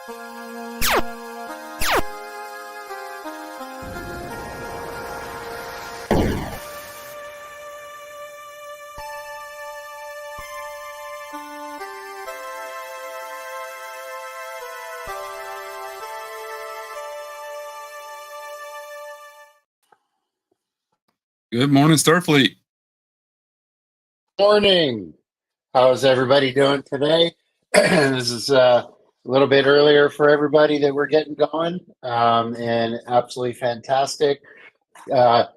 Good morning, Starfleet. Morning. How's everybody doing today? This is a little bit earlier for everybody that we're getting going, and absolutely fantastic. I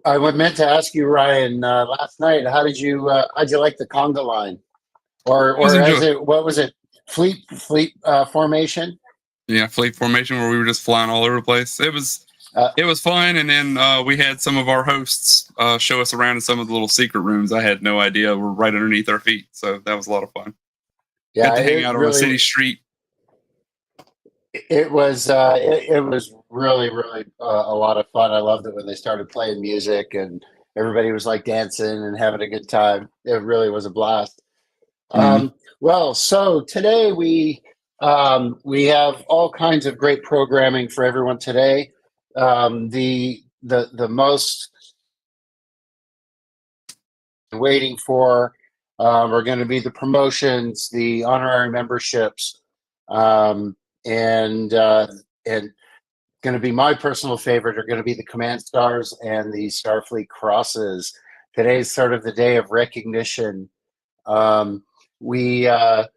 meant to ask you, Ryan, last night. How'd you like the conga line, or what was it? Fleet formation. Yeah, fleet formation, where we were just flying all over the place. It was fun, and then we had some of our hosts show us around in some of the little secret rooms. I had no idea were right underneath our feet, so that was a lot of fun. Yeah, good to hang out on a city street. It was really a lot of fun. I loved it when they started playing music and everybody was like dancing and having a good time. It really was a blast. Well, so today we have all kinds of great programming for everyone today. The most waiting for are going to be the promotions, the honorary memberships, and going to be my personal favorite are going to be the Command Stars and the Starfleet Crosses. Today's sort of the day of recognition. We hope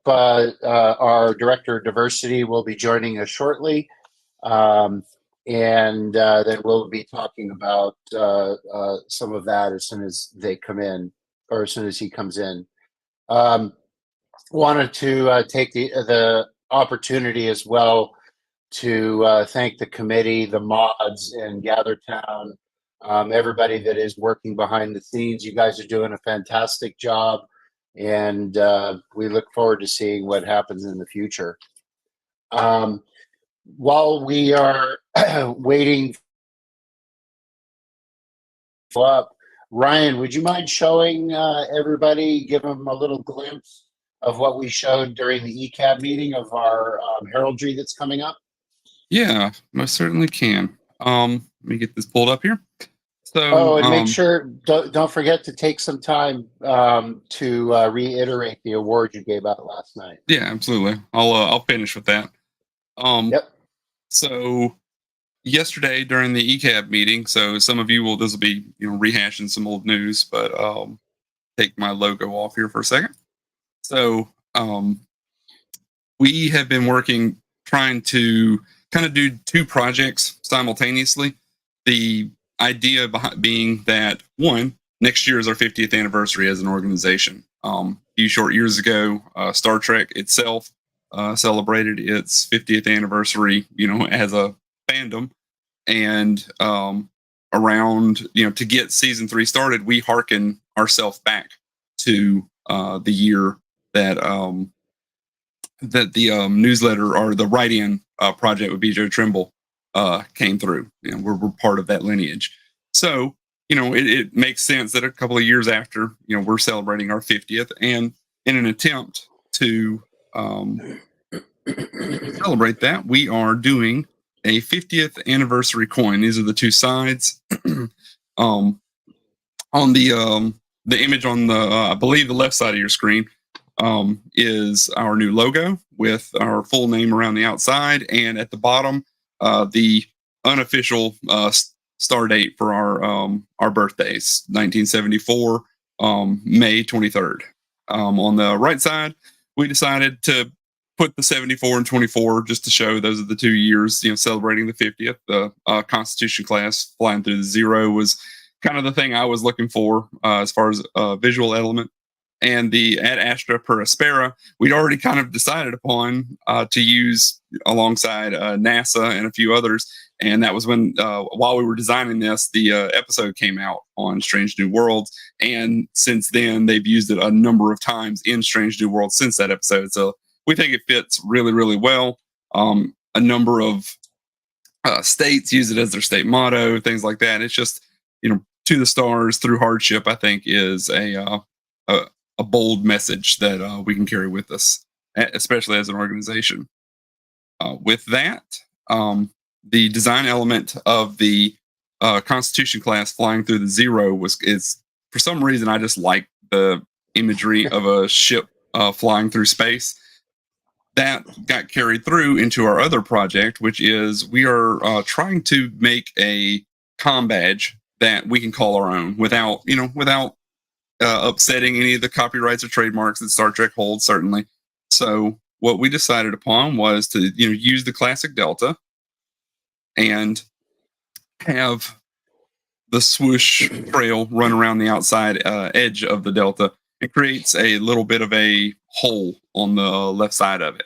our Director of Diversity will be joining us shortly, and then we'll be talking about some of that as soon as they come in, or as soon as he comes in. Wanted to take the opportunity as well to thank the committee, the mods in GatherTown, everybody that is working behind the scenes. You guys are doing a fantastic job, and we look forward to seeing what happens in the future. While we are waiting up, Ryan, would you mind showing everybody, give them a little glimpse of what we showed during the ECAB meeting of our heraldry that's coming up? Yeah, most certainly can. Let me get this pulled up here. So, and make sure, don't forget to take some time to reiterate the award you gave out last night. Yeah, absolutely. I'll finish with that. Yep. So yesterday during the ECAB meeting, so some of you this will be rehashing some old news, but take my logo off here for a second. So we have been trying to kind of do two projects simultaneously. The idea being that, one, next year is our 50th anniversary as an organization. A few short years ago, Star Trek itself celebrated its 50th anniversary, as a fandom. And around, to get season 3 started, we hearken ourselves back to the year that the newsletter or the write-in project with B.J. Trimble came through. We're part of that lineage. So, it makes sense that a couple of years after, we're celebrating our 50th, and in an attempt to celebrate that, we are doing a 50th anniversary coin. These are the two sides. On the image on the, I believe the left side of your screen, is our new logo with our full name around the outside, and at the bottom, the unofficial star date for our birthdays, 1974, May 23rd. On the right side, we decided to put the 74 and 24 just to show those are the 2 years, celebrating the 50th. The Constitution class flying through the zero was kind of the thing I was looking for as far as a visual element. And the Ad Astra per Aspera, we'd already kind of decided upon to use alongside NASA and a few others. And that was when, while we were designing this, the episode came out on Strange New Worlds. And since then, they've used it a number of times in Strange New Worlds since that episode. So we think it fits really, really well. A number of states use it as their state motto, things like that. It's just, to the stars through hardship, I think is a bold message that we can carry with us. especially as an organization. With that, the design element of the Constitution class flying through the zero is for some reason I just like the imagery of a ship flying through space. That got carried through into our other project, which is we are trying to make a comm badge that we can call our own without upsetting any of the copyrights or trademarks that Star Trek holds, certainly. So what we decided upon was to use the classic Delta and have the swoosh trail run around the outside edge of the Delta. It creates a little bit of a hole on the left side of it.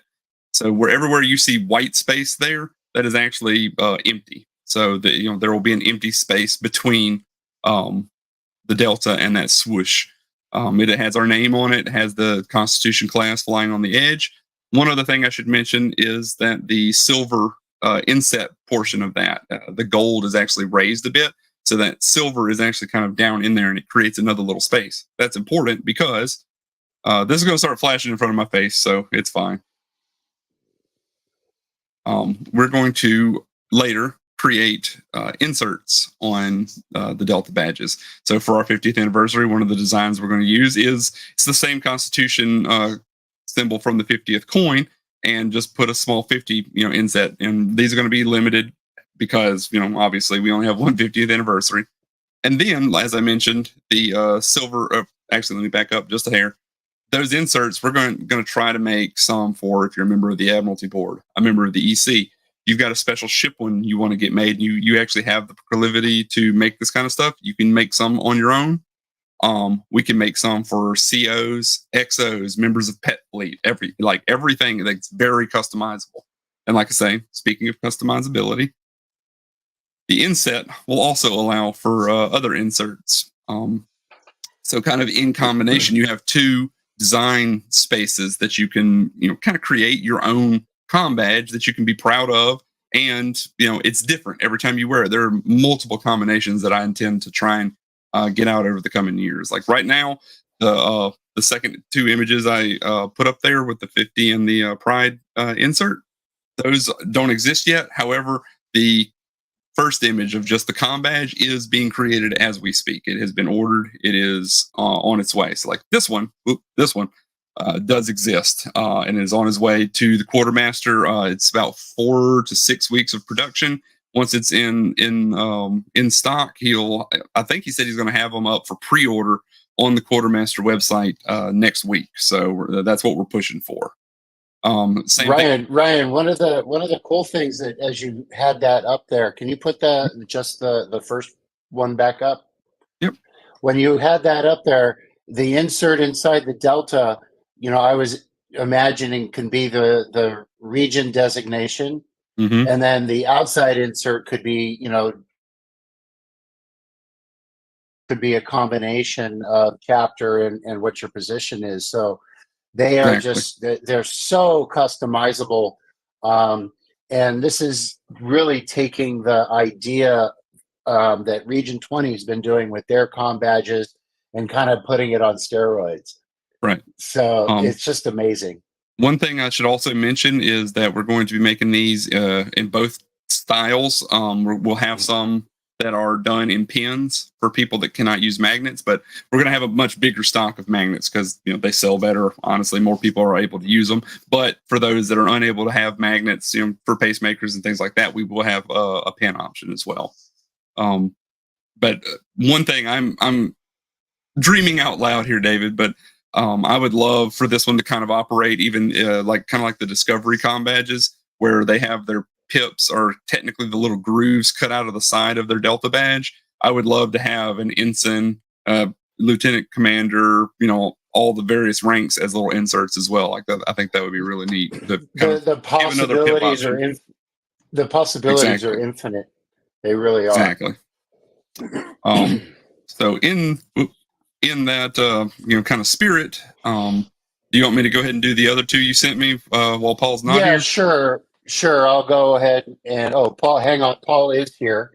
So everywhere you see white space there, that is actually empty. So that there will be an empty space between the Delta and that swoosh. It has our name on it. It has the Constitution class flying on the edge. One other thing I should mention is that the silver inset portion of that, the gold is actually raised a bit. So that silver is actually kind of down in there and it creates another little space. That's important because this is going to start flashing in front of my face, so it's fine. We're going to later create inserts on the Delta badges. So for our 50th anniversary, one of the designs we're going to use it's the same Constitution symbol from the 50th coin, and just put a small 50 inset. And these are going to be limited because obviously we only have one 50th anniversary. And then, as I mentioned, the silver. Actually, let me back up just a hair. Those inserts, we're going to try to make some for, if you're a member of the Admiralty Board, a member of the EC. You've got a special ship one you want to get made, and you actually have the proclivity to make this kind of stuff. You can make some on your own. We can make some for COs, XOs, members of Pet Fleet, everything that's very customizable. And like I say, speaking of customizability, the inset will also allow for other inserts. So kind of in combination, you have two design spaces that you can, kind of create your own comm badge that you can be proud of. And, it's different every time you wear it. There are multiple combinations that I intend to try and get out over the coming years. Like right now, the second two images I put up there with the 50 and the Pride insert, those don't exist yet. However, the first image of just the comm badge is being created as we speak. It has been ordered. It is on its way. So like this one does exist and is on its way to the quartermaster. It's about 4 to 6 weeks of production. Once it's in stock, I think he said he's going to have them up for pre-order on the quartermaster website next week. So that's what we're pushing for. Ryan, one of the cool things that as you had that up there, can you put the first one back up? Yep. When you had that up there, the insert inside the Delta, I was imagining can be the region designation, and then the outside insert could be, could be a combination of chapter and what your position is. So they are they're so customizable. And this is really taking the idea that Region 20 has been doing with their comm badges and kind of putting it on steroids. Right. So it's just amazing. One thing I should also mention is that we're going to be making these in both styles. We'll have some that are done in pins for people that cannot use magnets, but we're going to have a much bigger stock of magnets because they sell better. Honestly, more people are able to use them. But for those that are unable to have magnets, for pacemakers and things like that, we will have a pin option as well. But one thing I'm dreaming out loud here, David, but I would love for this one to kind of operate even like the Discovery comm badges, where they have their pips are technically the little grooves cut out of the side of their Delta badge. I would love to have an ensign, lieutenant commander, all the various ranks as little inserts as well. Like that, I think that would be really neat. The possibilities are infinite. They really are. Exactly. So in that kind of spirit, do you want me to go ahead and do the other two you sent me while Paul's not here? Yeah, sure. I'll go ahead and Paul, hang on. Paul is here.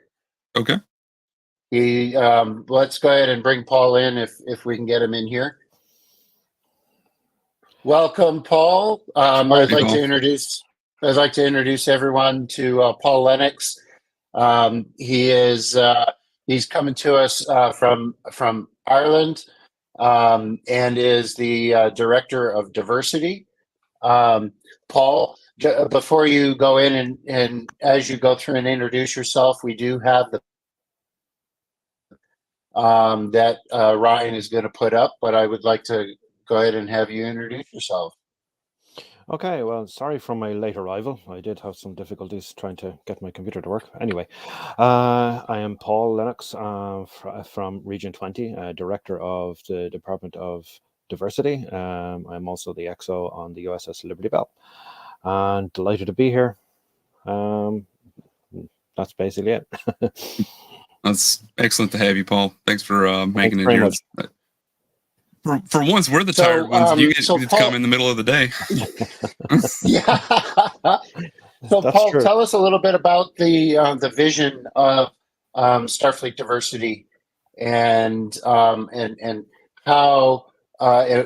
Okay. Let's go ahead and bring Paul in if we can get him in here. Welcome, Paul. I'd like Paul. to introduce everyone to Paul Lennox. He's coming to us from Ireland, and is the director of diversity. Paul, before you go in and as you go through and introduce yourself, we do have the that Ryan is going to put up, but I would like to go ahead and have you introduce yourself. Okay, well, sorry for my late arrival. I did have some difficulties trying to get my computer to work. Anyway, I am Paul Lennox from Region 20, Director of the Department of Diversity. I'm also the XO on the USS Liberty Bell. And delighted to be here. That's basically it. That's excellent to have you, Paul. Thanks for making it very here. much. For once, we're the tired ones. You get to come in the middle of the day. Yeah. So, That's Paul, true. tell us a little bit about the vision of Starfleet Diversity, and how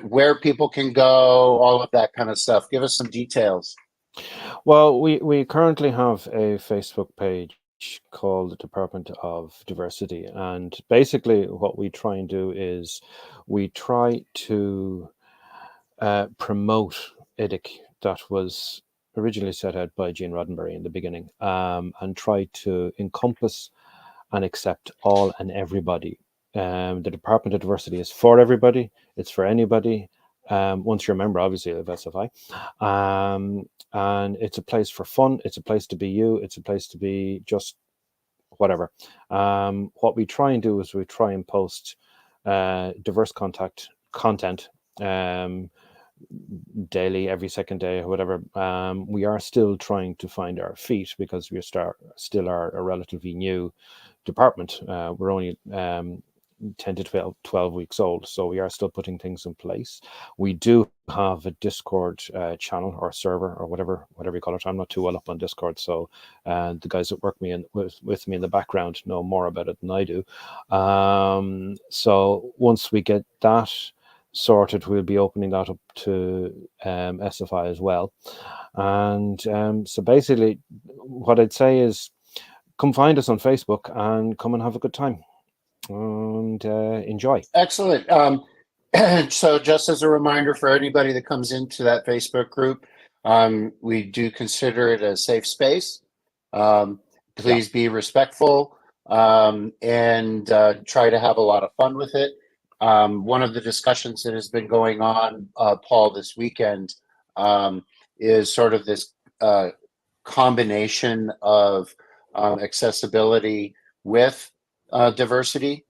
where people can go, all of that kind of stuff. Give us some details. Well, we currently have a Facebook page called the Department of Diversity, and basically what we try and do is we try to promote IDIC that was originally set out by Gene Roddenberry in the beginning, and try to encompass and accept all and everybody. The Department of Diversity is for everybody. It's for anybody. Once you're a member, obviously, of SFI. And it's a place for fun. It's a place to be you. It's a place to be just whatever. What we try and do is we try and post diverse content daily, every second day, or whatever. We are still trying to find our feet because we still are a relatively new department. We're only 10 to 12 weeks old, so we are still putting things in place. We do have a Discord channel or server or whatever you call it. I'm not too well up on Discord, so the guys that work with me in the background know more about it than I do. So once we get that sorted, we'll be opening that up to SFI as well. And so basically what I'd say is come find us on Facebook and come and have a good time and enjoy. Excellent. So just as a reminder for anybody that comes into that Facebook group, we do consider it a safe space. Please be respectful, and try to have a lot of fun with it. One of the discussions that has been going on, Paul, this weekend, is sort of this combination of accessibility with diversity.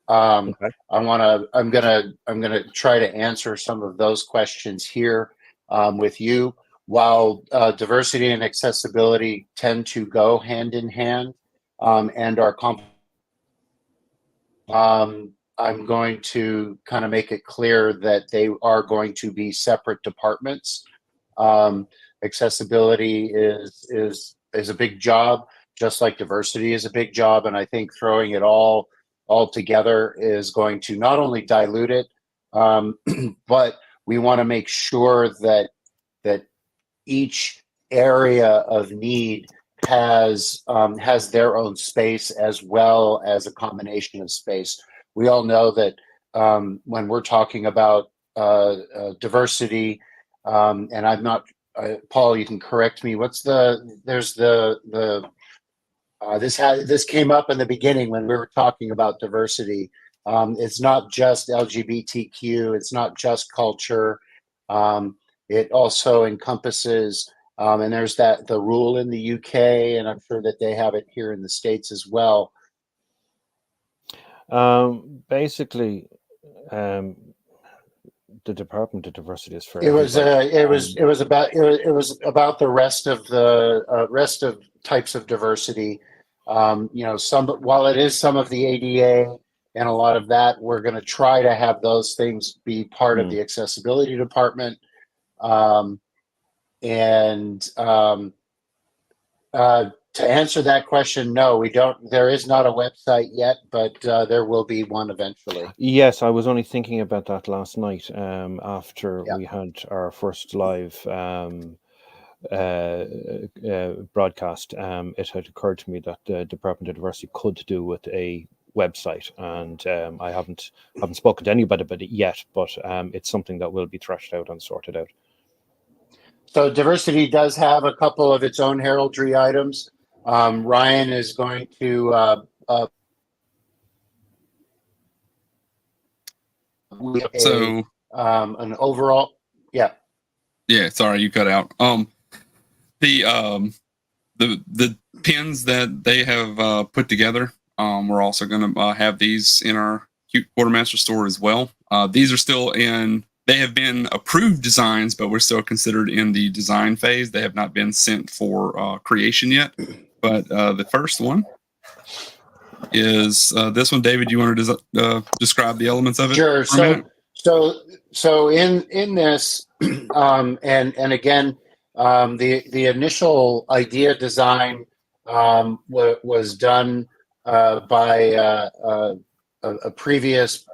Okay. I'm gonna try to answer some of those questions here with you. While diversity and accessibility tend to go hand in hand, and are I'm going to kind of make it clear that they are going to be separate departments. Accessibility is a big job, just like diversity is a big job, and I think throwing it all together is going to not only dilute it, but we want to make sure that each area of need has their own space as well as a combination of space. We all know that when we're talking about diversity, and I'm not, Paul, you can correct me. This came up in the beginning when we were talking about diversity. It's not just LGBTQ. It's not just culture. It also encompasses, and there's the rule in the UK, and I'm sure that they have it here in the States as well. Basically, the Department of Diversity is for It was about the rest of types of diversity. While it is some of the ADA and a lot of that, we're going to try to have those things be part of the accessibility department. To answer that question, no, we don't. There is not a website yet, but there will be one eventually. Yes, I was only thinking about that last night after Yeah. we had our first live broadcast. It had occurred to me that the Department of Diversity could do with a website, and I haven't spoken to anybody about it yet, but it's something that will be thrashed out and sorted out. So diversity does have a couple of its own heraldry items. Ryan is going to So an overall, yeah. yeah, sorry, you cut out. The pins that they have put together, we're also going to have these in our Cute Quartermaster store as well. These are still in. They have been approved designs, but we're still considered in the design phase. They have not been sent for creation yet. But the first one is this one. David, you want to describe the elements of it? Sure. So in this, and again, the initial idea design was done by a previous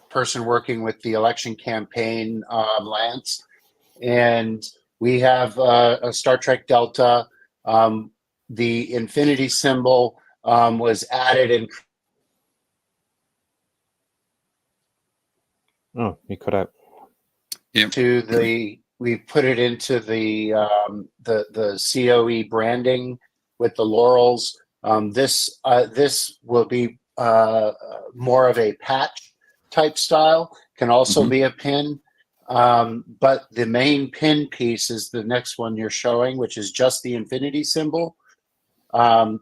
person working with the election campaign, Lance, and we have a Star Trek Delta. The infinity symbol was added in. Oh, you cut out. Yep. We put it into the COE branding with the laurels. This will be more of a patch type style. Can also be a pin, but the main pin piece is the next one you're showing, which is just the infinity symbol. And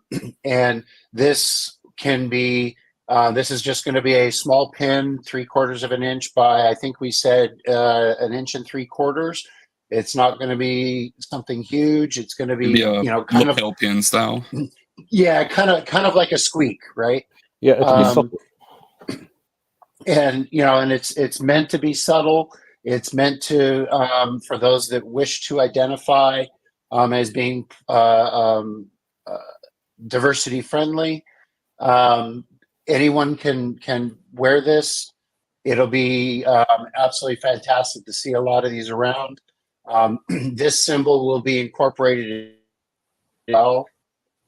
this can be. This is just going to be a small pin, 3/4 of an inch by, I think we said 1 3/4 inches. It's not going to be something huge. It's going to be, kind of lapel pin style. Yeah, kind of like a squeak, right? Yeah, it'll be subtle. And and it's meant to be subtle. It's meant to for those that wish to identify as being diversity friendly. Anyone can wear this. It'll be absolutely fantastic to see a lot of these around. This symbol will be incorporated well.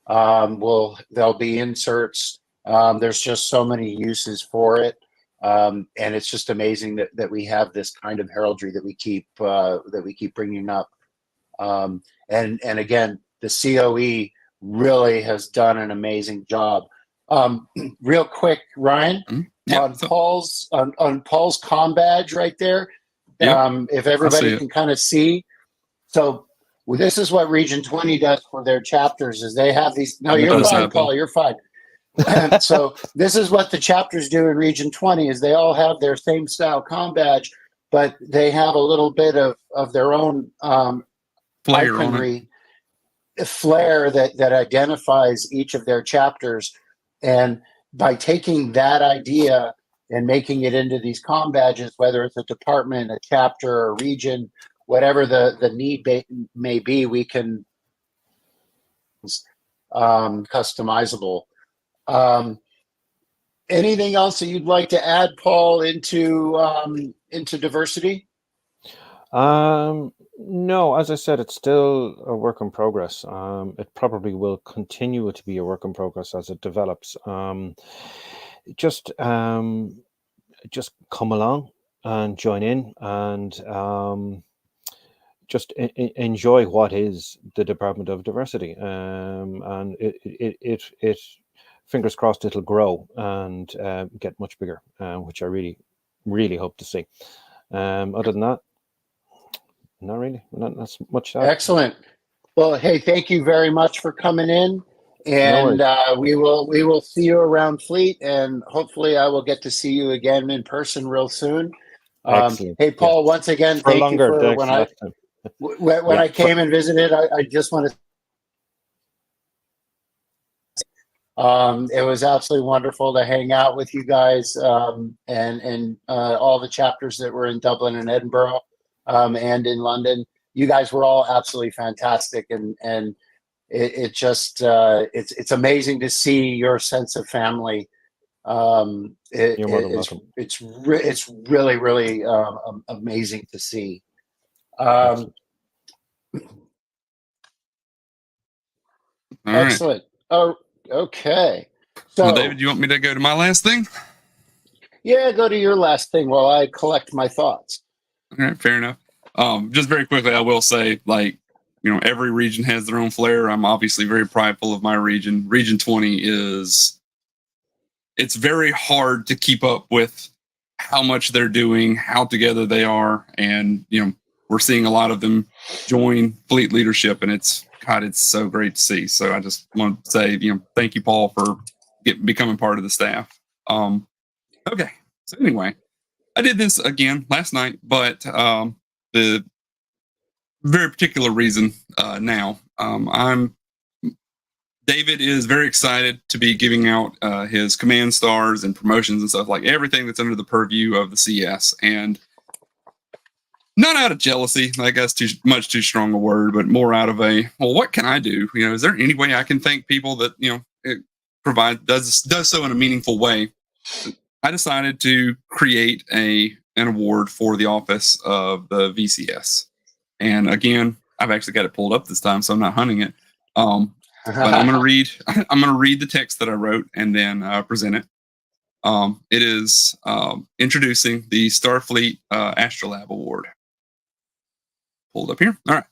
There'll be inserts. There's just so many uses for it, and it's just amazing that we have this kind of heraldry that we keep bringing up. And again, the COE really has done an amazing job. Real quick, Ryan, on Paul's comm badge right there. If everybody can kind of see, so this is what Region 20 does for their chapters. Is they have these. No, you're fine, Paul. You're fine. So this is what the chapters do in Region 20. Is they all have their same style comm badge, but they have a little bit of their own iconry, flair that identifies each of their chapters. And by taking that idea and making it into these comm badges, whether it's a department, a chapter, a region, whatever the need may be, we can customizable. Anything else that you'd like to add, Paul, into diversity? No, as I said, it's still a work in progress. It probably will continue to be a work in progress as it develops. Just come along and join in and just enjoy what is the Department of Diversity. And it fingers crossed it'll grow and get much bigger, which I really, really hope to see. Other than that, not really. Not that's much. Excellent. Well, hey, thank you very much for coming in, and we will see you around Fleet, and hopefully I will get to see you again in person real soon. Hey, Paul, once again, thank you for when I came and visited. I just want to. It was absolutely wonderful to hang out with you guys, and all the chapters that were in Dublin and Edinburgh. And in London, you guys were all absolutely fantastic, and it just it's amazing to see your sense of family. You're more than welcome. It's really amazing to see. Excellent. All right. Excellent. Oh, okay. So, Well, David, you want me to go to my last thing? yeah, go to your last thing while I collect my thoughts. All right, fair enough. Just very quickly, I will say, like, you know, every region has their own flair. I'm obviously very prideful of my region. Region 20 it's very hard to keep up with how much they're doing, how together they are, and you know, we're seeing a lot of them join fleet leadership, and it's so great to see. So I just want to say, you know, thank you, Paul, for becoming part of the staff. Okay, so anyway, I did this again last night, but the very particular reason now, David is very excited to be giving out his command stars and promotions and stuff, like everything that's under the purview of the CS. And not out of jealousy, I guess too strong a word, but more out of a, well, what can I do? You know, is there any way I can thank people that, you know, it does so in a meaningful way? I decided to create an award for the office of the VCS. And again, I've actually got it pulled up this time, so I'm not hunting it. But I'm going to read the text that I wrote and then present it. It is introducing the Starfleet Astrolab Award. Pulled up here. All right.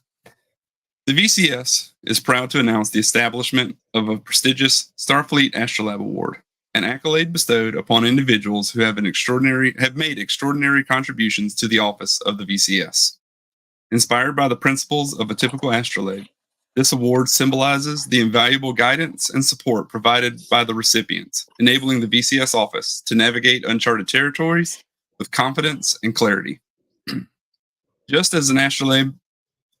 The VCS is proud to announce the establishment of a prestigious Starfleet Astrolab Award, an accolade bestowed upon individuals who have made extraordinary contributions to the office of the VCS. Inspired by the principles of a typical astrolabe, this award symbolizes the invaluable guidance and support provided by the recipients, enabling the VCS office to navigate uncharted territories with confidence and clarity. Just as an astrolabe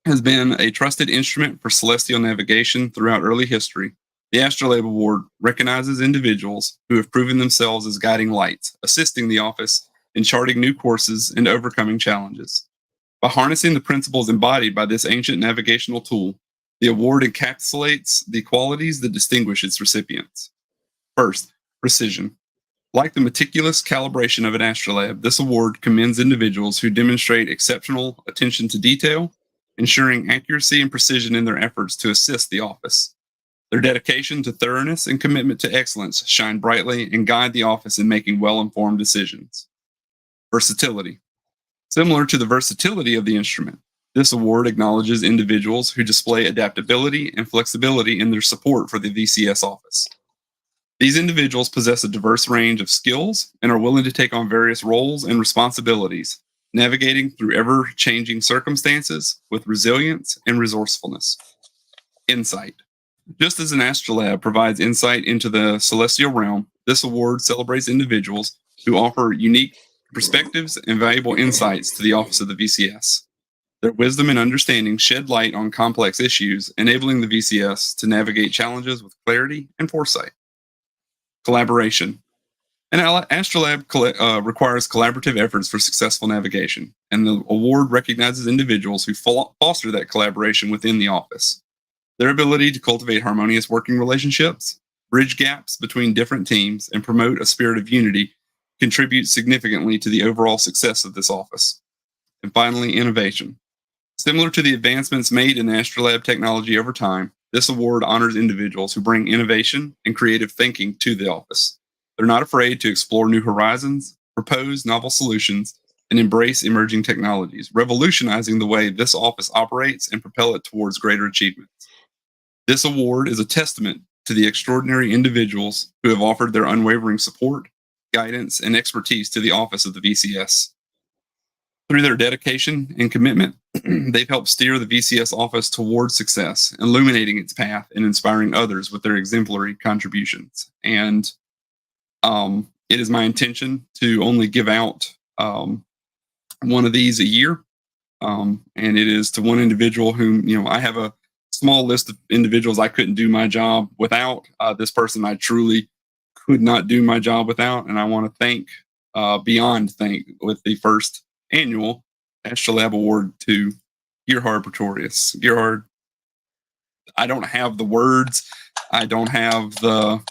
has been a trusted instrument for celestial navigation throughout early history, the Astrolabe Award recognizes individuals who have proven themselves as guiding lights, assisting the office in charting new courses and overcoming challenges. By harnessing the principles embodied by this ancient navigational tool, the award encapsulates the qualities that distinguish its recipients. First, precision. Like the meticulous calibration of an astrolabe, this award commends individuals who demonstrate exceptional attention to detail, ensuring accuracy and precision in their efforts to assist the office. Their dedication to thoroughness and commitment to excellence shine brightly and guide the office in making well-informed decisions. Versatility. Similar to the versatility of the instrument, this award acknowledges individuals who display adaptability and flexibility in their support for the VCS office. These individuals possess a diverse range of skills and are willing to take on various roles and responsibilities, navigating through ever-changing circumstances with resilience and resourcefulness. Insight. Just as an astrolabe provides insight into the celestial realm, this award celebrates individuals who offer unique perspectives and valuable insights to the office of the VCS. Their wisdom and understanding shed light on complex issues, enabling the VCS to navigate challenges with clarity and foresight. Collaboration. An astrolabe requires collaborative efforts for successful navigation, and the award recognizes individuals who foster that collaboration within the office. Their ability to cultivate harmonious working relationships, bridge gaps between different teams, and promote a spirit of unity contributes significantly to the overall success of this office. And finally, innovation. Similar to the advancements made in astrolabe technology over time, this award honors individuals who bring innovation and creative thinking to the office. They're not afraid to explore new horizons, propose novel solutions, and embrace emerging technologies, revolutionizing the way this office operates and propel it towards greater achievements. This award is a testament to the extraordinary individuals who have offered their unwavering support, guidance, and expertise to the office of the VCS. Through their dedication and commitment, they've helped steer the VCS office towards success, illuminating its path and inspiring others with their exemplary contributions. And it is my intention to only give out one of these a year. And it is to one individual whom, you know, I have a small list of individuals I couldn't do my job without. This person I truly could not do my job without. And I want to thank, beyond thank, with the first annual Astrolab Award to Gerhard Pretorius. Gerhard, I don't have the words. I don't have the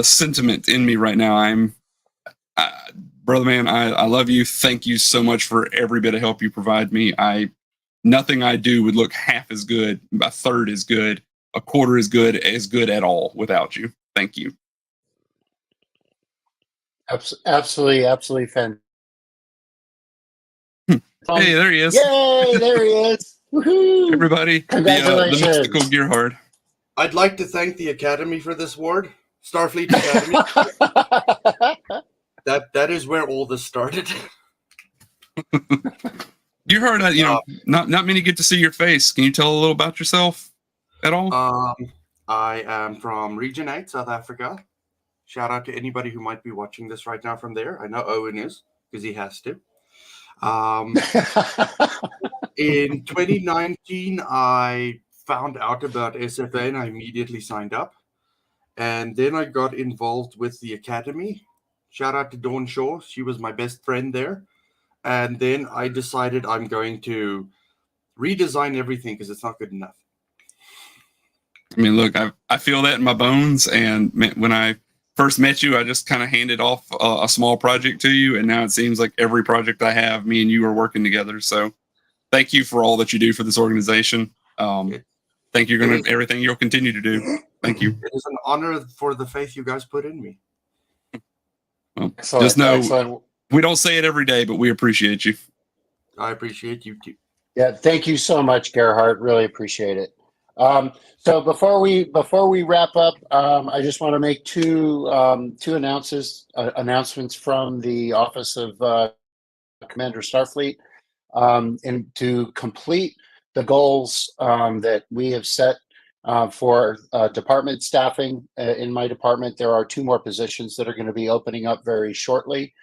sentiment in me right now. Brother man, I love you. Thank you so much for every bit of help you provide me. Nothing I do would look half as good, a third as good, a quarter as good at all without you. Thank you. Absolutely fantastic. Hey, there he is. Yay, there he is. Woohoo! Everybody, Congratulations. the mystical Gearhard. I'd like to thank the Academy for this award, Starfleet Academy. that is where all this started. Gearhard, not many get to see your face. Can you tell a little about yourself at all? I am from Region 8, South Africa. Shout out to anybody who might be watching this right now from there. I know Owen is, because he has to. In 2019, I found out about SFA and I immediately signed up. And then I got involved with the Academy. Shout out to Dawn Shaw. She was my best friend there. And then I decided I'm going to redesign everything because it's not good enough. I mean, look, I feel that in my bones. And when I first met you, I just kind of handed off a small project to you. And now it seems like every project I have, me and you are working together. So thank you for all that you do for this organization. Thank you for everything you'll continue to do. Thank you. It is an honor for the faith you guys put in me. Well, just know we don't say it every day, but we appreciate you. I appreciate you too. Yeah, thank you so much, Gerhard. Really appreciate it. So before we wrap up, I just want to make two announcements from the Office of Commander Starfleet, and to complete the goals that we have set for department staffing. In my department, there are 2 more positions that are going to be opening up very shortly.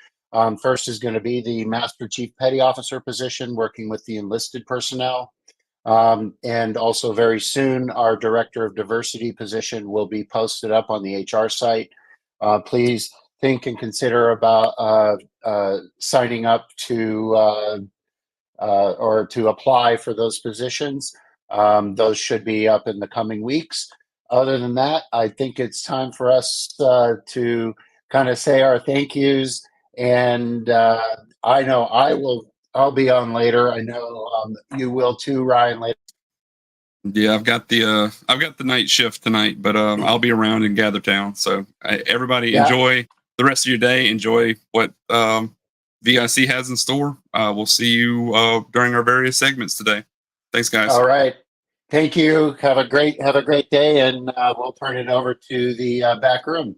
First is going to be the Master Chief Petty Officer position, working with the enlisted personnel. And also very soon, our Director of Diversity position will be posted up on the HR site. Please think and consider about signing up to or to apply for those positions. Those should be up in the coming weeks. Other than that, I think it's time for us to kind of say our thank yous. And I know I'll be on later. I know you will too, Ryan, later. Yeah, I've got the night shift tonight, but I'll be around in Gathertown. So everybody enjoy the rest of your day. Enjoy what VIC has in store. We'll see you during our various segments today. Thanks, guys. All right. Thank you. Have a great day, and we'll turn it over to the back room.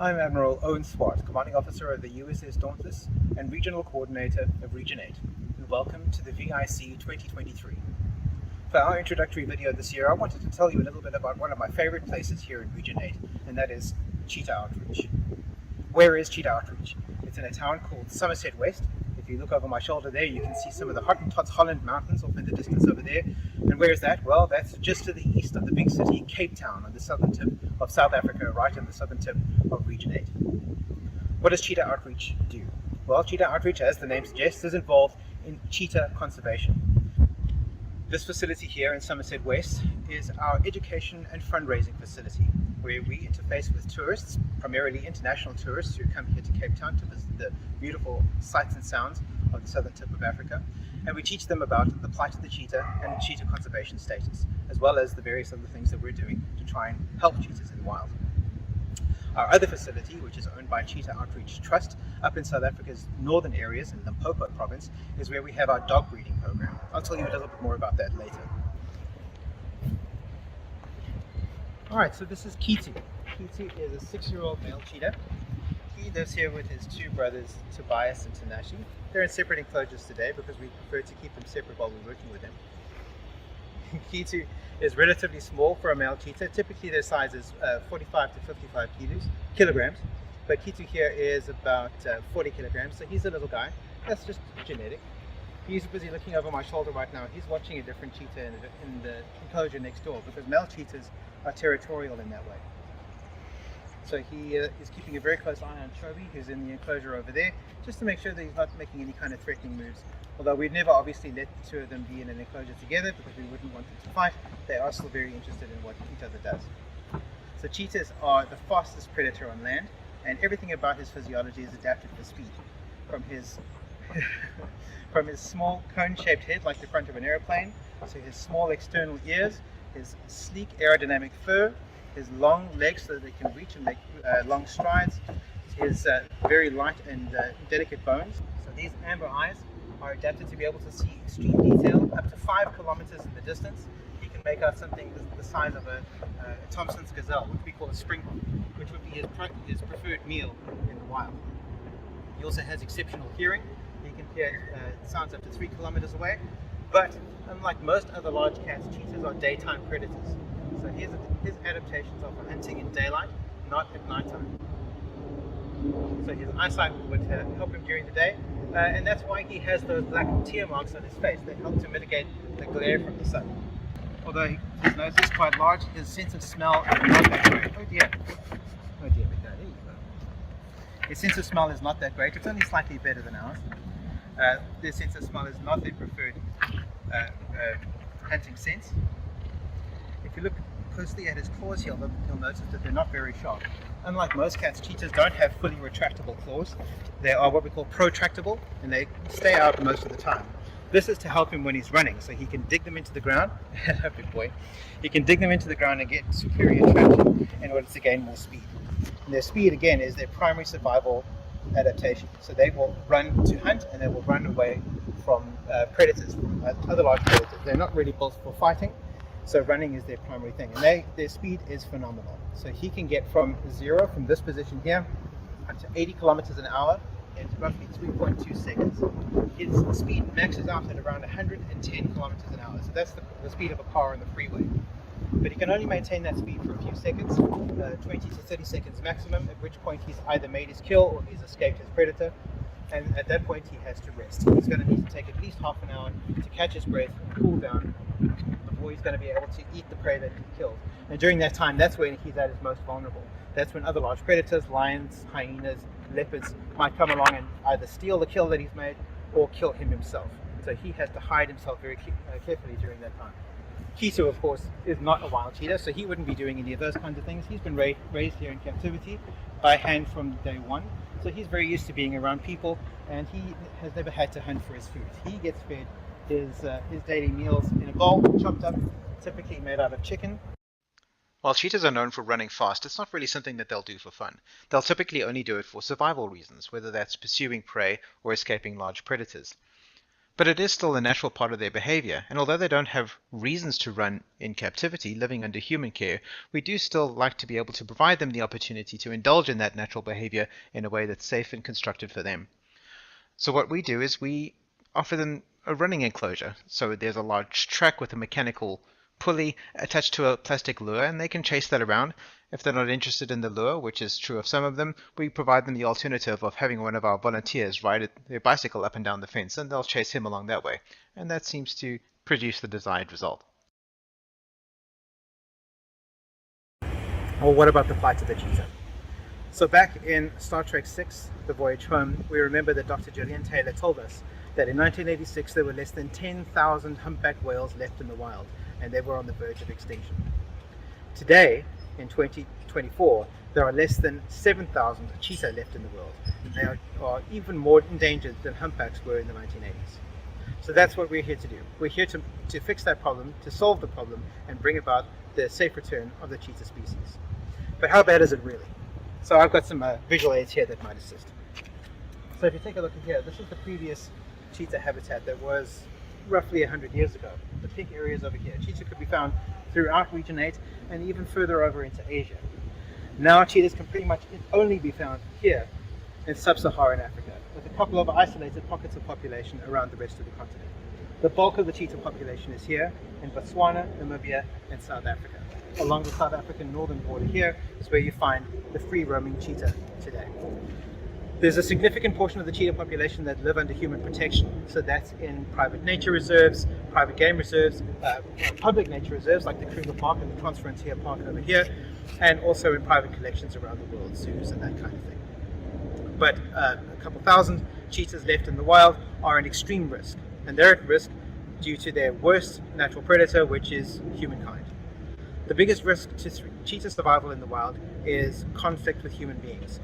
I'm Admiral Owen Swart, Commanding Officer of the USS Dauntless and Regional Coordinator of Region 8, and welcome to the VIC 2023. For our introductory video this year, I wanted to tell you a little bit about one of my favorite places here in Region 8, and that is Cheetah Outreach. Where is Cheetah Outreach? It's in a town called Somerset West. If you look over my shoulder there, you can see some of the Hottentots Holland Mountains off in the distance over there. And where is that? Well, that's just to the east of the big city, Cape Town, on the southern tip of South Africa, right on the southern tip of Region 8. What does Cheetah Outreach do? Well, Cheetah Outreach, as the name suggests, is involved in cheetah conservation. This facility here in Somerset West is our education and fundraising facility, where we interface with tourists, primarily international tourists who come here to Cape Town to visit the beautiful sights and sounds of the southern tip of Africa, and we teach them about the plight of the cheetah and cheetah conservation status, as well as the various other things that we're doing to try and help cheetahs in the wild. Our other facility, which is owned by Cheetah Outreach Trust, up in South Africa's northern areas in Limpopo province, is where we have our dog breeding program. I'll tell you a little bit more about that later. Alright, so this is Cheetah. Cheetah is a 6-year-old male cheetah. He lives here with his two brothers, Tobias and Tanashi. They're in separate enclosures today because we prefer to keep them separate while we're working with them. Cheetah is relatively small for a male cheetah. Typically their size is 45 to 55 kilograms, but Cheetah here is about 40 kilograms, so he's a little guy. That's just genetic. He's busy looking over my shoulder right now. He's watching a different cheetah in the enclosure next door, because male cheetahs are territorial in that way. So he is keeping a very close eye on Chobi, who's in the enclosure over there, just to make sure that he's not making any kind of threatening moves. Although we'd never obviously let the two of them be in an enclosure together because we wouldn't want them to fight, they are still very interested in what each other does. So cheetahs are the fastest predator on land, and everything about his physiology is adapted for speed. From his from his small cone-shaped head like the front of an airplane, to his small external ears, his sleek aerodynamic fur, his long legs so that they can reach and make long strides, his very light and delicate bones. So these amber eyes are adapted to be able to see extreme detail up to 5 kilometers in the distance. He can make out something the size of a Thompson's gazelle, which we call a springbok, which would be his preferred meal in the wild. He also has exceptional hearing. He can hear sounds up to 3 kilometers away, but unlike most other large cats, cheetahs are daytime predators. So his adaptations are for hunting in daylight, not at nighttime. So his eyesight would help him during the day, and that's why he has those black tear marks on his face. They help to mitigate the glare from the sun. Although his nose is quite large, his sense of smell is not that great. Oh dear, big guy, there you go. His sense of smell is not that great. It's only slightly better than ours. Their sense of smell is not their preferred hunting sense. If you look closely at his claws here, you'll notice that they're not very sharp. Unlike most cats, cheetahs don't have fully retractable claws. They are what we call protractable, and they stay out most of the time. This is to help him when he's running, so he can dig them into the ground. Big boy. He can dig them into the ground and get superior traction in order to gain more speed. And their speed, again, is their primary survival adaptation. So they will run to hunt, and they will run away from predators, from other large predators. They're not really built for fighting, so running is their primary thing, and their speed is phenomenal. So he can get from 0, from this position here, up to 80 kilometers an hour in roughly 3.2 seconds. His speed maxes out at around 110 kilometers an hour, so that's the speed of a car on the freeway. But he can only maintain that speed for a few seconds, 20 to 30 seconds maximum, at which point he's either made his kill or he's escaped his predator. And at that point he has to rest. He's going to need to take at least half an hour to catch his breath and cool down before he's going to be able to eat the prey that he killed. And during that time, that's when he's at his most vulnerable. That's when other large predators, lions, hyenas, leopards, might come along and either steal the kill that he's made or kill him himself. So he has to hide himself very carefully during that time. Cheetah, of course, is not a wild cheetah, so he wouldn't be doing any of those kinds of things. He's been raised here in captivity by hand from day one. So he's very used to being around people, and he has never had to hunt for his food. He gets fed his daily meals in a bowl, chopped up, typically made out of chicken. While cheetahs are known for running fast, it's not really something that they'll do for fun. They'll typically only do it for survival reasons, whether that's pursuing prey or escaping large predators. But it is still a natural part of their behavior, and although they don't have reasons to run in captivity, living under human care, we do still like to be able to provide them the opportunity to indulge in that natural behavior in a way that's safe and constructed for them. So what we do is we offer them a running enclosure. So there's a large track with a mechanical pulley attached to a plastic lure, and they can chase that around. If they're not interested in the lure, which is true of some of them, we provide them the alternative of having one of our volunteers ride their bicycle up and down the fence, and they'll chase him along that way. And that seems to produce the desired result. Well, what about the flight of the Cheetah? So back in Star Trek VI, The Voyage Home, we remember that Dr. Gillian Taylor told us that in 1986 there were less than 10,000 humpback whales left in the wild, and they were on the verge of extinction. Today, in 2024, there are less than 7,000 cheetah left in the world, and they are even more endangered than humpbacks were in the 1980s. So that's what we're here to do. We're here to fix that problem, to solve the problem, and bring about the safe return of the cheetah species. But how bad is it really? So I've got some visual aids here that might assist. So if you take a look at here, this is the previous cheetah habitat that was roughly 100 years ago. The pink areas over here. Cheetah could be found throughout Region 8 and even further over into Asia. Now cheetahs can pretty much only be found here in sub-Saharan Africa, with a couple of isolated pockets of population around the rest of the continent. The bulk of the cheetah population is here in Botswana, Namibia, and South Africa. Along the South African northern border here is where you find the free-roaming cheetah today. There's a significant portion of the cheetah population that live under human protection. So that's in private nature reserves, private game reserves, public nature reserves like the Kruger Park and the Transfrontier Park over here, and also in private collections around the world, zoos and that kind of thing. But a couple thousand cheetahs left in the wild are an extreme risk, and they're at risk due to their worst natural predator, which is humankind. The biggest risk to cheetah survival in the wild is conflict with human beings.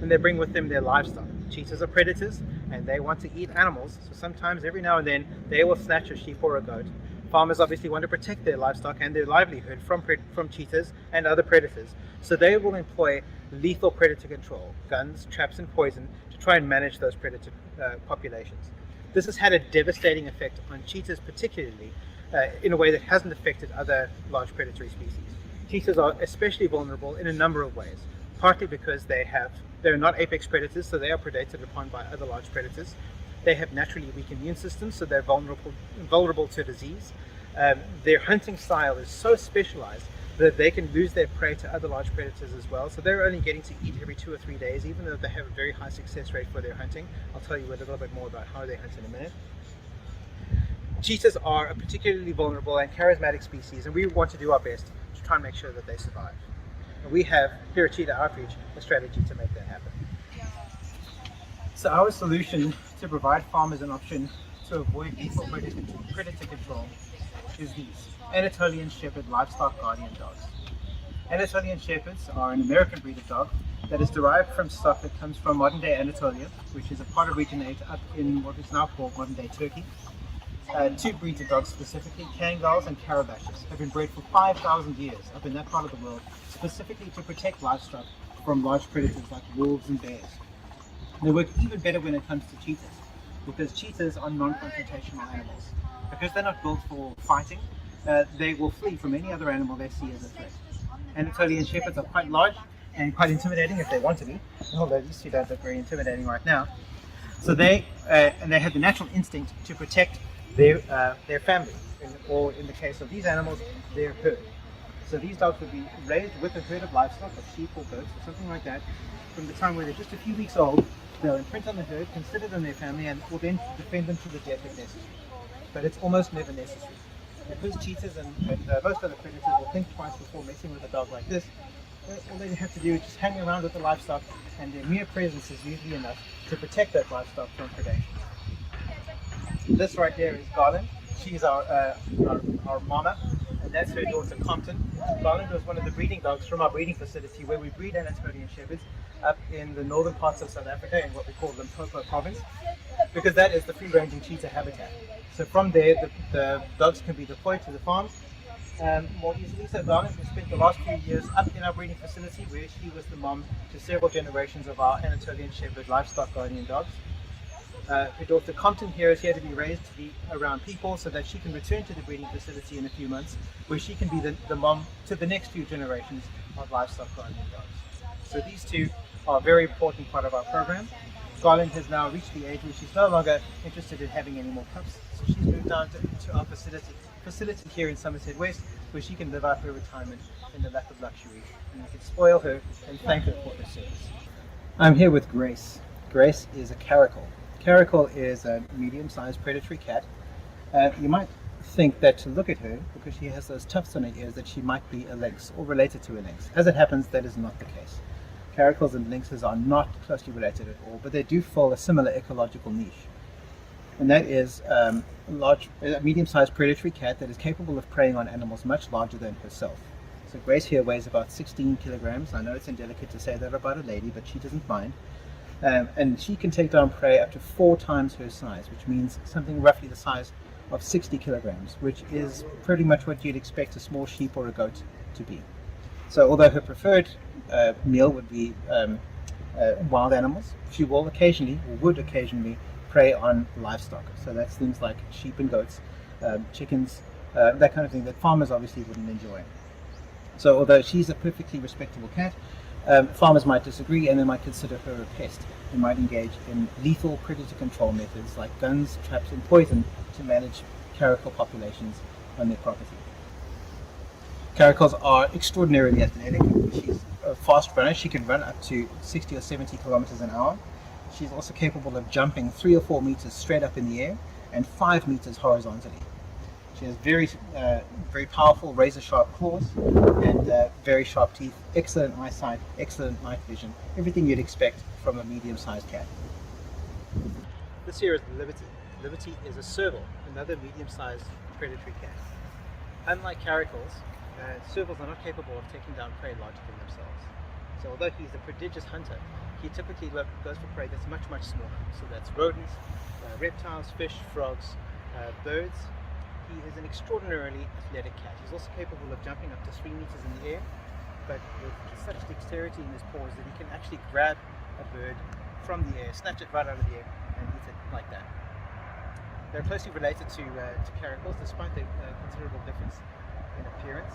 And they bring with them their livestock. Cheetahs are predators and they want to eat animals, so sometimes every now and then they will snatch a sheep or a goat. Farmers obviously want to protect their livestock and their livelihood from cheetahs and other predators, so they will employ lethal predator control, guns, traps and poison to try and manage those predator populations. This has had a devastating effect on cheetahs particularly, in a way that hasn't affected other large predatory species. Cheetahs are especially vulnerable in a number of ways, partly because they're not apex predators, so they are predated upon by other large predators. They have naturally weak immune systems, so they're vulnerable to disease. Their hunting style is so specialized that they can lose their prey to other large predators as well. So they're only getting to eat every 2 or 3 days, even though they have a very high success rate for their hunting. I'll tell you a little bit more about how they hunt in a minute. Cheetahs are a particularly vulnerable and charismatic species, and we want to do our best to try and make sure that they survive. And we have, here at Cheetah Outreach, a strategy to make that happen. So our solution to provide farmers an option to avoid lethal predator control is these Anatolian Shepherd livestock guardian dogs. Anatolian Shepherds are an American breed of dog that is derived from stock that comes from modern-day Anatolia, which is a part of Region 8 up in what is now called modern-day Turkey. Two breeds of dogs specifically, Kangals and Karabashes, have been bred for 5,000 years up in that part of the world, specifically to protect livestock from large predators like wolves and bears. They work even better when it comes to cheetahs, because cheetahs are non-confrontational animals. Because they're not built for fighting, they will flee from any other animal they see as a threat. Anatolian Shepherds are quite large and quite intimidating if they want to be, although these two don't look very intimidating right now. So they have the natural instinct to protect their family, or in the case of these animals, their herd. So these dogs would be raised with a herd of livestock, of sheep or goats or something like that. From the time where they're just a few weeks old, they'll imprint on the herd, consider them their family, and will then defend them to the death if necessary. But it's almost never necessary. Because cheetahs and most other predators will think twice before messing with a dog like this, all they have to do is just hang around with the livestock, and their mere presence is usually enough to protect that livestock from predation. This right here is Garland. She's our mama, and that's her daughter Compton. Garland was one of the breeding dogs from our breeding facility where we breed Anatolian Shepherds up in the northern parts of South Africa in what we call Limpopo province, because that is the free-ranging cheetah habitat. So from there, the dogs can be deployed to the farms, more easily. So Garland has spent the last few years up in our breeding facility, where she was the mom to several generations of our Anatolian Shepherd livestock guardian dogs. Her daughter Compton here is here to be raised to be around people so that she can return to the breeding facility in a few months, where she can be the mom to the next few generations of livestock guardian dogs. So these two are a very important part of our program. Garland has now reached the age where she's no longer interested in having any more pups, so she's moved down to our facility here in Somerset West, where she can live out her retirement in the lap of luxury, and we can spoil her and thank her for her service. I'm here with Grace. Grace is a caracal. Caracal is a medium-sized predatory cat. You might think that to look at her, because she has those tufts on her ears, that she might be a lynx or related to a lynx. As it happens, that is not the case. Caracals and lynxes are not closely related at all, but they do fill a similar ecological niche. And that is a medium-sized predatory cat that is capable of preying on animals much larger than herself. So Grace here weighs about 16 kilograms. I know it's indelicate to say that about a lady, but she doesn't mind. And she can take down prey up to 4 times her size, which means something roughly the size of 60 kilograms, which is pretty much what you'd expect a small sheep or a goat to be. So although her preferred meal would be wild animals, she will occasionally, or would occasionally, prey on livestock. So that's things like sheep and goats, chickens, that kind of thing that farmers obviously wouldn't enjoy. So although she's a perfectly respectable cat, farmers might disagree and they might consider her a pest and might engage in lethal predator control methods like guns, traps and poison to manage caracal populations on their property. Caracals are extraordinarily athletic. She's a fast runner. She can run up to 60 or 70 kilometers an hour. She's also capable of jumping 3 or 4 meters straight up in the air and 5 meters horizontally. She has very powerful razor-sharp claws and very sharp teeth, excellent eyesight, excellent night vision, everything you'd expect from a medium-sized cat. This here is Liberty. Liberty is a serval, another medium-sized predatory cat. Unlike caracals, servals are not capable of taking down prey larger than themselves. So although he's a prodigious hunter, he typically goes for prey that's much, much smaller. So that's rodents, reptiles, fish, frogs, birds. He is an extraordinarily athletic cat. He's also capable of jumping up to 3 meters in the air, but with such dexterity in his paws that he can actually grab a bird from the air, snatch it right out of the air, and eat it like that. They're closely related to caracals, despite the considerable difference in appearance.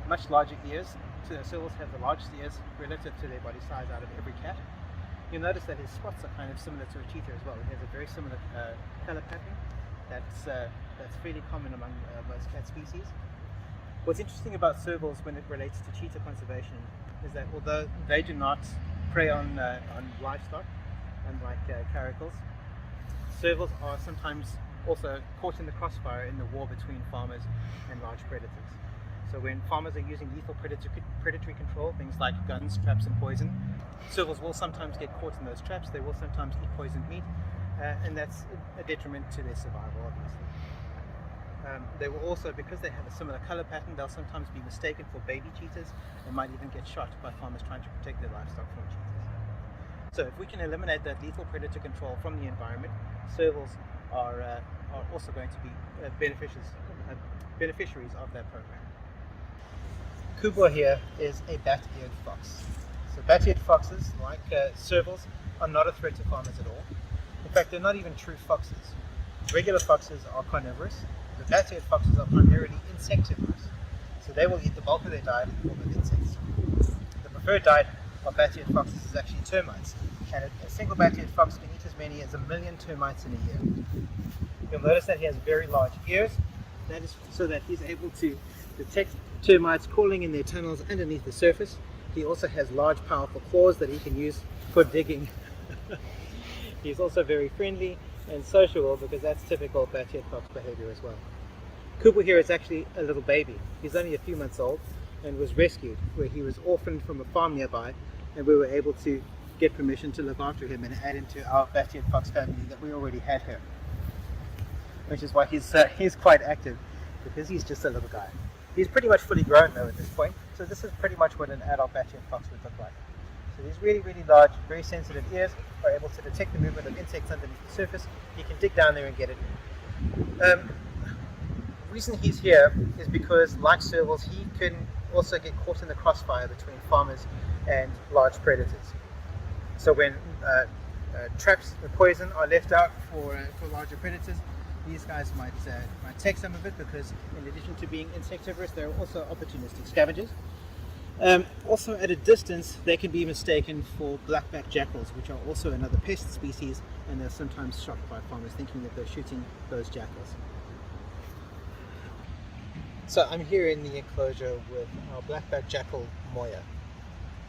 Much larger ears. Servals have the largest ears relative to their body size out of every cat. You'll notice that his spots are kind of similar to a cheetah as well. He has a very similar color pattern. That's fairly common among most cat species. What's interesting about servals when it relates to cheetah conservation is that although they do not prey on livestock, unlike caracals, servals are sometimes also caught in the crossfire in the war between farmers and large predators. So when farmers are using lethal predatory control, things like guns, traps and poison, servals will sometimes get caught in those traps. They will sometimes eat poisoned meat, and that's a detriment to their survival, obviously. They will also, because they have a similar color pattern, they'll sometimes be mistaken for baby cheetahs and might even get shot by farmers trying to protect their livestock from cheetahs. So if we can eliminate that lethal predator control from the environment, servals are also going to be beneficiaries of that program. Kubwa here is a bat-eared fox. So bat-eared foxes, like servals, are not a threat to farmers at all. In fact, they're not even true foxes. Regular foxes are carnivorous. The bat-eared foxes are primarily insectivorous. So they will eat the bulk of their diet in the form of insects. The preferred diet of bat-eared foxes is actually termites. And a single bat-eared fox can eat as many as 1 million termites in a year. You'll notice that he has very large ears. That is so that he's able to detect termites crawling in their tunnels underneath the surface. He also has large, powerful claws that he can use for digging. He's also very friendly and sociable because that's typical bat-eared fox behavior as well. Kubwa here is actually a little baby. He's only a few months old and was rescued, where he was orphaned from a farm nearby, and we were able to get permission to look after him and add him to our bat-eared fox family that we already had here. Which is why he's quite active, because he's just a little guy. He's pretty much fully grown though at this point, so this is pretty much what an adult bat-eared fox would look like. So these really, really large, very sensitive ears are able to detect the movement of insects underneath the surface. You can dig down there and get it. reason he's here is because, like servals, he can also get caught in the crossfire between farmers and large predators. So when traps and poison are left out for larger predators, these guys might take some of it, because in addition to being insectivorous, they're also opportunistic scavengers. Also at a distance, they can be mistaken for blackback jackals, which are also another pest species, and they're sometimes shot by farmers thinking that they're shooting those jackals. So I'm here in the enclosure with our blackback jackal, Moya.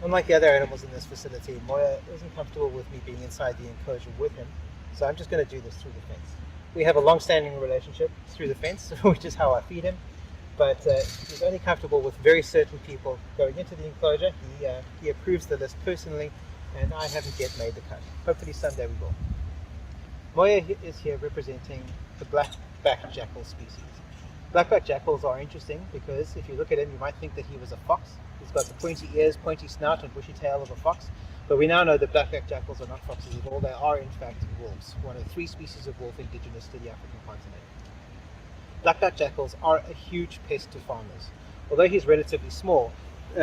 Unlike the other animals in this facility, Moya isn't comfortable with me being inside the enclosure with him, so I'm just going to do this through the fence. We have a long-standing relationship through the fence, which is how I feed him, but he's only comfortable with very certain people going into the enclosure. He approves the list personally, and I haven't yet made the cut. Hopefully someday we will. Moya is here representing the blackback jackal species. Blackback jackals are interesting because if you look at him, you might think that he was a fox. He's got the pointy ears, pointy snout, and bushy tail of a fox. But we now know that blackback jackals are not foxes at all. They are, in fact, wolves, one of 3 species of wolf indigenous to the African continent. Blackback jackals are a huge pest to farmers. Although he's relatively small,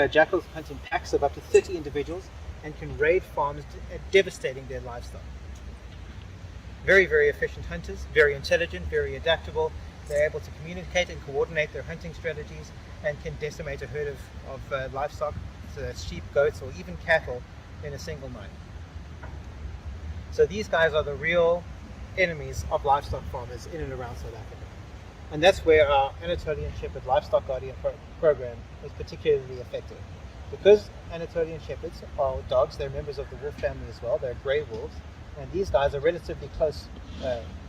jackals hunt in packs of up to 30 individuals and can raid farms, devastating their livestock. Very, very efficient hunters, very intelligent, very adaptable. They're able to communicate and coordinate their hunting strategies and can decimate a herd of livestock, so that's sheep, goats, or even cattle in a single night. So these guys are the real enemies of livestock farmers in and around South Africa. And that's where our Anatolian Shepherd Livestock Guardian program is particularly effective. Because Anatolian Shepherds are dogs, they're members of the wolf family as well, they're grey wolves, and these guys are relatively close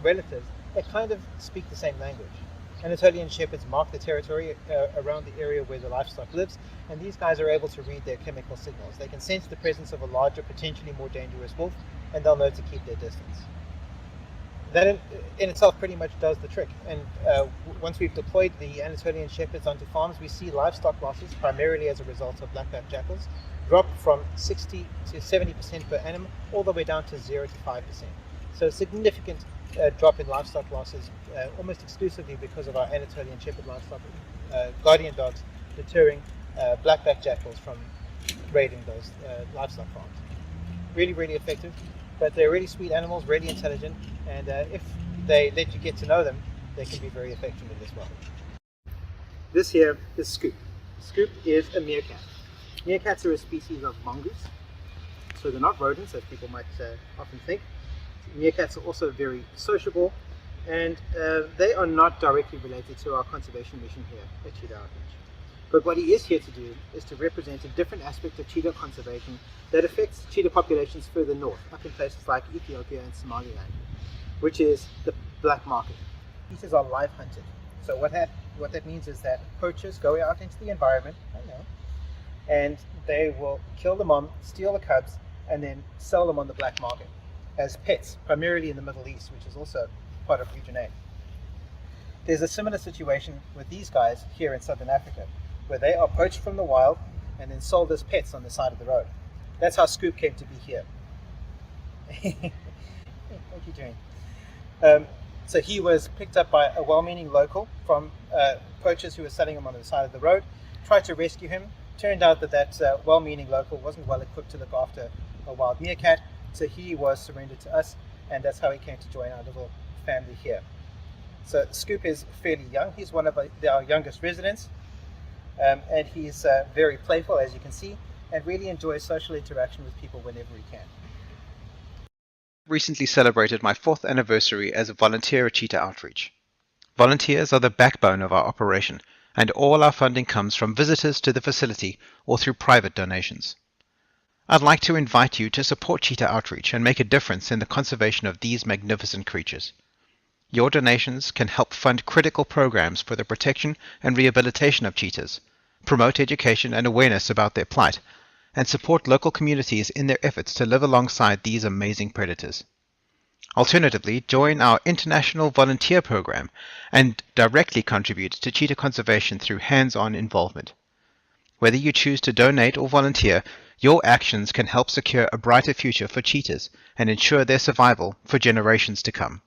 relatives. They kind of speak the same language. Anatolian Shepherds mark the territory around the area where the livestock lives, and these guys are able to read their chemical signals. They can sense the presence of a larger, potentially more dangerous wolf, and they'll know to keep their distance. That in itself pretty much does the trick. And once we've deployed the Anatolian Shepherds onto farms, we see livestock losses, primarily as a result of blackback jackals, drop from 60 to 70% per annum, all the way down to 0 to 5%. So a significant drop in livestock losses, almost exclusively because of our Anatolian Shepherd livestock guardian dogs deterring blackback jackals from raiding those livestock farms. Really, really effective, but they're really sweet animals, really intelligent, and if they let you get to know them, they can be very affectionate as well. This here is Scoop. Scoop is a meerkat. Meerkats are a species of mongoose, so they're not rodents as people might often think. Meerkats are also very sociable, and they are not directly related to our conservation mission here at Cheetah Outreach. But what he is here to do is to represent a different aspect of cheetah conservation that affects cheetah populations further north, up in places like Ethiopia and Somaliland, which is the black market. Cheetahs are live hunted. So what that means is that poachers go out into the environment, and they will kill the mom, steal the cubs, and then sell them on the black market as pets, primarily in the Middle East, which is also part of Region A. There's a similar situation with these guys here in Southern Africa, where they are poached from the wild and then sold as pets on the side of the road. That's how Scoop came to be here. What are you doing? So he was picked up by a well-meaning local from poachers who were selling him on the side of the road, tried to rescue him. Turned out that well-meaning local wasn't well equipped to look after a wild meerkat, so he was surrendered to us, and that's how he came to join our little family here. So Scoop is fairly young. He's one of our youngest residents, and he's very playful, as you can see, and really enjoys social interaction with people whenever he can. Recently celebrated my 4th anniversary as a volunteer at Cheetah Outreach. Volunteers are the backbone of our operation, and all our funding comes from visitors to the facility or through private donations. I'd like to invite you to support Cheetah Outreach and make a difference in the conservation of these magnificent creatures. Your donations can help fund critical programs for the protection and rehabilitation of cheetahs, promote education and awareness about their plight, and support local communities in their efforts to live alongside these amazing predators. Alternatively, join our international volunteer program and directly contribute to cheetah conservation through hands-on involvement. Whether you choose to donate or volunteer, your actions can help secure a brighter future for cheetahs and ensure their survival for generations to come.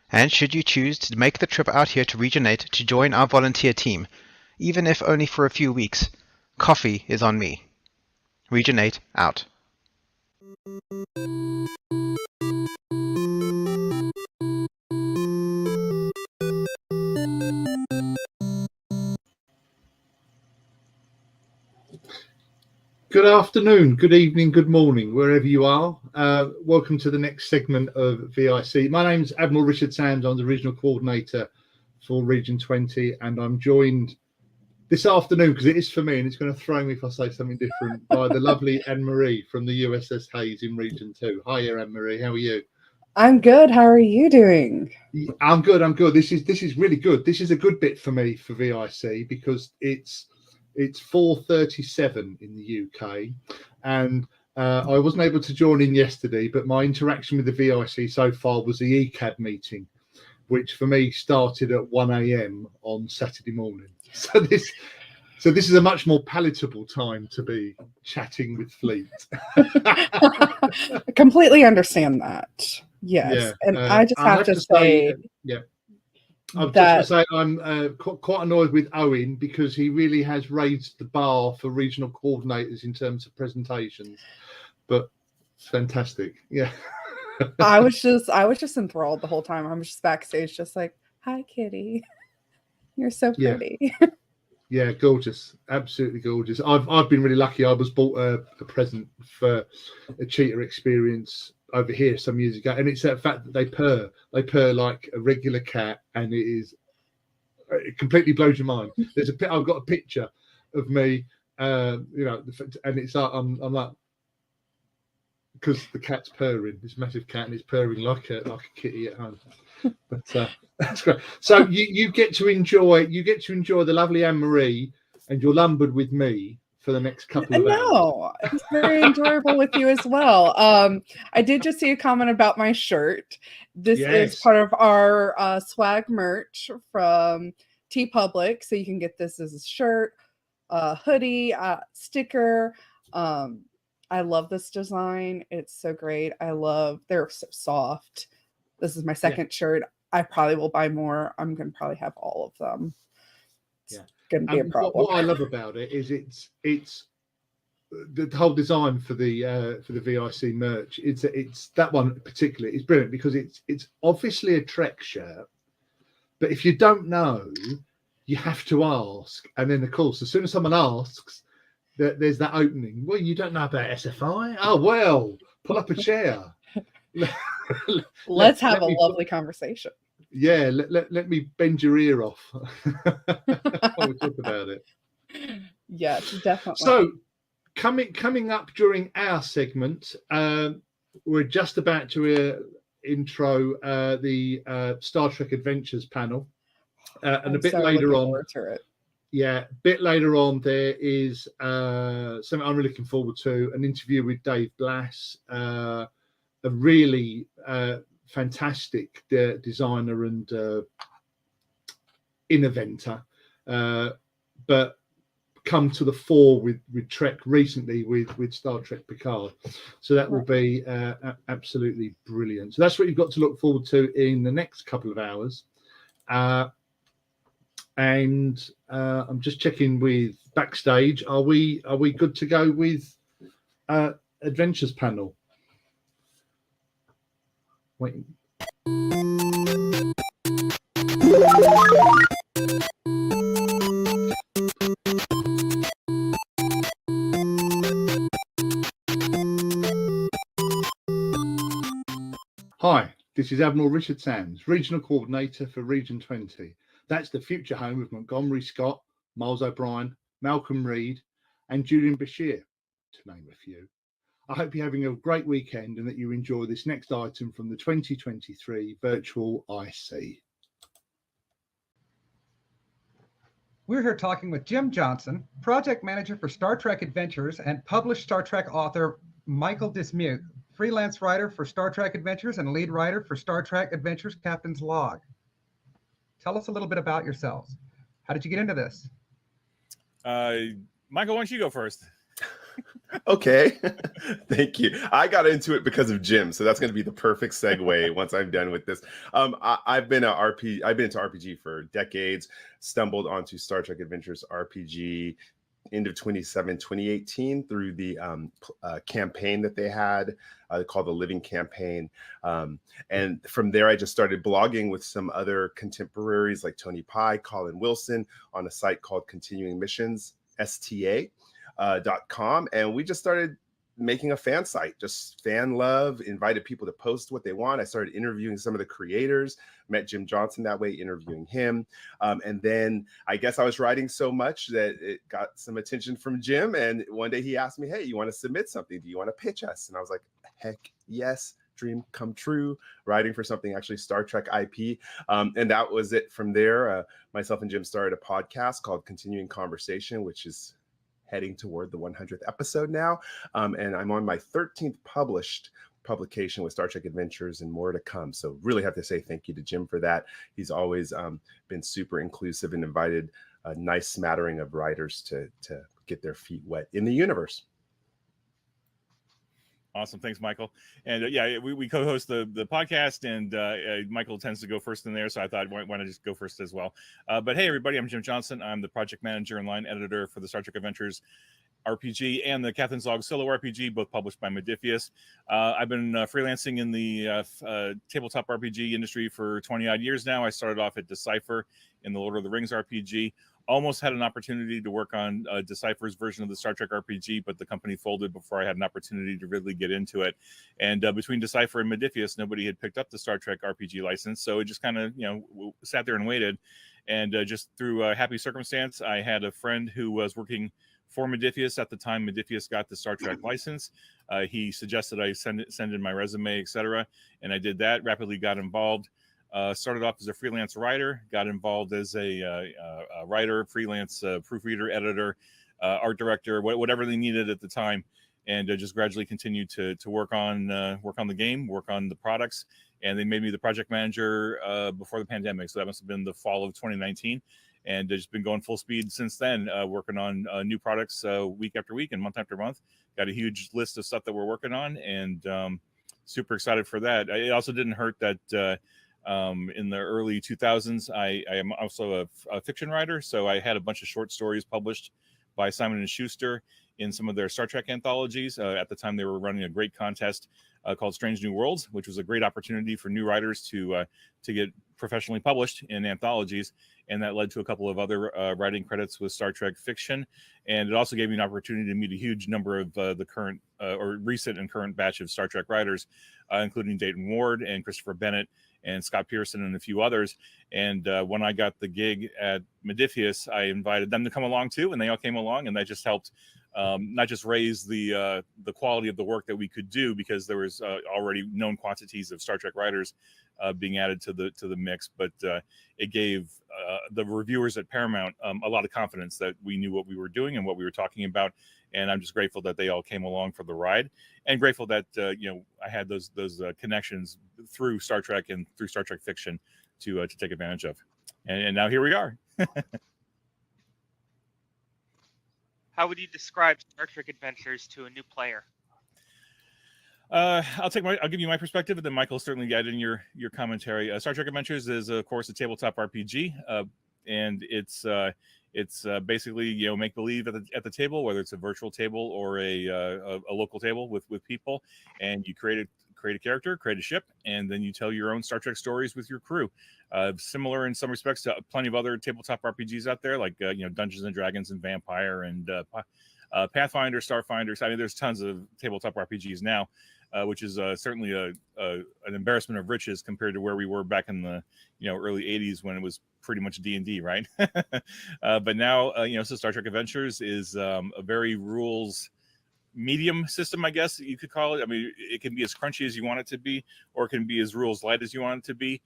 And should you choose to make the trip out here to Region 8 to join our volunteer team, even if only for a few weeks, coffee is on me. Region 8 out. Good afternoon, good evening, good morning, wherever you are. Welcome to the next segment of VIC. My name's Admiral Richard Sands. I'm the Regional Coordinator for Region 20, and I'm joined this afternoon, because it is for me, and it's going to throw me if I say something different, by the lovely Anne-Marie from the USS Hayes in Region 2. Hiya, Anne-Marie, how are you? I'm good. How are you doing? I'm good, I'm good. This is really good. This is a good bit for me for VIC, because it's 4:37 in the UK, and I wasn't able to join in yesterday, but my interaction with the VIC so far was the ECAD meeting, which for me started at 1 a.m. on Saturday morning. So this is a much more palatable time to be chatting with Fleet. I completely understand that. Yes, Yeah, and I just have to say, yeah. I'm just going to say I'm quite annoyed with Owen, because he really has raised the bar for regional coordinators in terms of presentations, but it's fantastic. Yeah. I was just enthralled the whole time. I was just backstage, just like, "Hi, Kitty, you're so pretty." Yeah, gorgeous, absolutely gorgeous. I've been really lucky. I was bought a present for a Cheetah experience over here some years ago, and it's that fact that they purr like a regular cat, and it completely blows your mind. I've got a picture of me, and it's I'm like, because the cat's purring, this massive cat, and it's purring like a kitty at home. But that's great. So you get to enjoy the lovely Anne-Marie, and you're lumbered with me for the next couple of hours. No, it's very enjoyable with you as well. I did just see a comment about my shirt. This is part of our swag merch from TeePublic, so you can get this as a shirt, hoodie, sticker. I love this design. It's so great. They're so soft. This is my second shirt. I probably will buy more. I'm going to probably have all of them. It's going to be a problem. What I love about it is it's the whole design for the VIC merch. It's that one particularly is brilliant, because it's obviously a Trek shirt, but if you don't know, you have to ask. And then, of course, as soon as someone asks, there's that opening. Well, you don't know about SFI? Oh, well, pull up a chair. Let's have a lovely conversation. Yeah, let me bend your ear off while we talk about it. Yes, definitely. So, coming up during our segment, we're just about to intro the Star Trek Adventures panel, and a bit later on. Yeah, a bit later on, there is something I'm really looking forward to, an interview with Dave Blass, a really fantastic designer and innovator, but come to the fore with Trek recently with Star Trek Picard. So that will be absolutely brilliant. So that's what you've got to look forward to in the next couple of hours. And I'm just checking with backstage. Are we good to go with Adventures panel? Waiting. Hi, this is Admiral Richard Sands, Regional Coordinator for Region 20. That's the future home of Montgomery Scott, Miles O'Brien, Malcolm Reed, and Julian Bashir, to name a few. I hope you're having a great weekend and that you enjoy this next item from the 2023 Virtual IC. We're here talking with Jim Johnson, Project Manager for Star Trek Adventures and published Star Trek author Michael Dismuke, freelance writer for Star Trek Adventures and lead writer for Star Trek Adventures Captain's Log. Tell us a little bit about yourselves. How did you get into this? Michael, why don't you go first? Okay. Thank you. I got into it because of Jim, so that's going to be the perfect segue once I'm done with this. I've been into RPG for decades. Stumbled onto Star Trek Adventures RPG end of 2018 through the campaign that they had called the Living Campaign. And from there, I just started blogging with some other contemporaries like Tony Pye, Colin Wilson on a site called Continuing Missions, STA.com. And we just started making a fan site, just fan love, invited people to post what they want. I started interviewing some of the creators, met Jim Johnson that way, interviewing him. And then I guess I was writing so much that it got some attention from Jim. And one day he asked me, hey, you want to submit something? Do you want to pitch us? And I was like, heck yes, dream come true, writing for something actually Star Trek IP. And that was it from there. Myself and Jim started a podcast called Continuing Conversation, which is heading toward the 100th episode now. And I'm on my 13th published publication with Star Trek Adventures and more to come. So really have to say thank you to Jim for that. He's always been super inclusive and invited a nice smattering of writers to get their feet wet in the universe. Awesome. Thanks, Michael. And yeah, we co-host the podcast, and Michael tends to go first in there. So I thought, why not just go first as well? But hey, everybody, I'm Jim Johnson. I'm the project manager and line editor for the Star Trek Adventures RPG and the Captain's Log solo RPG, both published by Modiphius. I've been freelancing in the tabletop RPG industry for 20 odd years now. I started off at Decipher in the Lord of the Rings RPG. Almost had an opportunity to work on Decipher's version of the Star Trek RPG, but the company folded before I had an opportunity to really get into it. And between Decipher and Modiphius, nobody had picked up the Star Trek RPG license, so it just kind of, sat there and waited. And just through a happy circumstance, I had a friend who was working for Modiphius at the time Modiphius got the Star Trek license. He suggested I send in my resume, etc., and I did that. Rapidly got involved. Started off as a freelance writer, got involved as a writer, freelance proofreader, editor, art director, whatever they needed at the time, and just gradually continued to work on the game, work on the products, and they made me the project manager before the pandemic. So that must have been the fall of 2019, and just been going full speed since then, working on new products week after week and month after month. Got a huge list of stuff that we're working on, and super excited for that. It also didn't hurt that. In the early 2000s, I am also a fiction writer, so I had a bunch of short stories published by Simon & Schuster in some of their Star Trek anthologies. At the time, they were running a great contest called Strange New Worlds, which was a great opportunity for new writers to get professionally published in anthologies, and that led to a couple of other writing credits with Star Trek fiction. And it also gave me an opportunity to meet a huge number of the current or recent and current batch of Star Trek writers, including Dayton Ward and Christopher Bennett and Scott Pearson and a few others. And when I got the gig at Modiphius, I invited them to come along too, and they all came along, and that just helped not just raise the quality of the work that we could do, because there was already known quantities of Star Trek writers being added to the mix, but it gave the reviewers at Paramount a lot of confidence that we knew what we were doing and what we were talking about. And I'm just grateful that they all came along for the ride, and grateful that I had those connections through Star Trek and through Star Trek fiction to take advantage of. And now here we are. How would you describe Star Trek Adventures to a new player? I'll give you my perspective, and then Michael certainly add in your commentary. Star Trek Adventures is, of course, a tabletop RPG, and it's basically make believe at the table, whether it's a virtual table or a local table with people, and you create a character, create a ship, and then you tell your own Star Trek stories with your crew. Similar in some respects to plenty of other tabletop RPGs out there, like Dungeons and Dragons and Vampire and Pathfinder, Starfinder. I mean, there's tons of tabletop RPGs now, which is certainly an embarrassment of riches compared to where we were back in the early 80s when it was pretty much D&D, right? But now so Star Trek Adventures is a very rules medium system, I guess you could call it. I mean, it can be as crunchy as you want it to be, or it can be as rules light as you want it to be.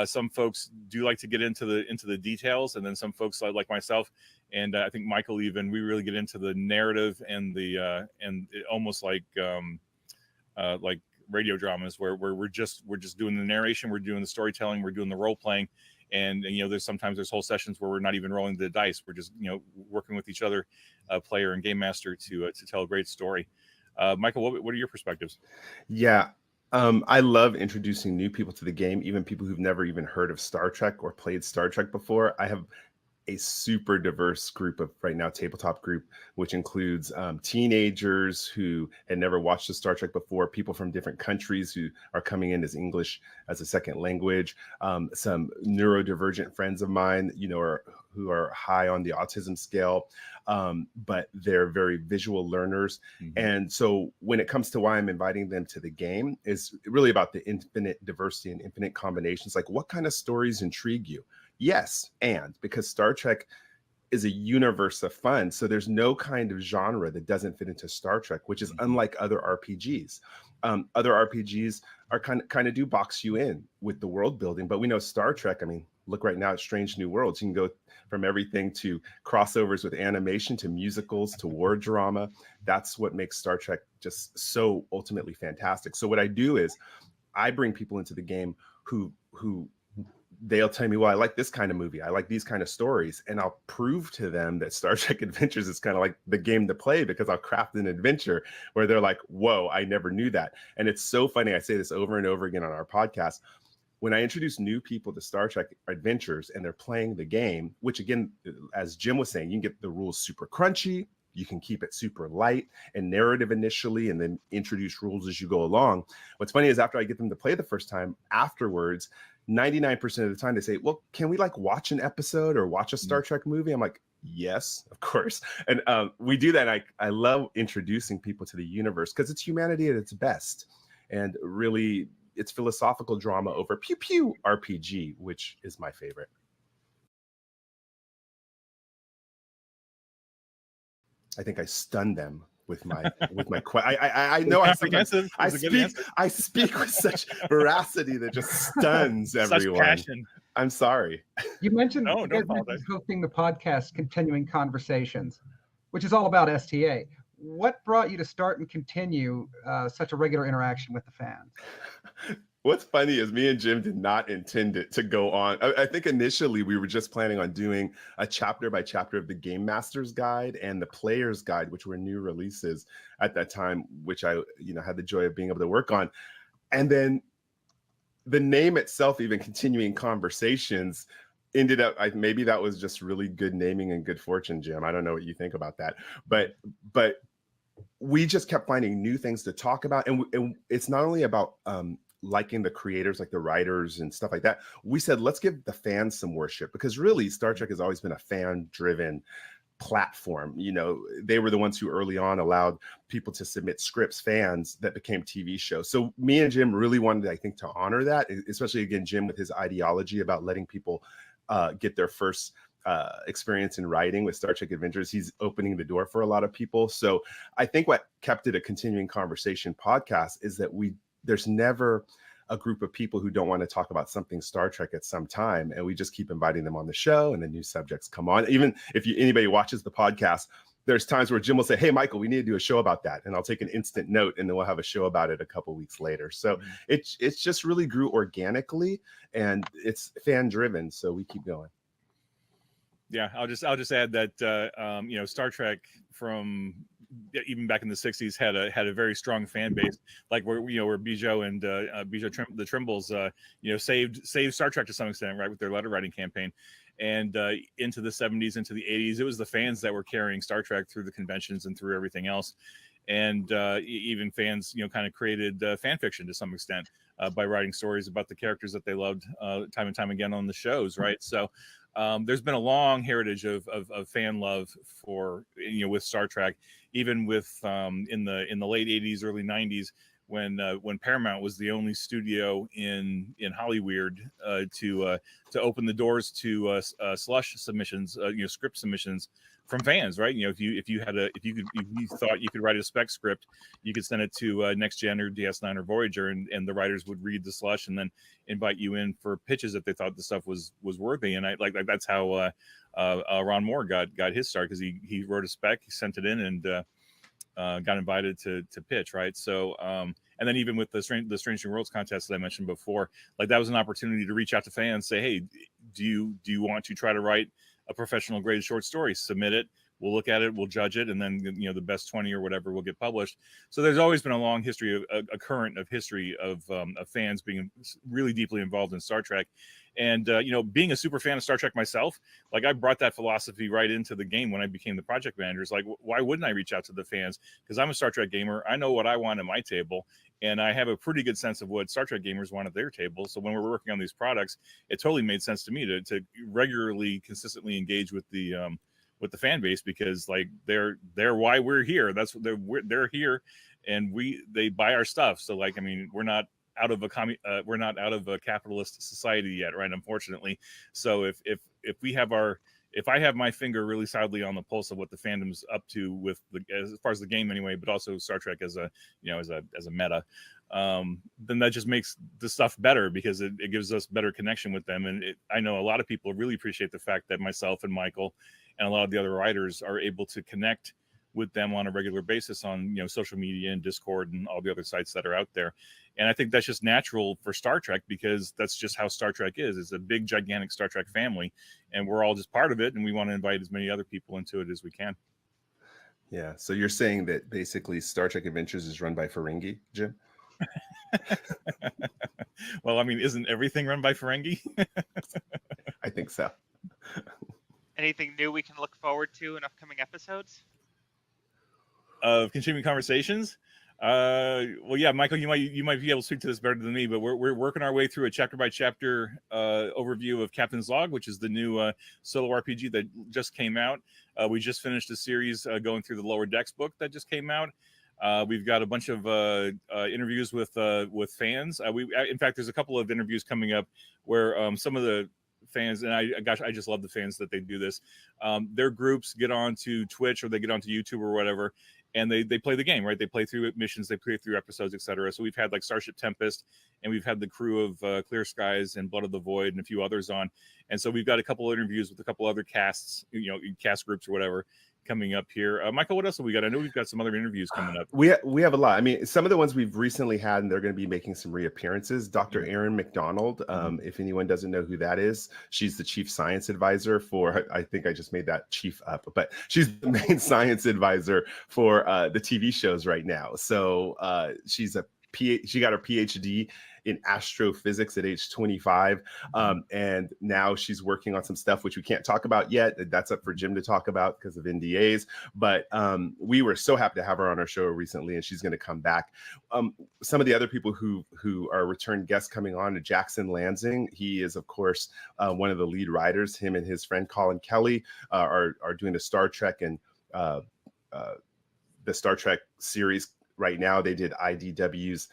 Some folks do like to get into the details, and then some folks like myself, and I think Michael even, we really get into the narrative and the and almost like radio dramas where we're just doing the narration, we're doing the storytelling, we're doing the role playing, And there's whole sessions where we're not even rolling the dice. We're just working with each other, player and game master, to tell a great story. Michael, what are your perspectives? Yeah. I love introducing new people to the game, even people who've never even heard of Star Trek or played Star Trek before. I have a super diverse group of right now tabletop group, which includes teenagers who had never watched the Star Trek before, people from different countries who are coming in as English as a second language, some neurodivergent friends of mine, who are high on the autism scale, but they're very visual learners. Mm-hmm. And so when it comes to why I'm inviting them to the game, is really about the infinite diversity and infinite combinations. Like, what kind of stories intrigue you? Yes, and because Star Trek is a universe of fun, so there's no kind of genre that doesn't fit into Star Trek, which is unlike other RPGs. Other RPGs are kind of do box you in with the world building, but we know Star Trek. I mean, look right now at Strange New Worlds. You can go from everything to crossovers with animation to musicals to war drama. That's what makes Star Trek just so ultimately fantastic. So what I do is I bring people into the game who they'll tell me, well, I like this kind of movie, I like these kind of stories, and I'll prove to them that Star Trek Adventures is kind of like the game to play, because I'll craft an adventure where they're like, whoa, I never knew that. And it's so funny, I say this over and over again on our podcast, when I introduce new people to Star Trek Adventures and they're playing the game, which again, as Jim was saying, you can get the rules super crunchy, you can keep it super light and narrative initially, and then introduce rules as you go along. What's funny is after I get them to play the first time, afterwards, 99% of the time they say, well, can we like watch an episode or watch a Star Trek movie? I'm like, yes, of course. And we do that. I love introducing people to the universe because it's humanity at its best. And really, it's philosophical drama over pew pew RPG, which is my favorite. I think I stunned them with my I know I speak with such veracity that just stuns everyone. Such passion. I'm sorry. You mentioned hosting the podcast Continuing Conversations, which is all about STA. What brought you to start and continue such a regular interaction with the fans? What's funny is me and Jim did not intend it to go on. I think initially we were just planning on doing a chapter by chapter of the Game Master's Guide and the Player's Guide, which were new releases at that time, which I had the joy of being able to work on. And then the name itself, even Continuing Conversations, ended up, maybe that was just really good naming and good fortune, Jim. I don't know what you think about that, but we just kept finding new things to talk about. And it's not only about liking the creators, like the writers and stuff like that. We said, let's give the fans some worship, because really Star Trek has always been a fan-driven platform. They were the ones who early on allowed people to submit scripts, fans, that became TV shows. So me and Jim really wanted, I think, to honor that, especially again, Jim with his ideology about letting people get their first experience in writing with Star Trek Adventures. He's opening the door for a lot of people. So I think what kept it a Continuing Conversation podcast is that there's never a group of people who don't want to talk about something Star Trek at some time, and we just keep inviting them on the show, and the new subjects come on. Even if anybody watches the podcast, there's times where Jim will say, hey, Michael, we need to do a show about that, and I'll take an instant note, and then we'll have a show about it a couple weeks later. So it's just really grew organically, and it's fan driven, so we keep going. Yeah, I'll just add that Star Trek from even back in the 60s had a very strong fan base, like where Bijou and the Trimbles saved Star Trek to some extent, right, with their letter writing campaign. And into the 70s, into the 80s, it was the fans that were carrying Star Trek through the conventions and through everything else. And even fans kind of created fan fiction to some extent by writing stories about the characters that they loved time and time again on the shows, right? So there's been a long heritage of fan love for with Star Trek, even with in the late 80s, early 90s, when Paramount was the only studio in Hollywood to open the doors to slush submissions, script submissions from fans, right? If you thought you could write a spec script, you could send it to Next Gen or DS9 or Voyager, and the writers would read the slush and then invite you in for pitches if they thought the stuff was worthy. And I like that's how Ron Moore got his start, because he wrote a spec, he sent it in, and got invited to pitch, right? So and then even with the Strange New Worlds contest that I mentioned before, like that was an opportunity to reach out to fans, say, hey, do you want to try to write a professional grade short story? Submit it. We'll look at it, we'll judge it, and then the best 20 or whatever will get published. So there's always been a long history of a current of history of fans being really deeply involved in Star Trek. And being a super fan of Star Trek myself, like I brought that philosophy right into the game when I became the project manager. It's like, why wouldn't I reach out to the fans? Because I'm a Star Trek gamer. I know what I want at my table, and I have a pretty good sense of what Star Trek gamers want at their table. So when we're working on these products, it totally made sense to me to regularly, consistently engage with the fan base, because like they're why we're here. That's they're here, and they buy our stuff. So like, I mean, we're not out of a capitalist society yet, right? Unfortunately. So if I have my finger really solidly on the pulse of what the fandom's up to with as far as the game anyway, but also Star Trek as a meta, then that just makes the stuff better, because it gives us better connection with them. And I know a lot of people really appreciate the fact that myself and Michael and a lot of the other writers are able to connect with them on a regular basis on social media and Discord and all the other sites that are out there. And I think that's just natural for Star Trek, because that's just how Star Trek is. It's a big, gigantic Star Trek family, and we're all just part of it, and we want to invite as many other people into it as we can. Yeah. So you're saying that basically Star Trek Adventures is run by Ferengi, Jim? Well, I mean, isn't everything run by Ferengi? I think so. Anything new we can look forward to in upcoming episodes? Of continuing conversations? Well, yeah, Michael, you might be able to speak to this better than me, but we're working our way through a chapter by chapter overview of Captain's Log, which is the new solo RPG that just came out. We just finished a series going through the Lower Decks book that just came out. We've got a bunch of interviews with fans. In fact, there's a couple of interviews coming up where some of the fans, and I just love the fans that they do this. Their groups get onto Twitch or they get onto YouTube or whatever, and they play the game, right? They play through missions, they play through episodes, etc. So we've had like Starship Tempest, and we've had the crew of Clear Skies and Blood of the Void and a few others on. And so we've got a couple of interviews with a couple other casts, cast groups or whatever, coming up here. Michael, what else have we got? I know we've got some other interviews coming up. We have a lot. I mean, some of the ones we've recently had, and they're going to be making some reappearances. Dr. Erin McDonald, if anyone doesn't know who that is, she's the chief science advisor for, I think I just made that chief up, but she's the main science advisor for the TV shows right now. So she got her PhD in astrophysics at age 25. And now she's working on some stuff which we can't talk about yet. That's up for Jim to talk about because of NDAs. But we were so happy to have her on our show recently, and she's going to come back. Some of the other people who are return guests coming on, Jackson Lansing. He is, of course, one of the lead writers. Him and his friend Colin Kelly are doing the Star Trek and the Star Trek series. Right now, they did IDW's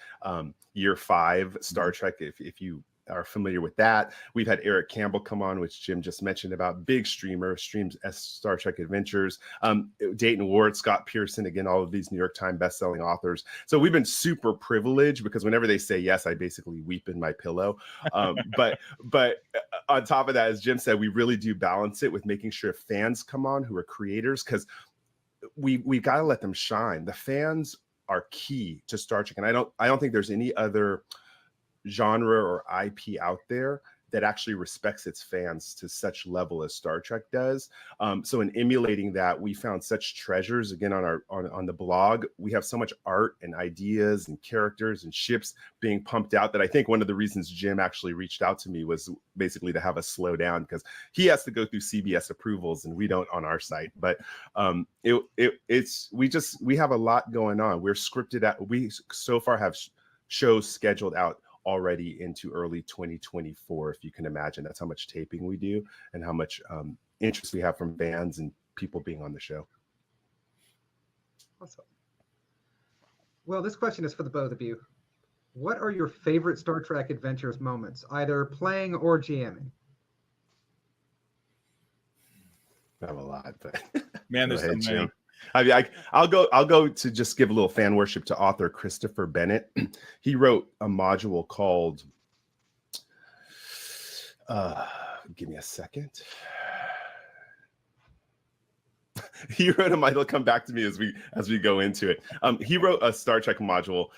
Year 5 Star Trek, if you are familiar with that. We've had Eric Campbell come on, which Jim just mentioned about, big streamer, streams Star Trek Adventures. Dayton Ward, Scott Pearson, again, all of these New York Times bestselling authors. So we've been super privileged, because whenever they say yes, I basically weep in my pillow. But on top of that, as Jim said, we really do balance it with making sure fans come on who are creators, because we got to let them shine. The fans are key to Star Trek, and I don't think there's any other genre or IP out there that actually respects its fans to such level as Star Trek does. So in emulating that, we found such treasures again on the blog. We have so much art and ideas and characters and ships being pumped out that I think one of the reasons Jim actually reached out to me was basically to have us slow down, because he has to go through CBS approvals and we don't on our site. But we have a lot going on. We're scripted out. We so far have shows scheduled out already into early 2024, if you can imagine. That's how much taping we do and how much interest we have from fans and people being on the show. Awesome. Well, this question is for the both of you. What are your favorite Star Trek Adventures moments, either playing or GMing? I have a lot, but man, there's so many. I mean, I'll go to just give a little fan worship to author Christopher Bennett. He wrote a module called, give me a second. He wrote it'll come back to me as we go into it. He wrote a Star Trek module,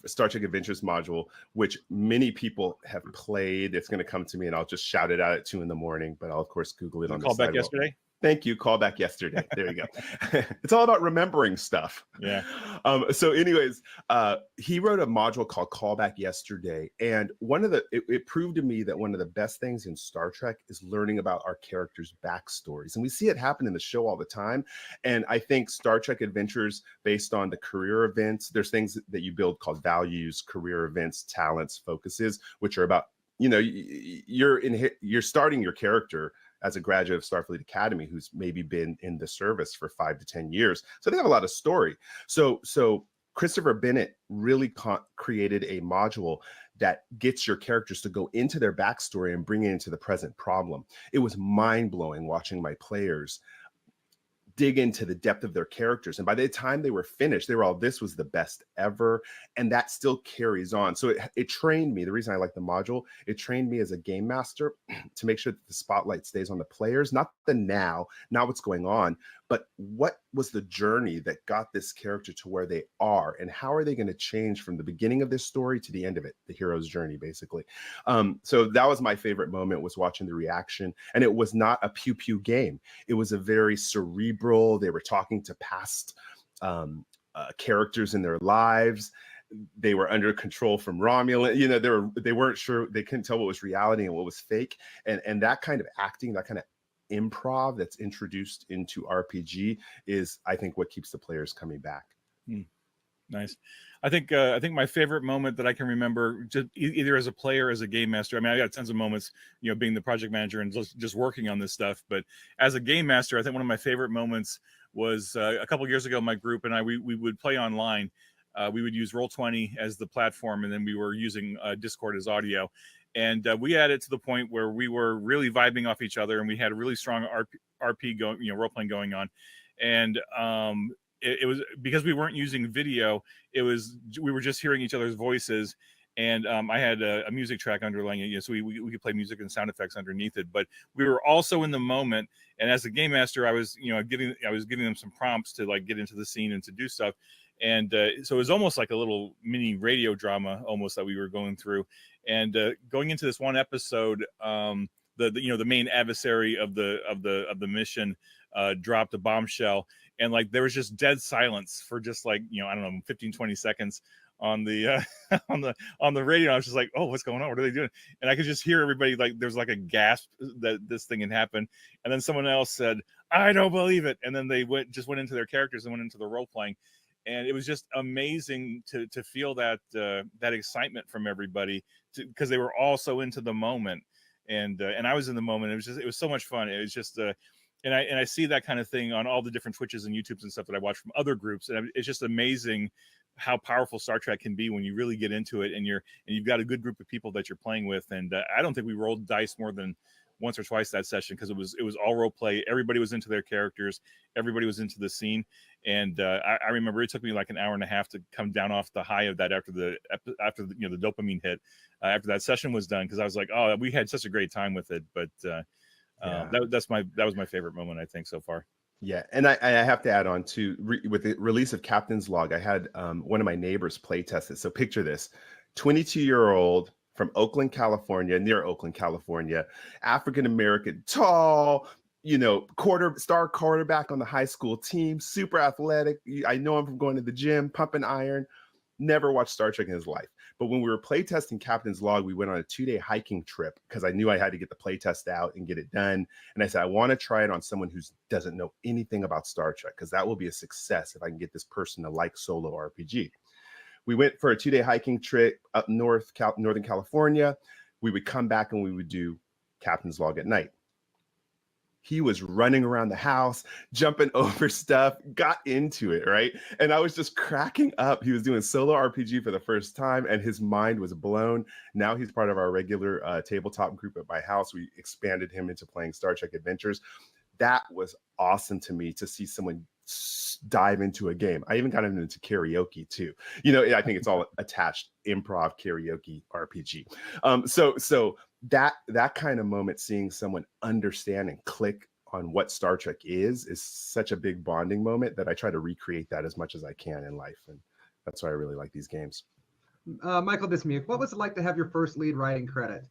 Star Trek Adventures module, which many people have played. It's going to come to me, and I'll just shout it out at 2 a.m. But I'll of course Google it on the call back sidewalk. yesterday. Thank you. Call back yesterday. There you go. It's all about remembering stuff. Yeah. So anyways, he wrote a module called Callback Yesterday. And it proved to me that one of the best things in Star Trek is learning about our characters' backstories. And we see it happen in the show all the time. And I think Star Trek Adventures, based on the career events, there's things that you build called values, career events, talents, focuses, which are about, you're starting your character as a graduate of Starfleet Academy who's maybe been in the service for 5 to 10 years. So they have a lot of story. So Christopher Bennett really created a module that gets your characters to go into their backstory and bring it into the present problem. It was mind-blowing watching my players dig into the depth of their characters. And by the time they were finished, they were all, this was the best ever. And that still carries on. So it trained me. The reason I like the module, it trained me as a game master to make sure that the spotlight stays on the players, not the now, not what's going on, but what was the journey that got this character to where they are, and how are they going to change from the beginning of this story to the end of it, the hero's journey, basically. So that was my favorite moment, was watching the reaction. And it was not a pew-pew game. It was a very cerebral, they were talking to past characters in their lives. They were under control from Romulan. They weren't sure, they couldn't tell what was reality and what was fake. And that kind of acting, that kind of improv that's introduced into RPG is, I think, what keeps the players coming back. Nice. I think my favorite moment that I can remember, just either as a player or as a game master. I mean, I got tons of moments, being the project manager and just working on this stuff. But as a game master, I think one of my favorite moments was a couple of years ago. My group and I, we would play online. We would use Roll20 as the platform, and then we were using Discord as audio. And we had it to the point where we were really vibing off each other, and we had a really strong RP going, role playing going on. And it was because we weren't using video. We were just hearing each other's voices, and I had a music track underlying it, so we could play music and sound effects underneath it. But we were also in the moment, and as a game master, I was giving them some prompts to like get into the scene and to do stuff. And so it was almost like a little mini radio drama almost that we were going through. And going into this one episode, the main adversary of the mission dropped a bombshell, and like there was just dead silence for just like, I don't know, 15-20 seconds on the on the radio. I was just like, oh, what's going on? What are they doing? And I could just hear everybody, like there's like a gasp that this thing had happened. And then someone else said, I don't believe it. And then they went into their characters and went into the role playing. And it was just amazing to feel that excitement from everybody, because they were all so into the moment, and I was in the moment. It was so much fun. It was just and I see that kind of thing on all the different Twitches and YouTubes and stuff that I watch from other groups, and it's just amazing how powerful Star Trek can be when you really get into it, and you've got a good group of people that you're playing with. And I don't think we rolled dice more than once or twice that session, because it was all role play. Everybody was into their characters, everybody was into the scene. And I remember it took me like an hour and a half to come down off the high of that after the the dopamine hit after that session was done, because I was like, oh, we had such a great time with it. But that was my favorite moment, I think, so far. Yeah, and I have to add on to with the release of Captain's Log, I had one of my neighbors play test it. So picture this: 22-year-old from Oakland, California, near Oakland, California, African American, tall, star quarterback on the high school team, super athletic. I know him from going to the gym, pumping iron. Never watched Star Trek in his life. But when we were playtesting Captain's Log, we went on a 2-day hiking trip because I knew I had to get the playtest out and get it done. And I said, I want to try it on someone who doesn't know anything about Star Trek, because that will be a success if I can get this person to like solo RPG. We went for a 2-day hiking trip up Northern California. We would come back and we would do Captain's Log at night. He was running around the house, jumping over stuff, got into it, right? And I was just cracking up. He was doing solo RPG for the first time, and his mind was blown. Now he's part of our regular tabletop group at my house. We expanded him into playing Star Trek Adventures. That was awesome to me, to see someone dive into a game. I even got him into karaoke too. I think it's all attached, improv, karaoke, RPG. So that kind of moment, seeing someone understand and click what Star Trek is such a big bonding moment that I try to recreate that as much as I can in life. And that's why I really like these games. Michael Dismuke, what was it like to have your first lead writing credit?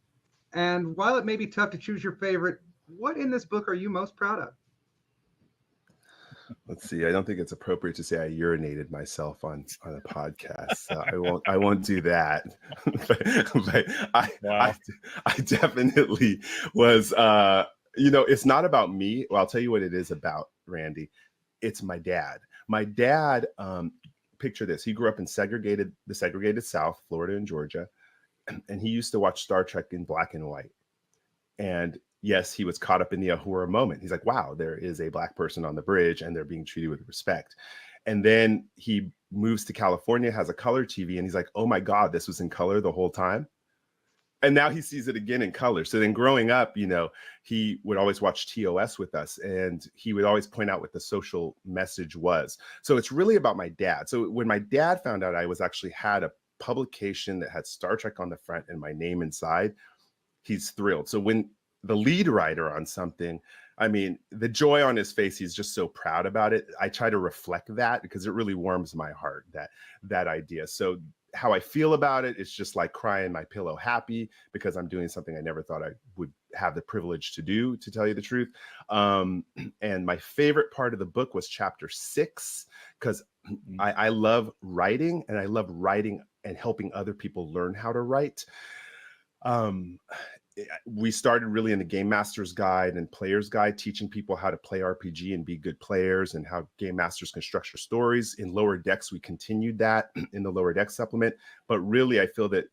And while it may be tough to choose your favorite, what in this book are you most proud of? Let's see. I don't think it's appropriate to say I urinated myself on a podcast. So I won't do that. but I definitely was. It's not about me. Well, I'll tell you what it is about, Randy. It's my dad. My dad. Picture this. He grew up in the segregated South, Florida and Georgia, and he used to watch Star Trek in black and white. And yes, he was caught up in the Uhura moment. He's like, wow, there is a Black person on the bridge and they're being treated with respect. And then he moves to California, has a color TV, and he's like, oh my God, this was in color the whole time. And now he sees it again in color. So then growing up, he would always watch TOS with us, and he would always point out what the social message was. So it's really about my dad. So when my dad found out I actually had a publication that had Star Trek on the front and my name inside, he's thrilled. So when the lead writer on something, I mean, the joy on his face, he's just so proud about it. I try to reflect that because it really warms my heart, that idea. So how I feel about it, it's just like crying my pillow happy because I'm doing something I never thought I would have the privilege to do, to tell you the truth. And my favorite part of the book was chapter 6, because I love writing, and I love writing and helping other people learn how to write. We started really in the Game Master's Guide and Player's Guide, teaching people how to play RPG and be good players and how Game Masters can structure stories. In Lower Decks, we continued that in the Lower Decks supplement. But really, I feel that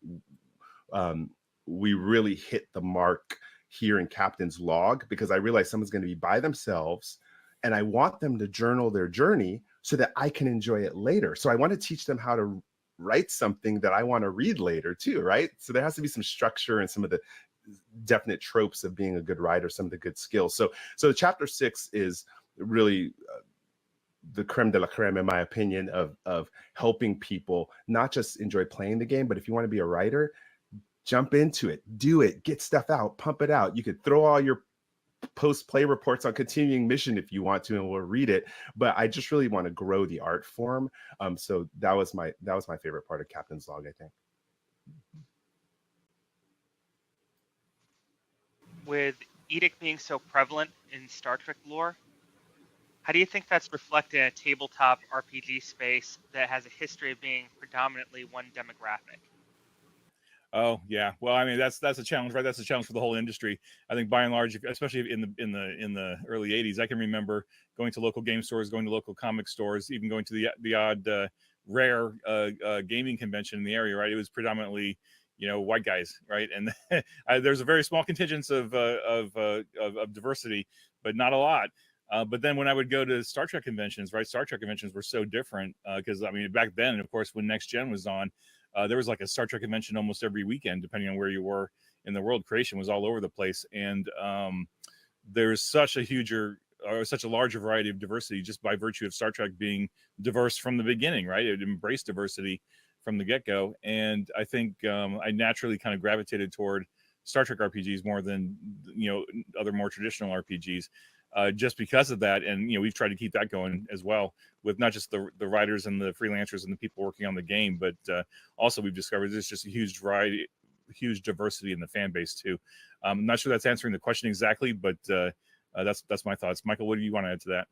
we really hit the mark here in Captain's Log, because I realized someone's going to be by themselves, and I want them to journal their journey so that I can enjoy it later. So I want to teach them how to write something that I want to read later too, right? So there has to be some structure and some of the definite tropes of being a good writer, some of the good skills. So chapter 6 is really the creme de la creme, in my opinion, of helping people not just enjoy playing the game, but if you want to be a writer, jump into it, do it, get stuff out, pump it out. You could throw all your post-play reports on Continuing Mission if you want to, and we'll read it. But I just really want to grow the art form. So that was my favorite part of Captain's Log, I think. With Edict being so prevalent in Star Trek lore, how do you think that's reflected in a tabletop RPG space that has a history of being predominantly one demographic? Oh yeah, well, I mean that's a challenge, right? That's a challenge for the whole industry. I think by and large, especially in the early '80s, I can remember going to local game stores, going to local comic stores, even going to the odd rare gaming convention in the area. Right, it was predominantly white guys, right? And there's a very small contingent of diversity, but not a lot. But then when I would go to Star Trek conventions, right? Star Trek conventions were so different because I mean back then, of course, when Next Gen was on. There was like a Star Trek convention almost every weekend, depending on where you were in the world. Creation was all over the place. And there's such a larger variety of diversity just by virtue of Star Trek being diverse from the beginning, right? It embraced diversity from the get-go. And I think I naturally kind of gravitated toward Star Trek RPGs more than, other more traditional RPGs. Just because of that. And, we've tried to keep that going as well with not just the writers and the freelancers and the people working on the game, but also we've discovered there's just a huge variety, huge diversity in the fan base too. I'm not sure that's answering the question exactly, but that's my thoughts. Michael, what do you want to add to that?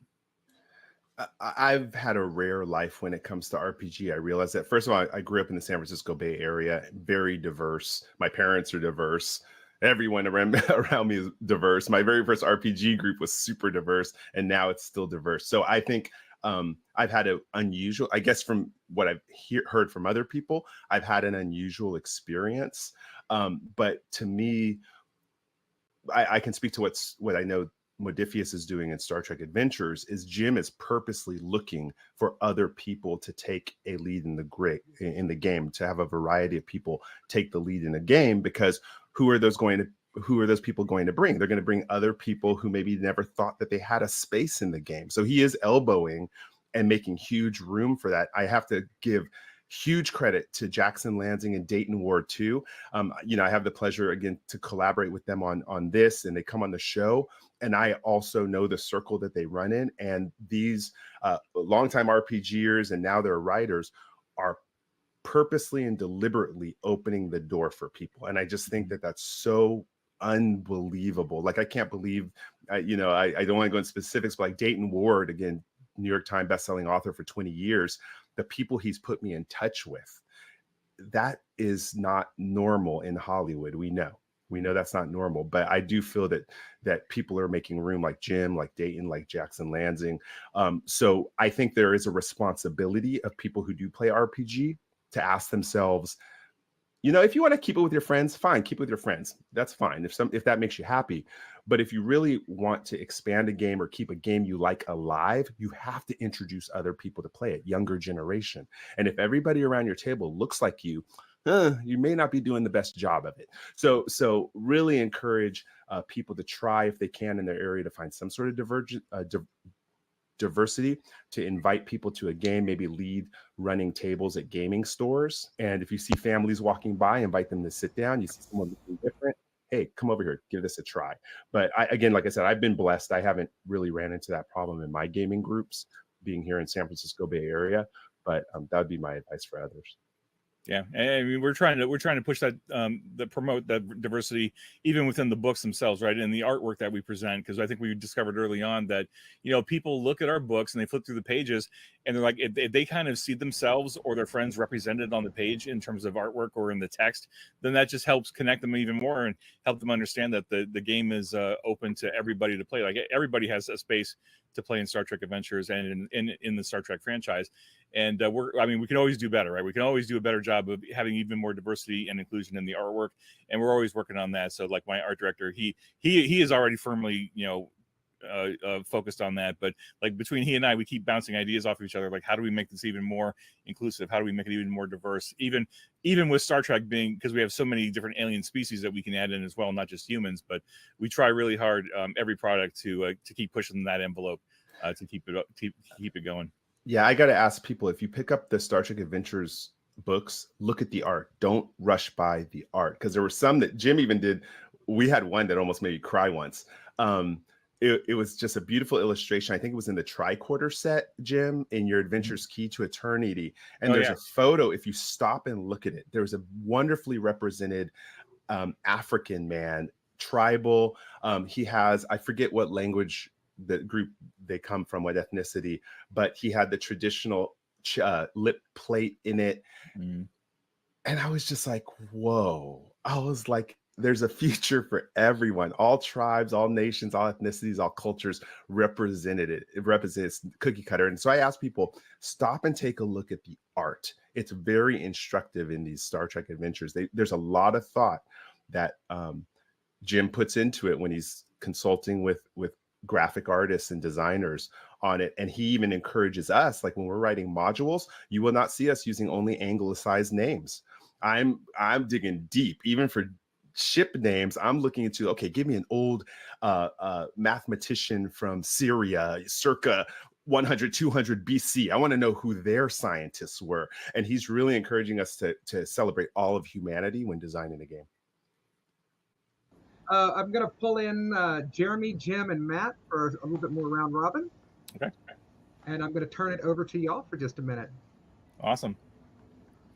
I've had a rare life when it comes to RPG. I realized that, first of all, I grew up in the San Francisco Bay Area, very diverse. My parents are diverse. Everyone around me is diverse. My very first RPG group was super diverse, and now it's still diverse. So I think I've had an unusual, I guess from what I've heard from other people, I've had an unusual experience. But to me, I can speak to what I know Modiphius is doing in Star Trek Adventures. Is Jim is purposely looking for other people to take a lead in the game, to have a variety of people take the lead in a game, because who are those people going to bring? They're going to bring other people who maybe never thought that they had a space in the game. So he is elbowing and making huge room for that. I have to give huge credit to Jackson Lansing and Dayton Ward too. I have the pleasure again to collaborate with them on this, and they come on the show. and I also know the circle that they run in. And these longtime RPGers and now they're writers are purposely and deliberately opening the door for people. And I just think that that's so unbelievable. Like, I can't believe, I don't want to go into specifics, but like Dayton Ward, again, New York Times bestselling author for 20 years, the people he's put me in touch with, that is not normal in Hollywood. We know that's not normal, but I do feel that people are making room, like Jim, like Dayton, like Jackson Lansing. So I think there is a responsibility of people who do play RPG to ask themselves, if you want to keep it with your friends, fine, keep it with your friends. That's fine. If that makes you happy. But if you really want to expand a game or keep a game you like alive, you have to introduce other people to play it, younger generation. And if everybody around your table looks like you may not be doing the best job of it. So really encourage people to try, if they can in their area, to find some sort of diversity, to invite people to a game, maybe lead running tables at gaming stores. And if you see families walking by, invite them to sit down. You see someone looking different, hey, come over here, give this a try. But again, like I said, I've been blessed. I haven't really ran into that problem in my gaming groups, being here in San Francisco Bay Area. But that would be my advice for others. Yeah, and I mean, we're trying to push that, that promote that diversity even within the books themselves, right? And the artwork that we present, because I think we discovered early on that people look at our books and they flip through the pages and they're like, if they kind of see themselves or their friends represented on the page in terms of artwork or in the text, then that just helps connect them even more and help them understand that the game is open to everybody to play. Like, everybody has a space to play in Star Trek Adventures and in the Star Trek franchise. And we can always do better, right? We can always do a better job of having even more diversity and inclusion in the artwork, and we're always working on that. So, like my art director, he is already firmly, focused on that. But like between he and I, we keep bouncing ideas off of each other. Like, how do we make this even more inclusive? How do we make it even more diverse? Even with Star Trek being, because we have so many different alien species that we can add in as well, not just humans. But we try really hard every product to keep pushing that envelope to keep it going. Yeah, I got to ask people, if you pick up the Star Trek Adventures books, look at the art. Don't rush by the art, because there were some that Jim even did. We had one that almost made me cry once. It was just a beautiful illustration. I think it was in the tricorder set, Jim, in Your Adventures Key to Eternity. And there's a photo, if you stop and look at it, there's a wonderfully represented African man, tribal. He has, I forget what language the group they come from, what ethnicity, but he had the traditional lip plate in it. And I was just like, whoa. I was like, there's a future for everyone, all tribes, all nations, all ethnicities, all cultures represented. It represents cookie cutter. And so I ask people, stop and take a look at the art. It's very instructive in these Star Trek Adventures. There's a lot of thought that Jim puts into it when he's consulting with graphic artists and designers on it. And he even encourages us, like when we're writing modules, you will not see us using only anglicized names. I'm digging deep, even for ship names. I'm looking into, okay, give me an old mathematician from Syria circa 100, 200 BC. I want to know who their scientists were. And he's really encouraging us to celebrate all of humanity when designing a game. I'm going to pull in Jeremy, Jim, and Matt for a little bit more round robin. Okay. And I'm going to turn it over to y'all for just a minute. Awesome.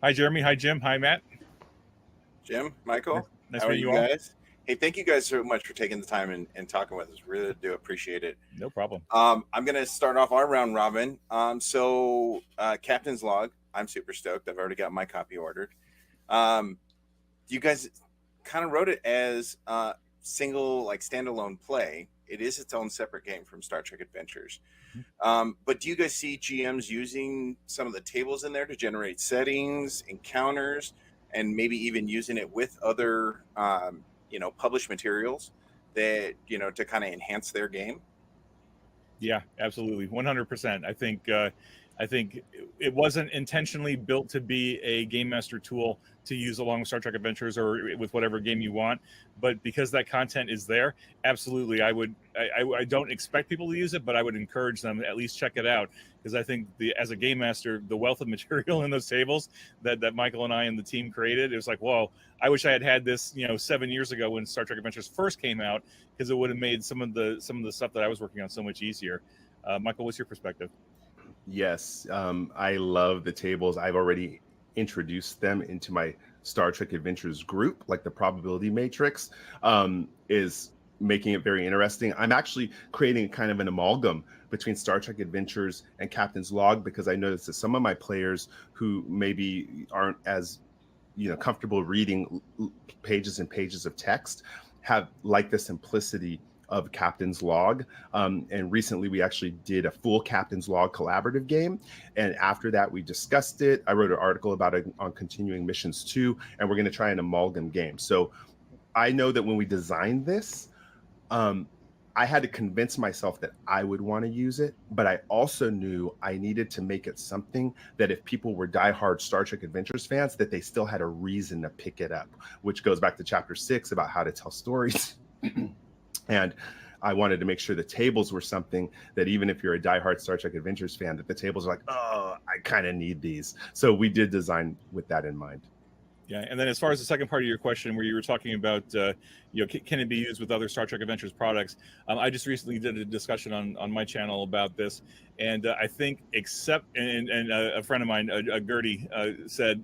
Hi, Jeremy. Hi, Jim. Hi, Matt. Jim, Michael. Nice how are meeting you you all. guys? Hey, thank you guys so much for taking the time and talking with us. Really do appreciate it. No problem. I'm going to start off our round robin. So Captain's Log, I'm super stoked. I've already got my copy ordered. You guys kind of wrote it as single, like standalone play. It is its own separate game from Star Trek Adventures. But do you guys see GMs using some of the tables in there to generate settings, encounters, and maybe even using it with other, published materials that, to kind of enhance their game? Yeah, absolutely. 100%. I think I think it wasn't intentionally built to be a game master tool to use along with Star Trek Adventures or with whatever game you want. But because that content is there, absolutely, I don't expect people to use it, but I would encourage them to at least check it out, because I think as a game master, the wealth of material in those tables that Michael and I and the team created, it was like, whoa, I wish I had had this 7 years ago when Star Trek Adventures first came out, because it would have made some of the stuff that I was working on so much easier. Michael, what's your perspective? Yes, I love the tables. I've already introduced them into my Star Trek Adventures group, like the probability matrix is making it very interesting. I'm actually creating kind of an amalgam between Star Trek Adventures and Captain's Log, because I noticed that some of my players who maybe aren't as comfortable reading pages and pages of text have like the simplicity of Captain's Log. And recently we actually did a full Captain's Log collaborative game. And after that, we discussed it. I wrote an article about it on Continuing Missions 2, and we're going to try an amalgam game. So I know that when we designed this, I had to convince myself that I would want to use it, but I also knew I needed to make it something that if people were diehard Star Trek Adventures fans, that they still had a reason to pick it up, which goes back to chapter 6 about how to tell stories. And I wanted to make sure the tables were something that even if you're a diehard Star Trek Adventures fan, that the tables are like, oh, I kind of need these. So we did design with that in mind. Yeah, and then as far as the second part of your question, where you were talking about, can it be used with other Star Trek Adventures products? I just recently did a discussion on my channel about this, and I think and a friend of mine, Gertie, said,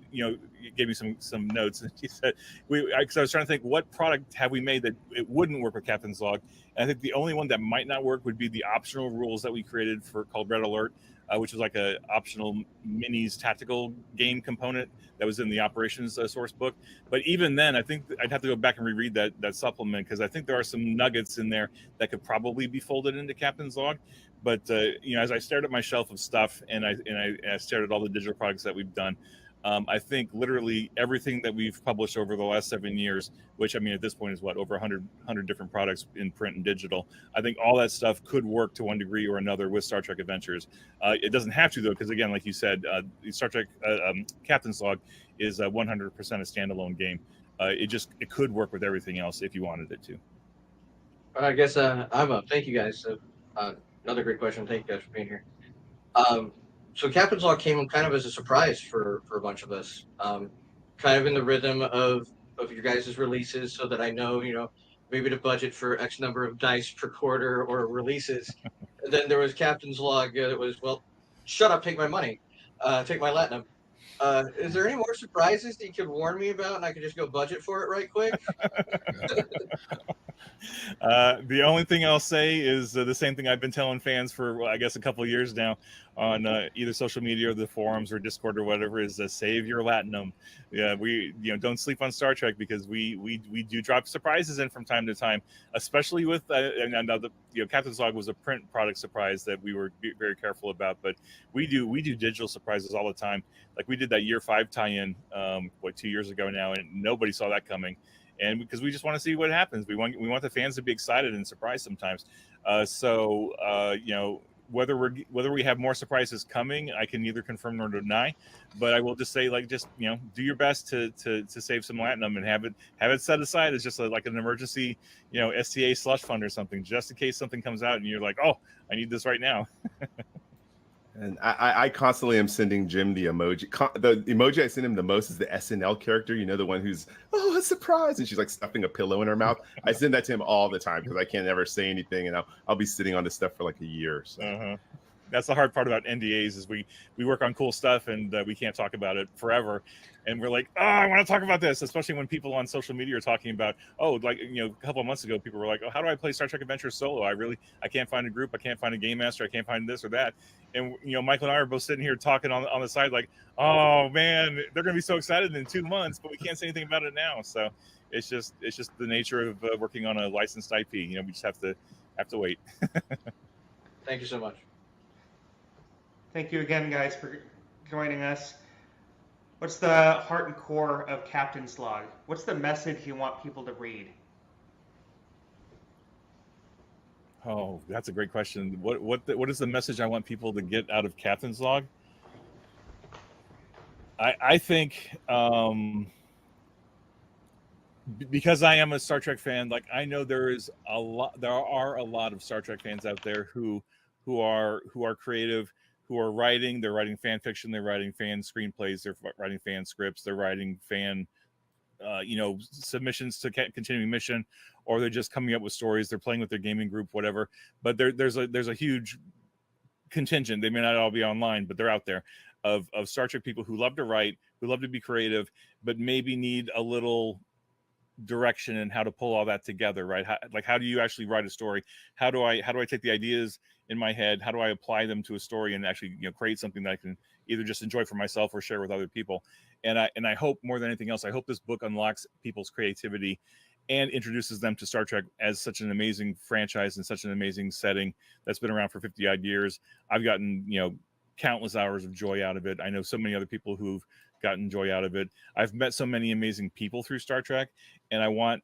gave me some notes, and she said, because I was trying to think, what product have we made that it wouldn't work with Captain's Log? And I think the only one that might not work would be the optional rules that we created called Red Alert, which was like a optional minis tactical game component that was in the operations source book. But even then, I think I'd have to go back and reread that supplement, because I think there are some nuggets in there that could probably be folded into Captain's Log. But as I stared at my shelf of stuff and I stared at all the digital products that we've done, I think literally everything that we've published over the last 7 years, which I mean at this point is over 100 different products in print and digital. I think all that stuff could work to one degree or another with Star Trek Adventures. It doesn't have to, though, because again, like you said, Star Trek Captain's Log is 100% a standalone game. It could work with everything else if you wanted it to. I guess I'm up. Thank you guys. Another great question. Thank you guys for being here. So Captain's Log came kind of as a surprise for a bunch of us, kind of in the rhythm of your guys' releases, so that I know, maybe to budget for X number of dice per quarter or releases. And then there was Captain's Log that was, well, shut up, take my money, take my Latinum. Is there any more surprises that you could warn me about and I could just go budget for it right quick? The only thing I'll say is the same thing I've been telling fans for, I guess, a couple of years now on either social media or the forums or Discord or whatever, is save your Latinum. Yeah, we don't sleep on Star Trek, because we do drop surprises in from time to time, especially with and now Captain's Log was a print product surprise that we were very careful about, but we do digital surprises all the time. Like we did that year 5 tie-in 2 years ago now, and nobody saw that coming. And because we just want to see what happens, we want the fans to be excited and surprised sometimes. Whether we have more surprises coming, I can neither confirm nor deny. But I will just say, do your best to save some Latinum and have it set aside as just like an emergency, STA slush fund or something, just in case something comes out and you're like, oh, I need this right now. And I constantly am sending Jim the emoji. The emoji I send him the most is the SNL character, the one who's, oh, a surprise. And she's like stuffing a pillow in her mouth. I send that to him all the time because I can't ever say anything. And I'll be sitting on this stuff for like a year. So. That's the hard part about NDAs is we work on cool stuff and we can't talk about it forever. And we're like, oh, I want to talk about this, especially when people on social media are talking about, a couple of months ago, people were like, oh, how do I play Star Trek Adventures solo? I can't find a group. I can't find a game master. I can't find this or that. And, Michael and I are both sitting here talking on the side like, oh, man, they're going to be so excited in 2 months, but we can't say anything about it now. So it's just the nature of working on a licensed IP. We just have to wait. Thank you so much. Thank you again, guys, for joining us. What's the heart and core of Captain's Log? What's the message you want people to read? Oh, that's a great question. What is the message I want people to get out of Captain's Log? I think because I am a Star Trek fan, like I know there are a lot of Star Trek fans out there who are creative, who are writing. They're writing fan fiction, they're writing fan screenplays, they're writing fan scripts, they're writing fan submissions to continuing mission, or they're just coming up with stories. They're playing with their gaming group, whatever. But there's a huge contingent. They may not all be online, but they're out there of Star Trek people who love to write, who love to be creative, but maybe need a little direction in how to pull all that together, right? How do you actually write a story? How do I take the ideas in my head? How do I apply them to a story and actually create something that I can either just enjoy for myself or share with other people? And I hope more than anything else, I hope this book unlocks people's creativity and introduces them to Star Trek as such an amazing franchise and such an amazing setting that's been around for 50 odd years. I've gotten countless hours of joy out of it. I know so many other people who've gotten joy out of it. I've met so many amazing people through Star Trek, and I want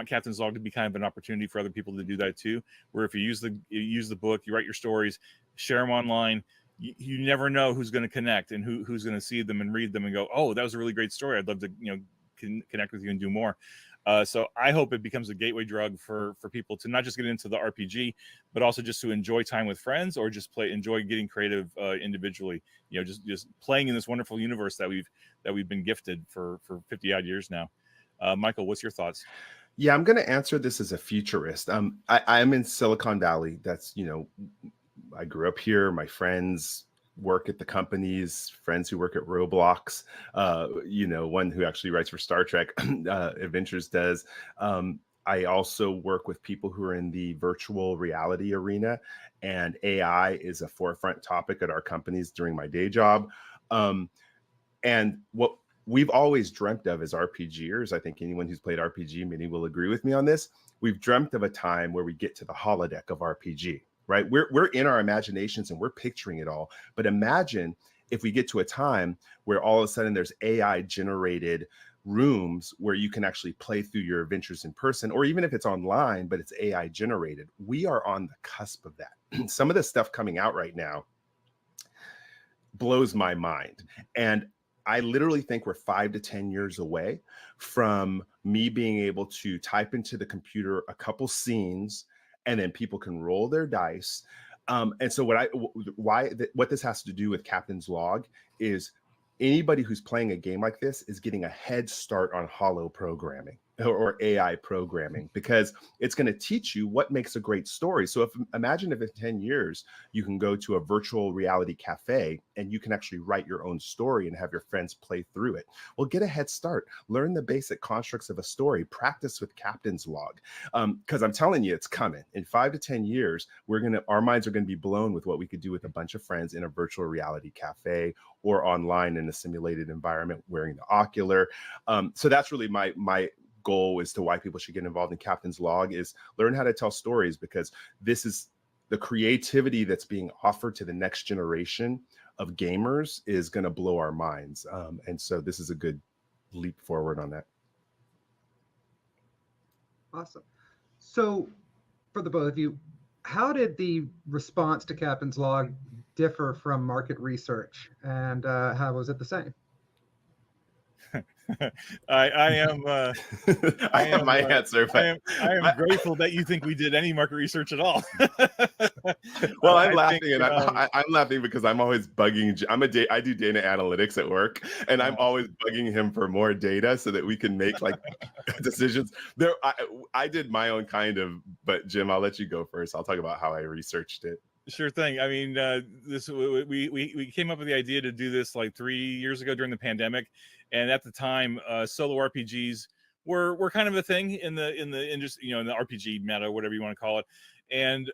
Captain's Log to be kind of an opportunity for other people to do that too, where if you use the book, you write your stories, share them online, you never know who's going to connect and who's going to see them and read them and go, oh, that was a really great story, I'd love to connect with you and do more. So I hope it becomes a gateway drug for people to not just get into the RPG, but also just to enjoy time with friends or just enjoy getting creative individually. Just playing in this wonderful universe that we've been gifted for 50 odd years now. Michael, what's your thoughts? Yeah, I'm going to answer this as a futurist. I'm in Silicon Valley. That's I grew up here. My friends work at the companies, friends who work at Roblox, one who actually writes for Star Trek Adventures does. I also work with people who are in the virtual reality arena, and AI is a forefront topic at our companies during my day job. And what we've always dreamt of as RPGers, I think anyone who's played RPG, many will agree with me on this. We've dreamt of a time where we get to the holodeck of RPG. Right? We're in our imaginations and we're picturing it all. But imagine if we get to a time where all of a sudden there's AI generated rooms where you can actually play through your adventures in person, or even if it's online, but it's AI generated. We are on the cusp of that. Some of the stuff coming out right now blows my mind. And I literally think we're 5 to 10 years away from me being able to type into the computer a couple scenes, and then people can roll their dice. And so what this has to do with Captain's Log is anybody who's playing a game like this is getting a head start on holo programming or AI programming, because it's going to teach you what makes a great story. So imagine if in 10 years you can go to a virtual reality cafe and you can actually write your own story and have your friends play through it. Well, get a head start, learn the basic constructs of a story, practice with Captain's Log. Because I'm telling you, it's coming. In 5 to 10 years, our minds are going to be blown with what we could do with a bunch of friends in a virtual reality cafe or online in a simulated environment wearing the ocular. So that's really my goal as to why people should get involved in Captain's Log, is learn how to tell stories, because this is the creativity that's being offered to the next generation of gamers is going to blow our minds. And so this is a good leap forward on that. Awesome. So for the both of you, how did the response to Captain's Log differ from market research, and how was it the same? I have my answer. I am grateful that you think we did any market research at all. Well, I'm laughing, I'm laughing because I'm always bugging. I do data analytics at work, and I'm always bugging him for more data so that we can make like decisions. I did my own kind of, but Jim, I'll let you go first. I'll talk about how I researched it. Sure thing. I mean, we came up with the idea to do this like 3 years ago during the pandemic, and at the time, solo RPGs were kind of a thing in the industry, in the RPG meta, whatever you want to call it, and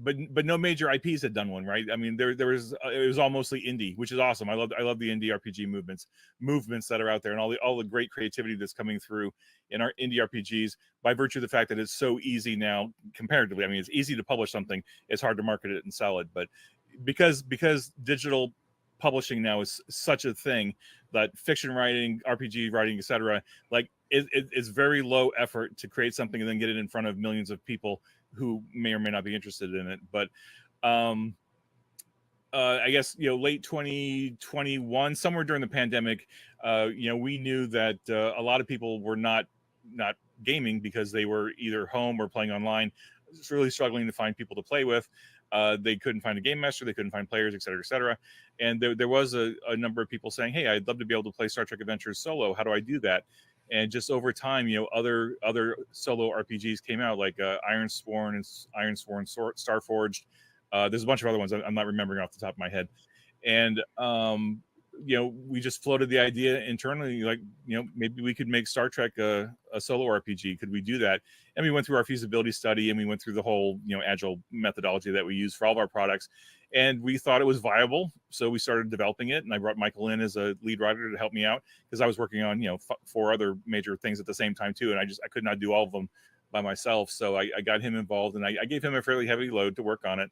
but no major IPs had done one, right? I mean, it was all mostly indie, which is awesome. I love the indie RPG movements that are out there, and all the great creativity that's coming through in our indie RPGs by virtue of the fact that it's so easy now comparatively. I mean, it's easy to publish something, it's hard to market it and sell it, but because digital publishing now is such a thing that fiction writing, RPG writing, etc., like it's very low effort to create something and then get it in front of millions of people who may or may not be interested in it. But I guess, late 2021, somewhere during the pandemic, we knew that a lot of people were not gaming because they were either home or playing online, just really struggling to find people to play with. They couldn't find a game master, they couldn't find players, et cetera, et cetera. And there was a number of people saying, hey, I'd love to be able to play Star Trek Adventures solo. How do I do that? And just over time, other solo RPGs came out, like Ironsworn and Starforged. There's a bunch of other ones I'm not remembering off the top of my head. And we just floated the idea internally, like, maybe we could make Star Trek a solo RPG. Could we do that? And we went through our feasibility study, and we went through the whole agile methodology that we use for all of our products, and we thought it was viable. So we started developing it, and I brought Michael in as a lead writer to help me out, because I was working on 4 other major things at the same time too, and I could not do all of them by myself. So I got him involved, and I gave him a fairly heavy load to work on it.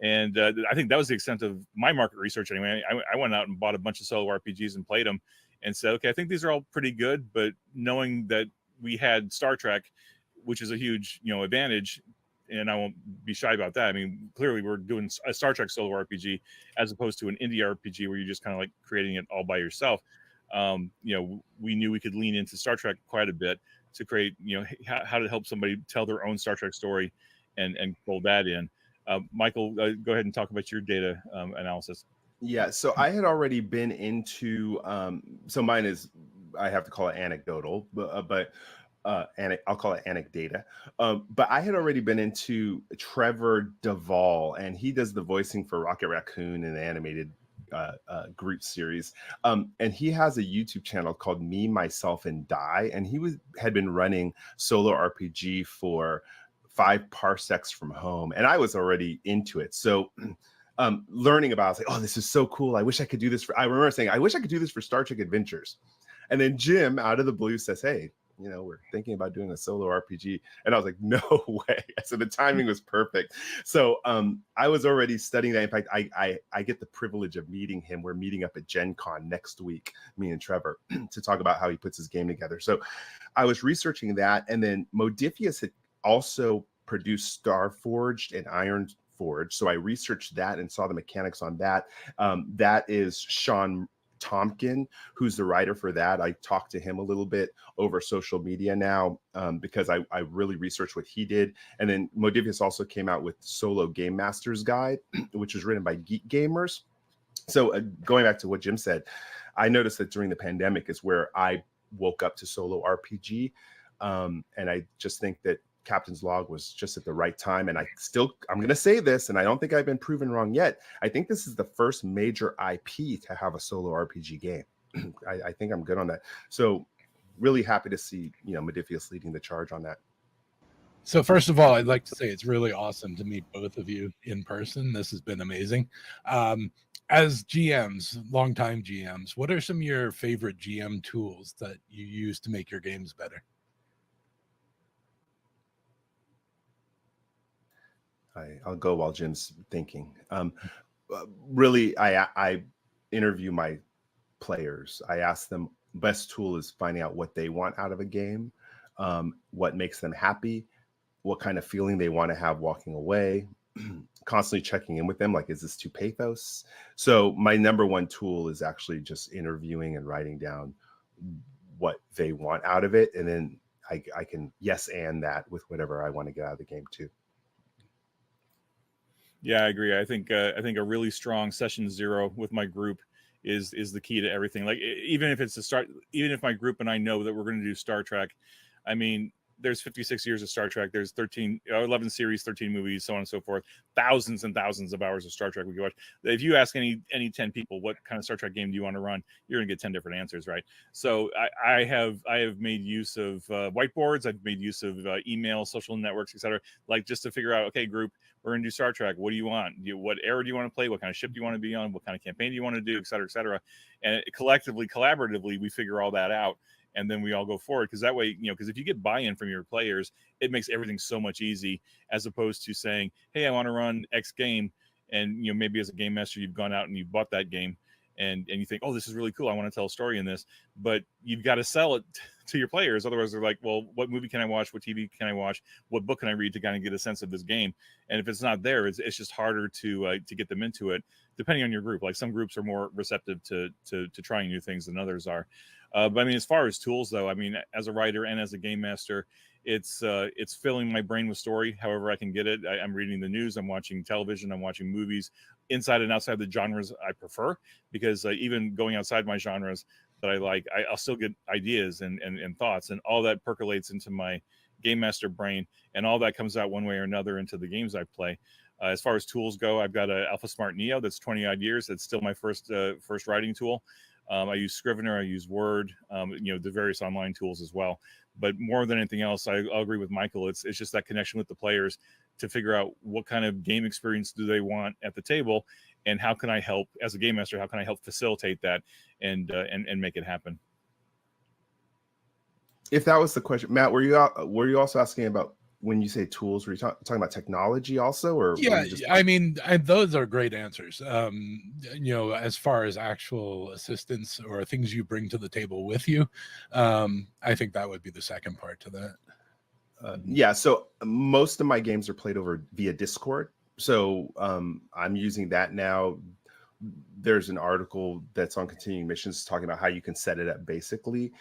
And I think that was the extent of my market research anyway. I went out and bought a bunch of solo RPGs and played them and said, okay, I think these are all pretty good, but knowing that we had Star Trek, which is a huge, advantage, and I won't be shy about that. I mean, clearly we're doing a Star Trek solo RPG as opposed to an indie RPG where you're just kind of like creating it all by yourself. We knew we could lean into Star Trek quite a bit to create, how to help somebody tell their own Star Trek story and fold that in. Michael, go ahead and talk about your data analysis. Yeah, so I had already been into, so mine is, I have to call it anecdotal, but I'll call it anecdata. But I had already been into Trevor Duvall, and he does the voicing for Rocket Raccoon in the animated Groot series. And he has a YouTube channel called Me, Myself, and Die, and he had been running solo RPG for 5 parsecs from home, and I was already into it. So learning about it, I was like, oh, this is so cool. I wish I could do this I remember saying, I wish I could do this for Star Trek Adventures. And then Jim out of the blue says, hey, we're thinking about doing a solo RPG. And I was like, no way. So the timing was perfect. So I was already studying that. In fact, I get the privilege of meeting him. We're meeting up at Gen Con next week, me and Trevor, to talk about how he puts his game together. So I was researching that. And then Modifius had also produced Starforged and Ironforged. So I researched that and saw the mechanics on that. That is Sean Tompkin, who's the writer for that. I talked to him a little bit over social media now because I really researched what he did. And then Modifius also came out with Solo Game Master's Guide, which was written by Geek Gamers. So going back to what Jim said, I noticed that during the pandemic is where I woke up to solo RPG. And I just think that Captain's Log was just at the right time. And I'm going to say this, and I don't think I've been proven wrong yet. I think this is the first major IP to have a solo RPG game. I think I'm good on that. So really happy to see, Modifius leading the charge on that. So first of all, I'd like to say it's really awesome to meet both of you in person. This has been amazing. As GMs, longtime GMs, what are some of your favorite GM tools that you use to make your games better? I'll go while Jim's thinking. Really, I interview my players. I ask them, best tool is finding out what they want out of a game, what makes them happy, what kind of feeling they want to have walking away, constantly checking in with them, like, is this too pathos? So my number one tool is actually just interviewing and writing down what they want out of it. And then I can yes and that with whatever I want to get out of the game too. Yeah, I agree. I think a really strong session 0 with my group is the key to everything. Like, even if my group and I know that we're going to do Star Trek, I mean, there's 56 years of Star Trek. There's 11 series, 13 movies, so on and so forth. Thousands and thousands of hours of Star Trek we can watch. If you ask any 10 people what kind of Star Trek game do you want to run, you're going to get 10 different answers, right? So I have made use of whiteboards. I've made use of email, social networks, etc. Like, just to figure out, okay, group, we're going to do Star Trek. What do you want? What era do you want to play? What kind of ship do you want to be on? What kind of campaign do you want to do, et cetera, et cetera. And collaboratively, we figure all that out. And then we all go forward, because that way, because if you get buy-in from your players, it makes everything so much easy, as opposed to saying, hey, I want to run X game. And, maybe as a game master, you've gone out and you bought that game and you think, oh, this is really cool, I want to tell a story in this, but you've got to sell it to your players. Otherwise they're like, well, what movie can I watch, what TV can I watch, what book can I read to kind of get a sense of this game? And if it's not there, it's just harder to get them into it, depending on your group. Like some groups are more receptive to trying new things than others are. But I mean, as far as tools though, I mean, as a writer and as a game master, it's filling my brain with story however I can get it. I'm reading the news, I'm watching television, I'm watching movies inside and outside the genres I prefer, because even going outside my genres that I like, I'll still get ideas and thoughts, and all that percolates into my game master brain, and all that comes out one way or another into the games I play. As far as tools go, I've got an Alpha Smart Neo that's 20 odd years. That's still my first writing tool. I use Scrivener, I use Word, the various online tools as well. But more than anything else, I'll agree with Michael. It's just that connection with the players to figure out what kind of game experience do they want at the table, and how can I help as a game master? How can I help facilitate that and make it happen? If that was the question, Matt, were you also asking about when you say tools? Were you talking about technology also, or yeah? I mean, those are great answers. As far as actual assistance or things you bring to the table with you, I think that would be the second part to that. Yeah, so most of my games are played over via Discord. So I'm using that now. There's an article that's on Continuing Missions talking about how you can set it up basically,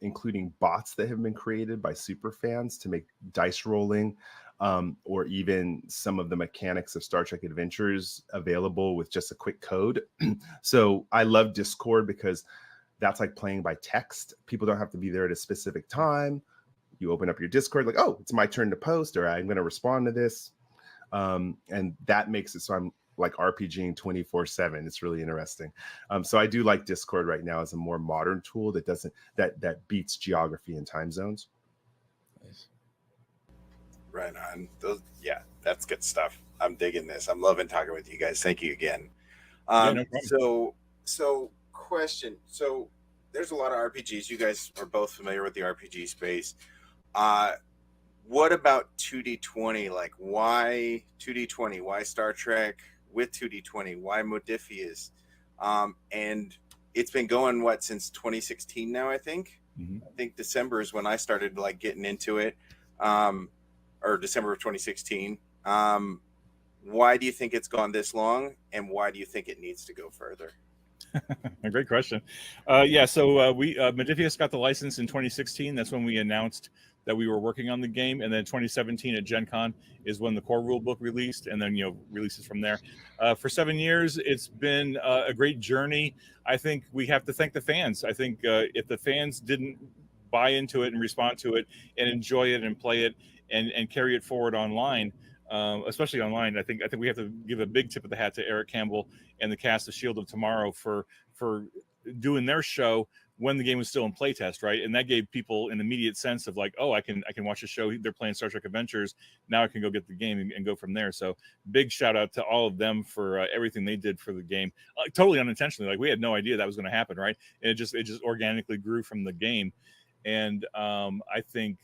including bots that have been created by super fans to make dice rolling, or even some of the mechanics of Star Trek Adventures available with just a quick code. So I love Discord because that's like playing by text. People don't have to be there at a specific time. You open up your Discord like, oh, it's my turn to post, or I'm going to respond to this. And that makes it so I'm like RPGing 24/7. It's really interesting. So I do like Discord right now as a more modern tool that beats geography and time zones. Nice. Right on. That's good stuff. I'm digging this. I'm loving talking with you guys. Thank you again. No problem. So question. So there's a lot of RPGs. You guys are both familiar with the RPG space. What about 2D20? Like, why 2D20? Why Star Trek with 2D20? Why Modifius? And it's been going since 2016 now, I think. Mm-hmm. I think December is when I started like getting into it, or December of 2016. Why do you think it's gone this long, and why do you think it needs to go further? A great question. So we Modifius got the license in 2016. That's when we announced that we were working on the game, and then 2017 at Gen Con is when the core rule book released, and then releases from there. For 7 years, it's been a great journey. I think we have to thank the fans. I think if the fans didn't buy into it and respond to it and enjoy it and play it and carry it forward online, especially online, I think we have to give a big tip of the hat to Eric Campbell and the cast of Shield of Tomorrow for doing their show when the game was still in playtest, right? And that gave people an immediate sense of like, oh, I can watch a show. They're playing Star Trek Adventures. Now I can go get the game and go from there. So big shout out to all of them for everything they did for the game. Totally unintentionally. Like we had no idea that was going to happen, right? And it just organically grew from the game. And I think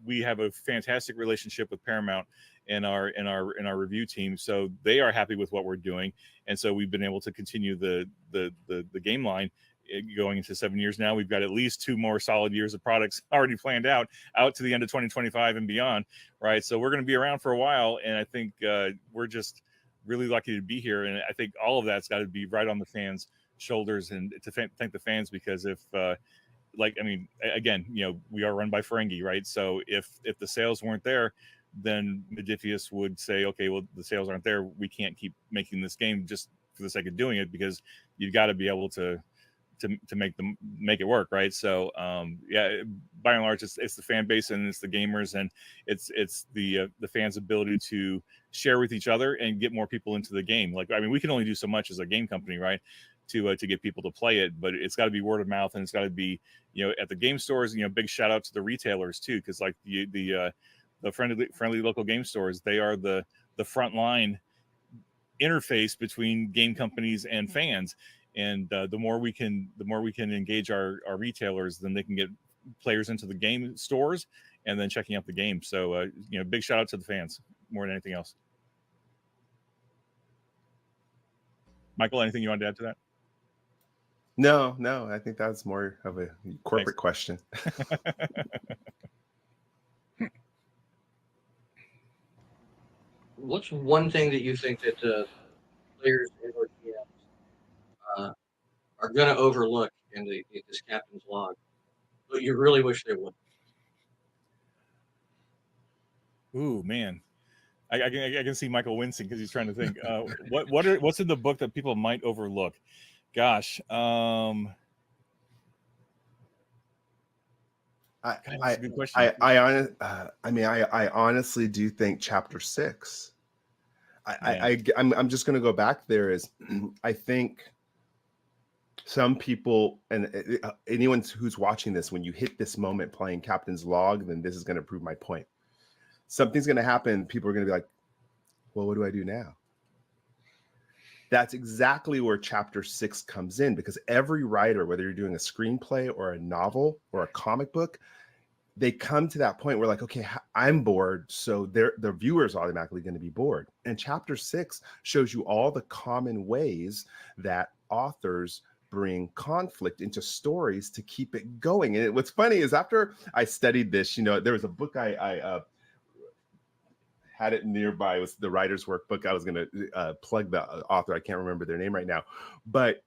we have a fantastic relationship with Paramount and our review team, so they are happy with what we're doing, and so we've been able to continue the game line going into 7 years now. We've got at least 2 more solid years of products already planned out to the end of 2025 and beyond, right? So we're going to be around for a while, and I think we're just really lucky to be here, and I think all of that's got to be right on the fans' shoulders, and to thank the fans, because if we are run by Ferengi, right? So if the sales weren't there, then Modifius would say, okay, well, the sales aren't there. We can't keep making this game just for the sake of doing it, because you've got to be able to make it work, right? So by and large, it's the fan base and it's the gamers, and it's the fans' ability to share with each other and get more people into the game. We can only do so much as a game company, right? To get people to play it, but it's got to be word of mouth, and it's got to be at the game stores. Big shout out to the retailers too, because like the friendly local game stores, they are the front line interface between game companies and fans. And the more we can engage our retailers, then they can get players into the game stores and then checking out the game. So big shout out to the fans more than anything else. Michael, anything you want to add to that? No, I think that's more of a corporate question. What's one thing that you think that players and or GMs are going to overlook in this captain's log, but you really wish they would? Ooh, man. I can see Michael wincing because he's trying to think. What's in the book that people might overlook? Gosh, that's a good question. I honestly do think chapter 6. I'm just going to go back there. Is I think some people, and anyone who's watching this, when you hit this moment playing Captain's Log, then this is going to prove my point. Something's going to happen. People are going to be like, well, what do I do now? That's exactly where chapter 6 comes in, because every writer, whether you're doing a screenplay or a novel or a comic book, they come to that point where like, okay, I'm bored. So the viewer is automatically going to be bored. And chapter 6 shows you all the common ways that authors bring conflict into stories to keep it going. And what's funny is after I studied this, there was a book I had it nearby. It was the writer's workbook. I was going to plug the author. I can't remember their name right now. But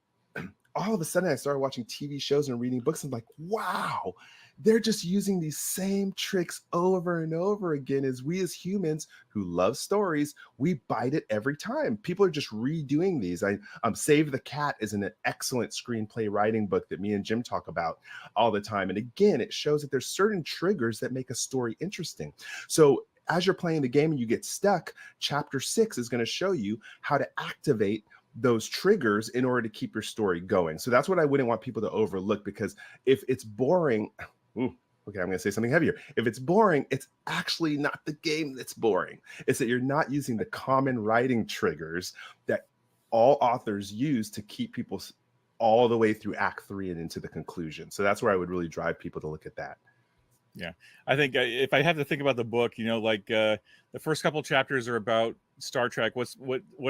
all of a sudden I started watching TV shows and reading books. And I'm like, wow, they're just using these same tricks over and over again. As we as humans who love stories, we bite it every time. People are just redoing these. Save the Cat is an excellent screenplay writing book that me and Jim talk about all the time. And again, it shows that there's certain triggers that make a story interesting. So as you're playing the game and you get stuck, chapter 6 is going to show you how to activate those triggers in order to keep your story going. So that's what I wouldn't want people to overlook, because if it's boring, okay, I'm going to say something heavier. If it's boring, it's actually not the game that's boring. It's that you're not using the common writing triggers that all authors use to keep people all the way through Act 3 and into the conclusion. So that's where I would really drive people to look at that. Yeah, I think if I have to think about the book, the first couple chapters are about Star Trek. What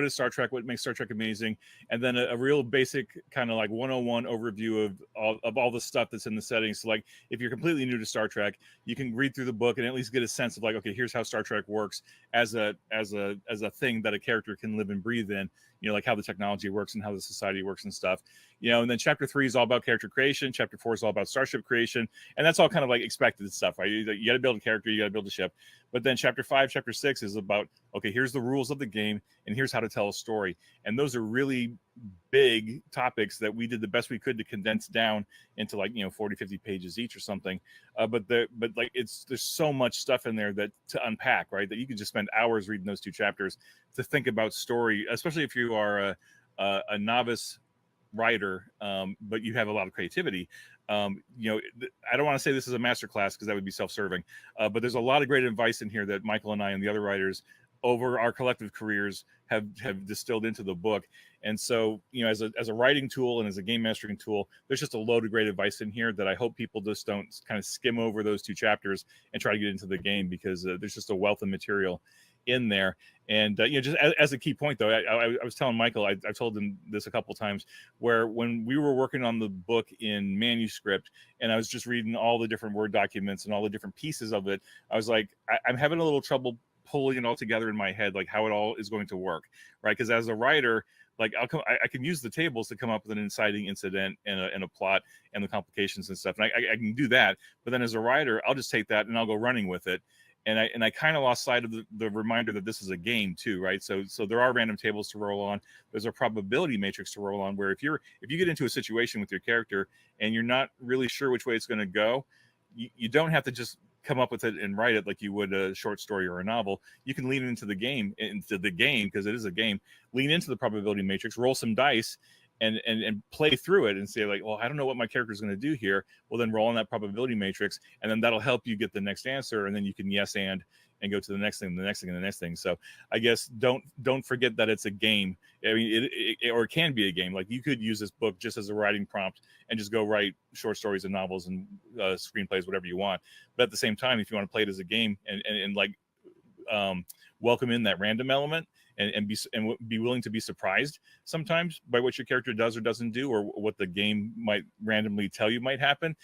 is Star Trek? What makes Star Trek amazing? And then a real basic kind of like 101 overview of all the stuff that's in the setting. So like if you're completely new to Star Trek, you can read through the book and at least get a sense of like, okay, here's how Star Trek works as a thing that a character can live and breathe in. Like how the technology works and how the society works and stuff. And then chapter 3 is all about character creation. Chapter 4 is all about starship creation, and that's all kind of like expected stuff, right? You got to build a character, you got to build a ship. But then chapter 5, chapter 6 is about, okay, here's the rules of the game, and here's how to tell a story. And those are really big topics that we did the best we could to condense down into 40, 50 pages each or something. But there's so much stuff in there that to unpack, right? That you can just spend hours reading those 2 chapters to think about story, especially if you are a novice writer, but you have a lot of creativity. I don't want to say this is a masterclass because that would be self-serving, but there's a lot of great advice in here that Michael and I and the other writers over our collective careers have distilled into the book. And so, as a writing tool and as a game mastering tool, there's just a load of great advice in here that I hope people just don't kind of skim over those 2 chapters and try to get into the game, because there's just a wealth of material in there. And just as a key point though, I was telling Michael, I've told him this a couple times, where when we were working on the book in manuscript and I was just reading all the different Word documents and all the different pieces of it, I was like, I'm having a little trouble pulling it all together in my head, like how it all is going to work, right? Because as a writer, like I can use the tables to come up with an inciting incident and a plot and the complications and stuff, and I can do that. But then as a writer, I'll just take that and I'll go running with it. And I kind of lost sight of the reminder that this is a game too, right? So there are random tables to roll on. There's a probability matrix to roll on, where if you get into a situation with your character and you're not really sure which way it's going to go, you don't have to just come up with it and write it like you would a short story or a novel. You can lean into the game because it is a game. Lean into the probability matrix, roll some dice, and play through it and say like, well, I don't know what my character is going to do here. Well, then roll on that probability matrix, and then that'll help you get the next answer, and then you can yes and go to the next thing, the next thing, and the next thing. So I guess don't forget that it's a game. I mean, it can be a game. Like you could use this book just as a writing prompt and just go write short stories and novels and screenplays, whatever you want. But at the same time, if you want to play it as a game and welcome in that random element and be willing to be surprised sometimes by what your character does or doesn't do, or what the game might randomly tell you might happen.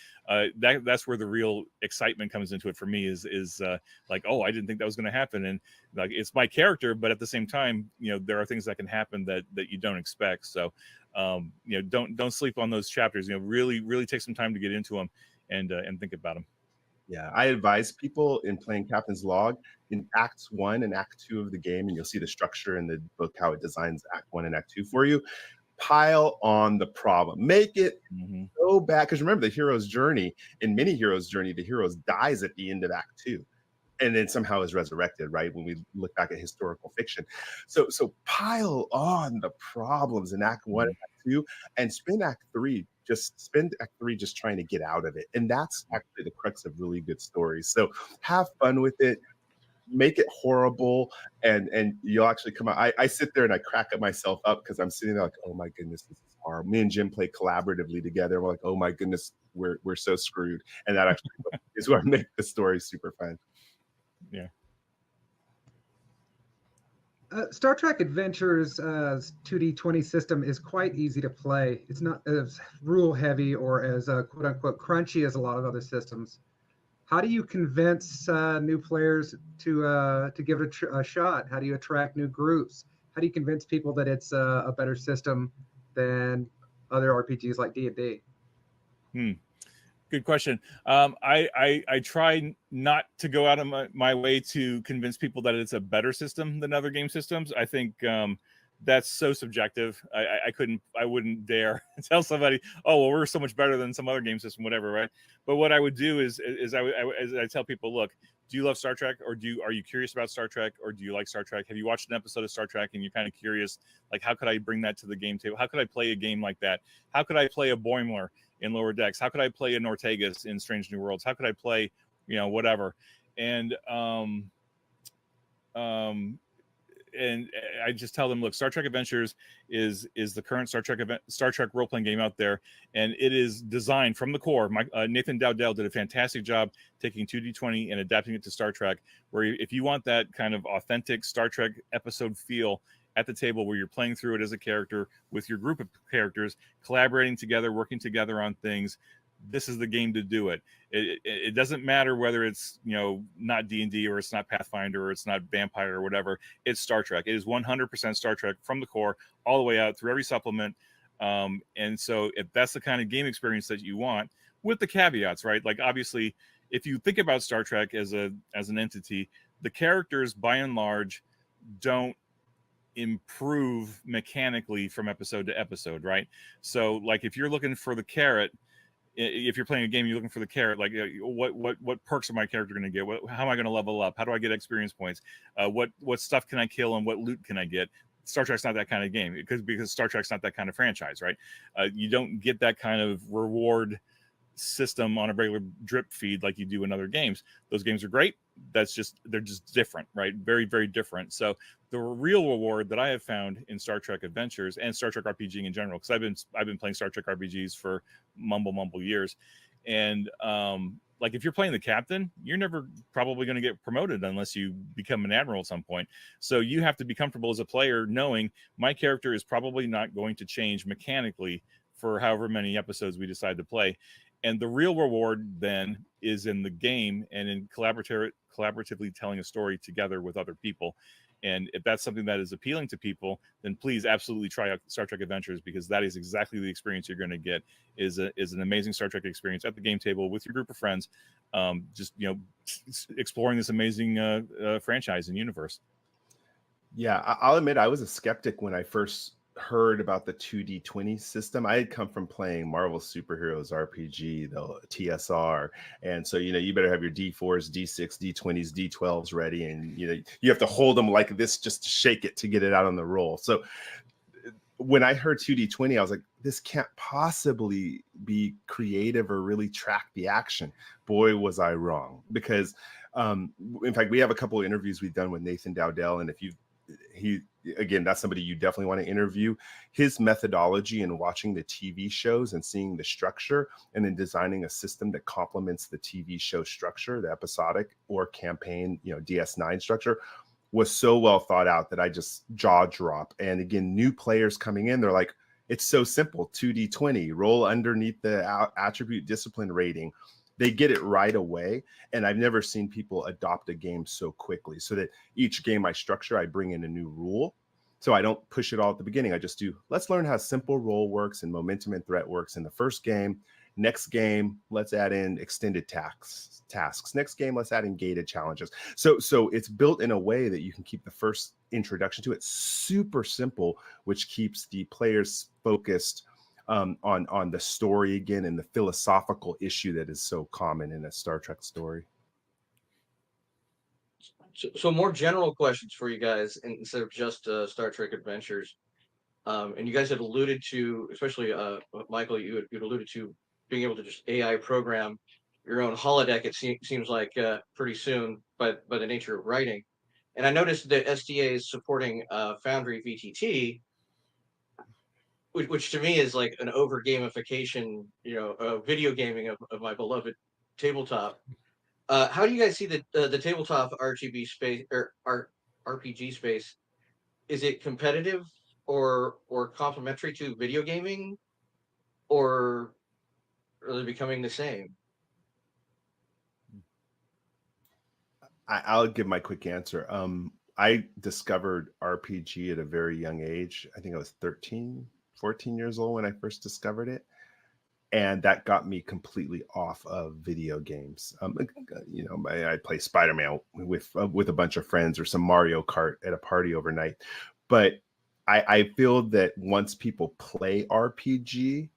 That's where the real excitement comes into it for me, is like, oh, I didn't think that was going to happen. And like, it's my character, but at the same time, you know, there are things that can happen that you don't expect. So you know, don't sleep on those chapters. You know, really take some time to get into them and think about them. Yeah, I advise people in playing Captain's Log in Acts 1 and Act 2 of the game, and you'll see the structure in the book, how it designs Act 1 and Act 2 for you. Pile on the problem. Make it so bad. Because remember, the hero's journey, in many heroes' journey, the hero dies at the end of Act 2. And then somehow is resurrected, right? When we look back at historical fiction. So pile on the problems in Act 1 and Act 2, and spend Act 3 just trying to get out of it. And that's actually the crux of really good stories. So have fun with it. Make it horrible, and you'll actually come out. I sit there and I crack up myself up because I'm sitting there like, oh my goodness, this is horrible. Me and Jim play collaboratively together. We're like, oh my goodness, we're so screwed. And that actually is what makes the story super fun. Yeah. Star Trek Adventures' 2D20 system is quite easy to play. It's not as rule heavy or as quote unquote crunchy as a lot of other systems. How do you convince new players to give it a shot? How do you attract new groups? How do you convince people that it's a better system than other RPGs like D&D? Good question. I try not to go out of my way to convince people that it's a better system than other game systems. I think that's so subjective. I wouldn't dare tell somebody, oh, well, we're so much better than some other game system, whatever, right? But what I would do is I tell people, look, do you love Star Trek, or are you curious about Star Trek, or do you like Star Trek? Have you watched an episode of Star Trek and you're kind of curious, like, how could I bring that to the game table? How could I play a game like that? How could I play a Boimler in Lower Decks? How could I play an Ortegas in Strange New Worlds? How could I play, you know, whatever? And I just tell them, look, Star Trek Adventures is the current Star Trek role-playing game out there, and it is designed from the core. Nathan Dowdell did a fantastic job taking 2D20 and adapting it to Star Trek, where if you want that kind of authentic Star Trek episode feel at the table, where you're playing through it as a character with your group of characters, collaborating together, working together on things, this is the game to do it. It doesn't matter whether it's, you know, not D&D, or it's not Pathfinder, or it's not Vampire, or whatever. It's Star Trek. It is 100% Star Trek from the core all the way out through every supplement. And so if that's the kind of game experience that you want, with the caveats, right? Like, obviously, if you think about Star Trek as an entity, the characters by and large don't improve mechanically from episode to episode, right? So like, if you're looking for the carrot, if you're playing a game, you're looking for the carrot, like, what perks are my character going to get? How am I going to level up? How do I get experience points? What stuff can I kill, and what loot can I get? Star Trek's not that kind of game, because Star Trek's not that kind of franchise, right? You don't get that kind of reward system on a regular drip feed like you do in other games. Those games are great. They're just different, right? Very, very different. So the real reward that I have found in Star Trek Adventures and Star Trek RPGing in general, because I've been playing Star Trek RPGs for mumble years, and like, if you're playing the captain, you're never probably going to get promoted unless you become an admiral at some point. So you have to be comfortable as a player knowing my character is probably not going to change mechanically for however many episodes we decide to play. And the real reward then is in the game and in collaboratively telling a story together with other people. And if that's something that is appealing to people, then please absolutely try out Star Trek Adventures, because that is exactly the experience you're going to get, is an amazing Star Trek experience at the game table with your group of friends, just, you know, exploring this amazing franchise and universe. Yeah, I'll admit I was a skeptic when I first heard about the 2D20 system. I had come from playing Marvel Superheroes RPG, the TSR, and so, you know, you better have your D4s, D6, D20s, D12s ready, and, you know, you have to hold them like this just to shake it to get it out on the roll. So when I heard 2D20, I was like, this can't possibly be creative or really track the action. Boy, was I wrong, because in fact, we have a couple of interviews we've done with Nathan Dowdell, and again, that's somebody you definitely want to interview. His methodology in watching the TV shows and seeing the structure, and then designing a system that complements the TV show structure, the episodic or campaign, you know, DS9 structure, was so well thought out that I just jaw drop. And again, new players coming in, they're like, it's so simple, 2d20, roll underneath the attribute discipline rating. They get it right away. And I've never seen people adopt a game so quickly, so that each game I structure, I bring in a new rule. So I don't push it all at the beginning. I just do, let's learn how simple roll works and momentum and threat works in the first game. Next game, let's add in extended tasks. Next game, let's add in gated challenges. So it's built in a way that you can keep the first introduction to it super simple, which keeps the players focused on the story again and the philosophical issue that is so common in a Star Trek story. So more general questions for you guys instead of just Star Trek Adventures. And you guys had alluded to, especially Michael, you alluded to being able to just AI program your own holodeck. It seems like pretty soon, by the nature of writing. And I noticed that SDA is supporting Foundry VTT, which to me is like an over gamification, video gaming of my beloved tabletop. How do you guys see the tabletop RGB space or RPG space? Is it competitive or complementary to video gaming, or are they becoming the same? I'll give my quick answer. I discovered RPG at a very young age. I think I was 13, 14 years old when I first discovered it. And that got me completely off of video games. I play Spider-Man with a bunch of friends, or some Mario Kart at a party overnight. But I feel that once people play RPG,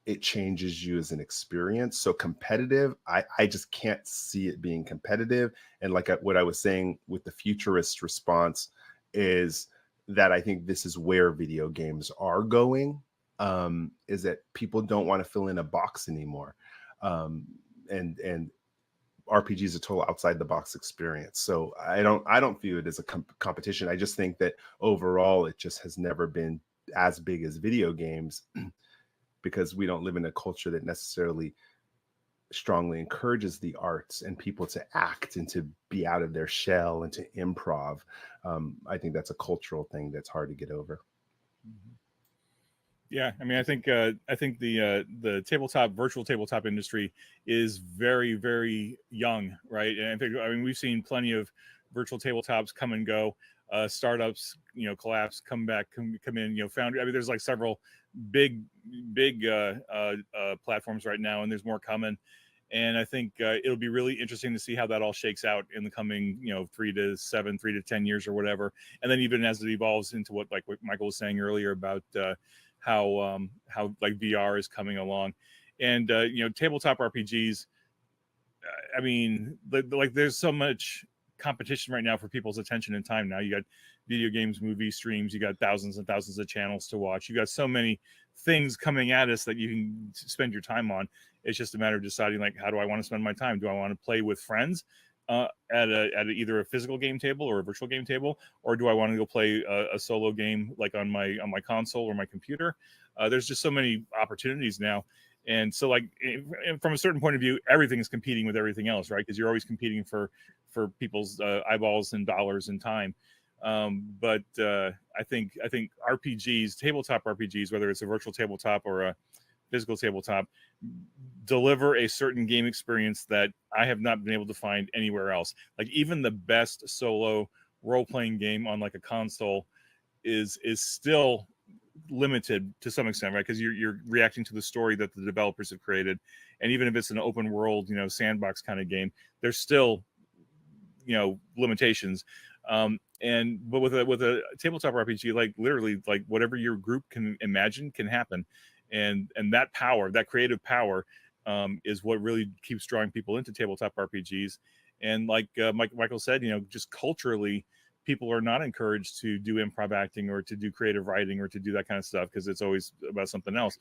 it changes you as an experience. So competitive, I just can't see it being competitive. And like what I was saying with the futurist response is that I think this is where video games are going. Is that people don't want to fill in a box anymore. And RPG is a total outside the box experience. So I don't view it as a competition. I just think that overall, it just has never been as big as video games because we don't live in a culture that necessarily strongly encourages the arts and people to act and to be out of their shell and to improv. I think that's a cultural thing that's hard to get over. Yeah, I mean, I think the virtual tabletop industry is very, very young, right? And I mean, we've seen plenty of virtual tabletops come and go, startups, collapse, come back, come in, Foundry. I mean, there's like several big platforms right now, and there's more coming. And I think it'll be really interesting to see how that all shakes out in the coming, 3 to 10 years or whatever. And then even as it evolves into what Michael was saying earlier about how like VR is coming along, and tabletop RPGs. I mean, there's so much competition right now for people's attention and time. Now you got video games, movie streams, you got thousands and thousands of channels to watch. You got so many things coming at us that you can spend your time on. It's just a matter of deciding, like, how do I want to spend my time? Do I want to play with friends at either a physical game table or a virtual game table, or do I want to go play a solo game like on my console or my computer? There's just so many opportunities now. And so, like, from a certain point of view, everything is competing with everything else, right? Because you're always competing for people's eyeballs and dollars and time. But I think RPGs, tabletop RPGs, whether it's a virtual tabletop or a physical tabletop, deliver a certain game experience that I have not been able to find anywhere else. Like, even the best solo role-playing game on like a console is still limited to some extent, right? Because you're reacting to the story that the developers have created, and even if it's an open world, sandbox kind of game, there's still limitations. But with a tabletop RPG, like, literally, like, whatever your group can imagine can happen, and that power, that creative power, is what really keeps drawing people into tabletop RPGs. And like Michael said, just culturally, people are not encouraged to do improv acting or to do creative writing or to do that kind of stuff because it's always about something else.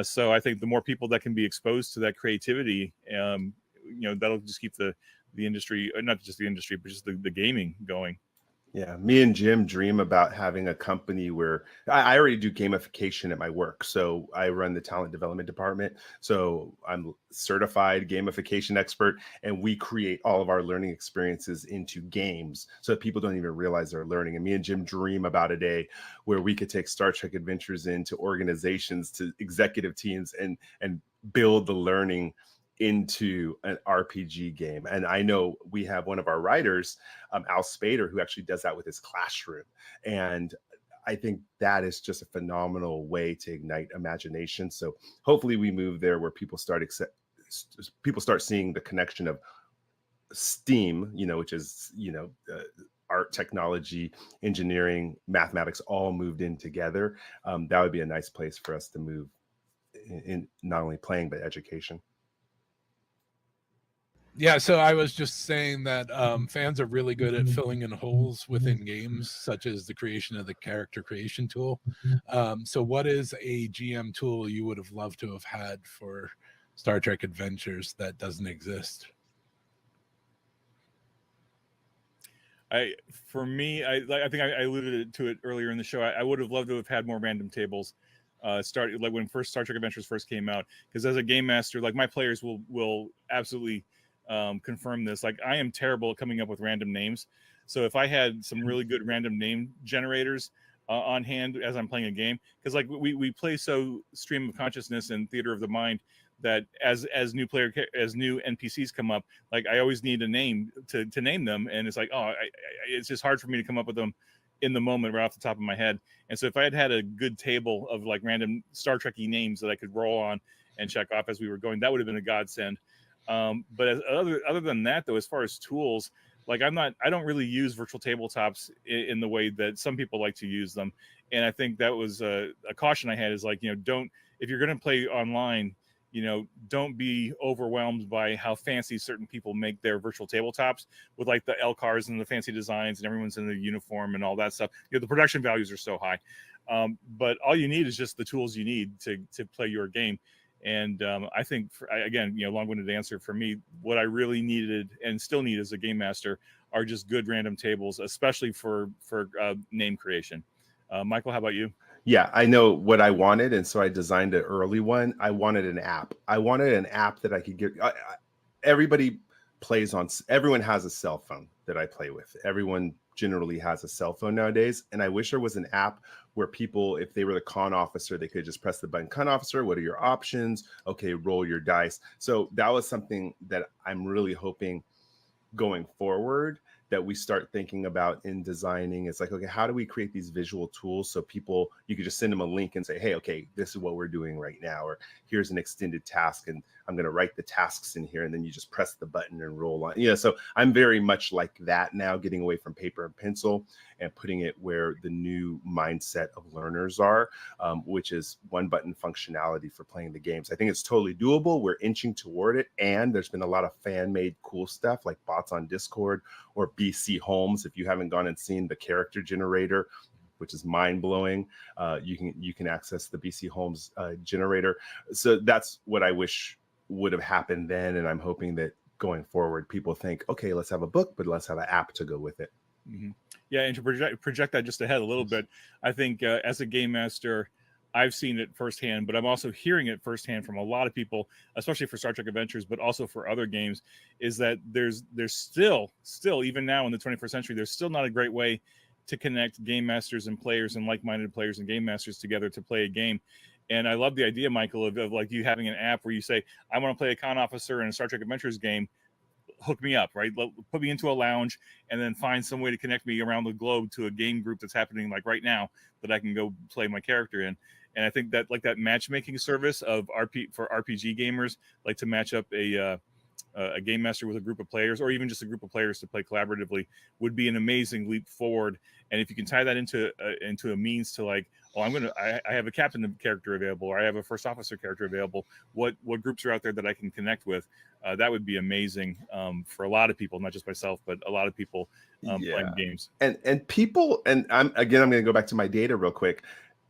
So I think the more people that can be exposed to that creativity, that'll just keep the industry, not just the industry, but just the gaming going. Yeah, me and Jim dream about having a company where I already do gamification at my work. So I run the talent development department. So I'm certified gamification expert, and we create all of our learning experiences into games so that people don't even realize they're learning. And me and Jim dream about a day where we could take Star Trek Adventures into organizations, to executive teams, and build the learning into an RPG game. And I know we have one of our writers, Al Spader, who actually does that with his classroom. And I think that is just a phenomenal way to ignite imagination. So hopefully we move there where people start seeing the connection of STEAM, which is, art, technology, engineering, mathematics, all moved in together. That would be a nice place for us to move in not only playing, but education. Yeah, so I was just saying that fans are really good at filling in holes within games, such as the creation of the character creation tool. So what is a GM tool you would have loved to have had for Star Trek Adventures that doesn't exist? For me, I think I alluded to it earlier in the show. I would have loved to have had more random tables. Started like when first Star Trek Adventures first came out, because as a game master, like my players will absolutely confirm this. Like I am terrible at coming up with random names. So if I had some really good random name generators on hand as I'm playing a game, because like we play so stream of consciousness and theater of the mind that as new NPCs come up, like I always need a name to name them, and it's like it's just hard for me to come up with them in the moment right off the top of my head. And so if I had a good table of like random Star Trek-y names that I could roll on and check off as we were going, that would have been a godsend. But other than that, though, as far as tools, like I don't really use virtual tabletops in the way that some people like to use them. And I think that was a caution I had, is like, if you're going to play online, don't be overwhelmed by how fancy certain people make their virtual tabletops with like the LCARs and the fancy designs and everyone's in the uniform and all that stuff. The production values are so high. But all you need is just the tools you need to play your game. And I think, again, long-winded answer for me, what I really needed and still need as a game master are just good random tables, especially for name creation. Michael, how about you? Yeah, I know what I wanted, and so I designed an early one. I wanted an app. I wanted an app that I could get. Everybody plays on. Everyone has a cell phone that I play with. Everyone generally has a cell phone nowadays, and I wish there was an app where people, if they were the con officer, they could just press the button, con officer, what are your options? Okay, roll your dice. So that was something that I'm really hoping going forward that we start thinking about in designing. It's like, okay, how do we create these visual tools so people, you could just send them a link and say, hey, okay, this is what we're doing right now, or here's an extended task and I'm going to write the tasks in here, and then you just press the button and roll on. So I'm very much like that now, getting away from paper and pencil and putting it where the new mindset of learners are, which is one button functionality for playing the games. I think it's totally doable. We're inching toward it, and there's been a lot of fan-made cool stuff like bots on Discord or BC Homes. If you haven't gone and seen the character generator, which is mind-blowing, you can access the BC Homes generator. So that's what I wish would have happened then, and I'm hoping that going forward people think, okay, let's have a book, but let's have an app to go with it. Mm-hmm. Yeah, and to project that just ahead a little bit, I think as a game master, I've seen it firsthand, but I'm also hearing it firsthand from a lot of people, especially for Star Trek Adventures, but also for other games, is that there's still, even now in the 21st century, there's still not a great way to connect game masters and players and like-minded players and game masters together to play a game. And I love the idea, Michael, of like you having an app where you say, I want to play a con officer in a Star Trek Adventures game. Hook me up, right? Put me into a lounge and then find some way to connect me around the globe to a game group that's happening like right now that I can go play my character in. And I think that like that matchmaking service of for RPG gamers, like to match up a game master with a group of players, or even just a group of players to play collaboratively, would be an amazing leap forward. And if you can tie that into a means to like, oh, I have a captain character available, or I have a first officer character available. What groups are out there that I can connect with? That would be amazing for a lot of people, not just myself, but a lot of people playing games. And people, and I'm going to go back to my data real quick.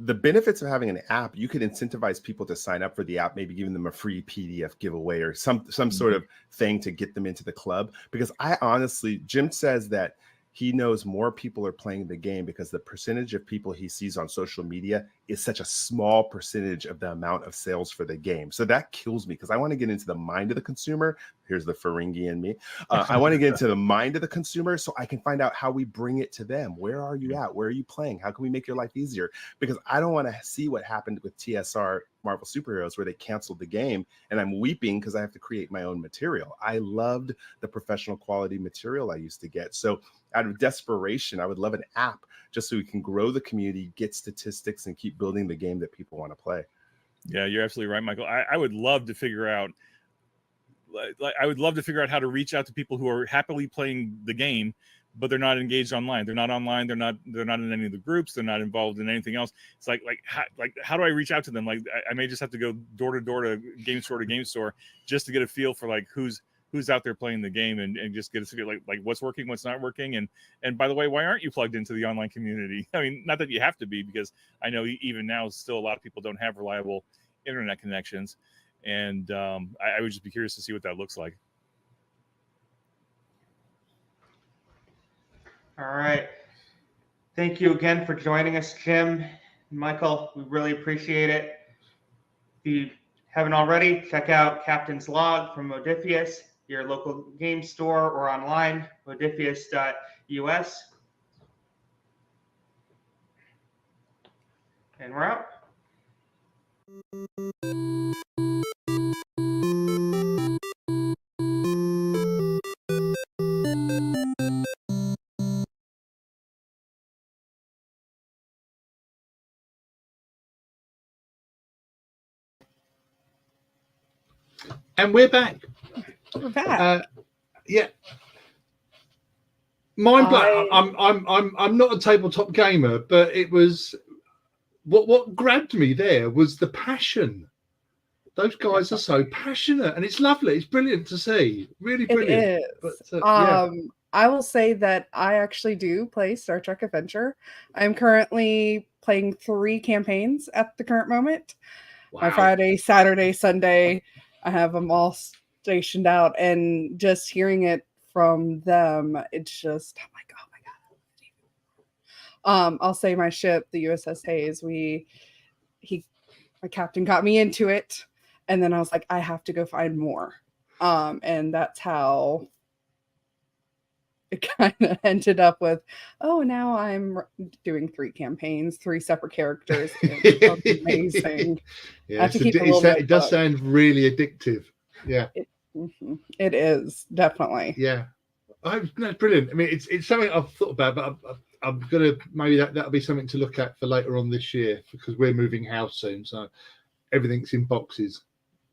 The benefits of having an app, you could incentivize people to sign up for the app, maybe giving them a free PDF giveaway or some sort of thing to get them into the club. Because I honestly, Jim says that he knows more people are playing the game because the percentage of people he sees on social media is such a small percentage of the amount of sales for the game. So that kills me because I want to get into the mind of the consumer. Here's the Ferengi in me. I want to get into the mind of the consumer so I can find out how we bring it to them. Where are you at? Where are you playing? How can we make your life easier? Because I don't want to see what happened with TSR Marvel Superheroes where they canceled the game and I'm weeping because I have to create my own material. I loved the professional quality material I used to get. So out of desperation, I would love an app just so we can grow the community, get statistics, and keep building the game that people want to play. Yeah, you're absolutely right, Michael. I would love to figure out, I would love to figure out how to reach out to people who are happily playing the game, but they're not engaged online. They're not online. They're not in any of the groups. They're not involved in anything else. It's how do I reach out to them? Like I may just have to go door to door to game store just to get a feel for like who's out there playing the game and just get a feel like what's working, what's not working. And by the way, why aren't you plugged into the online community? I mean, not that you have to be, because I know even now still a lot of people don't have reliable internet connections. And I would just be curious to see what that looks like. All right. Thank you again for joining us, Jim and Michael. We really appreciate it. If you haven't already, check out Captain's Log from Modiphius, your local game store, or online, modiphius.us. And we're out. And we're back. We're back. Yeah. Mind blown. I'm not a tabletop gamer, but it was what grabbed me there was the passion. Those guys are so passionate, and it's lovely. It's brilliant to see. Really brilliant. It is. But, yeah. I will say that I actually do play Star Trek Adventure. I'm currently playing 3 campaigns at the current moment. Wow. My Friday, Saturday, Sunday, I have them all stationed out, and just hearing it from them, it's just, oh my god. I'll say my ship, the USS Hayes, my captain got me into it, and then I was like, I have to go find more. And that's how it kind of ended up with, oh, now I'm doing 3 campaigns, 3 separate characters. It's amazing. Yeah, it does sound really addictive. Yeah. It is, definitely. Yeah. That's brilliant. I mean, it's something I've thought about, but I'm gonna, maybe that'll be something to look at for later on this year, because we're moving house soon, so everything's in boxes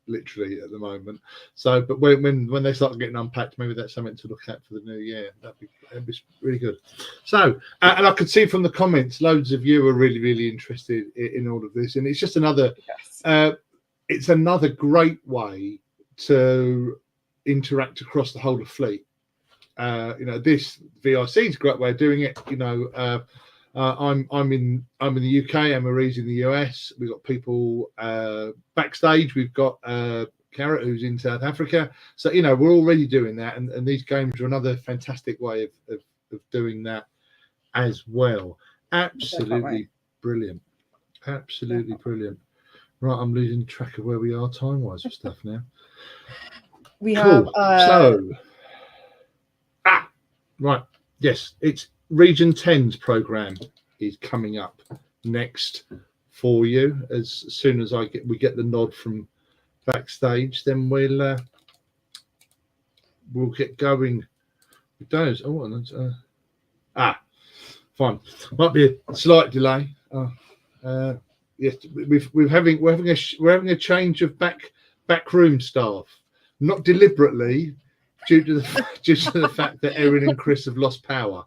literally at the moment. So, but when they start getting unpacked, maybe that's something to look at for the new year. That'd be really good. So, and I could see from the comments, loads of you are really interested in all of this, and it's just another, it's another great way to interact across the whole of fleet. This VIC is a great way of doing it. I'm in the UK, and Marie's in the US. We've got people backstage. We've got Carrot, who's in South Africa. So we're already doing that, and these games are another fantastic way of doing that as well. Absolutely brilliant. Absolutely brilliant. Right, I'm losing track of where we are time-wise with stuff now. We have right. Yes, it's Region 10's program is coming up next for you. As soon as we get the nod from backstage, then we'll get going with those. Fine. Might be a slight delay. Yes, we're having a change of backroom staff, not deliberately, due to the fact that Erin and Chris have lost power.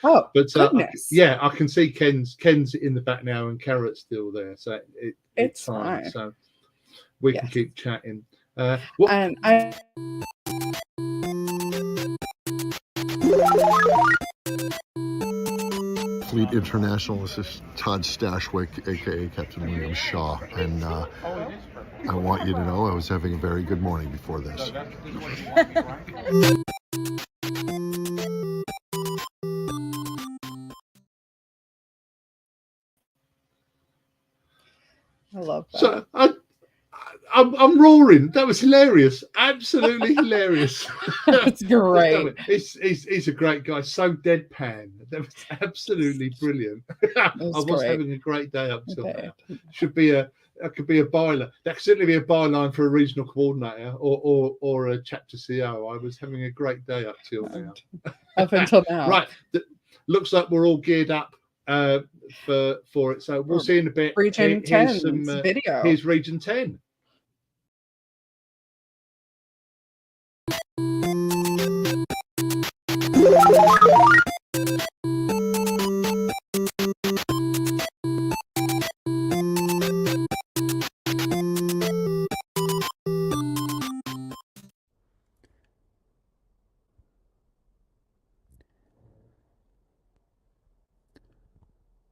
But goodness. I can see Ken's in the back now, and Carrot's still there, so it's fine. So we can keep chatting. Fleet International. This is Todd Stashwick, aka Captain William Shaw, and I want you to know I was having a very good morning before this. So I'm roaring. That was hilarious. Absolutely hilarious. That's great. He's a great guy. So deadpan. That was absolutely brilliant. I was having a great day up till now. That could be a byline. That could certainly be a byline for a regional coordinator or a chapter CO. I was having a great day up till now. Up until now. Right. Looks like we're all geared up for it. So we'll see in a bit. Region 10 video. Here's Region 10.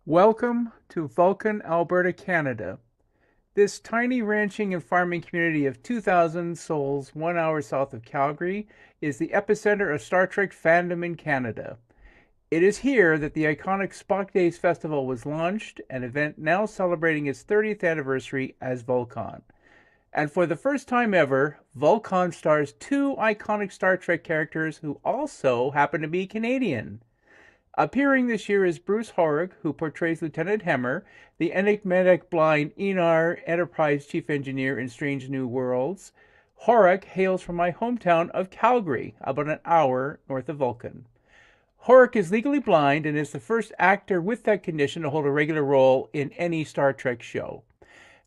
Welcome to Vulcan, Alberta, Canada. This tiny ranching and farming community of 2,000 souls 1 hour south of Calgary is the epicenter of Star Trek fandom in Canada. It is here that the iconic Spock Days Festival was launched, an event now celebrating its 30th anniversary as Vulcan. And for the first time ever, Vulcan stars two iconic Star Trek characters who also happen to be Canadian. Appearing this year is Bruce Horrick, who portrays Lieutenant Hemmer, the enigmatic blind Enar Enterprise chief engineer in Strange New Worlds. Horrick hails from my hometown of Calgary, about an hour north of Vulcan. Horrick is legally blind and is the first actor with that condition to hold a regular role in any Star Trek show.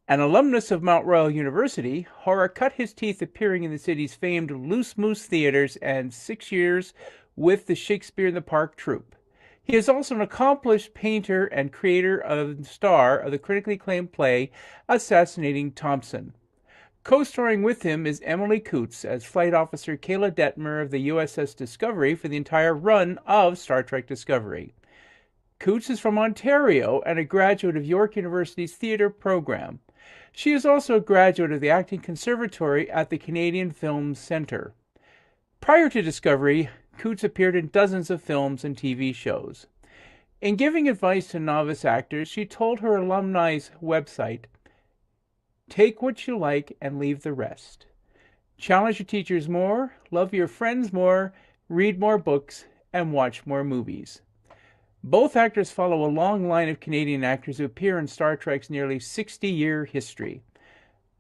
An alumnus of Mount Royal University, Horrick cut his teeth appearing in the city's famed Loose Moose theaters and 6 years with the Shakespeare in the Park troupe. He is also an accomplished painter and creator and star of the critically acclaimed play Assassinating Thompson. Co-starring with him is Emily Coots as Flight Officer Kayla Detmer of the USS Discovery for the entire run of Star Trek Discovery. Coots is from Ontario and a graduate of York University's theatre program. She is also a graduate of the Acting Conservatory at the Canadian Film Centre. Prior to Discovery, Coots appeared in dozens of films and TV shows. In giving advice to novice actors, she told her alumni's website, "Take what you like and leave the rest. Challenge your teachers more, love your friends more, read more books, and watch more movies." Both actors follow a long line of Canadian actors who appear in Star Trek's nearly 60-year history.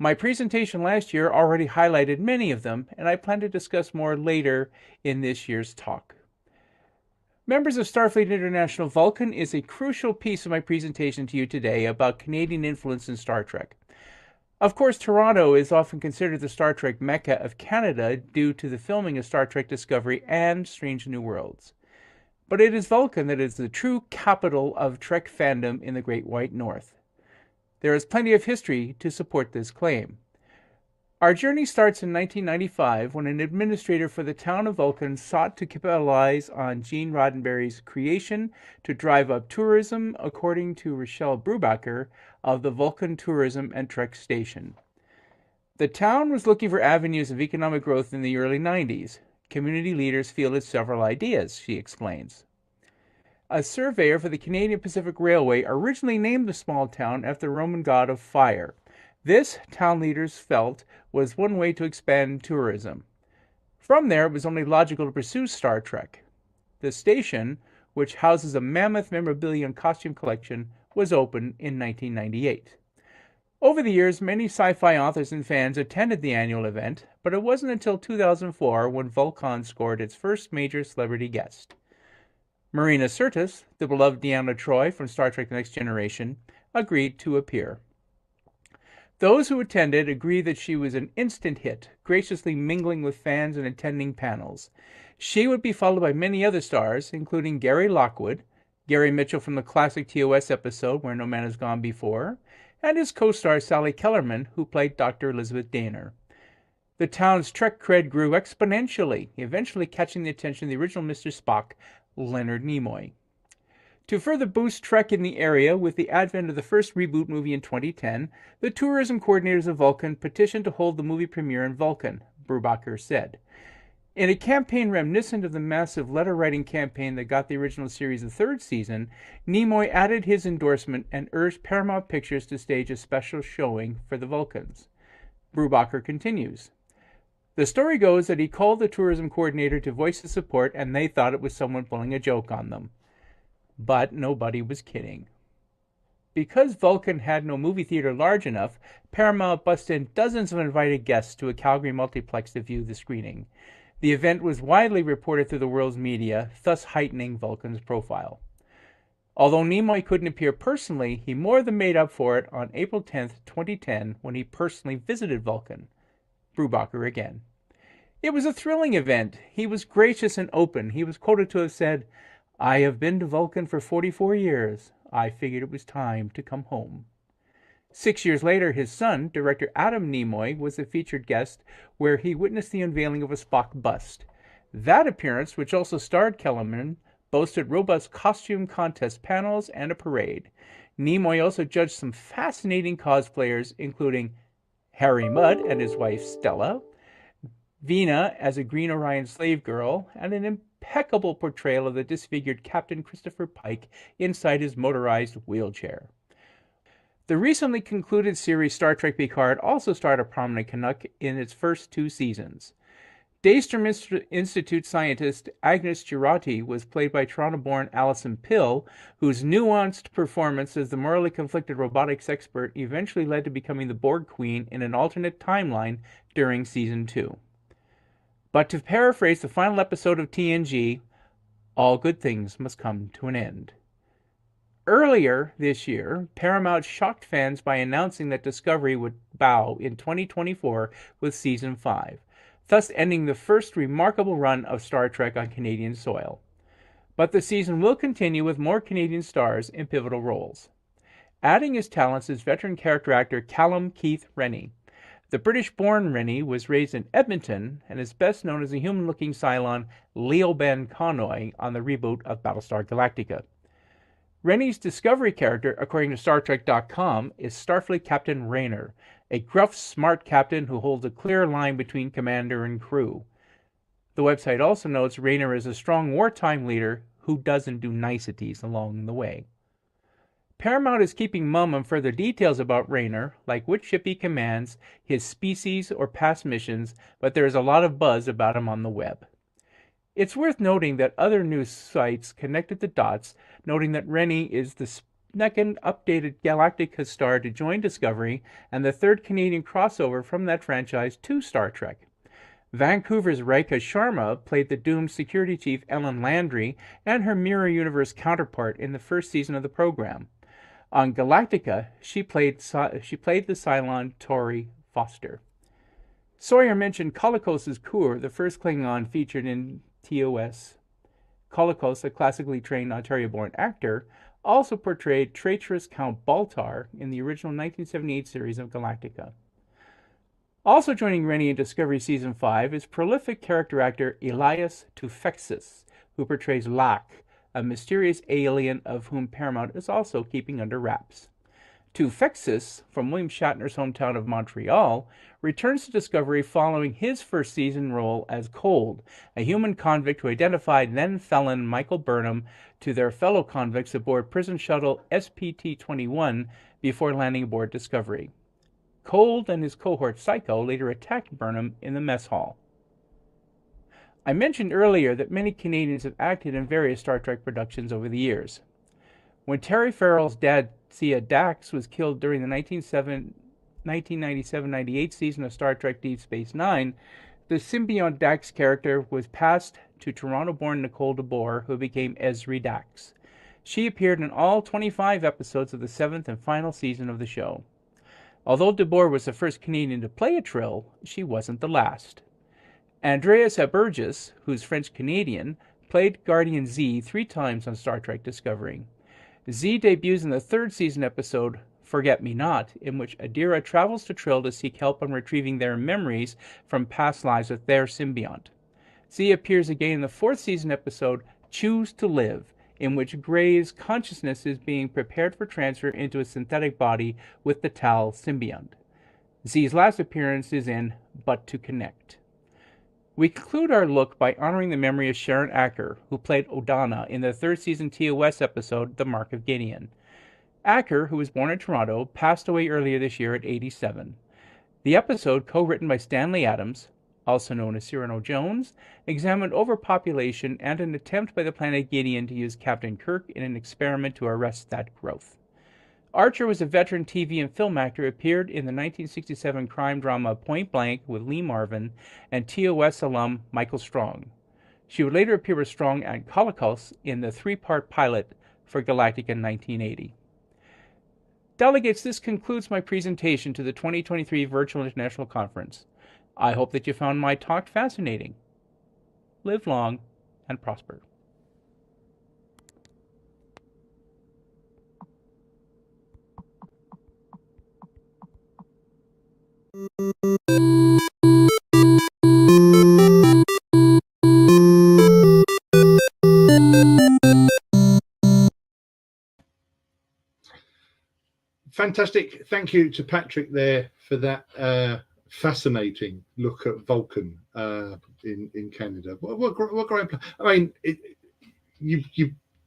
My presentation last year already highlighted many of them, and I plan to discuss more later in this year's talk. Members of Starfleet International, Vulcan is a crucial piece of my presentation to you today about Canadian influence in Star Trek. Of course, Toronto is often considered the Star Trek Mecca of Canada due to the filming of Star Trek Discovery and Strange New Worlds. But it is Vulcan that is the true capital of Trek fandom in the Great White North. There is plenty of history to support this claim. Our journey starts in 1995 when an administrator for the town of Vulcan sought to capitalize on Gene Roddenberry's creation to drive up tourism, according to Rochelle Brubaker of the Vulcan Tourism and Trek Station. The town was looking for avenues of economic growth in the early 90s. Community leaders fielded several ideas, she explains. A surveyor for the Canadian Pacific Railway originally named the small town after the Roman god of fire. This, town leaders felt, was one way to expand tourism. From there, it was only logical to pursue Star Trek. The station, which houses a mammoth memorabilia and costume collection, was opened in 1998. Over the years, many sci-fi authors and fans attended the annual event, but it wasn't until 2004 when Vulcan scored its first major celebrity guest. Marina Sirtis, the beloved Deanna Troi from Star Trek The Next Generation, agreed to appear. Those who attended agree that she was an instant hit, graciously mingling with fans and attending panels. She would be followed by many other stars, including Gary Lockwood, Gary Mitchell from the classic TOS episode Where No Man Has Gone Before, and his co-star Sally Kellerman, who played Dr. Elizabeth Daner. The town's Trek cred grew exponentially, eventually catching the attention of the original Mr. Spock, Leonard Nimoy. To further boost Trek in the area, with the advent of the first reboot movie in 2010, the tourism coordinators of Vulcan petitioned to hold the movie premiere in Vulcan, Brubaker said. In a campaign reminiscent of the massive letter-writing campaign that got the original series a third season, Nimoy added his endorsement and urged Paramount Pictures to stage a special showing for the Vulcans. Brubacher continues. The story goes that he called the tourism coordinator to voice his support, and they thought it was someone pulling a joke on them. But nobody was kidding. Because Vulcan had no movie theater large enough, Paramount bussed in dozens of invited guests to a Calgary multiplex to view the screening. The event was widely reported through the world's media, thus heightening Vulcan's profile. Although Nimoy couldn't appear personally, he more than made up for it on April 10, 2010, when he personally visited Vulcan. Brubacher again. It was a thrilling event. He was gracious and open. He was quoted to have said, "I have been to Vulcan for 44 years. I figured it was time to come home." 6 years later, his son, director Adam Nimoy, was a featured guest where he witnessed the unveiling of a Spock bust. That appearance, which also starred Kellerman, boasted robust costume contest panels and a parade. Nimoy also judged some fascinating cosplayers, including Harry Mudd and his wife Stella, Vina as a Green Orion slave girl, and an impeccable portrayal of the disfigured Captain Christopher Pike inside his motorized wheelchair. The recently concluded series Star Trek Picard also starred a prominent Canuck in its first 2 seasons. Daystrom Institute scientist Agnes Girardi was played by Toronto-born Alison Pill, whose nuanced performance as the morally conflicted robotics expert eventually led to becoming the Borg Queen in an alternate timeline during Season 2. But to paraphrase the final episode of TNG, all good things must come to an end. Earlier this year, Paramount shocked fans by announcing that Discovery would bow in 2024 with Season 5, thus ending the first remarkable run of Star Trek on Canadian soil. But the season will continue with more Canadian stars in pivotal roles. Adding his talents is veteran character actor Callum Keith Rennie. The British-born Rennie was raised in Edmonton and is best known as the human-looking Cylon Leo Ben Connoy on the reboot of Battlestar Galactica. Rennie's Discovery character, according to StarTrek.com, is Starfleet Captain Raynor, a gruff, smart captain who holds a clear line between commander and crew. The website also notes Raynor is a strong wartime leader who doesn't do niceties along the way. Paramount is keeping mum on further details about Raynor, like which ship he commands, his species, or past missions, but there is a lot of buzz about him on the web. It's worth noting that other news sites connected the dots, noting that Rennie is the second updated Galactica star to join Discovery and the third Canadian crossover from that franchise to Star Trek. Vancouver's Rika Sharma played the doomed security chief Ellen Landry and her Mirror Universe counterpart in the first season of the program. On Galactica, she played the Cylon Tori Foster. Sawyer mentioned Kolokos's Kur, the first Klingon featured in TOS. Kolokos, a classically trained Ontario-born actor, also portrayed traitorous Count Baltar in the original 1978 series of Galactica. Also joining Rennie in Discovery Season 5 is prolific character actor Elias Toufexis, who portrays Locke, a mysterious alien of whom Paramount is also keeping under wraps. Toufexis, from William Shatner's hometown of Montreal, returns to Discovery following his first season role as Cold, a human convict who identified then-felon Michael Burnham to their fellow convicts aboard prison shuttle SPT-21 before landing aboard Discovery. Cold and his cohort Psycho later attacked Burnham in the mess hall. I mentioned earlier that many Canadians have acted in various Star Trek productions over the years. When Terry Farrell's dad, Sia Dax, was killed during the 1997-98 season of Star Trek Deep Space Nine, the symbiont Dax character was passed to Toronto-born Nicole DeBoer, who became Esri Dax. She appeared in all 25 episodes of the 7th and final season of the show. Although DeBoer was the first Canadian to play a Trill, she wasn't the last. Andreas Abergis, who's French-Canadian, played Guardian Z 3 times on Star Trek Discovery. Z debuts in the 3rd season episode Forget Me Not, in which Adira travels to Trill to seek help on retrieving their memories from past lives with their symbiont. Z appears again in the 4th season episode Choose to Live, in which Gray's consciousness is being prepared for transfer into a synthetic body with the Tal symbiont. Z's last appearance is in But to Connect. We conclude our look by honoring the memory of Sharon Acker, who played Odana in the third season TOS episode The Mark of Gideon. Acker, who was born in Toronto, passed away earlier this year at 87. The episode, co-written by Stanley Adams, also known as Cyrano Jones, examined overpopulation and an attempt by the planet Gideon to use Captain Kirk in an experiment to arrest that growth. Archer was a veteran TV and film actor who appeared in the 1967 crime drama Point Blank with Lee Marvin and TOS alum Michael Strong. She would later appear with Strong and Kolokos in the three-part pilot for Galactica in 1980. Delegates, this concludes my presentation to the 2023 Virtual International Conference. I hope that you found my talk fascinating. Live long and prosper. Fantastic. Thank you to Patrick there for that fascinating look at Vulcan in Canada. What great. I mean, they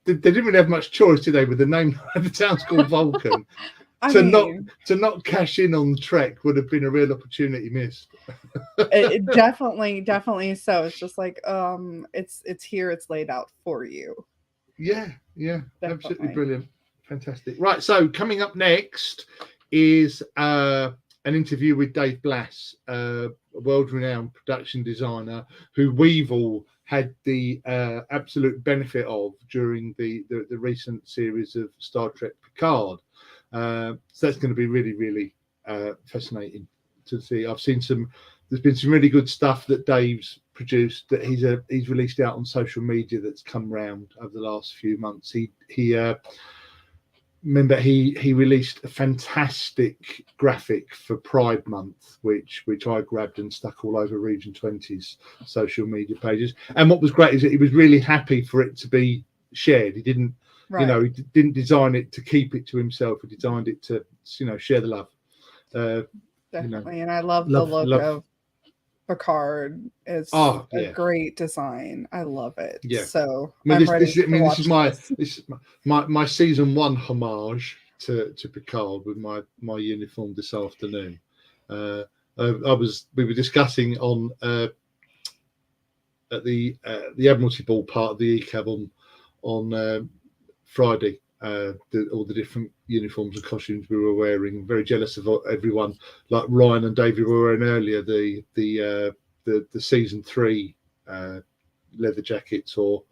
didn't really have much choice, did they? With the name, the town's called Vulcan. To not cash in on Trek would have been a real opportunity missed. It definitely so. It's just like it's here, it's laid out for you. Yeah, Definitely. absolutely brilliant. Fantastic. Right, so coming up next is an interview with Dave Blass, a world-renowned production designer who we've all had the absolute benefit of during the recent series of Star Trek Picard. So that's going to be really, really fascinating to see. There's been some really good stuff that Dave's produced that he's released out on social media that's come round over the last few months. He released a fantastic graphic for Pride Month, which I grabbed and stuck all over Region 20's social media pages. And what was great is that he was really happy for it to be shared. He didn't, he didn't design it to keep it to himself. He designed it to, share the love. Definitely, and I love the look of Picard. It's a great design. I love it. Yeah. So this is my season 1 homage to Picard with my uniform this afternoon. We were discussing on at the Admiralty Ball part of the ECAB on Friday. All the different uniforms and costumes we were wearing. Very jealous of everyone, like Ryan and David were wearing earlier. The season 3 leather jackets or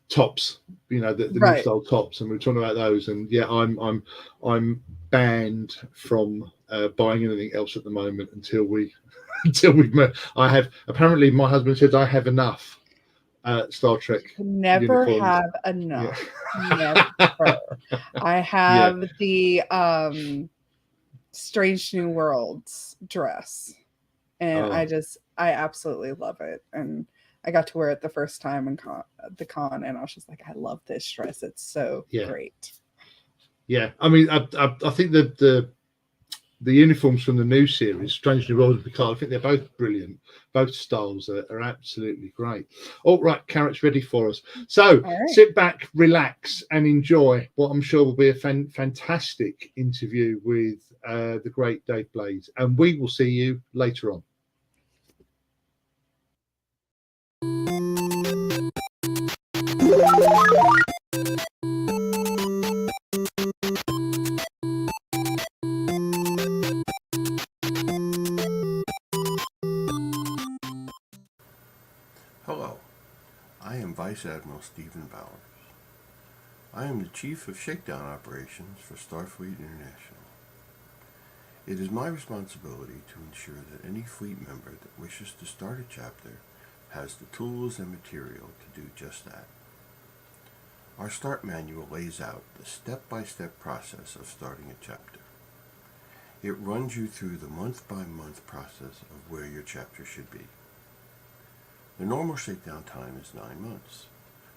tops, the new style tops, and we were talking about those. And yeah, I'm banned from buying anything else at the moment until we've met. I have, apparently my husband says I have enough Star Trek. Never uniforms. have enough. Yeah. Never. I have the Strange New Worlds dress, and I absolutely love it. And I got to wear it the first time in the con, and I was just like, I love this dress. It's so great. Yeah, I mean, I think that the uniforms from the new series, Strange New Worlds and Picard, I think they're both brilliant. Both styles are absolutely great. All right, Carrot's ready for us. So sit back, relax, and enjoy what I'm sure will be a fantastic interview with the great Dave Blaze. And we will see you later on. Hello, I am Vice Admiral Stephen Bowers. I am the Chief of Shakedown Operations for STARFLEET International. It is my responsibility to ensure that any fleet member that wishes to start a chapter has the tools and material to do just that. Our start manual lays out the step-by-step process of starting a chapter. It runs you through the month-by-month process of where your chapter should be. The normal shakedown time is 9 months,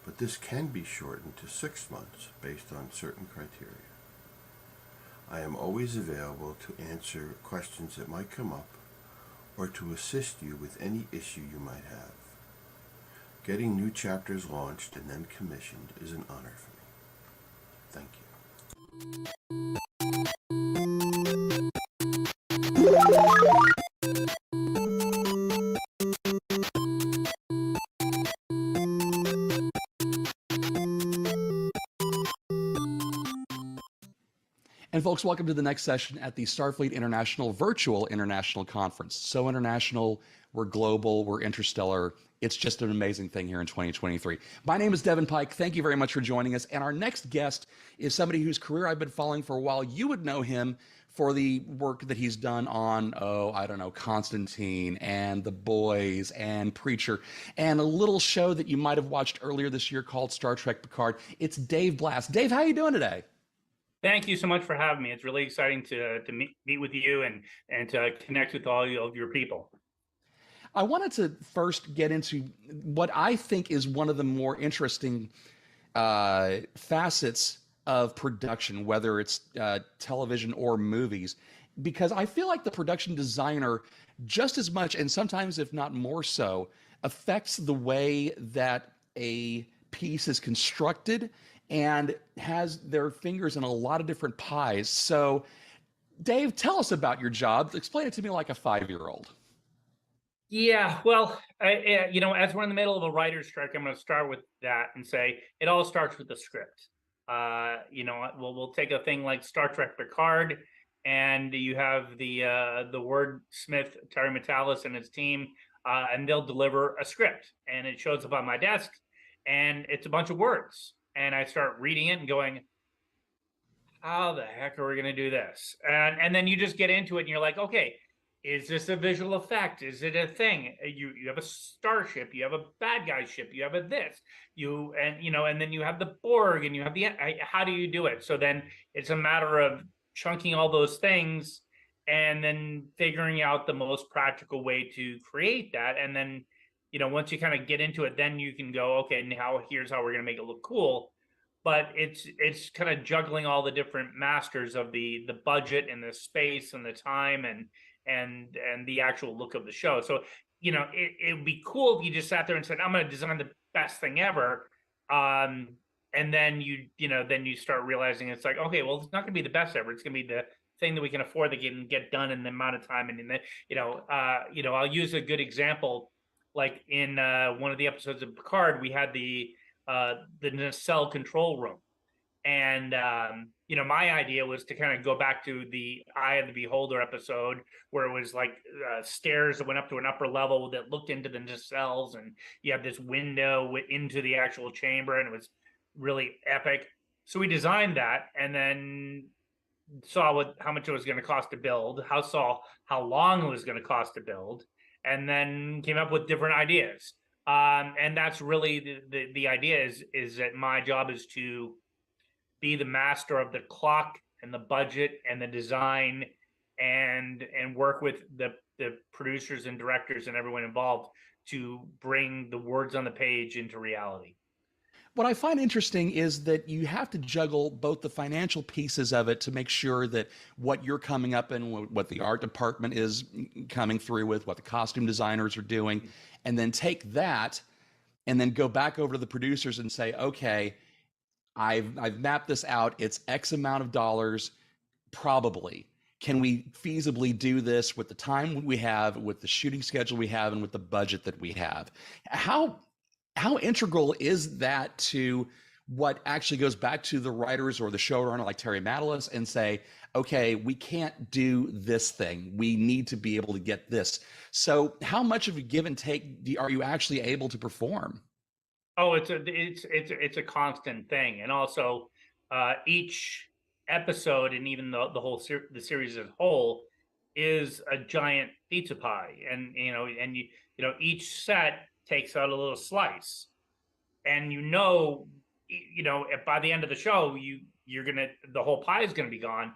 but this can be shortened to 6 months based on certain criteria. I am always available to answer questions that might come up or to assist you with any issue you might have. Getting new chapters launched and then commissioned is an honor for me. Thank And folks, welcome to the next session at the STARFLEET International Virtual International Conference. So international, we're global, we're interstellar. It's just an amazing thing here in 2023. My name is Devin Pike. Thank you very much for joining us. And our next guest is somebody whose career I've been following for a while. You would know him for the work that he's done on, Constantine and The Boys and Preacher, and a little show that you might have watched earlier this year called Star Trek Picard. It's Dave Blass. Dave, how are you doing today? Thank you so much for having me. It's really exciting to meet with you and to connect with all of your people. I wanted to first get into what I think is one of the more interesting facets of production, whether it's television or movies, because I feel like the production designer, just as much, and sometimes if not more so, affects the way that a piece is constructed and has their fingers in a lot of different pies. So, Dave, tell us about your job. Explain it to me like a 5-year-old. Yeah, well, as we're in the middle of a writer's strike, I'm going to start with that and say it all starts with the script. We'll take a thing like Star Trek Picard, and you have the wordsmith Terry Metalis and his team, and they'll deliver a script, and it shows up on my desk, and it's a bunch of words. And I start reading it and going, how the heck are we going to do this? And then you just get into it and you're like, okay, is this a visual effect? Is it a thing? You have a starship, you have a bad guy ship, you have a this, and then you have the Borg and you have how do you do it? So then it's a matter of chunking all those things and then figuring out the most practical way to create that. And then once you kind of get into it, then you can go, okay, now here's how we're going to make it look cool. But it's kind of juggling all the different masters of the budget and the space and the time and the actual look of the show. So, it would be cool if you just sat there and said, I'm going to design the best thing ever. And then you start realizing it's like, okay, well, it's not going to be the best ever. It's going to be the thing that we can afford to get done in the amount of time. And I'll use a good example. Like in one of the episodes of Picard, we had the nacelle control room, and my idea was to kind of go back to the Eye of the Beholder episode, where it was like stairs that went up to an upper level that looked into the nacelles, and you have this window into the actual chamber, and it was really epic. So we designed that, and then saw how much it was going to cost to build, how long it was going to cost to build, and then came up with different ideas. And that's really the idea is that my job is to be the master of the clock and the budget and the design and work with the producers and directors and everyone involved to bring the words on the page into reality. What I find interesting is that you have to juggle both the financial pieces of it to make sure that what you're coming up and what the art department is coming through with, what the costume designers are doing, and then take that and then go back over to the producers and say, okay, I've mapped this out. It's X amount of dollars, probably. Can we feasibly do this with the time we have, with the shooting schedule we have, and with the budget that we have? How integral is that to what actually goes back to the writers or the showrunner like Terry Matalis and say, okay, we can't do this thing. We need to be able to get this. So how much of a give and take are you actually able to perform? Oh, it's a constant thing. And also each episode and even the series as a whole is a giant pizza pie. And, each set takes out a little slice, and by the end of the show, the whole pie is gonna be gone,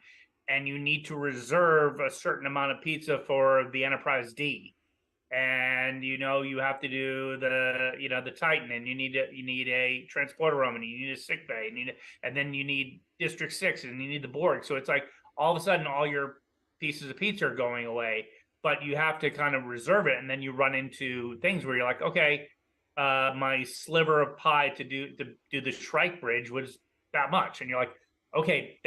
and you need to reserve a certain amount of pizza for the Enterprise D, and you have to do the Titan, and you need a transporter room, and you need a sick bay, and then you need District 6, and you need the Borg. So it's like all of a sudden all your pieces of pizza are going away. but you have to kind of reserve it, and then you run into things where you're like, okay, my sliver of pie to do the Shrike Bridge was that much, and you're like, okay,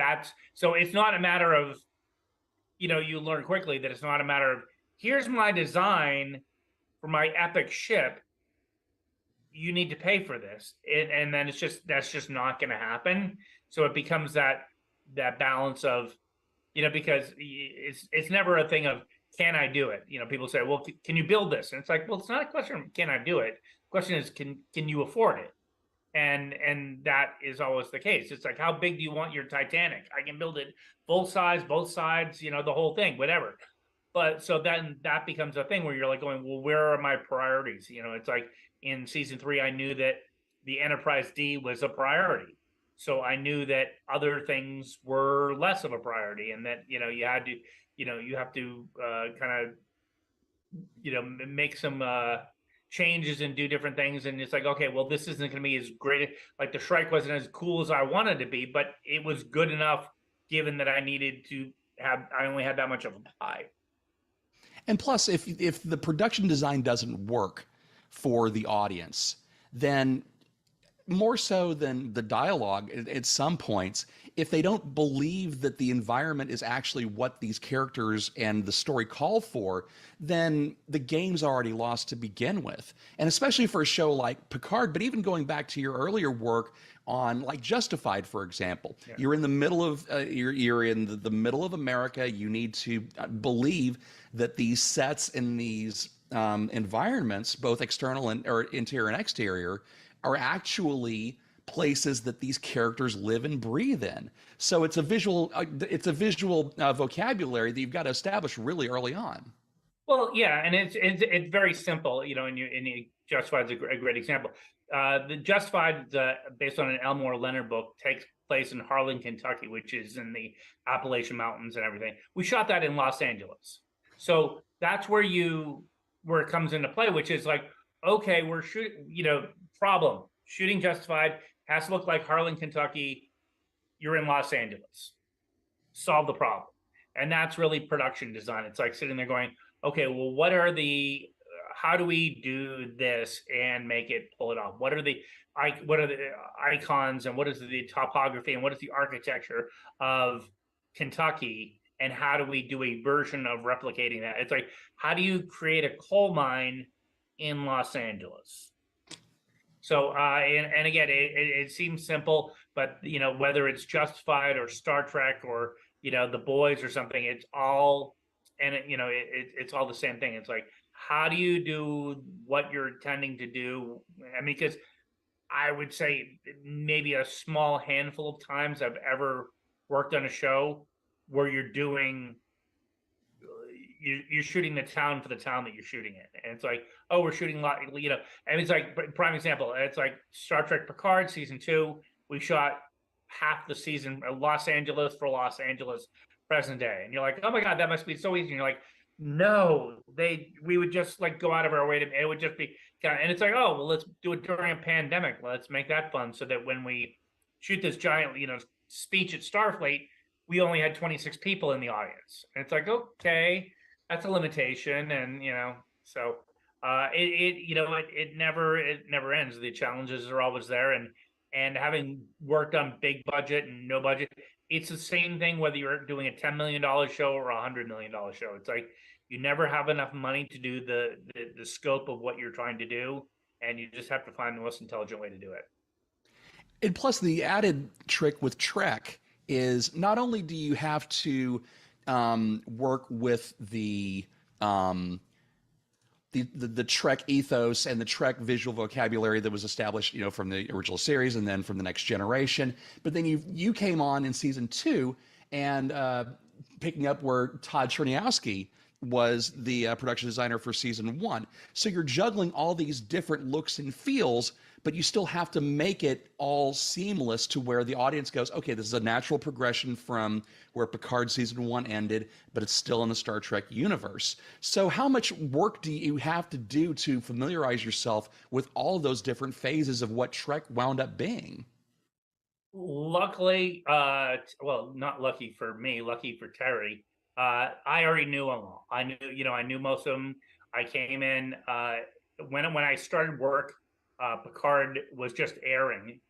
so it's not a matter of, you learn quickly that it's not a matter of, here's my design for my epic ship, you need to pay for this, and then that's just not going to happen. So it becomes that balance of, because it's never a thing of, can I do it? People say, well, can you build this? And it's like, well, it's not a question of can I do it. The question is, can you afford it? And that is always the case. It's like, how big do you want your Titanic? I can build it full size, both sides, the whole thing, whatever. But so then that becomes a thing where you're like going, well, where are my priorities? It's like in season 3, I knew that the Enterprise D was a priority. So I knew that other things were less of a priority, and that, you had to, you have to kind of, make some changes and do different things. And it's like, okay, well, this isn't going to be as great. Like the Shrike wasn't as cool as I wanted to be, but it was good enough given that I needed to I only had that much of a pie. And plus, if the production design doesn't work for the audience, then more so than the dialogue at some points, if they don't believe that the environment is actually what these characters and the story call for, then the game's already lost to begin with. And especially for a show like Picard, but even going back to your earlier work on like Justified, for example, you're in the middle of you're in the middle of America. You need to believe that these sets in these environments, both external and or interior and exterior, are actually places that these characters live and breathe in. So it's a visual vocabulary that you've got to establish really early on. Well, yeah, and it's very simple, and Justified is a great example. The Justified, based on an Elmore Leonard book, takes place in Harlan, Kentucky, which is in the Appalachian Mountains and everything. We shot that in Los Angeles, so that's where it comes into play, which is like, okay, we're shooting, problem. Shooting Justified has to look like Harlan, Kentucky. You're in Los Angeles. Solve the problem. And that's really production design. It's like sitting there going, okay, well, how do we do this and pull it off? What are the icons, and what is the topography, and what is the architecture of Kentucky, and how do we do a version of replicating that? It's like, how do you create a coal mine in Los Angeles? So, and again, it seems simple, but whether it's Justified or Star Trek or The Boys or something, it's all, and it's all the same thing. It's like, how do you do what you're intending to do? I mean, because I would say maybe a small handful of times I've ever worked on a show where you're shooting the town for the town that you're shooting it, and it's like, oh, we're shooting and it's like, prime example, it's like Star Trek Picard season 2, we shot half the season Los Angeles for Los Angeles present day, and you're like, oh my god, that must be so easy, and you're like, no, we would just like go out of our way to, it would just be and it's like, oh, well, let's do it during a pandemic, let's make that fun, so that when we shoot this giant speech at Starfleet, we only had 26 people in the audience, and it's like, okay, that's a limitation, and so it never ends. The challenges are always there, and having worked on big budget and no budget, it's the same thing whether you're doing a $10 million show or a $100 million show. It's like you never have enough money to do the scope of what you're trying to do, and you just have to find the most intelligent way to do it. And plus, the added trick with Trek is not only do you have to work with the Trek ethos and the Trek visual vocabulary that was established, from the original series and then from the Next Generation, but then you came on in season 2 and picking up where Todd Cherniowski was the production designer for season 1. So you're juggling all these different looks and feels, but you still have to make it all seamless to where the audience goes, okay, this is a natural progression from where Picard season 1 ended, but it's still in the Star Trek universe. So how much work do you have to do to familiarize yourself with all those different phases of what Trek wound up being? Luckily, well, not lucky for me, lucky for Terry, I already knew them all. I knew most of them. I came in when I started work. Picard was just airing.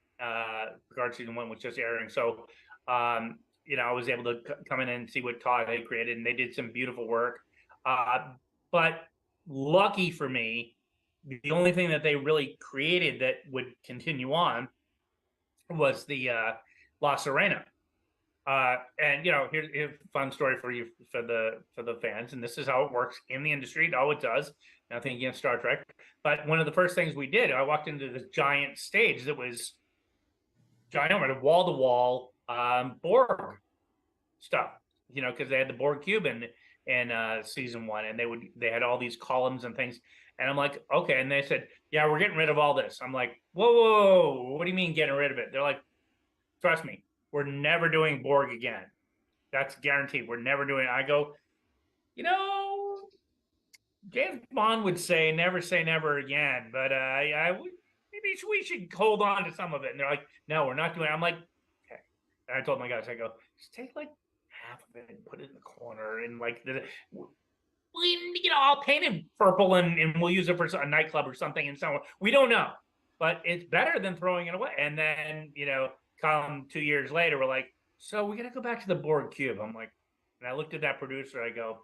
Picard season 1 was just airing, so I was able to come in and see what Todd had created, and they did some beautiful work. But lucky for me, the only thing that they really created that would continue on was the La Sirena. And here's a fun story for you for the fans, and this is how it works in the industry. It always does. Nothing against Star Trek, but one of the first things we did, I walked into this giant stage that was giant, wall to wall Borg stuff. Because they had the Borg cube in season 1, and they had all these columns and things. And I'm like, okay. And they said, yeah, we're getting rid of all this. I'm like, whoa, what do you mean getting rid of it? They're like, trust me, we're never doing Borg again. That's guaranteed. We're never doing it. I go, James Bond would say never again, but maybe we should hold on to some of it. And they're like, no, we're not doing it. I'm like, okay. And I told my guys, I go, just take like half of it and put it in the corner, and like I'll paint it purple and we'll use it for a nightclub or something. And so we don't know, but it's better than throwing it away. And then come 2 years later, we're like, so we're gonna go back to the Borg cube. I'm like, and I looked at that producer. I go,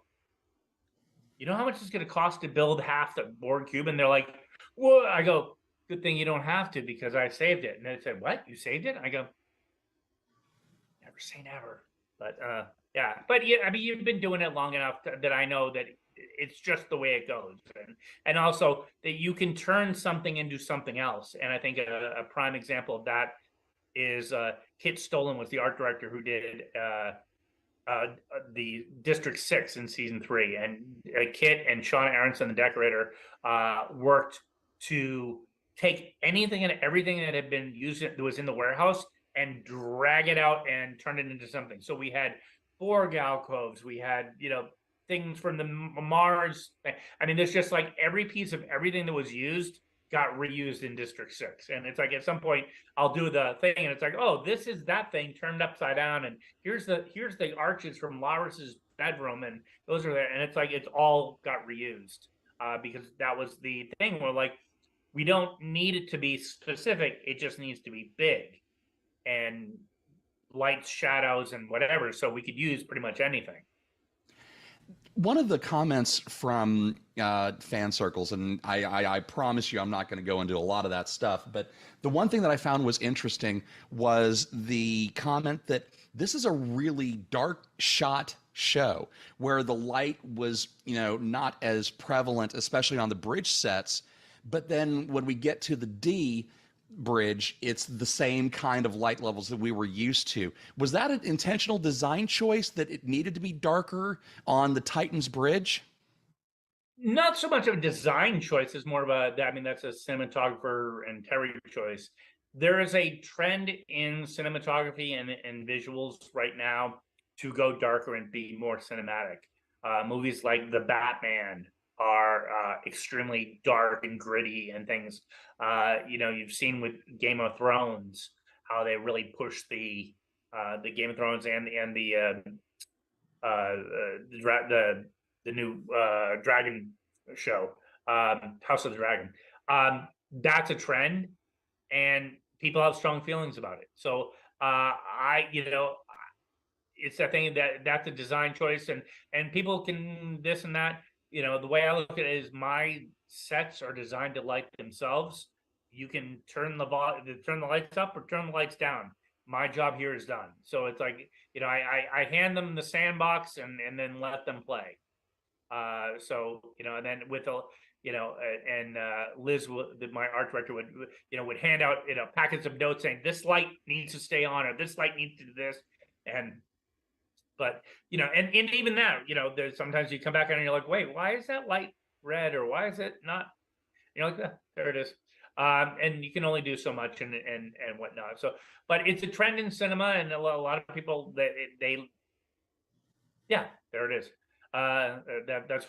you know how much it's gonna cost to build half the Borg cube? And they're like, well, I go, good thing you don't have to, because I saved it. And they said, what? You saved it? I go, never say never. But yeah, but yeah, I mean, you've been doing it long enough that I know that it's just the way it goes, and also that you can turn something into something else. And I think a prime example of that is Kit Stolen was the art director who did the District 6 in season 3, and Kit and Shauna Aronson, the decorator, worked to take anything and everything that had been used that was in the warehouse and drag it out and turn it into something. So we had Borg alcoves, we had things from the Mars. I mean, there's just like every piece of everything that was used got reused in District 6. And it's like at some point I'll do the thing and it's like, oh, this is that thing turned upside down, and here's the arches from Laris's bedroom, and those are there. And it's like it's all got reused because that was the thing where like we don't need it to be specific, it just needs to be big and lights, shadows, and whatever, so we could use pretty much anything. One of the comments from fan circles, and I promise you I'm not going to go into a lot of that stuff, but the one thing that I found was interesting was the comment that this is a really dark shot show where the light was, not as prevalent, especially on the bridge sets. But then when we get to the D bridge, it's the same kind of light levels that we were used to. Was that an intentional design choice that it needed to be darker on the Titan's bridge? Not so much of a design choice, it's more of that's a cinematographer and Terry choice. There is a trend in cinematography and visuals right now to go darker and be more cinematic. Movies like The Batman are extremely dark and gritty and things. You've seen with Game of Thrones how they really push the Game of Thrones and the new Dragon show, House of the Dragon. That's a trend, and people have strong feelings about it. So it's that thing that's a design choice, and people can this and that. The way I look at it is my sets are designed to light themselves. You can turn the lights up or turn the lights down. My job here is done. So it's like, I hand them the sandbox and then let them play. And then with Liz, my art director, would hand out packets of notes saying this light needs to stay on, or this light needs to do this, But and even that, there's sometimes you come back and you're like, wait, why is that light red, or why is it not? You're like, there it is. And you can only do so much and whatnot. So, but it's a trend in cinema, and a lot of people there it is. That's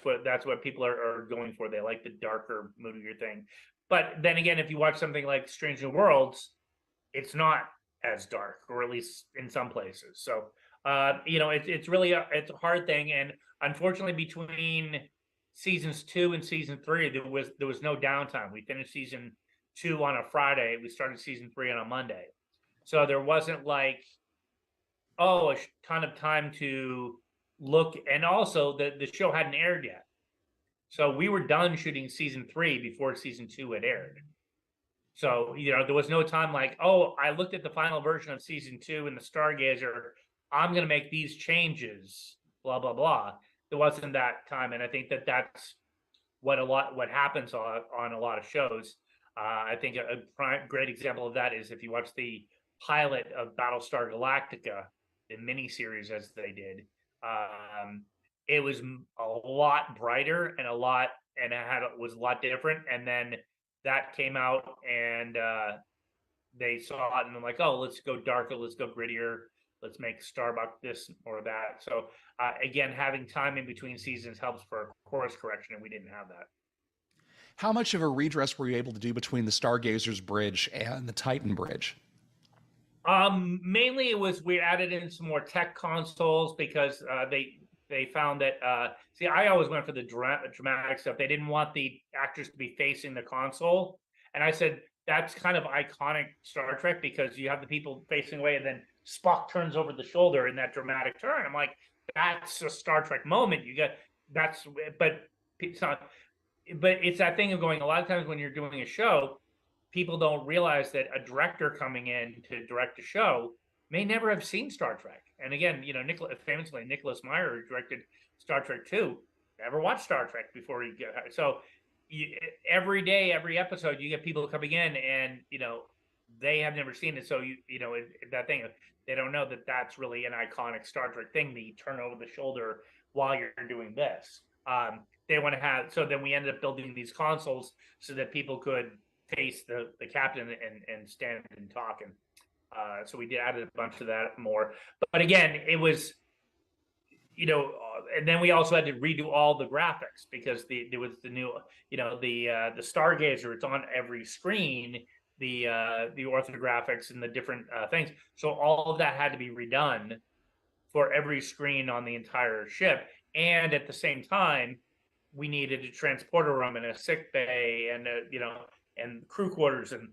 what people are going for. They like the darker, moodier thing. But then again, if you watch something like Strange New Worlds, it's not as dark, or at least in some places. So It's really it's a hard thing, and unfortunately, between seasons 2 and season 3, there was no downtime. We finished season 2 on a Friday. We started season 3 on a Monday, so there wasn't like a ton of time to look, and also the show hadn't aired yet, so we were done shooting season 3 before season 2 had aired. So there was no time like, I looked at the final version of season 2 in the Stargazer, I'm going to make these changes, blah blah blah. There wasn't that time, and I think that's what happens on a lot of shows. I think a great example of that is if you watch the pilot of Battlestar Galactica, the miniseries as they did. It was a lot brighter and it was a lot different. And then that came out, and they saw it, and they're like, let's go darker, let's go grittier, let's make Starbuck this or that. So again, having time in between seasons helps for course correction, and we didn't have that. How much of a redress were you able to do between the Stargazer's bridge and the Titan bridge? Mainly it was, we added in some more tech consoles because they found that I always went for the dramatic stuff. They didn't want the actors to be facing the console, and I said that's kind of iconic Star Trek because you have the people facing away, and then Spock turns over the shoulder in that dramatic turn. I'm like, that's a Star Trek moment. But it's not. But it's that thing of going, a lot of times when you're doing a show, people don't realize that a director coming in to direct a show may never have seen Star Trek. And again, famously, Nicholas Meyer, who directed Star Trek 2, never watched Star Trek before he got. So every day, every episode, you get people coming in, and they have never seen it. So that thing, they don't know that that's really an iconic Star Trek thing. The turn over the shoulder while you're doing this. They want to have. So then we ended up building these consoles so that people could face the captain and stand and talk. And so we added a bunch of that more. But again, it was, and then we also had to redo all the graphics because there was the new, the Stargazer. It's on every screen. The orthographics and the different things. So all of that had to be redone for every screen on the entire ship. And at the same time, we needed a transporter room and a sick bay and and crew quarters. And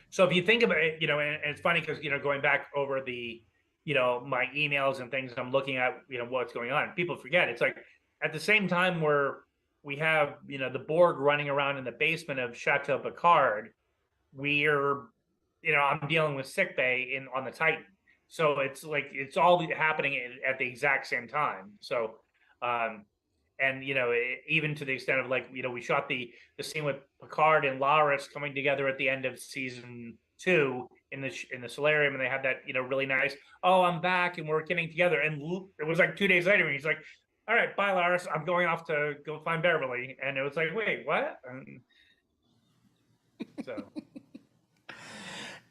so if you think about it, and it's funny because going back over the my emails and things, I'm looking at what's going on. People forget it's like at the same time where we have the Borg running around in the basement of Chateau Picard, we're I'm dealing with sick bay on the Titan. So it's like it's all happening at the exact same time. So and even to the extent of like we shot the scene with Picard and Laris coming together at the end of season 2 in the solarium, and they had that really nice, I'm back and we're getting together, and it was like 2 days later and he's like, all right, bye Laris, I'm going off to go find Beverly. And it was like, wait, what? So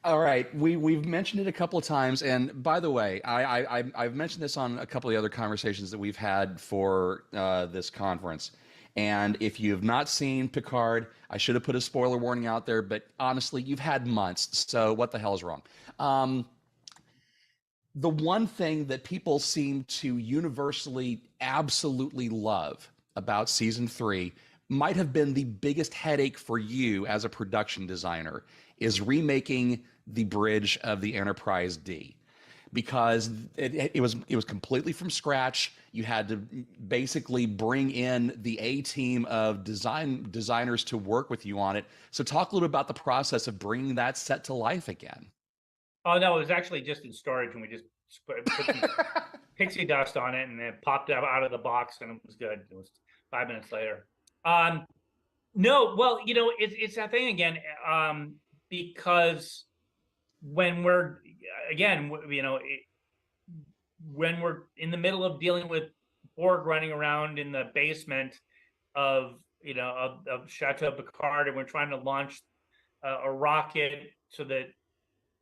all right, we've mentioned it a couple of times, and by the way, I've mentioned this on a couple of the other conversations that we've had for this conference. And if you have not seen Picard, I should have put a spoiler warning out there, but honestly, you've had months, so what the hell is wrong? The one thing that people seem to universally absolutely love about season 3 might have been the biggest headache for you as a production designer is remaking the bridge of the Enterprise D, because it was completely from scratch. You had to basically bring in the A team of designers to work with you on it. So talk a little bit about the process of bringing that set to life again. Oh no, it was actually just in storage, and we just put some pixie dust on it, and it popped out of the box, and it was good. It was 5 minutes later. No, well, it's that thing again, because when we're when we're in the middle of dealing with Borg running around in the basement of Chateau Picard, and we're trying to launch a rocket so that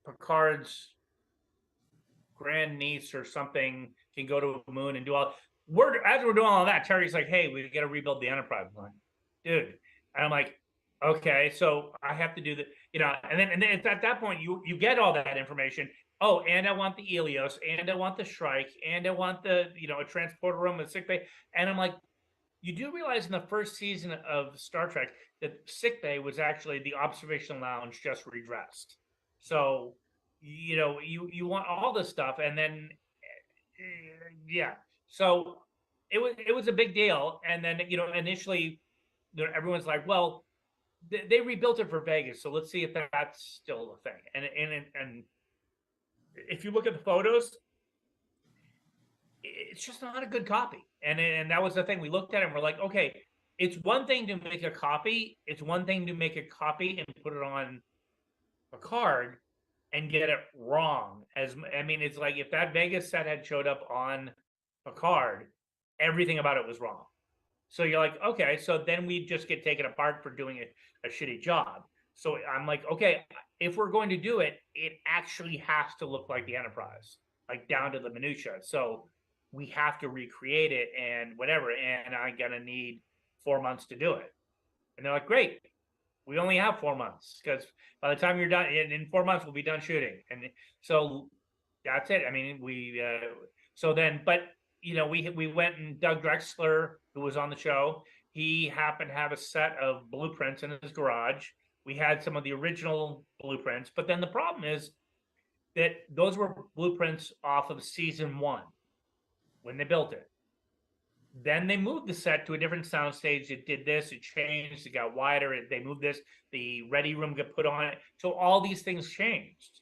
Picard's grandniece or something can go to the moon and do all. As we're doing all that, Terry's like, "Hey, we got to rebuild the Enterprise." I'm like, dude, and I'm like, okay, so I have to do the, and then it's at that point you get all that information, oh, and I want the Helios, and I want the Shrike, and I want the, a transporter room, a sick bay. And I'm like, you do realize in the first season of Star Trek that sick bay was actually the observation lounge just redressed. So, you want all this stuff, and then, yeah. So it was a big deal. And then, initially, everyone's like, well, they rebuilt it for Vegas, so let's see if that's still a thing. And if you look at the photos, it's just not a good copy. And that was the thing. We looked at it and we're like, okay, it's one thing to make a copy. It's one thing to make a copy and put it on a card and get it wrong. It's like if that Vegas set had showed up on a card, everything about it was wrong. So you're like, okay, so then we just get taken apart for doing a shitty job. So I'm like, okay, if we're going to do it, it actually has to look like the Enterprise, like down to the minutia. So we have to recreate it and whatever. And I'm going to need 4 months to do it. And they're like, great. We only have 4 months because by the time you're done, in 4 months, we'll be done shooting. And so that's it. We went and Doug Drexler, who was on the show, he happened to have a set of blueprints in his garage. We had some of the original blueprints, but then the problem is that those were blueprints off of season 1 when they built it. Then they moved the set to a different soundstage. It did this, it changed, it got wider, they moved this, the ready room got put on it. So all these things changed.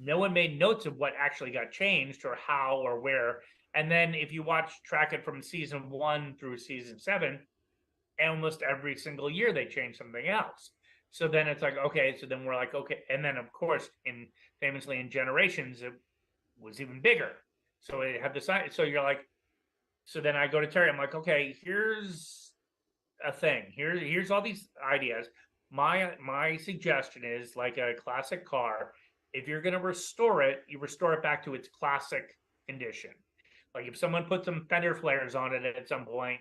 No one made notes of what actually got changed or how or where. And then if you track it from season 1 through season 7, almost every single year they change something else. So then it's like, okay, so then we're like, okay. And then of course, famously in Generations, it was even bigger. So it had the size. So you're like, so then I go to Terry, I'm like, okay, here's a thing. Here's all these ideas. My suggestion is like a classic car. If you're going to restore it, you restore it back to its classic condition. Like if someone put some fender flares on it at some point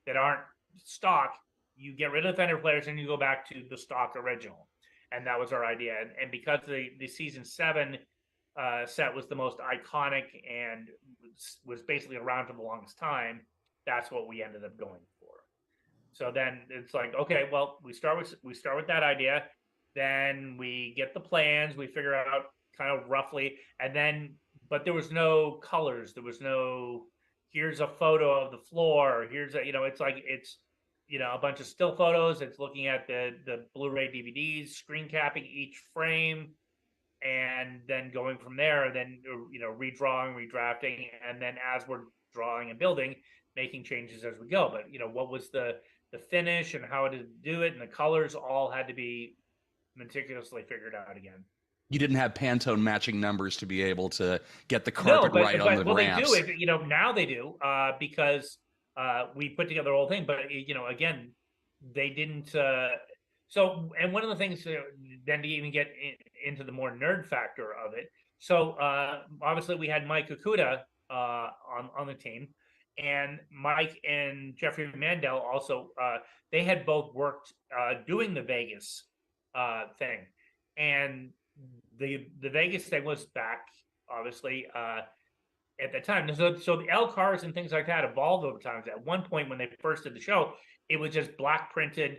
that aren't stock, you get rid of the fender flares and you go back to the stock original. And that was our idea. And because the season 7 set was the most iconic and was basically around for the longest time, that's what we ended up going for. So then it's like, okay, well, we start with that idea, then we get the plans, we figure out kind of roughly, and then but there was no colors, there was no here's a photo of the floor, here's a it's like it's a bunch of still photos. It's looking at the Blu-ray DVDs, screen capping each frame, and then going from there, then redrawing, redrafting, and then as we're drawing and building, making changes as we go. But what was the finish and how to do it, and the colors all had to be meticulously figured out again. You didn't have Pantone matching numbers to be able to get the carpet right on the ramps. They do. Now they do because we put together the whole thing. But again, they didn't. So, and one of the things then to even get into the more nerd factor of it. So obviously we had Mike Okuda on the team, and Mike and Jeffrey Mandel also. They had both worked doing the Vegas thing, and the Vegas thing was back obviously at the time. So the L cars and things like that evolved over time. At one point when they first did the show, it was just black printed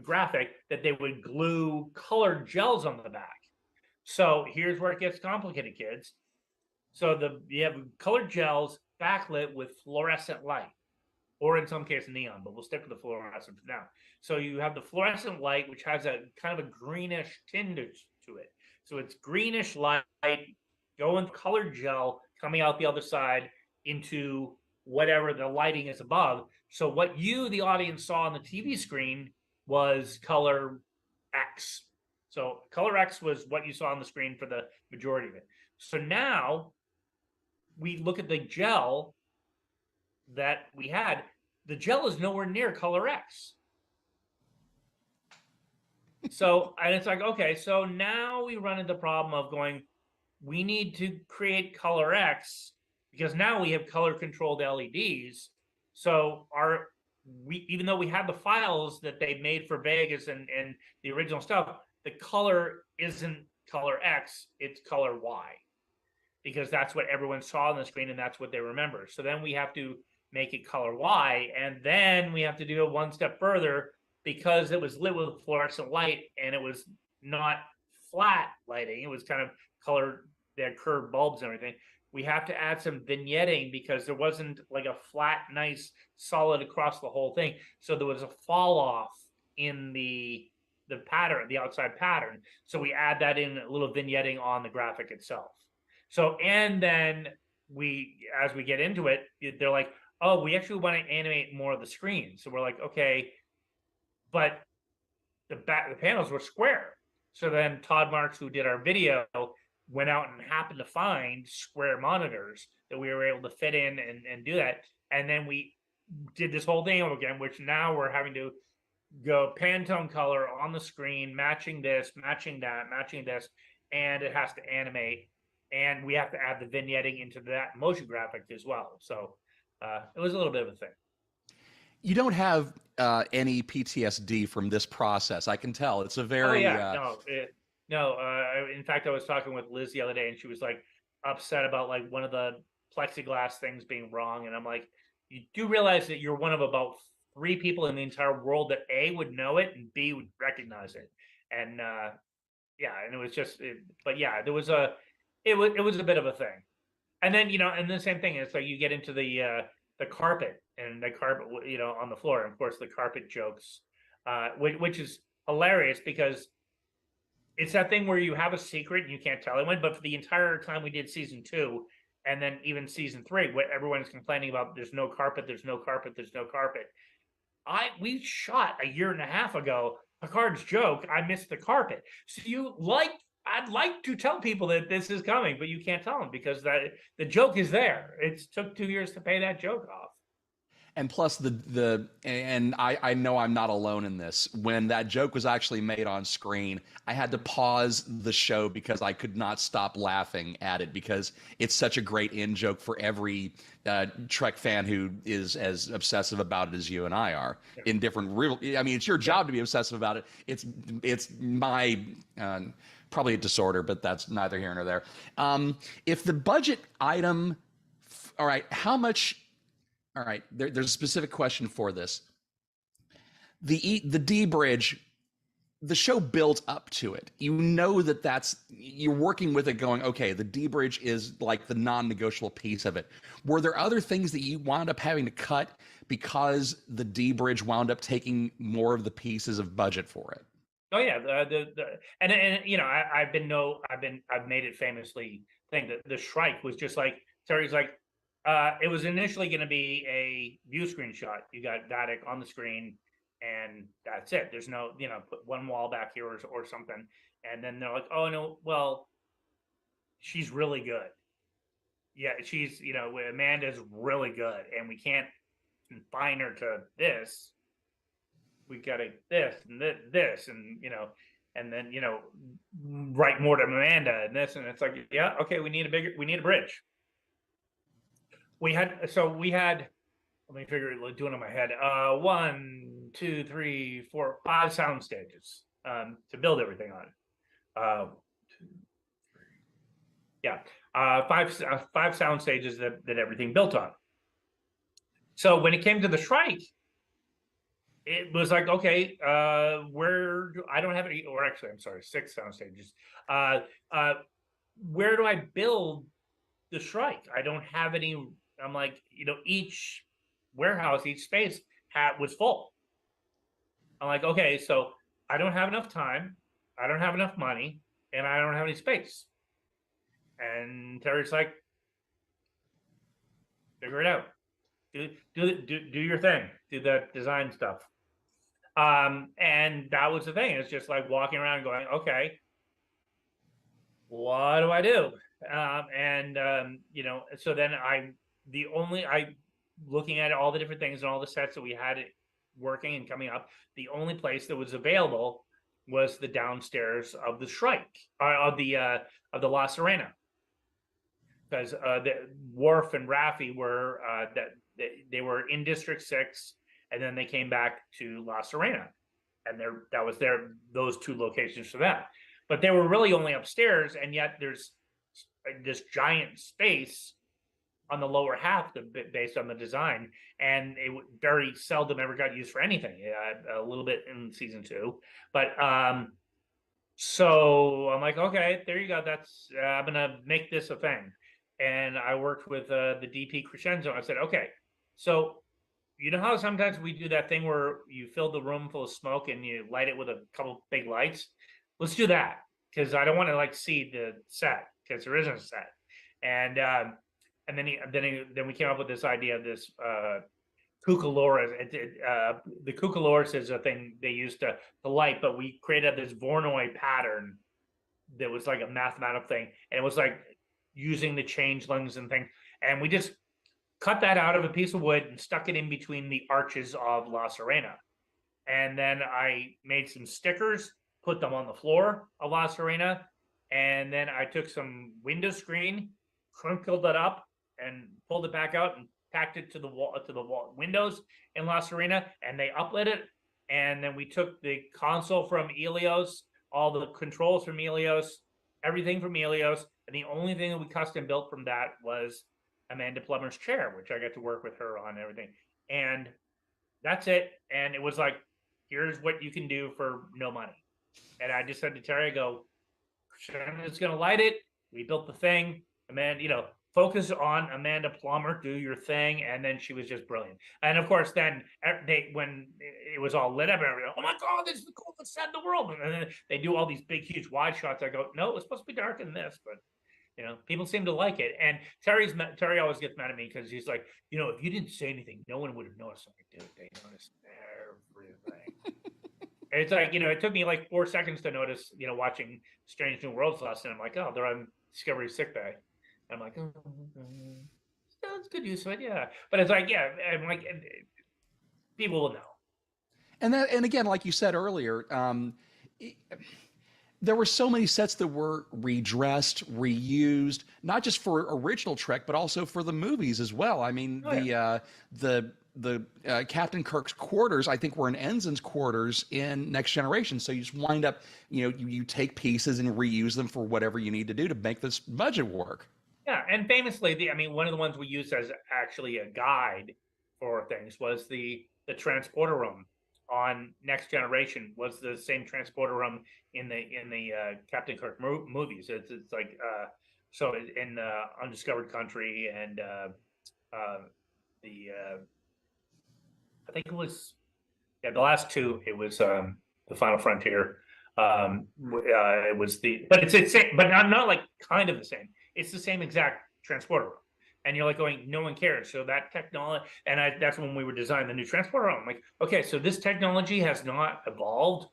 graphic that they would glue colored gels on the back. So here's where it gets complicated, kids. So you have colored gels backlit with fluorescent light, or in some cases neon, but we'll stick with the fluorescent for now. So you have the fluorescent light, which has a kind of a greenish tinge to it. So it's greenish light going colored gel coming out the other side into whatever the lighting is above. So what you, the audience, saw on the TV screen was color X. So color X was what you saw on the screen for the majority of it. So now we look at the gel that we had. The gel is nowhere near color X. So, and it's like, okay, so now we run into the problem of going, we need to create color X because now we have color controlled LEDs. So even though we have the files that they made for Vegas and the original stuff, the color isn't color X, it's color Y, because that's what everyone saw on the screen and that's what they remember. So then we have to make it color Y, and then we have to do it one step further because it was lit with fluorescent light and it was not flat lighting. It was kind of colored, they had curved bulbs and everything. We have to add some vignetting because there wasn't like a flat, nice, solid across the whole thing. So there was a fall off in the pattern, the outside pattern. So we add that in, a little vignetting on the graphic itself. So, and then as we get into it, they're like, oh, we actually want to animate more of the screen. So we're like, okay, but the panels were square. So then Todd Marks, who did our video, went out and happened to find square monitors that we were able to fit in and do that. And then we did this whole thing over again, which now we're having to go Pantone color on the screen, matching this, matching that, matching this, and it has to animate. And we have to add the vignetting into that motion graphic as well. So it was a little bit of a thing. You don't have any PTSD from this process. I can tell. It's a very... In fact, I was talking with Liz the other day and she was like upset about like one of the plexiglass things being wrong. And I'm like, you do realize that you're one of about 3 people in the entire world that A, would know it and B, would recognize it. And and it was just, there was it was a bit of a thing. And then, and the same thing is like you get into the carpet and the carpet, on the floor. And of course the carpet jokes, which is hilarious because it's that thing where you have a secret and you can't tell anyone. But for the entire time we did season 2 and then even season 3, what everyone's complaining about, there's no carpet, there's no carpet, there's no carpet. We shot a year and a half ago Picard's joke, I missed the carpet. So I'd like to tell people that this is coming, but you can't tell them because the joke is there. It took 2 years to pay that joke off. And plus and I know I'm not alone in this. When that joke was actually made on screen, I had to pause the show because I could not stop laughing at it because it's such a great in joke for every Trek fan who is as obsessive about it as you and I are. In different it's your job to be obsessive about it. It's my probably a disorder, but that's neither here nor there. If the budget item, all right, how much? All right, there's a specific question for this. The D bridge, the show built up to it. You know you're working with it going, okay, the D bridge is like the non-negotiable piece of it. Were there other things that you wound up having to cut because the D bridge wound up taking more of the pieces of budget for it? Oh yeah, I've made it famously thing that the Shrike was just like Terry's like. It was initially going to be a view screenshot. You got VIC on the screen, and that's it. There's no, put one wall back here or something. And then they're like, oh no, well, she's really good. Yeah, she's, Amanda's really good, and we can't confine her to this. We got to this and this, and and then write more to Amanda and this, and it's like, yeah, okay, we need a bridge. We had, let me figure it, doing it in my head. 1, 2, 3, 4, 5 sound stages to build everything on. 5 sound stages that everything built on. So when it came to the Shrike, it was like, okay, I don't have any, or actually, I'm sorry, 6 sound stages. Where do I build the Shrike? I don't have any. I'm like, each warehouse, each space was full. I'm like, okay, so I don't have enough time, I don't have enough money, and I don't have any space. And Terry's like, figure it out. Do your thing. Do the design stuff. And that was the thing. It's just like walking around going, okay, what do I do? So then looking at all the different things and all the sets that we had working and coming up, the only place that was available was the downstairs of the Shrike, of the La Sirena, because the Worf and Raffi were they were in District 6, and then they came back to La Sirena, and that was those 2 locations for that. but they were really only upstairs, and yet there's this giant space on the lower half, based on the design, and it very seldom ever got used for anything. A little bit in season 2, but so I'm like, okay, there you go. That's I'm gonna make this a thing, and I worked with the DP Crescenzo. I said, okay, so you know how sometimes we do that thing where you fill the room full of smoke and you light it with a couple big lights? Let's do that, because I don't want to like see the set, because there isn't a set. And then we came up with this idea of this Cucaloris. The Cucaloris is a thing they used to light, but we created this Voronoi pattern that was like a mathematical thing, and it was like using the changelings and things, and we just cut that out of a piece of wood and stuck it in between the arches of La Serena. And then I made some stickers, put them on the floor of La Serena, and then I took some window screen, crinkled it up, and pulled it back out and tacked it to the wall windows in La Serena, and they uplit it. And then we took the console from Elios, all the controls from Elios, everything from Elios, and the only thing that we custom built from that was Amanda Plummer's chair, which I got to work with her on and everything. And that's it. And it was like, here's what you can do for no money. And I just said to Terry, I go, Shannon's going to light it. We built the thing. Amanda, focus on Amanda Plummer, do your thing. And then she was just brilliant. And of course, then when it was all lit up, everybody, oh my God, this is the coolest set in the world. And then they do all these big, huge wide shots. I go, no, it was supposed to be darker than this, but people seem to like it. And Terry always gets mad at me because he's like, if you didn't say anything, no one would have noticed. I'm like, dude, they noticed everything. And it's like, it took me like 4 seconds to notice, watching Strange New Worlds last night. I'm like, oh, they're on Discovery sick bay. I'm like, oh, that's good use of it, yeah. But it's like, yeah, I'm like, people will know. And again, like you said earlier, there were so many sets that were redressed, reused, not just for original Trek, but also for the movies as well. I mean, the Captain Kirk's quarters, I think, were in Ensign's quarters in Next Generation. So you just wind up, you take pieces and reuse them for whatever you need to do to make this budget work. Yeah, and famously, one of the ones we used as actually a guide for things was the transporter room on Next Generation. Was the same transporter room in the Captain Kirk movies. It's like so in Undiscovered Country and I think it was the last two. It was the Final Frontier. It was but it's the same, but not like kind of the same. It's the same exact transporter room. And you're like going, no one cares. So that technology, and that's when we were designing the new transporter room. I'm like, okay, so this technology has not evolved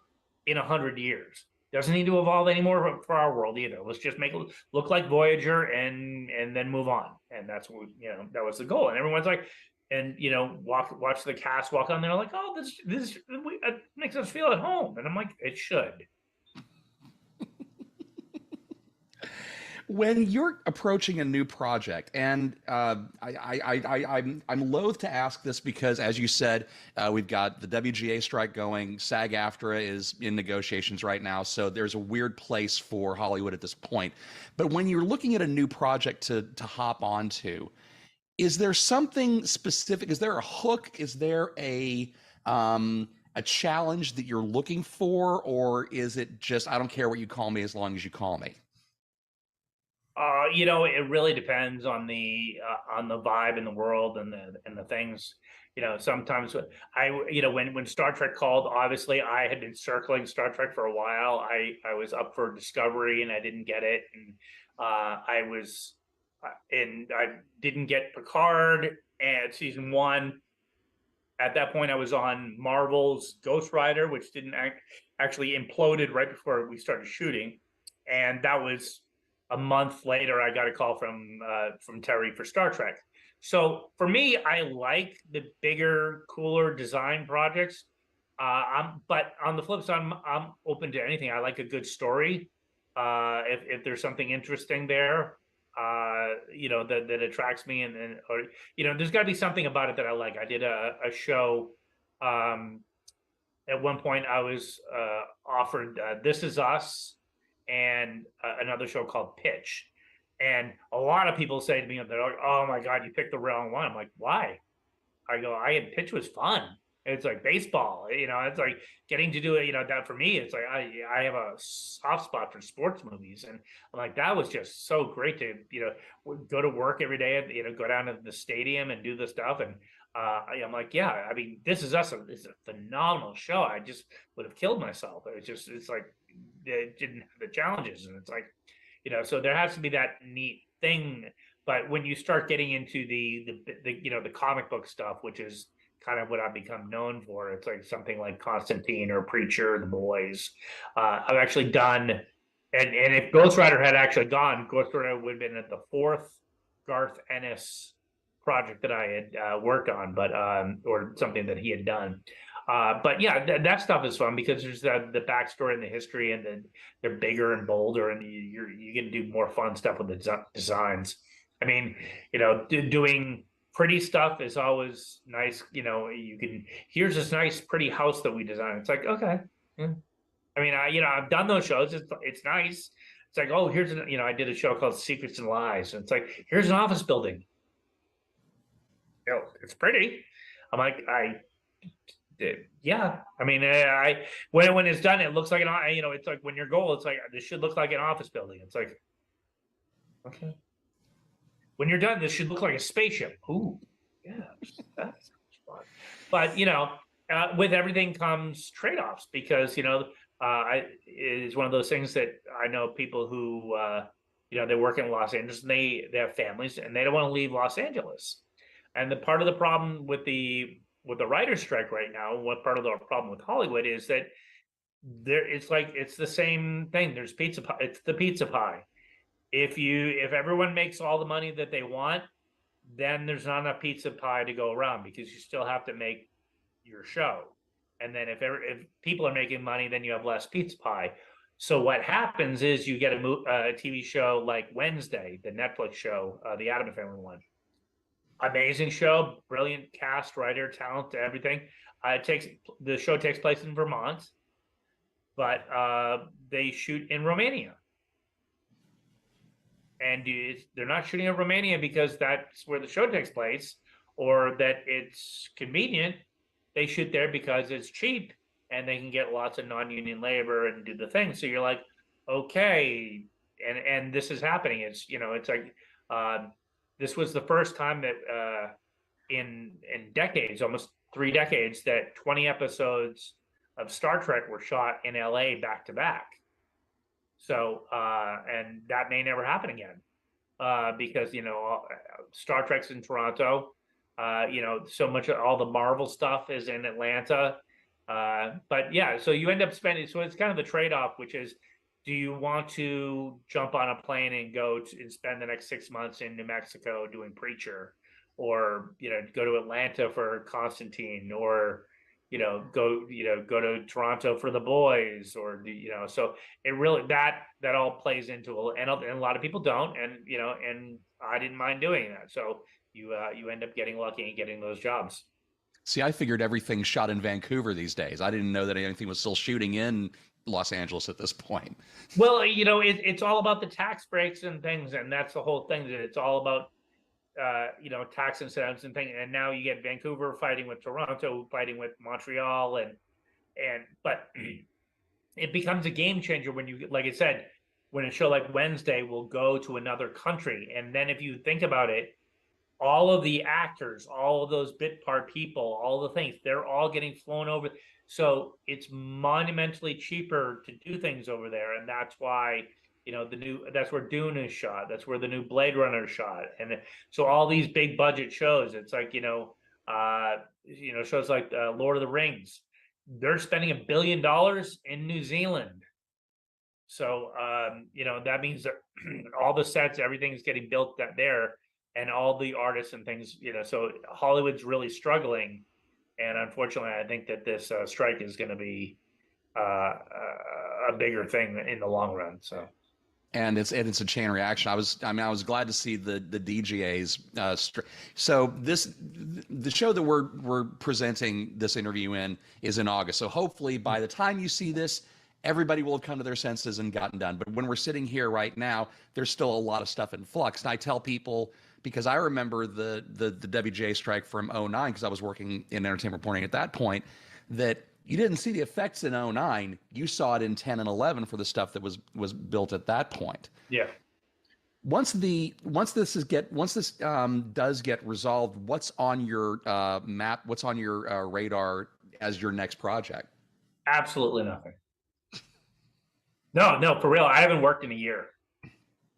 in 100 years. Doesn't need to evolve anymore for our world either. Let's just make it look like Voyager and then move on. And that's what that was the goal. And everyone's like, and watch the cast walk on there like, oh, this makes us feel at home. And I'm like, it should. When you're approaching a new project, and I'm loath to ask this because, as you said, we've got the WGA strike going. SAG-AFTRA is in negotiations right now, so there's a weird place for Hollywood at this point. But when you're looking at a new project to hop onto, is there something specific? Is there a hook? Is there a challenge that you're looking for, or is it just, I don't care what you call me as long as you call me? It really depends on the vibe in the world and the things. Sometimes when Star Trek called, obviously I had been circling Star Trek for a while. I was up for Discovery and I didn't get it, and I didn't get Picard at season 1. At that point, I was on Marvel's Ghost Rider, which didn't actually imploded right before we started shooting, and that was a month later. I got a call from Terry for Star Trek. So for me, I like the bigger, cooler design projects. But on the flip side, I'm open to anything. I like a good story. If there's something interesting there, that attracts me, or there's got to be something about it that I like. I did a show. At one point, I was offered This Is Us and another show called Pitch. And a lot of people say to me, they're like, "Oh my God, you picked the wrong one." I'm like, "Why?" I go, Pitch was fun. It's like baseball, it's like getting to do it, that for me, it's like I have a soft spot for sports movies. And I'm like, that was just so great to, go to work every day, go down to the stadium and do the stuff. And I'm like, yeah, I mean, This Is Us is a phenomenal show. I just would have killed myself. It's like, it didn't have the challenges. And it's like, so there has to be that neat thing. But when you start getting into the comic book stuff, which is kind of what I've become known for, it's like something like Constantine or Preacher, The Boys. I've actually done, and if Ghost Rider had actually gone, Ghost Rider would have been at the 4th Garth Ennis project that I had worked on, but or something that he had done. But yeah, that stuff is fun because there's the backstory and the history, and then they're bigger and bolder, and you can do more fun stuff with the designs. I mean, doing pretty stuff is always nice. Here's this nice, pretty house that we designed. It's like, okay. Yeah. I mean, I've done those shows. It's nice. It's like, oh, here's I did a show called Secrets and Lies. And it's like, here's an office building. It's pretty. I'm like, yeah. I mean, when it's done, it looks like it's like when your goal, it's like, this should look like an office building. It's like, okay. When you're done, this should look like a spaceship. Ooh, yeah, that's fun. But with everything comes trade-offs, because it's one of those things that I know people who they work in Los Angeles, and they have families, and they don't want to leave Los Angeles. And the part of the problem with the writer's strike right now, what part of the problem with Hollywood is that it's the same thing. There's pizza pie. It's the pizza pie. If everyone makes all the money that they want, then there's not enough pizza pie to go around, because you still have to make your show. And then if people are making money, then you have less pizza pie. So what happens is you get a TV show like Wednesday, the Netflix show, the Addams Family one. Amazing show, brilliant cast, writer, talent, everything. The show takes place in Vermont, but they shoot in Romania. And they're not shooting in Romania because that's where the show takes place, or that it's convenient. They shoot there because it's cheap and they can get lots of non-union labor and do the thing. So you're like, okay, and this is happening. It's like this was the first time that in decades, almost 3 decades, that 20 episodes of Star Trek were shot in LA back to back. So, and that may never happen again, because, Star Trek's in Toronto, so much of all the Marvel stuff is in Atlanta. But yeah, so you end up spending, so it's kind of the trade-off, which is, do you want to jump on a plane and go and spend the next 6 months in New Mexico doing Preacher, or, go to Atlanta for Constantine, or, go to Toronto for The Boys, or so it really that all plays into and a lot of people don't, and I didn't mind doing that. So you end up getting lucky and getting those jobs. See, I figured everything's shot in Vancouver these days. I didn't know that anything was still shooting in Los Angeles at this point. Well, it's all about the tax breaks and things, and that's the whole thing. That it's all about tax incentives and things. And now you get Vancouver fighting with Toronto, fighting with Montreal, but it becomes a game changer when you, like I said, when a show like Wednesday will go to another country. And then if you think about it, all of the actors, all of those bit part people, all the things, they're all getting flown over. So it's monumentally cheaper to do things over there. And that's why, that's where Dune is shot. That's where the new Blade Runner is shot. And so all these big budget shows, it's like, shows like Lord of the Rings, they're spending $1 billion in New Zealand. So, that means that all the sets, everything's getting built there, and all the artists and things, so Hollywood's really struggling. And unfortunately, I think that this strike is going to be a bigger thing in the long run. So. And it's a chain reaction. I was glad to see the DGAs. So the show that we're presenting this interview in is in August. So hopefully by the time you see this, everybody will have come to their senses and gotten done. But when we're sitting here right now, there's still a lot of stuff in flux. And I tell people, because I remember the WGA strike from 09, because I was working in entertainment reporting at that point, that you didn't see the effects in 09. You saw it in 10 and 11 for the stuff that was built at that point. Yeah. Once this does get resolved, what's on your map? What's on your radar as your next project? Absolutely nothing. No, for real. I haven't worked in a year,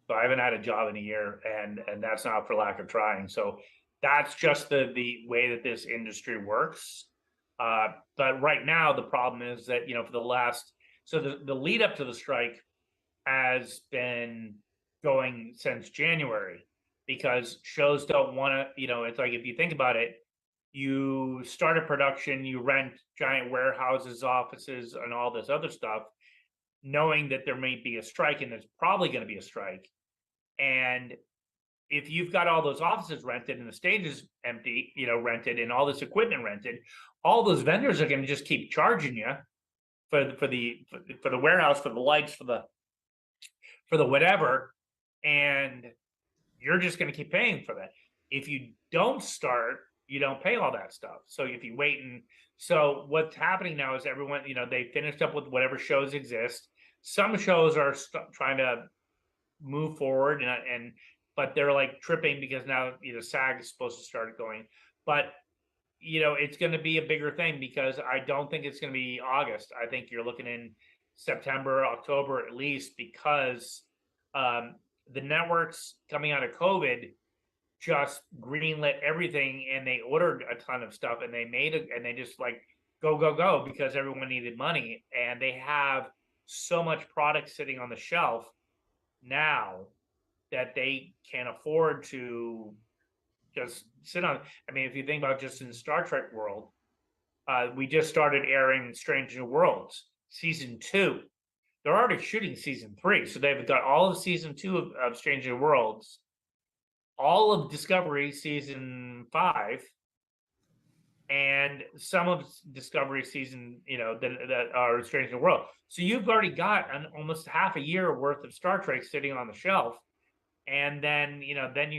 so I haven't had a job in a year, and that's not for lack of trying. So that's just the way that this industry works. But right now, the problem is that for the lead up to the strike has been going since January, because shows don't want to, it's like, if you think about it, you start a production, you rent giant warehouses, offices, and all this other stuff, knowing that there may be a strike, and there's probably going to be a strike. And if you've got all those offices rented and the stages empty, rented, and all this equipment rented, all those vendors are going to just keep charging you for the warehouse, for the lights, for the whatever, and you're just going to keep paying for that. If you don't start, you don't pay all that stuff. So if you wait, and so what's happening now is everyone, they finished up with whatever shows exist. Some shows are trying to move forward, but they're like tripping because now SAG is supposed to start going, but it's going to be a bigger thing, because I don't think it's going to be August. I think you're looking in September, October at least, because the networks coming out of COVID just greenlit everything, and they ordered a ton of stuff, and they made it, and they just like go because everyone needed money, and they have so much product sitting on the shelf now that they can't afford to just sit on. I mean, if you think about just in the Star Trek world, we just started airing Strange New Worlds season 2. They're already shooting season 3, so they've got all of season 2 of Strange New Worlds, all of Discovery season 5, and some of Discovery season, that are Strange New World. So you've already got almost half a year worth of Star Trek sitting on the shelf, and then and then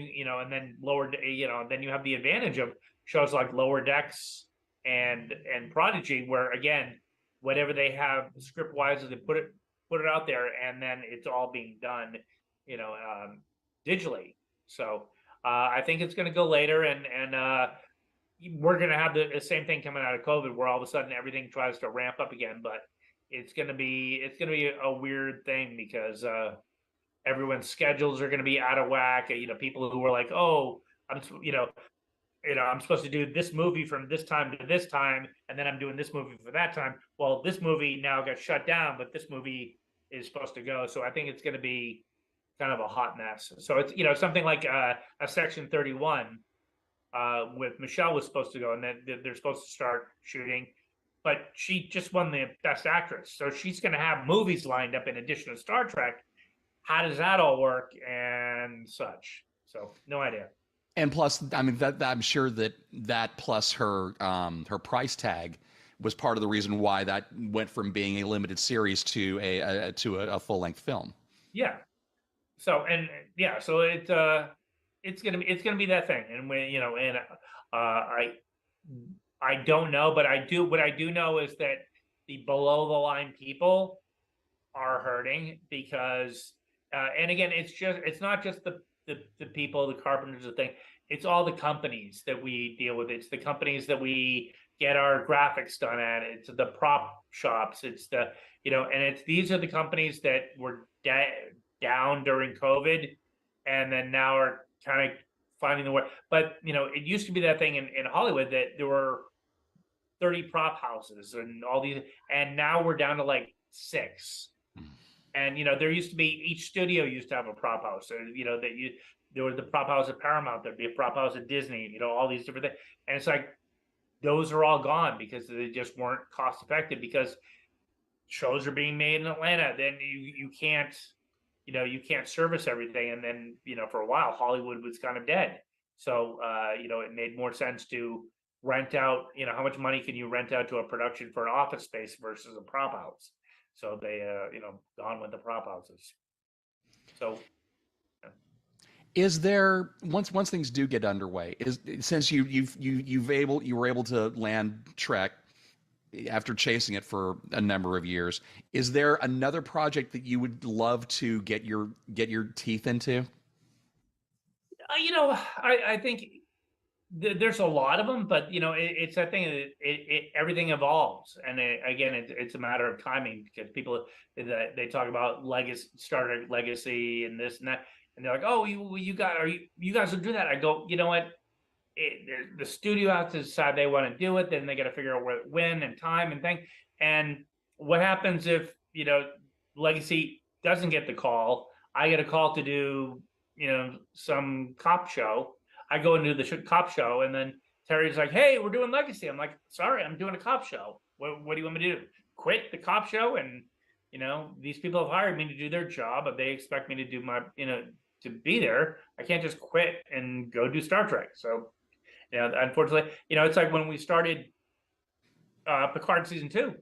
then you have the advantage of shows like Lower Decks and Prodigy, where again, whatever they have script wise, they put it out there, and then it's all being done, digitally. So I think it's going to go later, and we're going to have the same thing coming out of COVID, where all of a sudden everything tries to ramp up again. But it's going to be a weird thing, because everyone's schedules are going to be out of whack. People who were like, oh, I'm supposed to do this movie from this time to this time, and then I'm doing this movie for that time. Well, this movie now got shut down, but this movie is supposed to go. So I think it's going to be kind of a hot mess. So it's something like a Section 31 with Michelle was supposed to go, and then they're supposed to start shooting, but she just won the Best Actress. So she's going to have movies lined up in addition to Star Trek. How does that all work and such? So no idea. And plus, I mean, that I'm sure that plus her price tag was part of the reason why that went from being a limited series to a full length film. Yeah. So so it's gonna be that thing, and when I don't know, but what I do know is that the below the line people are hurting, because and again, it's not just the people, the carpenters, the thing. It's all the companies that we deal with. It's the companies that we get our graphics done at. It's the prop shops. It's the and these are the companies that were down during COVID, and then now are kind of finding the way. But it used to be that thing in Hollywood that there were 30 prop houses and all these, and now we're down to like 6. And there used to be, each studio used to have a prop house. So, there was the prop house at Paramount, there'd be a prop house at Disney, all these different things. And it's like those are all gone because they just weren't cost effective, because shows are being made in Atlanta. Then you can't service everything. And then, for a while, Hollywood was kind of dead. So, it made more sense to rent out, how much money can you rent out to a production for an office space versus a prop house? so they gone with the prop houses. So is there once things do get underway, since you were able to land Trek after chasing it for a number of years, is there another project that you would love to get your teeth into? I think there's a lot of them, but it's that thing. Everything evolves, and again, it's a matter of timing, because people they talk about Star Trek legacy and this and that, and they're like, "Oh, you guys will do that." I go, you know what? The studio has to decide they want to do it. Then they got to figure out when and time and thing. And what happens if Legacy doesn't get the call? I get a call to do some cop show. I go and do the cop show, and then Terry's like, "Hey, we're doing Legacy." I'm like, "Sorry, I'm doing a cop show. What do you want me to do? Quit the cop show?" And these people have hired me to do their job, but they expect me to do my to be there. I can't just quit and go do Star Trek. So unfortunately, it's like when we started Picard season 2.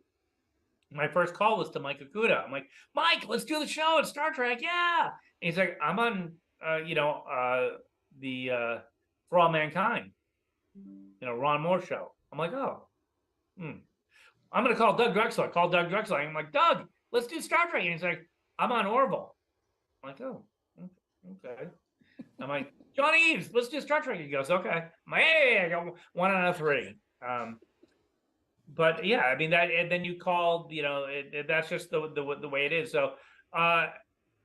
My first call was to Mike Okuda. I'm like, "Mike, let's do the show at Star Trek." Yeah. And he's like, "I'm on the For All Mankind, Ron Moore show." I'm like, "Oh, I'm gonna call Doug Drexler." I call Doug Drexler. I'm like, "Doug, let's do Star Trek." And he's like, "I'm on Orville." I'm like, "Oh, okay." I'm like, "John Eves, let's do Star Trek." He goes, "Okay." I'm like, "Hey, I got 1 out of 3." But yeah, I mean that, and then you call, that's just the way it is. So,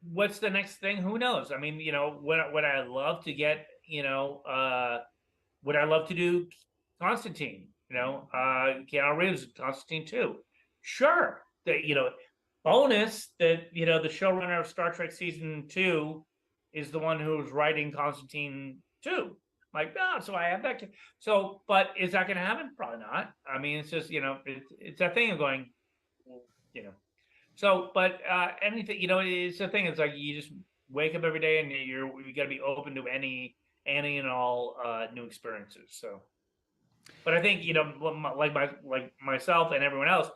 what's the next thing? Who knows? I mean, would I love to get, would I love to do Constantine? Keanu Reeves, Constantine 2. Sure. Bonus that, the showrunner of Star Trek season 2 is the one who's writing Constantine 2. Like, no, so I have that. So, but is that going to happen? Probably not. I mean, it's just, it's that thing of going, So, but anything, it's the thing. It's like you just wake up every day and you got to be open to any and all new experiences. So, but I think like myself and everyone else,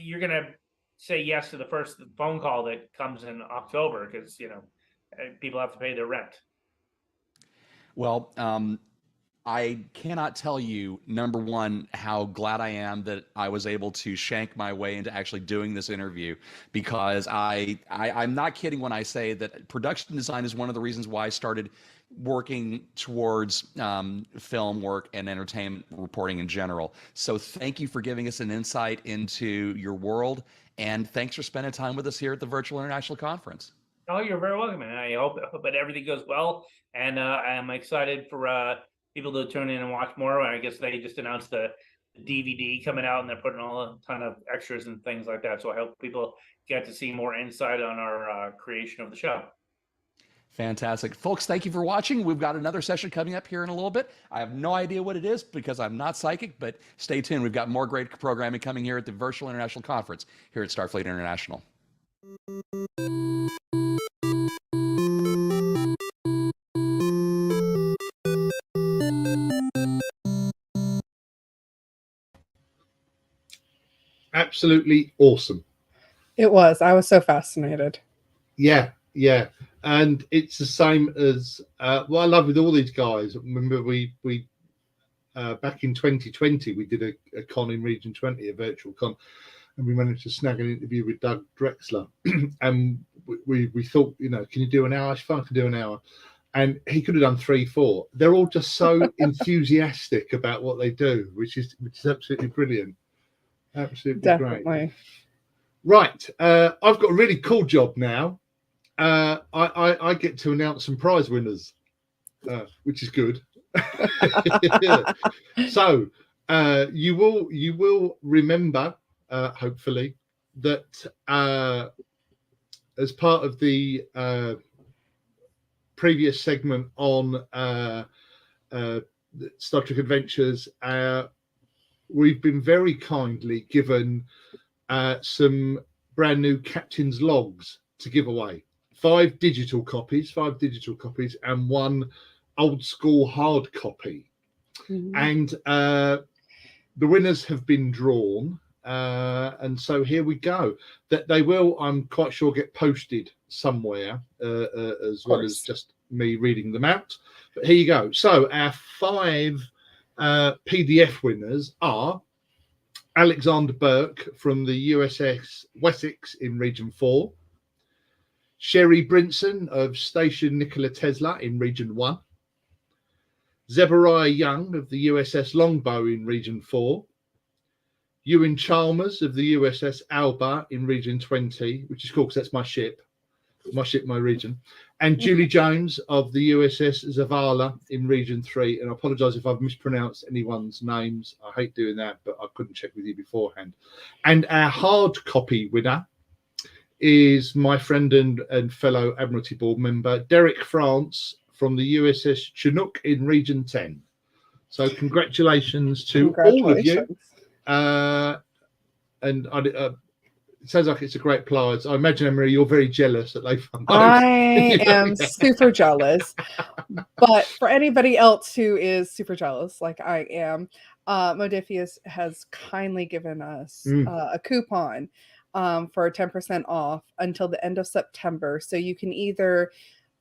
you're gonna say yes to the first phone call that comes in October, because people have to pay their rent. Well, I cannot tell you, number one, how glad I am that I was able to shank my way into actually doing this interview, because I'm not kidding when I say that production design is one of the reasons why I started working towards film work and entertainment reporting in general. So thank you for giving us an insight into your world, and thanks for spending time with us here at the Virtual International Conference. Oh, you're very welcome, and I hope that everything goes well. And I'm excited for people to tune in and watch more. I guess they just announced the DVD coming out, and they're putting a ton of extras and things like that. So I hope people get to see more insight on our creation of the show. Fantastic. Folks, thank you for watching. We've got another session coming up here in a little bit. I have no idea what it is because I'm not psychic, but stay tuned. We've got more great programming coming here at the Virtual International Conference here at StarFleet International. Absolutely awesome. It was. I was so fascinated. Yeah. And it's the same as what I love with all these guys. Remember, we back in 2020 we did a con in Region 20, a virtual con, and we managed to snag an interview with Doug Drexler. And we thought, can you do an hour? Fine, I can do an hour. And he could have done 3-4. They're all just so enthusiastic about what they do, which is absolutely brilliant. Absolutely Definitely. Great. Right, I've got a really cool job now. I get to announce some prize winners, which is good. So you will remember, hopefully, that as part of the previous segment on Star Trek Adventures, we've been very kindly given some brand new captain's logs to give away. 5 digital copies, and 1 old school hard copy. Mm-hmm. And the winners have been drawn And so here we go. That they will, I'm quite sure, get posted somewhere, as well as just me reading them out. But here you go. So our 5 PDF winners are Alexander Burke from the USS Wessex in Region 4, Sherry Brinson of Station Nikola Tesla in Region 1, Zebariah Young of the USS Longbow in Region 4, Ewan Chalmers of the USS Alba in Region 20, which is cool because that's my ship, my region, and Julie Jones of the USS Zavala in Region 3. And I apologise if I've mispronounced anyone's names. I hate doing that, but I couldn't check with you beforehand. And our hard copy winner is my friend and fellow Admiralty Board member, Derek France from the USS Chinook in Region 10. So congratulations to all of you. And it sounds like it's a great prize. I imagine, Emery, you're very jealous that they've won both. I am super jealous. But for anybody else who is super jealous, like I am, Modifius has kindly given us a coupon for 10% off until the end of September. So you can either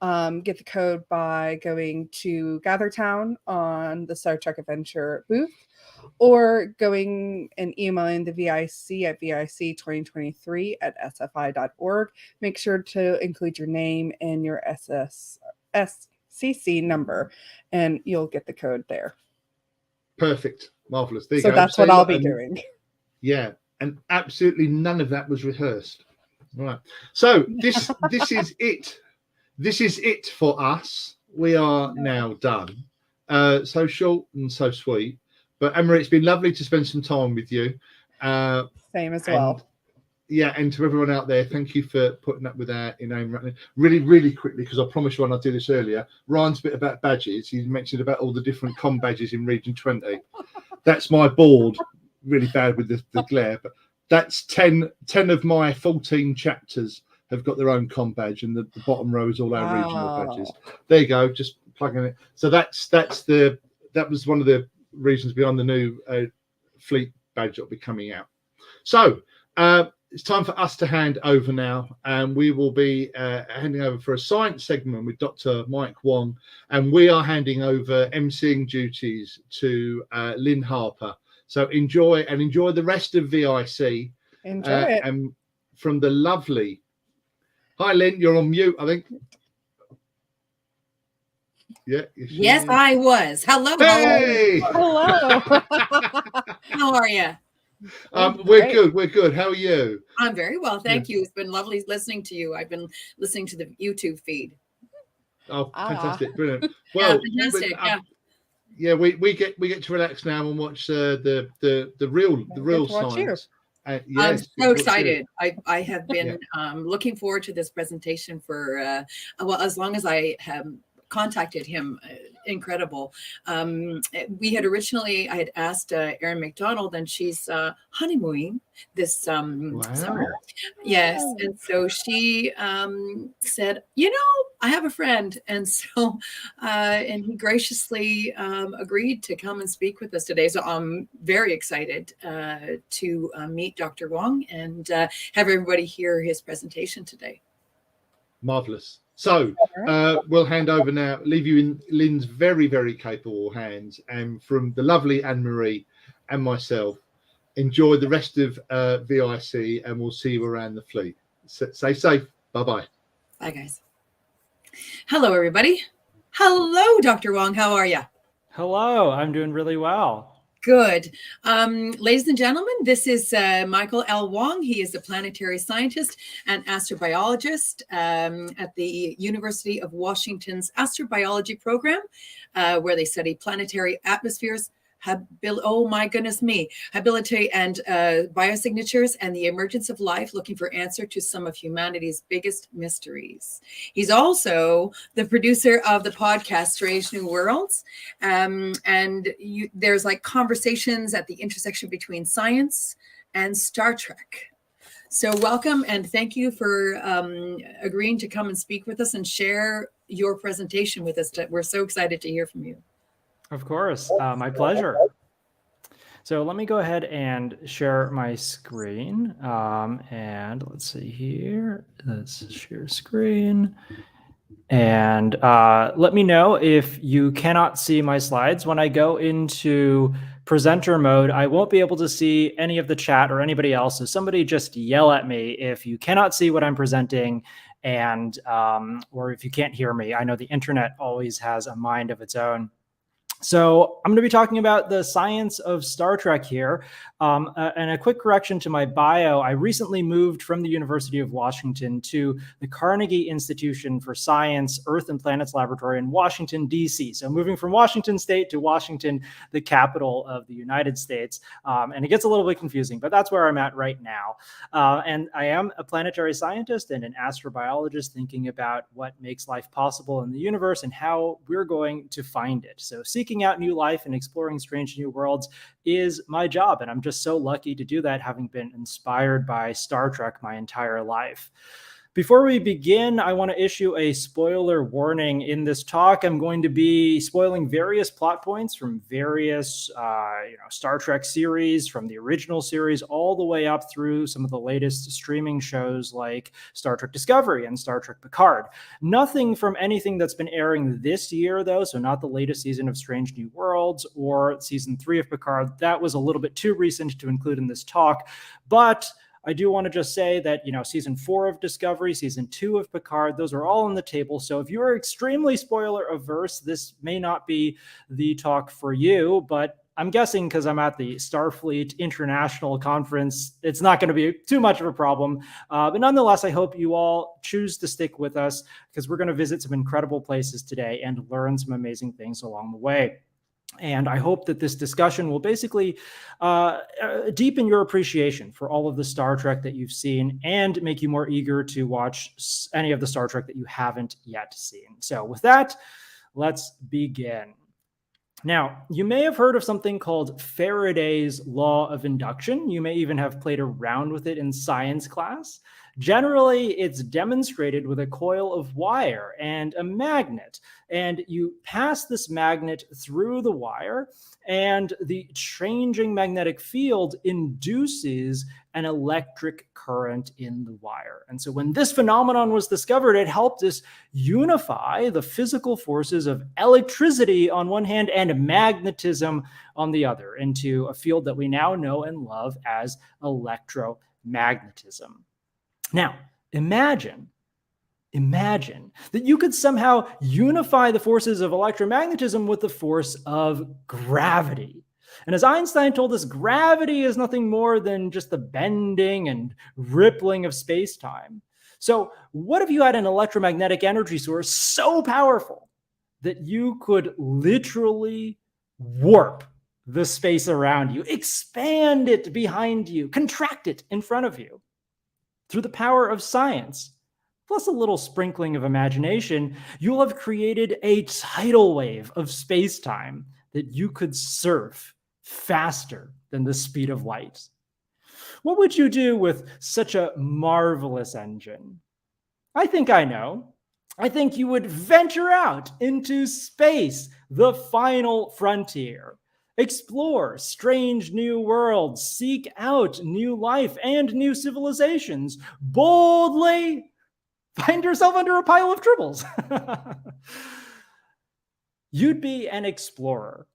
get the code by going to GatherTown on the Star Trek Adventure booth, or going and emailing the VIC at vic2023@sfi.org. Make sure to include your name and your SCC number, and you'll get the code there. Perfect. Marvelous. There you so go. That's what I'll be doing. Yeah, and absolutely none of that was rehearsed. All right. So this is it. This is it for us. We are now done. So short and so sweet. But Emery, it's been lovely to spend some time with you. Same as well. Yeah, and to everyone out there, thank you for putting up with our inane. Really, really quickly, because I promised Ryan I'd do this earlier. Ryan's bit about badges. He mentioned about all the different com badges in Region 20. That's my board. Really bad with the glare, but that's 10 of my 14 chapters have got their own com badge, and the bottom row is all our regional badges. There you go, just plugging it. So that was one of the reasons behind the new fleet badge that will be coming out. So it's time for us to hand over now, and we will be handing over for a science segment with Dr. Mike Wong, and we are handing over emceeing duties to Lynn Harper. So enjoy the rest of VIC. Enjoy it. And from the lovely, hi Lynn, you're on mute, I think. Yeah. Yes, I was. Hello. Hey. Hello. How are you? We're good. We're good. How are you? I'm very well, thank you. It's been lovely listening to you. I've been listening to the YouTube feed. Oh, fantastic! Brilliant. Well, yeah, fantastic. Yeah, we get to relax now and watch the real science. I'm so excited. I have been looking forward to this presentation for as long as I have contacted him. Incredible. I had asked Erin McDonald, and she's honeymooning this summer. Yes, and so she said, I have a friend, and so and he graciously agreed to come and speak with us today. So I'm very excited to meet Dr. Wong and have everybody hear his presentation today. Marvelous. So we'll hand over now, leave you in Lynn's very, very capable hands, and from the lovely Anne-Marie and myself, enjoy the rest of VIC, and we'll see you around the fleet. Stay safe. Bye-bye. Bye, guys. Hello, everybody. Hello, Dr. Wong. How are you? Hello. I'm doing really well. Good. Ladies and gentlemen, this is Michael L. Wong. He is a planetary scientist and astrobiologist at the University of Washington's astrobiology program, where they study planetary atmospheres, habitability and biosignatures, and the emergence of life, looking for answer to some of humanity's biggest mysteries. He's also the producer of the podcast Strange New Worlds, there's like conversations at the intersection between science and Star Trek. So welcome, and thank you for agreeing to come and speak with us and share your presentation with us. We're so excited to hear from you. Of course, my pleasure. So let me go ahead and share my screen. And let's see here. Let's share screen. And let me know if you cannot see my slides. When I go into presenter mode, I won't be able to see any of the chat or anybody else. So somebody just yell at me if you cannot see what I'm presenting, and or if you can't hear me. I know the internet always has a mind of its own. So I'm going to be talking about the science of Star Trek here. And a quick correction to my bio. I recently moved from the University of Washington to the Carnegie Institution for Science, Earth and Planets Laboratory in Washington, D.C. So moving from Washington State to Washington, the capital of the United States. And it gets a little bit confusing, but that's where I'm at right now. And I am a planetary scientist and an astrobiologist thinking about what makes life possible in the universe and how we're going to find it. So seeking out new life and exploring strange new worlds is my job. And I'm just so lucky to do that, having been inspired by Star Trek my entire life. Before we begin, I want to issue a spoiler warning. In this talk, I'm going to be spoiling various plot points from various Star Trek series, from the original series all the way up through some of the latest streaming shows like Star Trek Discovery and Star Trek Picard. Nothing from anything that's been airing this year, though, so not the latest season of Strange New Worlds or season 3 of Picard. That was a little bit too recent to include in this talk, but I do want to just say that, season 4 of Discovery, season 2 of Picard, those are all on the table. So if you are extremely spoiler averse, this may not be the talk for you, but I'm guessing because I'm at the STARFLEET International Conference, it's not going to be too much of a problem. But nonetheless, I hope you all choose to stick with us because we're going to visit some incredible places today and learn some amazing things along the way. And I hope that this discussion will basically deepen your appreciation for all of the Star Trek that you've seen and make you more eager to watch any of the Star Trek that you haven't yet seen. So with that, let's begin. Now, you may have heard of something called Faraday's law of induction. You may even have played around with it in science class. Generally, it's demonstrated with a coil of wire and a magnet, and you pass this magnet through the wire, and the changing magnetic field induces an electric current in the wire. And so when this phenomenon was discovered, it helped us unify the physical forces of electricity on one hand and magnetism on the other into a field that we now know and love as electromagnetism. Now, imagine that you could somehow unify the forces of electromagnetism with the force of gravity. And as Einstein told us, gravity is nothing more than just the bending and rippling of space-time. So what if you had an electromagnetic energy source so powerful that you could literally warp the space around you, expand it behind you, contract it in front of you? Through the power of science, plus a little sprinkling of imagination, you'll have created a tidal wave of space-time that you could surf faster than the speed of light. What would you do with such a marvelous engine? I think I know. I think you would venture out into space, the final frontier. Explore strange new worlds, seek out new life and new civilizations. Boldly find yourself under a pile of tribbles. You'd be an explorer,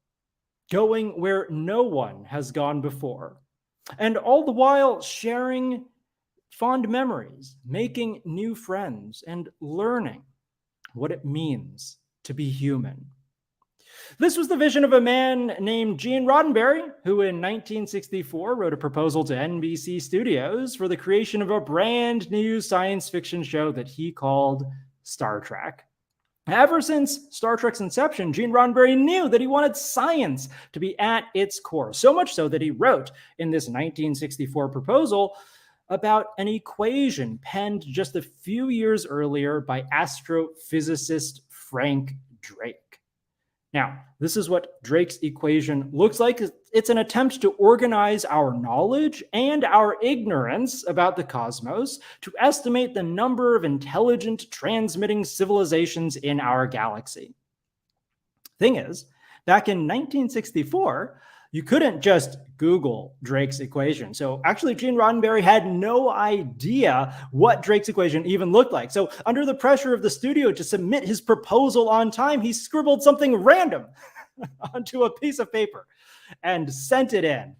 going where no one has gone before, and all the while sharing fond memories, making new friends, and learning what it means to be human. This was the vision of a man named Gene Roddenberry, who in 1964 wrote a proposal to NBC Studios for the creation of a brand new science fiction show that he called Star Trek. Ever since Star Trek's inception, Gene Roddenberry knew that he wanted science to be at its core, so much so that he wrote in this 1964 proposal about an equation penned just a few years earlier by astrophysicist Frank Drake. Now, this is what Drake's equation looks like. It's an attempt to organize our knowledge and our ignorance about the cosmos to estimate the number of intelligent transmitting civilizations in our galaxy. Thing is, back in 1964, You couldn't just Google Drake's equation. So actually, Gene Roddenberry had no idea what Drake's equation even looked like. So under the pressure of the studio to submit his proposal on time, he scribbled something random onto a piece of paper and sent it in.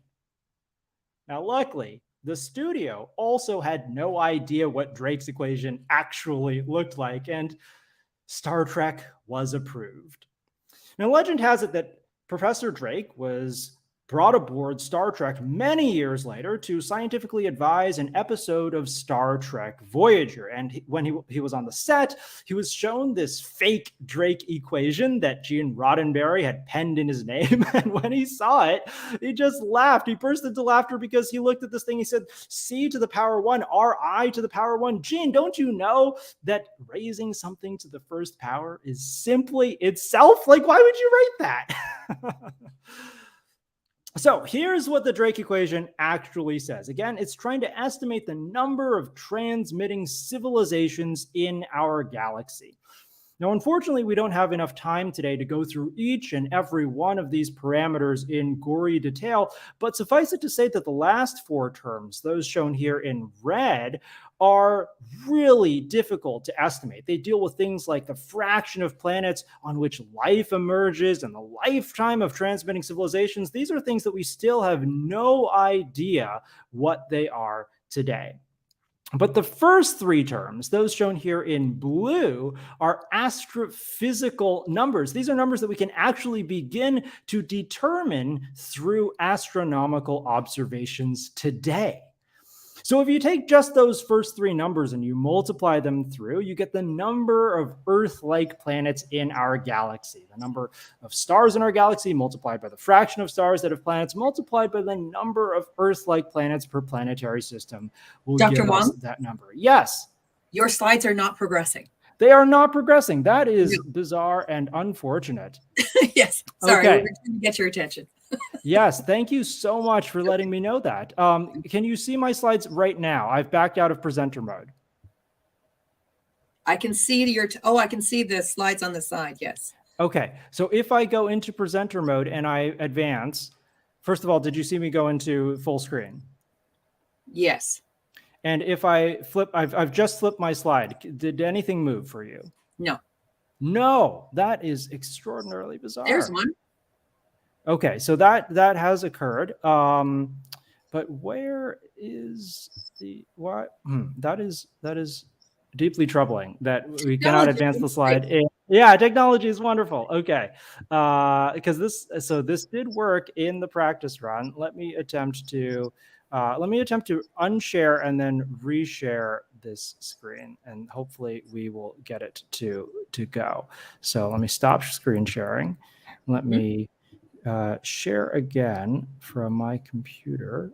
Now, luckily, the studio also had no idea what Drake's equation actually looked like, and Star Trek was approved. Now, legend has it that Professor Drake was brought aboard Star Trek many years later to scientifically advise an episode of Star Trek Voyager. And when he was on the set, he was shown this fake Drake equation that Gene Roddenberry had penned in his name. And when he saw it, he just laughed. He burst into laughter because he looked at this thing. He said, C to the power 1, Ri to the power 1. Gene, don't you know that raising something to the first power is simply itself? Like, why would you write that? So here's what the Drake equation actually says. Again, it's trying to estimate the number of transmitting civilizations in our galaxy. Now, unfortunately, we don't have enough time today to go through each and every one of these parameters in gory detail, but suffice it to say that the last 4 terms, those shown here in red, are really difficult to estimate. They deal with things like the fraction of planets on which life emerges and the lifetime of transmitting civilizations. These are things that we still have no idea what they are today. But the first 3 terms, those shown here in blue, are astrophysical numbers. These are numbers that we can actually begin to determine through astronomical observations today. So if you take just those first 3 numbers and you multiply them through, you get the number of Earth-like planets in our galaxy. The number of stars in our galaxy multiplied by the fraction of stars that have planets multiplied by the number of Earth-like planets per planetary system will Dr. give us Wong? that number. Yes. Your slides are not progressing. They are not progressing. That is bizarre and unfortunate. Yes. Sorry, Okay. we were trying to get your attention. Yes, thank you so much for letting me know that. Can you see my slides right now? I've backed out of presenter mode. I can see I can see the slides on the side. Yes. Okay, so if I go into presenter mode and I advance, first of all, did you see me go into full screen? Yes. And if I flip, I've just flipped my slide. Did anything move for you? No. No, that is extraordinarily bizarre. There's one. Okay, so that has occurred. But where is the what? That is deeply troubling that we cannot advance the slide. Yeah, technology is wonderful. Okay, because this did work in the practice run. Let me attempt to unshare and then reshare this screen, and hopefully we will get it to go. So let me stop screen sharing. Let me share again from my computer.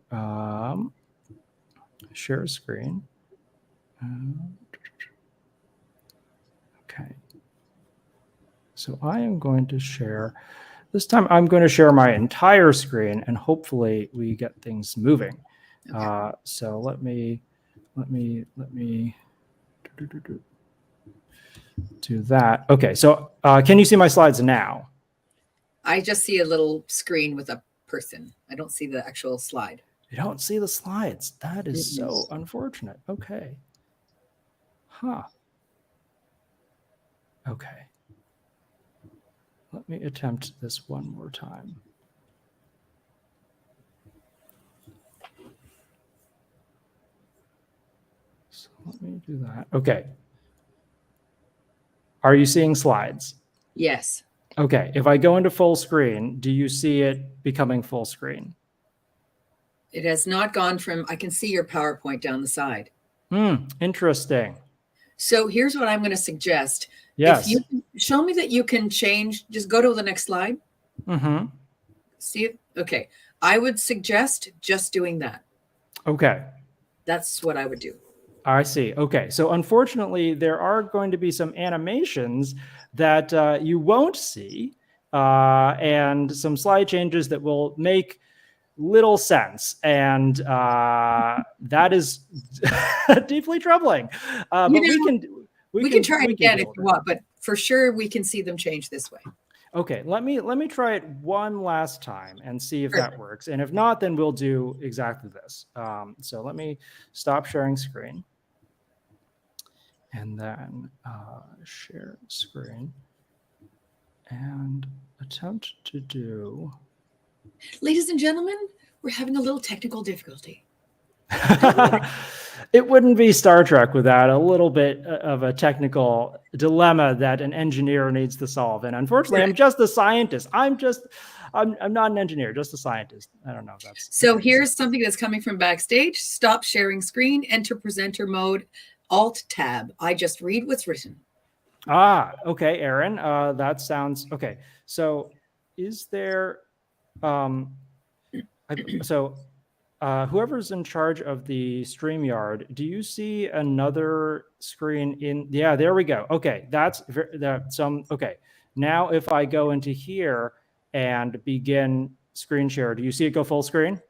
Share screen. Okay. So I am going to share. This time I'm going to share my entire screen, and hopefully we get things moving. Okay. So let me do that. Okay. So can you see my slides now? I just see a little screen with a person. I don't see the actual slide. You don't see the slides. That is so unfortunate. Okay. Huh. Okay. Let me attempt this one more time. So let me do that. Okay. Are you seeing slides? Yes. Okay, if I go into full screen, do you see it becoming full screen? It has not gone from, I can see your PowerPoint down the side. Interesting. So here's what I'm going to suggest. Yes. If you can show me that you can change, just go to the next slide. Mm-hmm. See it? Okay. I would suggest just doing that. Okay. That's what I would do. I see. Okay. So unfortunately, there are going to be some animations that you won't see and some slide changes that will make little sense. And that is deeply troubling. But we can try it again if you want, but for sure we can see them change this way. Okay, let me try it one last time and see if that works. And if not, then we'll do exactly this. So let me stop sharing screen. And then share screen. And attempt to do... Ladies and gentlemen, we're having a little technical difficulty. It wouldn't be Star Trek without a little bit of a technical dilemma that an engineer needs to solve. And unfortunately, I'm just a scientist. I'm not an engineer, just a scientist. I don't know if that's... So here's something that's coming from backstage. Stop sharing screen, enter presenter mode, Alt tab. I just read what's written. Okay, Aaron, that sounds okay. So is there, whoever's in charge of the StreamYard, do you see another screen in? Yeah, there we go. Okay, okay. Now if I go into here and begin screen share, do you see it go full screen?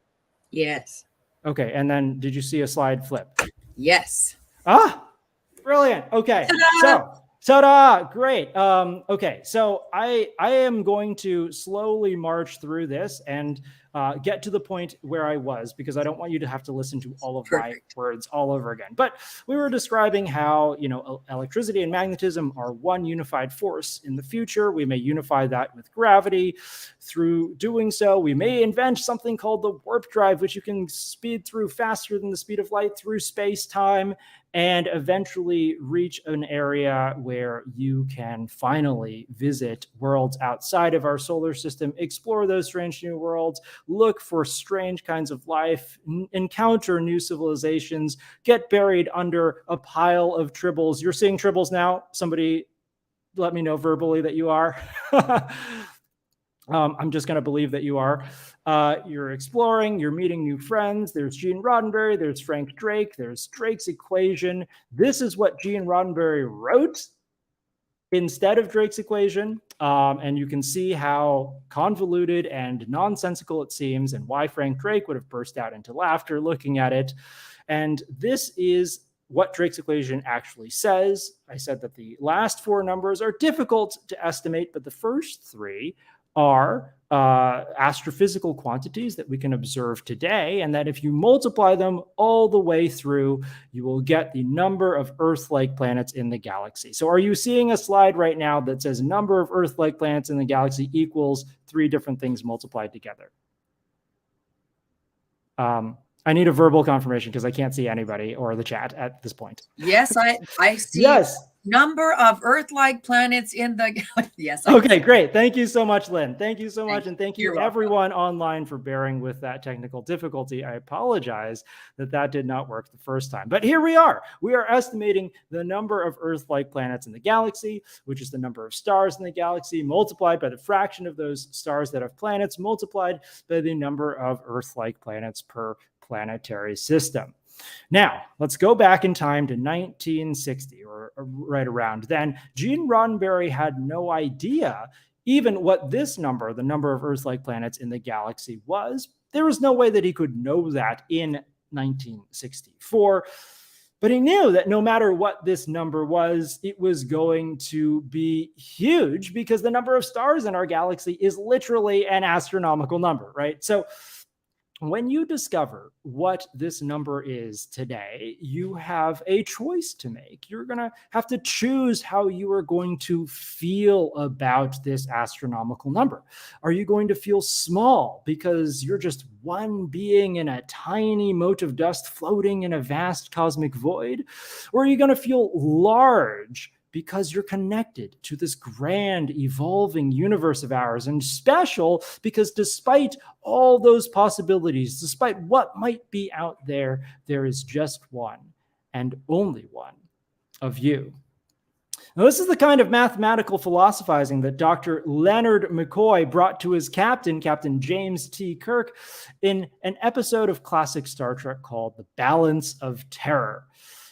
Yes. Okay, and then did you see a slide flip? Yes. Brilliant. Okay, ta-da! Great. Okay, so I am going to slowly march through this and get to the point where I was, because I don't want you to have to listen to all of my words all over again. But we were describing how, electricity and magnetism are one unified force. In the future, we may unify that with gravity. Through doing so, we may invent something called the warp drive, which you can speed through faster than the speed of light through space-time, and eventually reach an area where you can finally visit worlds outside of our solar system, explore those strange new worlds, look for strange kinds of life, encounter new civilizations, get buried under a pile of tribbles. You're seeing tribbles now? Somebody let me know verbally that you are. I'm just going to believe that you are. You're exploring, you're meeting new friends. There's Gene Roddenberry, there's Frank Drake, there's Drake's equation. This is what Gene Roddenberry wrote instead of Drake's equation. And you can see how convoluted and nonsensical it seems, and why Frank Drake would have burst out into laughter looking at it. And this is what Drake's equation actually says. I said that the last four numbers are difficult to estimate, but the first three are astrophysical quantities that we can observe today, and that if you multiply them all the way through, you will get the number of Earth-like planets in the galaxy. So are you seeing a slide right now that says number of Earth-like planets in the galaxy equals three different things multiplied together? I need a verbal confirmation because I can't see anybody or the chat at this point. Yes, I see. Yes. Number of Earth-like planets in the yes. Okay, great. Thank you so much, Lynn. Thank you so much. And thank you You're everyone online for bearing with that technical difficulty. I apologize that did not work the first time. But here we are. We are estimating the number of Earth-like planets in the galaxy, which is the number of stars in the galaxy, multiplied by the fraction of those stars that have planets, multiplied by the number of Earth-like planets per planetary system. Now, let's go back in time to 1960 or right around then. Gene Roddenberry had no idea even what this number, the number of Earth-like planets in the galaxy, was. There was no way that he could know that in 1964. But he knew that no matter what this number was, it was going to be huge because the number of stars in our galaxy is literally an astronomical number, right? So when you discover what this number is today, you have a choice to make. You're going to have to choose how you are going to feel about this astronomical number. Are you going to feel small because you're just one being in a tiny mote of dust floating in a vast cosmic void? Or are you going to feel large because you're connected to this grand evolving universe of ours, and special because despite all those possibilities, despite what might be out there, there is just one and only one of you. Now, this is the kind of mathematical philosophizing that Dr. Leonard McCoy brought to his captain, Captain James T. Kirk, in an episode of classic Star Trek called The Balance of Terror.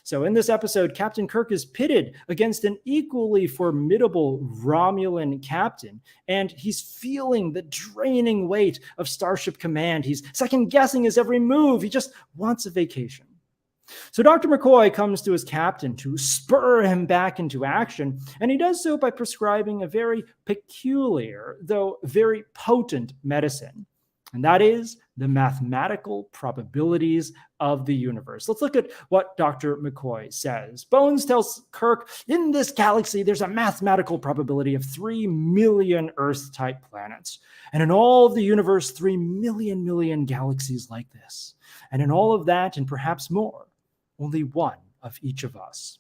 So in this episode, Captain Kirk is pitted against an equally formidable Romulan captain, and he's feeling the draining weight of Starship Command. He's second-guessing his every move. He just wants a vacation. So Dr. McCoy comes to his captain to spur him back into action, and he does so by prescribing a very peculiar, though very potent medicine, and that is the mathematical probabilities of the universe. Let's look at what Dr. McCoy says. Bones tells Kirk, in this galaxy, there's a mathematical probability of 3 million Earth-type planets, and in all of the universe, 3 million galaxies like this. And in all of that, and perhaps more, only one of each of us.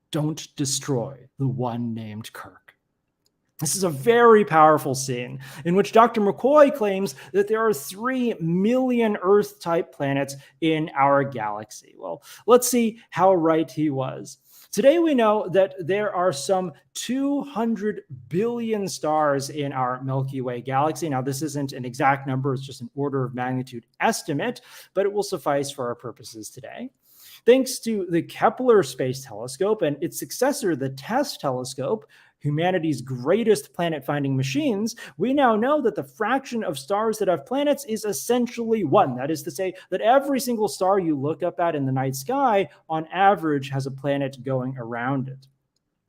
Don't destroy the one named Kirk. This is a very powerful scene in which Dr. McCoy claims that there are 3 million Earth-type planets in our galaxy. Well, let's see how right he was. Today we know that there are some 200 billion stars in our Milky Way galaxy. Now, this isn't an exact number, it's just an order of magnitude estimate, but it will suffice for our purposes today. Thanks to the Kepler Space Telescope and its successor, the TESS telescope, humanity's greatest planet-finding machines, we now know that the fraction of stars that have planets is essentially 1. That is to say that every single star you look up at in the night sky, on average, has a planet going around it.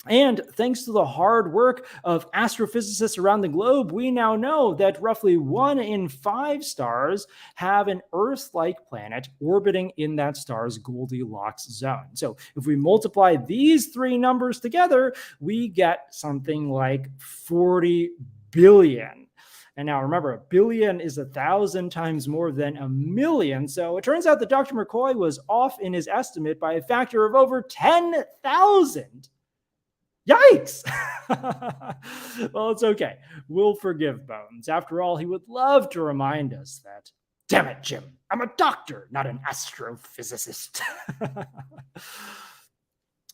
And thanks to the hard work of astrophysicists around the globe, we now know that roughly 1 in 5 stars have an Earth-like planet orbiting in that star's Goldilocks zone. So if we multiply these 3 numbers together, we get something like 40 billion. And now remember, a billion is 1,000 times more than a million. So it turns out that Dr. McCoy was off in his estimate by a factor of over 10,000. Yikes! Well, it's okay. We'll forgive Bones. After all, he would love to remind us that, damn it, Jim, I'm a doctor, not an astrophysicist.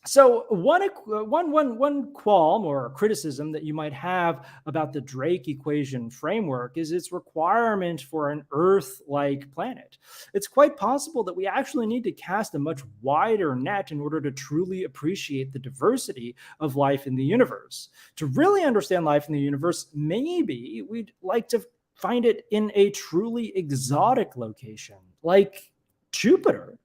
So one qualm or criticism that you might have about the Drake equation framework is its requirement for an Earth-like planet. It's quite possible that we actually need to cast a much wider net in order to truly appreciate the diversity of life in the universe. To really understand life in the universe, maybe we'd like to find it in a truly exotic location, like Jupiter.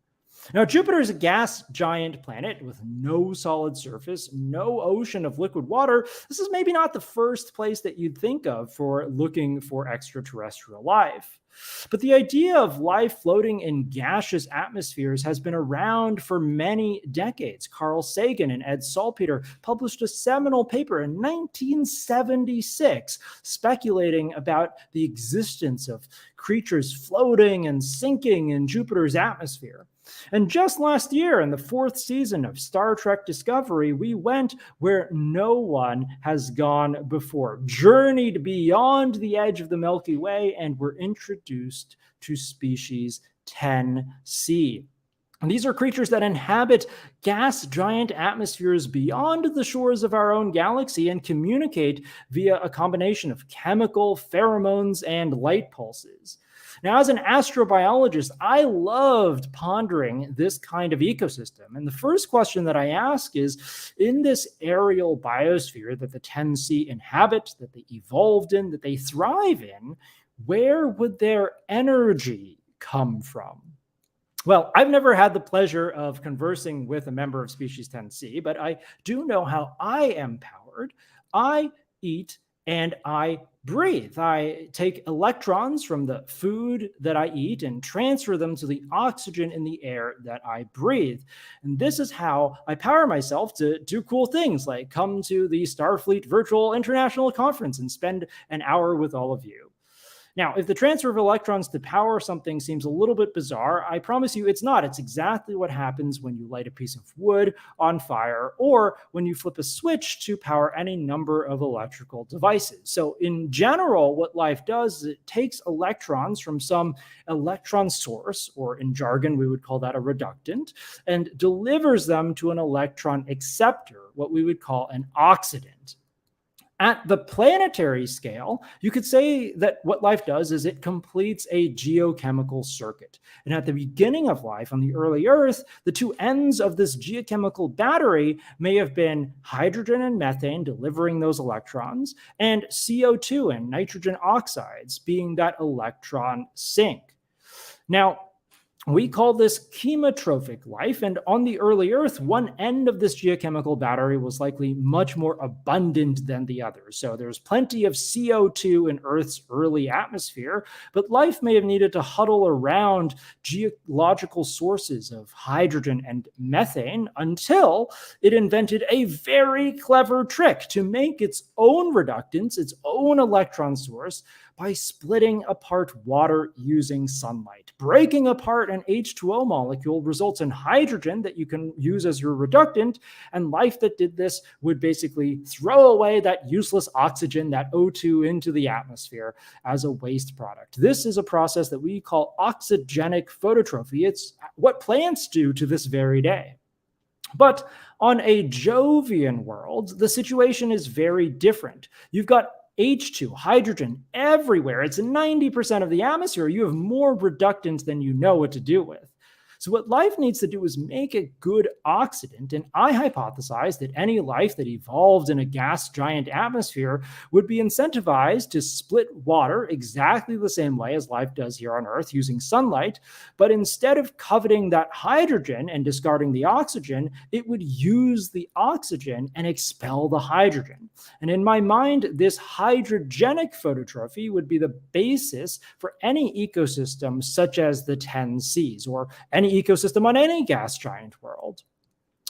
Now, Jupiter is a gas giant planet with no solid surface, no ocean of liquid water. This is maybe not the first place that you'd think of for looking for extraterrestrial life. But the idea of life floating in gaseous atmospheres has been around for many decades. Carl Sagan and Ed Salpeter published a seminal paper in 1976 speculating about the existence of creatures floating and sinking in Jupiter's atmosphere. And just last year, in the 4th season of Star Trek Discovery, we went where no one has gone before, journeyed beyond the edge of the Milky Way, and were introduced to species 10C. And these are creatures that inhabit gas giant atmospheres beyond the shores of our own galaxy and communicate via a combination of chemical, pheromones, and light pulses. Now, as an astrobiologist, I loved pondering this kind of ecosystem. And the first question that I ask is, in this aerial biosphere that the 10C inhabit, that they evolved in, that they thrive in, where would their energy come from? Well, I've never had the pleasure of conversing with a member of species 10C, but I do know how I am powered. I eat and I breathe. I take electrons from the food that I eat and transfer them to the oxygen in the air that I breathe. And this is how I power myself to do cool things like come to the STARFLEET Virtual International Conference and spend an hour with all of you. Now, if the transfer of electrons to power something seems a little bit bizarre, I promise you it's not. It's exactly what happens when you light a piece of wood on fire or when you flip a switch to power any number of electrical devices. So in general, what life does is it takes electrons from some electron source, or in jargon, we would call that a reductant, and delivers them to an electron acceptor, what we would call an oxidant. At the planetary scale, you could say that what life does is it completes a geochemical circuit. And at the beginning of life on the early Earth, the two ends of this geochemical battery may have been hydrogen and methane delivering those electrons, and CO2 and nitrogen oxides being that electron sink. Now, We call this chemotrophic life, and on the early Earth, one end of this geochemical battery was likely much more abundant than the other. So there's plenty of CO2 in Earth's early atmosphere, but life may have needed to huddle around geological sources of hydrogen and methane until it invented a very clever trick to make its own reductants, its own electron source, by splitting apart water using sunlight. Breaking apart an H2O molecule results in hydrogen that you can use as your reductant, and life that did this would basically throw away that useless oxygen, that O2, into the atmosphere as a waste product. This is a process that we call oxygenic phototrophy. It's what plants do to this very day. But on a Jovian world, the situation is very different. You've got H2, hydrogen, everywhere. It's 90% of the atmosphere. You have more reductants than you know what to do with. So what life needs to do is make a good oxidant, and I hypothesize that any life that evolved in a gas giant atmosphere would be incentivized to split water exactly the same way as life does here on Earth using sunlight, but instead of coveting that hydrogen and discarding the oxygen, it would use the oxygen and expel the hydrogen. And in my mind, this hydrogenic phototrophy would be the basis for any ecosystem such as the 10 Seas, or any ecosystem on any gas giant world.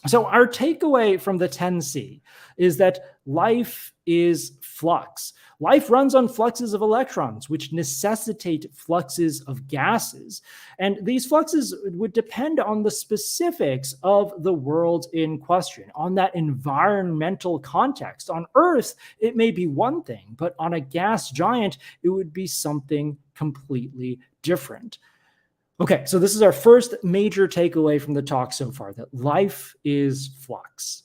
So our takeaway from the 10C is that life is flux. Life runs on fluxes of electrons, which necessitate fluxes of gases. And these fluxes would depend on the specifics of the world in question, on that environmental context. On Earth, it may be one thing, but on a gas giant, it would be something completely different. Okay, so this is our first major takeaway from the talk so far, that life is flux.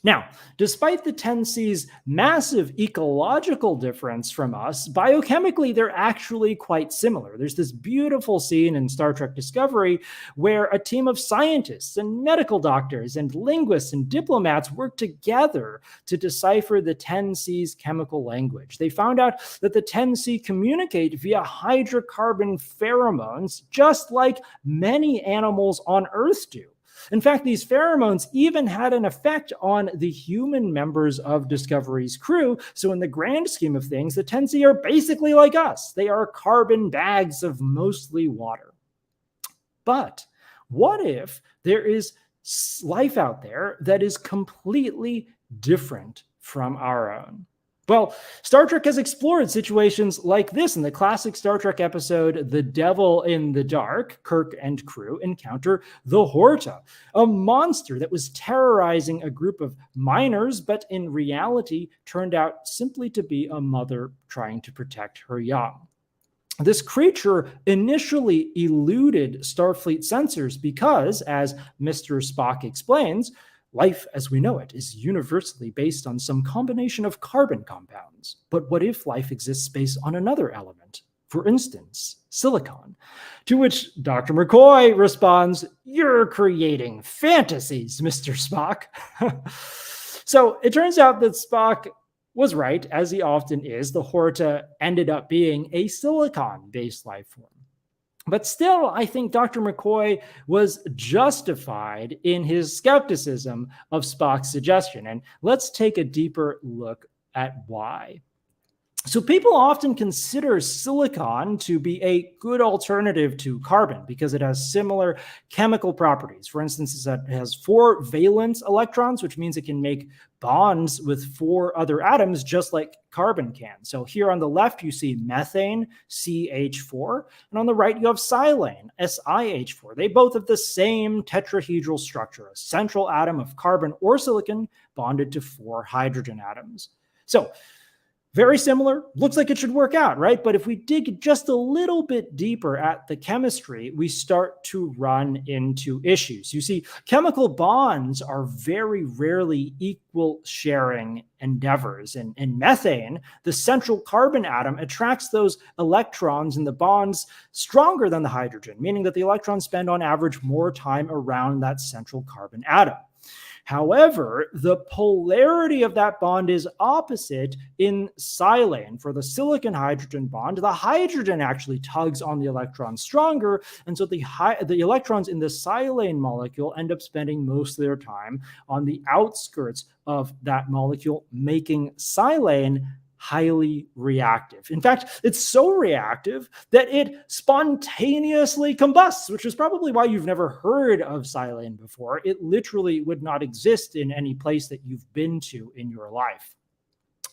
Now, despite the 10C's massive ecological difference from us, biochemically, they're actually quite similar. There's this beautiful scene in Star Trek Discovery where a team of scientists and medical doctors and linguists and diplomats work together to decipher the 10C's chemical language. They found out that the 10C communicate via hydrocarbon pheromones, just like many animals on Earth do. In fact, these pheromones even had an effect on the human members of Discovery's crew. So in the grand scheme of things, the 10C are basically like us. They are carbon bags of mostly water. But what if there is life out there that is completely different from our own? Well, Star Trek has explored situations like this. In the classic Star Trek episode, The Devil in the Dark, Kirk and crew encounter the Horta, a monster that was terrorizing a group of miners, but in reality turned out simply to be a mother trying to protect her young. This creature initially eluded Starfleet sensors because, as Mr. Spock explains, life as we know it is universally based on some combination of carbon compounds. But what if life exists based on another element? For instance, silicon. To which Dr. McCoy responds, "You're creating fantasies, Mr. Spock." So it turns out that Spock was right, as he often is. The Horta ended up being a silicon-based life form. But still, I think Dr. McCoy was justified in his skepticism of Spock's suggestion. And let's take a deeper look at why. So people often consider silicon to be a good alternative to carbon because it has similar chemical properties. For instance, it has 4 valence electrons, which means it can make bonds with 4 other atoms, just like carbon can. So here on the left, you see methane, CH4, and on the right, you have silane, SiH4. They both have the same tetrahedral structure, a central atom of carbon or silicon bonded to 4 hydrogen atoms. So very similar, looks like it should work out, right? But if we dig just a little bit deeper at the chemistry, we start to run into issues. You see, chemical bonds are very rarely equal sharing endeavors. And in methane, the central carbon atom attracts those electrons in the bonds stronger than the hydrogen, meaning that the electrons spend on average more time around that central carbon atom. However, the polarity of that bond is opposite in silane. For the silicon-hydrogen bond, the hydrogen actually tugs on the electron stronger, and so the electrons in the silane molecule end up spending most of their time on the outskirts of that molecule, making silane highly reactive. In fact, it's so reactive that it spontaneously combusts, which is probably why you've never heard of silane before. It literally would not exist in any place that you've been to in your life.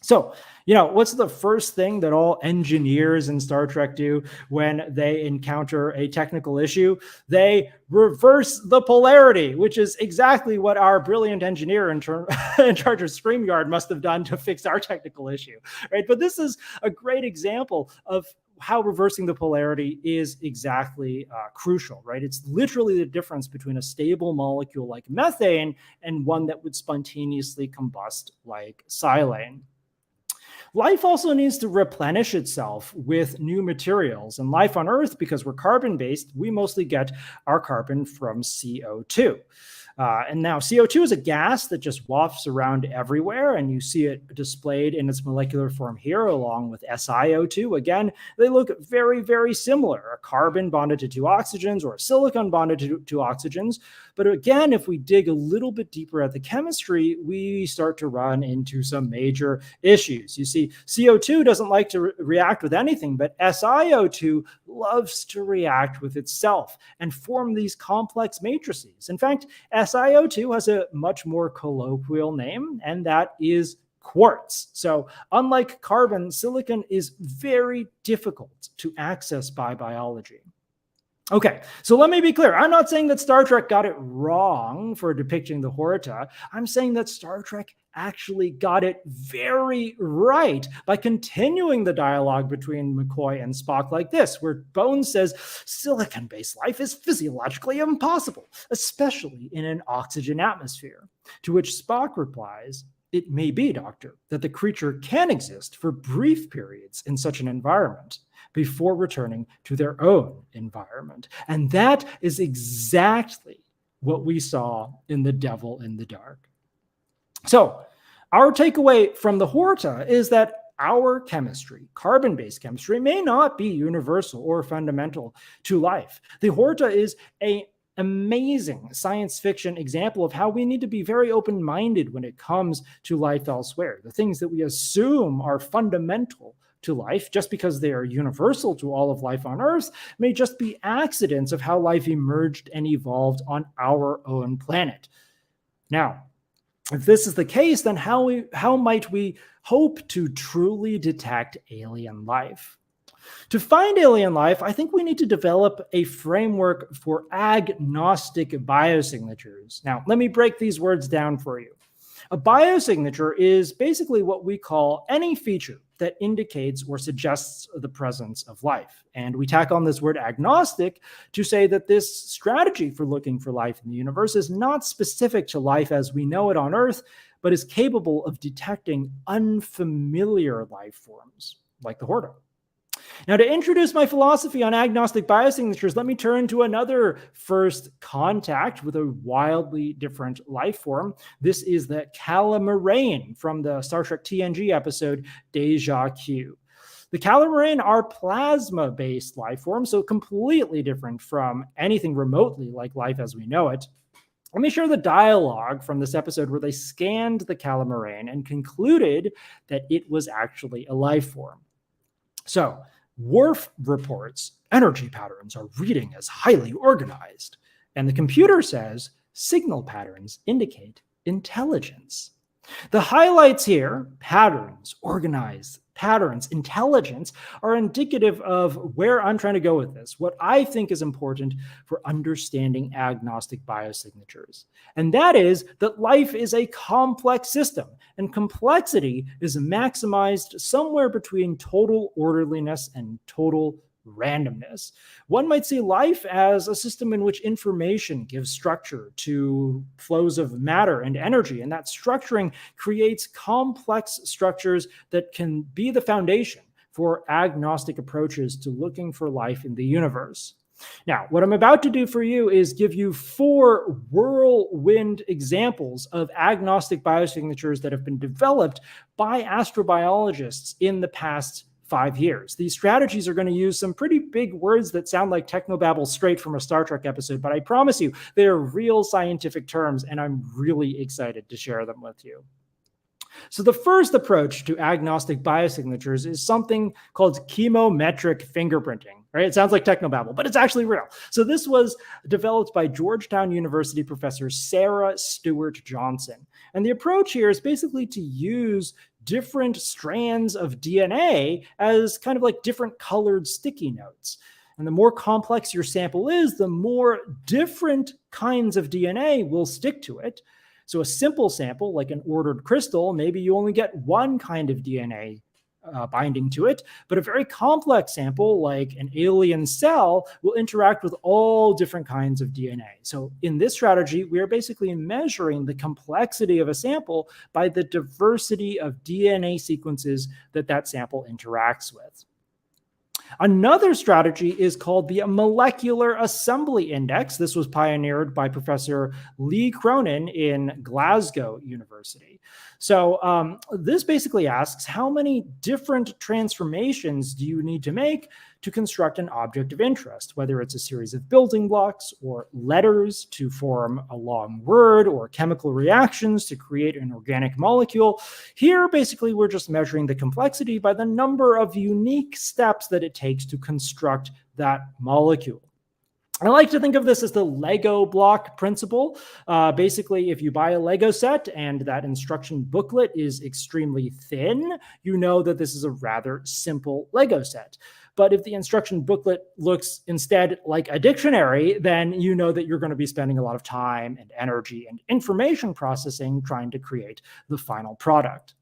So, what's the first thing that all engineers in Star Trek do when they encounter a technical issue? They reverse the polarity, which is exactly what our brilliant engineer in charge of StreamYard must have done to fix our technical issue, right? But this is a great example of how reversing the polarity is exactly crucial, right? It's literally the difference between a stable molecule like methane and one that would spontaneously combust like silane. Life also needs to replenish itself with new materials. And life on Earth, because we're carbon-based, we mostly get our carbon from CO2. And now CO2 is a gas that just wafts around everywhere, and you see it displayed in its molecular form here along with SiO2. Again, they look very, very similar, a carbon bonded to two oxygens or a silicon bonded to two oxygens. But again, if we dig a little bit deeper at the chemistry, we start to run into some major issues. You see, CO2 doesn't like to react with anything, but SiO2 loves to react with itself and form these complex matrices. In fact, SiO2 has a much more colloquial name, and that is quartz. So unlike carbon, silicon is very difficult to access by biology. Okay, so let me be clear. I'm not saying that Star Trek got it wrong for depicting the Horta. I'm saying that Star Trek actually got it very right by continuing the dialogue between McCoy and Spock like this, where Bones says silicon-based life is physiologically impossible, especially in an oxygen atmosphere. To which Spock replies, "It may be, Doctor, that the creature can exist for brief periods in such an environment before returning to their own environment." And that is exactly what we saw in The Devil in the Dark. So our takeaway from the Horta is that our chemistry, carbon-based chemistry, may not be universal or fundamental to life. The Horta is an amazing science fiction example of how we need to be very open-minded when it comes to life elsewhere. The things that we assume are fundamental to life, just because they are universal to all of life on Earth, may just be accidents of how life emerged and evolved on our own planet. Now, if this is the case, then how might we hope to truly detect alien life? To find alien life, I think we need to develop a framework for agnostic biosignatures. Now, let me break these words down for you. A biosignature is basically what we call any feature that indicates or suggests the presence of life. And we tack on this word agnostic to say that this strategy for looking for life in the universe is not specific to life as we know it on Earth, but is capable of detecting unfamiliar life forms, like the Horta. Now, to introduce my philosophy on agnostic biosignatures, let me turn to another first contact with a wildly different life form. This is the Calamarain from the Star Trek TNG episode Deja Q. The Calamarain are plasma-based life forms, so completely different from anything remotely like life as we know it. Let me share the dialogue from this episode where they scanned the Calamarain and concluded that it was actually a life form. So, Worf reports energy patterns are reading as highly organized, and the computer says signal patterns indicate intelligence. The highlights here, patterns, organized, patterns, intelligence, are indicative of where I'm trying to go with this, what I think is important for understanding agnostic biosignatures. And that is that life is a complex system, and complexity is maximized somewhere between total orderliness and total randomness. One might see life as a system in which information gives structure to flows of matter and energy, and that structuring creates complex structures that can be the foundation for agnostic approaches to looking for life in the universe. Now, what I'm about to do for you is give you 4 whirlwind examples of agnostic biosignatures that have been developed by astrobiologists in the past 5 years. These strategies are going to use some pretty big words that sound like technobabble straight from a Star Trek episode, but I promise you, they are real scientific terms, and I'm really excited to share them with you. So the first approach to agnostic biosignatures is something called chemometric fingerprinting. Right? It sounds like technobabble, but it's actually real. So this was developed by Georgetown University professor Sarah Stewart Johnson. And the approach here is basically to use different strands of DNA as kind of like different colored sticky notes. And the more complex your sample is, the more different kinds of DNA will stick to it. So a simple sample, like an ordered crystal, maybe you only get one kind of DNA binding to it, but a very complex sample, like an alien cell, will interact with all different kinds of DNA. So in this strategy, we are basically measuring the complexity of a sample by the diversity of DNA sequences that that sample interacts with. Another strategy is called the molecular assembly index. This was pioneered by Professor Lee Cronin in Glasgow University. So this basically asks, how many different transformations do you need to make to construct an object of interest, whether it's a series of building blocks or letters to form a long word or chemical reactions to create an organic molecule. Here, basically, we're just measuring the complexity by the number of unique steps that it takes to construct that molecule. I like to think of this as the Lego block principle. Basically, if you buy a Lego set and that instruction booklet is extremely thin, you know that this is a rather simple Lego set. But if the instruction booklet looks instead like a dictionary, then you know that you're going to be spending a lot of time and energy and information processing trying to create the final product.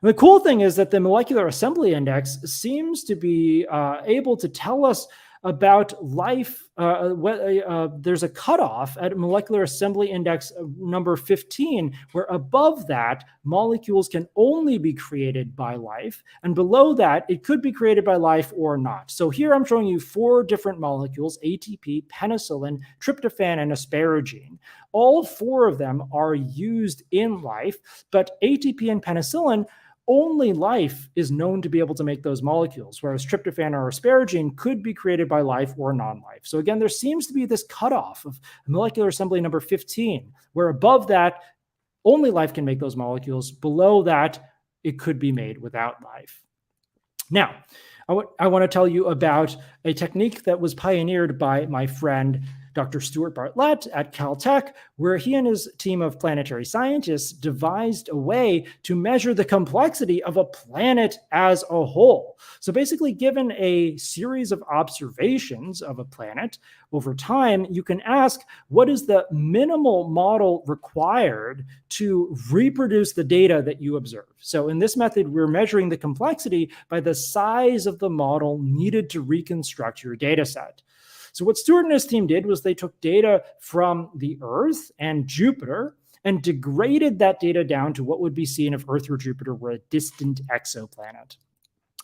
And the cool thing is that the molecular assembly index seems to be able to tell us about life. There's a cutoff at molecular assembly index number 15, where above that, molecules can only be created by life, and below that, it could be created by life or not. So here I'm showing you 4 different molecules: ATP, penicillin, tryptophan, and asparagine. All 4 of them are used in life, but ATP and penicillin, only life is known to be able to make those molecules, whereas tryptophan or asparagine could be created by life or non-life. So again, there seems to be this cutoff of molecular assembly number 15, where above that, only life can make those molecules. Below that, it could be made without life. Now, I want to tell you about a technique that was pioneered by my friend Dr. Stuart Bartlett at Caltech, where he and his team of planetary scientists devised a way to measure the complexity of a planet as a whole. So basically, given a series of observations of a planet over time, you can ask, what is the minimal model required to reproduce the data that you observe? So in this method, we're measuring the complexity by the size of the model needed to reconstruct your data set. So what Stuart and his team did was they took data from the Earth and Jupiter and degraded that data down to what would be seen if Earth or Jupiter were a distant exoplanet.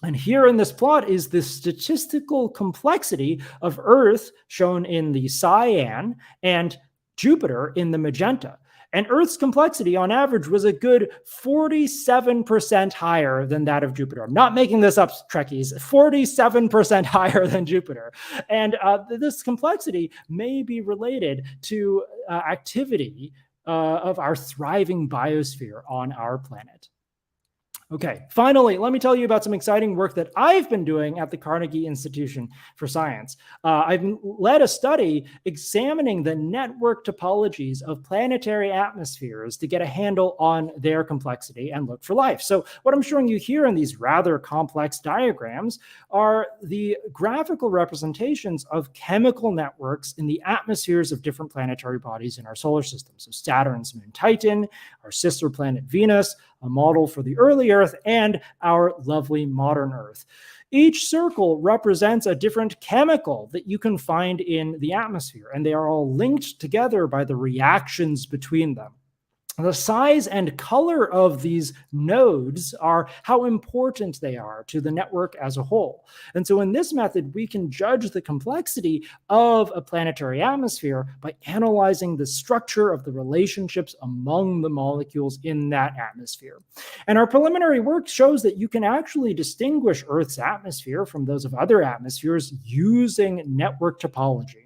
And here in this plot is the statistical complexity of Earth shown in the cyan and Jupiter in the magenta. And Earth's complexity on average was a good 47% higher than that of Jupiter. I'm not making this up, Trekkies, 47% higher than Jupiter. And this complexity may be related to activity of our thriving biosphere on our planet. Okay, finally, let me tell you about some exciting work that I've been doing at the Carnegie Institution for Science. I've led a study examining the network topologies of planetary atmospheres to get a handle on their complexity and look for life. So what I'm showing you here in these rather complex diagrams are the graphical representations of chemical networks in the atmospheres of different planetary bodies in our solar system. So Saturn's moon Titan, our sister planet Venus, a model for the early Earth, and our lovely modern Earth. Each circle represents a different chemical that you can find in the atmosphere, and they are all linked together by the reactions between them. The size and color of these nodes are how important they are to the network as a whole. And so in this method, we can judge the complexity of a planetary atmosphere by analyzing the structure of the relationships among the molecules in that atmosphere. And our preliminary work shows that you can actually distinguish Earth's atmosphere from those of other atmospheres using network topology.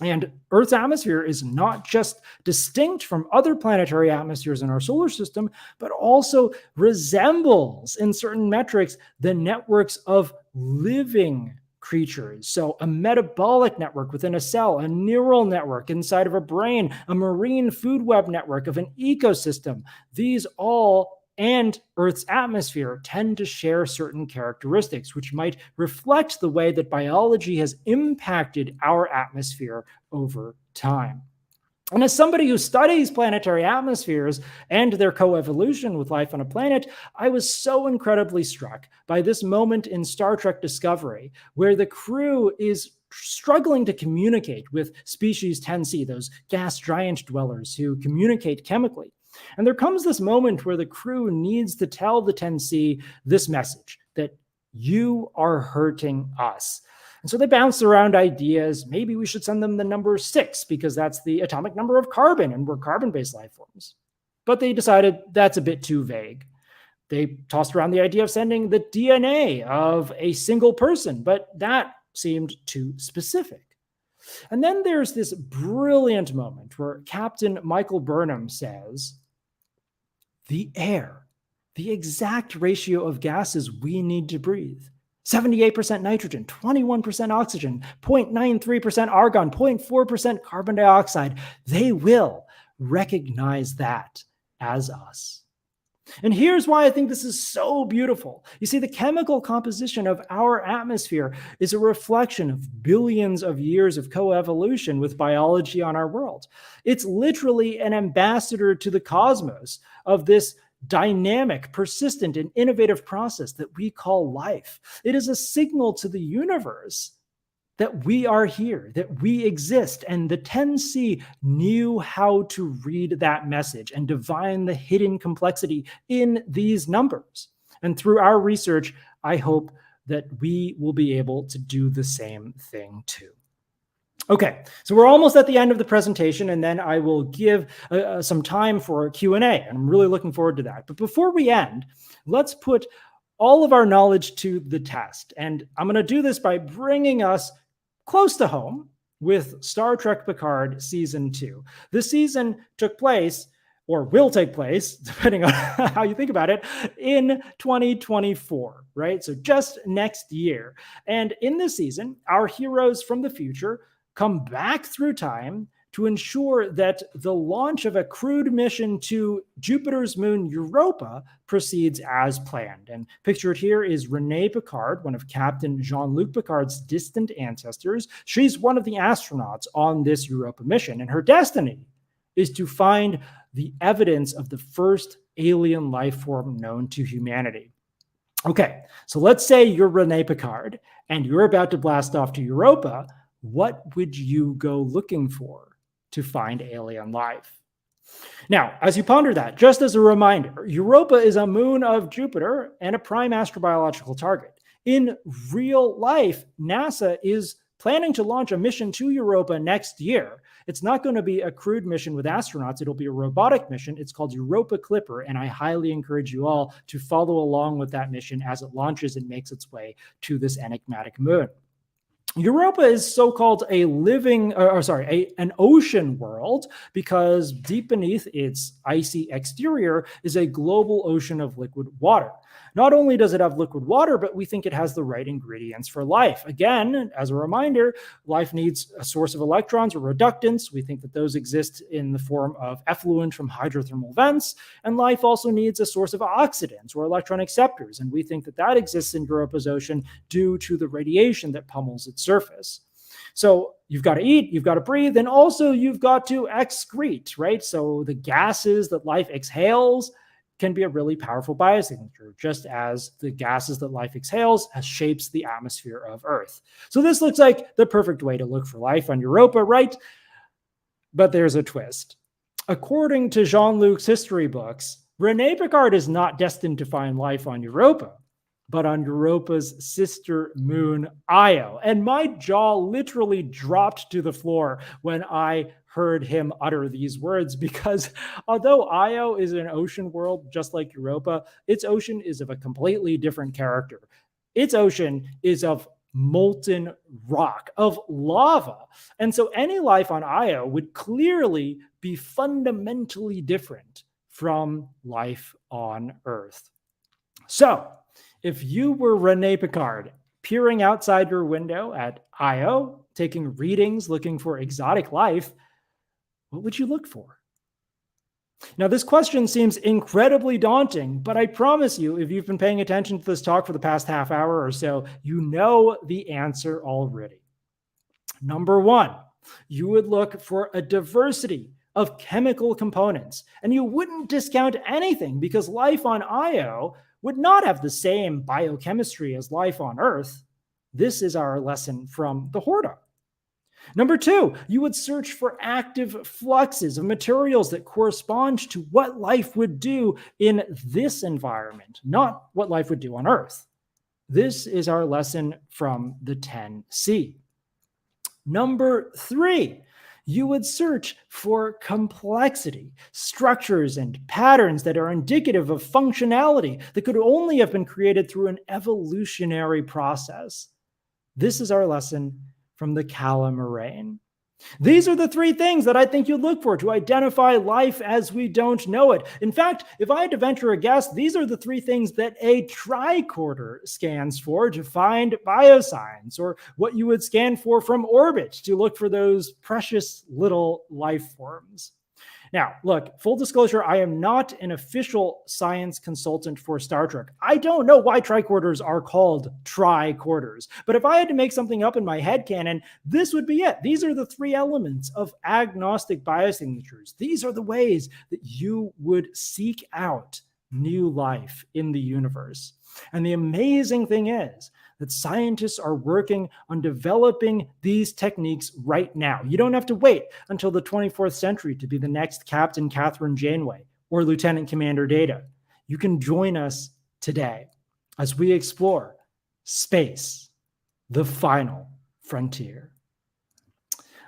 And Earth's atmosphere is not just distinct from other planetary atmospheres in our solar system, but also resembles in certain metrics the networks of living creatures. So a metabolic network within a cell, a neural network inside of a brain, a marine food web network of an ecosystem. These all and Earth's atmosphere tend to share certain characteristics, which might reflect the way that biology has impacted our atmosphere over time. And as somebody who studies planetary atmospheres and their coevolution with life on a planet, I was so incredibly struck by this moment in Star Trek Discovery, where the crew is struggling to communicate with species 10C, those gas giant dwellers who communicate chemically. And there comes this moment where the crew needs to tell the 10C this message, that you are hurting us. And so they bounce around ideas. Maybe we should send them the number 6 because that's the atomic number of carbon and we're carbon-based life forms. But they decided that's a bit too vague. They tossed around the idea of sending the DNA of a single person, but that seemed too specific. And then there's this brilliant moment where Captain Michael Burnham says, the air, the exact ratio of gases we need to breathe, 78% nitrogen, 21% oxygen, 0.93% argon, 0.4% carbon dioxide, they will recognize that as us. And here's why I think this is so beautiful. You see, the chemical composition of our atmosphere is a reflection of billions of years of coevolution with biology on our world. It's literally an ambassador to the cosmos of this dynamic, persistent, and innovative process that we call life. It is a signal to the universe that we are here, that we exist. And the 10C knew how to read that message and divine the hidden complexity in these numbers. And through our research, I hope that we will be able to do the same thing too. Okay, so we're almost at the end of the presentation, and then I will give some time for a Q&A, and I'm really looking forward to that. But before we end, let's put all of our knowledge to the test. And I'm going to do this by bringing us close to home with Star Trek Picard Season 2. This season took place, or will take place, depending on how you think about it, in 2024, right? So just next year. And in this season, our heroes from the future come back through time to ensure that the launch of a crewed mission to Jupiter's moon Europa proceeds as planned. And pictured here is Renee Picard, one of Captain Jean-Luc Picard's distant ancestors. She's one of the astronauts on this Europa mission, and her destiny is to find the evidence of the first alien life form known to humanity. Okay, so let's say you're Renee Picard, and you're about to blast off to Europa. What would you go looking for to find alien life? Now, as you ponder that, just as a reminder, Europa is a moon of Jupiter and a prime astrobiological target. In real life, NASA is planning to launch a mission to Europa next year. It's not going to be a crewed mission with astronauts. It'll be a robotic mission. It's called Europa Clipper, and I highly encourage you all to follow along with that mission as it launches and makes its way to this enigmatic moon. Europa is so-called an ocean world because deep beneath its icy exterior is a global ocean of liquid water. Not only does it have liquid water, but we think it has the right ingredients for life. Again, as a reminder, life needs a source of electrons or reductants. We think that those exist in the form of effluent from hydrothermal vents, and life also needs a source of oxidants or electron acceptors, and we think that that exists in Europa's ocean due to the radiation that pummels its surface. So you've got to eat, you've got to breathe, and also you've got to excrete, right? So the gases that life exhales can be a really powerful biosignature, just as the gases that life exhales shapes the atmosphere of Earth. So this looks like the perfect way to look for life on Europa, right? But there's a twist. According to Jean-Luc's history books, Rene Picard is not destined to find life on Europa, but on Europa's sister moon, Io. And my jaw literally dropped to the floor when I heard him utter these words, because although Io is an ocean world just like Europa, its ocean is of a completely different character. Its ocean is of molten rock, of lava. And so any life on Io would clearly be fundamentally different from life on Earth. So if you were Rene Picard, peering outside your window at Io, taking readings, looking for exotic life, what would you look for? Now, this question seems incredibly daunting, but I promise you, if you've been paying attention to this talk for the past half hour or so, you know the answer already. Number one, you would look for a diversity of chemical components, and you wouldn't discount anything because life on Io would not have the same biochemistry as life on Earth. This is our lesson from the Horta. Number two, you would search for active fluxes of materials that correspond to what life would do in this environment, not what life would do on Earth. This is our lesson from the 10C. Number three, you would search for complexity, structures and patterns that are indicative of functionality that could only have been created through an evolutionary process. This is our lesson from the Calamarain. These are the three things that I think you'd look for to identify life as we don't know it. In fact, if I had to venture a guess, these are the three things that a tricorder scans for to find biosigns, or what you would scan for from orbit to look for those precious little life forms. Now, look, full disclosure, I am not an official science consultant for Star Trek. I don't know why tricorders are called tricorders, but if I had to make something up in my headcanon, this would be it. These are the three elements of agnostic biosignatures. These are the ways that you would seek out new life in the universe. And the amazing thing is that scientists are working on developing these techniques right now. You don't have to wait until the 24th century to be the next Captain Catherine Janeway or Lieutenant Commander Data. You can join us today as we explore space, the final frontier.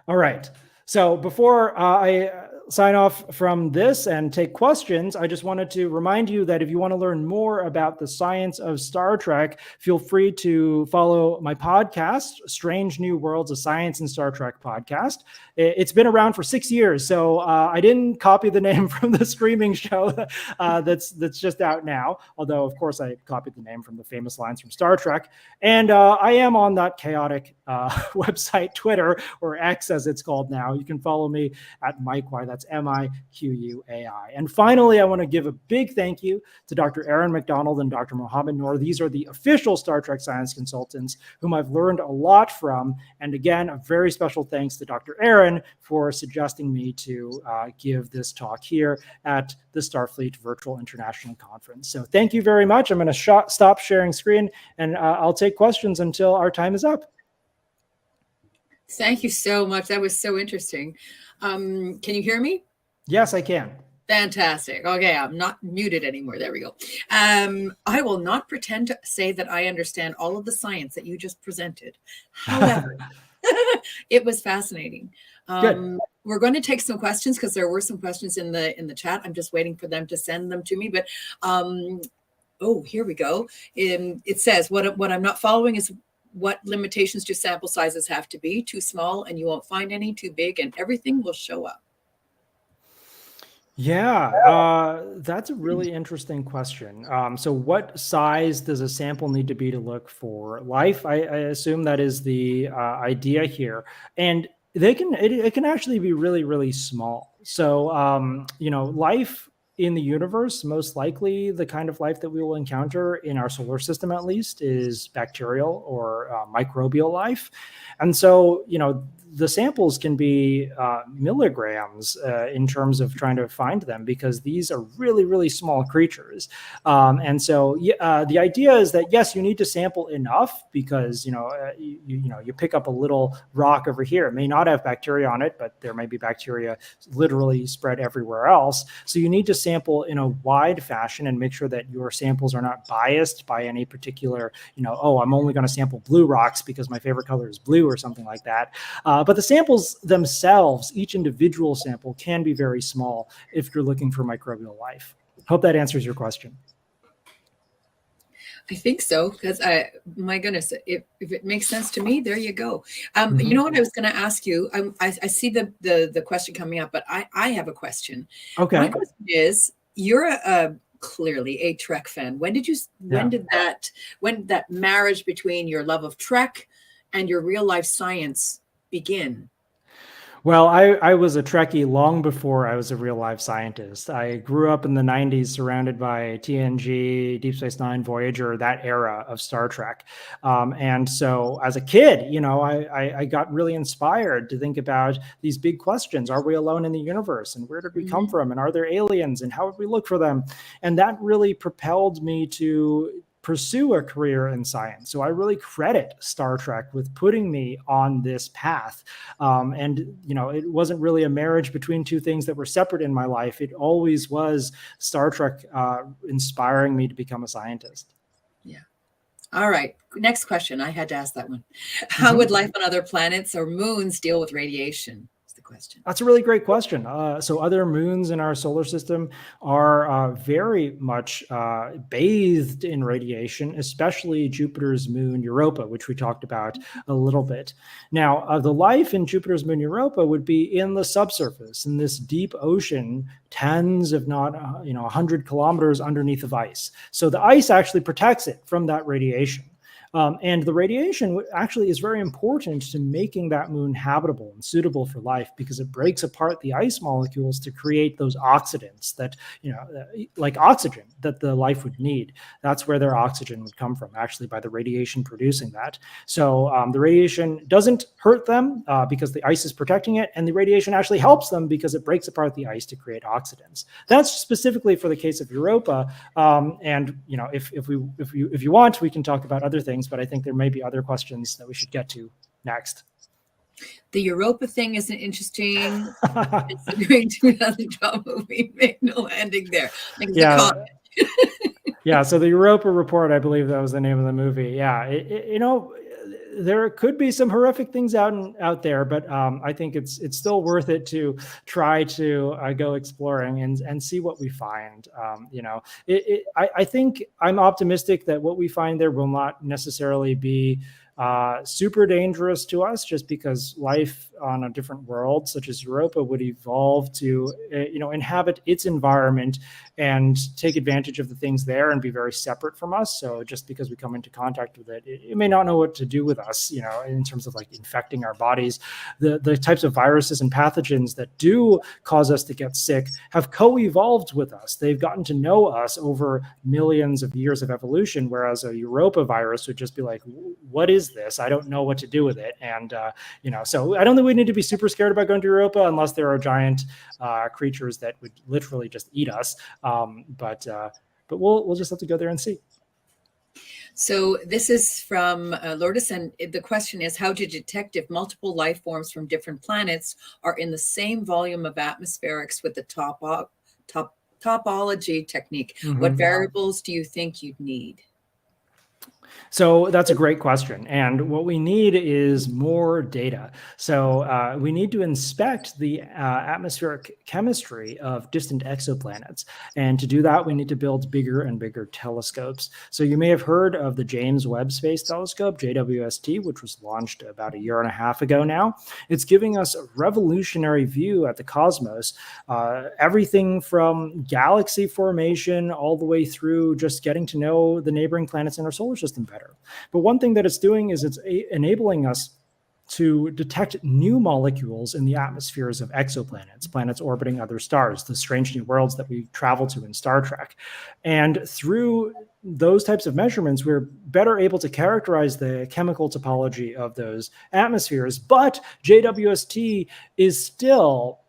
All right. So before I sign off from this and take questions, I just wanted to remind you that if you want to learn more about the science of Star Trek, feel free to follow my podcast, Strange New Worlds, a Science and Star Trek podcast. It's been around for 6 years, so I didn't copy the name from the streaming show that's just out now, although, of course, I copied the name from the famous lines from Star Trek. And I am on that chaotic website, Twitter, or X as it's called now. You can follow me at MikeY. That's MIQUAI. And finally, I want to give a big thank you to Dr. Aaron McDonald and Dr. Mohammed Noor. These are the official Star Trek science consultants whom I've learned a lot from. And again, a very special thanks to Dr. Aaron for suggesting me to give this talk here at the Starfleet Virtual International Conference. So thank you very much. I'm going to stop sharing screen, and I'll take questions until our time is up. Thank you so much. That was so interesting. Can you hear me? Yes, I can. Fantastic. Okay, I'm not muted anymore. There we go. I will not pretend to say that I understand all of the science that you just presented. However, it was fascinating. We're going to take some questions because there were some questions in the chat. I'm just waiting for them to send them to me. But oh, here we go. It says what I'm not following is what limitations do sample sizes have to be? Too small and you won't find any, too big and everything will show up. Yeah, that's a really interesting question. So what size does a sample need to be to look for life? I assume that is the idea here. And it can actually be really, really small. So, life in the universe, most likely the kind of life that we will encounter in our solar system, at least, is bacterial or microbial life. And so, the samples can be milligrams in terms of trying to find them, because these are really, really small creatures. And so the idea is that, yes, you need to sample enough, because, you pick up a little rock over here. It may not have bacteria on it, but there may be bacteria literally spread everywhere else. So you need to sample in a wide fashion and make sure that your samples are not biased by any particular, I'm only going to sample blue rocks because my favorite color is blue or something like that. But the samples themselves, each individual sample, can be very small if you're looking for microbial life. Hope that answers your question. I think so, because my goodness, if it makes sense to me, there you go. You know what I was going to ask you? I see the question coming up, but I have a question. Okay. My question is, you're clearly a Trek fan. When did that marriage between your love of Trek and your real life science begin? Well, I was a Trekkie long before I was a real life scientist. I grew up in the 90s surrounded by TNG, Deep Space Nine, Voyager, that era of Star Trek. And so as a kid, I got really inspired to think about these big questions. Are we alone in the universe? And where did we come from? And are there aliens? And how would we look for them? And that really propelled me to pursue a career in science. So I really credit Star Trek with putting me on this path. It wasn't really a marriage between two things that were separate in my life. It always was Star Trek inspiring me to become a scientist. Yeah. All right. Next question. I had to ask that one. How would life on other planets or moons deal with radiation? Question. That's a really great question. So other moons in our solar system are very much bathed in radiation, especially Jupiter's moon Europa, which we talked about a little bit. Now, the life in Jupiter's moon Europa would be in the subsurface, in this deep ocean, tens, if not 100 kilometers underneath of ice. So the ice actually protects it from that radiation. And the radiation actually is very important to making that moon habitable and suitable for life, because it breaks apart the ice molecules to create those oxidants that, like oxygen, that the life would need. That's where their oxygen would come from, actually, by the radiation producing that. So the radiation doesn't hurt them because the ice is protecting it, and the radiation actually helps them because it breaks apart the ice to create oxidants. That's specifically for the case of Europa. If you want, we can talk about other things, but I think there may be other questions that we should get to next. The Europa thing is an interesting. Considering 2012 movie made no ending there. Yeah. So the Europa Report, I believe that was the name of the movie. Yeah. There could be some horrific things out there, but I think it's still worth it to try to go exploring and see what we find. I think I'm optimistic that what we find there will not necessarily be super dangerous to us, just because life on a different world such as Europa would evolve to inhabit its environment and take advantage of the things there and be very separate from us. So just because we come into contact with it, it may not know what to do with us, in terms of like infecting our bodies. The types of viruses and pathogens that do cause us to get sick have co-evolved with us. They've gotten to know us over millions of years of evolution, whereas a Europa virus would just be like, what is this? I don't know what to do with it. And, so I don't think we need to be super scared about going to Europa unless there are giant creatures that would literally just eat us. But we'll just have to go there and see. So this is from Lourdes, and the question is how to detect if multiple life forms from different planets are in the same volume of atmospherics with the topology technique. What variables do you think you'd need? So that's a great question. And what we need is more data. So we need to inspect the atmospheric chemistry of distant exoplanets. And to do that, we need to build bigger and bigger telescopes. So you may have heard of the James Webb Space Telescope, JWST, which was launched about 1.5 years ago now. It's giving us a revolutionary view at the cosmos, everything from galaxy formation all the way through just getting to know the neighboring planets in our solar system better. But one thing that it's doing is it's enabling us to detect new molecules in the atmospheres of exoplanets, planets orbiting other stars, the strange new worlds that we travel to in Star Trek. And through those types of measurements, we're better able to characterize the chemical topology of those atmospheres. But JWST is still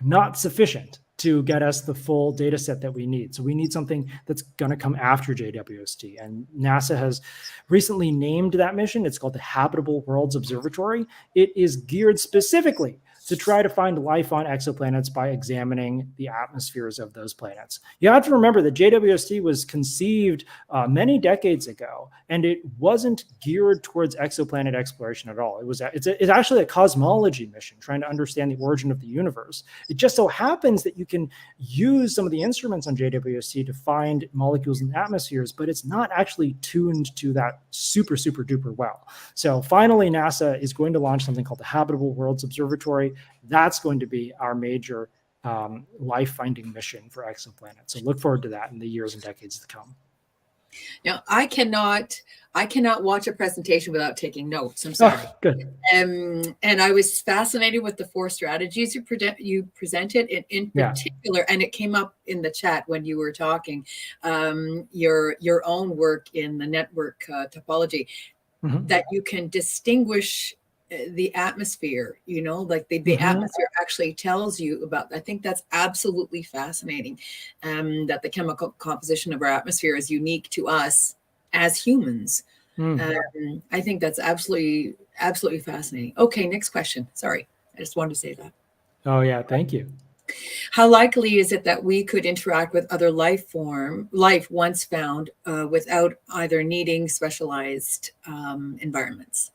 not sufficient to get us the full data set that we need. So we need something that's going to come after JWST. And NASA has recently named that mission. It's called the Habitable Worlds Observatory. It is geared specifically to try to find life on exoplanets by examining the atmospheres of those planets. You have to remember that JWST was conceived many decades ago, and it wasn't geared towards exoplanet exploration at all. It's actually a cosmology mission trying to understand the origin of the universe. It just so happens that you can use some of the instruments on JWST to find molecules in atmospheres, but it's not actually tuned to that super, super duper well. So finally, NASA is going to launch something called the Habitable Worlds Observatory. That's going to be our major life-finding mission for exoplanets. So look forward to that in the years and decades to come. Now, I cannot watch a presentation without taking notes. I'm sorry. Oh, good. And I was fascinated with the 4 strategies you presented in particular, and it came up in the chat when you were talking, your own work in the network topology, that you can distinguish the atmosphere, like the atmosphere actually tells you about. I think that's absolutely fascinating, that the chemical composition of our atmosphere is unique to us as humans. I think that's absolutely fascinating. Okay, next question. Sorry, I just wanted to say that. Oh yeah, thank you. How likely is it that we could interact with other life once found without either needing specialized environments?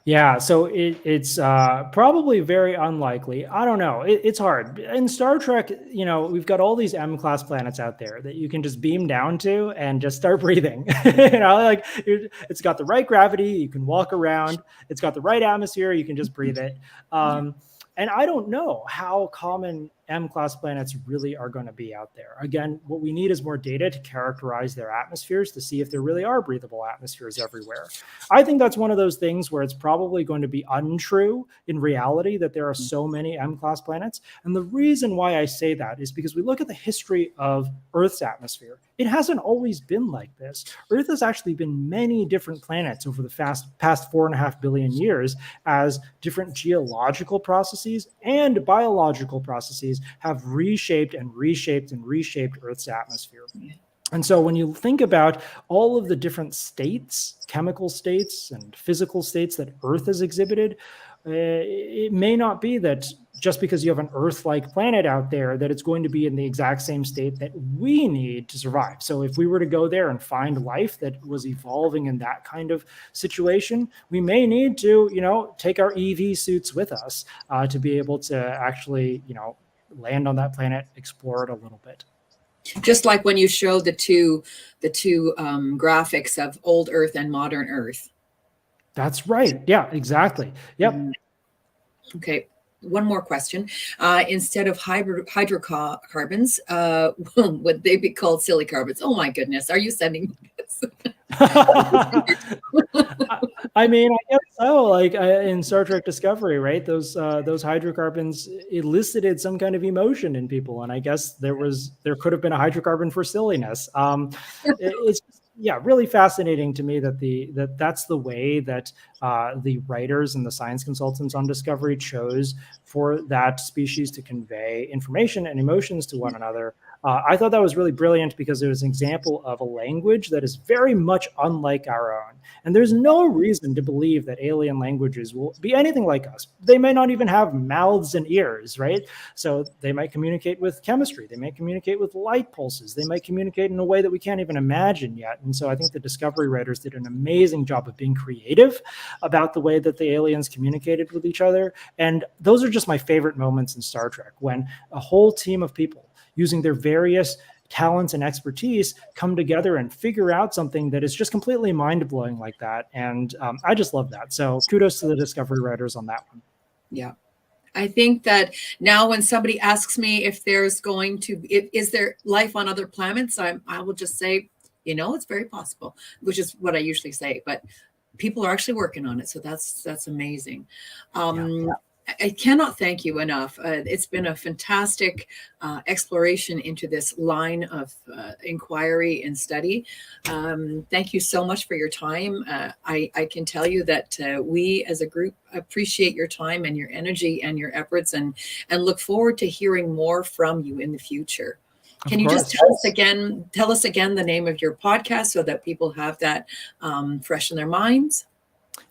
Yeah, so it's probably very unlikely. I don't know. It's hard. In Star Trek, we've got all these M-class planets out there that you can just beam down to and just start breathing. It's got the right gravity. You can walk around. It's got the right atmosphere. You can just breathe it. And I don't know how common M-class planets really are going to be out there. Again, what we need is more data to characterize their atmospheres to see if there really are breathable atmospheres everywhere. I think that's one of those things where it's probably going to be untrue in reality that there are so many M-class planets. And the reason why I say that is because we look at the history of Earth's atmosphere. It hasn't always been like this. Earth has actually been many different planets over the past 4.5 billion years as different geological processes and biological processes have reshaped Earth's atmosphere. And so when you think about all of the different states, chemical states and physical states that Earth has exhibited, it may not be that just because you have an Earth-like planet out there that it's going to be in the exact same state that we need to survive. So if we were to go there and find life that was evolving in that kind of situation, we may need to, take our EV suits with us to be able to actually, land on that planet, explore it a little bit. Just like when you showed the two graphics of old Earth and modern Earth. That's right. Yeah, exactly. Yep. Okay. One more question. Instead of hydrocarbons, would they be called silly carbons? Oh my goodness. Are you sending this? I mean, I guess so. Like in Star Trek Discovery, right? Those hydrocarbons elicited some kind of emotion in people, and I guess there could have been a hydrocarbon for silliness. It's really fascinating to me that that's the way that the writers and the science consultants on Discovery chose for that species to convey information and emotions to one another. I thought that was really brilliant because it was an example of a language that is very much unlike our own. And there's no reason to believe that alien languages will be anything like us. They may not even have mouths and ears, right? So they might communicate with chemistry. They might communicate with light pulses. They might communicate in a way that we can't even imagine yet. And so I think the Discovery writers did an amazing job of being creative about the way that the aliens communicated with each other. And those are just my favorite moments in Star Trek, when a whole team of people using their various talents and expertise come together and figure out something that is just completely mind-blowing like that. And I just love that. So kudos to the Discovery writers on that one. Yeah. I think that now when somebody asks me if there's is there life on other planets, I will just say, it's very possible, which is what I usually say. But people are actually working on it. So that's amazing. I cannot thank you enough. It's been a fantastic exploration into this line of inquiry and study. Thank you so much for your time. I can tell you that we as a group appreciate your time and your energy and your efforts, and look forward to hearing more from you in the future. Can you just tell us again the name of your podcast so that people have that fresh in their minds?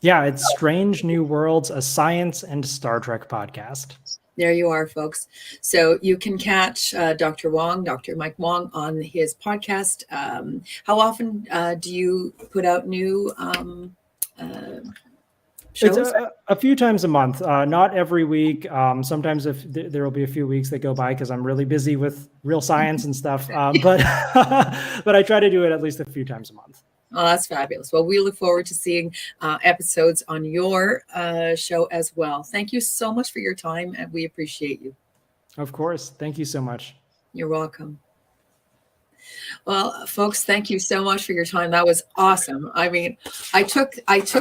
Yeah, it's Strange New Worlds, a science and Star Trek podcast. There you are, folks. So you can catch Dr. Mike Wong, on his podcast. How often do you put out new shows? It's a few times a month, not every week. Sometimes if there will be a few weeks that go by because I'm really busy with real science and stuff. But I try to do it at least a few times a month. Oh, that's fabulous. Well, we look forward to seeing episodes on your show as well. Thank you so much for your time, and we appreciate you. Of course. Thank you so much. You're welcome. Well, folks, thank you so much for your time. That was awesome. I mean, I took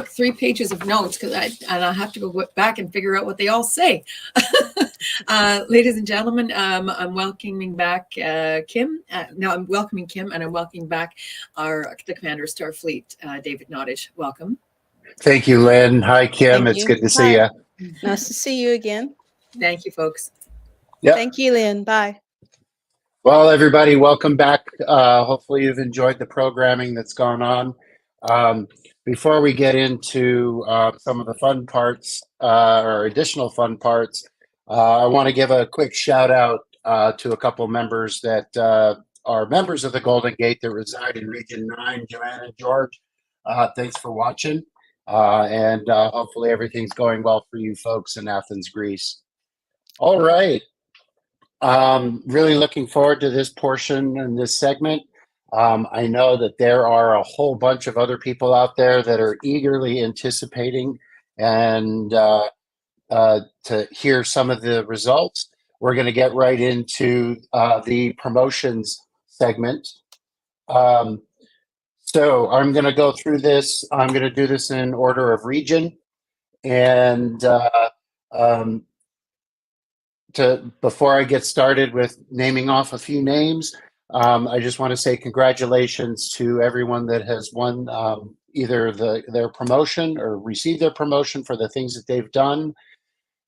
3 pages of notes because I have to go back and figure out what they all say. Ladies and gentlemen, I'm welcoming back Kim. I'm welcoming Kim, and I'm welcoming back the commander of Starfleet, David Nottage. Welcome. Thank you, Lynn. Hi, Kim. It's good to see you. Nice to see you again. Thank you, folks. Yep. Thank you, Lynn. Bye. Well, everybody, welcome back. Hopefully you've enjoyed the programming that's gone on. Before we get into some of the fun parts or additional fun parts, I want to give a quick shout out to a couple members that are members of the Golden Gate that reside in Region 9, Joanne and George. Thanks for watching. And hopefully everything's going well for you folks in Athens, Greece. All right. Really looking forward to this portion and this segment. I know that there are a whole bunch of other people out there that are eagerly anticipating and to hear some of the results. We're going to get right into the promotions segment. So I'm going to go through this. I'm going to do this in order of region. And before I get started with naming off a few names, I just want to say congratulations to everyone that has won either their promotion or received their promotion for the things that they've done,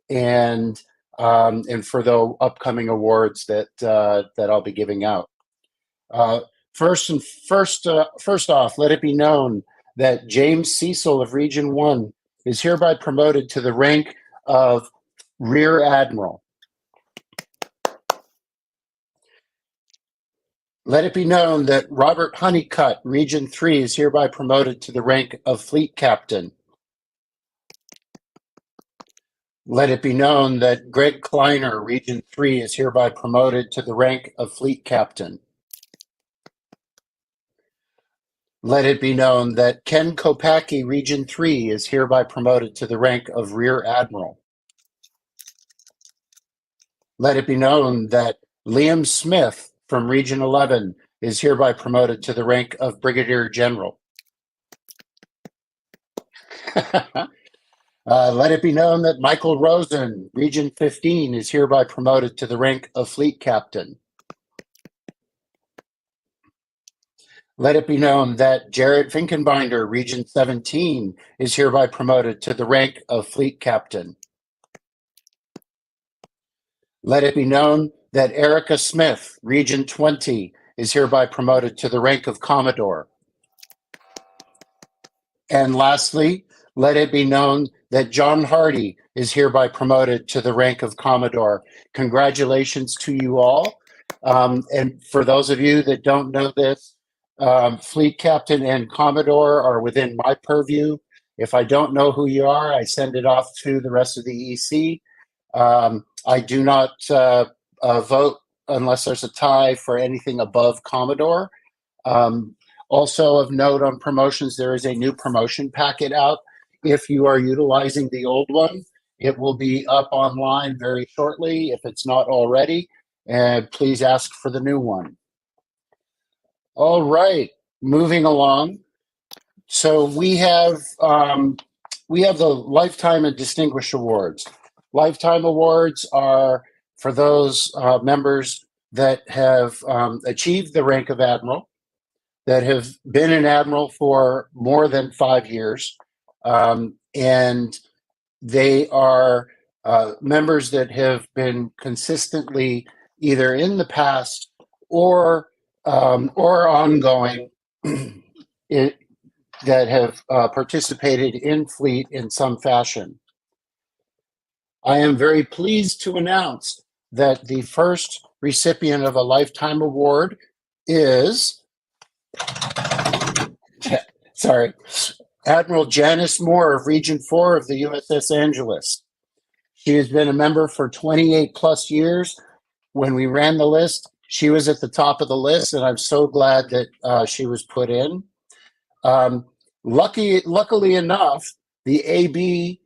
and for the upcoming awards that I'll be giving out. First off, let it be known that James Cecil of Region 1 is hereby promoted to the rank of Rear Admiral. Let it be known that Robert Honeycutt, Region 3, is hereby promoted to the rank of Fleet Captain. Let it be known that Greg Kleiner, Region 3, is hereby promoted to the rank of Fleet Captain. Let it be known that Ken Kopacki, Region 3, is hereby promoted to the rank of Rear Admiral. Let it be known that Liam Smith from Region 11 is hereby promoted to the rank of Brigadier General. Let it be known that Michael Rosen, Region 15, is hereby promoted to the rank of Fleet Captain. Let it be known that Jared Finkenbinder, Region 17, is hereby promoted to the rank of Fleet Captain. Let it be known that Erica Smith, Region 20, is hereby promoted to the rank of Commodore. And lastly, let it be known that John Hardy is hereby promoted to the rank of Commodore. Congratulations to you all. And for those of you that don't know this, Fleet Captain and Commodore are within my purview. If I don't know who you are, I send it off to the rest of the EC. I do not vote unless there's a tie for anything above Commodore. Also of note on promotions, there is a new promotion packet out. If you are utilizing the old one, it will be up online very shortly if it's not already, and please ask for the new one. All right, moving along So we have the Lifetime and Distinguished Awards. Lifetime awards are for those members that have achieved the rank of admiral, that have been an admiral for more than 5 years, and they are members that have been consistently either in the past or ongoing that have participated in Fleet in some fashion. I am very pleased to announce that the first recipient of a Lifetime Award is, Admiral Janice Moore of Region 4 of the USS Angeles. She has been a member for 28 plus years. When we ran the list, she was at the top of the list, and I'm so glad that she was put in. Luckily enough, the AB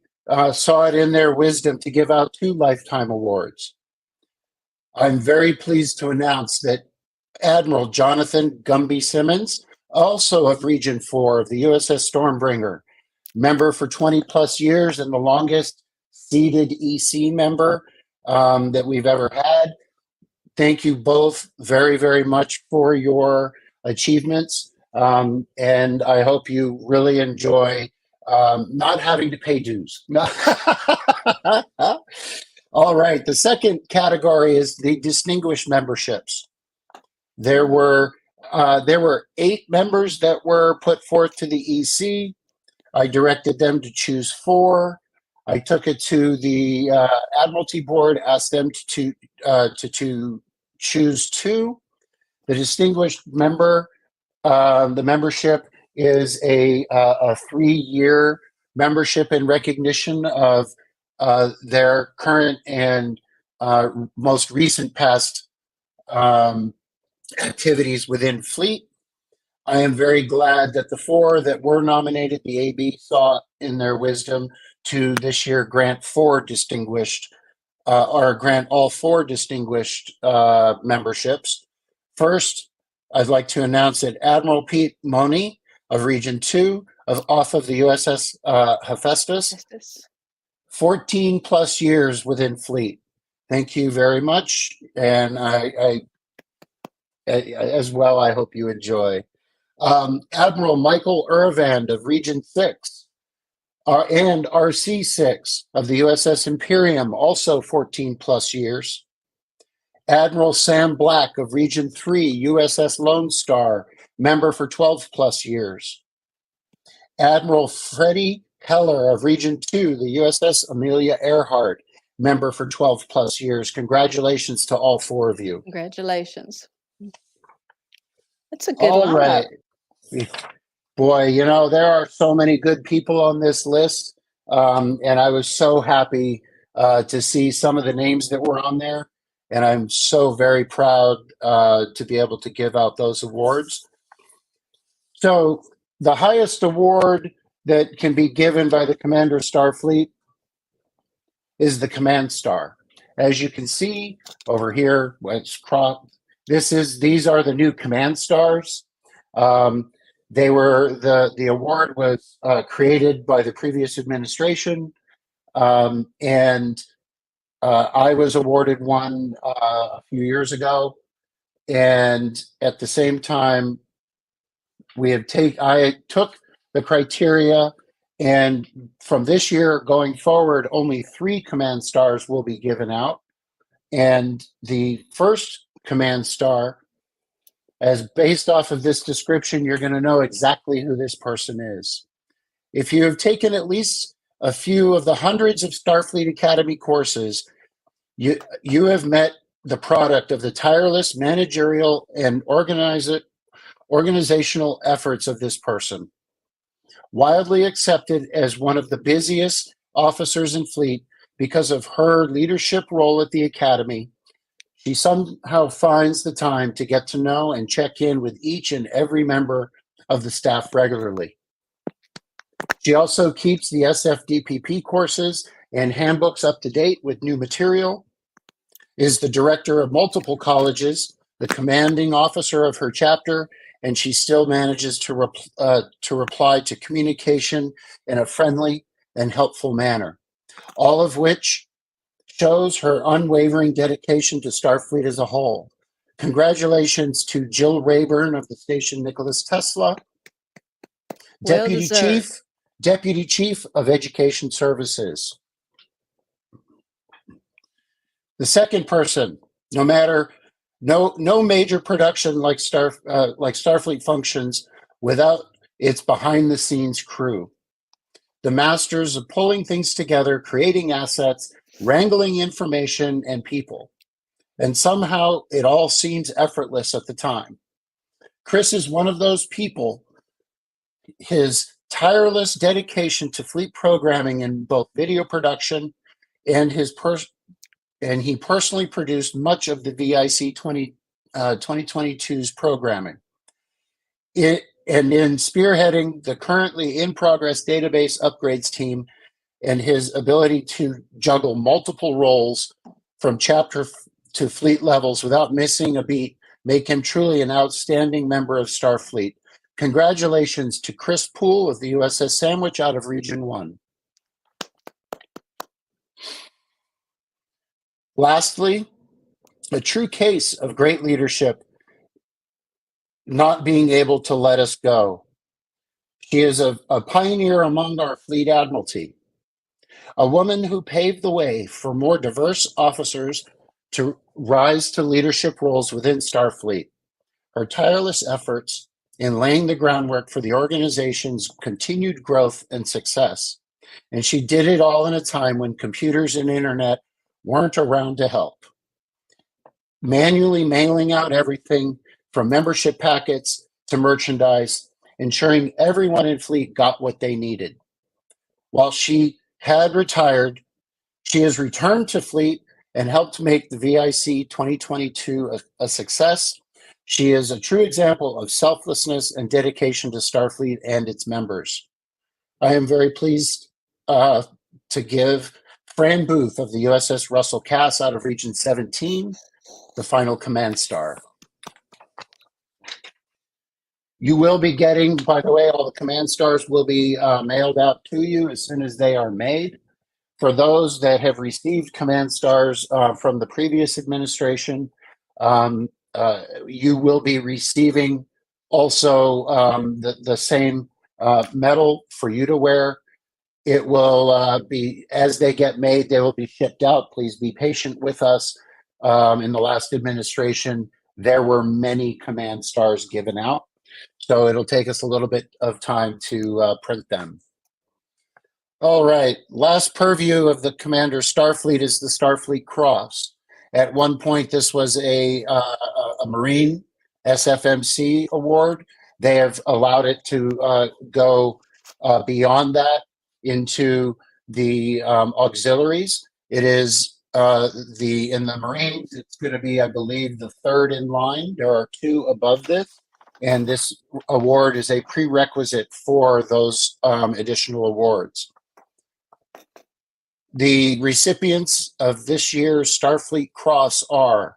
saw it in their wisdom to give out 2 Lifetime Awards. I'm very pleased to announce that Admiral Jonathan Gumby Simmons, also of Region 4 of the USS Stormbringer, member for 20 plus years and the longest seated EC member that we've ever had. Thank you both very, very much for your achievements. And I hope you really enjoy not having to pay dues. All right, the second category is the distinguished memberships. There were 8 members that were put forth to the EC. I directed them to choose 4. I took it to the Admiralty Board, asked them to choose 2. The distinguished member, the membership is a 3-year membership in recognition of their current and most recent past activities within Fleet. I am very glad that the 4 that were nominated, the AB saw in their wisdom to this year grant 4 distinguished or grant all 4 distinguished memberships. First, I'd like to announce that Admiral Pete Money of Region 2 off of the USS Hephaestus, 14 plus years within Fleet. Thank you very much. And I as well, I hope you enjoy. Admiral Michael Irvand of Region 6 and RC6 of the USS Imperium, also 14 plus years. Admiral Sam Black of Region 3, USS Lone Star, member for 12 plus years. Admiral Freddie Heller of Region 2, the USS Amelia Earhart, member for 12 plus years. Congratulations to all 4 of you. Congratulations. That's a good All lineup. right. Boy, you know, there are so many good people on this list. And I was so happy to see some of the names that were on there. And I'm so very proud to be able to give out those awards. So the highest award that can be given by the Commander of Starfleet is the Command Star. As you can see over here, it's cropped. These are the new Command Stars. They were the award was created by the previous administration, and I was awarded one a few years ago. And at the same time, I took the criteria, and from this year going forward, only 3 Command Stars will be given out. And the first Command Star, as based off of this description, you're going to know exactly who this person is. If you have taken at least a few of the hundreds of Starfleet Academy courses, you have met the product of the tireless managerial and organizational efforts of this person. Widely accepted as one of the busiest officers in Fleet because of her leadership role at the Academy, she somehow finds the time to get to know and check in with each and every member of the staff regularly. She also keeps the SFDPP courses and handbooks up to date with new material, is the director of multiple colleges, the commanding officer of her chapter, and she still manages to reply to communication in a friendly and helpful manner, all of which shows her unwavering dedication to Starfleet as a whole. Congratulations to Jill Rayburn of the station Nicholas Tesla, Well Deputy Chief of Education Services. The second person, no major production like Starfleet functions without its behind-the-scenes crew. The masters of pulling things together, creating assets, wrangling information and people. And somehow it all seems effortless at the time. Chris is one of those people. His tireless dedication to fleet programming in both video production and he personally produced much of the VIC 2022's programming. And in spearheading the currently in progress database upgrades team, and his ability to juggle multiple roles from chapter to fleet levels without missing a beat make him truly an outstanding member of Starfleet. Congratulations to Chris Poole of the USS Sandwich out of Region 1. Lastly, a true case of great leadership not being able to let us go. She is a pioneer among our fleet admiralty, a woman who paved the way for more diverse officers to rise to leadership roles within Starfleet. Her tireless efforts in laying the groundwork for the organization's continued growth and success. And she did it all in a time when computers and internet weren't around to help. Manually mailing out everything from membership packets to merchandise, ensuring everyone in fleet got what they needed. While she had retired, she has returned to fleet and helped make the VIC 2022 a success. She is a true example of selflessness and dedication to Starfleet and its members. I am very pleased to give Fran Booth of the USS Russell Cass out of Region 17 the final command star. You will be getting, by the way, all the command stars will be mailed out to you as soon as they are made. For those that have received command stars from the previous administration, you will be receiving also the same medal for you to wear. It will be, as they get made, they will be shipped out. Please be patient with us. In the last administration, there were many command stars given out. So it'll take us a little bit of time to print them. All right, last purview of the Commander Starfleet is the Starfleet Cross. At one point, this was a Marine SFMC award. They have allowed it to go beyond that into the auxiliaries. It is in the Marines, it's going to be, I believe, the third in line. There are two above this, and this award is a prerequisite for those additional awards. The recipients of this year's Starfleet Cross are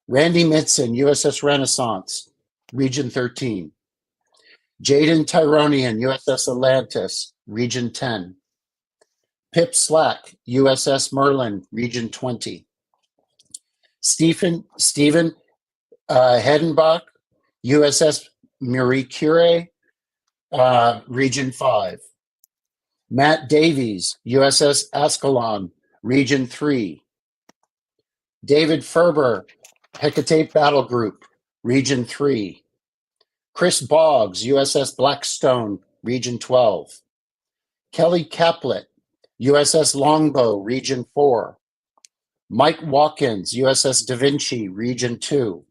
Randy Mitson, USS Renaissance, Region 13. Jaden Tyronian, USS Atlantis, Region 10. Pip Slack, USS Merlin, Region 20. Stephen Hedenbach, USS Marie Curie, Region 5. Matt Davies, USS Ascalon, Region 3. David Ferber, Hecate Battle Group, Region 3. Chris Boggs, USS Blackstone, Region 12. Kelly Caplet, USS Longbow, Region 4. Mike Watkins, USS Da Vinci, Region 2.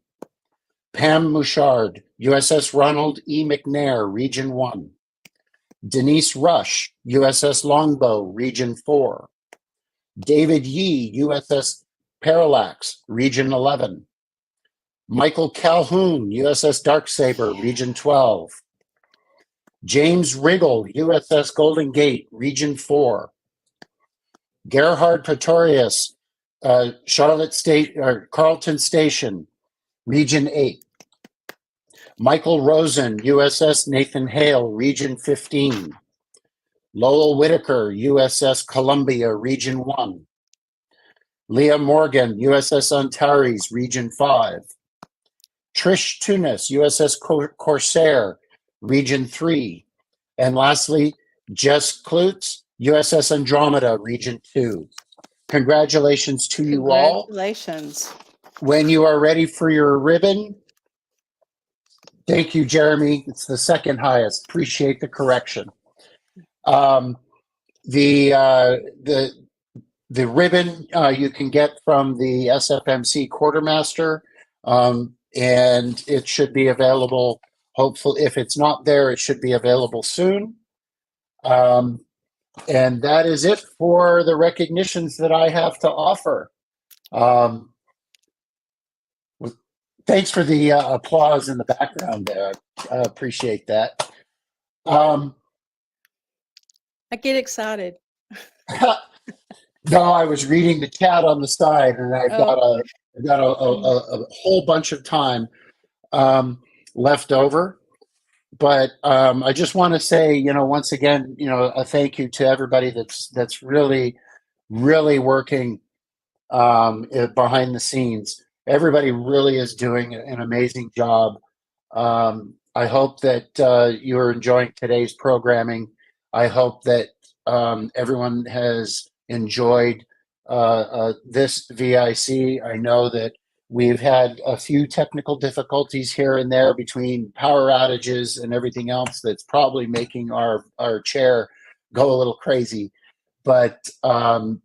Pam Mouchard, USS Ronald E. McNair, Region 1. Denise Rush, USS Longbow, Region 4. David Yee, USS Parallax, Region 11. Michael Calhoun, USS Darksaber, Region 12. James Riggle, USS Golden Gate, Region 4. Gerhard Pretorius, Carlton Station, Region 8. Michael Rosen, USS Nathan Hale, Region 15. Lowell Whitaker, USS Columbia, Region 1. Leah Morgan, USS Antares, Region 5. Trish Tunis, USS Corsair, Region 3. And lastly, Jess Klutz, USS Andromeda, Region 2. Congratulations to you all. Congratulations. When you are ready for your ribbon, thank you, Jeremy. It's the second highest. Appreciate the correction. The ribbon you can get from the SFMC quartermaster, and it should be available. Hopefully, if it's not there, it should be available soon. And that is it for the recognitions that I have to offer. Thanks for the applause in the background there. I appreciate that. I get excited. No, I was reading the chat on the side, and I've got a whole bunch of time left over. But I just want to say, once again, a thank you to everybody that's really, really working behind the scenes. Everybody really is doing an amazing job. I hope that you are enjoying today's programming. I hope that everyone has enjoyed this VIC. I know that we've had a few technical difficulties here and there between power outages and everything else that's probably making our chair go a little crazy. But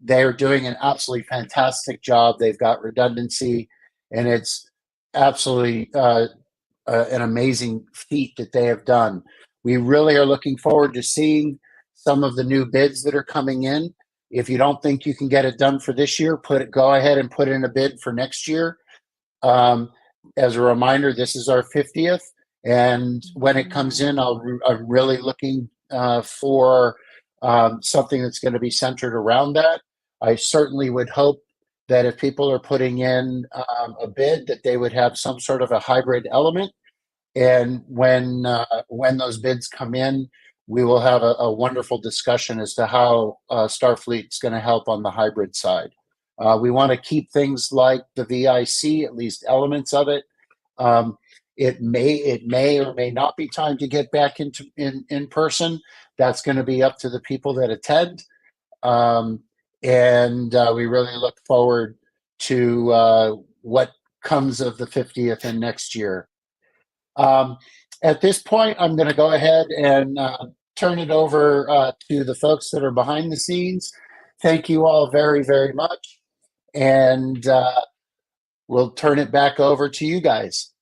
they're doing an absolutely fantastic job. They've got redundancy, and it's absolutely an amazing feat that they have done. We really are looking forward to seeing some of the new bids that are coming in. If you don't think you can get it done for this year, go ahead and put in a bid for next year. As a reminder, this is our 50th, and when it comes in, I'm really looking for something that's going to be centered around that. I certainly would hope that if people are putting in a bid, that they would have some sort of a hybrid element. And when those bids come in, we will have a wonderful discussion as to how Starfleet's going to help on the hybrid side. We want to keep things like the VIC, at least elements of it. It may or may not be time to get back in person. That's going to be up to the people that attend. And we really look forward to what comes of the 50th and next year. At this point, I'm going to go ahead and turn it over to the folks that are behind the scenes. Thank you all very, very much. And we'll turn it back over to you guys.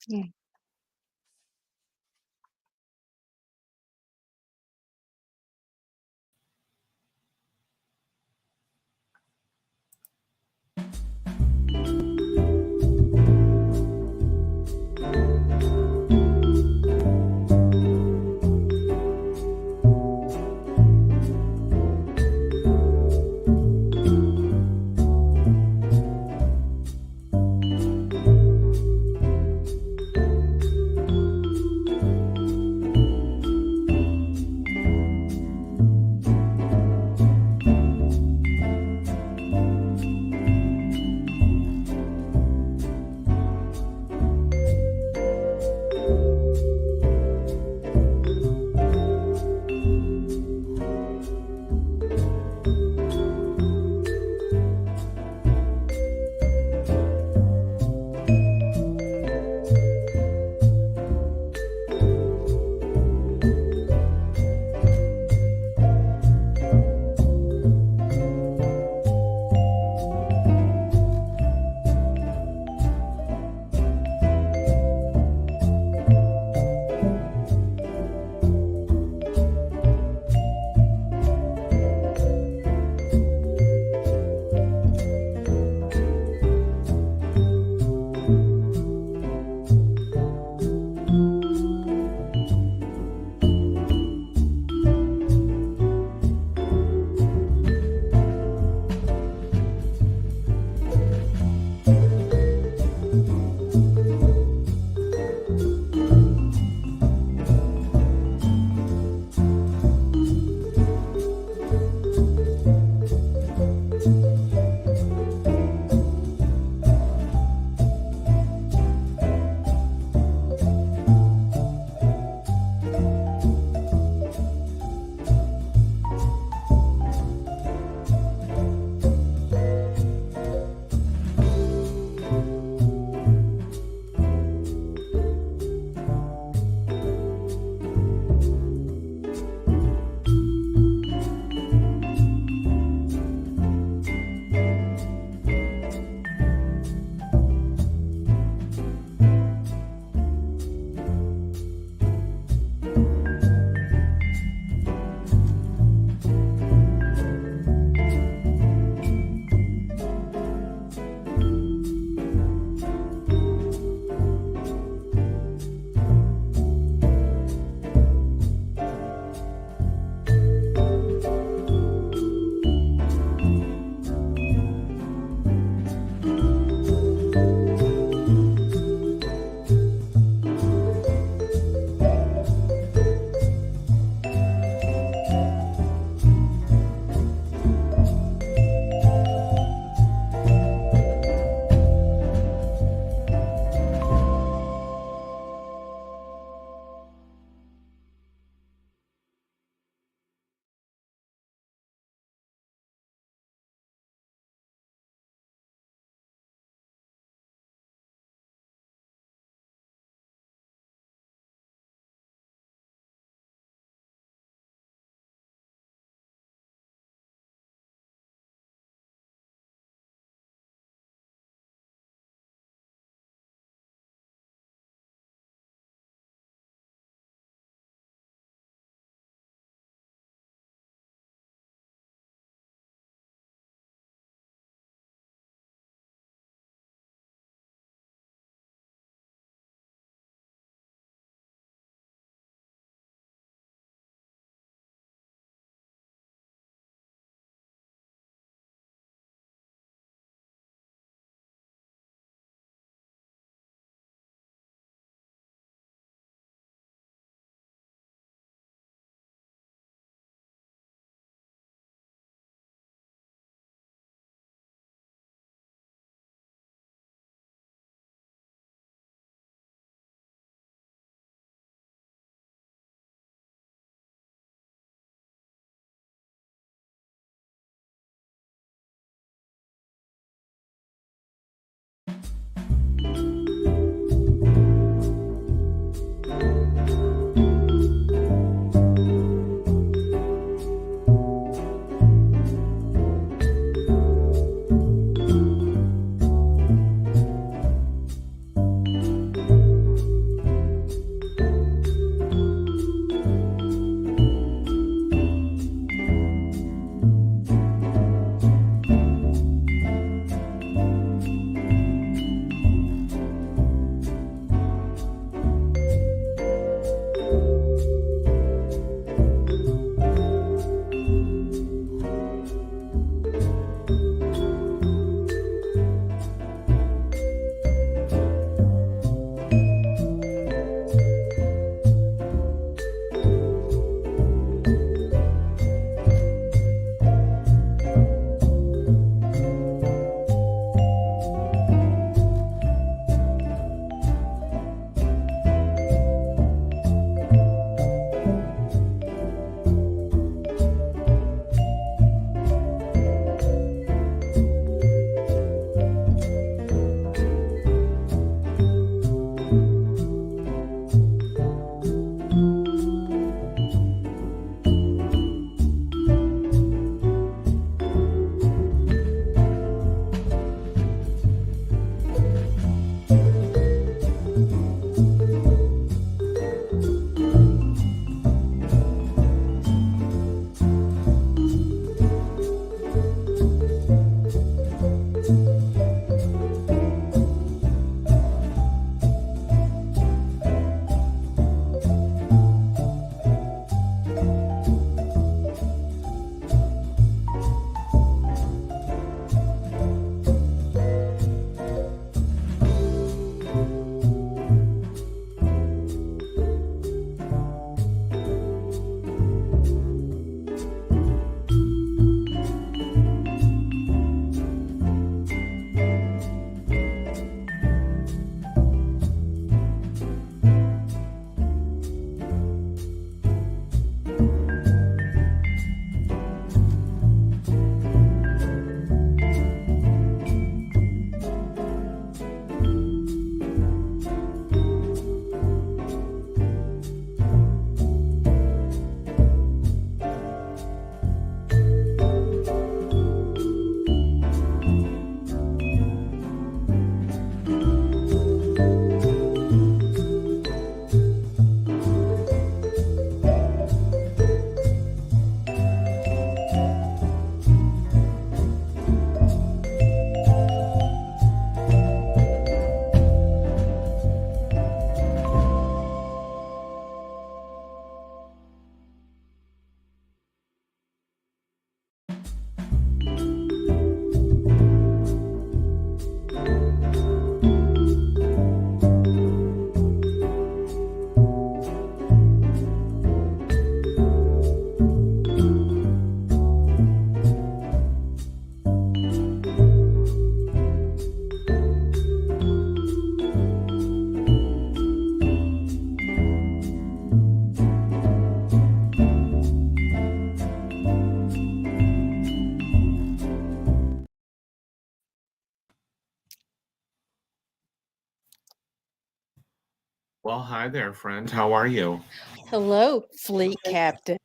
Well, hi there, friend. How are you? Hello, Fleet Captain.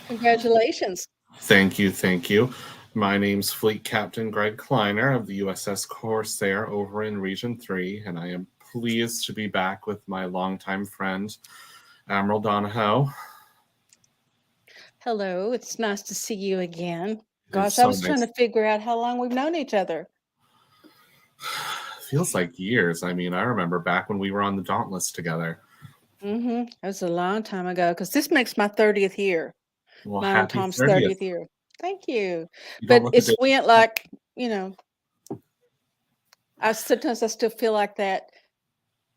Congratulations. Thank you, thank you. My name's Fleet Captain Greg Kleiner of the USS Corsair over in Region 3, and I am pleased to be back with my longtime friend, Admiral Donahoe. Hello, it's nice to see you again. It's Gosh, I so was trying nice. to figure out how long we've known each other. Feels like years. I mean, I remember back when we were on the Dauntless together. It was a long time ago because this makes my 30th year. Well, Mine and happy Tom's 30th. 30th year. Thank you. You don't But look a it's day- went like, you know, sometimes I still feel like that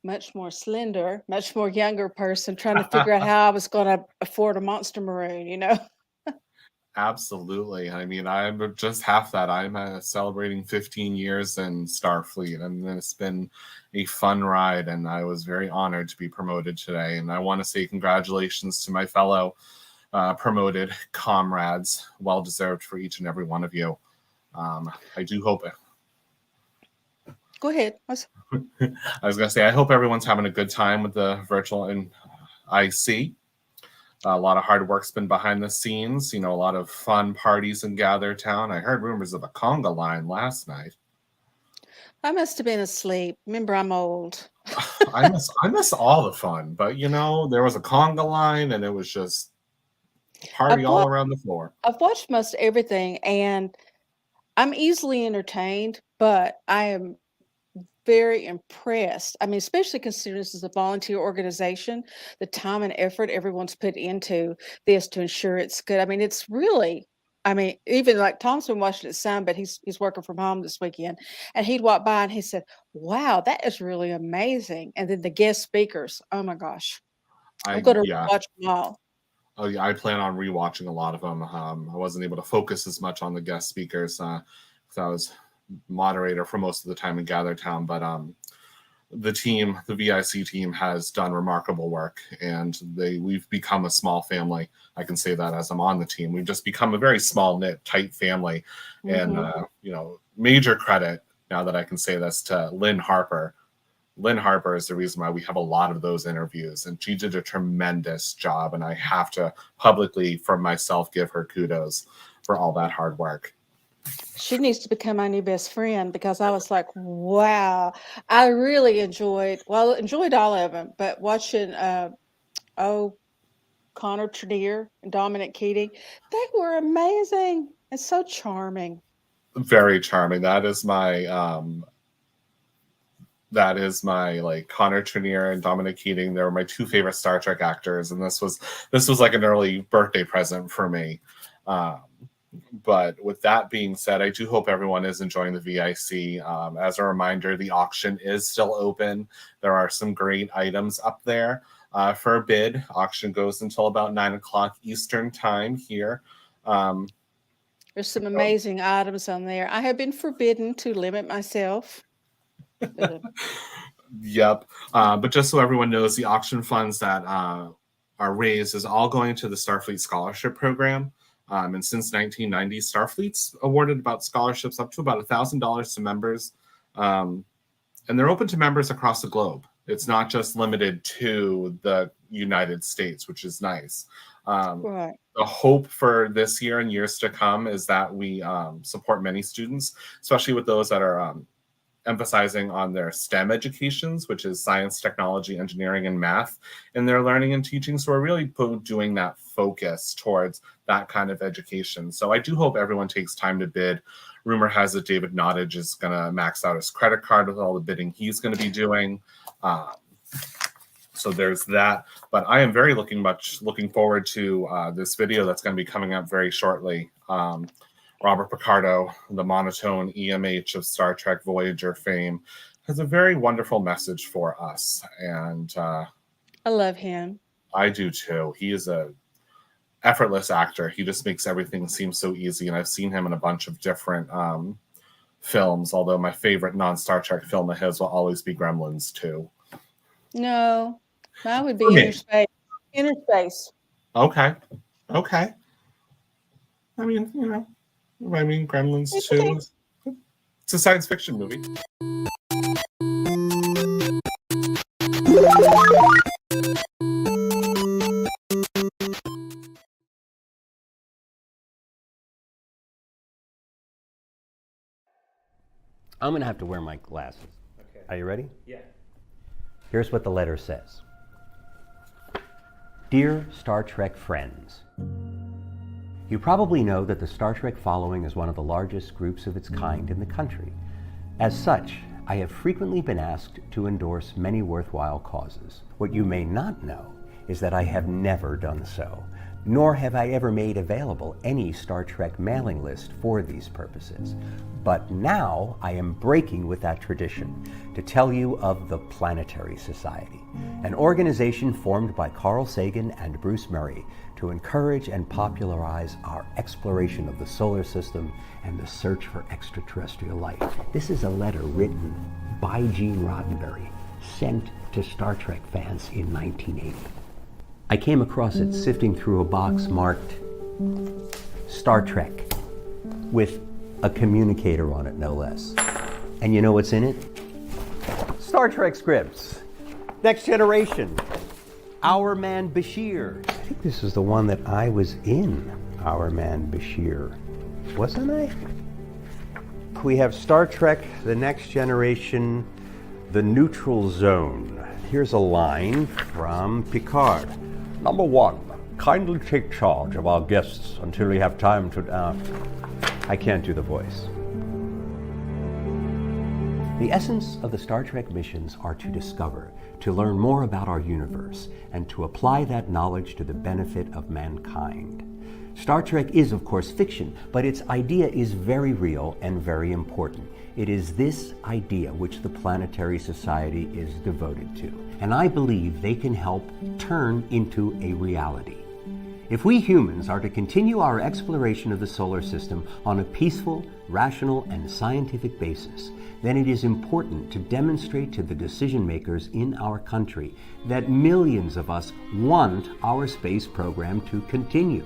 much more slender, much more younger person trying to figure out how I was going to afford a Monster Maroon, you know? Absolutely. I mean, I'm just half that. I'm celebrating 15 years in Starfleet, and it's been a fun ride, and I was very honored to be promoted today. And I want to say congratulations to my fellow promoted comrades. Well deserved for each and every one of you. I do hope it. Go ahead. I was going to say, I hope everyone's having a good time with the virtual and IC. A lot of hard work's been behind the scenes, you know, a lot of fun parties in Gather Town. I heard rumors of a conga line last night. I must have been asleep. Remember, I'm old. I miss all the fun, but you know, there was a conga line and it was just party all around the floor. I've watched most everything and I'm easily entertained, but I am very impressed. I mean, especially considering this is a volunteer organization, the time and effort everyone's put into this to ensure it's good. I mean, it's really, I mean, even like Tom's been watching it some, but he's working from home this weekend, and he'd walk by and he said, "Wow, that is really amazing." And then the guest speakers, oh my gosh, I'm going to watch them all. Oh yeah, I plan on rewatching a lot of them. I wasn't able to focus as much on the guest speakers because I was moderator for most of the time in Gather Town, but the team, the VIC team, has done remarkable work, and we've become a small family. I can say that as I'm on the team. We've just become a very small knit, tight family, and you know, major credit now that I can say this to Lynn Harper. Lynn Harper is the reason why we have a lot of those interviews, and she did a tremendous job, and I have to publicly, from myself, give her kudos for all that hard work. She needs to become my new best friend because I was like, wow, I really enjoyed all of them, but watching, Connor Trenier and Dominic Keating, they were amazing and so charming. Very charming. That is my like Connor Trenier and Dominic Keating. They were my two favorite Star Trek actors, and this was like an early birthday present for me. But with that being said, I do hope everyone is enjoying the VIC. As a reminder, the auction is still open. There are some great items up there for a bid. Auction goes until about 9 o'clock Eastern time here. There's some amazing items on there. I have been forbidden to limit myself. Yep. But just so everyone knows, the auction funds that are raised is all going to the Starfleet Scholarship Program. And since 1990, Starfleet's awarded about scholarships up to about $1,000 to members. And they're open to members across the globe. It's not just limited to the United States, which is nice. Right. The hope for this year and years to come is that we support many students, especially with those that are emphasizing on their STEM educations, which is science, technology, engineering, and math in their learning and teaching. So we're really doing that focus towards that kind of education. So I do hope everyone takes time to bid. Rumor has it David Nottage is going to max out his credit card with all the bidding he's going to be doing. So there's that. But I am very looking forward to this video that's going to be coming up very shortly. Robert Picardo, the monotone EMH of Star Trek Voyager fame, has a very wonderful message for us. And I love him. I do too. He is a effortless actor. He just makes everything seem so easy. And I've seen him in a bunch of different films, although my favorite non-Star Trek film of his will always be Gremlins 2. No, mine would be Inner Space. Inner Space. Okay. I mean, you know, Gremlins 2. It's a science fiction movie. I'm going to have to wear my glasses. Okay. Are you ready? Yeah. Here's what the letter says. Dear Star Trek friends, you probably know that the Star Trek following is one of the largest groups of its kind in the country. As such, I have frequently been asked to endorse many worthwhile causes. What you may not know is that I have never done so, nor have I ever made available any Star Trek mailing list for these purposes. But now I am breaking with that tradition to tell you of the Planetary Society, an organization formed by Carl Sagan and Bruce Murray to encourage and popularize our exploration of the solar system and the search for extraterrestrial life. This is a letter written by Gene Roddenberry, sent to Star Trek fans in 1980. I came across it sifting through a box marked Star Trek with a communicator on it, no less. And you know what's in it? Star Trek scripts. Next Generation. Our Man Bashir. I think this is the one that I was in, Our Man Bashir. Wasn't I? We have Star Trek, The Next Generation, The Neutral Zone. Here's a line from Picard. Number 1, kindly take charge of our guests until we have time to... I can't do the voice. The essence of the Star Trek missions are to discover, to learn more about our universe, and to apply that knowledge to the benefit of mankind. Star Trek is, of course, fiction, but its idea is very real and very important. It is this idea which the Planetary Society is devoted to, and I believe they can help turn into a reality. If we humans are to continue our exploration of the solar system on a peaceful, rational, and scientific basis, then it is important to demonstrate to the decision makers in our country that millions of us want our space program to continue.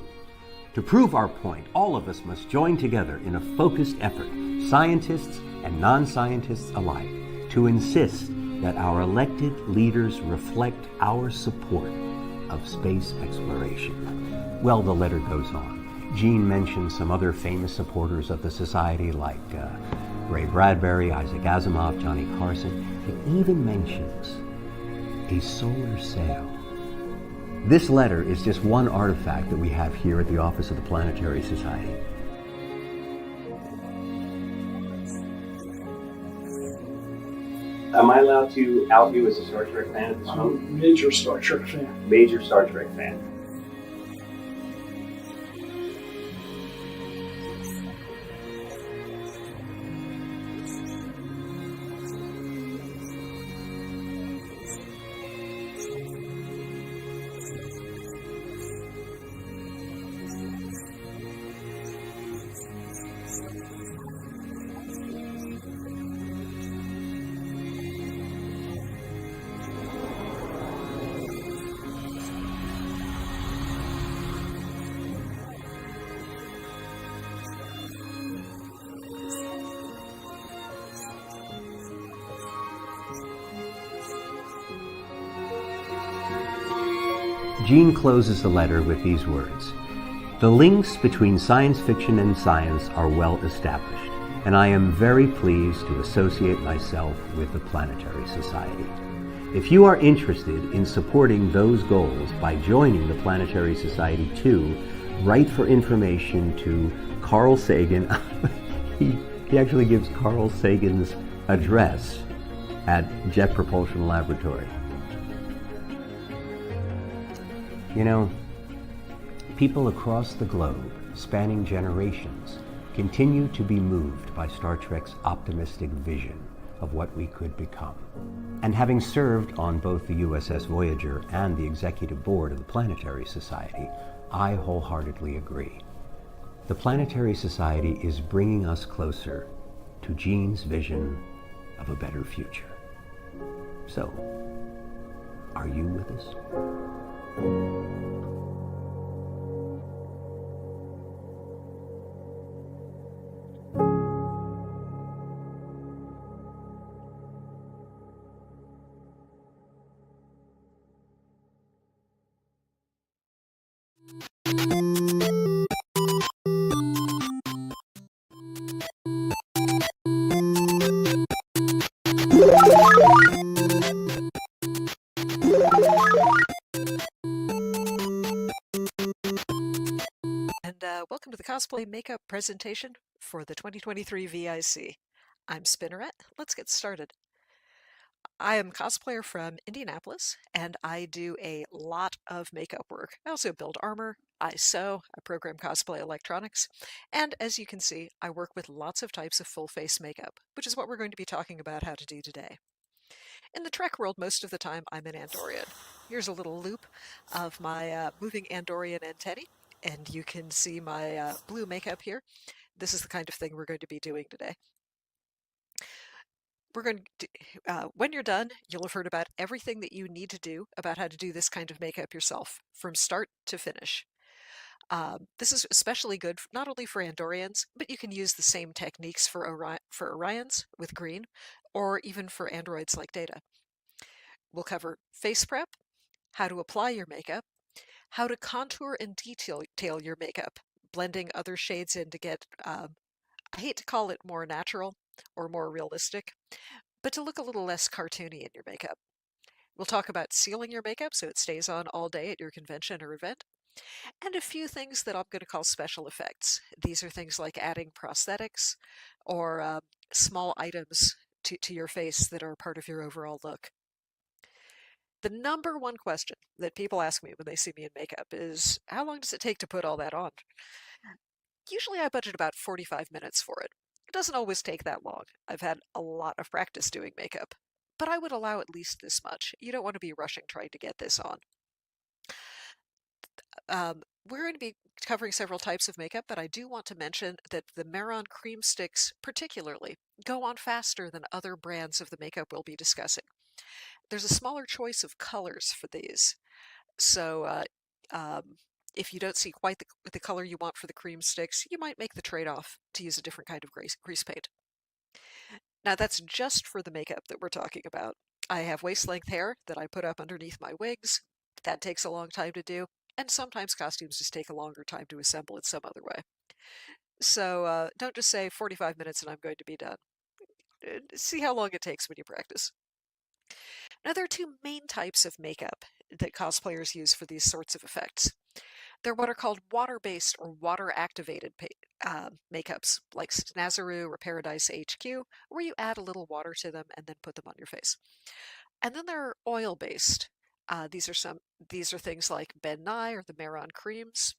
To prove our point, all of us must join together in a focused effort, scientists and non-scientists alike, to insist that our elected leaders reflect our support of space exploration. Well, the letter goes on. Gene mentions some other famous supporters of the society like Ray Bradbury, Isaac Asimov, Johnny Carson. It even mentions a solar sail. This letter is just one artifact that we have here at the Office of the Planetary Society. Am I allowed to out you as a Star Trek fan at this moment? I'm a major Star Trek fan. Major Star Trek fan. Gene closes the letter with these words. The links between science fiction and science are well established, and I am very pleased to associate myself with the Planetary Society. If you are interested in supporting those goals by joining the Planetary Society too, write for information to Carl Sagan. He actually gives Carl Sagan's address at Jet Propulsion Laboratory. You know, people across the globe, spanning generations, continue to be moved by Star Trek's optimistic vision of what we could become. And having served on both the USS Voyager and the executive board of the Planetary Society, I wholeheartedly agree. The Planetary Society is bringing us closer to Gene's vision of a better future. So, are you with us? welcome to the cosplay makeup presentation for the 2023 VIC. I'm Spinneret. Let's get started. I am a cosplayer from Indianapolis, and I do a lot of makeup work. I also build armor, I sew, I program cosplay electronics, and as you can see, I work with lots of types of full face makeup, which is what we're going to be talking about how to do today. In the Trek world, most of the time, I'm an Andorian. Here's a little loop of my moving Andorian antennae, and you can see my blue makeup here. This is the kind of thing we're going to be doing today. We're going to, when you're done, you'll have heard about everything that you need to do about how to do this kind of makeup yourself, from start to finish. This is especially good not only for Andorians, but you can use the same techniques for Orions with green, or even for androids like Data. We'll cover face prep, how to apply your makeup, how to contour and detail your makeup, blending other shades in to get, I hate to call it more natural or more realistic, but to look a little less cartoony in your makeup. We'll talk about sealing your makeup so it stays on all day at your convention or event, and a few things that I'm going to call special effects. These are things like adding prosthetics or small items to your face that are part of your overall look. The number one question that people ask me when they see me in makeup is, how long does it take to put all that on? Usually I budget about 45 minutes for it. It doesn't always take that long. I've had a lot of practice doing makeup, but I would allow at least this much. You don't want to be rushing trying to get this on. We're going to be covering several types of makeup, but I do want to mention that the Memoriam cream sticks particularly go on faster than other brands of the makeup we'll be discussing. There's a smaller choice of colors for these, so if you don't see quite the color you want for the cream sticks, you might make the trade-off to use a different kind of grease paint. Now that's just for the makeup that we're talking about. I have waist-length hair that I put up underneath my wigs. That takes a long time to do, and sometimes costumes just take a longer time to assemble in some other way. So don't just say 45 minutes and I'm going to be done. See how long it takes when you practice. Now, there are two main types of makeup that cosplayers use for these sorts of effects. They're what are called water-based or water-activated makeups, like Snazaroo or Paradise HQ, where you add a little water to them and then put them on your face. And then there are oil-based. These are things like Ben Nye or the Memoriam creams.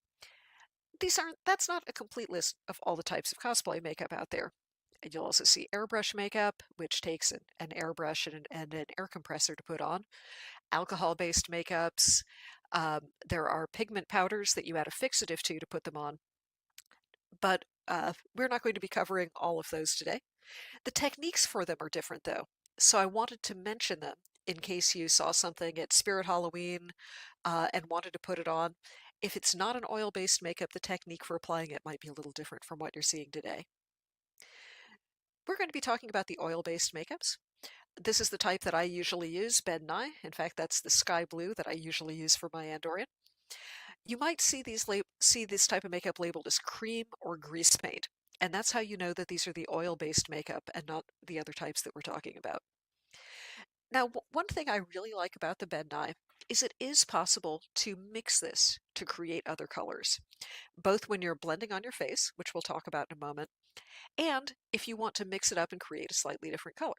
That's not a complete list of all the types of cosplay makeup out there. And you'll also see airbrush makeup, which takes an airbrush and an air compressor to put on. Alcohol-based makeups. There are pigment powders that you add a fixative to put them on. But we're not going to be covering all of those today. The techniques for them are different, though. So I wanted to mention them in case you saw something at Spirit Halloween and wanted to put it on. If it's not an oil-based makeup, the technique for applying it might be a little different from what you're seeing today. We're going to be talking about the oil-based makeups. This is the type that I usually use, Ben Nye. In fact, that's the sky blue that I usually use for my Andorian. You might see this type of makeup labeled as cream or grease paint, and that's how you know that these are the oil-based makeup and not the other types that we're talking about. Now, one thing I really like about the Ben Nye is it is possible to mix this to create other colors, both when you're blending on your face, which we'll talk about in a moment, and if you want to mix it up and create a slightly different color.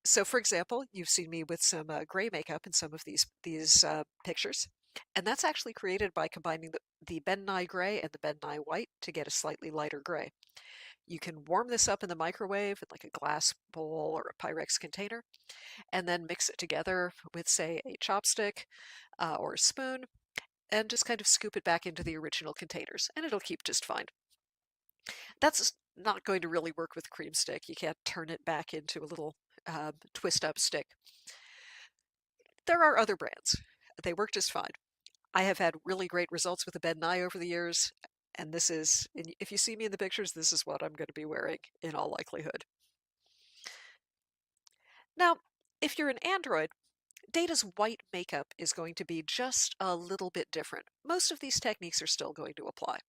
So for example, you've seen me with some gray makeup in some of these pictures, and that's actually created by combining the Ben Nye gray and the Ben Nye white to get a slightly lighter gray. You can warm this up in the microwave in like a glass bowl or a Pyrex container, and then mix it together with, say, a chopstick or a spoon, and just kind of scoop it back into the original containers, and it'll keep just fine. That's not going to really work with cream stick. You can't turn it back into a little twist-up stick. There are other brands. They work just fine. I have had really great results with the Ben Nye over the years, and if you see me in the pictures, this is what I'm going to be wearing in all likelihood. Now, if you're an android, Data's white makeup is going to be just a little bit different. Most of these techniques are still going to apply.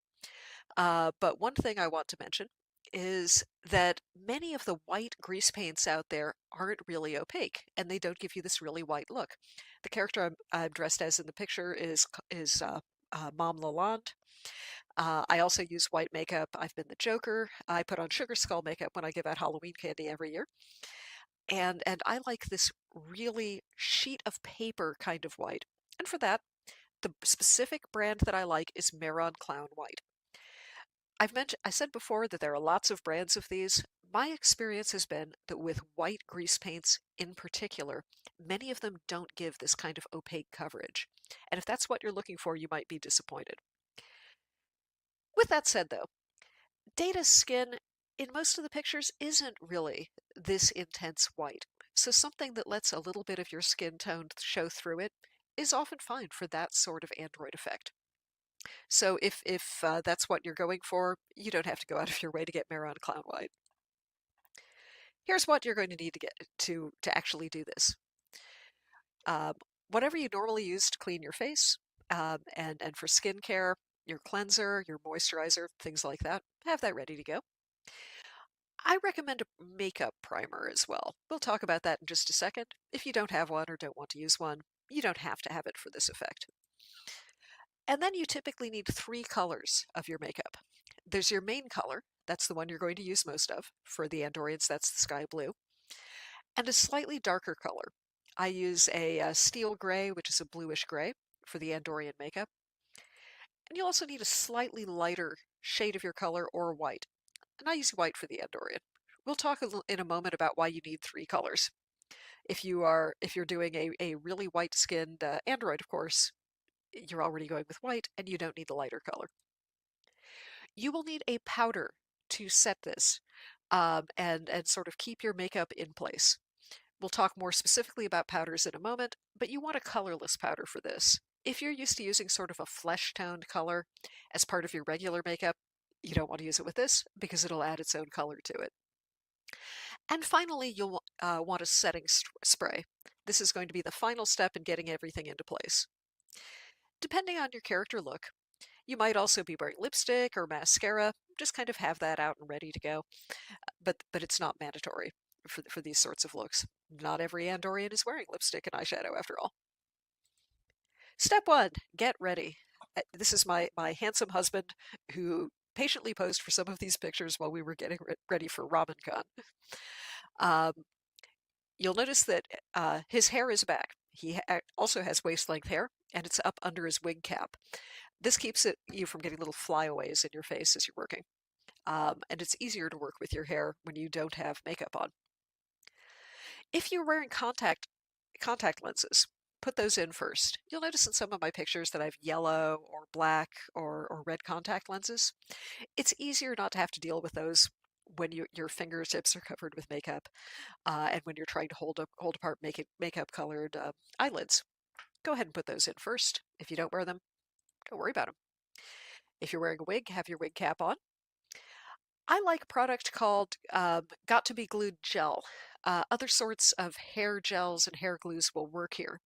But one thing I want to mention is that many of the white grease paints out there aren't really opaque, and they don't give you this really white look. The character I'm dressed as in the picture is Mom Lalonde. I also use white makeup. I've been the Joker. I put on sugar skull makeup when I give out Halloween candy every year. And I like this really sheet of paper kind of white. And for that, the specific brand that I like is Meron Clown White. I said before that there are lots of brands of these. My experience has been that with white grease paints in particular, many of them don't give this kind of opaque coverage. And if that's what you're looking for, you might be disappointed. With that said, though, Data's skin in most of the pictures isn't really this intense white. So something that lets a little bit of your skin tone show through it is often fine for that sort of android effect. So if that's what you're going for, you don't have to go out of your way to get Meron Clown White. Here's what you're going to need to get to actually do this. Whatever you normally use to clean your face, and for skincare, your cleanser, your moisturizer, things like that, have that ready to go. I recommend a makeup primer as well. We'll talk about that in just a second. If you don't have one or don't want to use one, you don't have to have it for this effect. And then you typically need 3 colors of your makeup. There's your main color, that's the one you're going to use most of. For the Andorians, that's the sky blue. And a slightly darker color. I use a steel gray, which is a bluish gray, for the Andorian makeup. And you'll also need a slightly lighter shade of your color or white. And I use white for the Andorian. We'll talk in a moment about why you need 3 colors. If you're doing a really white-skinned android, of course, you're already going with white, and you don't need a lighter color. You will need a powder to set this, and sort of keep your makeup in place. We'll talk more specifically about powders in a moment, but you want a colorless powder for this. If you're used to using sort of a flesh-toned color as part of your regular makeup, you don't want to use it with this because it'll add its own color to it. And finally, you'll want a setting spray. This is going to be the final step in getting everything into place. Depending on your character look, you might also be wearing lipstick or mascara. Just kind of have that out and ready to go. But it's not mandatory for these sorts of looks. Not every Andorian is wearing lipstick and eyeshadow after all. Step 1, get ready. This is my handsome husband who patiently posed for some of these pictures while we were getting ready for RamenCon. You'll notice that his hair is back. He also has waist-length hair, and it's up under his wig cap. This keeps you from getting little flyaways in your face as you're working. And it's easier to work with your hair when you don't have makeup on. If you're wearing contact lenses, put those in first. You'll notice in some of my pictures that I have yellow or black or red contact lenses. It's easier not to have to deal with those when your fingertips are covered with makeup, and when you're trying to hold apart makeup colored eyelids. Go ahead and put those in first. If you don't wear them, don't worry about them. If you're wearing a wig, have your wig cap on. I like a product called Got to Be Glued Gel. Other sorts of hair gels and hair glues will work here.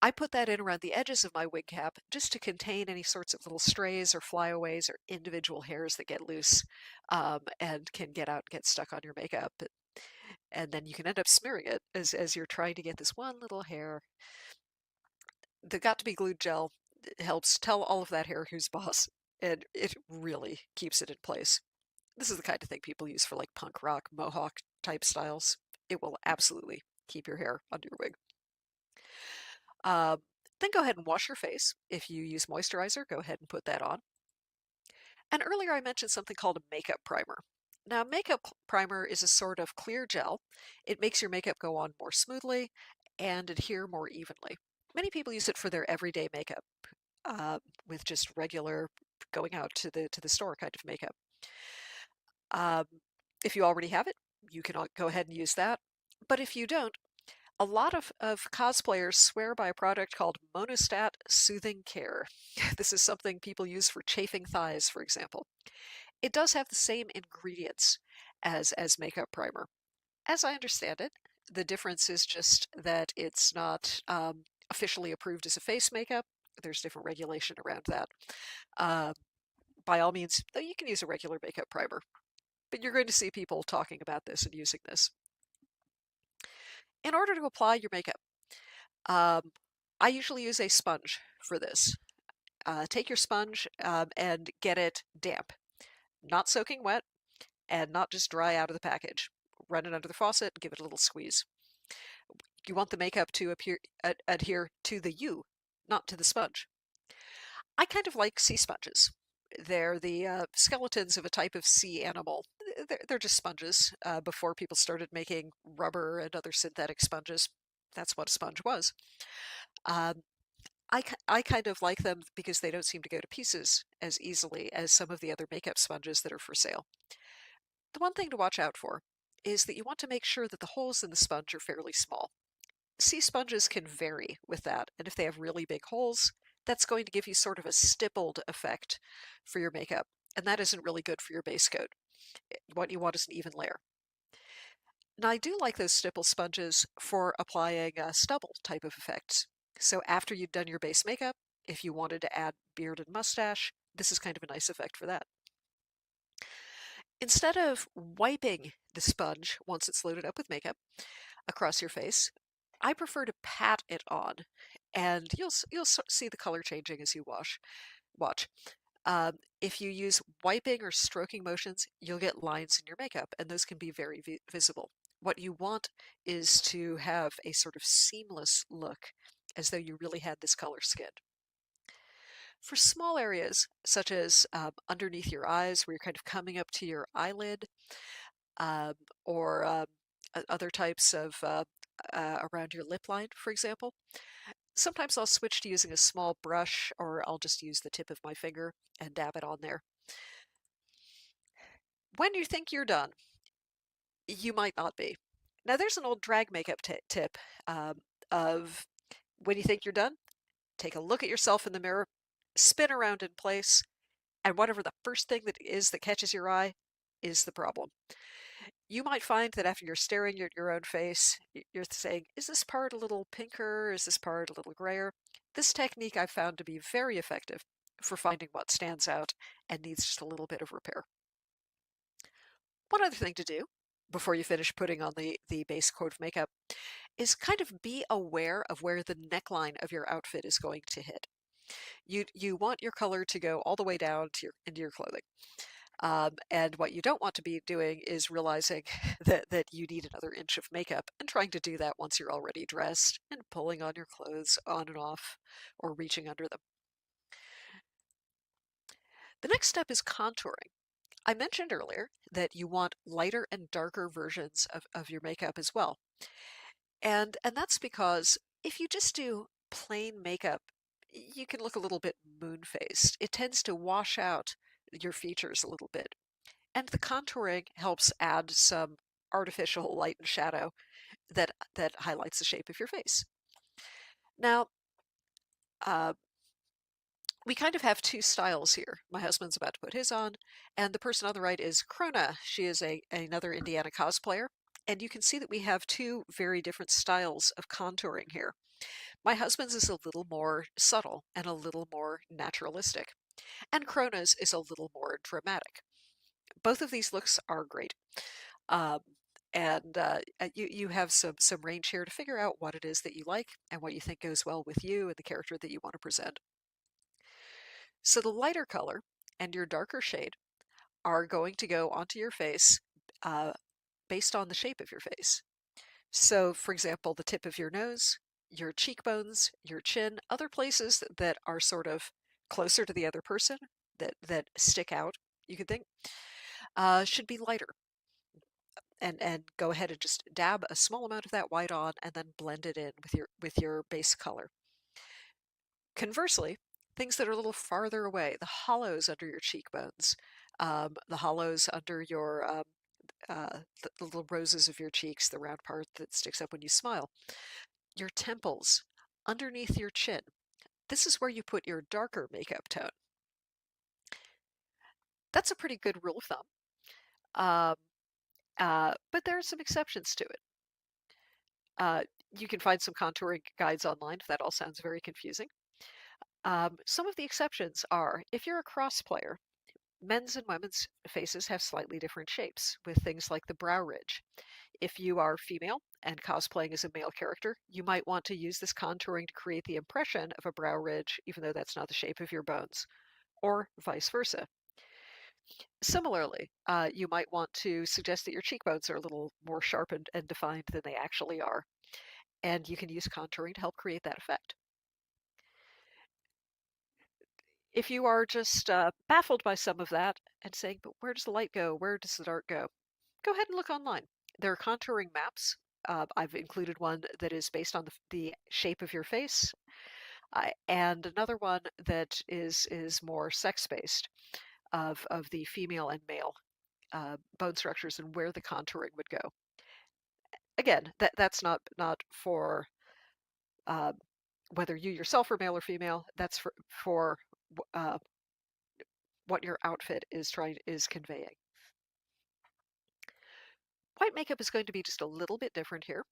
I put that in around the edges of my wig cap just to contain any sorts of little strays or flyaways or individual hairs that get loose and can get out and get stuck on your makeup. And then you can end up smearing it as you're trying to get this one little hair. The Got to Be Glued Gel helps tell all of that hair who's boss, and it really keeps it in place. This is the kind of thing people use for like punk rock, mohawk type styles. It will absolutely keep your hair under your wig. Then go ahead and wash your face. If you use moisturizer, go ahead and put that on. And earlier I mentioned something called a makeup primer. Now, makeup primer is a sort of clear gel. It makes your makeup go on more smoothly and adhere more evenly. Many people use it for their everyday makeup, with just regular going out to the store kind of makeup. If you already have it, you can go ahead and use that. But if you don't, a lot of cosplayers swear by a product called Monostat Soothing Care. This is something people use for chafing thighs, for example. It does have the same ingredients as makeup primer. As I understand it, the difference is just that it's not officially approved as a face makeup. There's different regulation around that. By all means, though, you can use a regular makeup primer, but you're going to see people talking about this and using this. In order to apply your makeup, I usually use a sponge for this. take your sponge and get it damp, not soaking wet, and not just dry out of the package. Run it under the faucet, give it a little squeeze. You want the makeup to adhere to the you, not to the sponge. I kind of like sea sponges. They're the skeletons of a type of sea animal. They're just sponges. Before people started making rubber and other synthetic sponges, that's what a sponge was. I kind of like them because they don't seem to go to pieces as easily as some of the other makeup sponges that are for sale. The one thing to watch out for is that you want to make sure that the holes in the sponge are fairly small. Sea sponges can vary with that, and if they have really big holes, that's going to give you sort of a stippled effect for your makeup, and that isn't really good for your base coat. What you want is an even layer. Now, I do like those stipple sponges for applying stubble type of effects. So after you've done your base makeup, if you wanted to add beard and mustache, this is kind of a nice effect for that. Instead of wiping the sponge once it's loaded up with makeup across your face, I prefer to pat it on, and you'll see the color changing as you watch. If you use wiping or stroking motions, you'll get lines in your makeup, and those can be very visible. What you want is to have a sort of seamless look, as though you really had this color skin. For small areas, such as underneath your eyes, where you're kind of coming up to your eyelid, or other types of around your lip line, for example, sometimes I'll switch to using a small brush, or I'll just use the tip of my finger and dab it on there. When you think you're done, you might not be. Now, there's an old drag makeup tip of when you think you're done, take a look at yourself in the mirror, spin around in place, and whatever the first thing that is that catches your eye is the problem. You might find that after you're staring at your own face, you're saying, is this part a little pinker? Is this part a little grayer? This technique I've found to be very effective for finding what stands out and needs just a little bit of repair. One other thing to do before you finish putting on the base coat of makeup is kind of be aware of where the neckline of your outfit is going to hit. You want your color to go all the way down to into your clothing. And what you don't want to be doing is realizing that you need another inch of makeup and trying to do that once you're already dressed and pulling on your clothes on and off or reaching under them. The next step is contouring. I mentioned earlier that you want lighter and darker versions of your makeup as well. And that's because if you just do plain makeup, you can look a little bit moon-faced. It tends to wash out your features a little bit. And the contouring helps add some artificial light and shadow that highlights the shape of your face. Now, we kind of have two styles here. My husband's about to put his on, and the person on the right is Krona. She is another Indiana cosplayer, and you can see that we have two very different styles of contouring here. My husband's is a little more subtle and a little more naturalistic, and Krona's is a little more dramatic. Both of these looks are great. You have some range here to figure out what it is that you like and what you think goes well with you and the character that you want to present. So the lighter color and your darker shade are going to go onto your face based on the shape of your face. So, for example, the tip of your nose, your cheekbones, your chin, other places that are sort of closer to the other person, that stick out, you could think, should be lighter. And go ahead and just dab a small amount of that white on and then blend it in with your base color. Conversely, things that are a little farther away, the hollows under your cheekbones, the hollows under your the little roses of your cheeks, the round part that sticks up when you smile, your temples, underneath your chin. This is where you put your darker makeup tone. That's a pretty good rule of thumb. But there are some exceptions to it. You can find some contouring guides online if that all sounds very confusing. Some of the exceptions are, if you're a cross player, men's and women's faces have slightly different shapes with things like the brow ridge. If you are female, and cosplaying as a male character, you might want to use this contouring to create the impression of a brow ridge, even though that's not the shape of your bones, or vice versa. Similarly, you might want to suggest that your cheekbones are a little more sharpened and defined than they actually are, and you can use contouring to help create that effect. If you are just baffled by some of that and saying, but where does the light go? Where does the dark go? Go ahead and look online. There are contouring maps. I've included one that is based on the shape of your face, and another one that is more sex-based of the female and male bone structures and where the contouring would go. Again, that's not for whether you yourself are male or female. That's for what your outfit is conveying. White makeup is going to be just a little bit different here.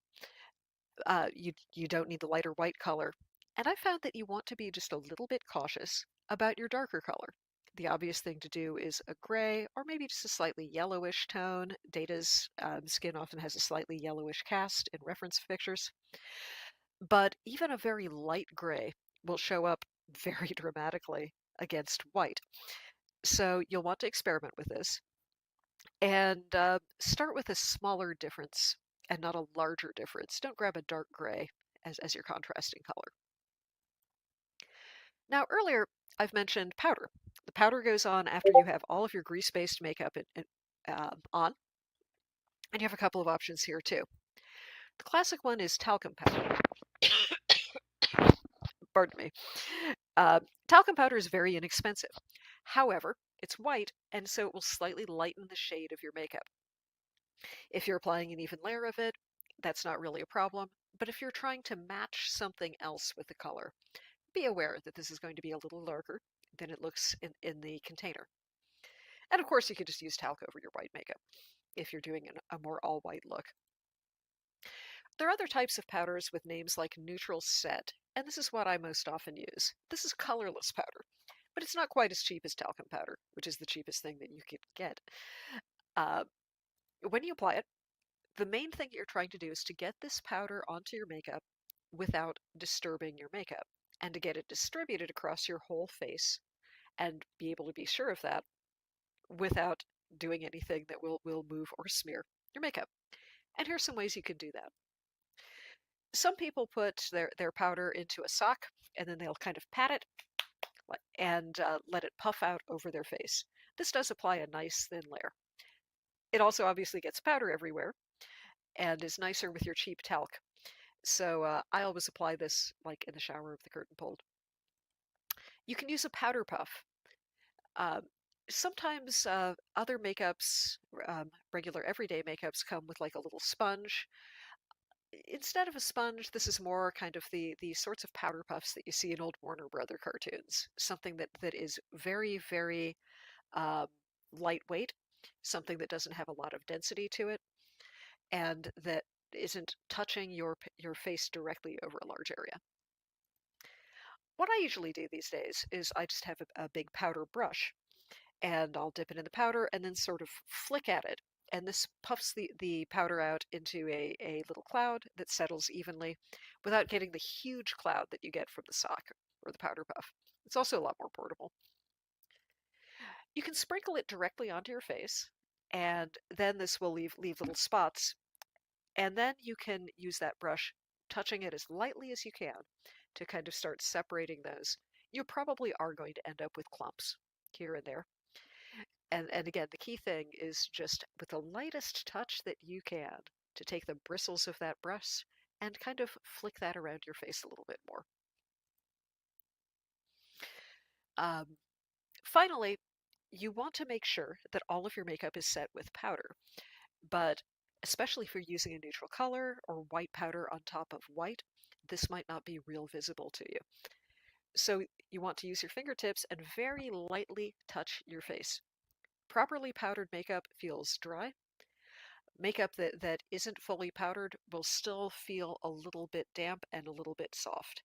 You don't need the lighter white color, and I found that you want to be just a little bit cautious about your darker color. The obvious thing to do is a gray or maybe just a slightly yellowish tone. Data's skin often has a slightly yellowish cast in reference pictures, but even a very light gray will show up very dramatically against white. So you'll want to experiment with this and start with a smaller difference and not a larger difference. Don't grab a dark gray as your contrasting color. Now, earlier I've mentioned powder. The powder goes on after you have all of your grease-based makeup on, and you have a couple of options here too. The classic one is talcum powder. Pardon me. Talcum powder is very inexpensive. However, it's white, and so it will slightly lighten the shade of your makeup. If you're applying an even layer of it, that's not really a problem. But if you're trying to match something else with the color, be aware that this is going to be a little darker than it looks in the container. And of course, you could just use talc over your white makeup if you're doing a more all-white look. There are other types of powders with names like neutral set, and this is what I most often use. This is colorless powder, but it's not quite as cheap as talcum powder, which is the cheapest thing that you could get. When you apply it, the main thing you're trying to do is to get this powder onto your makeup without disturbing your makeup, and to get it distributed across your whole face and be able to be sure of that without doing anything that will move or smear your makeup. And here's some ways you can do that. Some people put their powder into a sock and then they'll kind of pat it and let it puff out over their face. This does apply a nice thin layer. It also obviously gets powder everywhere and is nicer with your cheap talc. So I always apply this like in the shower with the curtain pulled. You can use a powder puff. Sometimes other makeups, regular everyday makeups, come with like a little sponge. Instead of a sponge, this is more kind of the sorts of powder puffs that you see in old Warner Brother cartoons. Something that is very, very lightweight, something that doesn't have a lot of density to it, and that isn't touching your face directly over a large area. What I usually do these days is I just have a big powder brush, and I'll dip it in the powder and then sort of flick at it. And this puffs the powder out into a little cloud that settles evenly without getting the huge cloud that you get from the sock or the powder puff. It's also a lot more portable. You can sprinkle it directly onto your face, and then this will leave little spots. And then you can use that brush, touching it as lightly as you can to kind of start separating those. You probably are going to end up with clumps here and there. And again, the key thing is just with the lightest touch that you can to take the bristles of that brush and kind of flick that around your face a little bit more. Finally, you want to make sure that all of your makeup is set with powder, but especially if you're using a neutral color or white powder on top of white, this might not be real visible to you. So you want to use your fingertips and very lightly touch your face. Properly powdered makeup feels dry. Makeup that isn't fully powdered will still feel a little bit damp and a little bit soft.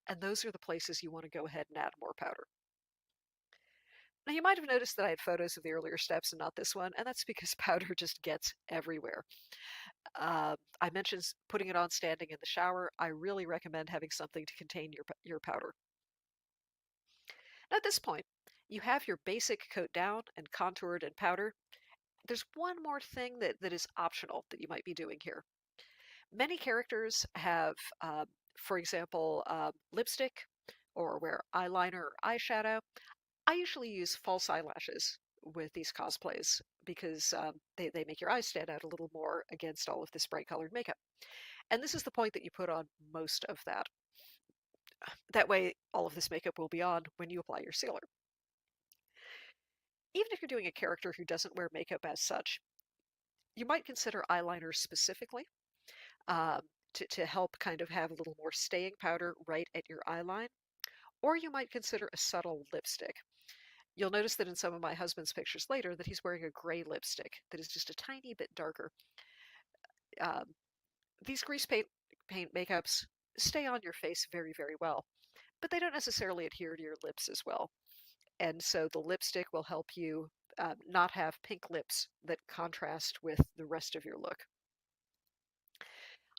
And those are the places you want to go ahead and add more powder. Now you might have noticed that I had photos of the earlier steps and not this one, and that's because powder just gets everywhere. I mentioned putting it on standing in the shower. I really recommend having something to contain your powder. Now, at this point, you have your basic coat down and contoured and powder. There's one more thing that is optional that you might be doing here. Many characters have, for example, lipstick or wear eyeliner or eyeshadow. I usually use false eyelashes with these cosplays because they make your eyes stand out a little more against all of this bright colored makeup. And this is the point that you put on most of that. That way, all of this makeup will be on when you apply your sealer. Even if you're doing a character who doesn't wear makeup as such, you might consider eyeliner specifically to help kind of have a little more staying powder right at your eyeline. Or you might consider a subtle lipstick. You'll notice that in some of my husband's pictures later that he's wearing a gray lipstick that is just a tiny bit darker. These grease paint makeups stay on your face very, very well, but they don't necessarily adhere to your lips as well. And so the lipstick will help you not have pink lips that contrast with the rest of your look.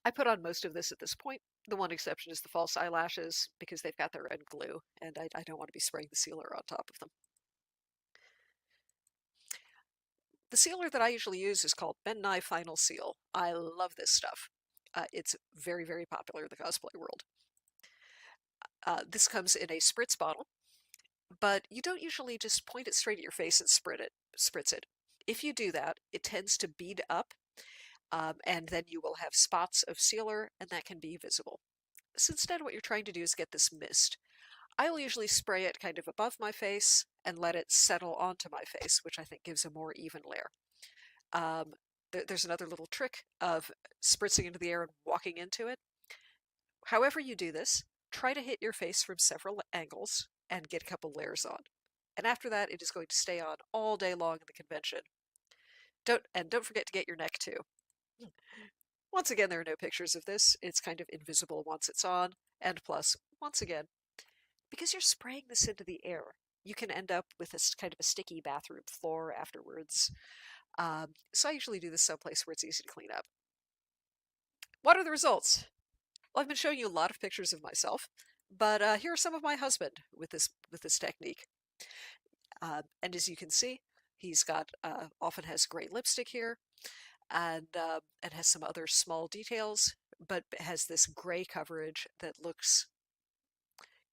I put on most of this at this point. The one exception is the false eyelashes because they've got their own glue, and I don't want to be spraying the sealer on top of them. The sealer that I usually use is called Ben Nye Final Seal. I love this stuff. It's very, very popular in the cosplay world. This comes in a spritz bottle, but you don't usually just point it straight at your face and spritz it. If you do that, it tends to bead up, and then you will have spots of sealer, and that can be visible. So instead, what you're trying to do is get this mist. I'll usually spray it kind of above my face and let it settle onto my face, which I think gives a more even layer. There's another little trick of spritzing into the air and walking into it. However you do this, try to hit your face from several angles and get a couple layers on. And after that, it is going to stay on all day long in the convention. Don't forget to get your neck too. Once again, there are no pictures of this. It's kind of invisible once it's on. And plus, once again, because you're spraying this into the air, you can end up with this kind of a sticky bathroom floor afterwards. So I usually do this someplace where it's easy to clean up. What are the results? Well, I've been showing you a lot of pictures of myself, but here are some of my husband with this technique. And as you can see, he's got often has gray lipstick here, and has some other small details, but has this gray coverage that looks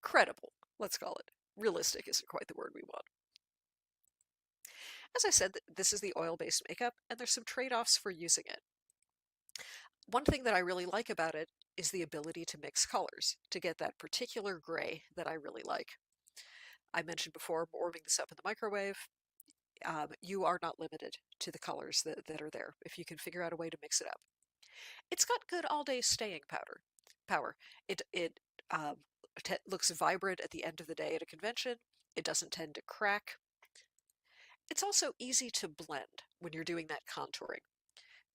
credible. Let's call it. Realistic isn't quite the word we want. As I said, this is the oil-based makeup, and there's some trade-offs for using it. One thing that I really like about it is the ability to mix colors, to get that particular gray that I really like. I mentioned before warming this up in the microwave. You are not limited to the colors that are there if you can figure out a way to mix it up. It's got good all-day staying power. It looks vibrant at the end of the day at a convention. It doesn't tend to crack. It's also easy to blend when you're doing that contouring.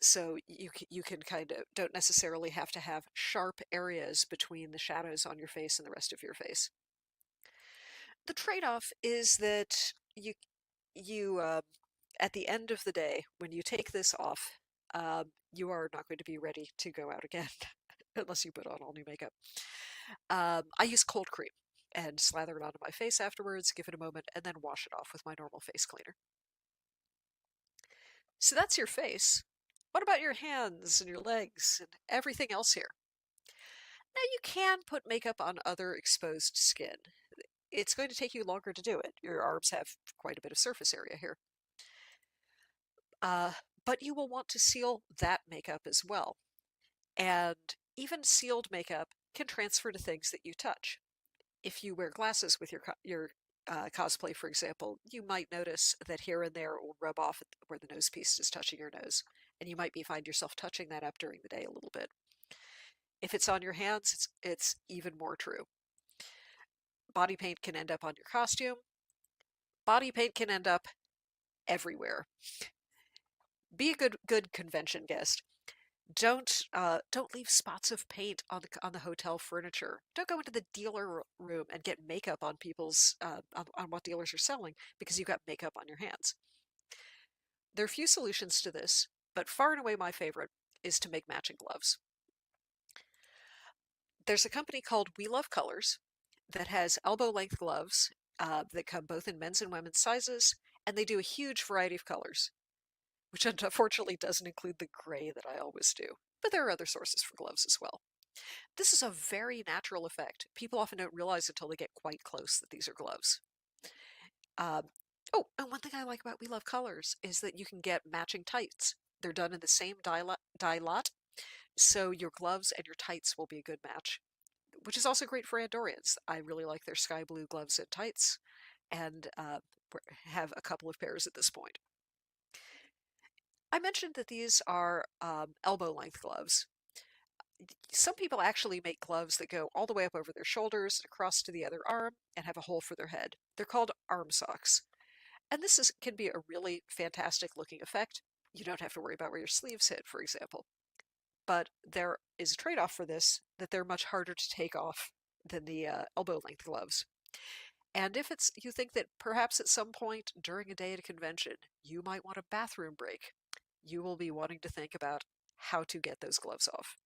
So you can kind of don't necessarily have to have sharp areas between the shadows on your face and the rest of your face. The trade-off is that you at the end of the day, when you take this off, you are not going to be ready to go out again unless you put on all new makeup. I use cold cream and slather it onto my face afterwards, give it a moment, and then wash it off with my normal face cleaner. So that's your face. What about your hands and your legs and everything else here? Now you can put makeup on other exposed skin. It's going to take you longer to do it. Your arms have quite a bit of surface area here. But you will want to seal that makeup as well. And even sealed makeup can transfer to things that you touch. If you wear glasses with your cosplay, for example, you might notice that here and there it will rub off where the nose piece is touching your nose. And you might find yourself touching that up during the day a little bit. If it's on your hands, it's even more true. Body paint can end up on your costume. Body paint can end up everywhere. Be a good convention guest. Don't leave spots of paint on the hotel furniture. Don't go into the dealer room and get makeup on people's on what dealers are selling because you've got makeup on your hands. There are a few solutions to this, but far and away my favorite is to make matching gloves. There's a company called We Love Colors that has elbow-length gloves that come both in men's and women's sizes, and they do a huge variety of colors, which unfortunately doesn't include the gray that I always do. But there are other sources for gloves as well. This is a very natural effect. People often don't realize until they get quite close that these are gloves. Oh, and one thing I like about We Love Colors is that you can get matching tights. They're done in the same dye lot, so your gloves and your tights will be a good match, which is also great for Andorians. I really like their sky blue gloves and tights, and have a couple of pairs at this point. I mentioned that these are elbow-length gloves. Some people actually make gloves that go all the way up over their shoulders and across to the other arm and have a hole for their head. They're called arm socks. And this can be a really fantastic looking effect. You don't have to worry about where your sleeves hit, for example. But there is a trade-off for this, that they're much harder to take off than the elbow-length gloves. And if you think that perhaps at some point during a day at a convention, you might want a bathroom break, you will be wanting to think about how to get those gloves off.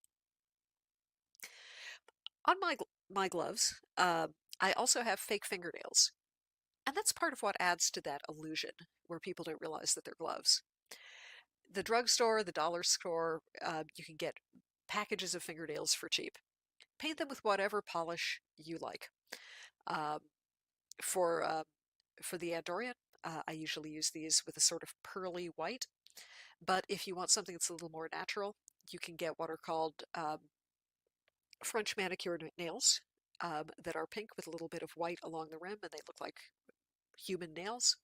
On my gloves, I also have fake fingernails. And that's part of what adds to that illusion, where people don't realize that they're gloves. The drugstore, the dollar store, you can get packages of fingernails for cheap. Paint them with whatever polish you like. For the Andorian, I usually use these with a sort of pearly white. But if you want something that's a little more natural, you can get what are called French manicured nails that are pink with a little bit of white along the rim, and they look like human nails.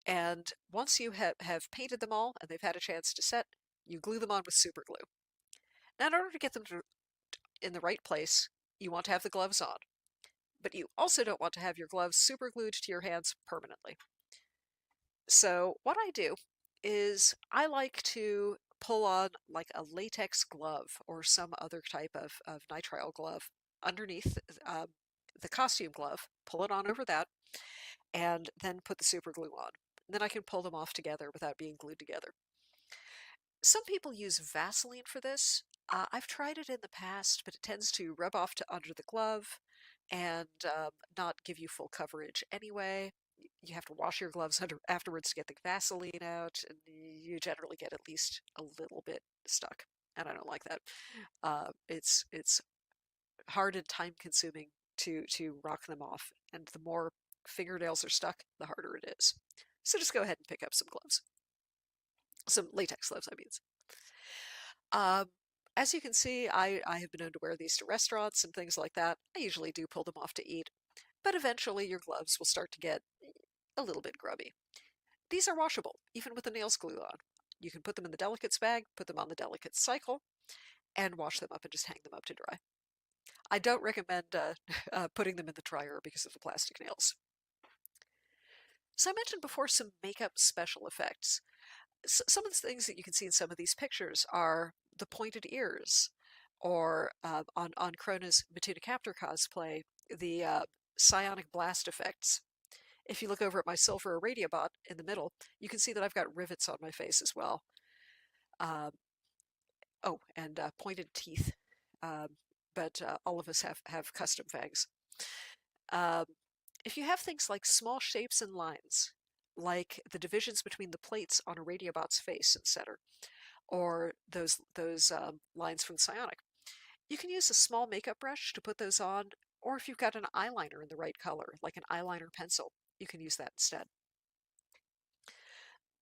And once you have painted them all and they've had a chance to set, you glue them on with super glue. Now, in order to get them in the right place, you want to have the gloves on. But you also don't want to have your gloves super glued to your hands permanently. So what I do is I like to pull on like a latex glove or some other type of nitrile glove underneath the costume glove, pull it on over that, and then put the super glue on. Then I can pull them off together without being glued together. Some people use Vaseline for this. I've tried it in the past, but it tends to rub off to under the glove and not give you full coverage anyway. You have to wash your gloves afterwards to get the Vaseline out, and you generally get at least a little bit stuck, and I don't like that. It's hard and time consuming to rock them off, and the more fingernails are stuck, the harder it is. So just go ahead and pick up some gloves. Some latex gloves, I mean. As you can see, I have been known to wear these to restaurants and things like that. I usually do pull them off to eat, but eventually your gloves will start to get a little bit grubby. These are washable, even with the nails glued on. You can put them in the delicates bag, put them on the delicates cycle, and wash them up and just hang them up to dry. I don't recommend putting them in the dryer because of the plastic nails. So I mentioned before some makeup special effects. Some of the things that you can see in some of these pictures are the pointed ears, or on Krona's Matuna cosplay, the psionic blast effects. If you look over at my silver Radiobot in the middle, you can see that I've got rivets on my face as well. Oh, and pointed teeth. But all of us have custom fangs. If you have things like small shapes and lines, like the divisions between the plates on a Radiobot's face and center, or those lines from Psionic, you can use a small makeup brush to put those on, or if you've got an eyeliner in the right color, like an eyeliner pencil, you can use that instead.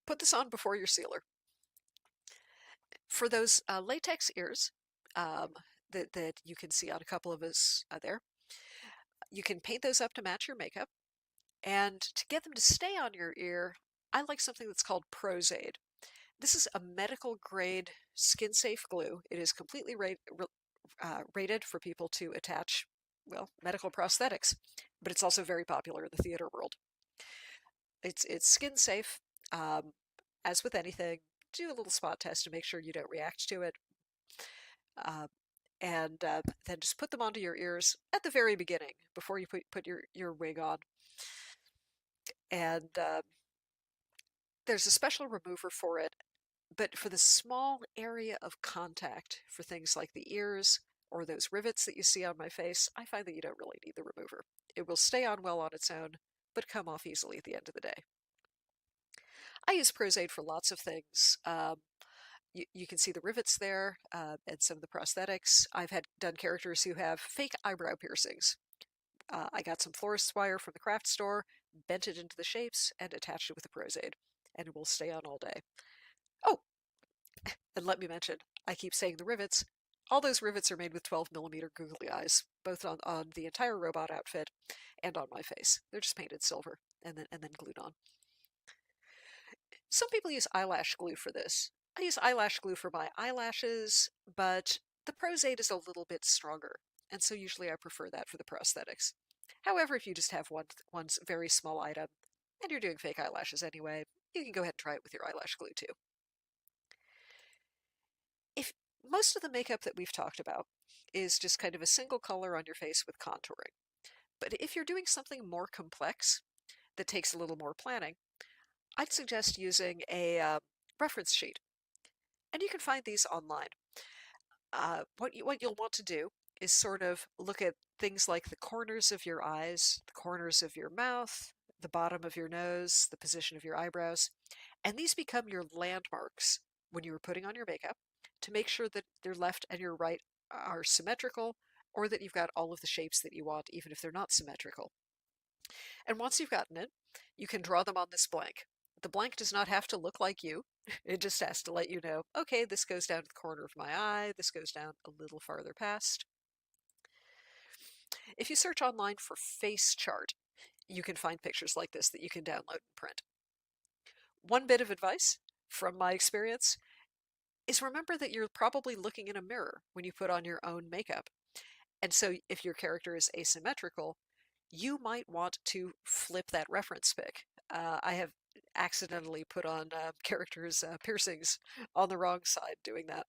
Put this on before your sealer. For those latex ears that you can see on a couple of us there, you can paint those up to match your makeup. And to get them to stay on your ear, I like something that's called Prozaid. This is a medical grade skin safe glue. It is completely rated for people to attach, well, medical prosthetics, but it's also very popular in the theater world. It's skin safe. As with anything, do a little spot test to make sure you don't react to it. And then just put them onto your ears at the very beginning before you put your wig on. And there's a special remover for it But for the small area of contact for things like the ears or those rivets that you see on my face, I find that you don't really need the remover. It will stay on well on its own, but come off easily at the end of the day. I use Prosade for lots of things. You can see the rivets there and some of the prosthetics. I've done characters who have fake eyebrow piercings. I got some florist's wire from the craft store, bent it into the shapes, and attached it with a Prosade, and it will stay on all day. Oh, and let me mention, I keep saying the rivets. All those rivets are made with 12mm googly eyes, both on the entire robot outfit and on my face. They're just painted silver and then glued on. Some people use eyelash glue for this. I use eyelash glue for my eyelashes, but the Prosade is a little bit stronger, and so usually I prefer that for the prosthetics. However, if you just have one very small item, and you're doing fake eyelashes anyway, you can go ahead and try it with your eyelash glue too. If most of the makeup that we've talked about is just kind of a single color on your face with contouring, but if you're doing something more complex that takes a little more planning, I'd suggest using a reference sheet. And you can find these online. What you'll want to do is sort of look at things like the corners of your eyes, the corners of your mouth, the bottom of your nose, the position of your eyebrows, and these become your landmarks when you are putting on your makeup to make sure that your left and your right are symmetrical, or that you've got all of the shapes that you want, even if they're not symmetrical. And once you've gotten it, you can draw them on this blank. The blank does not have to look like you. It just has to let you know, okay, this goes down to the corner of my eye, this goes down a little farther past. If you search online for face chart, you can find pictures like this that you can download and print. One bit of advice from my experience is remember that you're probably looking in a mirror when you put on your own makeup. And so if your character is asymmetrical, you might want to flip that reference pic. I have accidentally put on characters' piercings on the wrong side doing that.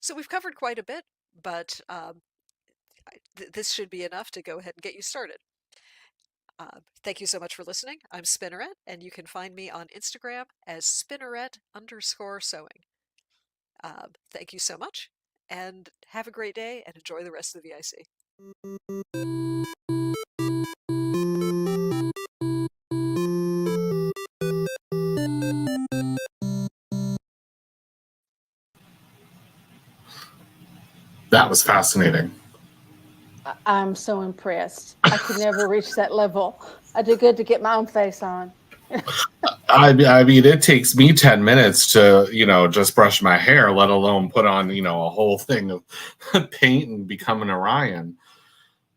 So we've covered quite a bit, but this should be enough to go ahead and get you started. Thank you so much for listening. I'm Spinneret, and you can find me on Instagram as Spinneret_sewing. Thank you so much, and have a great day, and enjoy the rest of the VIC. That was fascinating. I'm so impressed. I could never reach that level. I do good to get my own face on. I mean, it takes me 10 minutes to, just brush my hair, let alone put on, a whole thing of paint and become an Orion.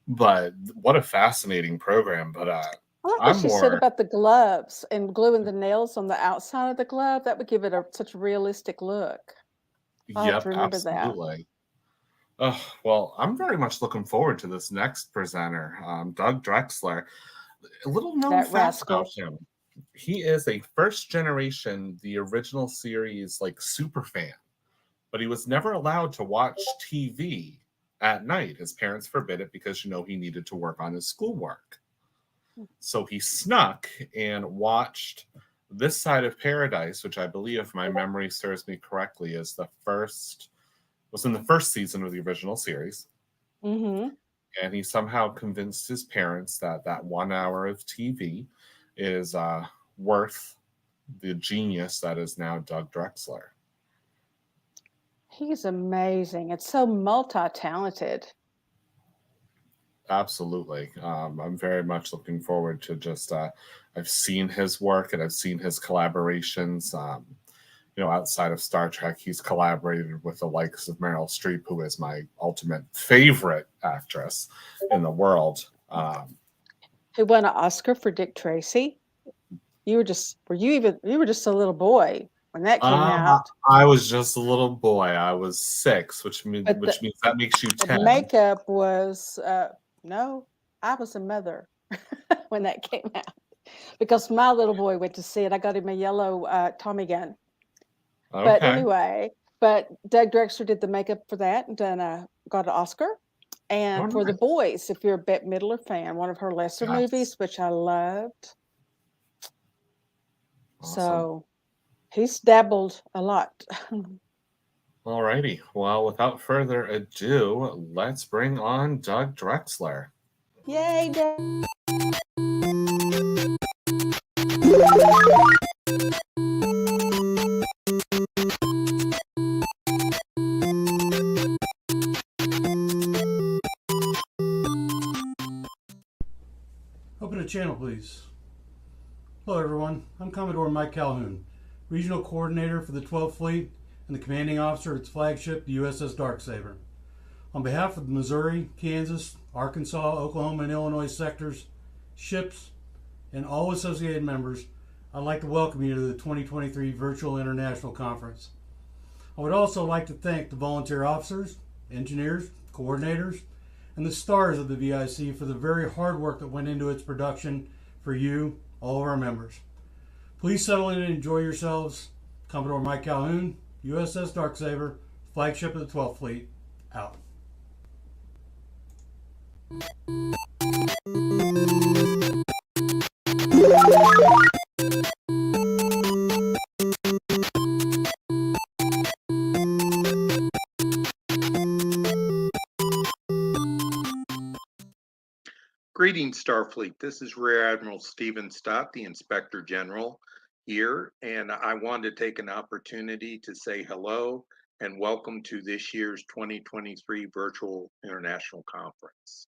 But what a fascinating program. But I like what she said about the gloves and gluing the nails on the outside of the glove. That would give it such a realistic look. I'll have to remember absolutely. Well, I'm very much looking forward to this next presenter, Doug Drexler. A little known fact about him. He is a first generation, the original series, super fan, but he was never allowed to watch TV at night. His parents forbid it because, he needed to work on his schoolwork. So he snuck and watched This Side of Paradise, which I believe, if my memory serves me correctly, was in the first season of the original series. Mm-hmm. And he somehow convinced his parents that 1 hour of TV is worth the genius that is now Doug Drexler. He's amazing. It's so multi-talented. Absolutely. I'm very much looking forward to just, I've seen his work and I've seen his collaborations. Outside of Star Trek, he's collaborated with the likes of Meryl Streep, who is my ultimate favorite actress in the world. Who won an Oscar for Dick Tracy? You were just a little boy when that came out. I was just a little boy. I was 6, which means that makes you 10. The makeup was no, I was a mother when that came out because my little boy went to see it. I got him a yellow Tommy gun. Okay. But anyway, Doug Drexler did the makeup for that and got an Oscar. And for The Boys, if you're a Bette Midler fan, one of her lesser movies, which I loved. Awesome. So He's dabbled a lot. Alrighty. Well, without further ado, let's bring on Doug Drexler. Yay, Doug. Open the channel, please. Hello, everyone. I'm Commodore Mike Calhoun, Regional Coordinator for the 12th Fleet and the Commanding Officer of its flagship, the USS Darksaber. On behalf of the Missouri, Kansas, Arkansas, Oklahoma, and Illinois sectors, ships, and all associated members, I'd like to welcome you to the 2023 Virtual International Conference. I would also like to thank the volunteer officers, engineers, coordinators, and the stars of the VIC for the very hard work that went into its production for you, all of our members. Please settle in and enjoy yourselves. Commodore Mike Calhoun, USS Darksaber, flagship of the 12th Fleet, out. Greetings, Starfleet. This is Rear Admiral Stephen Stott, the Inspector General here, and I wanted to take an opportunity to say hello and welcome to this year's 2023 Virtual International Conference.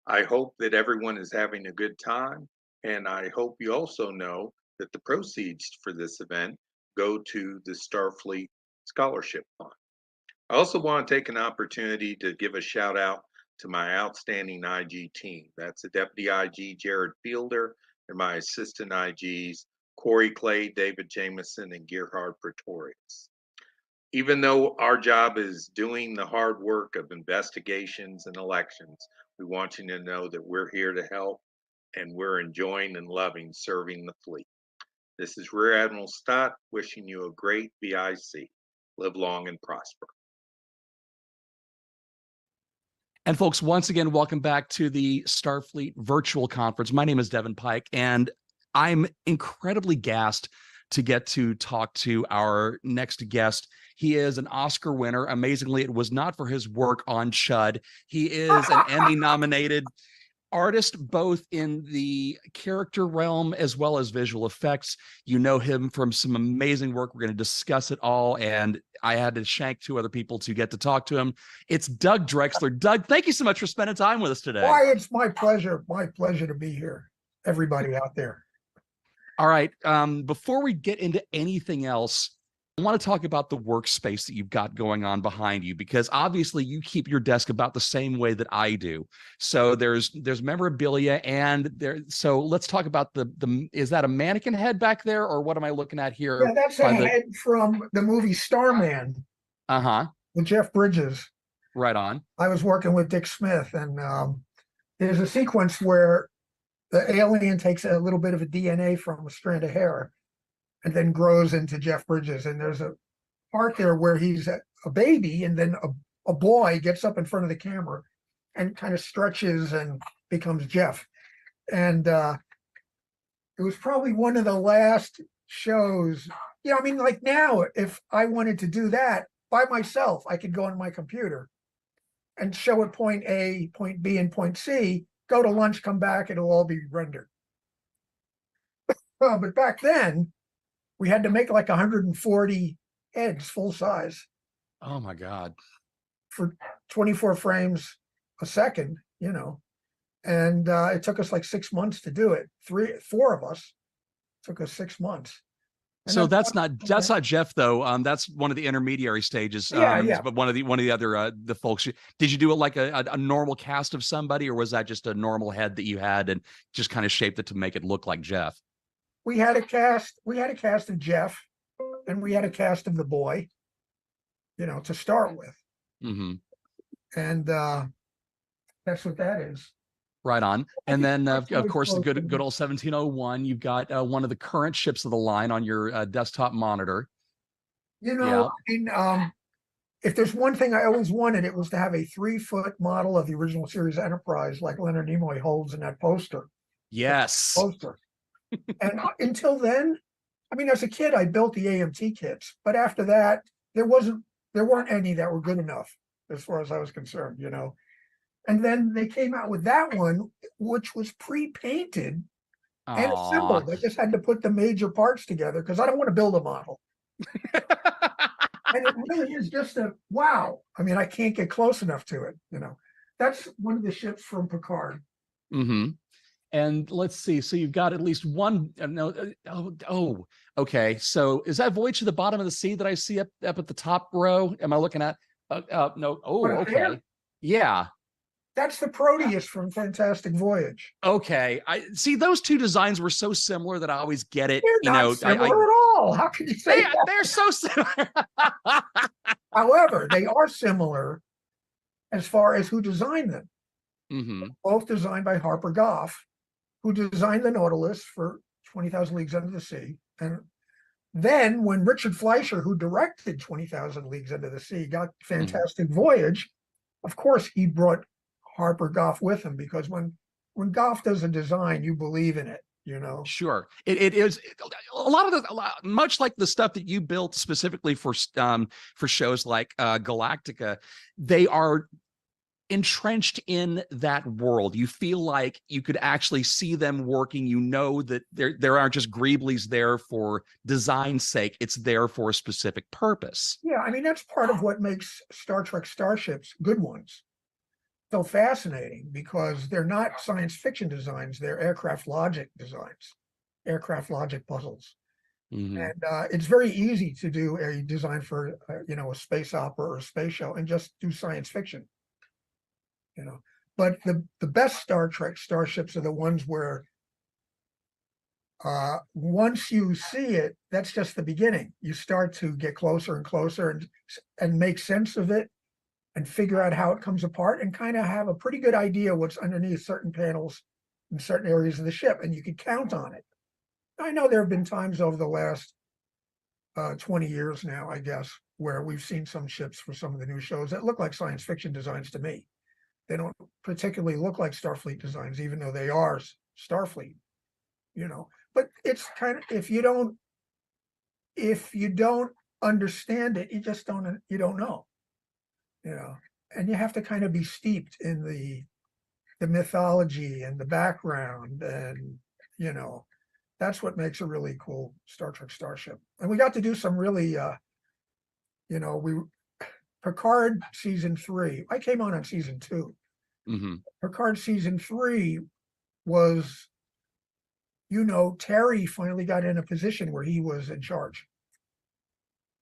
I hope that everyone is having a good time, and I hope you also know that the proceeds for this event go to the Starfleet Scholarship Fund. I also want to take an opportunity to give a shout out to my outstanding IG team. That's the Deputy IG, Jared Fielder, and my assistant IGs, Corey Clay, David Jameson, and Gerhard Pretorius. Even though our job is doing the hard work of investigations and elections, we want you to know that we're here to help, and we're enjoying and loving serving the fleet. This is Rear Admiral Stott wishing you a great VIC. Live long and prosper. And folks, once again, welcome back to the Starfleet Virtual Conference. My name is Devin Pike, and I'm incredibly gassed to get to talk to our next guest. He is an Oscar winner. Amazingly, it was not for his work on Chud. He is an Emmy-nominated artist, both in the character realm as well as visual effects. You know him from some amazing work. We're going to discuss it all, and I had to shank two other people to get to talk to him. It's Doug Drexler. Doug, thank you so much for spending time with us today. Why, it's my pleasure. My pleasure to be here. Everybody out there. All right. Before we get into anything else, I want to talk about the workspace that you've got going on behind you, because obviously you keep your desk about the same way that I do. So there's memorabilia, and there. So let's talk about the. Is that a mannequin head back there, or what am I looking at here? Yeah, that's a head from the movie Starman. With Jeff Bridges. Right on. I was working with Dick Smith, and there's a sequence where the alien takes a little bit of a DNA from a strand of hair and then grows into Jeff Bridges. And there's a part there where he's a baby, and then a boy gets up in front of the camera and kind of stretches and becomes Jeff. And it was probably one of the last shows. You know, I mean, like now, if I wanted to do that by myself, I could go on my computer and show it point A, point B, and point C, go to lunch, come back, it'll all be rendered. But back then, we had to make like 140 heads full size. Oh my God. For 24 frames a second, you know. And it took us like 6 months to do it. 4 of us. Took us 6 months. And so that's not Jeff though. That's one of the intermediary stages. Yeah. But one of the other the folks. Did you do it like a normal cast of somebody, or was that just a normal head that you had and just kind of shaped it to make it look like Jeff? We had a cast of Jeff, and we had a cast of the boy, you know, to start with. Mm-hmm. And that's what that is. Right on. And then, of course, the good old 1701. You've got one of the current ships of the line on your desktop monitor. You know, I mean, if there's one thing I always wanted, it was to have a 3-foot model of the original series Enterprise, like Leonard Nimoy holds in that poster. Yes. Poster. And until then, I mean, as a kid, I built the AMT kits, but after that, there weren't any that were good enough as far as I was concerned, you know. And then they came out with that one, which was pre-painted and Aw. assembled. I just had to put the major parts together because I don't want to build a model. And it really is just a wow. I mean, I can't get close enough to it, you know. That's one of the ships from Picard. Mm-hmm. And let's see. So you've got at least one. Okay. So is that Voyage to the Bottom of the Sea that I see up at the top row? Am I looking at? No. Oh, What, up okay. there? Yeah. That's the Proteus from Fantastic Voyage. Okay. I see those two designs were so similar that I always get it. They're not similar at all. How can you say that? They're so similar. However, they are similar as far as who designed them. Mm-hmm. Both designed by Harper Goff, who designed the Nautilus for 20,000 Leagues Under the Sea. And then when Richard Fleischer, who directed 20,000 Leagues Under the Sea, got Fantastic Voyage, of course, he brought Harper Goff with him, because when Goff does a design, you believe in it, you know. Sure, it is much like the stuff that you built specifically for shows like Galactica. They are entrenched in that world. You feel like you could actually see them working. You know that there aren't just greeblies there for design's sake. It's there for a specific purpose. Yeah, I mean, that's part of what makes Star Trek starships, good ones, so fascinating, because they're not science fiction designs, they're aircraft logic designs, aircraft logic puzzles. Mm-hmm. And it's very easy to do a design for a space opera or a space show and just do science fiction, you know. But the best Star Trek starships are the ones where once you see it, that's just the beginning. You start to get closer and closer and make sense of it, and figure out how it comes apart, and kind of have a pretty good idea what's underneath certain panels in certain areas of the ship, and you can count on it. I know there have been times over the last 20 years now, I guess, where we've seen some ships for some of the new shows that look like science fiction designs to me. They don't particularly look like Starfleet designs, even though they are Starfleet, you know. But it's kind of, if you don't understand it, you don't know. You know, and you have to kind of be steeped in the mythology and the background, and you know, that's what makes a really cool Star Trek starship. And we got to do some really, Picard season 3. I came on season 2. Mm-hmm. Picard season 3 was, Terry finally got in a position where he was in charge,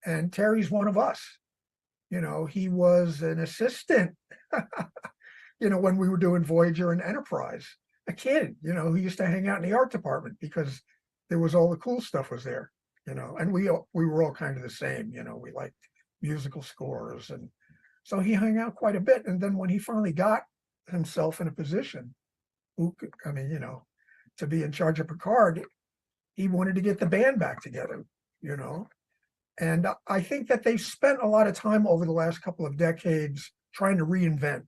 and Terry's one of us. You know, he was an assistant, when we were doing Voyager and Enterprise, a kid, he used to hang out in the art department because there was all the cool stuff was there, and we were all kind of the same, we liked musical scores. And so he hung out quite a bit. And then when he finally got himself in a position, to be in charge of Picard, he wanted to get the band back together, And I think that they've spent a lot of time over the last couple of decades trying to reinvent,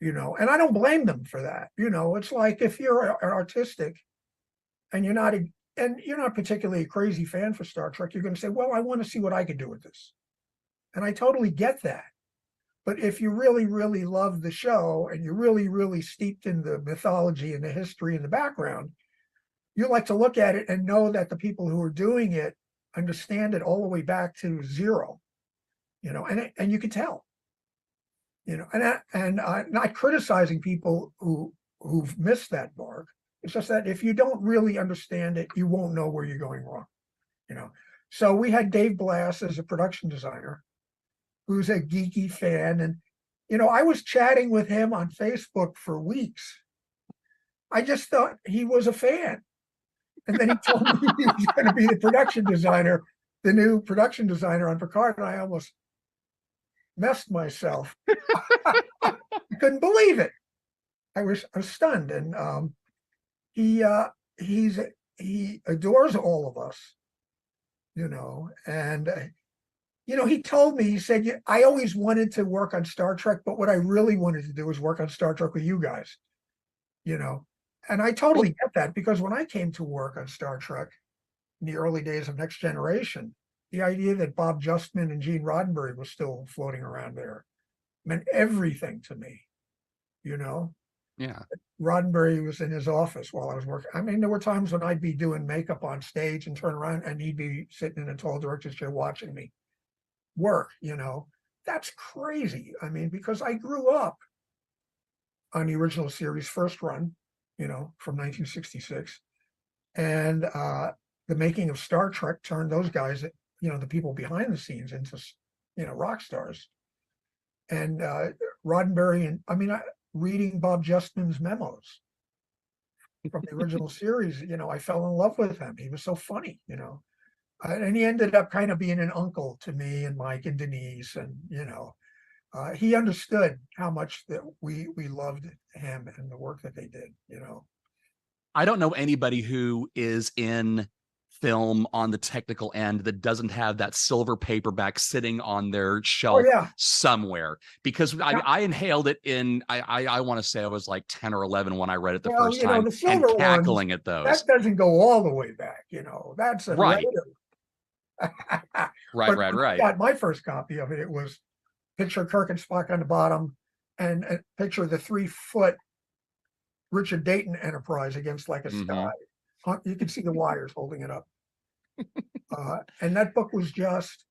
and I don't blame them for that. It's like if you're artistic and you're not particularly a crazy fan for Star Trek, you're going to say, well, I want to see what I can do with this. And I totally get that. But if you really, really love the show and you're really, really steeped in the mythology and the history and the background, you like to look at it and know that the people who are doing it understand it all the way back to zero, and you can tell, and I'm not criticizing people who've missed that mark. It's just that if you don't really understand it, you won't know where you're going wrong, So we had Dave Blass as a production designer, who's a geeky fan, and I was chatting with him on Facebook for weeks. I just thought he was a fan. And then he told me he was going to be the production designer, the new production designer on Picard, and I almost messed myself. I couldn't believe it. I was stunned, and he adores all of us, and he told me, he said, I always wanted to work on Star Trek, but what I really wanted to do was work on Star Trek with you guys, And I totally get that, because when I came to work on Star Trek, in the early days of Next Generation, the idea that Bob Justman and Gene Roddenberry was still floating around there meant everything to me, you know? Yeah. Roddenberry was in his office while I was working. I mean, there were times when I'd be doing makeup on stage and turn around and he'd be sitting in a tall director's chair watching me work, you know? That's crazy. I mean, because I grew up on the original series first run, you know, from 1966. And the making of Star Trek turned those guys, you know, the people behind the scenes into, you know, rock stars. And Roddenberry, and I mean, reading Bob Justman's memos from the original series, you know, I fell in love with him. He was so funny, you know. And he ended up kind of being an uncle to me and Mike and Denise. And, you know, he understood how much that we loved him and the work that they did, you know. I don't know anybody who is in film on the technical end that doesn't have that silver paperback sitting on their shelf somewhere, because I inhaled it in, I want to say I was like 10 or 11 when I read it the first time, the silver and cackling ones, at those. that doesn't go all the way back, you know. That's a right. Right. I got my first copy of it. It was picture Kirk and Spock on the bottom, and a picture of the 3-foot Richard Dayton Enterprise against like a sky. You can see the wires holding it up. And that book was just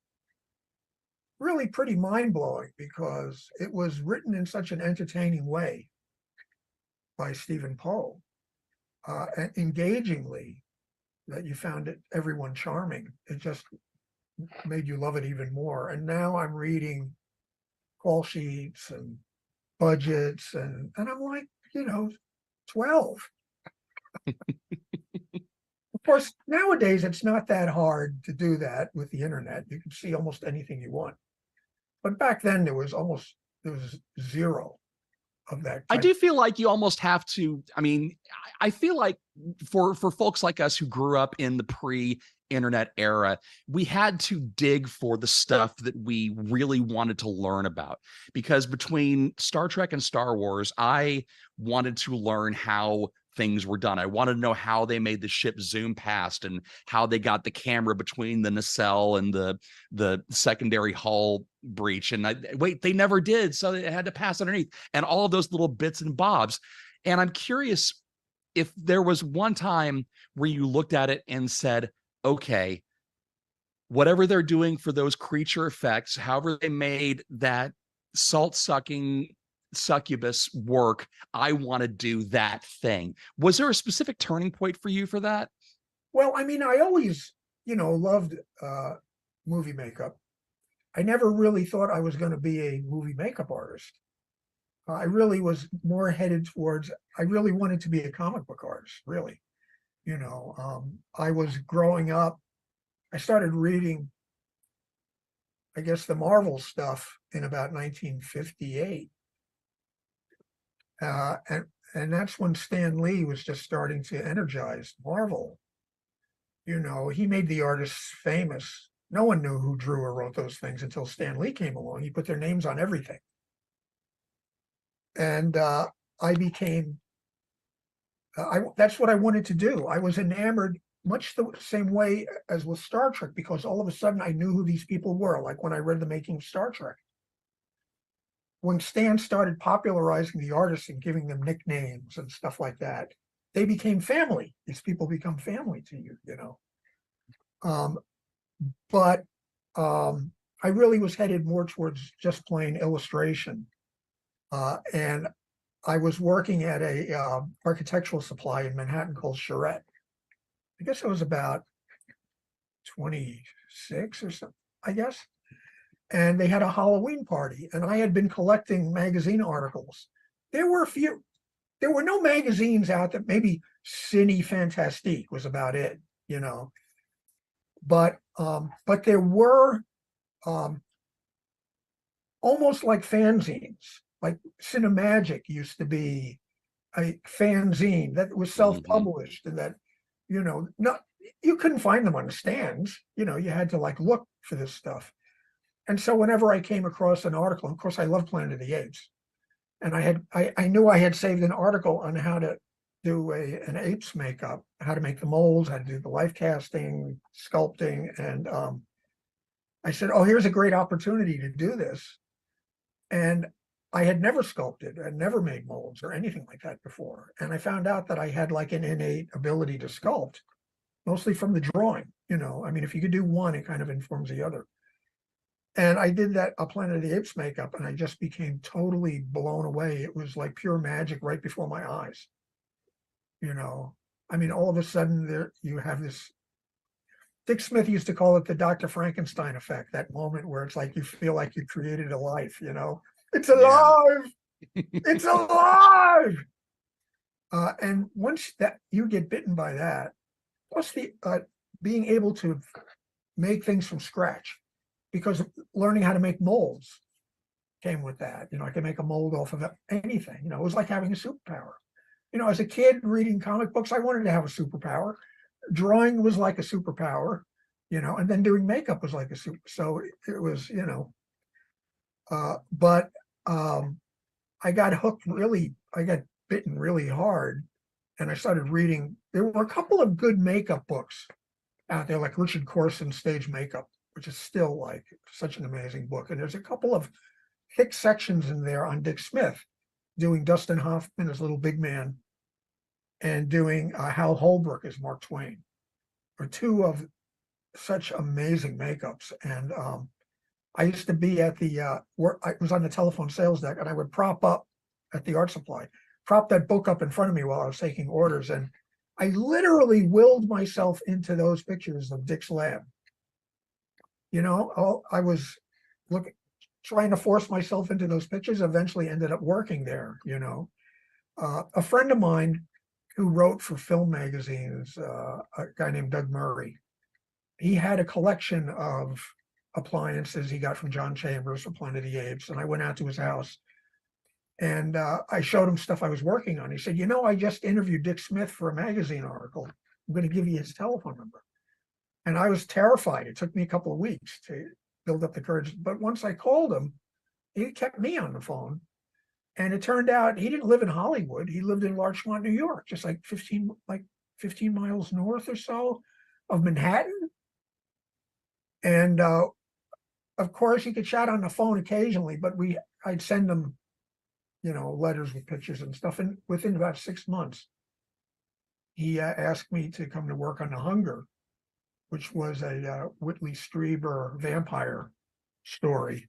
really pretty mind-blowing because it was written in such an entertaining way by Stephen Poe, and engagingly, that you found everyone charming. It just made you love it even more. And now I'm reading call sheets and budgets, and I'm like, you know, 12. Of course, nowadays it's not that hard to do that with the internet. You can see almost anything you want. But back then there was zero of that. I do feel like you almost have to, I mean, I feel like for folks like us who grew up in the pre-internet era, we had to dig for the stuff that we really wanted to learn about, because between Star Trek and Star Wars, I wanted to learn how things were done. I wanted to know how they made the ship zoom past and how they got the camera between the nacelle and the secondary hull breach. And they never did. So it had to pass underneath, and all of those little bits and bobs. And I'm curious if there was one time where you looked at it and said, okay, whatever they're doing for those creature effects, however they made that salt-sucking succubus work, I want to do that thing. Was there a specific turning point for you for that? Well, I mean, I always, you know, loved movie makeup. I never really thought I was going to be a movie makeup artist. I really was more headed towards, I really wanted to be a comic book artist, really. You know, I was growing up, I started reading, I guess, the Marvel stuff in about 1958. And that's when Stan Lee was just starting to energize Marvel. You know, he made the artists famous. No one knew who drew or wrote those things until Stan Lee came along. He put their names on everything. And I became, that's what I wanted to do. I was enamored much the same way as with Star Trek, because all of a sudden I knew who these people were, like when I read The Making of Star Trek. When Stan started popularizing the artists and giving them nicknames and stuff like that, they became family. These people become family to you, you know. But I really was headed more towards just plain illustration. And I was working at a architectural supply in Manhattan called Charette. I guess I was about 26 or something, I guess. And they had a Halloween party, and I had been collecting magazine articles. There were no magazines out there. Maybe Ciné Fantastique was about it, you know. But there were almost like fanzines, like Cinemagic used to be a fanzine that was self-published, and that, you know, you couldn't find them on the stands. You know, you had to like look for this stuff. And so whenever I came across an article, of course, I love Planet of the Apes, and I knew I had saved an article on how to do an ape's makeup, how to make the molds, how to do the life casting, sculpting. And I said, oh, here's a great opportunity to do this. And I had never sculpted and never made molds or anything like that before. And I found out that I had like an innate ability to sculpt, mostly from the drawing. I mean, if you could do one, it kind of informs the other. And I did that Planet of the Apes makeup, and I just became totally blown away. It was like pure magic right before my eyes. I mean, all of a sudden you have this. Dick Smith used to call it the Dr. Frankenstein effect, that moment where it's like you feel like you created a life, It's alive! It's alive! And once that you get bitten by that, plus the being able to make things from scratch, because learning how to make molds came with that. I could make a mold off of anything. It was like having a superpower. As a kid reading comic books, I wanted to have a superpower. Drawing was like a superpower, and then doing makeup was like a super. So it was, but I got hooked really. I got bitten really hard, and I started reading. There were a couple of good makeup books out there, like Richard Corson's Stage Makeup, which is still like such an amazing book. And there's a couple of thick sections in there on Dick Smith, doing Dustin Hoffman as Little Big Man, and doing Hal Holbrook as Mark Twain, are two of such amazing makeups. And I used to be at the I was on the telephone sales deck, and I would prop up at the art supply, prop that book up in front of me while I was taking orders, and I literally willed myself into those pictures of Dick's lab. I was trying to force myself into those pictures. Eventually ended up working there. A friend of mine who wrote for film magazines, a guy named Doug Murray, he had a collection of appliances he got from John Chambers for Planet of the Apes. And I went out to his house, and I showed him stuff I was working on. He said, I just interviewed Dick Smith for a magazine article. I'm going to give you his telephone number. And I was terrified. It took me a couple of weeks to build up the courage. But once I called him, he kept me on the phone. And it turned out he didn't live in Hollywood. He lived in Larchmont, New York, just like 15 miles north or so of Manhattan. And of course, he could chat on the phone occasionally, but I'd send him, letters with pictures and stuff. And within about 6 months, he asked me to come to work on The Hunger, which was a Whitley Strieber vampire story.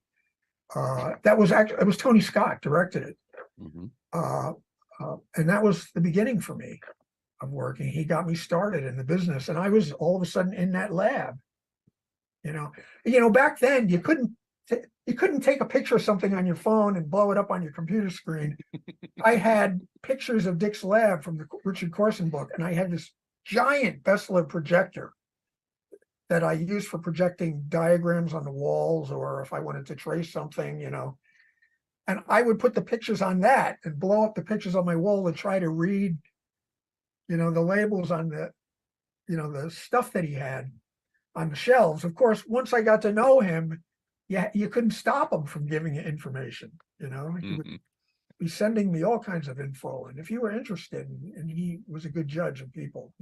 That was actually, it was Tony Scott directed it. And that was the beginning for me of working. He got me started in the business, and I was all of a sudden in that lab. Back then you couldn't take a picture of something on your phone and blow it up on your computer screen. I had pictures of Dick's lab from the Richard Corson book, and I had this giant Bessler projector that I used for projecting diagrams on the walls, or if I wanted to trace something, and I would put the pictures on that and blow up the pictures on my wall and try to read, the labels on the stuff that he had on the shelves. Of course, once I got to know him, you couldn't stop him from giving you information. He would be sending me all kinds of info, and if you were interested, and he was a good judge of people,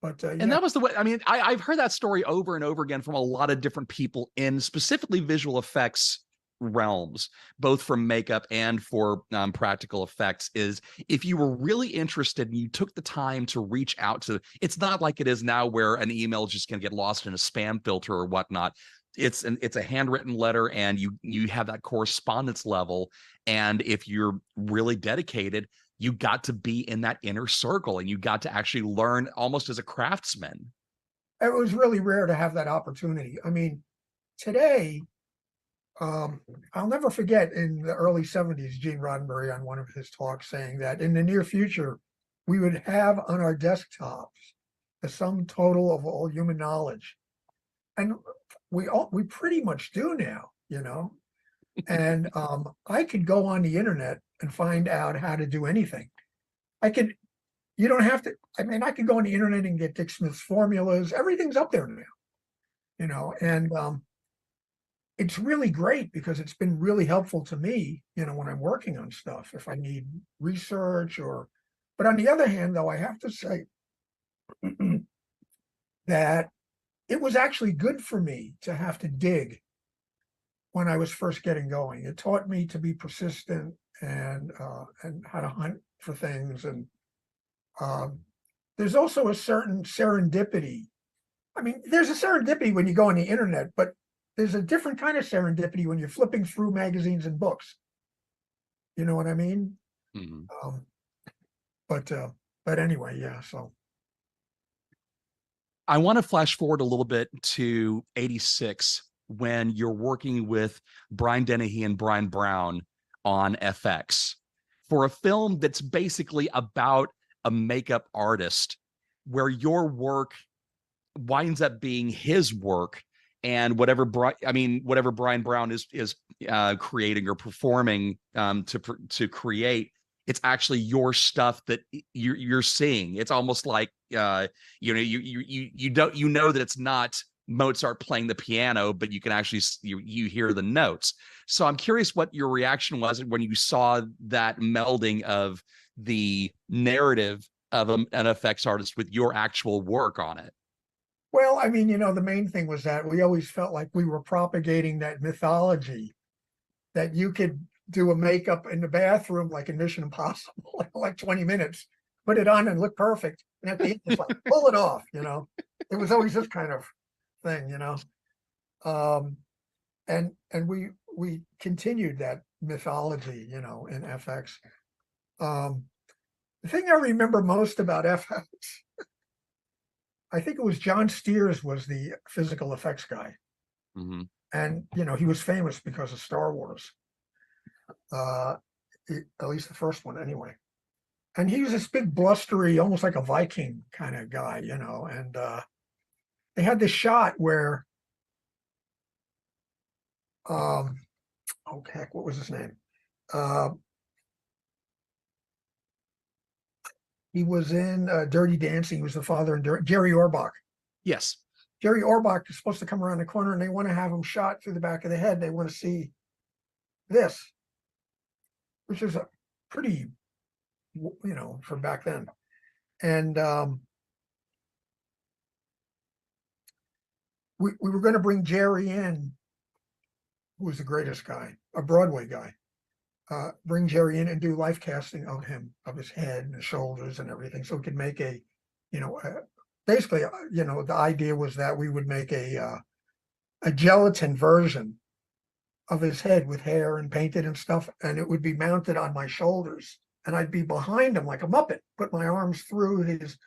But and that was the way. I mean, I've heard that story over and over again from a lot of different people in specifically visual effects realms, both from makeup and for practical effects. Is if you were really interested and you took the time to reach out to, it's not like it is now where an email is just going to get lost in a spam filter or whatnot. It's a handwritten letter, and you have that correspondence level. And if you're really dedicated, you got to be in that inner circle, and you got to actually learn almost as a craftsman. It was really rare to have that opportunity. I mean, today, I'll never forget in the early 70s, Gene Roddenberry on one of his talks saying that in the near future, we would have on our desktops the sum total of all human knowledge. And we pretty much do now, and I could go on the internet and find out how to do anything. You don't have to, I could go on the internet and get Dick Smith's formulas. Everything's up there now, and it's really great because it's been really helpful to me, when I'm working on stuff, if I need research But on the other hand, though, I have to say that it was actually good for me to have to dig when I was first getting going. It taught me to be persistent and how to hunt for things. And there's also a certain serendipity. I mean, there's a serendipity when you go on the internet, but there's a different kind of serendipity when you're flipping through magazines and books. You know what I mean? Mm-hmm. But anyway, yeah. So I want to flash forward a little bit to '86 when you're working with Brian Dennehy and Brian Brown on FX for a film that's basically about a makeup artist, where your work winds up being his work, and whatever Brian Brown is creating or performing to create, it's actually your stuff that you're seeing. It's almost like you know that it's not Mozart playing the piano, but you can actually you hear the notes. So I'm curious what your reaction was when you saw that melding of the narrative of an FX artist with your actual work on it. Well, I mean, the main thing was that we always felt like we were propagating that mythology that you could do a makeup in the bathroom, like in Mission Impossible, like 20 minutes, put it on and look perfect. And at the end, it's like, pull it off, It was always this kind of thing, And we continued that mythology, in FX. The thing I remember most about FX, I think it was John Steers was the physical effects guy. Mm-hmm. And, he was famous because of Star Wars. At least the first one anyway. And he was this big blustery, almost like a Viking kind of guy, and they had this shot where, oh heck, what was his name? He was in Dirty Dancing. He was the father in Jerry Orbach. Yes. Jerry Orbach is supposed to come around the corner and they want to have him shot through the back of the head. They want to see this, which is a pretty, for back then. And we were going to bring Jerry in, who was the greatest guy, a Broadway guy. Bring Jerry in and do life casting of him, of his head and his shoulders and everything. So we could make basically, the idea was that we would make a gelatin version of his head with hair and painted and stuff. And it would be mounted on my shoulders and I'd be behind him like a Muppet, put my arms through his,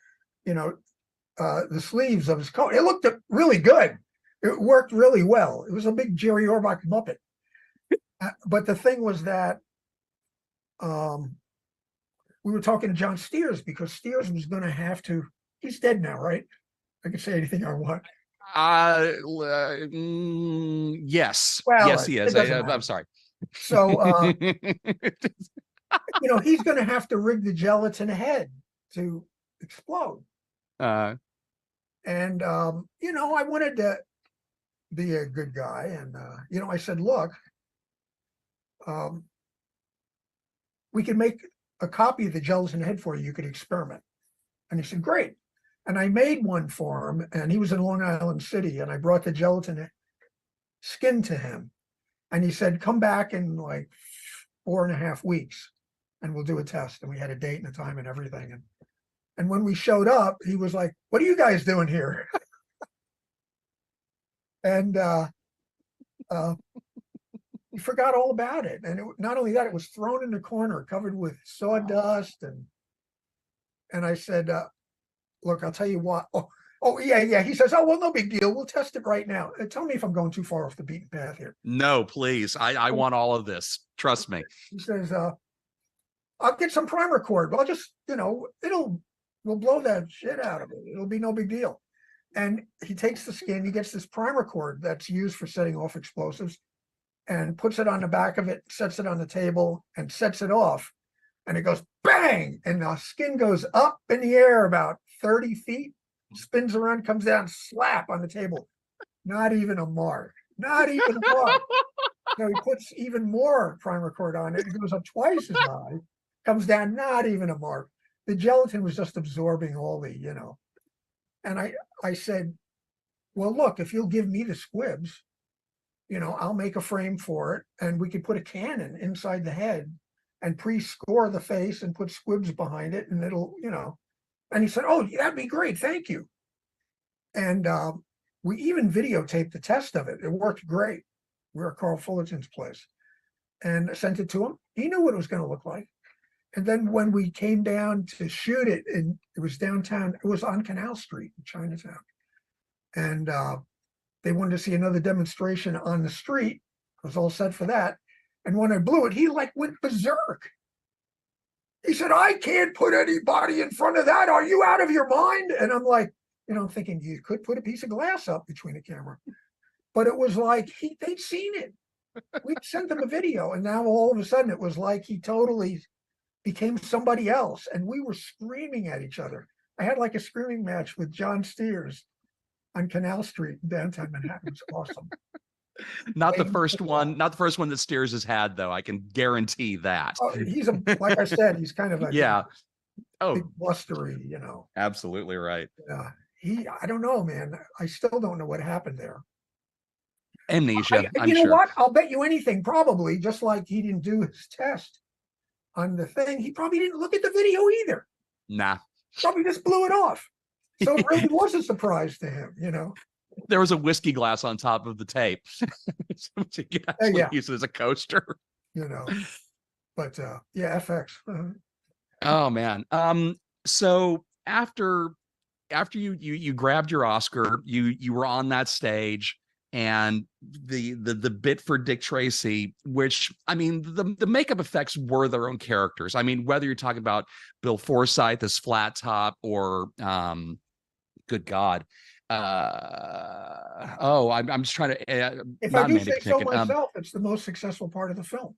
the sleeves of his coat. It looked really good. It worked really well. It was a big Jerry Orbach Muppet. But the thing was that we were talking to John Steers because Steers was going to have to, he's dead now, right? I can say anything I want. Yes. Well, yes, he is. I'm sorry. So, he's going to have to rig the gelatin head to explode. And, I wanted to be a good guy. And, I said, look, we can make a copy of the gelatin head for you. You could experiment. And he said, great. And I made one for him, and he was in Long Island City, and I brought the gelatin skin to him. And he said, come back in like 4.5 weeks and we'll do a test. And we had a date and a time and everything. And when we showed up, he was like, what are you guys doing here? And he forgot all about it. And not only that, it was thrown in the corner, covered with sawdust. And I said, look, I'll tell you what. Oh, yeah. He says, oh, well, no big deal. We'll test it right now. Tell me if I'm going too far off the beaten path here. No, please. I want all of this. Trust me. He says, I'll get some primer cord. But I'll just, we'll blow that shit out of it. It'll be no big deal. And he takes the skin, he gets this primer cord that's used for setting off explosives and puts it on the back of it, sets it on the table and sets it off. And it goes bang. And the skin goes up in the air about 30 feet, spins around, comes down, slap on the table. Not even a mark. Not even a mark. So he puts even more primer cord on it. It goes up twice as high, comes down, not even a mark. the gelatin was just absorbing all the, and I said, well, look, if you'll give me the squibs, I'll make a frame for it, and we could put a cannon inside the head and pre-score the face and put squibs behind it, and it'll, and he said, oh, that'd be great, thank you. And we even videotaped the test of it. It worked great. We were at Carl Fullerton's place, and sent it to him. He knew what it was going to look like. And then when we came down to shoot it, and it was downtown, it was on Canal Street in Chinatown. And they wanted to see another demonstration on the street. I was all set for that. And when I blew it, he like went berserk. He said, I can't put anybody in front of that. Are you out of your mind? And I'm like, I'm thinking you could put a piece of glass up between the camera. But it was like they'd seen it. We sent them a video, and now all of a sudden it was like he totally became somebody else, and we were screaming at each other. I had like a screaming match with John Steers on Canal Street in downtown Manhattan. It's awesome. Not the first one that Steers has had, though. I can guarantee that. He's like I said, he's kind of a big blustery, Absolutely right. I don't know, man. I still don't know what happened there. Amnesia. I'm you know sure. what? I'll bet you anything. Probably just like he didn't do his test on the thing. He probably didn't look at the video either. Nah. Probably just blew it off. So it really was a surprise to him, There was a whiskey glass on top of the tape. So you could actually use it as a coaster. But FX. Oh man. So after you grabbed your Oscar, you were on that stage, and the bit for Dick Tracy, which, I mean, the makeup effects were their own characters. I mean, whether you're talking about Bill Forsyth as Flat Top, or good God, I'm just trying to if I do say so myself, it's the most successful part of the film.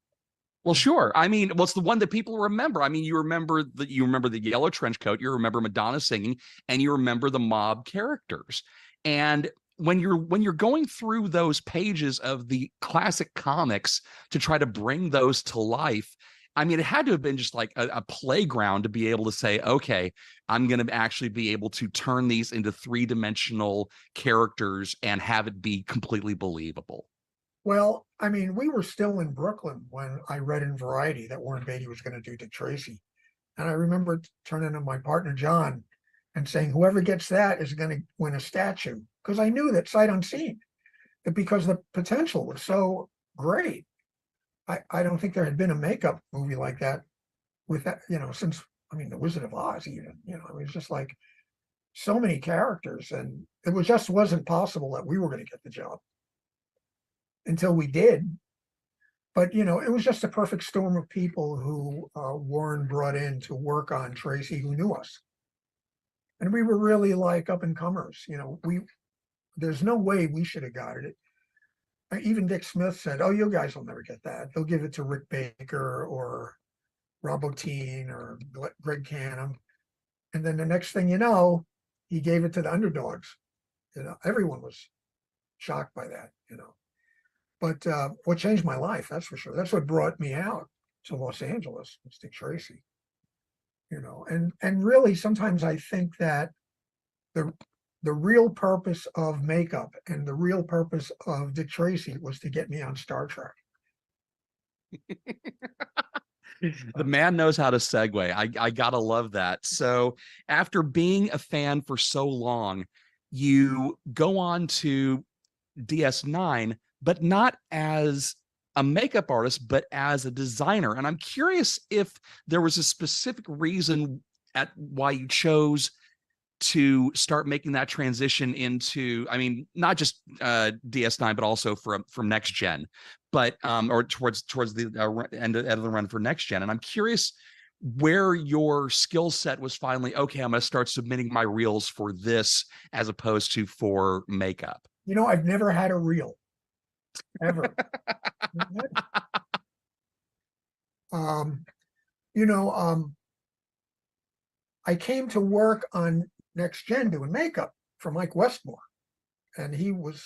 Well, sure. I mean, it's the one that people remember. I mean, you remember the yellow trench coat, you remember Madonna singing, and you remember the mob characters. And when you're going through those pages of the classic comics to try to bring those to life, I mean, it had to have been just like a playground to be able to say, okay, I'm going to actually be able to turn these into three-dimensional characters and have it be completely believable. Well, I mean, we were still in Brooklyn when I read in Variety that Warren Beatty was going to do Dick Tracy. And I remember turning to my partner, John, and saying, whoever gets that is going to win a statue. Because I knew that sight unseen, that because the potential was so great. I don't think there had been a makeup movie like that with that, since, I mean, The Wizard of Oz even, it was just like so many characters, and it wasn't possible that we were going to get the job until we did. But, it was just a perfect storm of people who Warren brought in to work on Tracy, who knew us. And we were really like up and comers, there's no way we should have got it. Even Dick Smith said, oh, you guys will never get that. They'll give it to Rick Baker or Rob Bottin or Greg Canham. And then the next thing you know, he gave it to the underdogs. Everyone was shocked by that, But what changed my life, that's for sure. That's what brought me out to Los Angeles, was Dick Tracy. And really sometimes I think that the real purpose of makeup and the real purpose of Dick Tracy was to get me on Star Trek. The man knows how to segue. I gotta love that. So after being a fan for so long, you go on to DS9, but not as a makeup artist, but as a designer. And I'm curious if there was a specific reason at why you chose to start making that transition into, I mean, not just DS9, but also from next gen, but or towards the end of the run for next gen. And I'm curious where your skill set was finally, okay, I'm going to start submitting my reels for this as opposed to for makeup. I've never had a reel, ever. I came to work on Next Gen doing makeup for Mike Westmore, and he was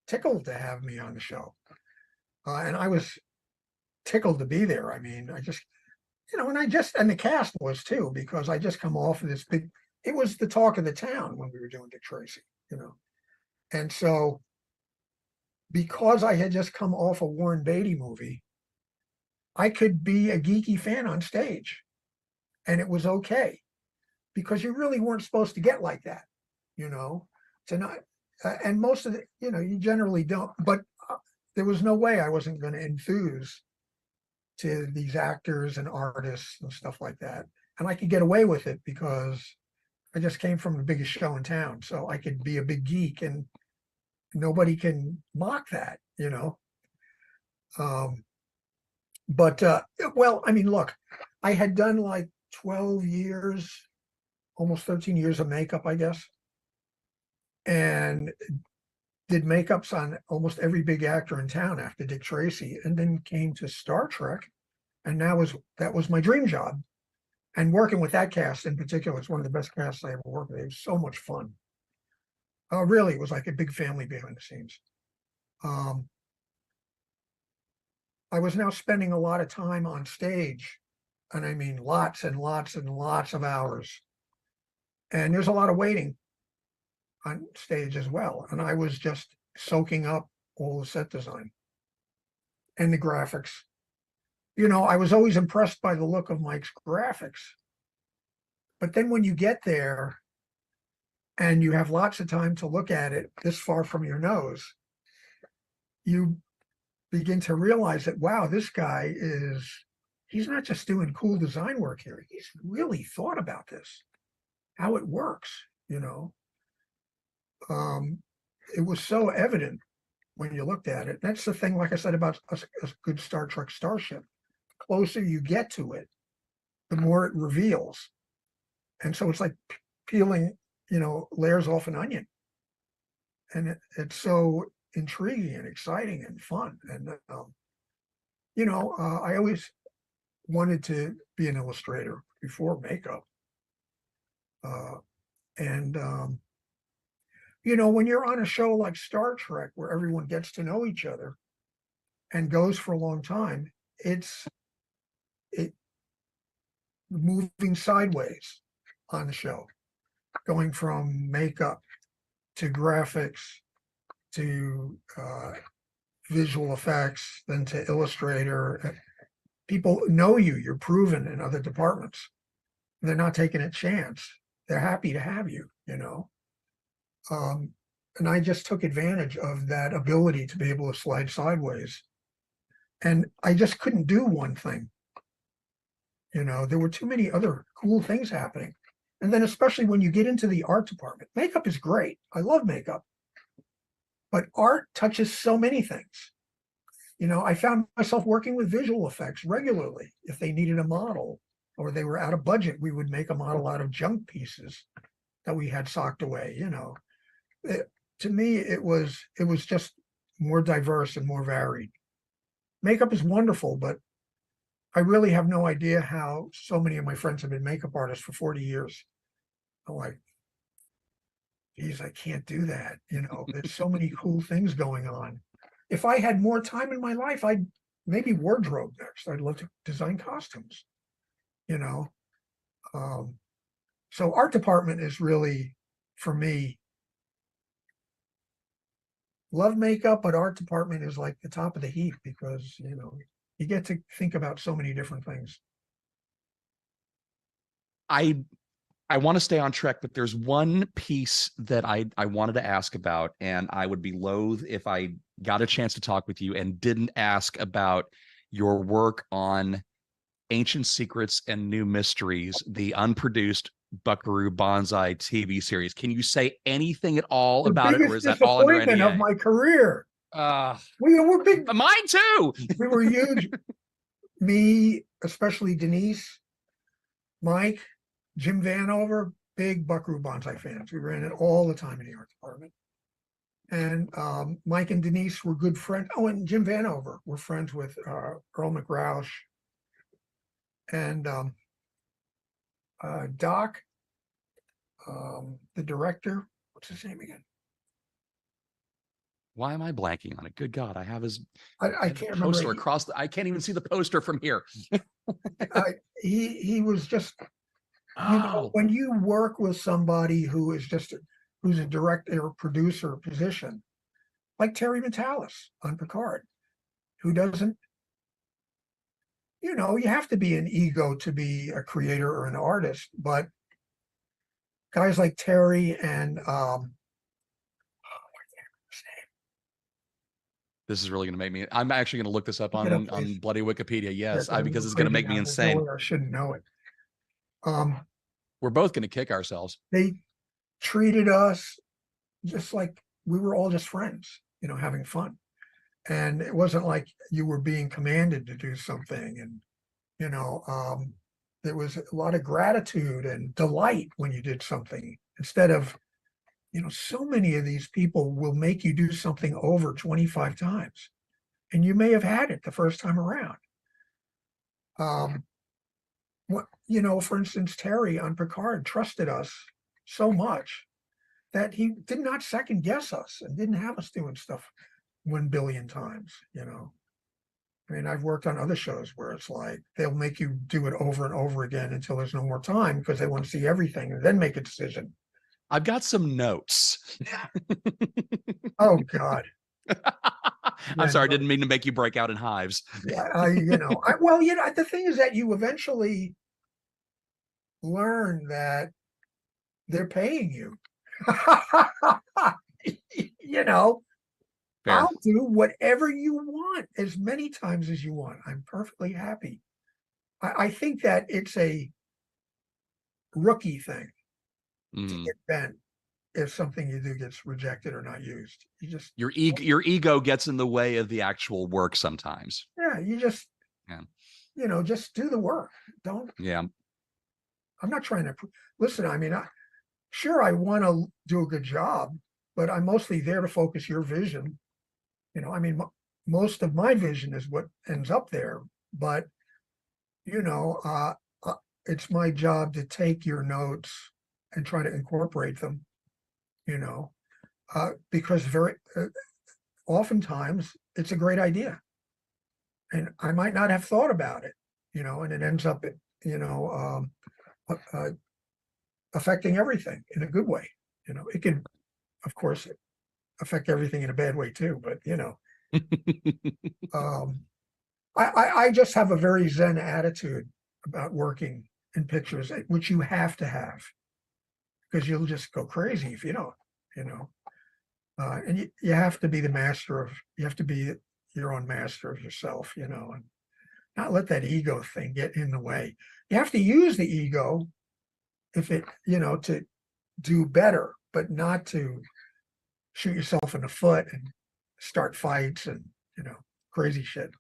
tickled to have me on the show, and I was tickled to be there. I mean, and the cast was too, because I just come off of this big, it was the talk of the town when we were doing Dick Tracy, And so because I had just come off a Warren Beatty movie, I could be a geeky fan on stage, and it was okay, because you really weren't supposed to get like that, to not, and most of the, you generally don't, but there was no way I wasn't going to enthuse to these actors and artists and stuff like that. And I could get away with it because I just came from the biggest show in town. So I could be a big geek and nobody can mock that, well, I mean, look, I had done like 12 years, almost 13 years of makeup, I guess, and did makeups on almost every big actor in town after Dick Tracy, and then came to Star Trek, and that was my dream job. And working with that cast in particular, it's one of the best casts I ever worked with. It was so much fun. Really, it was like a big family behind the scenes. I was now spending a lot of time on stage, and I mean lots and lots and lots of hours. And there's a lot of waiting on stage as well. And I was just soaking up all the set design and the graphics. I was always impressed by the look of Mike's graphics. But then when you get there and you have lots of time to look at it this far from your nose, you begin to realize that, wow, this guy he's not just doing cool design work here. He's really thought about this, how it works, It was so evident when you looked at it. That's the thing, like I said, about a good Star Trek starship. The closer you get to it, the more it reveals. And so it's like peeling, layers off an onion. And it's so intriguing and exciting and fun. And, I always wanted to be an illustrator before makeup. When you're on a show like Star Trek, where everyone gets to know each other and goes for a long time, it's moving sideways on the show, going from makeup to graphics to visual effects, then to illustrator. People know you're proven in other departments. They're not taking a chance. They're happy to have you, and I just took advantage of that ability to be able to slide sideways. And I just couldn't do one thing. There were too many other cool things happening. And then especially when you get into the art department, makeup is great. I love makeup. But art touches so many things. I found myself working with visual effects regularly. If they needed a model or they were out of budget, we would make a model out of junk pieces that we had socked away. To me, it was just more diverse and more varied. Makeup is wonderful, but I really have no idea how so many of my friends have been makeup artists for 40 years. I'm like, geez, I can't do that. There's so many cool things going on. If I had more time in my life, I'd maybe wardrobe next. I'd love to design costumes, So art department is really, for me, love makeup, but art department is like the top of the heap because, you get to think about so many different things. I want to stay on track, but there's one piece that I wanted to ask about, and I would be loath if I got a chance to talk with you and didn't ask about your work on Ancient Secrets and New Mysteries, the unproduced Buckaroo Banzai TV series. Can you say anything at all about it, or is that all under NDA? Of my career. We were big. Mine too. We were huge. Me, especially Denise, Mike, Jim Vanover, big Buckaroo Banzai fans. We ran it all the time in the art department. And Mike and Denise were good friends. Oh, and Jim Vanover were friends with Earl McRoush. And Doc, the director, what's his name again? Why am I blanking on it? Good God, I have his I can't remember. Poster across I can't even see the poster from here. he was just, you know, when you work with somebody who is just who's a director or producer position, like Terry Metalis on Picard, who doesn't, you know, you have to be an ego to be a creator or an artist, but guys like Terry and This is really going to make me. I'm actually going to look this up on bloody Wikipedia. Yes, because it's going to make me insane. I shouldn't know it. We're both going to kick ourselves. They treated us just like we were all just friends, you know, having fun. And it wasn't like you were being commanded to do something. And, you know, there was a lot of gratitude and delight when you did something instead of, you know, so many of these people will make you do something over 25 times. And you may have had it the first time around. What, you know, for instance, Terry on Picard trusted us so much that he did not second guess us and didn't have us doing stuff 1 billion times, you know. I mean, I've worked on other shows where it's like they'll make you do it over and over again until there's no more time because they want to see everything and then make a decision. I've got some notes. Oh, God. I'm sorry, I didn't mean to make you break out in hives. Yeah, you know, well, you know, the thing is that you eventually learn that they're paying you. You know, Fair. I'll do whatever you want as many times as you want. I'm perfectly happy. I think that it's a rookie thing to get bent if something you do gets rejected or not used. You just your ego gets in the way of the actual work sometimes. Yeah, you just you know, just do the work. Don't. Yeah. I'm not trying to listen. I mean, sure, I want to do a good job, but I'm mostly there to focus your vision. You know, I mean, most of my vision is what ends up there, but you know, it's my job to take your notes and try to incorporate them. You know, because very oftentimes it's a great idea, and I might not have thought about it. You know, and it ends up, you know, affecting everything in a good way. You know, it can, of course, affect everything in a bad way too, but you know, I just have a very Zen attitude about working in pictures, which you have to have, because you'll just go crazy if you don't, you know, and you have to be the master of, you have to be your own master of yourself, you know, and not let that ego thing get in the way. You have to use the ego if it, you know, to do better, but not to shoot yourself in the foot and start fights and, you know, crazy shit.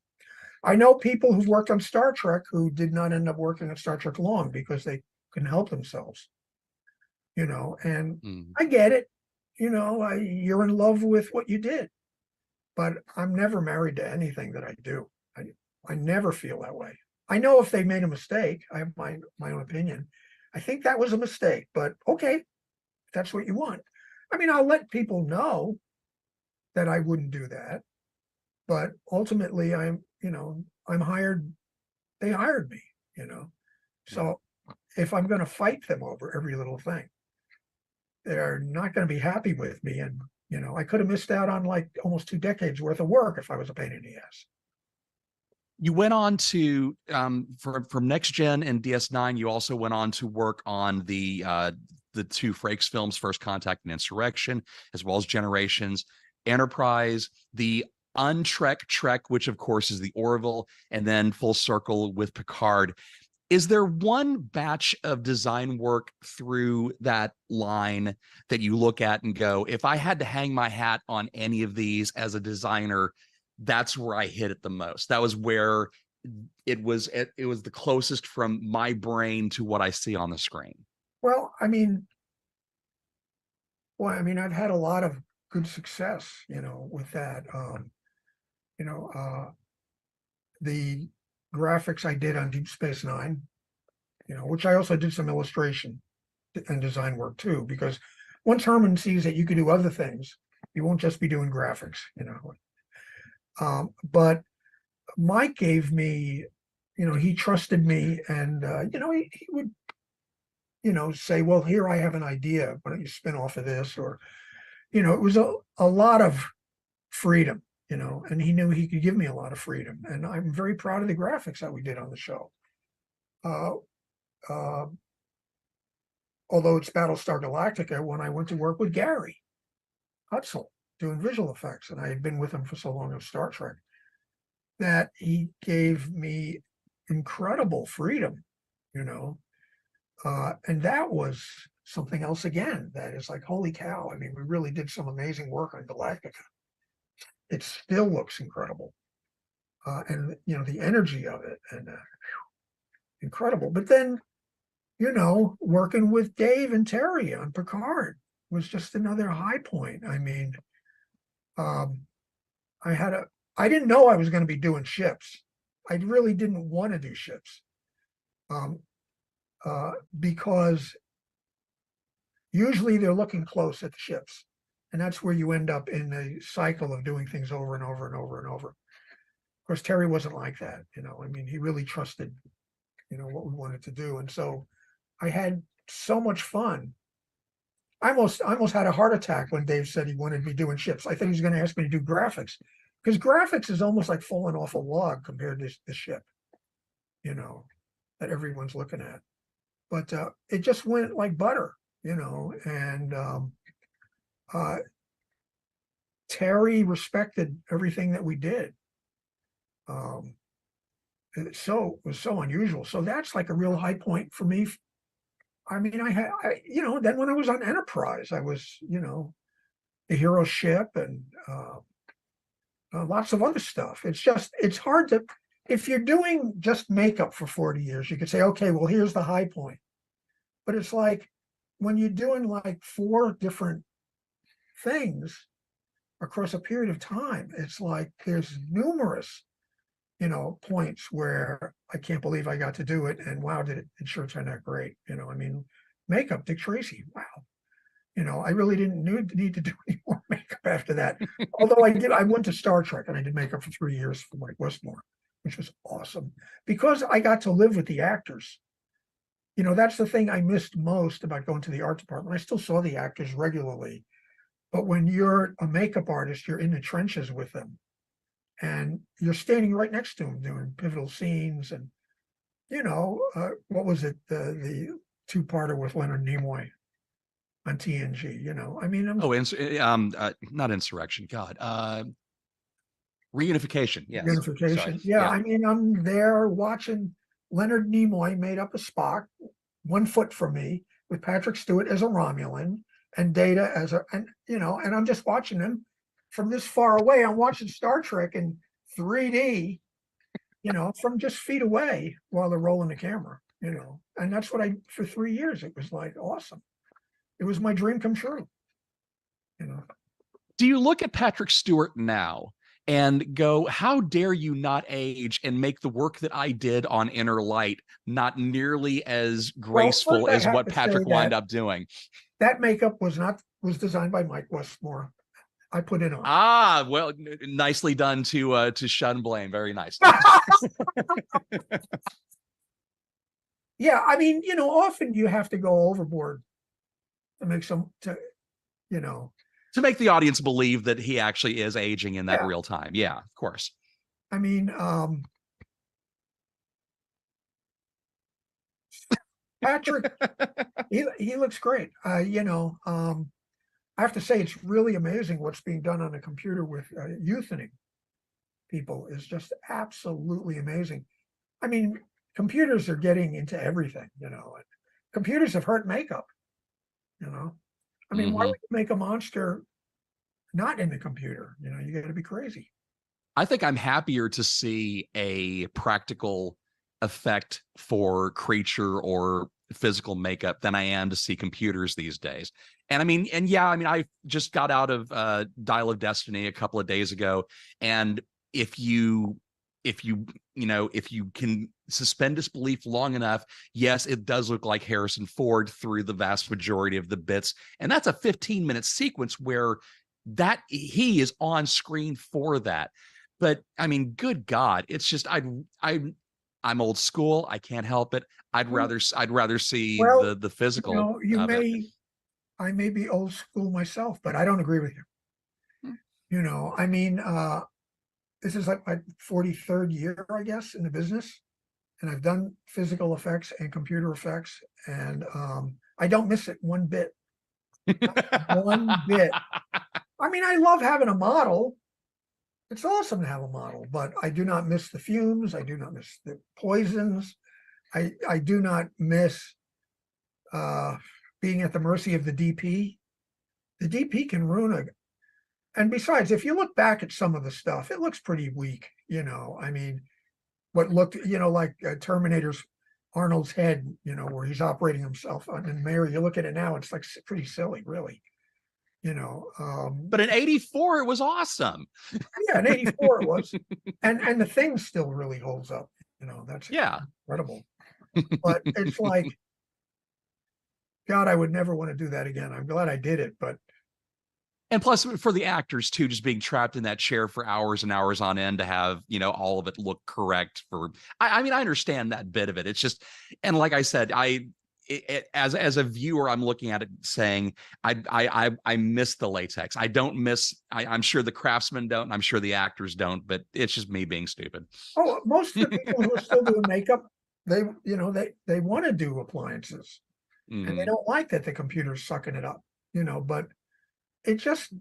I know people who've worked on Star Trek who did not end up working on Star Trek long because they couldn't help themselves, you know, and I get it, you know, you're in love with what you did, but I'm never married to anything that I do. I never feel that way. I know if they made a mistake, I have my own opinion. I think that was a mistake, but okay, if that's what you want. I mean, I'll let people know that I wouldn't do that, but ultimately I'm, you know, I'm hired, they hired me, you know. So if I'm going to fight them over every little thing, they're not going to be happy with me. And, you know, I could have missed out on like almost 2 decades worth of work if I was a pain in the ass. You went on to from Next Gen and DS9. You also went on to work on the 2 Frakes films, First Contact and Insurrection, as well as Generations, Enterprise, the Trek, which of course is the Orville, and then full circle with Picard. Is there one batch of design work through that line that you look at and go, if I had to hang my hat on any of these as a designer, that's where I hit it the most? That was where it was the closest from my brain to what I see on the screen. Well, I mean, I've had a lot of good success, you know, with that. You know, the graphics I did on Deep Space Nine, you know, which I also did some illustration and design work too, because once Herman sees that you can do other things, you won't just be doing graphics, you know. But Mike gave me he trusted me, and he would, say, well, here, I have an idea. Why don't you spin off of this? Or, it was a lot of freedom, and he knew he could give me a lot of freedom. And I'm very proud of the graphics that we did on the show. Although it's Battlestar Galactica, when I went to work with Gary Hutzel doing visual effects, and I had been with him for so long of Star Trek, that he gave me incredible freedom, and that was something else again. That is like, holy cow. I mean, we really did some amazing work on Galactica. It still looks incredible. And, the energy of it, and incredible. But then, working with Dave and Terry on Picard was just another high point. I mean, I didn't know I was going to be doing ships. I really didn't want to do ships. Because usually they're looking close at the ships, and that's where you end up in a cycle of doing things over and over and over and over. Of course, Terry wasn't like that. I mean, he really trusted, what we wanted to do. And so I had so much fun. I almost had a heart attack when Dave said he wanted me doing ships. I thought he was going to ask me to do graphics, because graphics is almost like falling off a log compared to the ship, that everyone's looking at. But it just went like butter, and Terry respected everything that we did. It was so unusual. So that's like a real high point for me. I mean, then when I was on Enterprise, I was, the hero ship, and lots of other stuff. It's hard to, if you're doing just makeup for 40 years, you could say, okay, well, here's the high point. But it's like when you're doing like 4 different things across a period of time, it's like there's numerous, points where I can't believe I got to do it. And wow, it sure turned out great. I mean, makeup, Dick Tracy, wow. I really didn't need to do any more makeup after that. Although I went to Star Trek and I did makeup for 3 years for Mike Westmore, which was awesome because I got to live with the actors. That's the thing I missed most about going to the art department. I still saw the actors regularly, but when you're a makeup artist, you're in the trenches with them, and you're standing right next to them doing pivotal scenes. And what was it? The 2-parter with Leonard Nimoy on TNG. I mean, not Insurrection. God, Reunification. Yes. Reunification. Sorry. Yeah, I mean, I'm there watching Leonard Nimoy made up a Spock 1 foot from me, with Patrick Stewart as a Romulan and Data as and I'm just watching them from this far away. I'm watching Star Trek in 3D, from just feet away while they're rolling the camera, and that's what for 3 years, it was like awesome. It was my dream come true. Do you look at Patrick Stewart now and go, how dare you not age and make the work that I did on Inner Light not nearly as graceful as what Patrick wound up doing? That makeup was designed by Mike Westmore. I put it on. Ah, well, nicely done to shun blame. Very nice. Yeah, I mean, often you have to go overboard to make to make the audience believe that he actually is aging in that real time. Yeah, of course. I mean, Patrick, he looks great. I have to say, it's really amazing what's being done on a computer with youthening people is just absolutely amazing. I mean, computers are getting into everything, and computers have hurt makeup, I mean, why would you make a monster not in the computer? You got to be crazy. I think I'm happier to see a practical effect for creature or physical makeup than I am to see computers these days. And I just got out of Dial of Destiny a couple of days ago, and if you can suspend disbelief long enough, yes, it does look like Harrison Ford through the vast majority of the bits. And that's a 15-minute sequence where that he is on screen for that. But I mean, good God, it's just I'm old school. I can't help it. I'd rather see Well, the physical you of it. I may be old school myself, but I don't agree with you. You know, I mean, this is like my 43rd year, I guess, in the business. And I've done physical effects and computer effects, and I don't miss it one bit. One bit. I mean, I love having a model. It's awesome to have a model, but I do not miss the fumes. I do not miss the poisons. I do not miss being at the mercy of the DP. The DP can ruin a. And besides, if you look back at some of the stuff, it looks pretty weak. You know, I mean, what looked, you know, like Terminator's Arnold's head, you know, where he's operating himself on the mirror. You look at it now, it's like pretty silly, really. You know, but in '84 it was awesome. Yeah, in '84 it was, and the thing still really holds up. You know, that's incredible. But it's like, God, I would never want to do that again. I'm glad I did it, but. And plus, for the actors too, just being trapped in that chair for hours and hours on end to have, you know, all of it look correct. I mean, I understand that bit of it. It's just, and like I said, as a viewer, I'm looking at it saying, I miss the latex. I don't miss. I'm sure the craftsmen don't. And I'm sure the actors don't. But it's just me being stupid. Oh, most of the people who are still doing makeup, they want to do appliances, and they don't like that the computer's sucking it up. You know, but it just.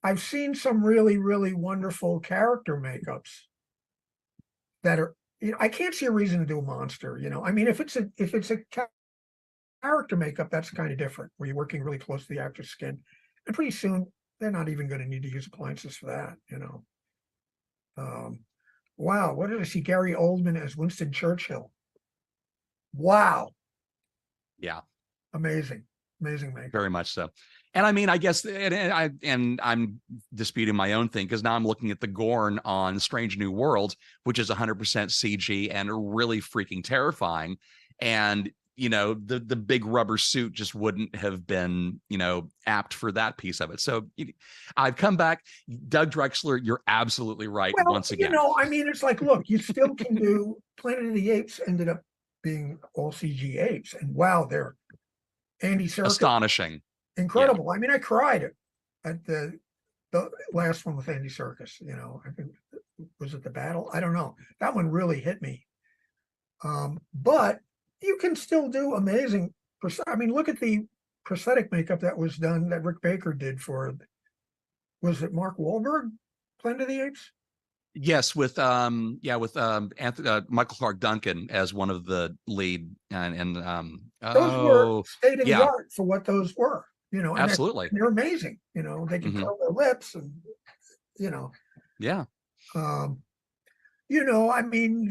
I've seen some really, really wonderful character makeups that are. You know, I can't see a reason to do a monster. You know, I mean, if it's a character makeup, that's kind of different, where you're working really close to the actor's skin, and pretty soon they're not even going to need to use appliances for that. You know. Wow, what did I see? Gary Oldman as Winston Churchill. Wow. Yeah. Amazing makeup. Very much so. And I mean, I guess, and I'm disputing my own thing, because now I'm looking at the Gorn on Strange New Worlds, which is 100% CG and really freaking terrifying. And, you know, the big rubber suit just wouldn't have been, you know, apt for that piece of it. So I've come back. Doug Drexler, you're absolutely right. Well, once again. You know, I mean, it's like, look, you still can do Planet of the Apes ended up being all CG apes. And wow, they're Andy Serkis. Astonishing. Incredible. Yeah. I mean, I cried at the last one with Andy Serkis. You know, I think, was it The Battle? I don't know. That one really hit me. But you can still do amazing. I mean, look at the prosthetic makeup that was done that Rick Baker did for. Was it Mark Wahlberg? Planet of the Apes. Yes, with Michael Clark Duncan as one of the lead, and those were state of the art for what those were. You know, and absolutely, they're amazing. You know, they can curl their lips, and you know, yeah. You know, I mean,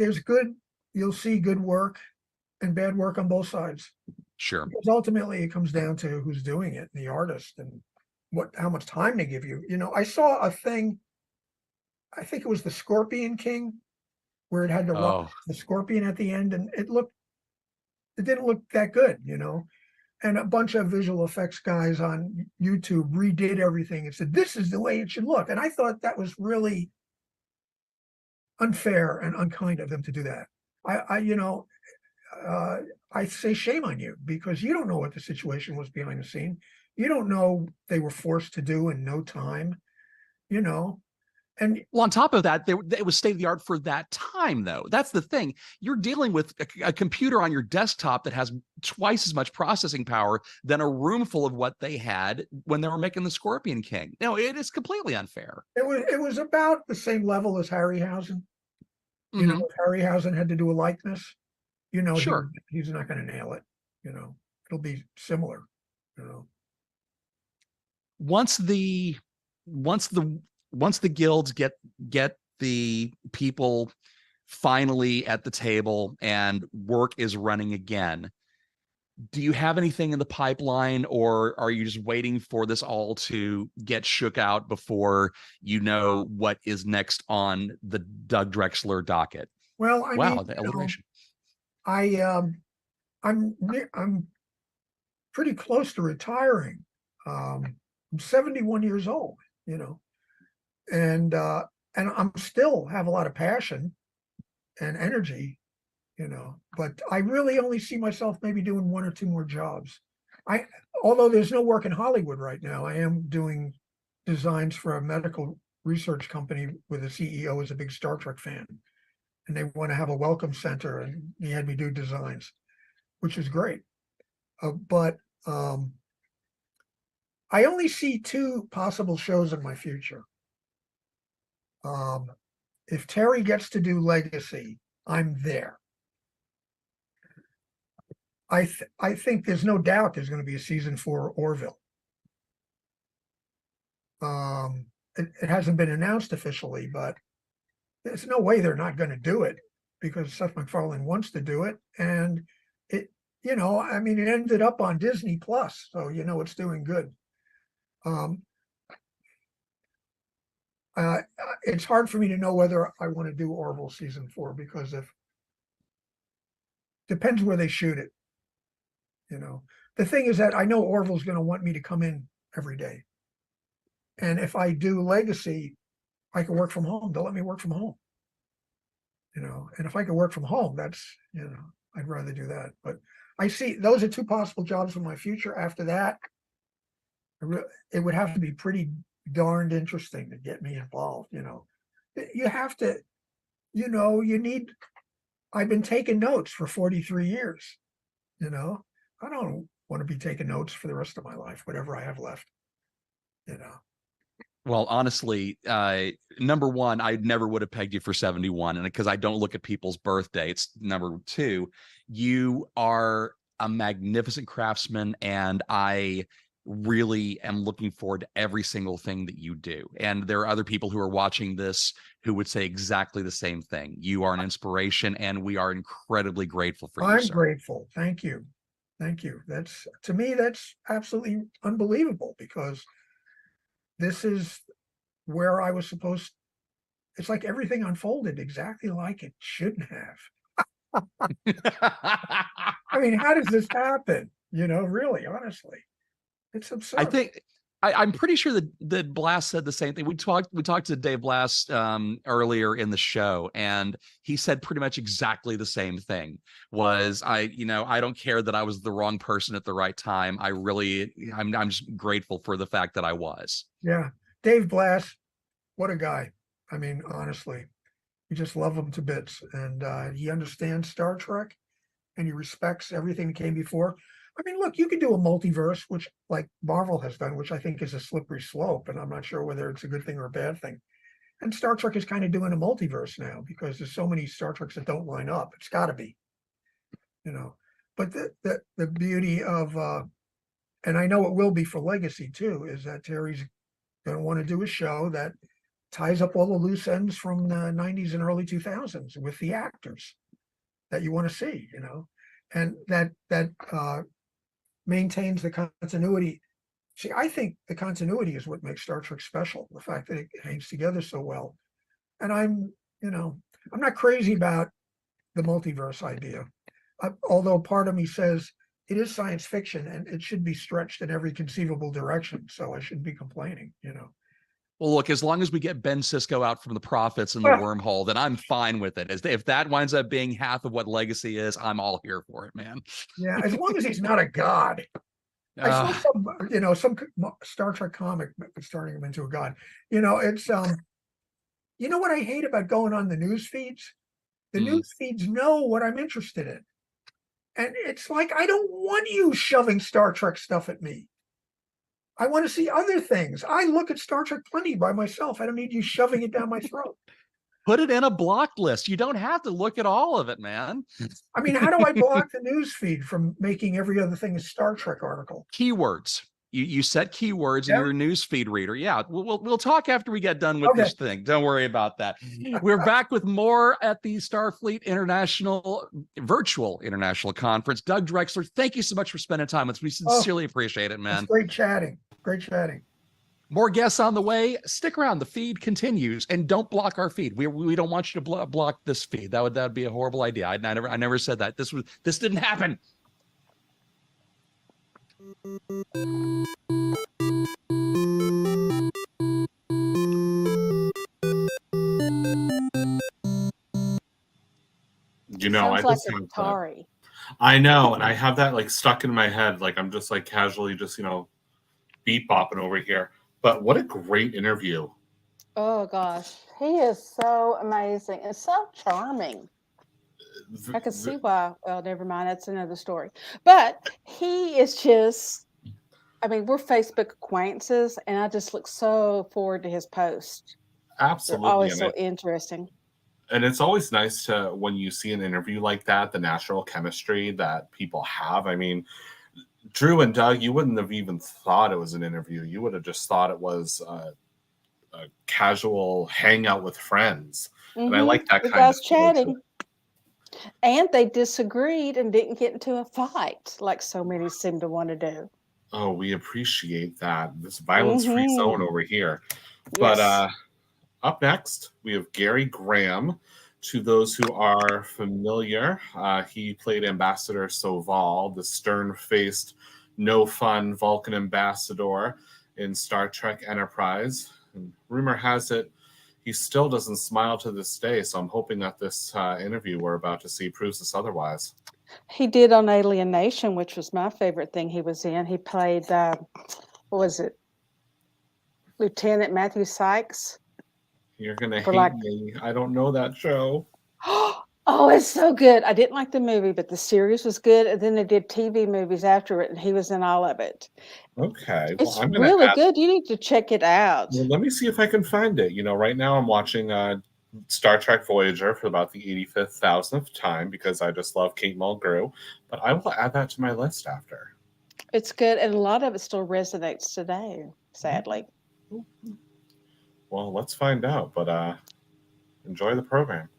you'll see good work and bad work on both sides. Sure. Because ultimately, it comes down to who's doing it, the artist, and how much time they give you. You know, I saw a thing. I think it was the Scorpion King, where it had the scorpion at the end, and it didn't look that good, you know. And a bunch of visual effects guys on YouTube redid everything and said, this is the way it should look. And I thought that was really unfair and unkind of them to do that. I say shame on you, because you don't know what the situation was behind the scene. You don't know they were forced to do in no time, you know. And well, on top of that, it was state of the art for that time, though. That's the thing. You're dealing with a computer on your desktop that has twice as much processing power than a room full of what they had when they were making the Scorpion King. No, it is completely unfair. It was about the same level as Harryhausen. You know, if Harryhausen had to do a likeness, you know, sure, he's not going to nail it. You know, it'll be similar. You know, once the guilds get the people finally at the table and work is running again, do you have anything in the pipeline, or are you just waiting for this all to get shook out before you know what is next on the Doug Drexler docket? Well, I mean, the alliteration. I'm pretty close to retiring. I'm 71 years old, you know. And and I'm still have a lot of passion and energy, but I really only see myself maybe doing 1 or 2 more jobs. Although there's no work in Hollywood right now, I am doing designs for a medical research company where the CEO is a big Star Trek fan, and they want to have a welcome center, and he had me do designs, which is great. But I only see 2 possible shows in my future. If Terry gets to do Legacy, I'm there. I think there's no doubt there's going to be a season 4 Orville. It hasn't been announced officially, but there's no way they're not going to do it because Seth MacFarlane wants to do it, and it ended up on Disney Plus, so it's doing good. It's hard for me to know whether I want to do Orville season 4 because depends where they shoot it. The thing is that I know Orville's going to want me to come in every day. And if I do Legacy, I can work from home. They'll let me work from home. And if I can work from home, that's, I'd rather do that. But I see those are 2 possible jobs in my future. After that, it would have to be pretty darned interesting to get me involved. You have to, I've been taking notes for 43 years. I don't want to be taking notes for the rest of my life, whatever I have left. Well, honestly, number one, I never would have pegged you for 71, and because I don't look at people's birth dates. Number 2, you are a magnificent craftsman, and I really am looking forward to every single thing that you do. And there are other people who are watching this who would say exactly the same thing. You are an inspiration, and we are incredibly grateful for you, I'm sir. grateful. Thank you. Thank you. To me, that's absolutely unbelievable because this is where I was supposed. It's like everything unfolded exactly like it shouldn't have. I mean, how does this happen? Really, honestly, it's absurd. I think I'm pretty sure that Blast said the same thing. We talked to Dave Blast earlier in the show, and he said pretty much exactly the same thing. Was I don't care that I was the wrong person at the right time. I'm just grateful for the fact that I was. Yeah, Dave Blast, what a guy. I mean, honestly, we just love him to bits, and he understands Star Trek, and he respects everything that came before. I mean, look, you could do a multiverse, which like Marvel has done, which I think is a slippery slope, and I'm not sure whether it's a good thing or a bad thing. And Star Trek is kind of doing a multiverse now because there's so many Star Treks that don't line up. It's got to be, But the beauty of, and I know it will be for Legacy too, is that Terry's going to want to do a show that ties up all the loose ends from the 90s and early 2000s with the actors that you want to see, and that maintains the continuity. See, I think the continuity is what makes Star Trek special, the fact that it hangs together so well. And I'm not crazy about the multiverse idea, although part of me says it is science fiction and it should be stretched in every conceivable direction. So I shouldn't be complaining, Well, look, as long as we get Ben Sisko out from the Prophets and the wormhole, then I'm fine with it. If that winds up being half of what Legacy is, I'm all here for it, man. Yeah, as long as he's not a god. I saw some Star Trek comic starting him into a god. It's what I hate about going on the news feeds? The news feeds know what I'm interested in. And it's like, I don't want you shoving Star Trek stuff at me. I want to see other things. I look at Star Trek plenty by myself. I don't need you shoving it down my throat. Put it in a block list. You don't have to look at all of it, man. I mean, how do I block the news feed from making every other thing a Star Trek article? Keywords. You set keywords in your news feed reader. Yeah, we'll talk after we get done with this thing. Don't worry about that. We're back with more at the STARFLEET Virtual International Conference. Doug Drexler, thank you so much for spending time with us. We sincerely appreciate it, man. It's great chatting. Great chatting. More guests on the way. Stick around. The feed continues, and don't block our feed. We don't want you to block this feed. That would be a horrible idea. I never said that. This didn't happen. You know, I Sounds like just a have that. Atari. I know, and I have that like stuck in my head. Like I'm just like casually just, beat bopping over here. But what a great interview. Oh gosh, he is so amazing and so charming. I can see why. Well, never mind. That's another story. But he is just, I mean, we're Facebook acquaintances, and I just look so forward to his posts. They're Absolutely. always so interesting. And it's always nice to, when you see an interview like that, the natural chemistry that people have. I mean, Drew and Doug, you wouldn't have even thought it was an interview. You would have just thought it was a casual hangout with friends. And I like that You kind of guys chatting. And they disagreed and didn't get into a fight like so many seem to want to do. Oh, we appreciate that. This violence-free zone over here. Yes. But up next, we have Gary Graham. To those who are familiar, he played Ambassador Soval, the stern-faced, no-fun Vulcan ambassador in Star Trek Enterprise. And rumor has it he still doesn't smile to this day, so I'm hoping that this interview we're about to see proves us otherwise. He did on Alien Nation, which was my favorite thing he was in. He played, what was it? Lieutenant Matthew Sykes. You're going to hate me. I don't know that show. Oh, it's so good. I didn't like the movie, but the series was good. And then they did TV movies after it, and he was in all of it. Okay. It's really good. You need to check it out. Well, let me see if I can find it. Right now I'm watching Star Trek Voyager for about the 85,000th time because I just love Kate Mulgrew. But I will add that to my list after. It's good, and a lot of it still resonates today, sadly. Well, let's find out, but enjoy the program.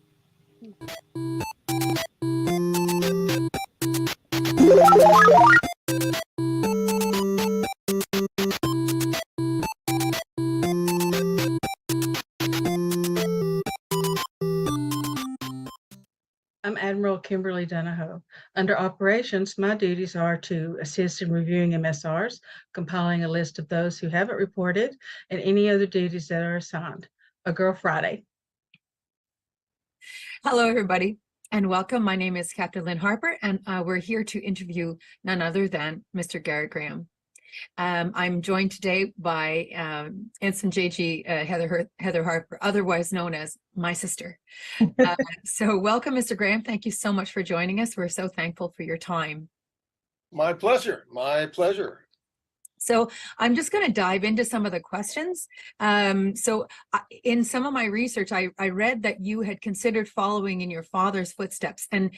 I'm Admiral Kimberly Donahoe. Under operations, my duties are to assist in reviewing MSRs, compiling a list of those who haven't reported, and any other duties that are assigned. A Girl Friday. Hello, everybody, and welcome. My name is Captain Lynn Harper, and we're here to interview none other than Mr. Gary Graham. I'm joined today by Ensign JG Heather Harper, otherwise known as my sister. So welcome, Mr. Graham. Thank you so much for joining us. We're so thankful for your time. My pleasure. My pleasure. So I'm just going to dive into some of the questions. In some of my research, I read that you had considered following in your father's footsteps. And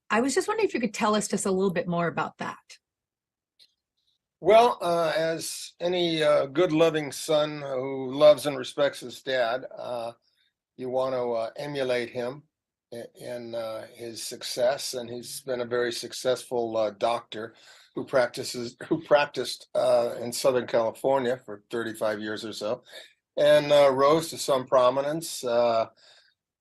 I was just wondering if you could tell us just a little bit more about that. Well, as any good loving son who loves and respects his dad, you want to emulate him in his success. And he's been a very successful doctor who practiced in Southern California for 35 years or so, and rose to some prominence in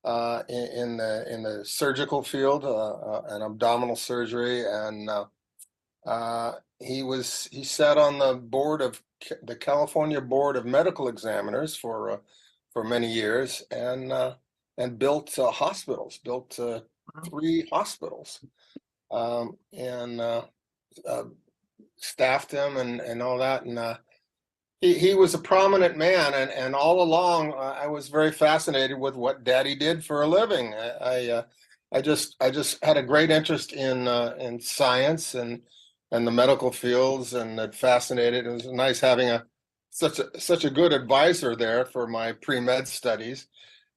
the surgical field and abdominal surgery. And he sat on the board of the California Board of Medical Examiners for many years, and built hospitals, built 3 hospitals, and staffed them and all that. And he was a prominent man, and all along I was very fascinated with what Daddy did for a living. I just had a great interest in science and the medical fields, and it fascinated. It was nice having such a good advisor there for my pre-med studies.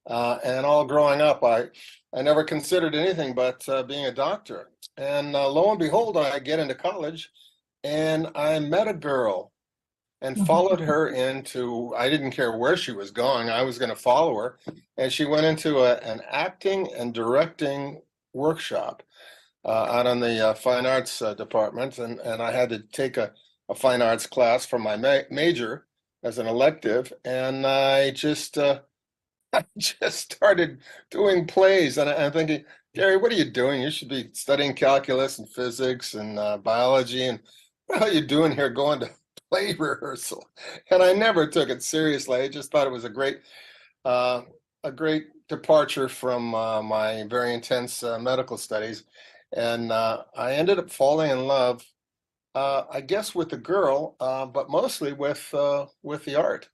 And all growing up, I never considered anything but being a doctor. And lo and behold, I get into college, and I met a girl and followed her into, I didn't care where she was going, I was going to follow her. And she went into an acting and directing workshop out on the fine arts department. And I had to take a fine arts class for my major as an elective. And I just started doing plays, and I'm thinking, Gary, what are you doing? You should be studying calculus and physics and biology. And what are you doing here going to play rehearsal? And I never took it seriously. I just thought it was a a great departure from my very intense medical studies, and I ended up falling in love, I guess, with the girl, but mostly with the art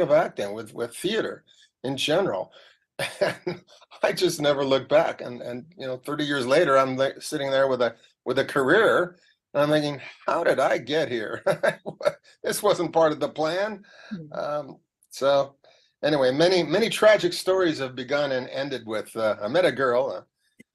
of acting, with theater in general. And I just never looked back. And 30 years later, I'm sitting there with a career, and I'm thinking, how did I get here? This wasn't part of the plan. So anyway, many tragic stories have begun and ended with I met a girl.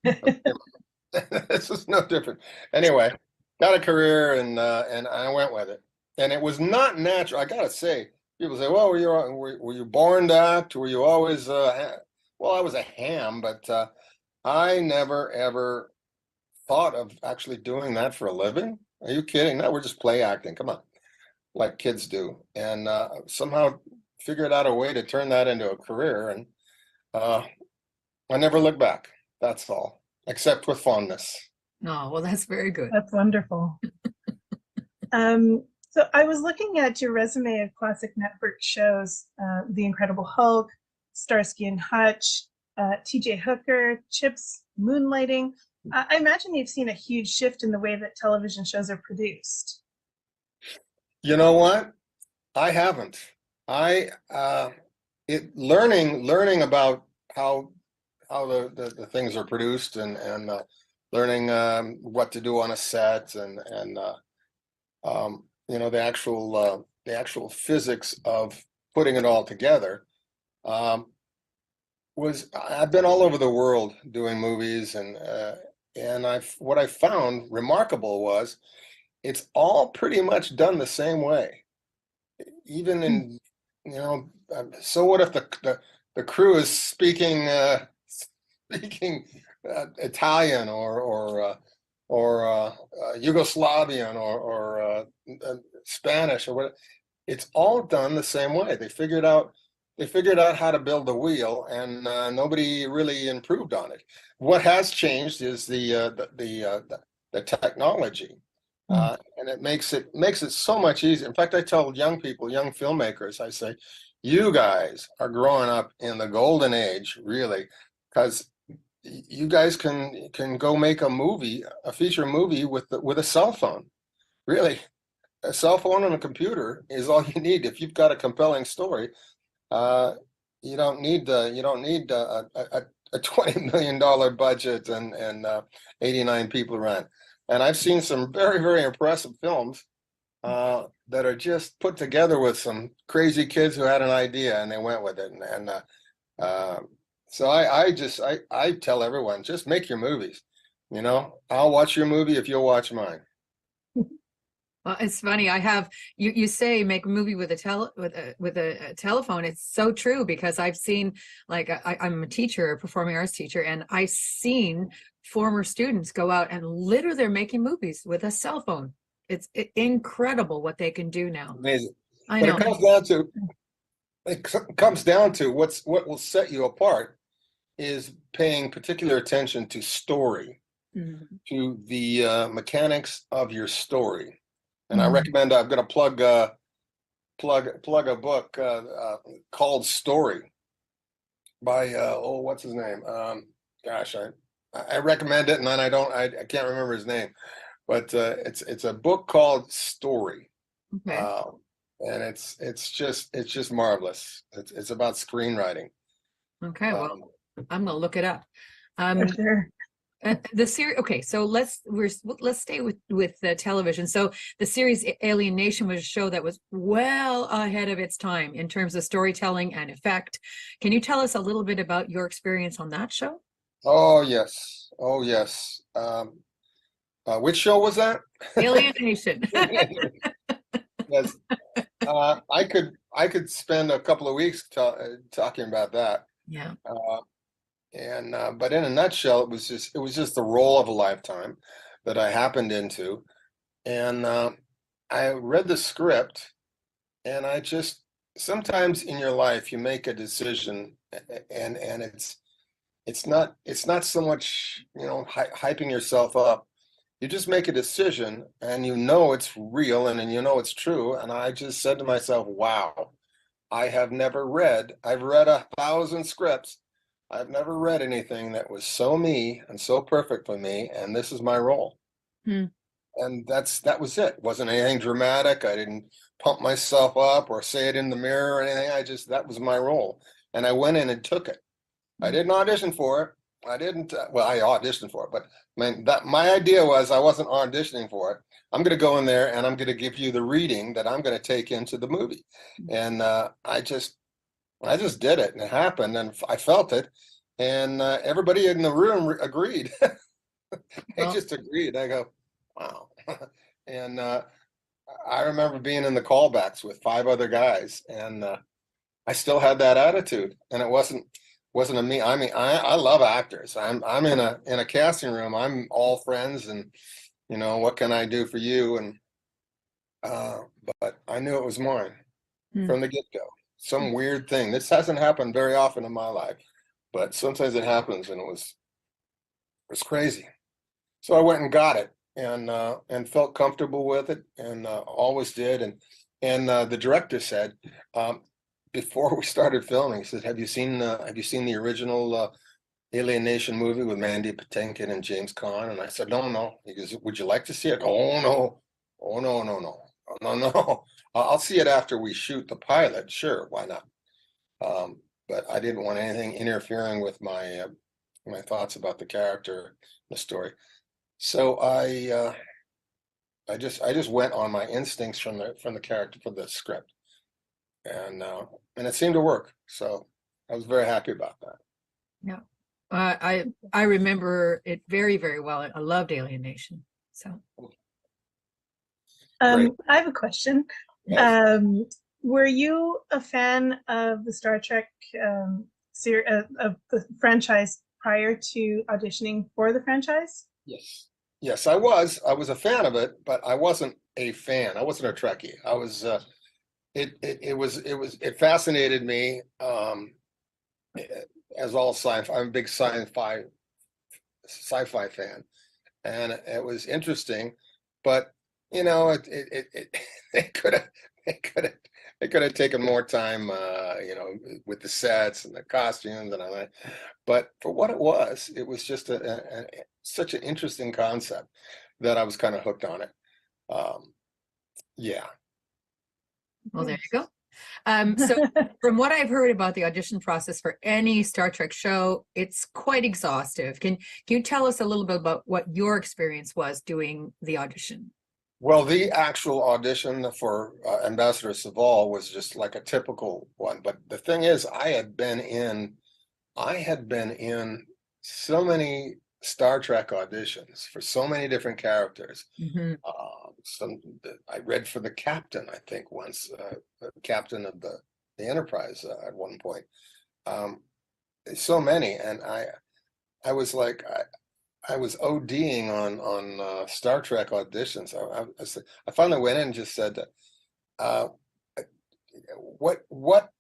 This is no different. Anyway, got a career, and I went with it. And it was not natural. I gotta say, people say, "Well, were you born to act? Were you always?" Well, I was a ham, but I never ever thought of actually doing that for a living. Are you kidding? No, we're just play acting. Come on, like kids do, and somehow figured out a way to turn that into a career, and I never looked back. That's all, except with fondness. Oh, well, that's very good. That's wonderful. So I was looking at your resume of classic network shows, The Incredible Hulk, Starsky and Hutch, T.J. Hooker, Chips, Moonlighting. I imagine you've seen a huge shift in the way that television shows are produced. You know what? I haven't. Learning about how the things are produced, and learning what to do on a set, and the actual physics of putting it all together. I've been all over the world doing movies, and what I found remarkable was it's all pretty much done the same way. Even in so what if the crew is speaking Italian or Yugoslavian or Spanish or what? It's all done the same way. They figured out how to build the wheel, and nobody really improved on it. What has changed is the technology, and it makes it so much easier. In fact, I tell young people, young filmmakers, I say, you guys are growing up in the golden age, really, because you guys can go make a feature movie with a cell phone. Really, a cell phone and a computer is all you need if you've got a compelling story. You don't need a $20 million budget and 89 people around. And I've seen some very, very impressive films that are just put together with some crazy kids who had an idea and they went with it. So I tell everyone, just make your movies. I'll watch your movie if you'll watch mine. Well, it's funny. You say make a movie with a telephone. It's so true, because I've seen, like, I'm a teacher, a performing arts teacher, and I've seen former students go out and literally they're making movies with a cell phone. It's incredible what they can do now. Amazing. I know. But it comes down to what will set you apart is paying particular attention to story, to the mechanics of your story. And I recommend, I'm going to plug a book called Story by what's his name? I recommend it, and then I can't remember his name, but it's a book called Story. Okay. And it's just marvelous. It's about screenwriting. Okay, well, I'm gonna look it up. Sure. The series. Okay, so let's stay with the television. So the series Alien Nation was a show that was well ahead of its time in terms of storytelling and effect. Can you tell us a little bit about your experience on that show? Oh yes. Which show was that? Alien Nation. Yes. I could spend a couple of weeks talking about that. Yeah. But in a nutshell, it was just the role of a lifetime that I happened into, and I read the script, and I just, sometimes in your life you make a decision, and it's not so much hyping yourself up. You just make a decision, and it's real, and you know it's true. And I just said to myself, wow, I have never read. I've read 1,000 scripts. I've never read anything that was so me and so perfect for me, and this is my role. And that was it. It wasn't anything dramatic. I didn't pump myself up or say it in the mirror or anything. That was my role. And I went in and took it. I didn't audition for it. I didn't, well, I auditioned for it, but my idea was I wasn't auditioning for it. I'm going to go in there and I'm going to give you the reading that I'm going to take into the movie. And I just did it, and it happened, and I felt it. And everybody in the room agreed. They just agreed. I go, wow. And I remember being in the callbacks with 5 other guys, and I still had that attitude, and it wasn't a me. I mean, I love actors. I'm in a casting room. I'm all friends, and you know, what can I do for you? And but I knew it was mine from the get-go. Some weird thing. This hasn't happened very often in my life, but sometimes it happens, and it was crazy. So I went and got it, and felt comfortable with it, and always did. And the director said, before we started filming, he said, "Have you seen the original Alien Nation movie with Mandy Patinkin and James Caan?" And I said, "No." He goes, "Would you like to see it?" "Oh no, no. I'll see it after we shoot the pilot. Sure, why not?" But I didn't want anything interfering with my thoughts about the character, the story. So I just went on my instincts from the character, for the script, and it seemed to work. So I was very happy about that. Yeah, I remember it very, very well. I loved Alien Nation. So I have a question. Yes. Were you a fan of the Star Trek of the franchise prior to auditioning for the franchise? Yes, I was. I was a fan of it, but I wasn't a fan. I wasn't a Trekkie. I was. It fascinated me. As all sci-fi, I'm a big sci-fi fan, and it was interesting, but you know, it could have taken more time, you know, with the sets and the costumes and all that. But for what it was just such an interesting concept that I was kind of hooked on it. Yeah. Well, there you go. So from what I've heard about the audition process for any Star Trek show, it's quite exhaustive. Can you tell us a little bit about what your experience was doing the audition? Well, the actual audition for Ambassador Saval was just like a typical one. But the thing is, I had been in so many Star Trek auditions for so many different characters. I read for the captain, I think, once, the captain of the Enterprise at one point. So many, and I was like, I was ODing on Star Trek auditions. I finally went in and just said, what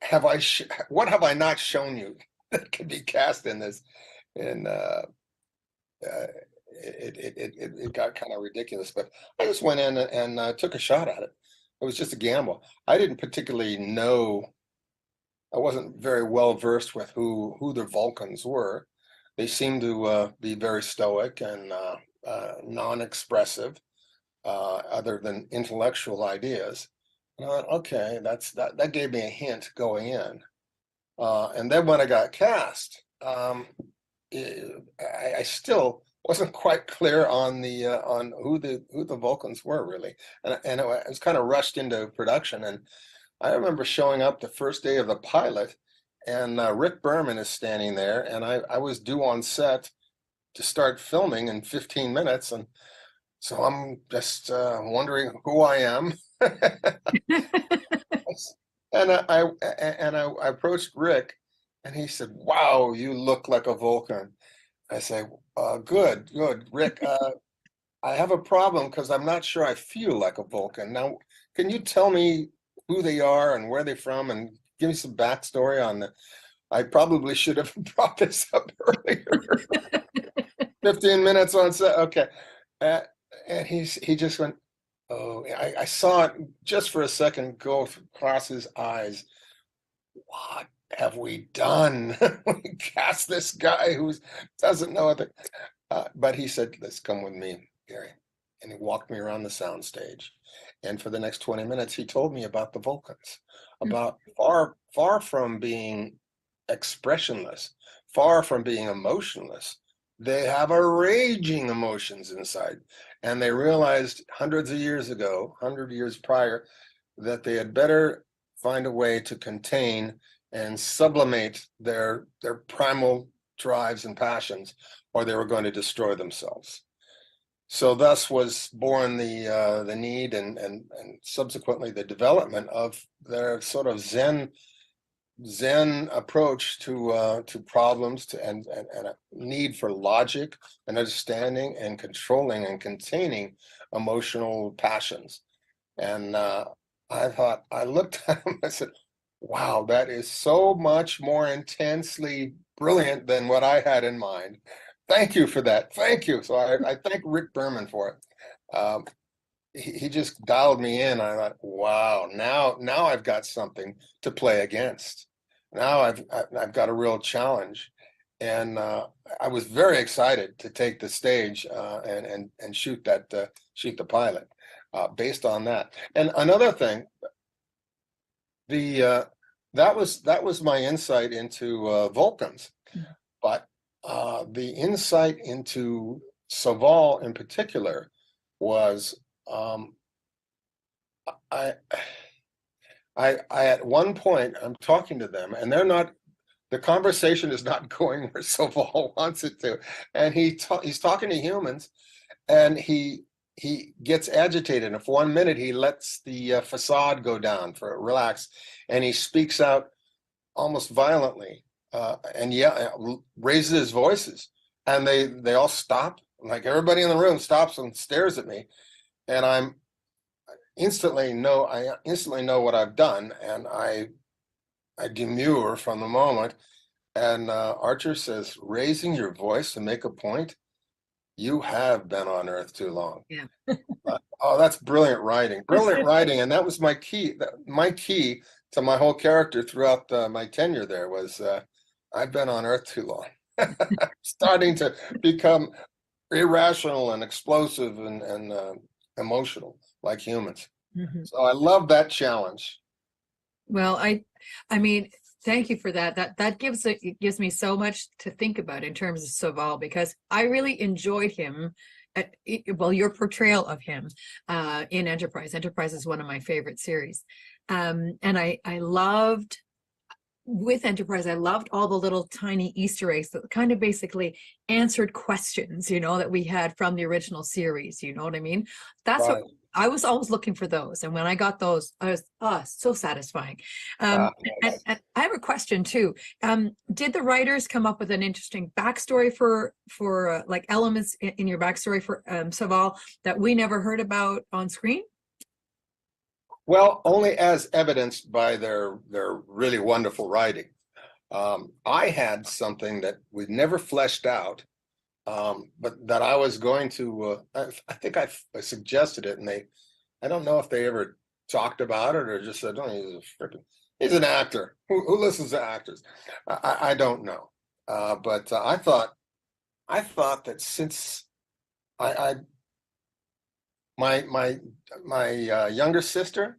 have I not shown you that could be cast in this? And it got kind of ridiculous, but I just went in and took a shot at it. It was just a gamble. I didn't particularly know. I wasn't very well versed with who the Vulcans were. They seemed to be very stoic and non-expressive, other than intellectual ideas. And I thought, okay, that gave me a hint going in. And then when I got cast, I still wasn't quite clear on who the Vulcans were really, and it was kind of rushed into production. And I remember showing up the first day of the pilot, and Rick Berman is standing there, and I was due on set to start filming in 15 minutes, and so I'm just wondering who I am. And I approached Rick, and he said, "Wow, you look like a Vulcan." I say, good, Rick. I have a problem because I'm not sure I feel like a Vulcan. Now, can you tell me who they are and where they're from, and give me some backstory on the? I probably should have brought this up earlier. 15 minutes on set, okay. And he just went, oh, I saw it just for a second go across his eyes. what have we done? We cast this guy who doesn't know it. But he said, let's come with me, Gary. And he walked me around the soundstage. And for the next 20 minutes, he told me about the Vulcans, about far from being expressionless, far from being emotionless. They have a raging emotions inside. And they realized hundreds of years ago, 100 years prior, that they had better find a way to contain and sublimate their primal drives and passions, or they were going to destroy themselves. So thus was born the need and subsequently the development of their sort of Zen approach to problems, and a need for logic and understanding and controlling and containing emotional passions. And I looked at him, I said, wow, that is so much more intensely brilliant than what I had in mind. Thank you for that. Thank you. So I thank Rick Berman for it. He just dialed me in. I thought, wow, now I've got something to play against. Now I've got a real challenge. And I was very excited to take the stage and shoot the pilot based on that. And another thing, that was my insight into Vulcans, but the insight into Soval in particular was I at one point I'm talking to them and the conversation is not going where Soval wants it to, and he's talking to humans, and he gets agitated, and for 1 minute he lets the facade go down for relax, and he speaks out almost violently, and raises his voices, and they all stop, like everybody in the room stops and stares at me, and I instantly know what I've done, and I demur from the moment, and Archer says, raising your voice to make a point? You have been on Earth too long. Yeah. Oh, that's brilliant writing. Brilliant writing. And that was my key. My key to my whole character throughout my tenure there was I've been on Earth too long. Starting to become irrational and explosive and emotional like humans. Mm-hmm. So I love that challenge. Well, I mean, thank you for that. That gives me so much to think about in terms of Soval, because I really enjoyed him your portrayal of him in Enterprise. Enterprise is one of my favorite series. And I loved, with Enterprise, I loved all the little tiny Easter eggs that kind of basically answered questions, that we had from the original series. You know what I mean? That's right. What I was always looking for those. And when I got those, I was so satisfying. And I have a question too. Did the writers come up with an interesting backstory for like elements in your backstory for Soval that we never heard about on screen? Well, only as evidenced by their really wonderful writing. I had something that we never fleshed out, but that I was going to, I think I suggested it, and I don't know if they ever talked about it or just said, oh, he's an actor. Who listens to actors? I don't know. But I thought that since my younger sister,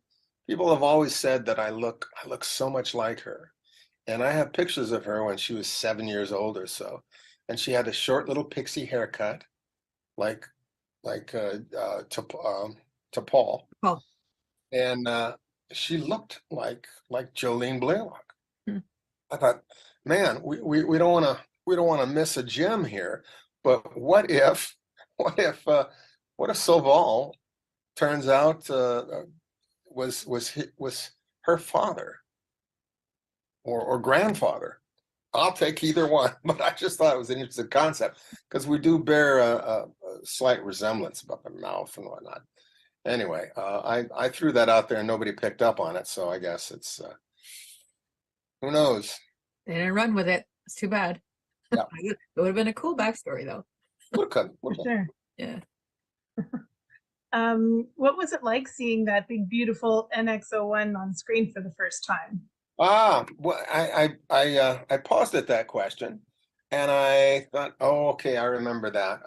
people have always said that I look so much like her, and I have pictures of her when she was 7 years old or so, and she had a short little pixie haircut, like to Paul, and she looked like Jolene Blaylock. I thought, man, we don't want to miss a gem here, but what if Soval turns out was her father or grandfather? I'll take either one, but I just thought it was an interesting concept because we do bear a slight resemblance about the mouth and whatnot. Anyway, I threw that out there and nobody picked up on it, so I guess it's who knows. They didn't run with it. It's too bad. Yeah. It would have been a cool backstory, though. Sure. Yeah. What was it like seeing that big, beautiful NX-01 on screen for the first time? Well, I paused at that question, and I thought, oh, okay, I remember that.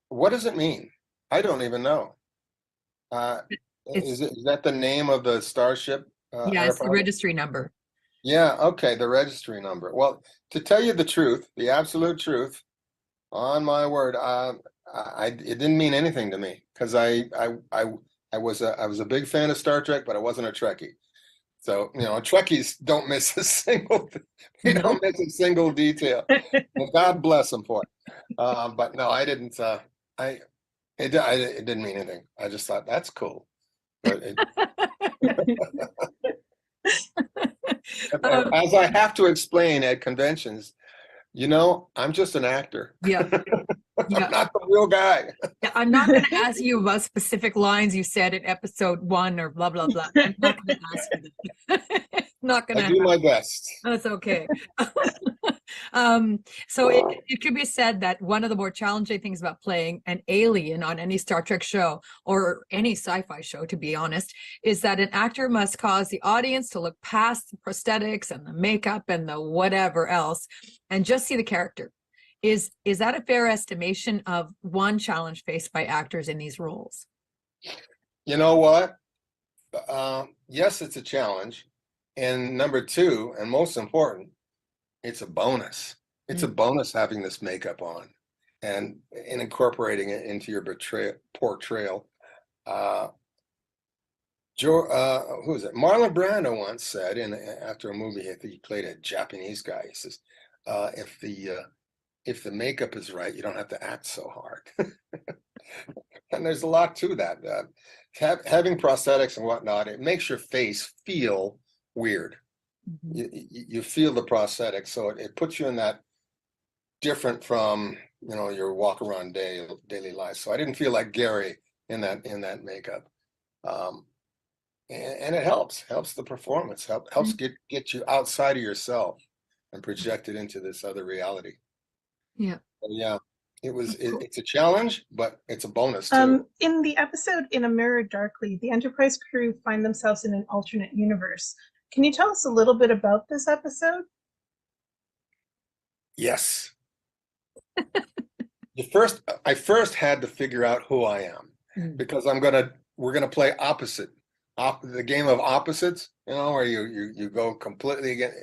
What does it mean? I don't even know. Is that the name of the starship? Yeah, it's the registry number. Yeah, okay, the registry number. Well, to tell you the truth, the absolute truth, on my word, it didn't mean anything to me because I was a big fan of Star Trek, but I wasn't a Trekkie. So, Trekkies don't miss a single they don't miss a single detail. Well, God bless them for it. But no, I didn't. It didn't mean anything. I just thought that's cool. But as I have to explain at conventions, I'm just an actor. Yeah. I'm not the real guy. Yeah, I'm not going to ask you about specific lines you said in episode 1 or blah, blah, blah. I'm not going to ask you that. Not going to. I do my best. That's okay. So it could be said that one of the more challenging things about playing an alien on any Star Trek show or any sci-fi show, to be honest, is that an actor must cause the audience to look past the prosthetics and the makeup and the whatever else and just see the character. Is that a fair estimation of one challenge faced by actors in these roles? You know what? Yes, it's a challenge. And number 2, and most important, it's a bonus. It's a bonus having this makeup on and incorporating it into your portrayal. Who is it? Marlon Brando once said after a movie, I think he played a Japanese guy. He says, if the makeup is right, you don't have to act so hard. And there's a lot to that. Having prosthetics and whatnot, it makes your face feel weird. You feel the prosthetic, so it puts you in that different from your walk around daily life. So I didn't feel like Gary in that makeup, and it helps the performance. Helps get you outside of yourself and project it into this other reality. Yeah. So yeah, it's a challenge, but it's a bonus too. In the episode In a Mirror Darkly, the Enterprise crew find themselves in an alternate universe. Can you tell us a little bit about this episode? Yes. I first had to figure out who I am because we're gonna play the game of opposites, where you go completely against.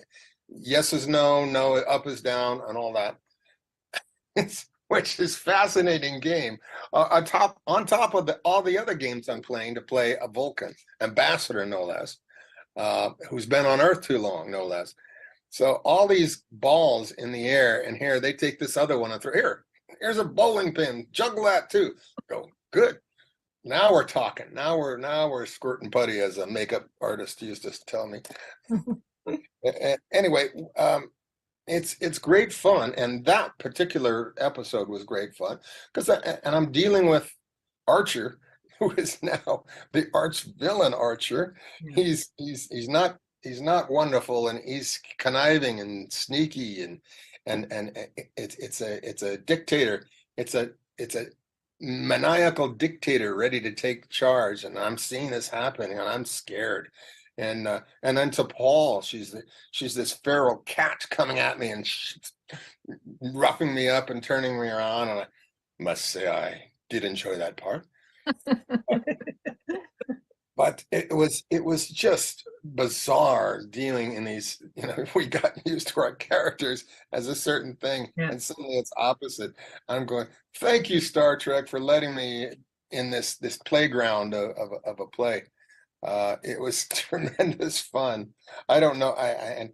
Yes is no, no, up is down, and all that. Which is fascinating game. On top of all the other games I'm playing, to play a Vulcan ambassador, no less, who's been on Earth too long, no less. So all these balls in the air, and here they take this other one and throw here's a bowling pin, juggle that too. Go good. Now we're talking. Now we're squirting putty, as a makeup artist used to tell me. Anyway, it's great fun, and that particular episode was great fun because I'm dealing with Archer, who is now the arch villain. Archer, he's not wonderful, and he's conniving and sneaky, and it's a dictator. It's a maniacal dictator ready to take charge, and I'm seeing this happen, and I'm scared. And then to Paul, she's this feral cat coming at me and roughing me up and turning me around, and I must say I did enjoy that part. But it was just bizarre dealing in these. We got used to our characters as a certain thing, and suddenly it's opposite. I'm going, thank you, Star Trek, for letting me in this playground of a play. It was tremendous fun. I don't know. And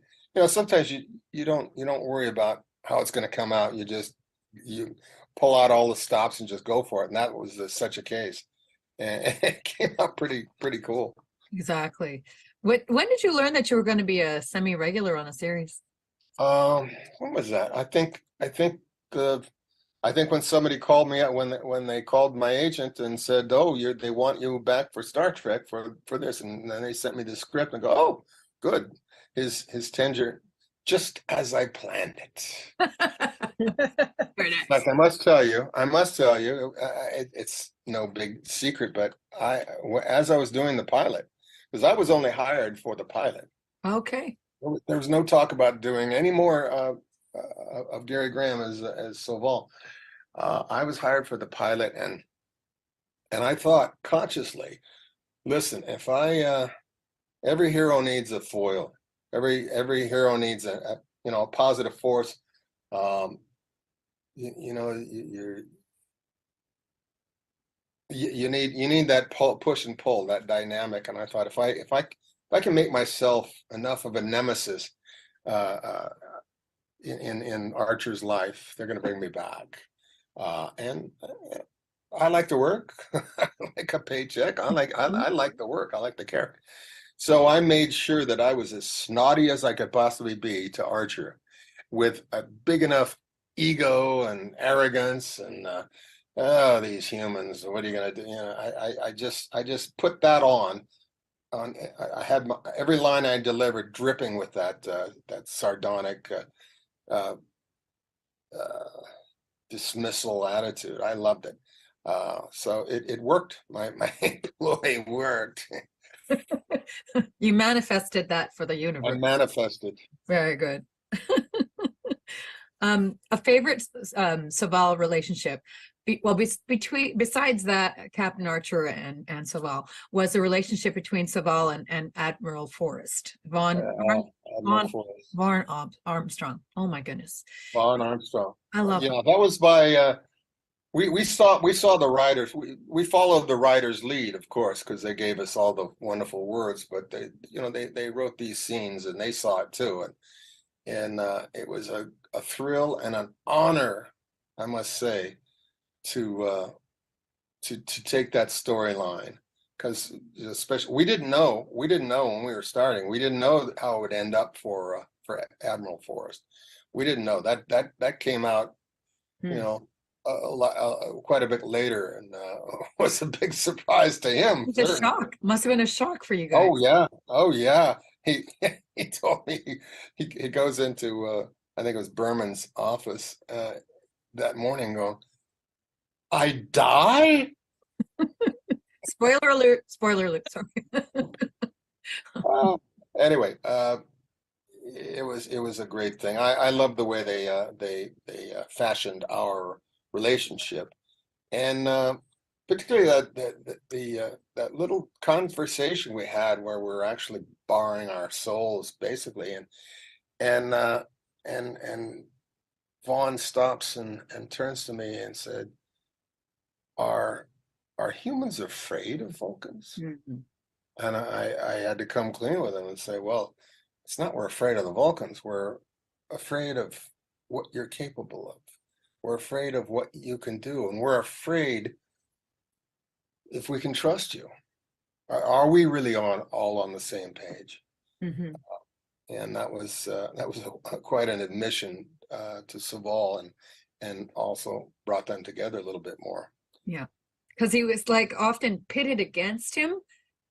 sometimes you don't worry about how it's going to come out. You pull out all the stops and just go for it. And that was such a case. And it came out pretty cool. Exactly. When did you learn that you were going to be a semi-regular on the series? When was that? I think when somebody called me out, when they called my agent and said, "Oh, they want you back for Star Trek for this," and then they sent me the script and go, "Oh, good." His tenure, just as I planned it. Very nice. Like I must tell you, it's no big secret, but as I was doing the pilot, because I was only hired for the pilot. Okay. there was no talk about doing any more of Gary Graham as Sauval. I was hired for the pilot, and I thought consciously, listen, if every hero needs a foil, every hero needs a positive force. You need that push and pull, that dynamic. And I thought, if I can make myself enough of a nemesis in Archer's life, they're going to bring me back. And I like to work. I like a paycheck. I like the work. I like the character. So I made sure that I was as snotty as I could possibly be to Archer, with a big enough ego and arrogance and these humans, what are you gonna do? I just put that on. I had every line I delivered dripping with that sardonic dismissal attitude. I loved it. So it worked. My employee worked. You manifested that for the universe. I manifested. Very good. A favorite Sauval relationship, besides that, Captain Archer and Sauval, was the relationship between Sauval and Admiral Forrest. Vaughn Armstrong. Oh my goodness. Vaughn Armstrong. I love that was by we saw the writers. We followed the writers' lead, of course, because they gave us all the wonderful words, but they wrote these scenes and they saw it too. And it was a thrill and an honor, I must say, to take that storyline, because especially we didn't know when we were starting. We didn't know how it would end up for Admiral Forrest. We didn't know that came out, quite a bit later, and was a big surprise to him. It was a shock. Must have been a shock for you guys. Oh yeah. He told me he goes into I think it was Berman's office that morning, going, "I die." Spoiler alert! Sorry. Anyway, it was a great thing. I love the way they fashioned our relationship, and particularly that little conversation we had where we're actually baring our souls, basically, and Vaughn stops and turns to me and said, "Are humans afraid of Vulcans?" Mm-hmm. And I had to come clean with him and say, well, it's not we're afraid of the Vulcans. We're afraid of what you're capable of. We're afraid of what you can do. And we're afraid if we can trust you. Are we really all on the same page? Mm-hmm. And that was quite an admission to Sauval, and also brought them together a little bit more. Yeah, because he was like often pitted against him.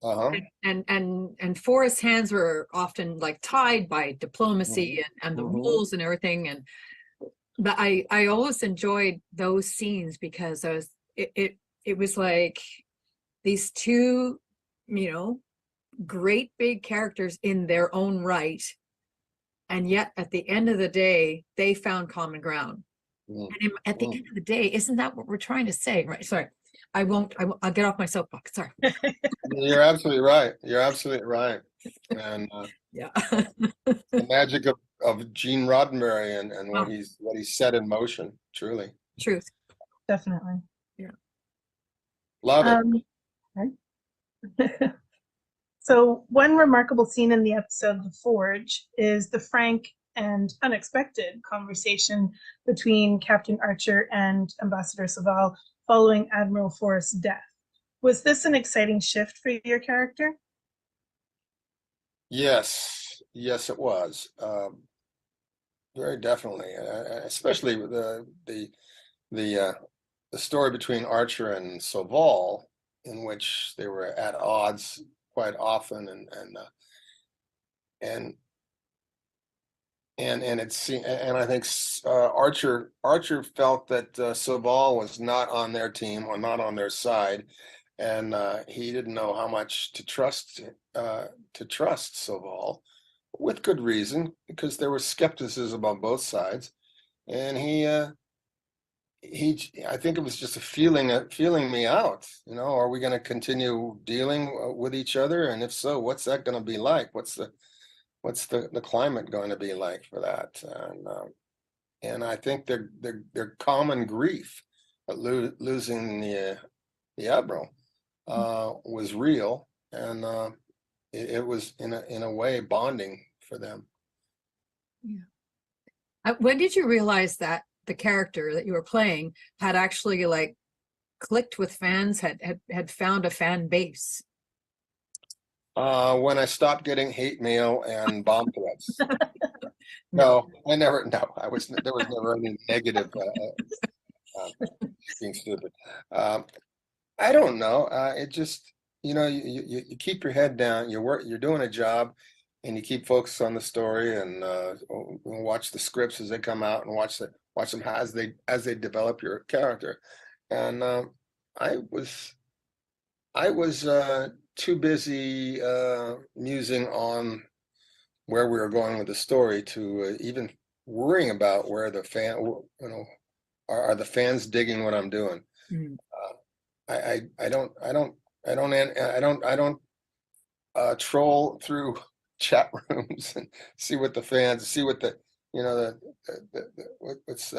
Uh-huh. And Forrest's hands were often like tied by diplomacy and the rules and everything. But I always enjoyed those scenes because it was like these two, great big characters in their own right, and yet at the end of the day they found common ground. And at the end of the day, isn't that what we're trying to say, right? Sorry, I'll get off my soapbox. Sorry. You're absolutely right. And yeah, the magic of Gene Roddenberry and what he's set in motion. Truly, truth. Definitely. Yeah. Love it. Right. So one remarkable scene in the episode The Forge is the frank and unexpected conversation between Captain Archer and Ambassador Sauval following Admiral Forrest's death. Was this an exciting shift for your character? Yes, it was. Very definitely, especially the story between Archer and Sauval, in which they were at odds quite often, and I think Archer felt that Sauval was not on their team or not on their side, and he didn't know how much to trust Sauval, with good reason, because there was skepticism on both sides, and I think it was just a feeling me out. You know, are we going to continue dealing with each other, and if so, what's that going to be like? What's the climate going to be like for that? And I think their common grief at losing the Admiral was real, and it was in a way bonding for them. Yeah. When did you realize that the character that you were playing had actually like clicked with fans, had found a fan base? When I stopped getting hate mail and bomb threats. No, I never. No, there was never any negative being stupid. I don't know. It just, you know, you keep your head down. You're doing a job, and you keep focused on the story, and watch the scripts as they come out, and watch them as they develop your character. And I was too busy musing on where we were going with the story to even worrying about where the are the fans digging what I'm doing. I don't troll through chat rooms and see what the fans see, what the, you know, what's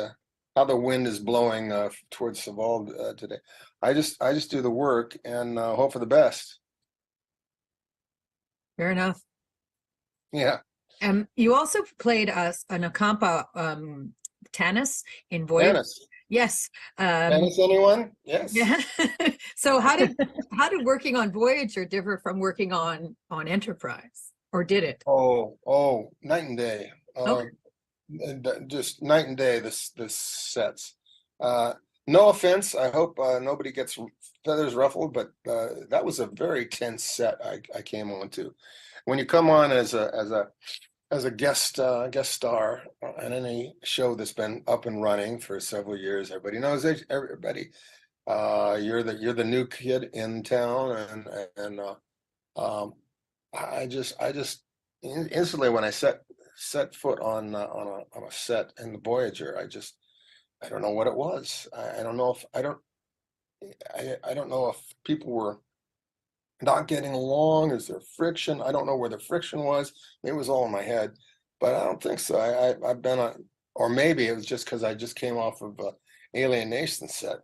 how the wind is blowing towards Saval today. I just do the work and hope for the best. Fair enough. Yeah. You also played us an Ocampa Tanis in Voyage. Tanis. Yes. Tanis, anyone? Yes. Yeah. So how did working on Voyager differ from working on Enterprise, or did it? Oh, night and day. Okay. Just night and day. This sets. No offense. I hope nobody gets feathers ruffled, but that was a very tense set I came on to. When you come on as a guest star on any show that's been up and running for several years, everybody knows it. Everybody, you're the new kid in town, and I just instantly when I set foot on a set in the Voyager, I don't know what it was. I don't know if people were not getting along. Is there friction? I don't know where the friction was. It was all in my head, but I don't think so. I've been on, or maybe it was just because I just came off of Alien Nation set,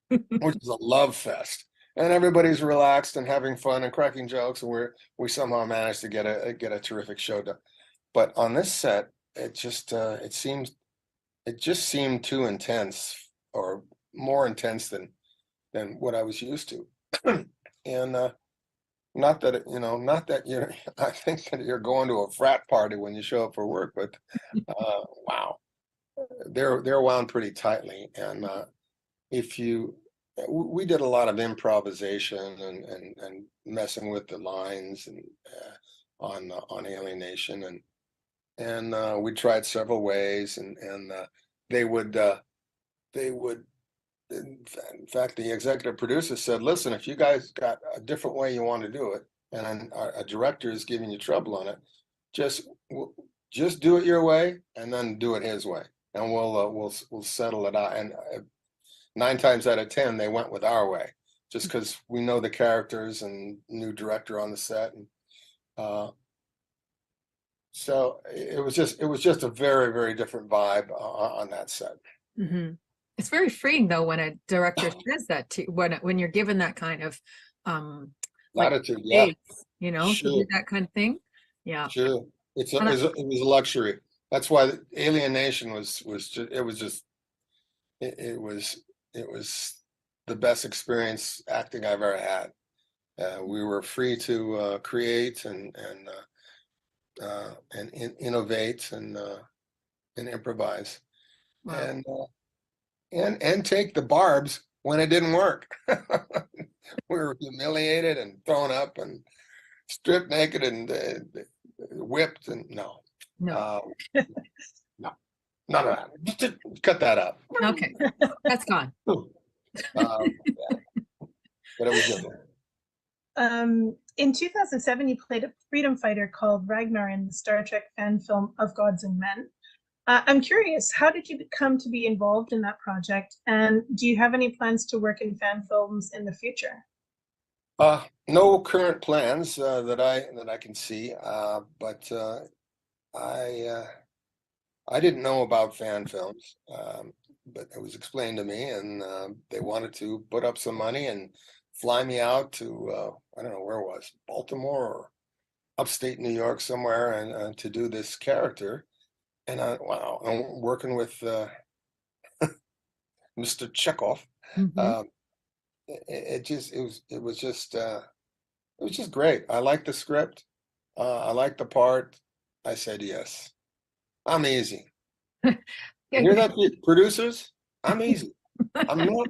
which is a love fest, and everybody's relaxed and having fun and cracking jokes, and we somehow managed to get a terrific show done. But on this set, it just seemed too intense, or more intense than what I was used to. And not that you're, I think that you're going to a frat party when you show up for work, but wow, they're wound pretty tightly. And we did a lot of improvisation and messing with the lines and on Alienation, and we tried several ways, and they would in fact, the executive producer said, listen, if you guys got a different way you want to do it, and a director is giving you trouble on it, just do it your way, and then do it his way, and we'll settle it out. And 9 times out of 10, they went with our way, just because we know the characters and new director on the set. And so it was just a very, very different vibe on that set. Mm-hmm. It's very freeing though when a director says that to when you're given that kind of latitude, yeah, you know, sure, to do that kind of thing. Yeah, sure. It was a luxury. That's why Alienation was the best experience acting I've ever had. We were free to create and innovate and improvise. Wow. And take the barbs when it didn't work. We were humiliated and thrown up and stripped naked and whipped, and no, none of that. Just cut that up. Okay, that's gone. Yeah. But it was good. In 2007, you played a freedom fighter called Ragnar in the Star Trek fan film Of Gods and Men. I'm curious, how did you come to be involved in that project? And do you have any plans to work in fan films in the future? No current plans that I can see, but I didn't know about fan films, but it was explained to me, and they wanted to put up some money and fly me out to I don't know where it was, Baltimore or upstate New York somewhere, and to do this character. And wow, I'm working with Mr. Chekhov. It was just great. I liked the script. I liked the part. I said yes. I'm easy. You hear that, producers? I'm easy. I'm not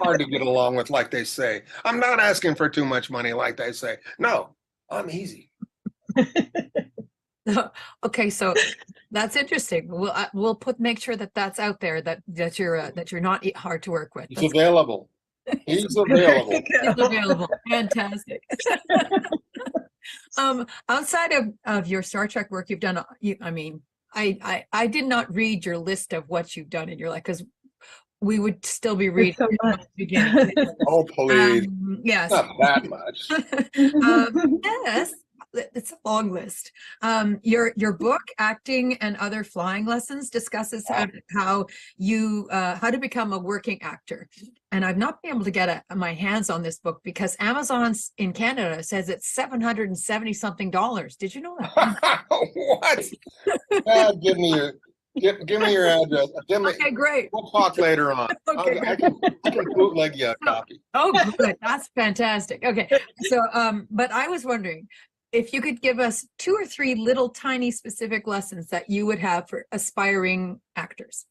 hard to get along with, like they say. I'm not asking for too much money, like they say. No, I'm easy. Okay, so that's interesting. We'll make sure that that's out there, that you're not hard to work with. It's available. He's available. He's available. Fantastic. Outside of your Star Trek work, you've done. I did not read your list of what you've done in your life, because we would still be reading so at the beginning. Oh, please. Yes. Not that much. Yes. It's a long list. Your book, Acting and Other Flying Lessons, discusses how to become a working actor. And I've not been able to get my hands on this book because Amazon in Canada says it's $770 something. Did you know that? What? Give me your address. Okay, great. We'll talk later on. Okay, I can bootleg you a copy. Oh, good. That's fantastic. Okay. So, but I was wondering if you could give us 2 or 3 little tiny specific lessons that you would have for aspiring actors.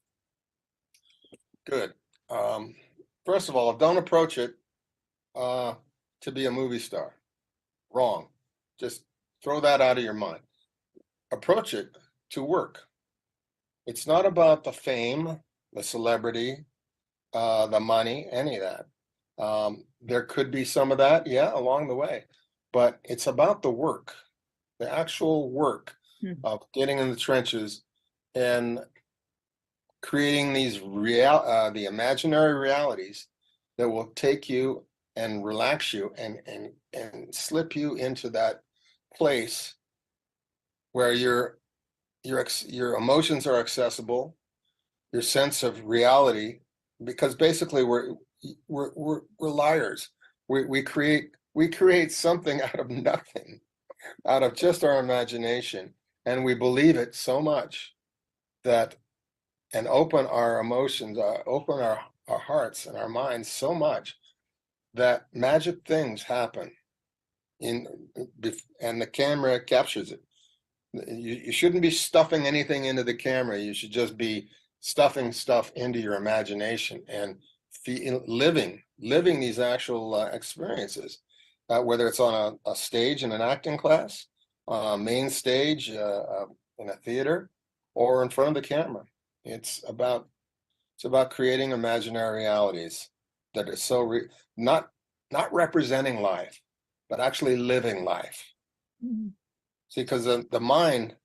Good. First of all, don't approach it to be a movie star. Wrong. Just throw that out of your mind. Approach it to work. It's not about the fame, the celebrity, the money, any of that. There could be some of that, yeah, along the way. But it's about the work, the actual work of getting in the trenches and creating these the imaginary realities that will take you and relax you and slip you into that place where your emotions are accessible, your sense of reality, because basically we're liars. We create something out of nothing, out of just our imagination, and we believe it so much that, and open our emotions, open our hearts and our minds so much that magic things happen and the camera captures it. You shouldn't be stuffing anything into the camera. You should just be stuffing stuff into your imagination and living these actual experiences. Whether it's on a stage in an acting class, main stage in a theater, or in front of the camera. It's about creating imaginary realities that are so not representing life, but actually living life. Mm-hmm. See, because the mind,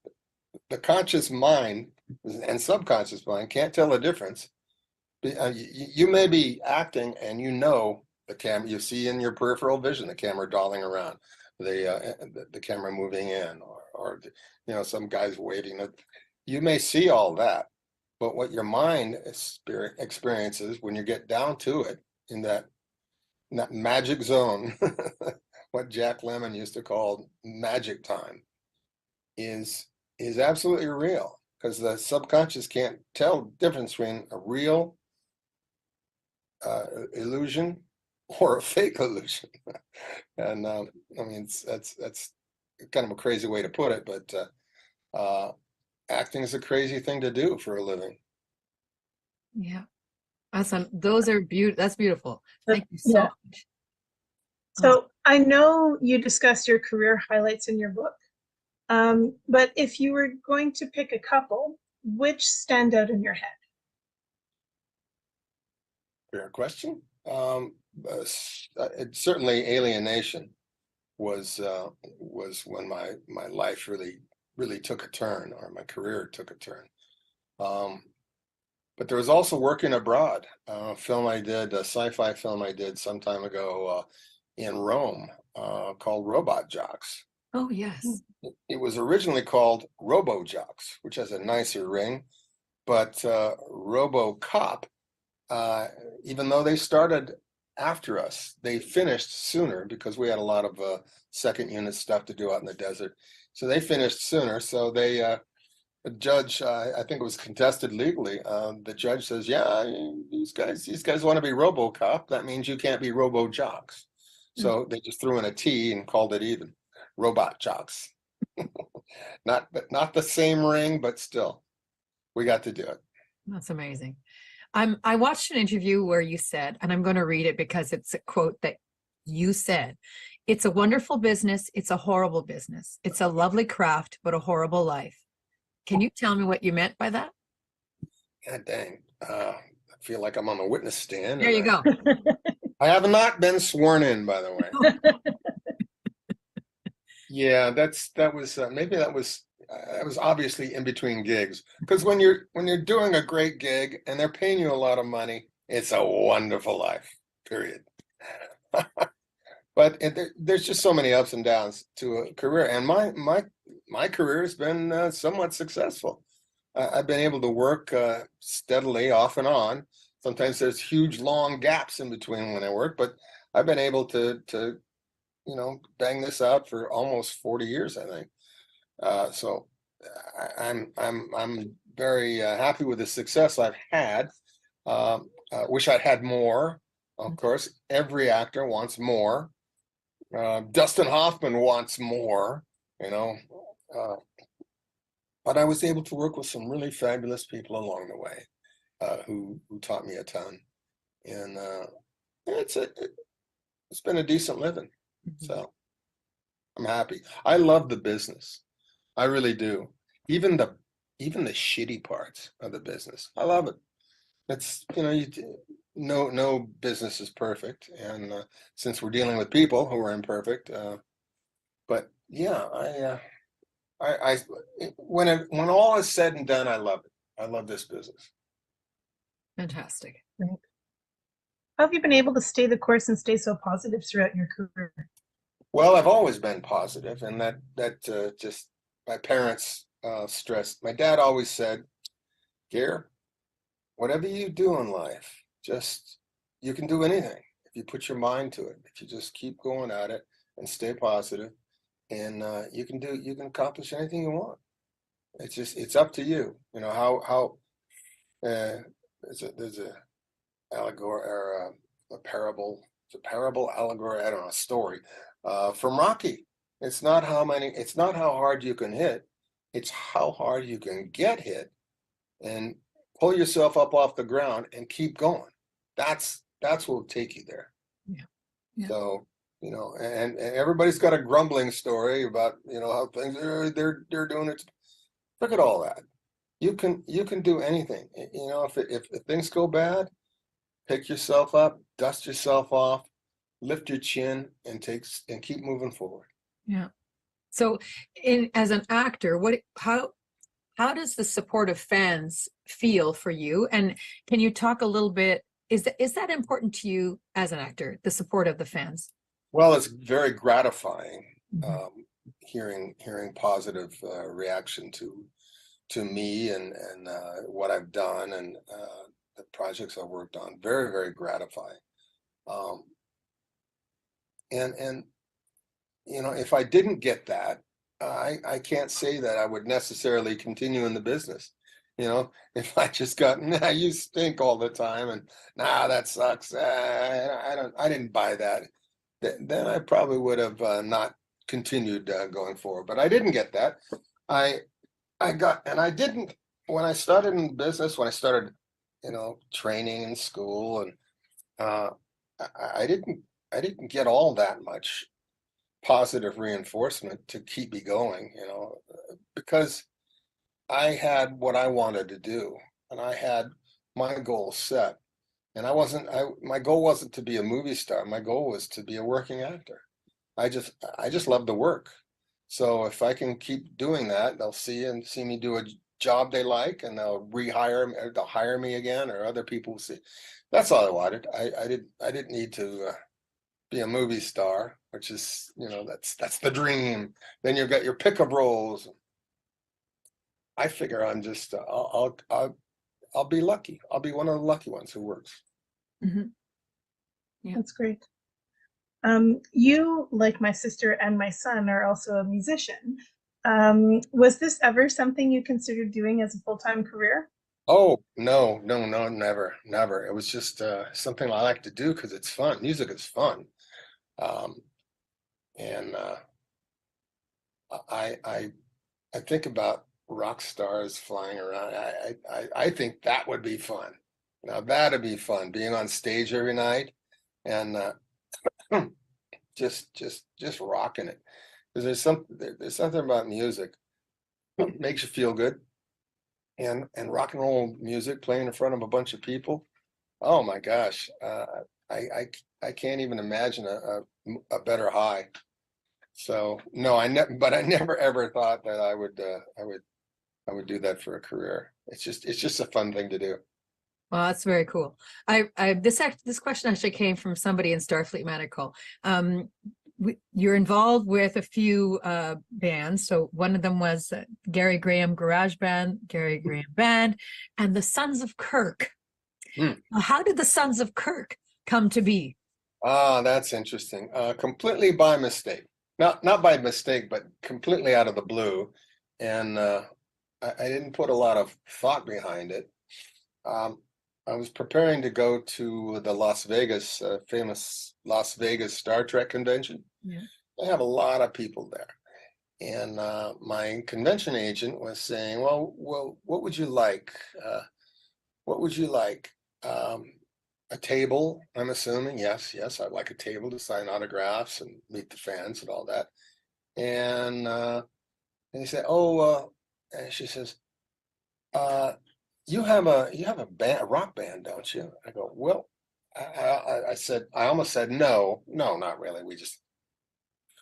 the conscious mind and subconscious mind can't tell the difference. You may be acting and you know the camera, you see in your peripheral vision the camera dolling around, the camera moving in, or some guys waving. You may see all that, but what your mind experiences when you get down to it in that magic zone, what Jack Lemmon used to call magic time, is absolutely real, because the subconscious can't tell the difference between a real illusion or a fake illusion. And I mean, that's kind of a crazy way to put it, but acting is a crazy thing to do for a living. Yeah, awesome. That's beautiful. Thank you so much. So I know you discussed your career highlights in your book, but if you were going to pick a couple, which stand out in your head? Fair question. Certainly alienation was when my life really took a turn, or my career took a turn. But there was also working abroad. A sci-fi film I did some time ago in Rome called Robot Jocks. Oh, yes. It was originally called Robo Jocks, which has a nicer ring, but Robo Cop, even though they started after us, they finished sooner because we had a lot of second unit stuff to do out in the desert. So they finished sooner. So the judge, I think it was contested legally. The judge says, "Yeah, these guys want to be RoboCop. That means you can't be Robo Jocks." So they just threw in a T and called it even, Robot Jocks. Not the same ring, but still, we got to do it. That's amazing. I watched an interview where you said, and I'm going to read it because it's a quote that you said, "It's a wonderful business. It's a horrible business. It's a lovely craft, but a horrible life." Can you tell me what you meant by that? God dang. I feel like I'm on the witness stand. There you go. I have not been sworn in, by the way. Yeah, that was obviously in between gigs. Because when you're doing a great gig and they're paying you a lot of money, it's a wonderful life, period. But there's just so many ups and downs to a career, and my career has been somewhat successful. I've been able to work steadily off and on. Sometimes there's huge long gaps in between when I work, but I've been able to bang this out for almost 40 years, I think. So I'm very happy with the success I've had. Wish I'd had more. Of course, every actor wants more. Dustin Hoffman wants more, but I was able to work with some really fabulous people along the way who taught me a ton, and it's been a decent living. So I'm happy. I love the business. I really do. Even the shitty parts of the business, I love it. It's no business is perfect, and since we're dealing with people who are imperfect, but yeah, I when all is said and done, I love it. I love this business. Fantastic. How have you been able to stay the course and stay so positive throughout your career? Well, I've always been positive, and that just my parents stressed. My dad always said, "Gare, whatever you do in life, you can do anything if you put your mind to it. If you just keep going at it and stay positive, and you can accomplish anything you want. It's up to you. How there's a allegory or a parable. It's a parable allegory. I don't know, a story from Rocky. It's not how hard you can hit. It's how hard you can get hit, and pull yourself up off the ground and keep going. That's what will take you there." Yeah. So and everybody's got a grumbling story about how things they're doing it. Look at all that. You can do anything. If things go bad, pick yourself up, dust yourself off, lift your chin, and keep moving forward. Yeah. So, as an actor, how does the support of fans feel for you? And can you talk a little bit? Is that important to you as an actor? The support of the fans? Well, it's very gratifying hearing positive reaction to me and what I've done and the projects I've worked on. Very, very gratifying. And if I didn't get that, I can't say that I would necessarily continue in the business. If I just got, "Nah, you stink" all the time, and "Nah, that sucks," I didn't buy that, then I probably would have not continued going forward. But I didn't get that. I didn't when I started in business. When I started, training in school, and I didn't get all that much positive reinforcement to keep me going. Because I had what I wanted to do, and I had my goals set, And my goal wasn't to be a movie star. My goal was to be a working actor. I just love the work. So if I can keep doing that, they'll see me do a job they like, and they'll rehire me, or they'll hire me again, or other people will see. That's all I wanted. I didn't need to be a movie star, which is, that's the dream. Then you've got your pickup roles. I figure I'm just I'll be lucky. I'll be one of the lucky ones who works. Mm-hmm. Yeah, that's great. You, like my sister and my son, are also a musician. Was this ever something you considered doing as a full-time career? Oh, no, never. It was just something I like to do because it's fun. Music is fun. And I think about rock stars flying around. I think that would be fun. Now that'd be fun, being on stage every night and just rocking it. Because there's something about music that makes you feel good, and rock and roll music playing in front of a bunch of people. Oh my gosh, I can't even imagine a better high. So no, I never ever thought that I would do that for a career. It's just a fun thing to do. Well, that's very cool. This question actually came from somebody in Starfleet Medical. You're involved with a few bands. So one of them was Gary Graham Garage Band, Gary Graham Band, and the Sons of Kirk. How did the Sons of Kirk come to be? That's interesting. Completely by mistake. Not by mistake, but completely out of the blue. And I didn't put a lot of thought behind it. I was preparing to go to the Las Vegas, famous Las Vegas Star Trek convention. Yeah. They have a lot of people there. And my convention agent was saying, well, what would you like? What would you like? A table, I'm assuming. Yes, I'd like a table to sign autographs and meet the fans and all that. And he said, and she says, you have a band, a rock band, don't you? I go, well, I said, I almost said, no, not really.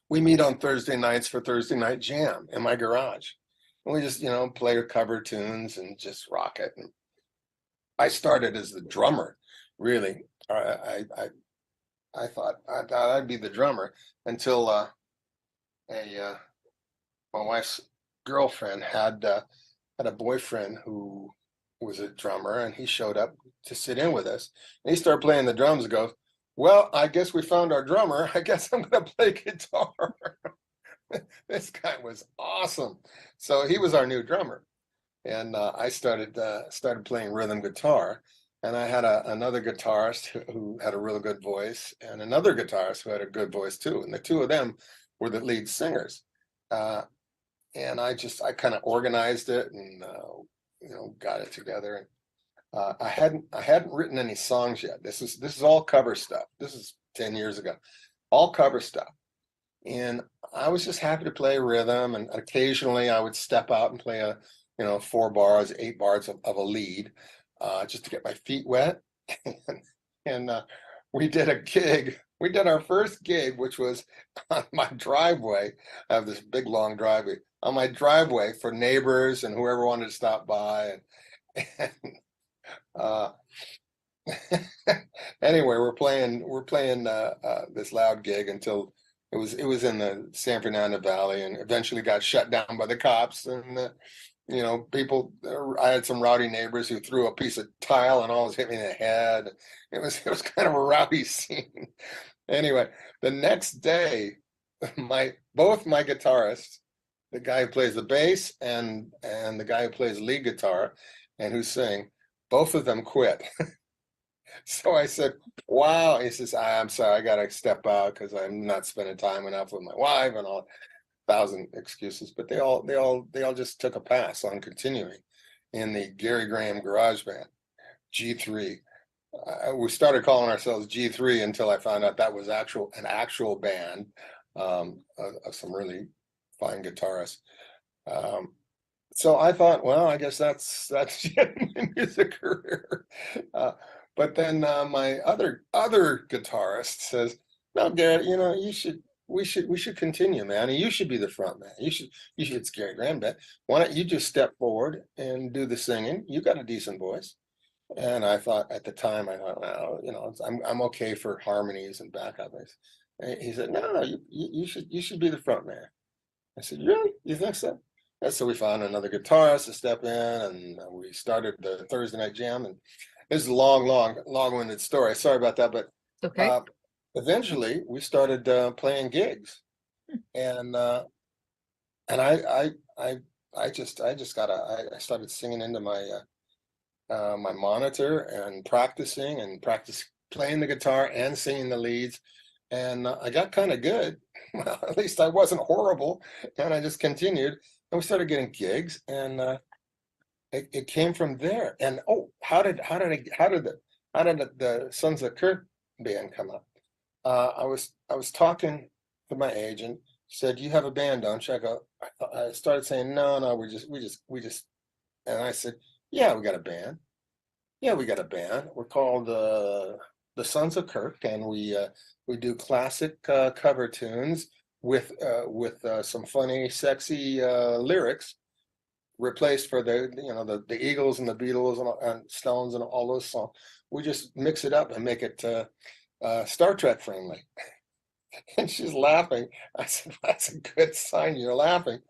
We meet on Thursday nights for Thursday night jam in my garage. And we just, play or cover tunes and just rock it. And I started as the drummer, really. I thought I'd be the drummer until my wife's girlfriend had a boyfriend who was a drummer, and he showed up to sit in with us. And he started playing the drums and goes, well, I guess we found our drummer. I guess I'm going to play guitar. This guy was awesome. So he was our new drummer. And I started playing rhythm guitar. And I had another guitarist who had a really good voice, and another guitarist who had a good voice too. And the two of them were the lead singers. And I kind of organized it and got it together. And I hadn't written any songs yet. This is all cover stuff. This is 10 years ago, all cover stuff. And I was just happy to play rhythm, and occasionally I would step out and play 4 bars, 8 bars of a lead, just to get my feet wet. And we did a gig. We did our first gig, which was on my driveway. I have this big, long driveway. On my driveway for neighbors and whoever wanted to stop by. And anyway, we're playing this loud gig until it was in the San Fernando Valley, and eventually got shut down by the cops. And people. I had some rowdy neighbors who threw a piece of tile and almost hit me in the head. It was kind of a rowdy scene. Anyway, the next day, both my guitarists, the guy who plays the bass and the guy who plays lead guitar and who sing, both of them quit. So I said, wow. He says, I'm sorry, I got to step out because I'm not spending time enough with my wife and all. 1,000 excuses, but they all just took a pass on continuing in the Gary Graham Garage Band, G3. We started calling ourselves G3 until I found out that was an actual band of some really fine guitarists. So I thought, well, I guess that's my music career. But then my other guitarist says, "No, Garrett, we should continue, man. And you should be the front man. You should. It's Gary Grandbet. Why don't you just step forward and do the singing? You got a decent voice." And I thought at the time, well, I'm okay for harmonies and backup. And he said, "No, you should be the front man." I said, "Really? You think so?" And so we found another guitarist to step in, and we started the Thursday night jam. And this is a long-winded story. Sorry about that, but okay. Eventually we started playing gigs, and I started singing into my my monitor and practice playing the guitar and singing the leads, and I got kind of good. Well, at least I wasn't horrible, and I just continued, and we started getting gigs, and it came from there. And how did the Sons of Kirk band come up? I was talking to my agent. Said, "You have a band, don't you?" I started saying, "No, we just," and I said, "Yeah, we got a band. Yeah, we got a band. We're called the Sons of Kirk, and we do classic cover tunes with some funny, sexy lyrics, replaced for the Eagles and the Beatles and Stones and all those songs. We just mix it up and make it Star Trek friendly." And she's laughing. I said, "That's a good sign you're laughing."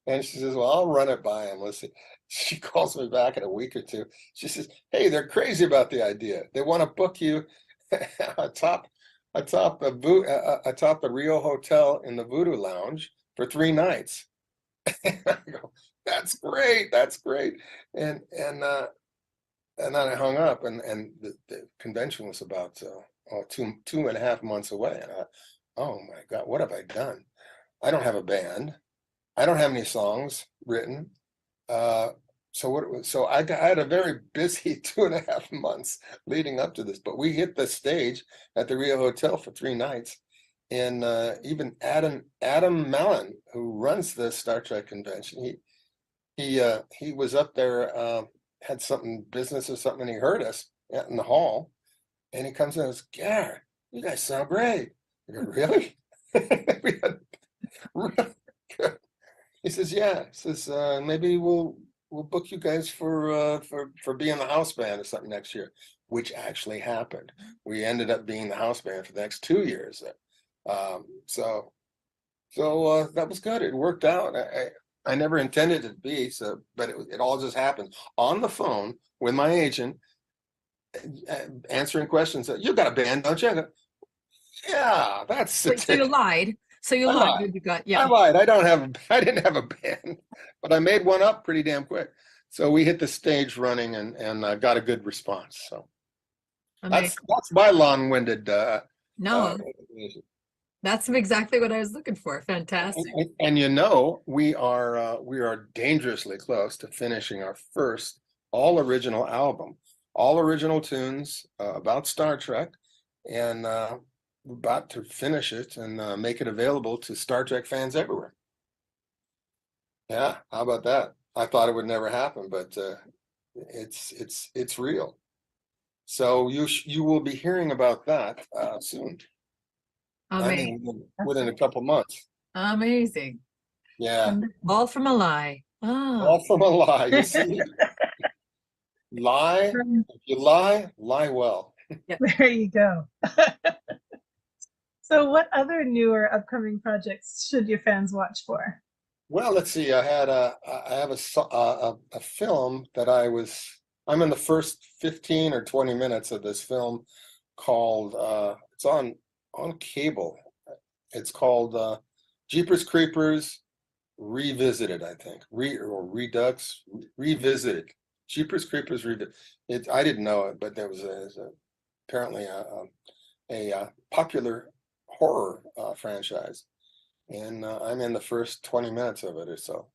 And she says, "Well, I'll run it by him. Let's see." She calls me back in a week or two. She says, "Hey, they're crazy about the idea. They want to book you atop the Rio Hotel in the Voodoo Lounge for 3 nights." And I go, "That's great. That's great." And then I hung up, and the convention was about 2.5 months away. And oh my God, what have I done? I don't have a band. I don't have any songs written. So I had a very busy 2.5 months leading up to this, but we hit the stage at the Rio Hotel for 3 nights. And even Adam Mallon, who runs the Star Trek convention, he was up there, had something business or something, and he heard us in the hall, and he comes in and says, "Garrett, you guys sound great." I go, "Really?" We had really good. He says, "Yeah." He says, "Maybe we'll book you guys for being the house band or something next year," which actually happened. We ended up being the house band for the next 2 years. So that was good. It worked out. I never intended it to be so, but it all just happened on the phone with my agent, answering questions. "You got a band, don't you?" I go, "Yeah, that's Wait, so you lied. So you I lied. lied. You got, I yeah. lied. I didn't have a band, but I made one up pretty damn quick. So we hit the stage running, and got a good response. So that's my long-winded. No, that's exactly what I was looking for. Fantastic. And we are dangerously close to finishing our first all original album, all original tunes about Star Trek, and we're about to finish it and make it available to Star Trek fans everywhere. Yeah, how about that? I thought it would never happen, but it's real. So you will be hearing about that soon. Amazing. I mean, within a couple months. Amazing. Yeah. All from a lie. Oh. All from a lie. You see? Lie. If you lie well. There you go. So what other newer upcoming projects should your fans watch for? Well, let's see. I have a film that I'm in the first 15 or 20 minutes of this film called it's on cable. It's called Jeepers Creepers Revisited, I think. Redux Revisited. Jeepers Creepers Revisited. I didn't know it, but there was apparently a popular horror franchise, and I'm in the first 20 minutes of it or so.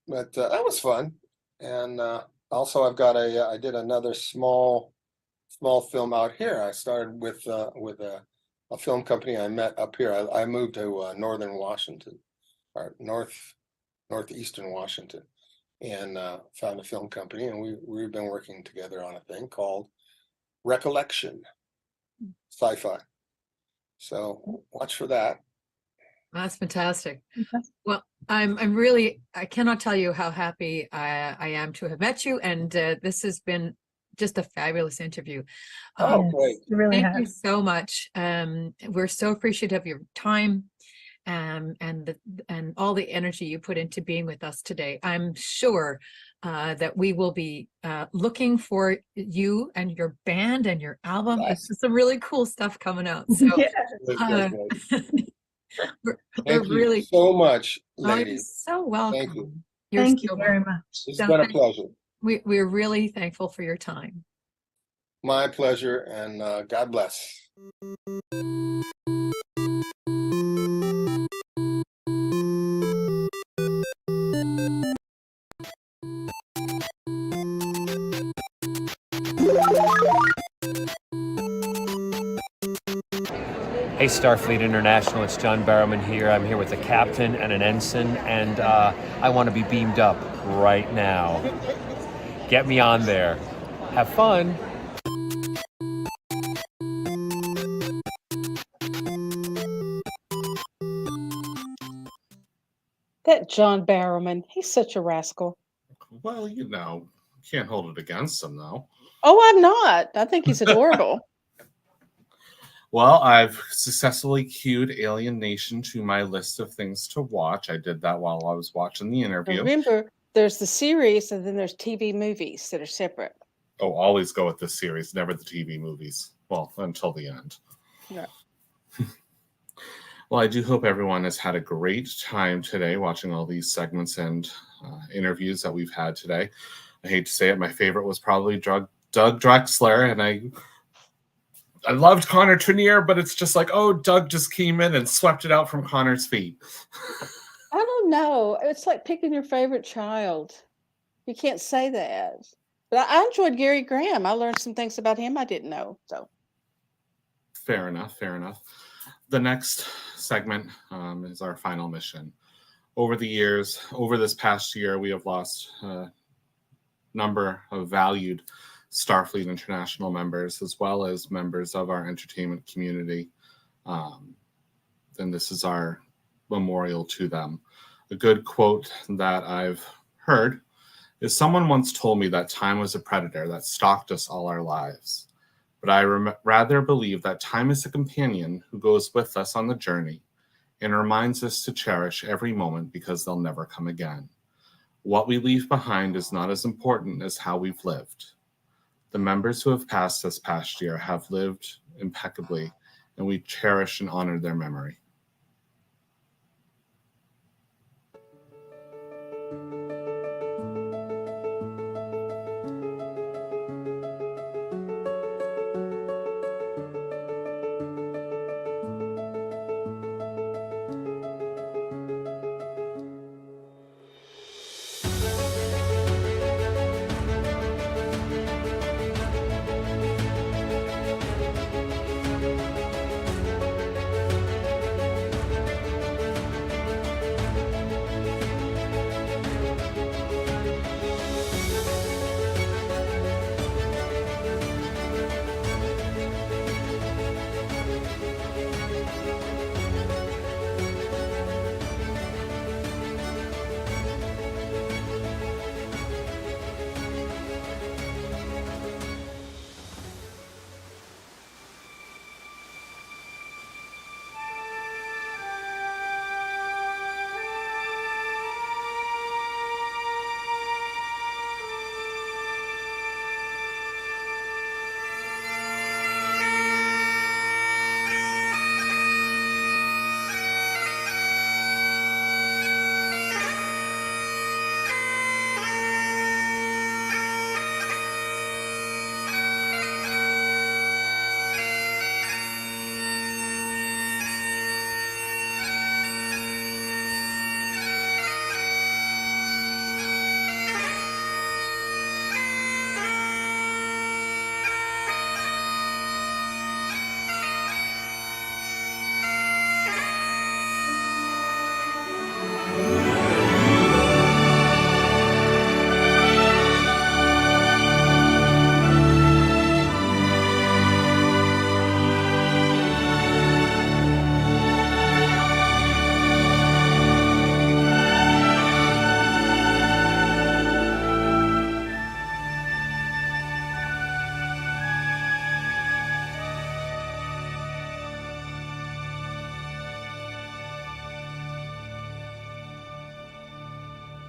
But that was fun. And also I did another small film out here. I started with a film company I met up here. I moved to northern Washington, or northeastern Washington, and found a film company, and we've been working together on a thing called recollection sci-fi. So watch for that. That's fantastic. Well, I'm really, I cannot tell you how happy I am to have met you, and this has been just a fabulous interview. Great. Really thank you so much. We're so appreciative of your time and all the energy you put into being with us today. I'm sure that we will be looking for you and your band and your album. It's just some really cool stuff coming out. So Thank you really so much, Oh, you're ladies. so welcome. Thank you. Thank you so very welcome. much. It's So been a thank- pleasure. We're really thankful for your time. My pleasure, and God bless. Hey, Starfleet International, it's John Barrowman here. I'm here with a captain and an ensign, and I want to be beamed up right now. Get me on there. Have fun. That John Barrowman, he's such a rascal. Well, you know, can't hold it against him, though. Oh, I'm not. I think he's adorable. Well, I've successfully queued Alien Nation to my list of things to watch. I did that while I was watching the interview. Remember, there's the series and then there's TV movies that are separate. Oh, always go with the series, never the TV movies. Well, until the end. Yeah. Well, I do hope everyone has had a great time today watching all these segments and interviews that we've had today. I hate to say it, my favorite was probably Doug Drexler, and I loved Connor Trenier, but it's just like, oh, Doug just came in and swept it out from Connor's feet. I don't know. It's like picking your favorite child. You can't say that. But I enjoyed Gary Graham. I learned some things about him I didn't know. So Fair enough. The next segment is our final mission. Over this past year, we have lost a number of valued Starfleet International members, as well as members of our entertainment community. And this is our memorial to them. A good quote that I've heard is, someone once told me that time was a predator that stalked us all our lives. But I rather believe that time is a companion who goes with us on the journey and reminds us to cherish every moment because they'll never come again. What we leave behind is not as important as how we've lived. The members who have passed this past year have lived impeccably, and we cherish and honor their memory.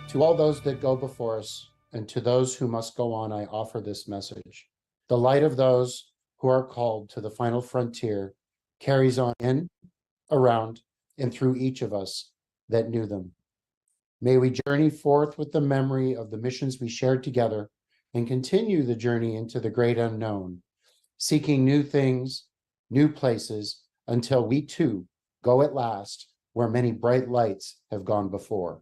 To all those that go before us, and to those who must go on, I offer this message. The light of those who are called to the final frontier carries on in, around, and through each of us that knew them. May we journey forth with the memory of the missions we shared together and continue the journey into the great unknown, seeking new things, new places, until we too go at last where many bright lights have gone before.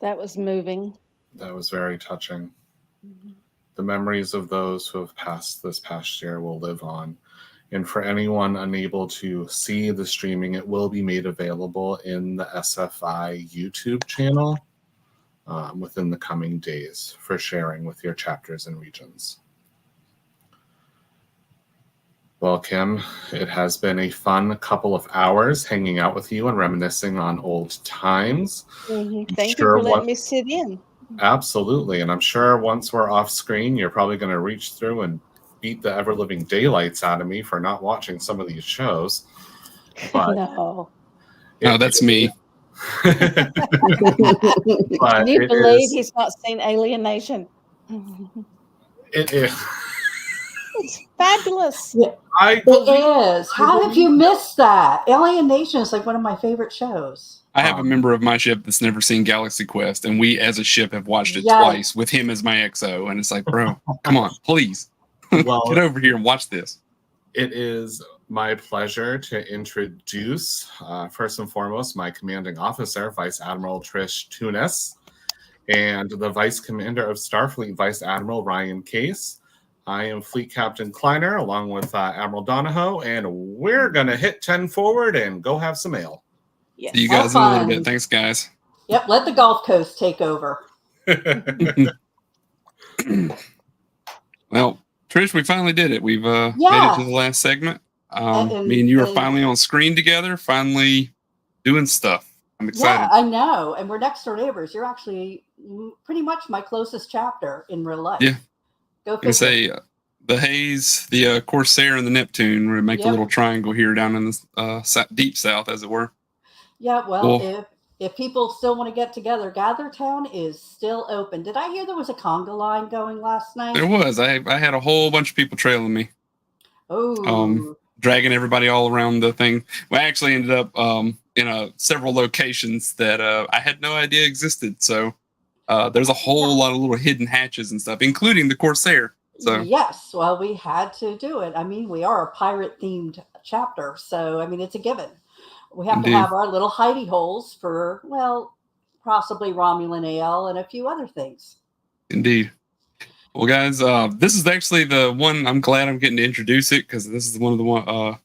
That was moving. That was very touching. Mm-hmm. The memories of those who have passed this past year will live on. And for anyone unable to see the streaming, it will be made available in the SFI YouTube channel within the coming days for sharing with your chapters and regions. Well, Kim, it has been a fun couple of hours hanging out with you and reminiscing on old times. Mm-hmm. Thank you for letting me sit in. Absolutely. And I'm sure once we're off screen, you're probably going to reach through and beat the ever-living daylights out of me for not watching some of these shows. But no. No, that's me. But Can you believe he's not seen Alienation? It is. It's fabulous. Yeah, it is. How have you missed that? Alienation is like one of my favorite shows. I have a member of my ship that's never seen Galaxy Quest, and we as a ship have watched it twice with him as my XO. And it's like, bro, come on, please. Well, get over here and watch this. It is my pleasure to introduce, first and foremost, my commanding officer, Vice Admiral Trish Tunis, and the Vice Commander of Starfleet, Vice Admiral Ryan Case. I am Fleet Captain Kleiner, along with Admiral Donahoe, and we're going to hit 10 forward and go have some ale. Yes. See you guys in a little bit. Thanks, guys. Yep, let the Gulf Coast take over. Well, Trish, we finally did it. We've made it to the last segment. Me and you are finally on screen together, finally doing stuff. I'm excited. Yeah, I know. And we're next door neighbors. You're actually pretty much my closest chapter in real life. Yeah. Go and say the Hayes, the Corsair, and the Neptune would make a little triangle here down in the deep south, as it were. Yeah, well, if people still want to get together, Gathertown is still open. Did I hear there was a conga line going last night? There was. I had a whole bunch of people trailing me. Oh. Dragging everybody all around the thing. We actually ended up in several locations that I had no idea existed. So there's a whole lot of little hidden hatches and stuff, including the Corsair. So yes, well, we had to do it. I mean, we are a pirate-themed chapter, so I mean, it's a given. We have to have our little hidey holes for, well, possibly Romulan ale and a few other things. Indeed. Well, guys, this is actually the one I'm glad I'm getting to introduce it, because this is one of the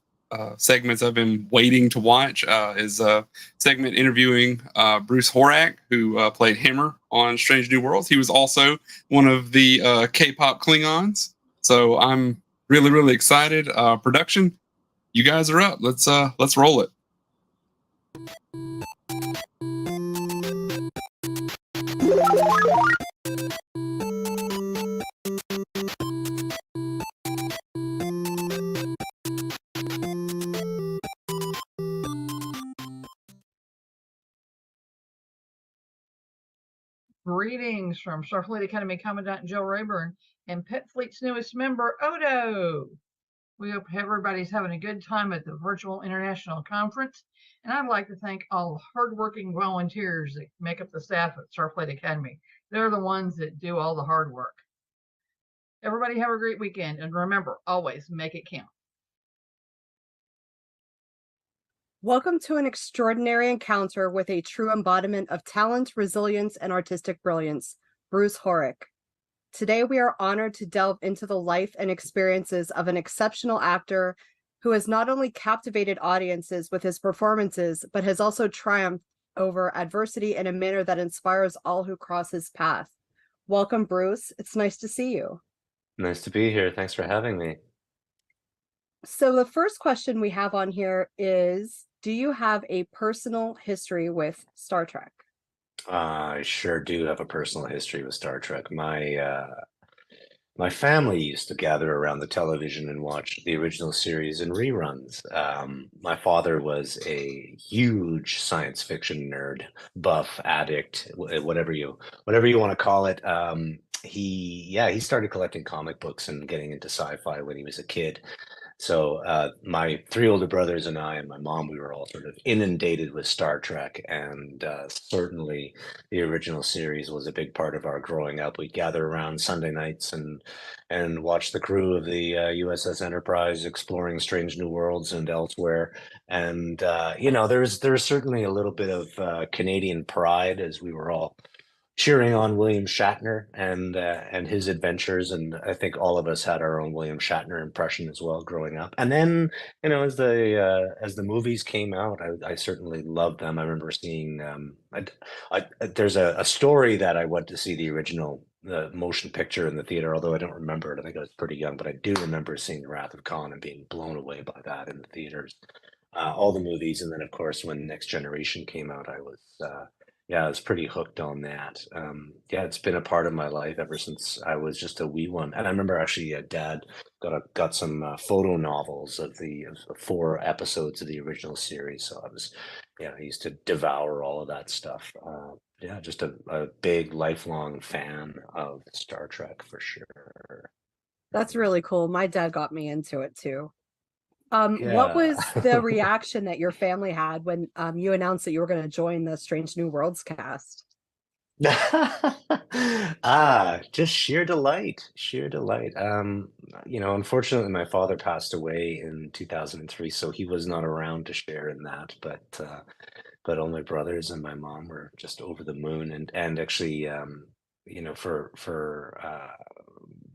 segments I've been waiting to watch. Is a segment interviewing Bruce Horak, who played Himmer on Strange New Worlds. He was also one of the K-pop Klingons. So I'm really, really excited. Production, you guys are up. Let's roll it. Greetings from Starfleet Academy Commandant Joe Rayburn and Pet Fleet's newest member, Odo. We hope everybody's having a good time at the virtual international conference. And I'd like to thank all the hardworking volunteers that make up the staff at Starfleet Academy. They're the ones that do all the hard work. Everybody have a great weekend. And remember, always make it count. Welcome to an extraordinary encounter with a true embodiment of talent, resilience, and artistic brilliance, Bruce Horak. Today, we are honored to delve into the life and experiences of an exceptional actor who has not only captivated audiences with his performances, but has also triumphed over adversity in a manner that inspires all who cross his path. Welcome, Bruce. It's nice to see you. Nice to be here. Thanks for having me. So the first question we have on here is, do you have a personal history with Star Trek? I sure do have a personal history with Star Trek. My family used to gather around the television and watch the original series in reruns. My father was a huge science fiction nerd, buff, addict, whatever you want to call it. He started collecting comic books and getting into sci-fi when he was a kid. So my three older brothers and I and my mom, we were all sort of inundated with Star Trek, and certainly the original series was a big part of our growing up. We'd gather around Sunday nights and watch the crew of the USS Enterprise exploring strange new worlds and elsewhere. And there's certainly a little bit of Canadian pride, as we were all cheering on William Shatner and his adventures, and I think all of us had our own William Shatner impression as well growing up. And then, as the movies came out, I certainly loved them. I remember seeing there's a story that I went to see the motion picture in the theater, although I don't remember it. I think I was pretty young, but I do remember seeing The Wrath of Khan and being blown away by that in the theaters. All the movies, and then of course when Next Generation came out, I was pretty hooked on that. Yeah, it's been a part of my life ever since I was just a wee one. And I remember actually, Dad got some photo novels of the 4 episodes of the original series. So I used to devour all of that stuff. Yeah, just a big lifelong fan of Star Trek for sure. That's really cool. My dad got me into it too. What Yeah. was the reaction that your family had when you announced that you were going to join the Strange New Worlds cast? Just sheer delight, sheer delight. Unfortunately, my father passed away in 2003, so he was not around to share in that. But all my brothers and my mom were just over the moon, and actually, for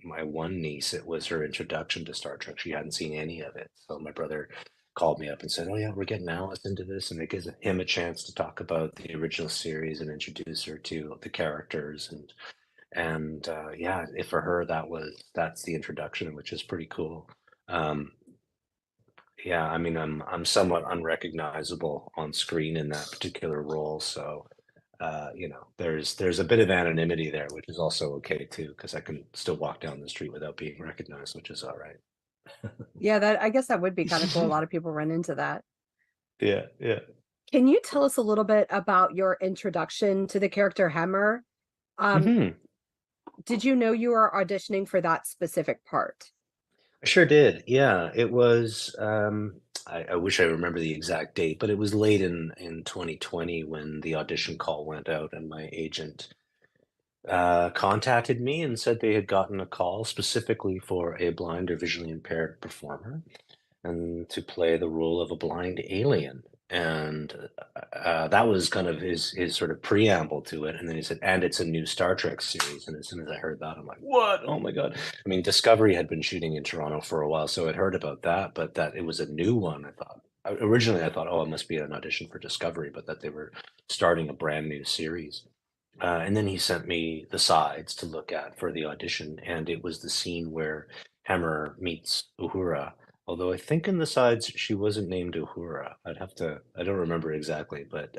my one niece, it was her introduction to Star Trek. She hadn't seen any of it, so my brother called me up and said, "Oh yeah, we're getting Alice into this," and it gives him a chance to talk about the original series and introduce her to the characters, and yeah, for her that's the introduction, which is pretty cool. Um, yeah, I mean, I'm somewhat unrecognizable on screen in that particular role, so there's a bit of anonymity there, which is also okay too, because I can still walk down the street without being recognized, which is all right. Yeah, I guess that would be kind of cool. A lot of people run into that. Yeah, yeah. Can you tell us a little bit about your introduction to the character Hemmer? Did you know you were auditioning for that specific part? I sure did. Yeah, it was. I wish I remember the exact date, but it was late in 2020 when the audition call went out, and my agent contacted me and said they had gotten a call specifically for a blind or visually impaired performer, and to play the role of a blind alien. And that was kind of his sort of preamble to it. And then he said, and it's a new Star Trek series. And as soon as I heard that, I'm like, what? Oh my God. I mean, Discovery had been shooting in Toronto for a while, so I'd heard about that, but that it was a new one, originally I thought, oh, it must be an audition for Discovery, but that they were starting a brand new series. And then he sent me the sides to look at for the audition, and it was the scene where Hammer meets Uhura. Although I think in the sides she wasn't named Uhura. I don't remember exactly, but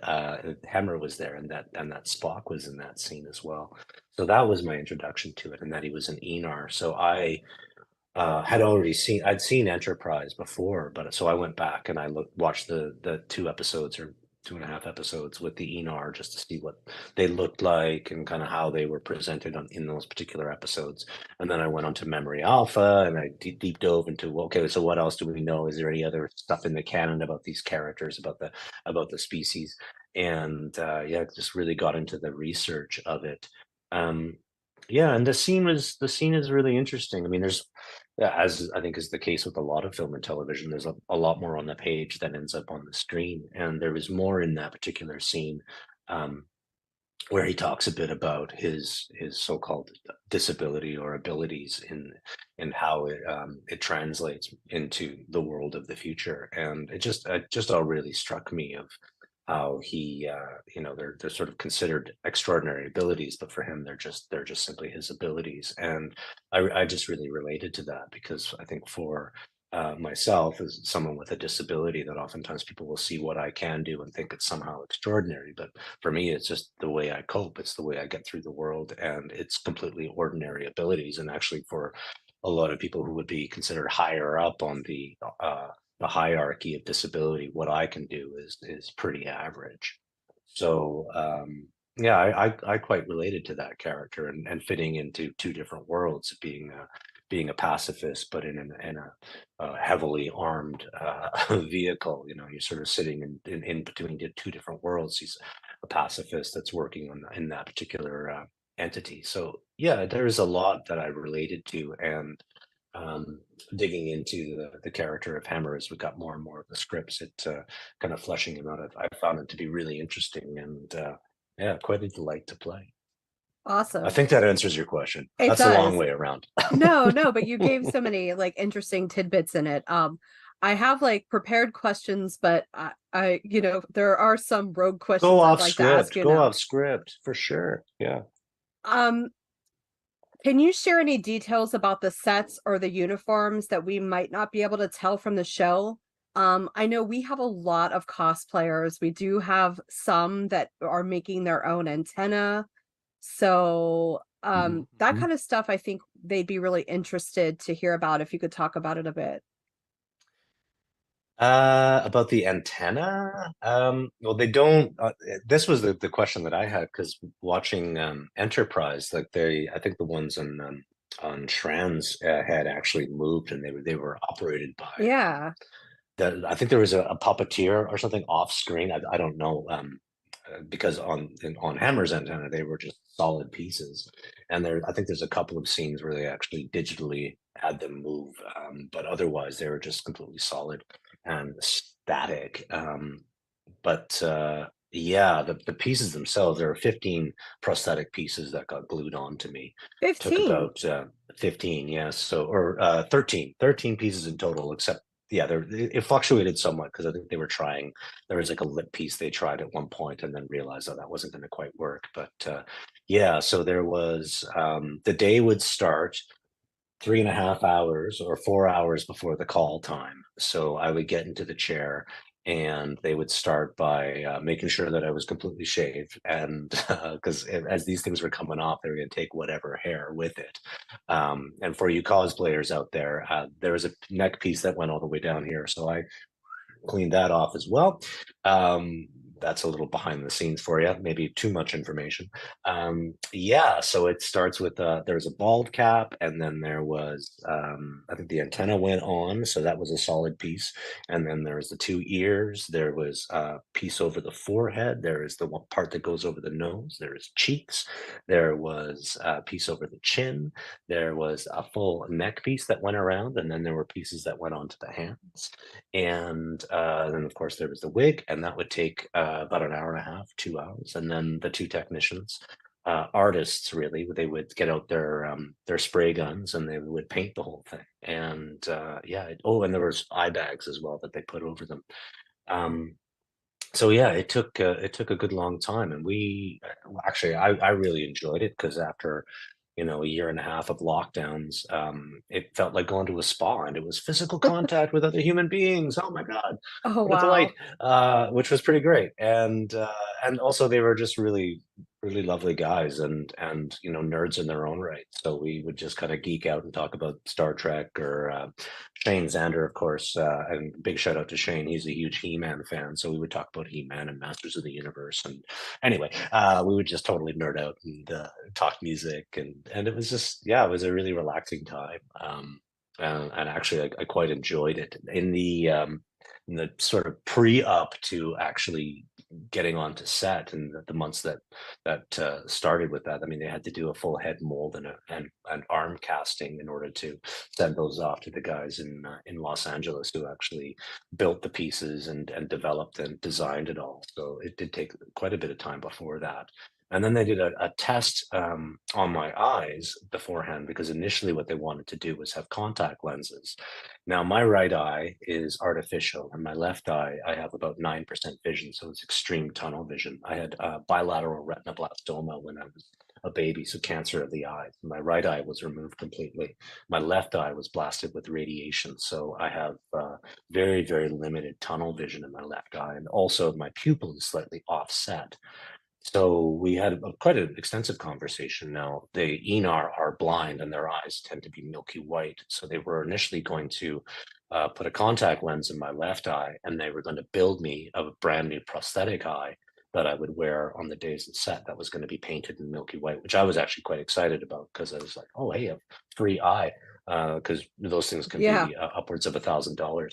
Hammer was there, and that Spock was in that scene as well. So that was my introduction to it, and that he was an Enar. So I I'd seen Enterprise before, but so I went back and I watched the 2 episodes or 2.5 episodes with the Enar just to see what they looked like and kind of how they were presented in those particular episodes. And then I went on to Memory Alpha, and I deep dove into, okay, so what else do we know? Is there any other stuff in the canon about these characters, about the species? And just really got into the research of it. Yeah, and the scene is really interesting. I mean, as I think is the case with a lot of film and television, there's a lot more on the page that ends up on the screen, and there was more in that particular scene, where he talks a bit about his so-called disability or abilities in how it translates into the world of the future, and it just all really struck me of how he they're sort of considered extraordinary abilities, but for him they're just simply his abilities. And I just really related to that, because I think for myself, as someone with a disability, that oftentimes people will see what I can do and think it's somehow extraordinary, but for me it's just the way I cope, it's the way I get through the world, and it's completely ordinary abilities. And actually, for a lot of people who would be considered higher up on the hierarchy of disability, what I can do is pretty average. So yeah, I quite related to that character, and fitting into 2 different worlds, being a pacifist, but in a heavily armed vehicle. You're sort of sitting in between 2 different worlds. He's a pacifist that's working in that particular entity. So yeah, there's a lot that I related to, and digging into the character of Hammer as we got more and more of the scripts, it kind of fleshing him out. I found it to be really interesting, and yeah, quite a delight to play. Awesome. I think that answers your question. It That's a long does. way around. No, but you gave so many like interesting tidbits in it. I have like prepared questions, but I there are some rogue questions Go I'd off like to ask script. you Go now. off script for sure. Yeah. Can you share any details about the sets or the uniforms that we might not be able to tell from the show? I know we have a lot of cosplayers. We do have some that are making their own antenna. So that kind of stuff, I think they'd be really interested to hear about if you could talk about it a bit. About the antenna, well, they don't. This was the question that I had, because watching Enterprise, like I think the ones on Shran's had actually moved, and they were operated by. Yeah. I think there was a puppeteer or something off screen. I don't know, because on Hammer's antenna they were just solid pieces, and I think there's a couple of scenes where they actually digitally had them move, but otherwise they were just completely solid and static. But yeah, the pieces themselves, there are 15 prosthetic pieces that got glued onto me. 15. Took about 15, yes. So, or 13 pieces in total, except yeah, it fluctuated somewhat, because I think they were trying. There was like a lip piece they tried at one point and then realized that wasn't going to quite work. But yeah, so there was the day would start 3.5 hours or 4 hours before the call time. So I would get into the chair, and they would start by making sure that I was completely shaved, and because as these things were coming off, they were going to take whatever hair with it. And for you cosplayers out there, there was a neck piece that went all the way down here, so I cleaned that off as well. That's a little behind the scenes for you, maybe too much information. Yeah, so it starts with there's a bald cap, and then there was I think the antenna went on, so that was a solid piece. And then there was the 2 ears, there was a piece over the forehead, there is the one part that goes over the nose, there is cheeks, there was a piece over the chin, there was a full neck piece that went around, and then there were pieces that went onto the hands. And then of course there was the wig, and that would take about an hour and a half, 2 hours. And then the 2 technicians, artists really, they would get out their spray guns, and they would paint the whole thing. And yeah, and there was eye bags as well that they put over them. So yeah, it took a good long time, and actually I really enjoyed it, because after a year and a half of lockdowns, it felt like going to a spa, and it was physical contact with other human beings. Oh my God, Oh, what a wow. delight! Which was pretty great, and also they were just really lovely guys, and nerds in their own right. So we would just kind of geek out and talk about Star Trek, or Shane Zander, of course, and big shout out to Shane. He's a huge He-Man fan, so we would talk about He-Man and Masters of the Universe. And anyway, we would just totally nerd out and talk music, and it was just, yeah, it was a really relaxing time. And actually, I quite enjoyed it. In the sort of pre-up to actually getting onto set, and the months that started with that, I mean, they had to do a full head mold and an arm casting in order to send those off to the guys in Los Angeles, who actually built the pieces and developed and designed it all. So it did take quite a bit of time before that. And then they did a test on my eyes beforehand, because initially what they wanted to do was have contact lenses. Now, my right eye is artificial, and my left eye, I have about 9% vision, so it's extreme tunnel vision. I had bilateral retinoblastoma when I was a baby, so cancer of the eye. My right eye was removed completely. My left eye was blasted with radiation, so I have very, very limited tunnel vision in my left eye, and also my pupil is slightly offset. So we had quite an extensive conversation. Now, the Enar are blind, and their eyes tend to be milky white. So they were initially going to put a contact lens in my left eye, and they were going to build me a brand new prosthetic eye that I would wear on the days of set, that was going to be painted in milky white, which I was actually quite excited about, because I was like, oh, hey, a free eye, because those things can be upwards of $1,000.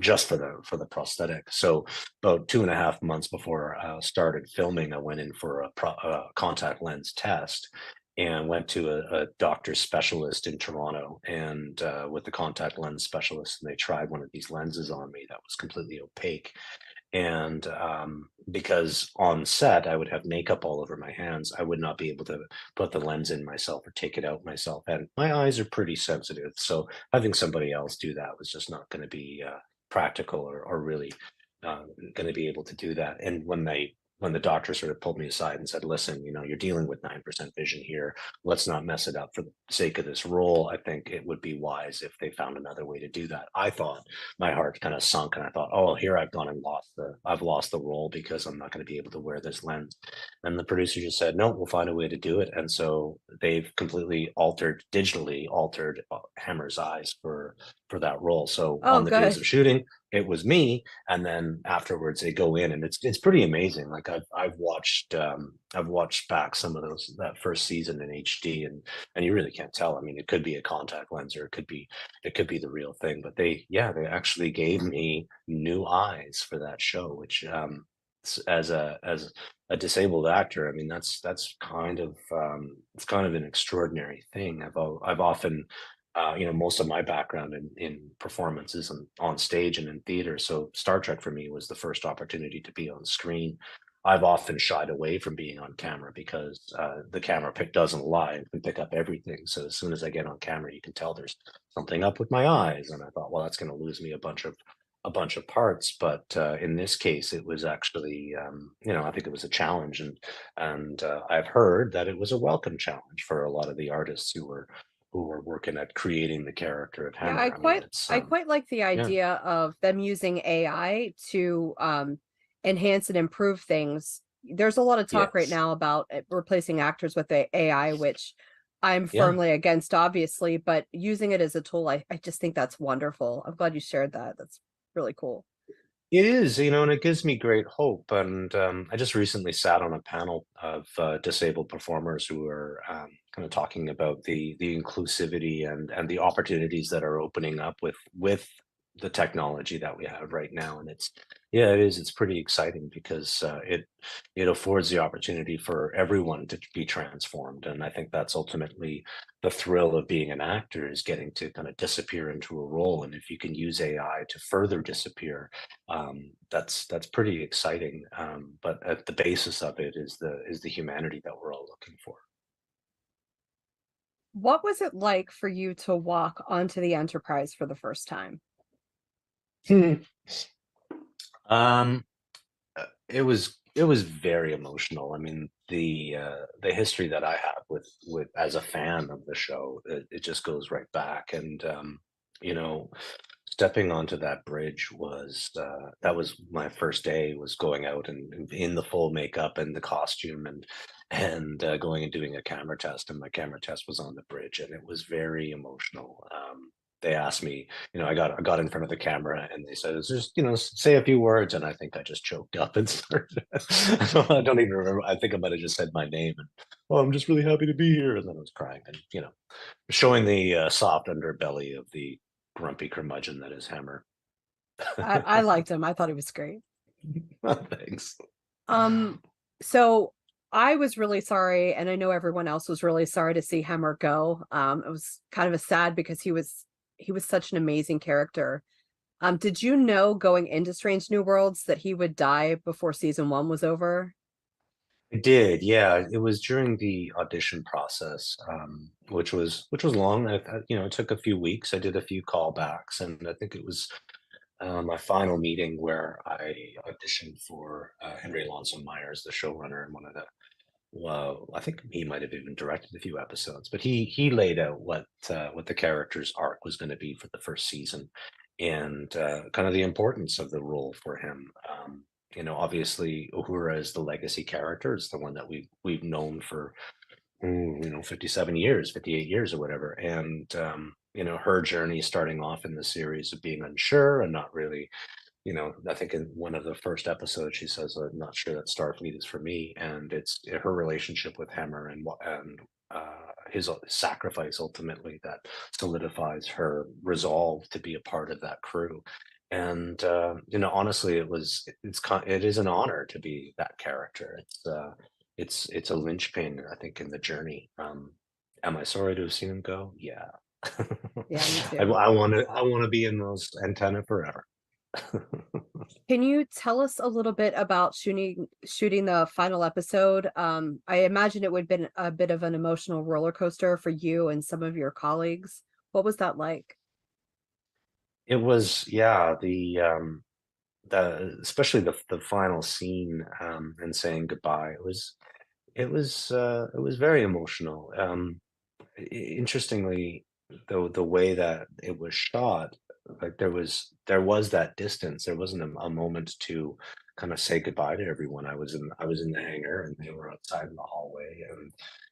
Just for the prosthetic. So about 2.5 months before I started filming, I went in for a contact lens test, and went to a doctor specialist in Toronto, and with the contact lens specialist, and they tried one of these lenses on me that was completely opaque. And because on set I would have makeup all over my hands, I would not be able to put the lens in myself or take it out myself. And my eyes are pretty sensitive, so having somebody else do that was just not going to be practical or really going to be able to do that. And when the doctor sort of pulled me aside and said, listen, you know, you're dealing with 9% vision here. Let's not mess it up for the sake of this role. I think it would be wise if they found another way to do that. I thought, my heart kind of sunk, and I thought, oh, here I've gone and I've lost the role because I'm not going to be able to wear this lens. And the producer just said, no, we'll find a way to do it. And so they've completely digitally altered Hammer's eyes for that role. So Oh, on the days good. of shooting, it was me, and then afterwards they go in, and it's pretty amazing. Like I've watched back some of that first season in HD, and you really can't tell. I mean, it could be a contact lens, or it could be the real thing. But they actually gave me new eyes for that show, which as a disabled actor, I mean, that's kind of it's kind of an extraordinary thing. I've often you know, most of my background in performance is on stage and in theater. So Star Trek for me was the first opportunity to be on screen. I've often shied away from being on camera because the camera doesn't lie and can pick up everything. So as soon as I get on camera, you can tell there's something up with my eyes. And I thought, well, that's going to lose me a bunch of parts. But in this case, it was actually, you know, I think it was a challenge, and I've heard that it was a welcome challenge for a lot of the artists who were working at creating the character of Yeah, Hammer. I I mean, quite it's I quite like the yeah. idea of them using AI to enhance and improve things. There's a lot of talk right Yes. now about replacing actors with AI, which I'm Yeah. firmly against, obviously, but using it as a tool, I just think that's wonderful. I'm glad you shared that. That's really cool. It is, you know, and it gives me great hope. And I just recently sat on a panel of disabled performers who are kind of talking about the inclusivity and the opportunities that are opening up with the technology that we have right now. And it is. It's pretty exciting because it affords the opportunity for everyone to be transformed. And I think that's ultimately the thrill of being an actor, is getting to kind of disappear into a role. And if you can use AI to further disappear, that's pretty exciting. But at the basis of it is the humanity that we're all looking for. What was it like for you to walk onto the Enterprise for the first time? Um, it was very emotional. I mean, the history that I have with as a fan of the show, it just goes right back. And you know, stepping onto that bridge was that was my first day, was going out and in the full makeup and the costume, and going and doing a camera test, and my camera test was on the bridge, and it was very emotional. They asked me, you know, I got in front of the camera, and they said, "It's just, you know, say a few words," and I think I just choked up and started. I don't even remember. I think I might have just said my name, and, "Oh, I'm just really happy to be here," and then I was crying, and you know, showing the soft underbelly of the grumpy curmudgeon that is Hammer. I liked him. I thought he was great. Thanks. So I was really sorry, and I know everyone else was really sorry to see Hemmer go. It was kind of a sad because he was such an amazing character. Did you know going into Strange New Worlds that he would die before season 1 was over? I did, yeah. It was during the audition process, which was long. You know, it took a few weeks. I did a few callbacks, and I think it was my final meeting where I auditioned for Henry Alonso Myers, the showrunner, and one of the. Well, I think he might have even directed a few episodes, but he laid out what the character's arc was going to be for the first season, and kind of the importance of the role for him. You know, obviously Uhura is the legacy character. It's the one that we've known for you know, 57 years, 58 years or whatever. And you know, her journey starting off in the series of being unsure and not really, you know, I think in one of the first episodes she says, "I'm not sure that Starfleet is for me," and it's her relationship with Hemmer and his sacrifice ultimately that solidifies her resolve to be a part of that crew. And you know, honestly, it is an honor to be that character. It's a linchpin, I think, in the journey. Am I sorry to have seen him go? Yeah. Yeah, me I too. want to be in those antenna forever. Can you tell us a little bit about shooting the final episode? I imagine it would have been a bit of an emotional roller coaster for you and some of your colleagues. What was that like? It was, yeah, the especially the final scene, and saying goodbye. It was very emotional. Interestingly, the way that it was shot, like there was that distance. There wasn't a moment to kind of say goodbye to everyone. I was in the hangar and they were outside in the hallway,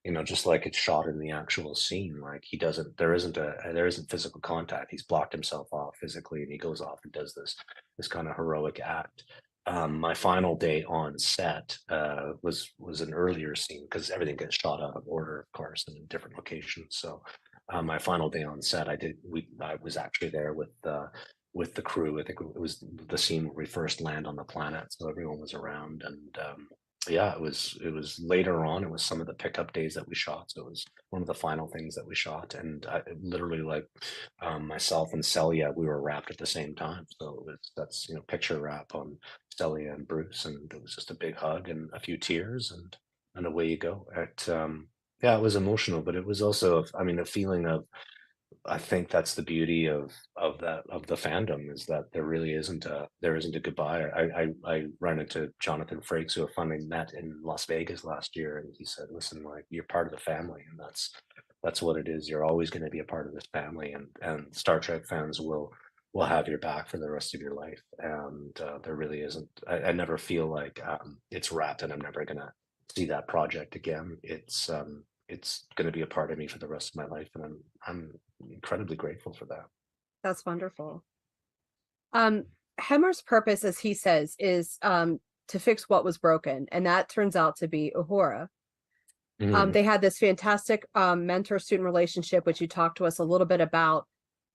and just like it's shot in the actual scene, like he doesn't there isn't physical contact. He's blocked himself off physically and he goes off and does this kind of heroic act. My final day on set was an earlier scene because everything gets shot out of order, of course, and in different locations. So my final day on set, I was actually there with the crew. I think it was the scene where we first land on the planet, so everyone was around, and yeah, it was later on. It was some of the pickup days that we shot, so it was one of the final things that we shot, and literally, like, myself and Celia, we were wrapped at the same time. So that's picture wrap on Celia and Bruce, and it was just a big hug and a few tears, and away you go. Yeah, it was emotional, but it was also, I mean, a feeling of, I think that's the beauty of the fandom, is that there isn't a goodbye. I ran into Jonathan Frakes, who I finally met in Las Vegas last year, and he said, "Listen, like, you're part of the family, and that's what it is. You're always going to be a part of this family, and Star Trek fans will have your back for the rest of your life." And there really isn't. I never feel like it's wrapped, and I'm never going to see that project again. It's going to be a part of me for the rest of my life, and I'm incredibly grateful for that. That's wonderful. Hemmer's purpose, as he says, is to fix what was broken, and that turns out to be Uhura. Mhm. They had this fantastic mentor-student relationship, which you talked to us a little bit about.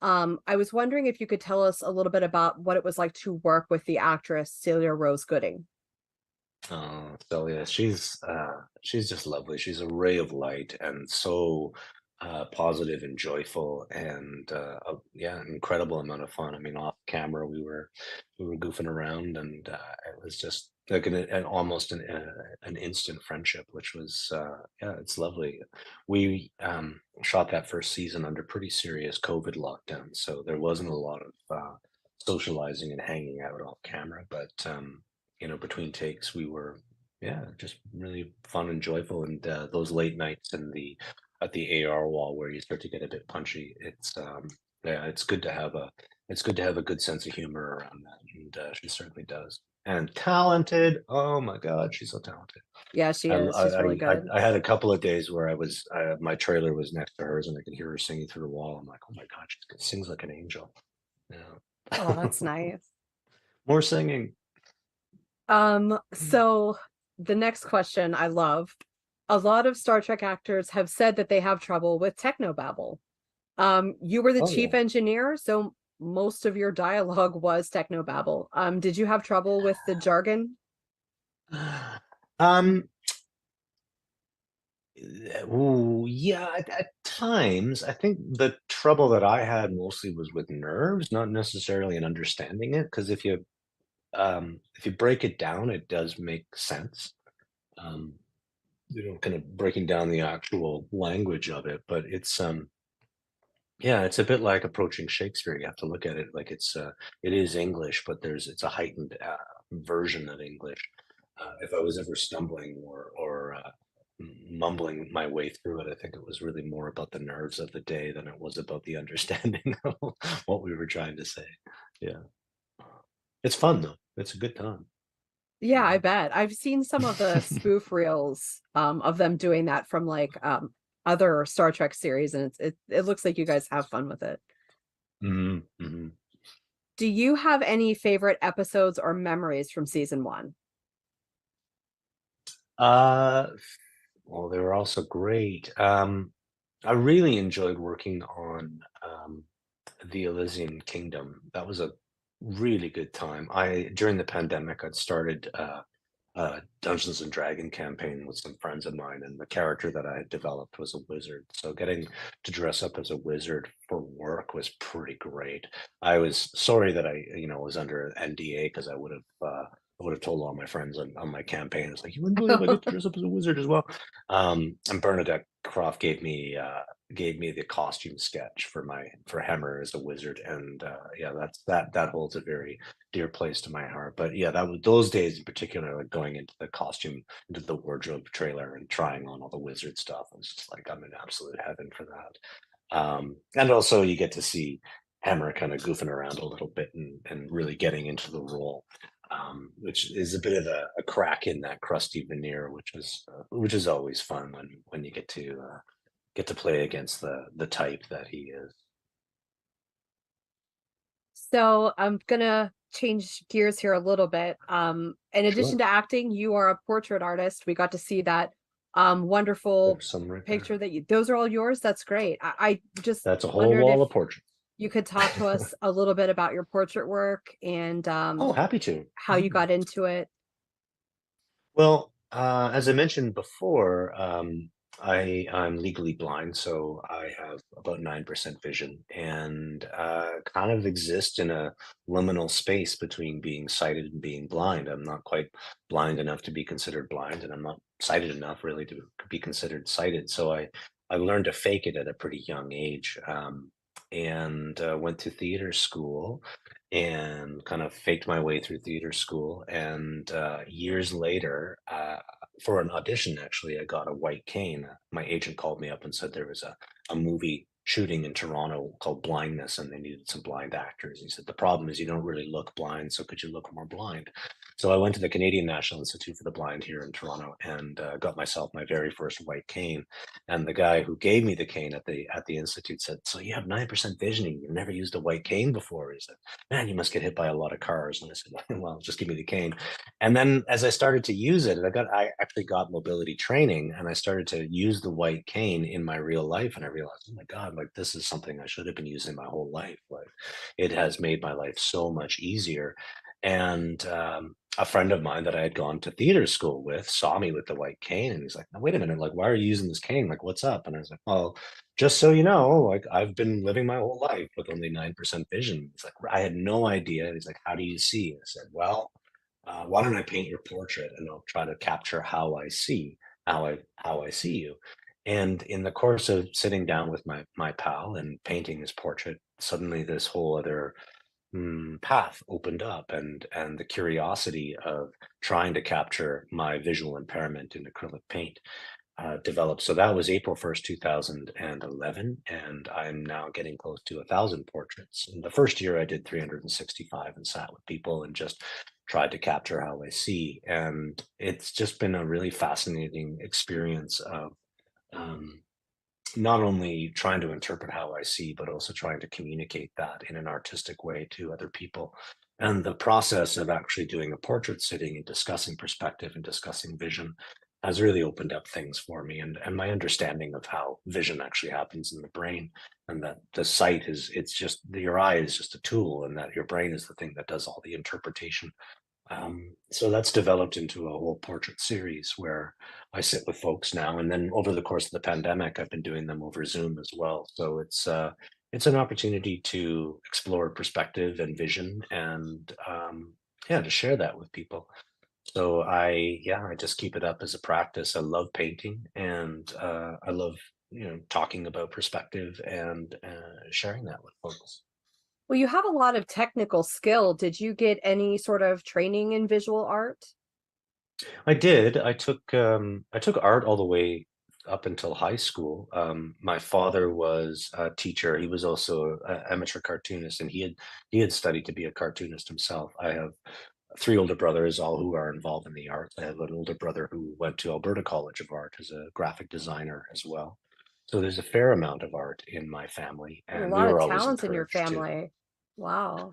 I was wondering if you could tell us a little bit about what it was like to work with the actress Celia Rose Gooding. Oh, Celia, she's just lovely. She's a ray of light, and so positive and joyful, and yeah, an incredible amount of fun. I mean, off camera, we were goofing around, and it was just like almost an instant friendship, which was yeah, it's lovely. We shot that first season under pretty serious COVID lockdown, so there wasn't a lot of socializing and hanging out off camera, but between takes, we were, yeah, just really fun and joyful. And those late nights at the AR wall where you start to get a bit punchy, yeah, it's good to have a good sense of humor around that, and she certainly does. And talented. Oh my God, she's so talented. Yeah, she I is. She's really I, I, good. I had a couple of days where my trailer was next to hers, and I could hear her singing through the wall. I'm like, oh my God, she sings like an angel. Yeah. Oh, that's nice. More singing. So the next question I love. A lot of Star Trek actors have said that they have trouble with technobabble. You were the Oh, chief yeah. engineer, so most of your dialogue was technobabble. Did you have trouble with the jargon? Um, Ooh, yeah, at times, I think the trouble that I had mostly was with nerves, not necessarily in understanding it, because if you break it down, it does make sense. Um, kind of breaking down the actual language of it, but yeah, it's a bit like approaching Shakespeare. You have to look at it like it is English, but it's a heightened version of English. If I was ever stumbling or mumbling my way through it, I think it was really more about the nerves of the day than it was about the understanding of what we were trying to say. Yeah, it's fun though. It's a good time. Yeah, I bet. I've seen some of the spoof reels of them doing that from like other Star Trek series, and it looks like you guys have fun with it. Mm-hmm. Do you have any favorite episodes or memories from season 1? Well, they were also great. I really enjoyed working on the Elysian Kingdom. That was a really good time. During the pandemic, I'd started Dungeons and Dragon campaign with some friends of mine, and the character that I had developed was a wizard. So getting to dress up as a wizard for work was pretty great. I was sorry that I, was under NDA, because I would have told all my friends on my campaign. It's like, you wouldn't believe I get to dress up as a wizard as well. And Bernadette Croft gave me the costume sketch for Hammer as a wizard, and yeah, that holds a very dear place to my heart. But yeah, that was those days in particular, like going into the wardrobe trailer and trying on all the wizard stuff. I was just like, I'm in absolute heaven for that. And also you get to see Hammer kind of goofing around a little bit and really getting into the role. Which is a bit of a crack in that crusty veneer, which is always fun when you get to play against the type that he is. So I'm gonna change gears here a little bit. In addition to acting, you are a portrait artist. We got to see that wonderful picture that those are all yours. That's great. I just that's a whole wall of portraits. You could talk to us a little bit about your portrait work and oh, happy to. How you got into it. Well, as I mentioned before, I'm legally blind, so I have about 9% vision, and kind of exist in a liminal space between being sighted and being blind. I'm not quite blind enough to be considered blind, and I'm not sighted enough really to be considered sighted. So I learned to fake it at a pretty young age, and went to theater school and kind of faked my way through theater school. And years later, for an audition, actually, I got a white cane. My agent called me up and said there was a movie shooting in Toronto called Blindness, and they needed some blind actors. He said, the problem is you don't really look blind, so could you look more blind? So I went to the Canadian National Institute for the Blind here in Toronto and got myself my very first white cane. And the guy who gave me the cane at the institute said, so you have 9% visioning, you've never used a white cane before? He said, man, you must get hit by a lot of cars. And I said, well, just give me the cane. And then as I started to use it, I actually got mobility training, and I started to use the white cane in my real life. And I realized, oh my God, like this is something I should have been using my whole life. Like it has made my life so much easier. And a friend of mine that I had gone to theater school with saw me with the white cane, and he's like, no, wait a minute, like, why are you using this cane? Like, what's up? And I was like, well, just so you know, like, I've been living my whole life with only 9% vision. He's like, I had no idea. He's like, how do you see? I said, well, why don't I paint your portrait and I'll try to capture how I see you. And in the course of sitting down with my pal and painting his portrait, suddenly this whole other path opened up, and the curiosity of trying to capture my visual impairment in acrylic paint developed. So that was April 1st, 2011, and I'm now getting close to 1,000 portraits. In the first year, I did 365 and sat with people and just tried to capture how I see. And it's just been a really fascinating experience of not only trying to interpret how I see, but also trying to communicate that in an artistic way to other people. And the process of actually doing a portrait sitting and discussing perspective and discussing vision has really opened up things for me, and my understanding of how vision actually happens in the brain, and that the sight it's just your eye is just a tool, and that your brain is the thing that does all the interpretation. So that's developed into a whole portrait series where I sit with folks now, and then over the course of the pandemic, I've been doing them over Zoom as well. So it's an opportunity to explore perspective and vision, and to share that with people. So I just keep it up as a practice. I love painting, and I love talking about perspective and sharing that with folks. Well, you have a lot of technical skill. Did you get any sort of training in visual art? I did. I took art all the way up until high school. My father was a teacher. He was also an amateur cartoonist, and he had studied to be a cartoonist himself. I have 3 older brothers, all who are involved in the arts. I have an older brother who went to Alberta College of Art as a graphic designer as well. So there's a fair amount of art in my family, A and lot we were of always talent in your encouraged to. family. Wow.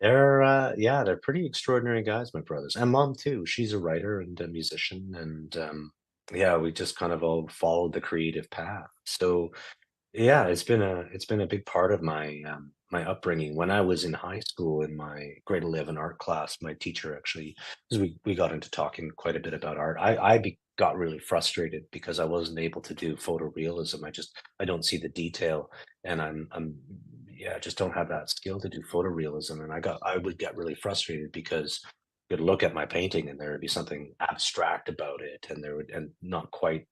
They're pretty extraordinary guys, my brothers, and mom too. She's a writer and a musician, and we just kind of all followed the creative path. So yeah, it's been a big part of my my upbringing. When I was in high school in my grade 11 art class, my teacher actually, because we got into talking quite a bit about art, got really frustrated because I wasn't able to do photorealism. I don't see the detail, and yeah, I just don't have that skill to do photorealism. And I would get really frustrated because you'd look at my painting and there would be something abstract about it, and not quite.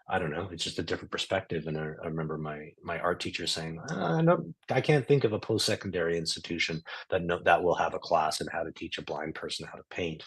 I don't know. It's just a different perspective. And I remember my art teacher saying, no, I can't think of a post-secondary institution that will have a class in how to teach a blind person how to paint.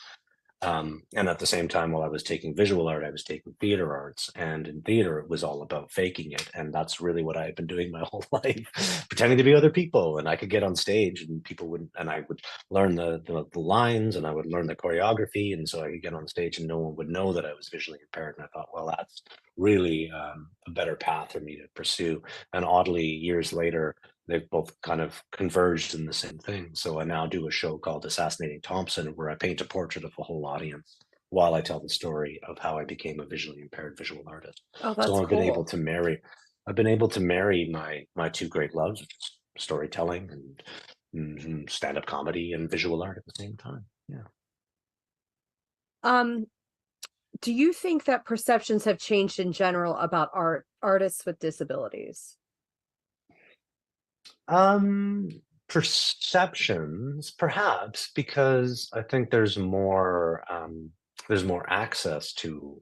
And at the same time, while I was taking visual art, I was taking theater arts, and in theater, it was all about faking it. And that's really what I've been doing my whole life, pretending to be other people. And I could get on stage and people wouldn't, and I would learn the lines, and I would learn the choreography. And so I could get on stage and no one would know that I was visually impaired. And I thought, well, that's really a better path for me to pursue. And oddly, years later, they've both kind of converged in the same thing. So I now do a show called Assassinating Thompson, where I paint a portrait of the whole audience while I tell the story of how I became a visually impaired visual artist. Oh, that's So I've been able cool. to marry my two great loves, which is storytelling and stand-up comedy and visual art at the same time. Yeah. Do you think that perceptions have changed in general about artists with disabilities? Perceptions, perhaps, because I think there's more access to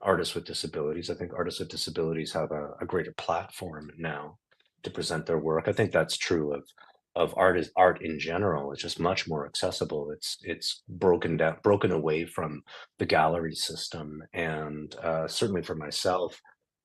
artists with disabilities. I think artists with disabilities have a greater platform now to present their work. I think that's true of art in general. It's just much more accessible. It's broken away from the gallery system, and certainly for myself,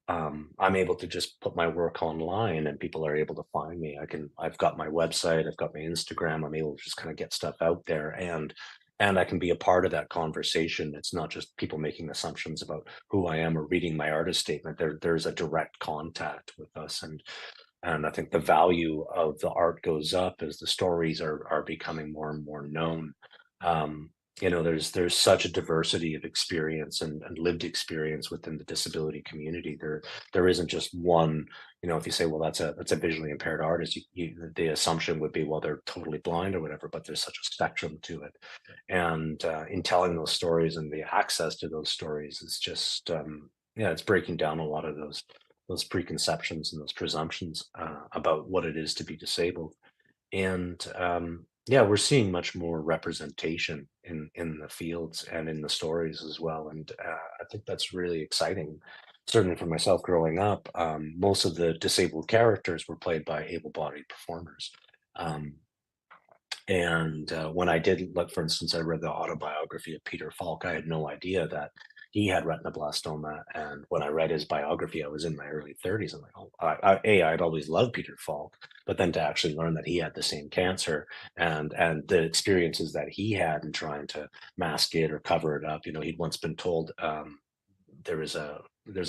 I'm able to just put my work online and people are able to find me. I've got my website, I've got my Instagram, I'm able to just kind of get stuff out there, and I can be a part of that conversation. It's not just people making assumptions about who I am or reading my artist statement. There's a direct contact with us, and I think the value of the art goes up as the stories are becoming more and more known. There's such a diversity of experience and lived experience within the disability community. There isn't just one. If you say, well, that's a visually impaired artist, the assumption would be, well, they're totally blind or whatever. But there's such a spectrum to it, and in telling those stories and the access to those stories is just it's breaking down a lot of those preconceptions and those presumptions about what it is to be disabled. And we're seeing much more representation in the fields and in the stories as well. And I think that's really exciting. Certainly for myself growing up, most of the disabled characters were played by able-bodied performers. And when I did, like, for instance, I read the autobiography of Peter Falk, I had no idea that he had retinoblastoma. And when I read his biography, I was in my early 30s. I'm like, oh, I'd always loved Peter Falk, but then to actually learn that he had the same cancer and the experiences that he had in trying to mask it or cover it up. He'd once been told, there's a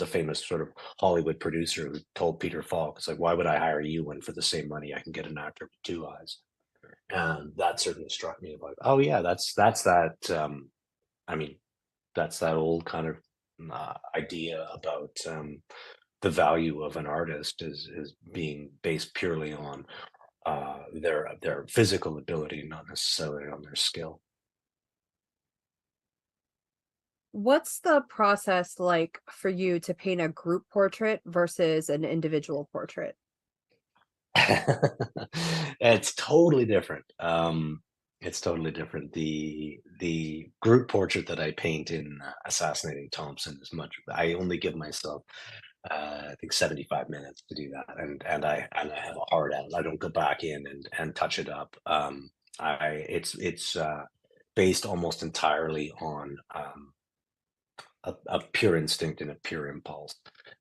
famous sort of Hollywood producer who told Peter Falk, it's like, why would I hire you when for the same money I can get an actor with two eyes? And that certainly struck me about, oh yeah, that's that. That's that old kind of idea about the value of an artist is being based purely on their physical ability, not necessarily on their skill. What's the process like for you to paint a group portrait versus an individual portrait? It's totally different. It's totally different. The group portrait that I paint in Assassinating Thompson is I only give myself I think 75 minutes to do that, and I have a hard out. I don't go back in and touch it up. It's based almost entirely on a pure instinct and a pure impulse.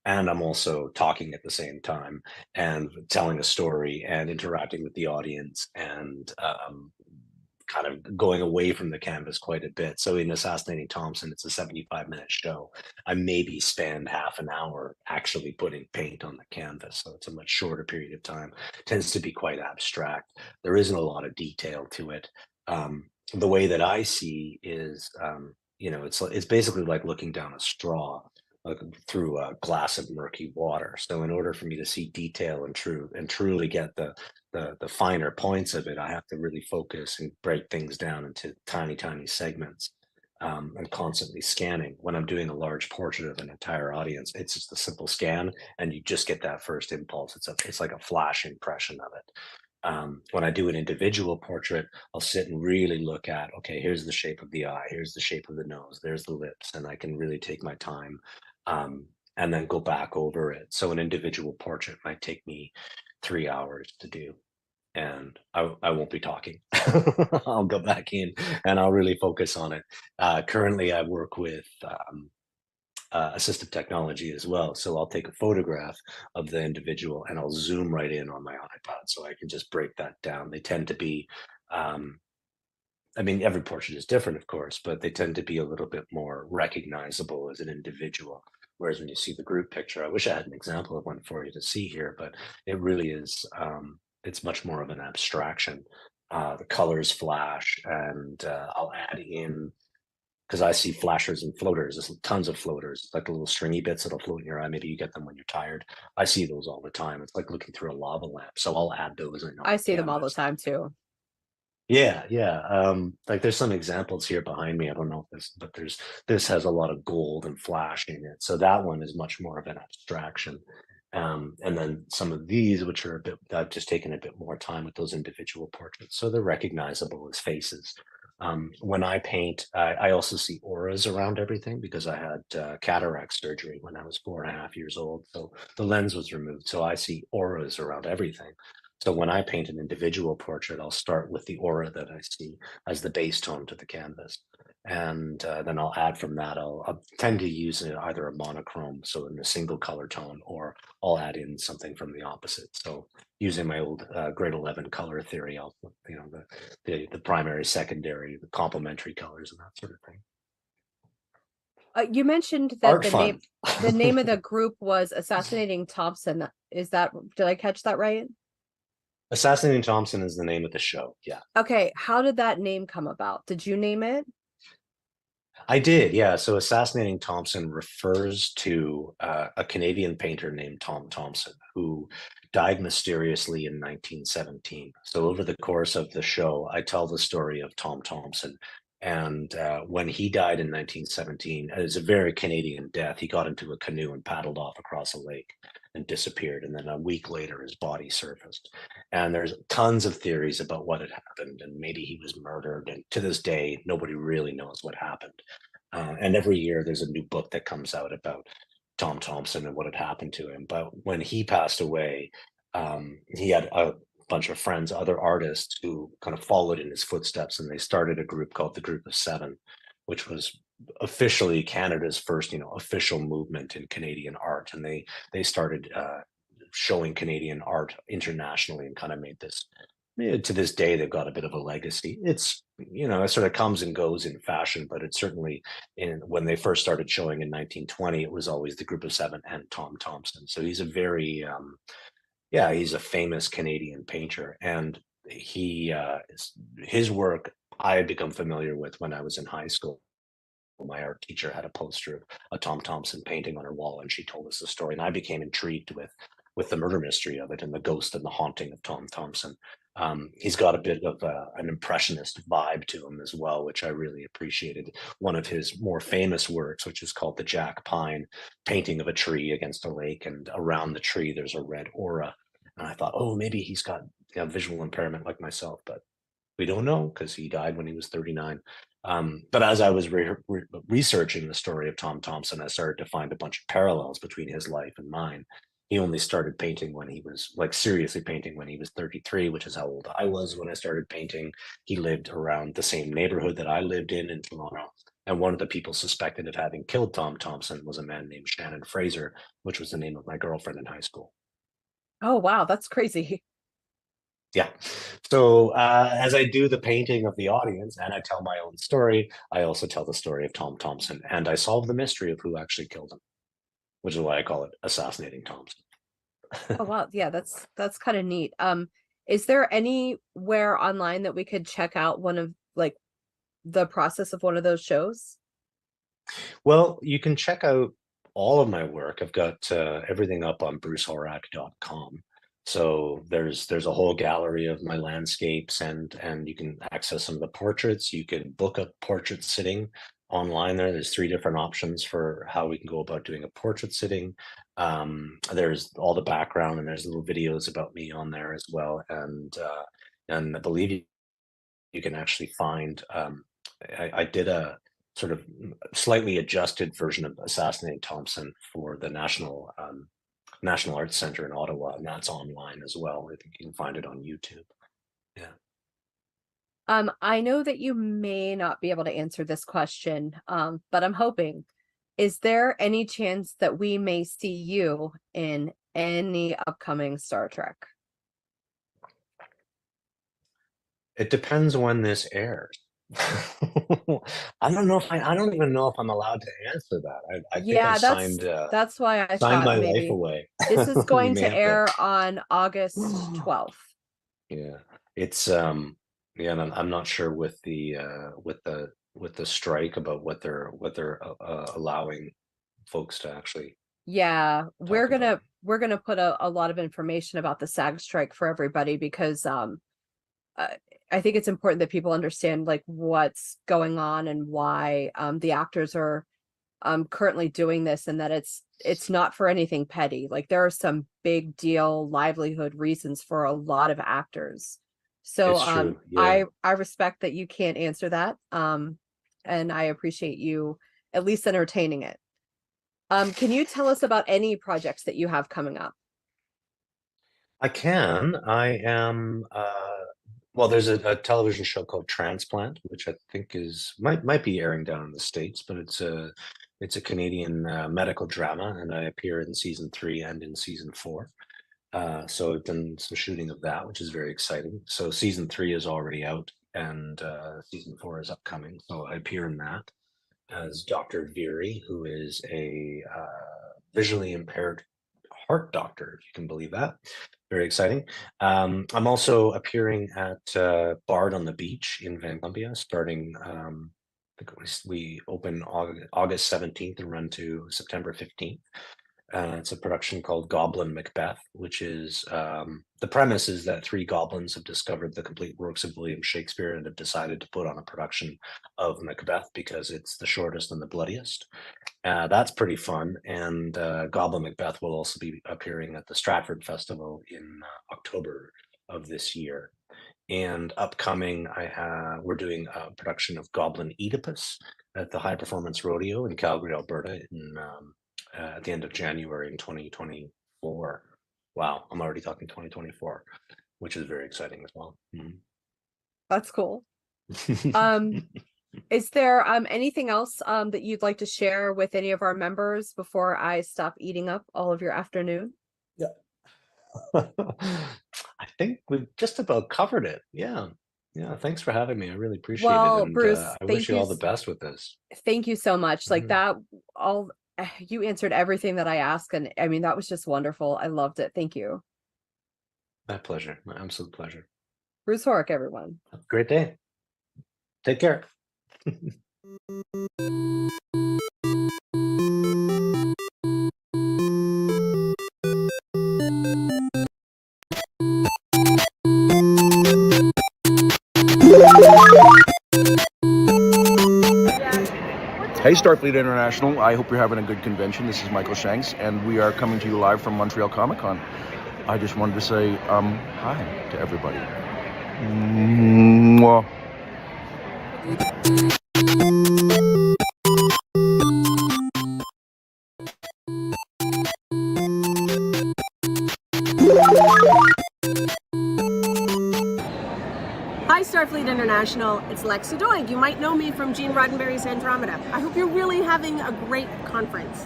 And I'm also talking at the same time and telling a story and interacting with the audience and kind of going away from the canvas quite a bit. So in Assassinating Thompson, it's a 75-minute show. I maybe spend half an hour actually putting paint on the canvas. So it's a much shorter period of time. It tends to be quite abstract. There isn't a lot of detail to it. The way that I see is, it's basically like looking down a straw. through a glass of murky water. So in order for me to see detail and truly get the finer points of it, I have to really focus and break things down into tiny segments, and constantly scanning. When I'm doing a large portrait of an entire audience, it's just a simple scan, and you just get that first impulse. It's like a flash impression of it. When I do an individual portrait, I'll sit and really look at, okay, here's the shape of the eye, here's the shape of the nose, there's the lips, and I can really take my time, and then go back over it. So an individual portrait might take me 3 hours to do, and I won't be talking. I'll go back in and I'll really focus on it. Currently, I work with assistive technology as well. So I'll take a photograph of the individual and I'll zoom right in on my iPad so I can just break that down. They tend to be, I mean, every portrait is different, of course, but they tend to be a little bit more recognizable as an individual. Whereas when you see the group picture, I wish I had an example of one for you to see here, but it really is, it's much more of an abstraction. The colors flash, and I'll add in, because I see flashers and floaters. There's tons of floaters, like the little stringy bits that'll float in your eye. Maybe you get them when you're tired. I see those all the time. It's like looking through a lava lamp. So I'll add those in. I see them all the time too. Yeah, yeah. Like there's some examples here behind me. I don't know if this has a lot of gold and flash in it. So that one is much more of an abstraction. And then some of these, which are a bit, I've just taken a bit more time with those individual portraits. So they're recognizable as faces. When I paint, I also see auras around everything because I had cataract surgery when I was 4.5 years old. So the lens was removed. So I see auras around everything. So when I paint an individual portrait, I'll start with the aura that I see as the base tone to the canvas. And then I'll add from that. I'll tend to use either a monochrome, so in a single color tone, or I'll add in something from the opposite. So using my old grade 11 color theory, I'll, you know, the primary, secondary, the complementary colors and that sort of thing. You mentioned that Art fun. the name of the group was Assassinating Thompson. Is that, did I catch that right? Assassinating Thompson is the name of the show. Yeah. Okay. How did that name come about? Did you name it? I did, yeah. So Assassinating Thompson refers to a Canadian painter named Tom Thompson, who died mysteriously in 1917. So over the course of the show, I tell the story of Tom Thompson. And when he died in 1917, it was a very Canadian death. He got into a canoe and paddled off across a lake and disappeared. And then a week later, his body surfaced. And there's tons of theories about what had happened. And maybe he was murdered. And to this day, nobody really knows what happened. And every year, there's a new book that comes out about Tom Thompson and what had happened to him. But when he passed away, he had a bunch of friends, other artists who kind of followed in his footsteps, and they started a group called the Group of Seven, which was officially Canada's first, official movement in Canadian art. And they started showing Canadian art internationally and kind of made this. To this day, they've got a bit of a legacy. It's, it sort of comes and goes in fashion, but it's certainly when they first started showing in 1920, it was always the Group of Seven and Tom Thompson. So he's a very, he's a famous Canadian painter, and his work I had become familiar with when I was in high school. My art teacher had a poster of a Tom Thompson painting on her wall, and she told us the story, and I became intrigued with the murder mystery of it and the ghost and the haunting of Tom Thompson. He's got a bit of an impressionist vibe to him as well, which I really appreciated. One of his more famous works, which is called the Jack Pine painting of a tree against a lake, and around the tree there's a red aura. And I thought, oh, maybe he's got visual impairment like myself, but we don't know because he died when he was 39. But as I was researching the story of Tom Thompson, I started to find a bunch of parallels between his life and mine. He only started painting when he was seriously painting when he was 33, which is how old I was when I started painting. He lived around the same neighborhood that I lived in Toronto. And one of the people suspected of having killed Tom Thompson was a man named Shannon Fraser, which was the name of my girlfriend in high school. Oh, wow. That's crazy. Yeah. So as I do the painting of the audience and I tell my own story, I also tell the story of Tom Thompson, and I solve the mystery of who actually killed him, which is why I call it Assassinating Thompson. Oh, wow. Yeah, that's kind of neat. Is there anywhere online that we could check out one of the process of one of those shows? Well, you can check out all of my work. I've got everything up on brucehorak.com. So there's a whole gallery of my landscapes, and you can access some of the portraits. You can book a portrait sitting online there. There's 3 different options for how we can go about doing a portrait sitting. There's all the background, and there's little videos about me on there as well. And I believe you can actually find, I did a sort of slightly adjusted version of Assassinating Thompson for the National Arts Center in Ottawa, and that's online as well. I think you can find it on YouTube. Yeah. I know that you may not be able to answer this question, but I'm hoping, is there any chance that we may see you in any upcoming Star Trek? It depends when this airs. I don't even know if I'm allowed to answer that. I think I that's why I signed thought my maybe. life away. This is We going may to have air on August 12th. Yeah, it's yeah, and I'm not sure with the strike about what they're allowing folks to actually. Yeah, we're gonna put a lot of information about the SAG strike for everybody, because I think it's important that people understand like what's going on and why the actors are currently doing this, and that it's not for anything petty. Like there are some big deal livelihood reasons for a lot of actors. So It's true, yeah. I respect that you can't answer that. And I appreciate you at least entertaining it. Can you tell us about any projects that you have coming up? I can. I am. Well, there's a television show called Transplant, which I think might be airing down in the States, but it's a Canadian medical drama, and I appear in season 3 and in season 4. So I've done some shooting of that, which is very exciting. So season 3 is already out, and season 4 is upcoming. So I appear in that as Dr. Veery, who is a visually impaired heart doctor, if you can believe that. Very exciting. I'm also appearing at Bard on the Beach in Van Columbia, starting, I think we open August 17th and run to September 15th. It's a production called Goblin Macbeth, which is, the premise is that 3 goblins have discovered the complete works of William Shakespeare and have decided to put on a production of Macbeth because it's the shortest and the bloodiest. That's pretty fun. And Goblin Macbeth will also be appearing at the Stratford Festival in October of this year. And upcoming, we're doing a production of Goblin Oedipus at the High Performance Rodeo in Calgary, Alberta, at the end of January in 2024. Wow, I'm already talking 2024, which is very exciting as well. Mm-hmm. That's cool. Is there anything else that you'd like to share with any of our members before I stop eating up all of your afternoon? Yeah. I think we've just about covered it. Yeah. Yeah. Thanks for having me. I really appreciate it. And Bruce, I wish you all the best with this. Thank you so much. Like that, you answered everything that I asked. And I mean, that was just wonderful. I loved it. Thank you. My pleasure. My absolute pleasure. Bruce Horak, everyone. Have a great day. Take care. Hey, Starfleet International. I hope you're having a good convention. This is Michael Shanks, and we are coming to you live from Montreal Comic Con. I just wanted to say hi to everybody. Mwah. Hi, Starfleet International. It's Lexa Doig. You might know me from Gene Roddenberry's Andromeda. I hope you're really having a great conference.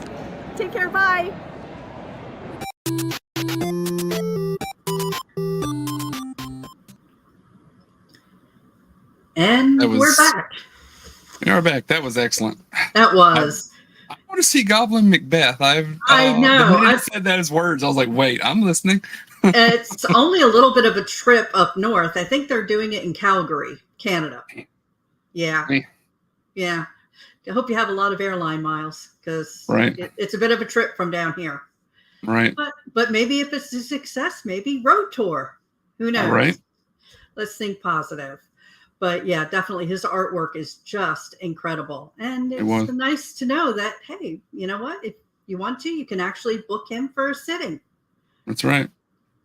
Take care. Bye. And we're back. We're back. That was excellent. That was. I want to see Goblin Macbeth. I know. The minute you said that as words, I was like, wait, I'm listening. It's only a little bit of a trip up north. I think they're doing it in Calgary, Canada. Yeah. Yeah. I hope you have a lot of airline miles. because Right. it's a bit of a trip from down here. Right. But maybe if it's a success, maybe road tour. Who knows? Right. Let's think positive. But yeah, definitely his artwork is just incredible. And It was. it's nice to know that, hey, you know what? If you want to, you can actually book him for a sitting. That's right.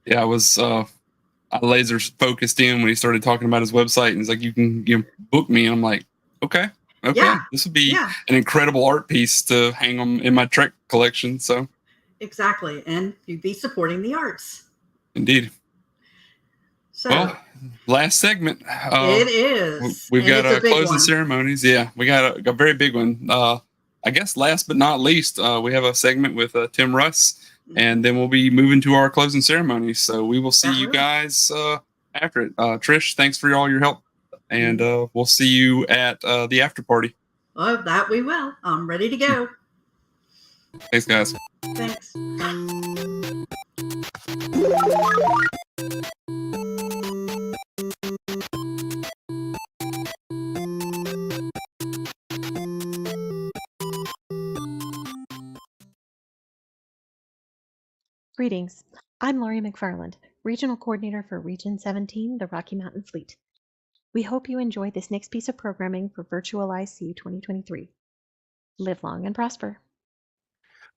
Yeah, I was I laser focused in when he started talking about his website, and he's like, you can book me. And I'm like, okay. Yeah. This would be Yeah. an incredible art piece to hang them in my Trek collection. So Exactly. And you'd be supporting the arts. indeed. So Well, last segment. it is. We've And got it's a big closing one. ceremonies. Yeah, we got a very big one. I guess last but not least, we have a segment with Tim Russ, and then we'll be moving to our closing ceremonies. So we will see you guys after it. Trish, thanks for all your help, and we'll see you at the after party. Oh, that we will. I'm ready to go. Thanks, guys. Thanks. Greetings. I'm Laurie McFarland, Regional Coordinator for Region 17, the Rocky Mountain Fleet. We hope you enjoy this next piece of programming for Virtual IC 2023. Live long and prosper.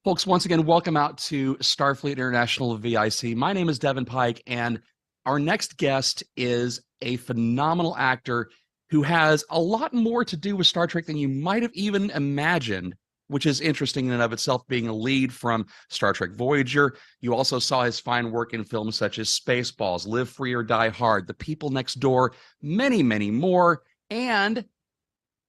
Folks, once again, welcome out to Starfleet International VIC. My name is Devin Pike, and our next guest is a phenomenal actor who has a lot more to do with Star Trek than you might have even imagined, which is interesting in and of itself, being a lead from Star Trek Voyager. You also saw his fine work in films such as Spaceballs, Live Free or Die Hard, The People Next Door, many, many more. And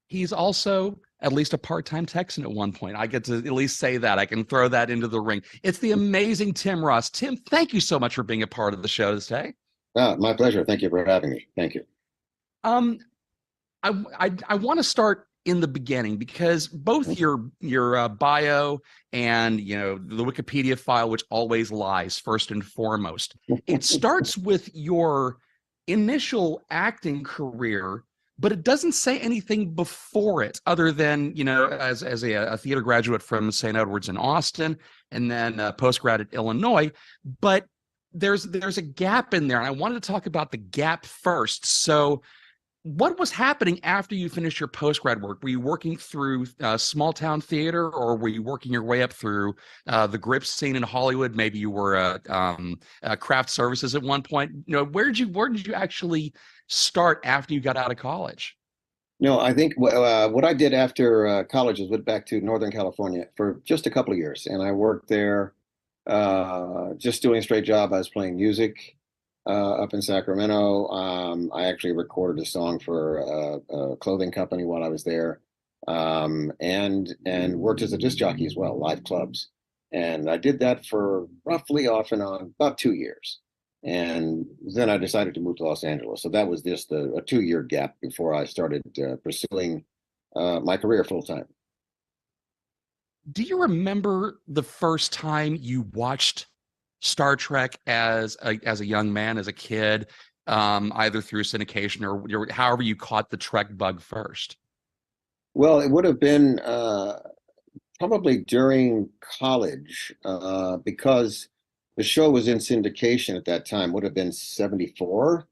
he's also at least a part-time Texan at one point. I get to at least say that. I can throw that into the ring. It's the amazing Tim Russ. Tim, thank you so much for being a part of the show today. My pleasure. Thank you for having me. Thank you. I want to start in the beginning, because both your bio and the Wikipedia file, which always lies first and foremost, it starts with your initial acting career, but it doesn't say anything before it other than as a theater graduate from St. Edward's in Austin, and then postgrad at Illinois. But there's a gap in there, and I wanted to talk about the gap first. So what was happening after you finished your postgrad work? Were you working through small town theater, or were you working your way up through the grip scene in Hollywood? Maybe you were craft services at one point. Where did you actually start after you got out of college? No, I think what I did after college is went back to Northern California for just a couple of years, and I worked there just doing a straight job. I was playing music up in Sacramento. I actually recorded a song for a clothing company while I was there, and worked as a disc jockey as well, live clubs. And I did that for roughly off and on about 2 years. And then I decided to move to Los Angeles. So that was just a 2-year gap before I started pursuing my career full time. Do you remember the first time you watched Star Trek as a young man, as a kid, either through syndication or however you caught the Trek bug first? Well, it would have been probably during college, because the show was in syndication at that time. Would have been 74,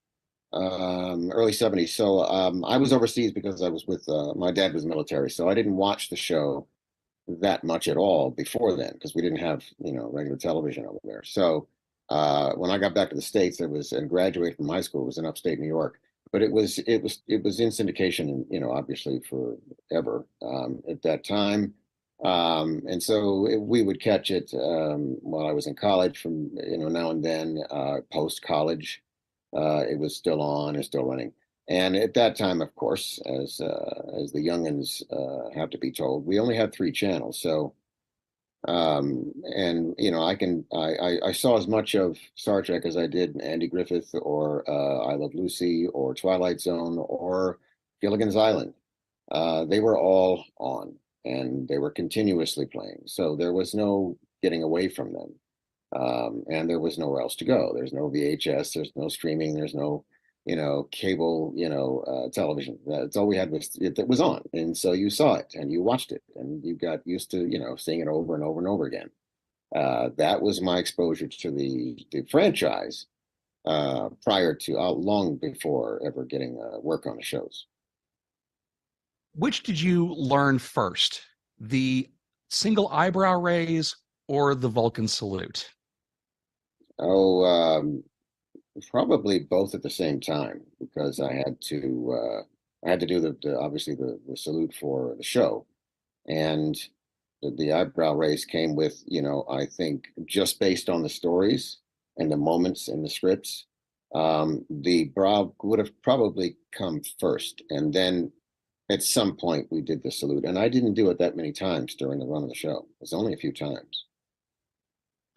early 70s. So I was overseas because I was with my dad was military, so I didn't watch the show that much at all before then, because we didn't have regular television over there. So when I got back to the States, and graduated from high school, it was in upstate New York, but it was in syndication, obviously forever at that time. And so we would catch it while I was in college from now and then. Post college, it was still on and still running. And at that time, of course, as the youngins have to be told, we only had 3 channels. So, and I saw as much of Star Trek as I did Andy Griffith, or I Love Lucy, or Twilight Zone, or Gilligan's Island. They were all on, and they were continuously playing. So there was no getting away from them, and there was nowhere else to go. There's no VHS. There's no streaming. There's no cable, television. That's all we had was it that was on. And so you saw it and you watched it and you got used to, seeing it over and over and over again. That was my exposure to the franchise prior to long before ever getting work on the shows. Which did you learn first, the single eyebrow raise or the Vulcan salute? Oh, probably both at the same time, because I had to do the obviously the salute for the show, and the eyebrow raise came with, I think just based on the stories and the moments in the scripts, the brow would have probably come first, and then at some point we did the salute, and I didn't do it that many times during the run of the show. It was only a few times.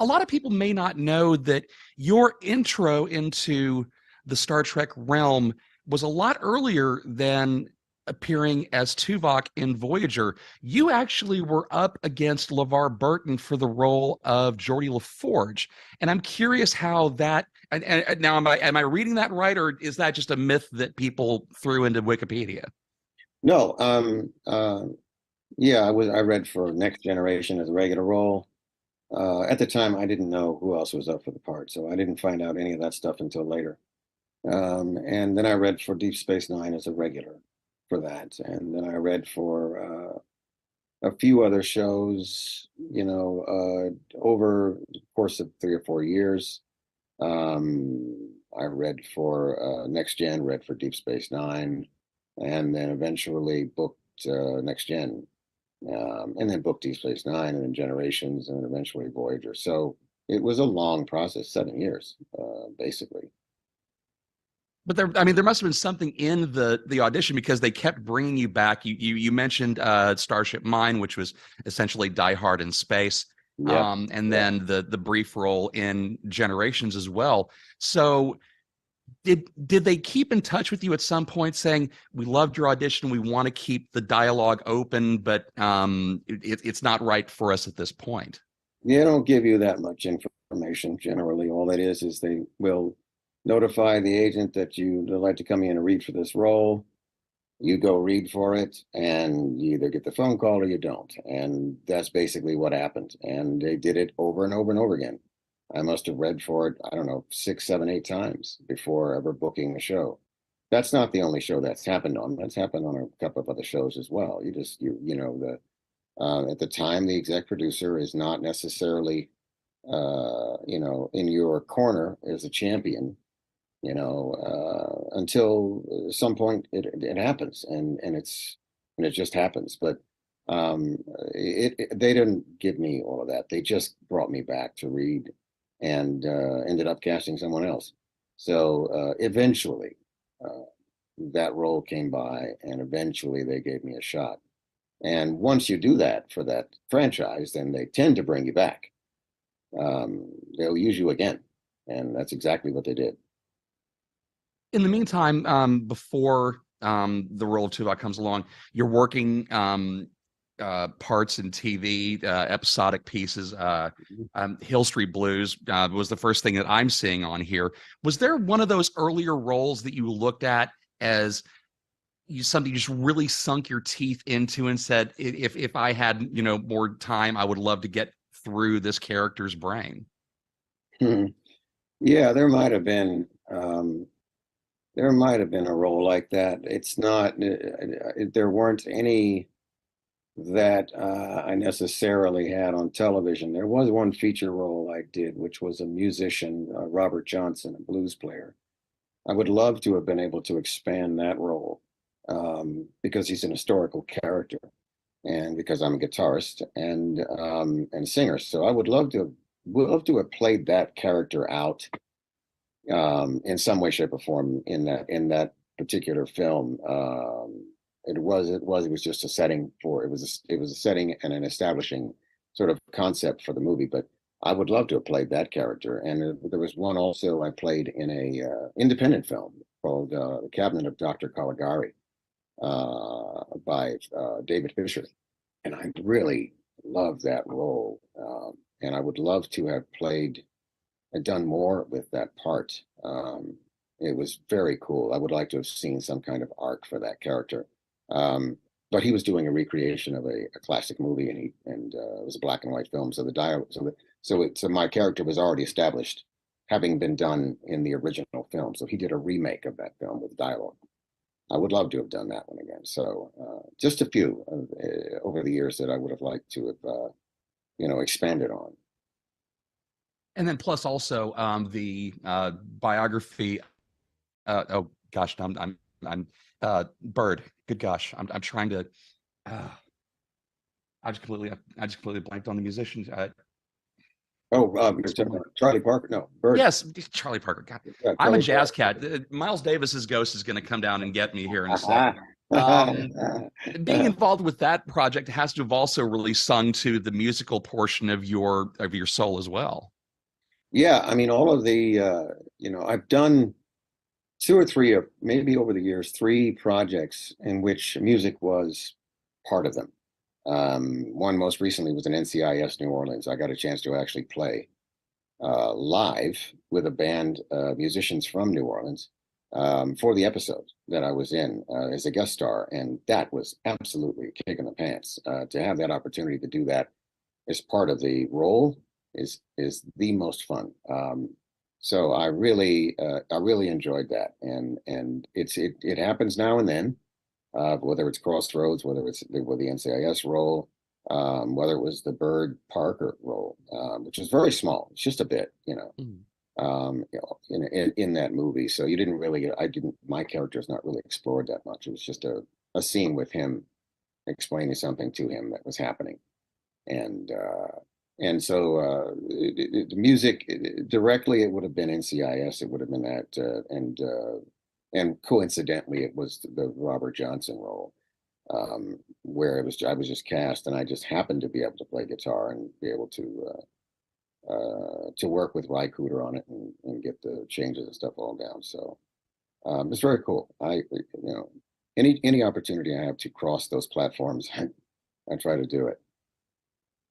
A lot of people may not know that your intro into the Star Trek realm was a lot earlier than appearing as Tuvok in Voyager. You actually were up against LeVar Burton for the role of Geordi LaForge. And I'm curious how that, and now am I reading that right, or is that just a myth that people threw into Wikipedia? No, yeah, I read for Next Generation as a regular role. At the time, I didn't know who else was up for the part, so I didn't find out any of that stuff until later. And then I read for Deep Space Nine as a regular for that, and then I read for a few other shows, over the course of 3 or 4 years. I read for Next Gen, read for Deep Space Nine, and then eventually booked Next Gen. And then booked Deep Space Nine, and then Generations, and then eventually Voyager. So it was a long process, 7 years, basically. But there must have been something in the audition, because they kept bringing you back. You mentioned Starship Mine, which was essentially Die Hard in space, and then the brief role in Generations as well. So did they keep in touch with you at some point saying, we loved your audition, we want to keep the dialogue open, but it's not right for us at this point? They don't give you that much information. Generally, all it is they will notify the agent that you'd like to come in and read for this role. You go read for it, and you either get the phone call or you don't. And that's basically what happened. And they did it over and over and over again. I must have read for it, I don't know, 6, 7, 8 times before ever booking the show. That's not the only show that's happened on. That's happened on a couple of other shows as well. At the time, the exec producer is not necessarily, in your corner as a champion, until some point it happens, and it just happens. But they didn't give me all of that. They just brought me back to read, and ended up casting someone else. So eventually that role came by, and eventually they gave me a shot. And once you do that for that franchise, then they tend to bring you back. They'll use you again. And that's exactly what they did. In the meantime, before the role of Tuvok comes along, you're working parts in TV, episodic pieces. Hill Street Blues was the first thing that I'm seeing on here. Was there one of those earlier roles that you looked at as something you just really sunk your teeth into and said, if I had more time, I would love to get through this character's brain? Yeah, there might have been. There might have been a role like that. It's not. There weren't any that I necessarily had on television. There was one feature role I did, which was a musician, Robert Johnson, a blues player. I would love to have been able to expand that role, because he's an historical character, and because I'm a guitarist and singer. So I would love to have played that character out in some way, shape, or form in that particular film. It was just a setting it was a setting and an establishing sort of concept for the movie. But I would love to have played that character. And there was one also I played in a independent film called The Cabinet of Dr. Caligari by David Fisher, and I really loved that role. And I would love to have done more with that part It was very cool. I would like to have seen some kind of arc for that character. But he was doing a recreation of a classic movie, and it was a black and white film. So the dialogue, so my character was already established, having been done in the original film. So he did a remake of that film with dialogue. I would love to have done that one again. So just a few over the years that I would have liked to have, expanded on. And then plus also the biography. Oh gosh, I'm Bird. Good gosh, I'm trying to. I just completely blanked on the musician. Charlie Parker. No, Bird. Yes, Charlie Parker. God, Yeah, I'm a Charlie jazz Parker. cat. Miles Davis's ghost is going to come down and get me here in a second. Being involved with that project has to have also really sung to the musical portion of your soul as well. Yeah, I mean, all of the, I've done 2 or 3 of, maybe over the years, 3 projects in which music was part of them. One most recently was an NCIS New Orleans. I got a chance to actually play live with a band of musicians from New Orleans for the episode that I was in as a guest star. And that was absolutely a kick in the pants. To have that opportunity to do that as part of the role is the most fun. So I really enjoyed that, and it happens now and then, whether it's Crossroads, whether it's the NCIS role, whether it was the Bird Parker role, which is very small. It's just a bit, in that movie. So you didn't really, my character is not really explored that much. It was just a scene with him explaining something to him that was happening, and so the music directly, it would have been NCIS. It would have been that, and coincidentally, it was the Robert Johnson role, where I was just cast, and I just happened to be able to play guitar and be able to work with Ry Cooder on it and get the changes and stuff all down. So it's very cool. Any opportunity I have to cross those platforms, I try to do it.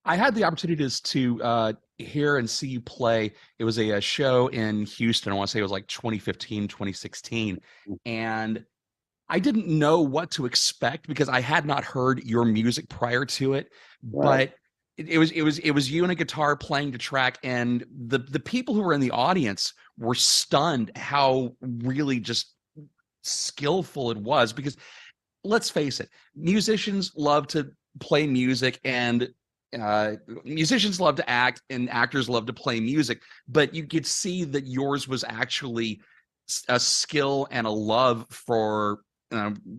I had the opportunity to hear and see you play. It was a show in Houston. I want to say it was like 2015, 2016. And I didn't know what to expect because I had not heard your music prior to it. Right. But it was you and a guitar playing the track, and the people who were in the audience were stunned how really just skillful it was. Because let's face it, musicians love to play music, and musicians love to act, and actors love to play music, but you could see that yours was actually a skill and a love for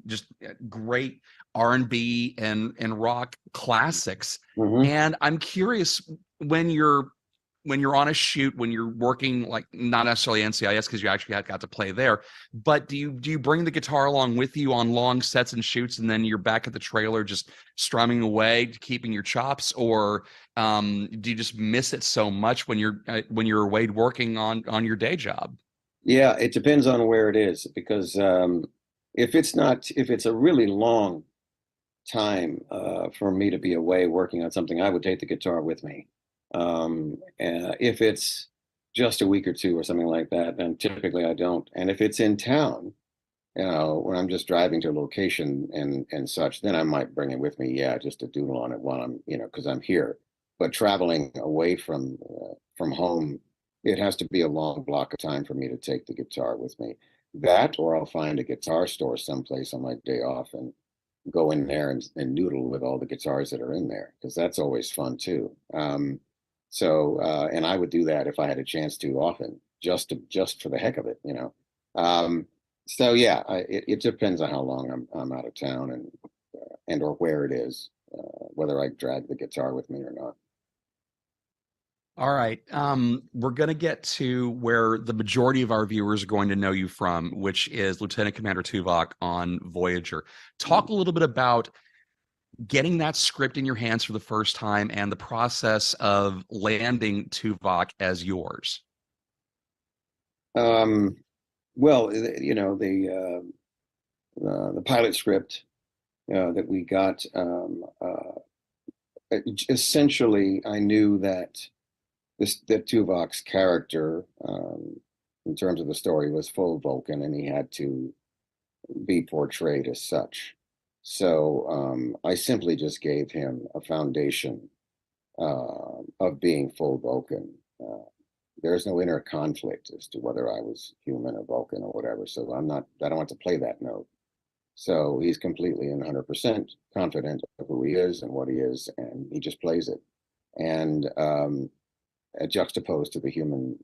just great R&B and rock classics. And I'm curious, when you're on a shoot, when you're working, like not necessarily NCIS because you actually got to play there, but do you bring the guitar along with you on long sets and shoots, and then you're back at the trailer just strumming away, keeping your chops, or do you just miss it so much when you're away working on your day job? Yeah, it depends on where it is, because if it's a really long time for me to be away working on something, I would take the guitar with me. If it's just a week or 2 or something like that, then typically I don't. And if it's in town, when I'm just driving to a location and such, then I might bring it with me, just to doodle on it while I'm, because I'm here. But traveling away from home, it has to be a long block of time for me to take the guitar with me. That, or I'll find a guitar store someplace on my day off and go in there and noodle with all the guitars that are in there, because that's always fun too. And I would do that if I had a chance to often, just for the heck of it, it depends on how long I'm out of town and or where it is, whether I drag the guitar with me or not. All right. We're going to get to where the majority of our viewers are going to know you from, which is Lieutenant Commander Tuvok on Voyager. Talk a little bit about getting that script in your hands for the first time and the process of landing Tuvok as yours. Well, the pilot script that we got, essentially, I knew that Tuvok's character in terms of the story, was full Vulcan, and he had to be portrayed as such. So I simply just gave him a foundation of being full Vulcan. There's no inner conflict as to whether I was human or Vulcan or whatever. So I don't want to play that note. So he's completely and 100% confident of who he is and what he is, and he just plays it. And juxtaposed to the human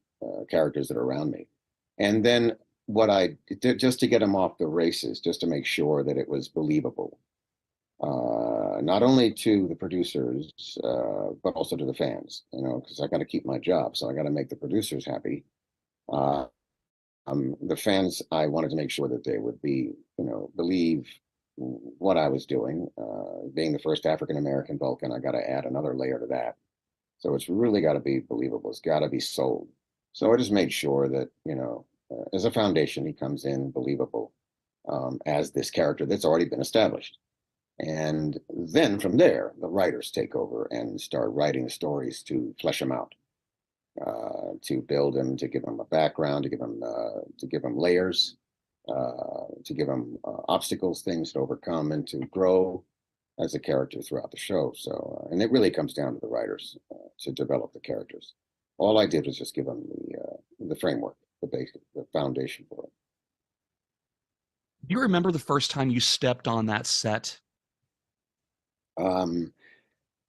characters that are around me. And then what I did, just to get him off the races, just to make sure that it was believable, not only to the producers, but also to the fans, because I got to keep my job. So I got to make the producers happy. The fans, I wanted to make sure that they would be, believe what I was doing. Being the first African-American Vulcan, I got to add another layer to that. So it's really got to be believable. It's got to be sold. So I just made sure that, as a foundation, he comes in believable as this character that's already been established. And then from there, the writers take over and start writing the stories to flesh them out, to build him, to give him a background, to give him layers, to give him obstacles, things to overcome, and to grow as a character throughout the show. So, and it really comes down to the writers to develop the characters. All I did was just give them the framework, the basic, the foundation for it. Do you remember the first time you stepped on that set?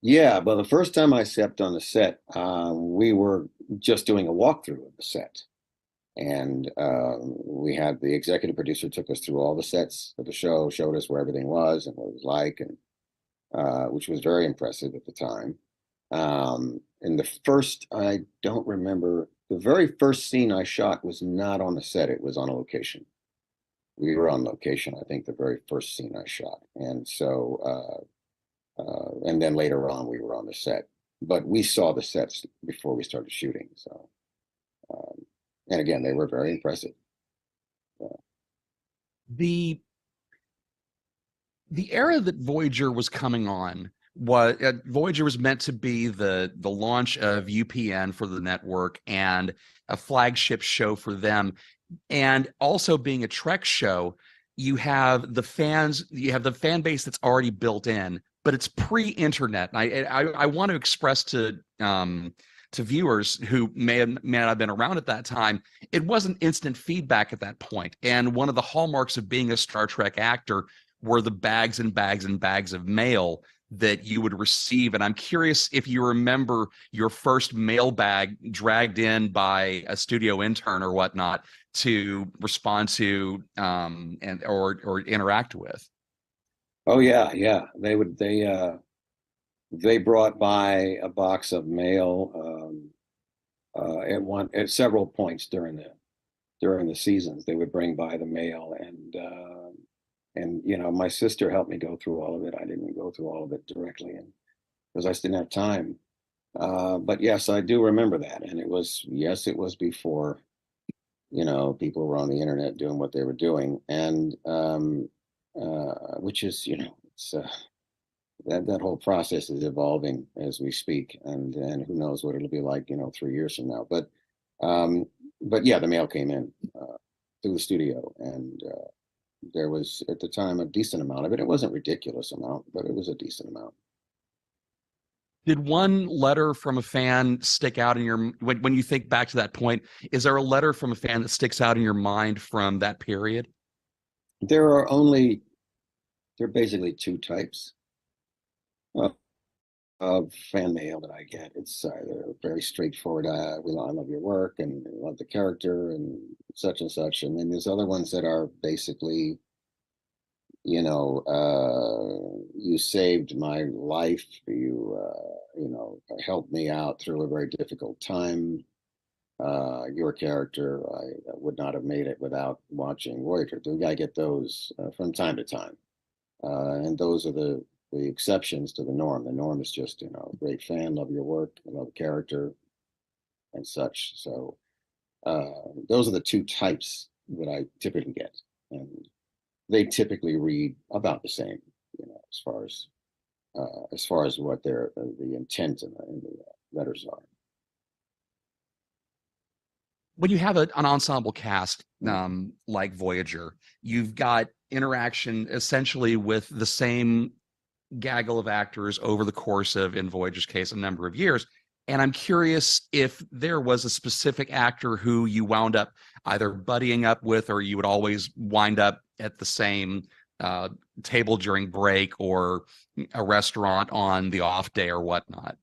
Yeah, well, the first time I stepped on the set, we were just doing a walkthrough of the set. And we had the executive producer took us through all the sets of the show, showed us where everything was and what it was like, and which was very impressive at the time. And the first, I don't remember, the very first scene I shot was not on the set, it was on a location. We were on location, I think, the very first scene I shot. And so, and then later on, we were on the set. But we saw the sets before we started shooting. So, and again, they were very impressive. The era that Voyager was coming on was Voyager was meant to be the launch of UPN for the network and a flagship show for them, and also being a Trek show. You have the fans, you have the fan base that's already built in, but it's pre-internet. And I want to express to viewers who may not have been around at that time, it wasn't instant feedback at that point. And one of the hallmarks of being a Star Trek actor were the bags and bags and bags of mail that you would receive. And I'm curious if you remember your first mailbag dragged in by a studio intern or whatnot to respond to or interact with. Oh yeah. They brought by a box of mail at several points during the seasons. They would bring by the mail, and my sister helped me go through all of it. I didn't go through all of it directly, and because I just didn't have time. But yes, I do remember that, and it was before people were on the internet doing what they were doing, and which is it's. That whole process is evolving as we speak, and who knows what it'll be like 3 years from now. But yeah, the mail came in through the studio, and there was at the time a decent amount of it. It wasn't a ridiculous amount, but it was a decent amount. Did one letter from a fan stick out in your when you think back to that point? Is there a letter from a fan that sticks out in your mind from that period? There are basically two types of fan mail that I get. It's they're very straightforward. I love your work and I love the character and such. And then there's other ones that are basically, you saved my life. You helped me out through a very difficult time. Your character, I would not have made it without watching Voyager. I get those from time to time, and those are the exceptions to the norm. The norm is just, great fan, love your work, love the character, and such. So those are the two types that I typically get, and they typically read about the same, as far as what the intent and the letters are. when you have an ensemble cast like Voyager, you've got interaction essentially with the same gaggle of actors over the course of, in Voyager's case, a number of years. And I'm curious if there was a specific actor who you wound up either buddying up with, or you would always wind up at the same table during break or a restaurant on the off day or whatnot.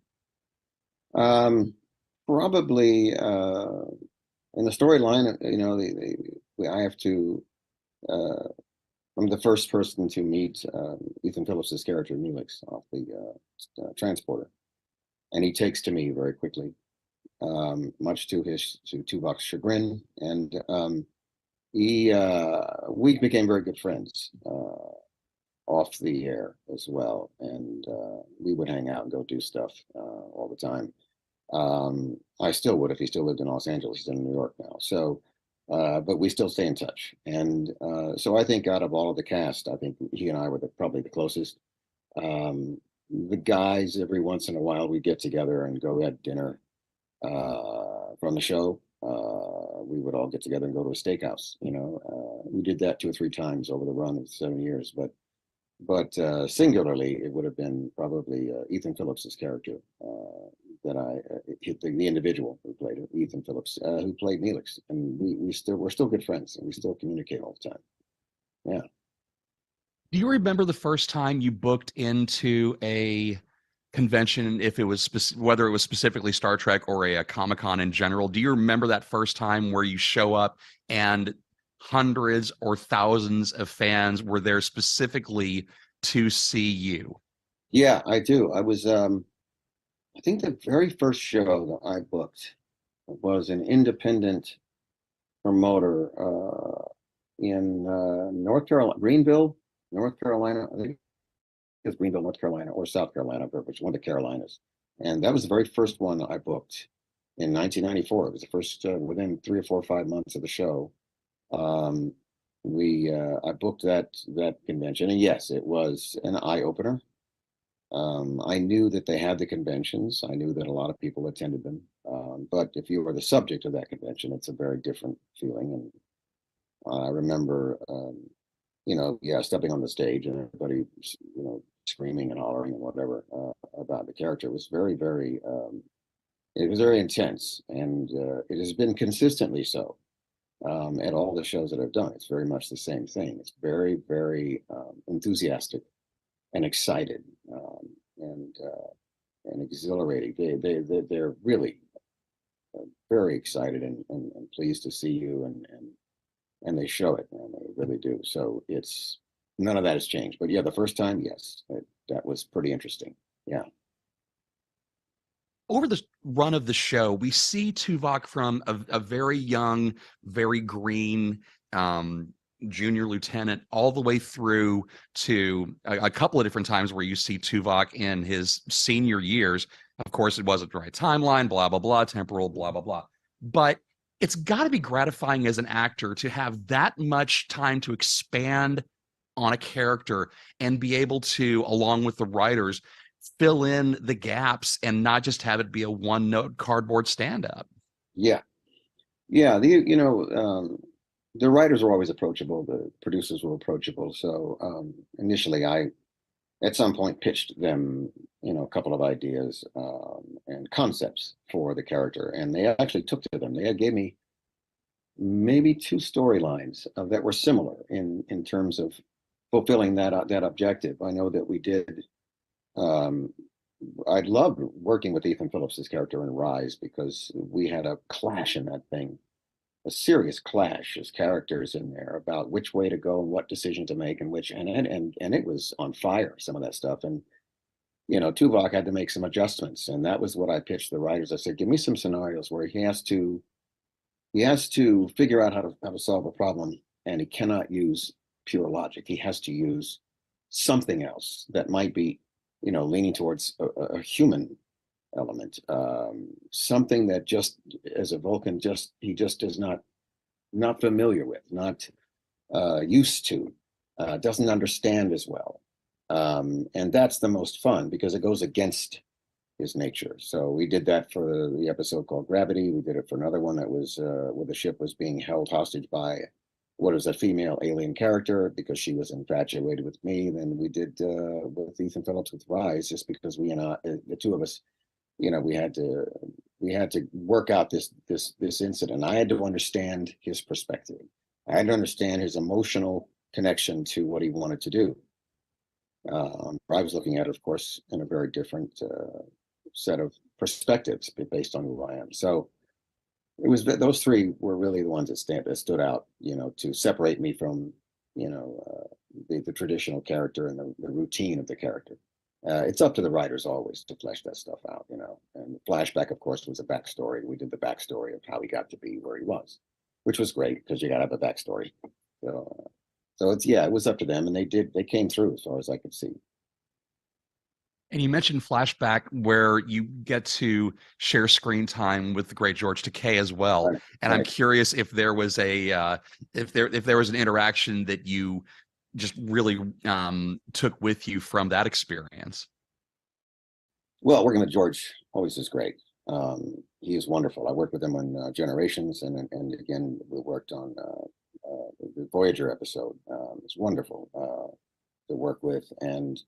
Probably in the storyline, you know, I have to. I'm the first person to meet Ethan Phillips's character Neelix off the transporter, and he takes to me very quickly, much to Tuvok's chagrin, and we became very good friends off the air as well, and we would hang out and go do stuff all the time. I still would if he still lived in Los Angeles. He's in New York now, so. But we still stay in touch, and so I think out of all of the cast, I think he and I were probably the closest. The guys, every once in a while, we get together and go at dinner from the show. We would all get together and go to a steakhouse. You know, we did that 2 or 3 times over the run of 7 years. But singularly, it would have been probably Ethan Phillips's character that the individual who played it, Ethan Phillips, who played Neelix, and we're still good friends, and we still communicate all the time. Yeah. Do you remember the first time you booked into a convention, if it was whether it was specifically Star Trek or a Comic-Con in general? Do you remember that first time where you show up and hundreds or thousands of fans were there specifically to see you? Yeah, I do. I was, I think the very first show that I booked was an independent promoter in North Carolina, Greenville, North Carolina. I think it's Greenville, North Carolina, or South Carolina, which one of the Carolinas. And that was the very first one I booked in 1994. It was the first within 3 or 4 or 5 months of the show. I booked that convention, and yes, it was an eye opener. I knew that they had the conventions. I knew that a lot of people attended them. But if you were the subject of that convention, it's a very different feeling. And I remember, stepping on the stage and everybody, screaming and hollering and whatever about the character. It was very, very, it was very intense, and it has been consistently so at all the shows that I've done. It's very much the same thing. It's very, very enthusiastic and excited and exhilarating. They're really very excited and pleased to see you, and they show it, and they really do. So it's none of that has changed. But yeah, the first time, yes, that was pretty interesting. Yeah. Over the run of the show, we see Tuvok from a very young, very green junior lieutenant all the way through to a couple of different times where you see Tuvok in his senior years. Of course, it wasn't the right timeline, blah, blah, blah, temporal, blah, blah, blah. But it's got to be gratifying as an actor to have that much time to expand on a character and be able to, along with the writers, fill in the gaps and not just have it be a one-note cardboard stand-up. Yeah. The writers were always approachable. The producers were approachable. So initially, I, at some point, pitched them, a couple of ideas and concepts for the character, and they actually took to them. They gave me maybe 2 storylines that were similar in terms of fulfilling that objective. I know that we did. I loved working with Ethan Phillips's character in Rise because we had a clash in that thing. A serious clash as characters in there about which way to go and what decision to make and it was on fire, some of that stuff. And Tuvok had to make some adjustments, and that was what I pitched the writers. I said, give me some scenarios where he has to figure out how to solve a problem, and he cannot use pure logic. He has to use something else that might be leaning towards a human element, something that just as a Vulcan, he just is not familiar with, not used to, doesn't understand as well. And that's the most fun because it goes against his nature. So we did that for the episode called Gravity. We did it for another one that was where the ship was being held hostage by what is a female alien character because she was infatuated with me. Then we did with Ethan Phillips with Rise, just because we and the two of us, you know, we had to work out this incident. I had to understand his perspective. I had to understand his emotional connection to what he wanted to do. I was looking at it, of course, in a very different set of perspectives based on who I am. So it was those three were really the ones that stood out, you know, to separate me from, you know, the traditional character and the routine of the character. It's up to the writers always to flesh that stuff out, you know. And the flashback, of course, was a backstory. We did the backstory of how he got to be where he was, which was great because you got to have a backstory. So it's, yeah, it was up to them, and they came through as far as I could see. And you mentioned flashback where you get to share screen time with the great George Takei as well. Right. And I'm curious if there was a if there was an interaction that you just really took with you from that experience. Well, working with George always is great. He is wonderful. I worked with him on Generations, and again we worked on the Voyager episode. It's wonderful to work with and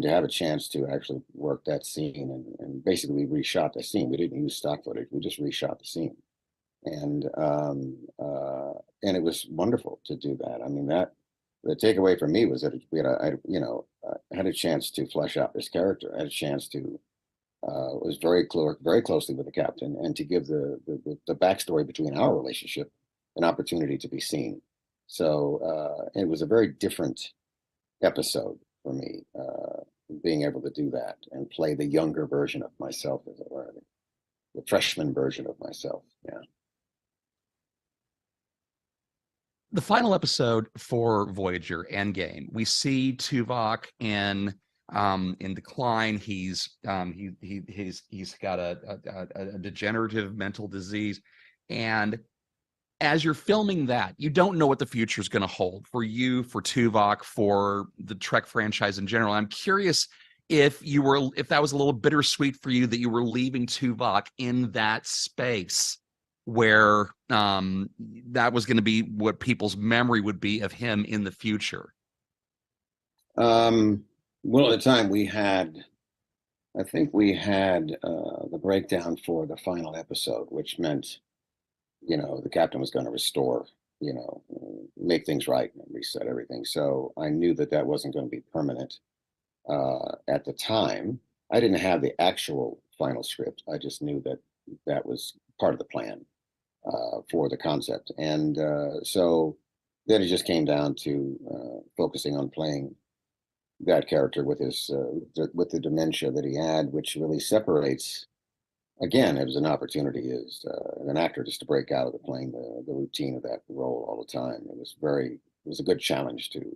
to have a chance to actually work that scene and basically we reshot the scene. We didn't use stock footage. We just reshot the scene, and it was wonderful to do that. I mean, that the takeaway for me was that we had I had a chance to flesh out this character. I had a chance to was very closely with the captain and to give the backstory between our relationship an opportunity to be seen. So it was a very different episode for me, being able to do that and play the younger version of myself, as it were, the freshman version of myself. Yeah. The final episode for Voyager Endgame, we see Tuvok in decline. He's got a degenerative mental disease, and as you're filming that, you don't know what the future is going to hold for you, for Tuvok, for the Trek franchise in general. I'm curious if that was a little bittersweet for you that you were leaving Tuvok in that space where that was going to be what people's memory would be of him in the future. Well, at the time I think we had the breakdown for the final episode, which meant, you know, the captain was going to restore, you know, make things right and reset everything. So I knew that wasn't going to be permanent. At the time, I didn't have the actual final script. I just knew that was part of the plan for the concept. And so then it just came down to focusing on playing that character with his with the dementia that he had, which really separates. Again, it was an opportunity as an actor just to break out of playing the routine of that role all the time. It was a good challenge to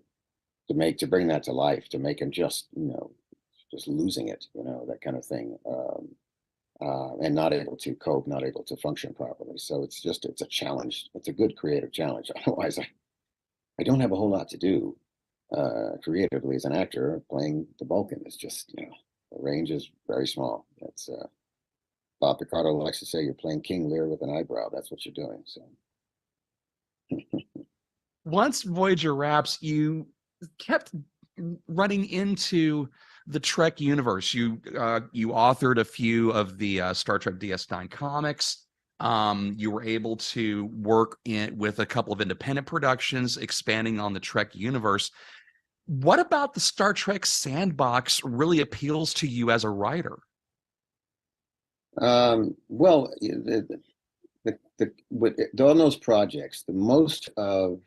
bring that to life, to make him just losing it, you know, that kind of thing, and not able to cope, not able to function properly. So it's a challenge. It's a good creative challenge. Otherwise, I don't have a whole lot to do creatively as an actor. Playing the Vulcan is just, you know, the range is very small. It's Bob Picardo likes to say you're playing King Lear with an eyebrow. That's what you're doing. So once Voyager wraps, you kept running into the Trek universe. You authored a few of the Star Trek DS9 comics. You were able to work with a couple of independent productions, expanding on the Trek universe. What about the Star Trek sandbox really appeals to you as a writer? Well, on those projects, the most of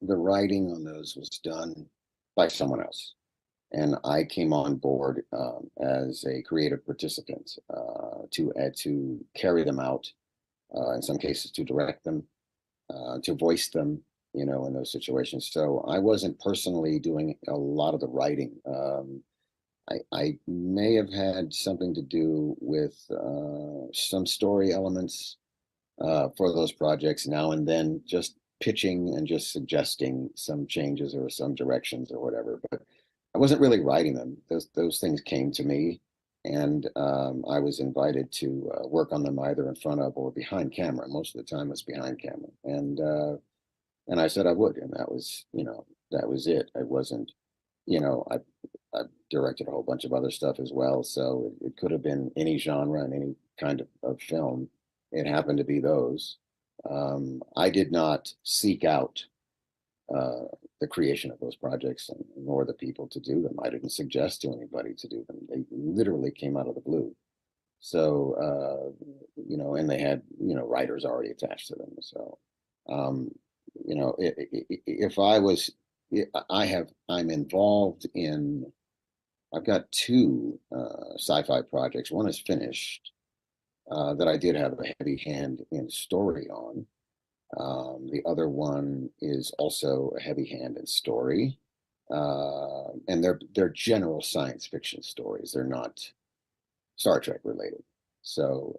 the writing on those was done by someone else, and I came on board as a creative participant to carry them out, in some cases to direct them, to voice them, you know, in those situations. So I wasn't personally doing a lot of the writing. I may have had something to do with some story elements for those projects now and then, just pitching and just suggesting some changes or some directions or whatever. But I wasn't really writing them. Those things came to me. And I was invited to work on them either in front of or behind camera. Most of the time it's behind camera. And I said I would, and that was, that was it. I wasn't, I directed a whole bunch of other stuff as well. So it could have been any genre and any kind of film. It happened to be those. I did not seek out the creation of those projects, nor the people to do them. I didn't suggest to anybody to do them. They literally came out of the blue. So, and they had, writers already attached to them. So, if I was, I'm involved in, I've got two sci-fi projects. One is finished that I did have a heavy hand in story on. The other one is also a heavy hand in story, and they're general science fiction stories. They're not Star Trek related. So,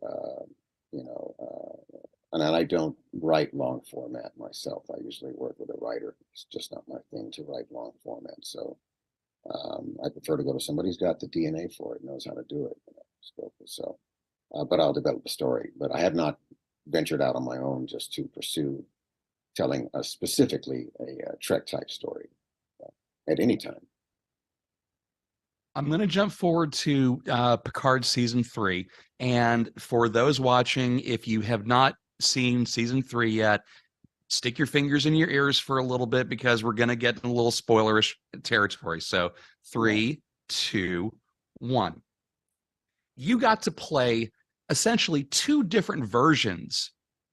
and I don't write long format myself. I usually work with a writer. It's just not my thing to write long format. So I prefer to go to somebody who's got the DNA for it, knows how to do it. So, but I'll develop the story. But I have not ventured out on my own just to pursue telling specifically a Trek type story at any time. I'm going to jump forward to Picard season 3. And for those watching, if you have not seen season 3 yet, stick your fingers in your ears for a little bit because we're going to get in a little spoilerish territory. So 3, 2, 1. You got to play essentially 2 different versions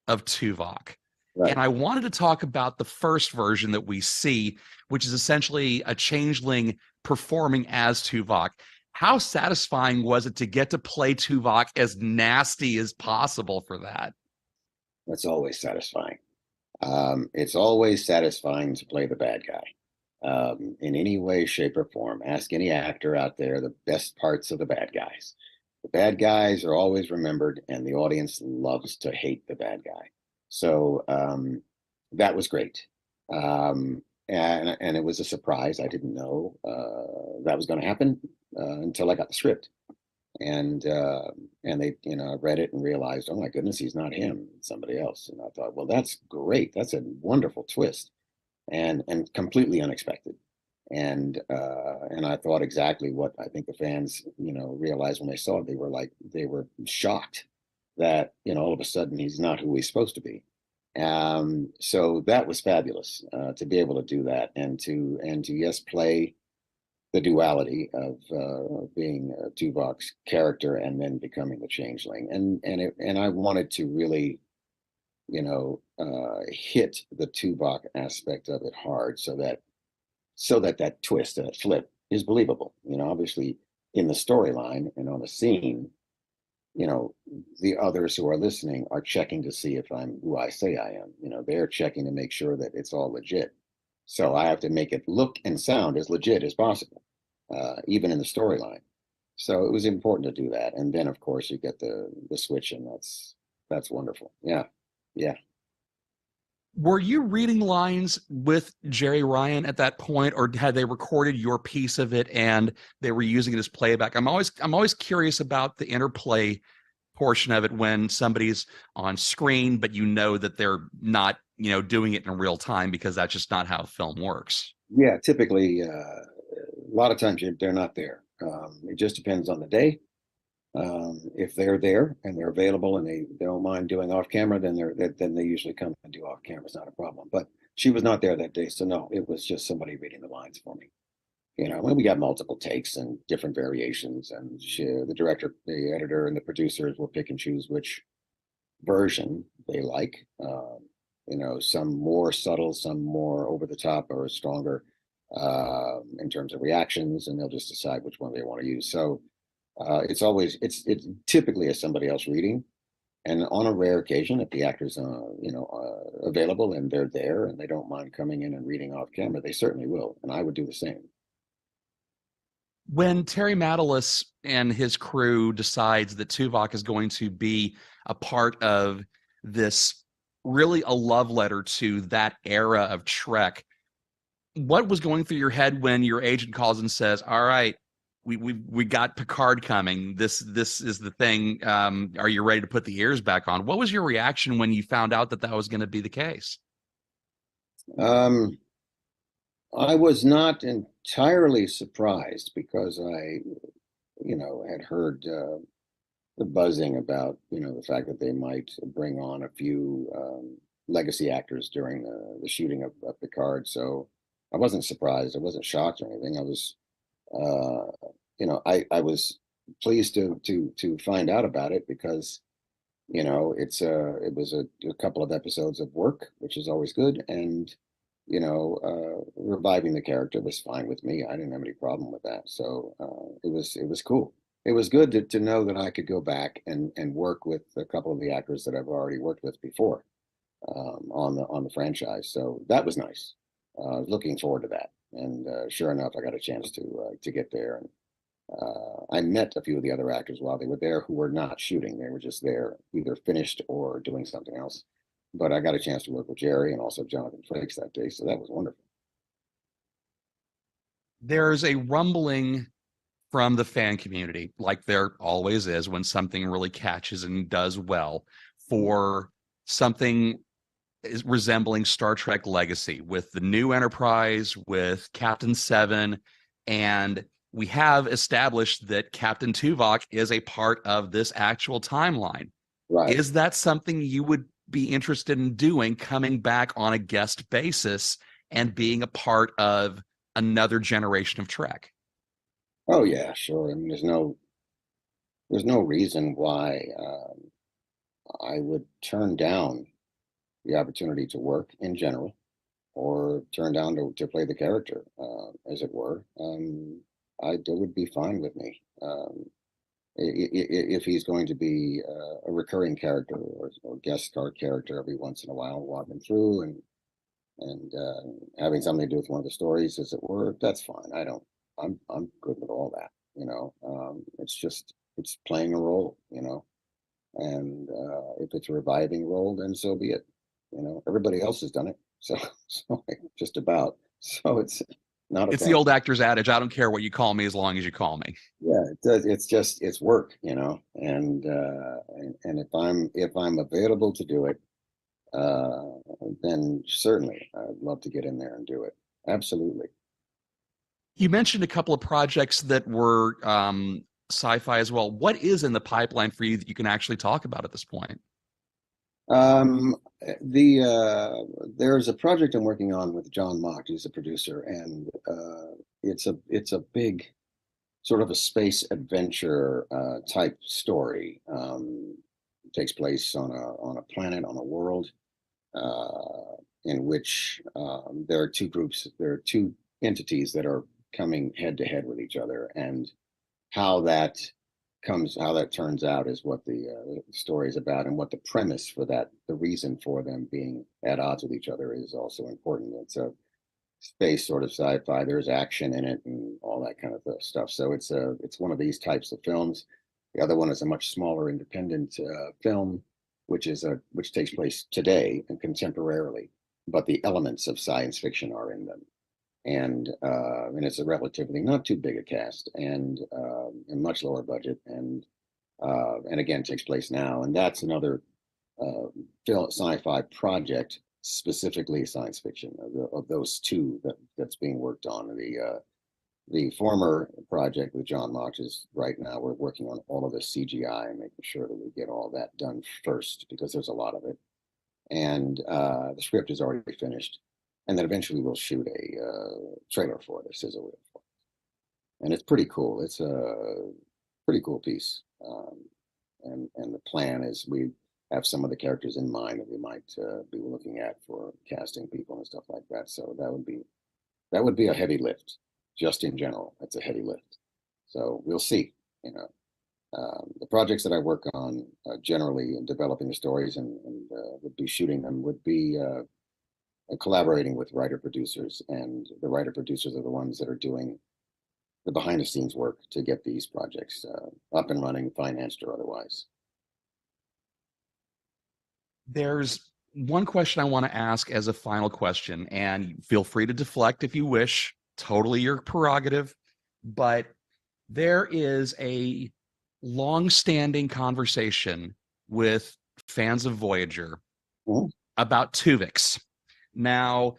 of Tuvok. Right. And I wanted to talk about the first version that we see, which is essentially a changeling performing as Tuvok. How satisfying was it to get to play Tuvok as nasty as possible for that? That's always satisfying. It's always satisfying to play the bad guy in any way, shape, or form. Ask any actor out there the best parts of the bad guys. The bad guys are always remembered, and the audience loves to hate the bad guy. So that was great. And it was a surprise. I didn't know that was going to happen until I got the script. And they, I read it and realized, oh my goodness, he's not him, it's somebody else. And I thought, well, that's great. That's a wonderful twist and completely unexpected. And I thought exactly what I think the fans, realized when they saw it. They were shocked that, all of a sudden he's not who he's supposed to be. So that was fabulous to be able to do that and to yes, play the duality of being Tuvok's character and then becoming the changeling. And I wanted to really, hit the Tuvok aspect of it hard so that twist, that flip is believable. Obviously in the storyline and on the scene, the others who are listening are checking to see if I'm who I say I am. They're checking to make sure that it's all legit. So I have to make it look and sound as legit as possible, even in the storyline. So it was important to do that. And then, of course, you get the switch, and that's wonderful. Yeah. Were you reading lines with Jerry Ryan at that point, or had they recorded your piece of it and they were using it as playback? I'm always curious about the interplay portion of it when somebody's on screen, but that they're not, doing it in real time because that's just not how film works. Yeah, typically, a lot of times they're not there. It just depends on the day. If they're there and they're available and they don't mind doing off camera, then they usually come and do off camera. It's not a problem. But she was not there that day, so no, it was just somebody reading the lines for me. When we got multiple takes and different variations, and the director, the editor, and the producers will pick and choose which version they like. Some more subtle, some more over the top or stronger in terms of reactions, and they'll just decide which one they want to use. So. It's typically as somebody else reading, and on a rare occasion, if the actor's available and they're there and they don't mind coming in and reading off camera, they certainly will, and I would do the same. When Terry Matalas and his crew decides that Tuvok is going to be a part of this, really a love letter to that era of Trek, what was going through your head when your agent calls and says, all right, we got Picard coming. This is the thing. Are you ready to put the ears back on? What was your reaction when you found out that was going to be the case? I was not entirely surprised because I, had heard the buzzing about, the fact that they might bring on a few legacy actors during the shooting of Picard. So I wasn't surprised. I wasn't shocked or anything. I was, I was pleased to find out about it because, it was a couple of episodes of work, which is always good. And, reviving the character was fine with me. I didn't have any problem with that. So it was cool. It was good to know that I could go back and work with a couple of the actors that I've already worked with before on the franchise. So that was nice. Looking forward to that. And sure enough, I got a chance to get there. And I met a few of the other actors while they were there who were not shooting. They were just there, either finished or doing something else. But I got a chance to work with Jerry and also Jonathan Frakes that day. So that was wonderful. There's a rumbling from the fan community, like there always is when something really catches and does well, for something resembling Star Trek Legacy with the new Enterprise, with Captain Seven, and we have established that Captain Tuvok is a part of this actual timeline. Right. Is that something you would be interested in doing, coming back on a guest basis and being a part of another generation of Trek? Oh yeah, sure. I mean, there's no reason why I would turn down the opportunity to work in general, or turn down to play the character, as it were. It would be fine with me. If he's going to be a recurring character or guest star character every once in a while, walking through and having something to do with one of the stories, as it were, that's fine. I'm good with all that. It's playing a role, and if it's a reviving role, then so be it. Everybody else has done it, so just about. So it's not a It's the problem. old actor's adage, I don't care what you call me as long as you call me. Yeah, it does. It's work, and if I'm available to do it, then certainly I'd love to get in there and do it. Absolutely. You mentioned a couple of projects that were sci-fi as well. What is in the pipeline for you that you can actually talk about at this point? There's a project I'm working on with John Mock, who's a producer, and it's a big sort of a space adventure type story. It takes place on a planet, on a world in which there are two entities that are coming head to head with each other, and how that turns out is what the story is about, and what the premise for that, the reason for them being at odds with each other, is also important. It's a space sort of sci-fi. There's action in it and all that kind of stuff. So it's one of these types of films. The other one is a much smaller independent film, which takes place today and contemporarily, but the elements of science fiction are in them. And it's a relatively not too big a cast, and much lower budget, and again takes place now. And that's another sci-fi project, specifically science fiction, of those two that's being worked on. The former project with John Mock is right now we're working on all of the CGI and making sure that we get all that done first, because there's a lot of it, and the script is already finished. And then eventually we'll shoot a trailer for it, a sizzle reel for it. And it's pretty cool. It's a pretty cool piece. And the plan is we have some of the characters in mind that we might be looking at for casting people and stuff like that. So that would be a heavy lift, just in general. It's a heavy lift. So we'll see. The projects that I work on generally in developing the stories and would be shooting them would be collaborating with writer-producers, and the writer-producers are the ones that are doing the behind-the-scenes work to get these projects up and running, financed or otherwise. There's one question I want to ask as a final question, and feel free to deflect if you wish. Totally your prerogative. But there is a long-standing conversation with fans of Voyager about Tuvix. Now,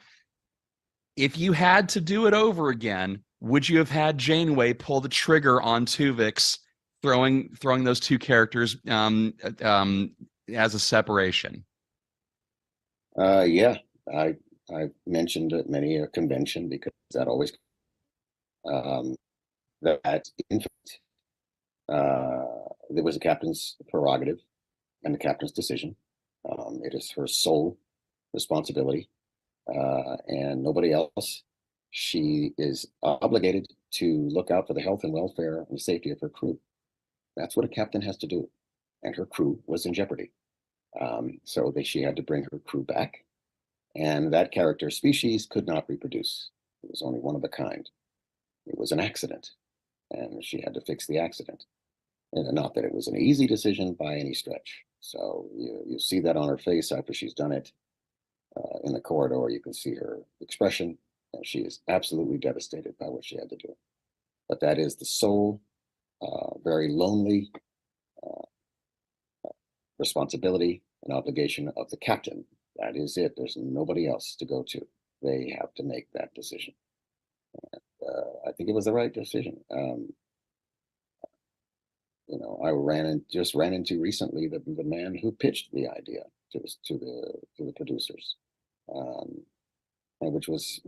if you had to do it over again, would you have had Janeway pull the trigger on Tuvix, throwing those two characters as a separation? Yeah, I mentioned at many a convention because that always that in fact there was a captain's prerogative and the captain's decision. It is her sole responsibility, and nobody else. She is obligated to look out for the health and welfare and safety of her crew. That's what a captain has to do, and her crew was in jeopardy. So she had to bring her crew back, and that character species could not reproduce. It was only one of a kind. It was an accident, and she had to fix the accident. And not that it was an easy decision by any stretch. So you see that on her face after she's done it. In the corridor, you can see her expression, and she is absolutely devastated by what she had to do. But that is the sole, very lonely responsibility and obligation of the captain. That is it. There's nobody else to go to. They have to make that decision. And, I think it was the right decision. I just ran into recently the man who pitched the idea to the producers, and which was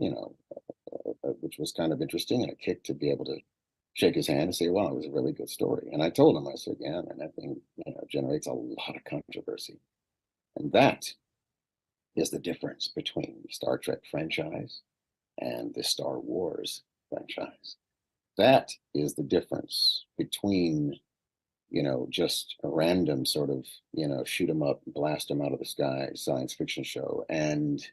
kind of interesting and a kick to be able to shake his hand and say, "Wow, it was a really good story." And I told him, I said, "Yeah, man, that thing generates a lot of controversy," and that is the difference between the Star Trek franchise and the Star Wars franchise. That is the difference between just a random sort of, shoot 'em up, blast 'em out of the sky science fiction show and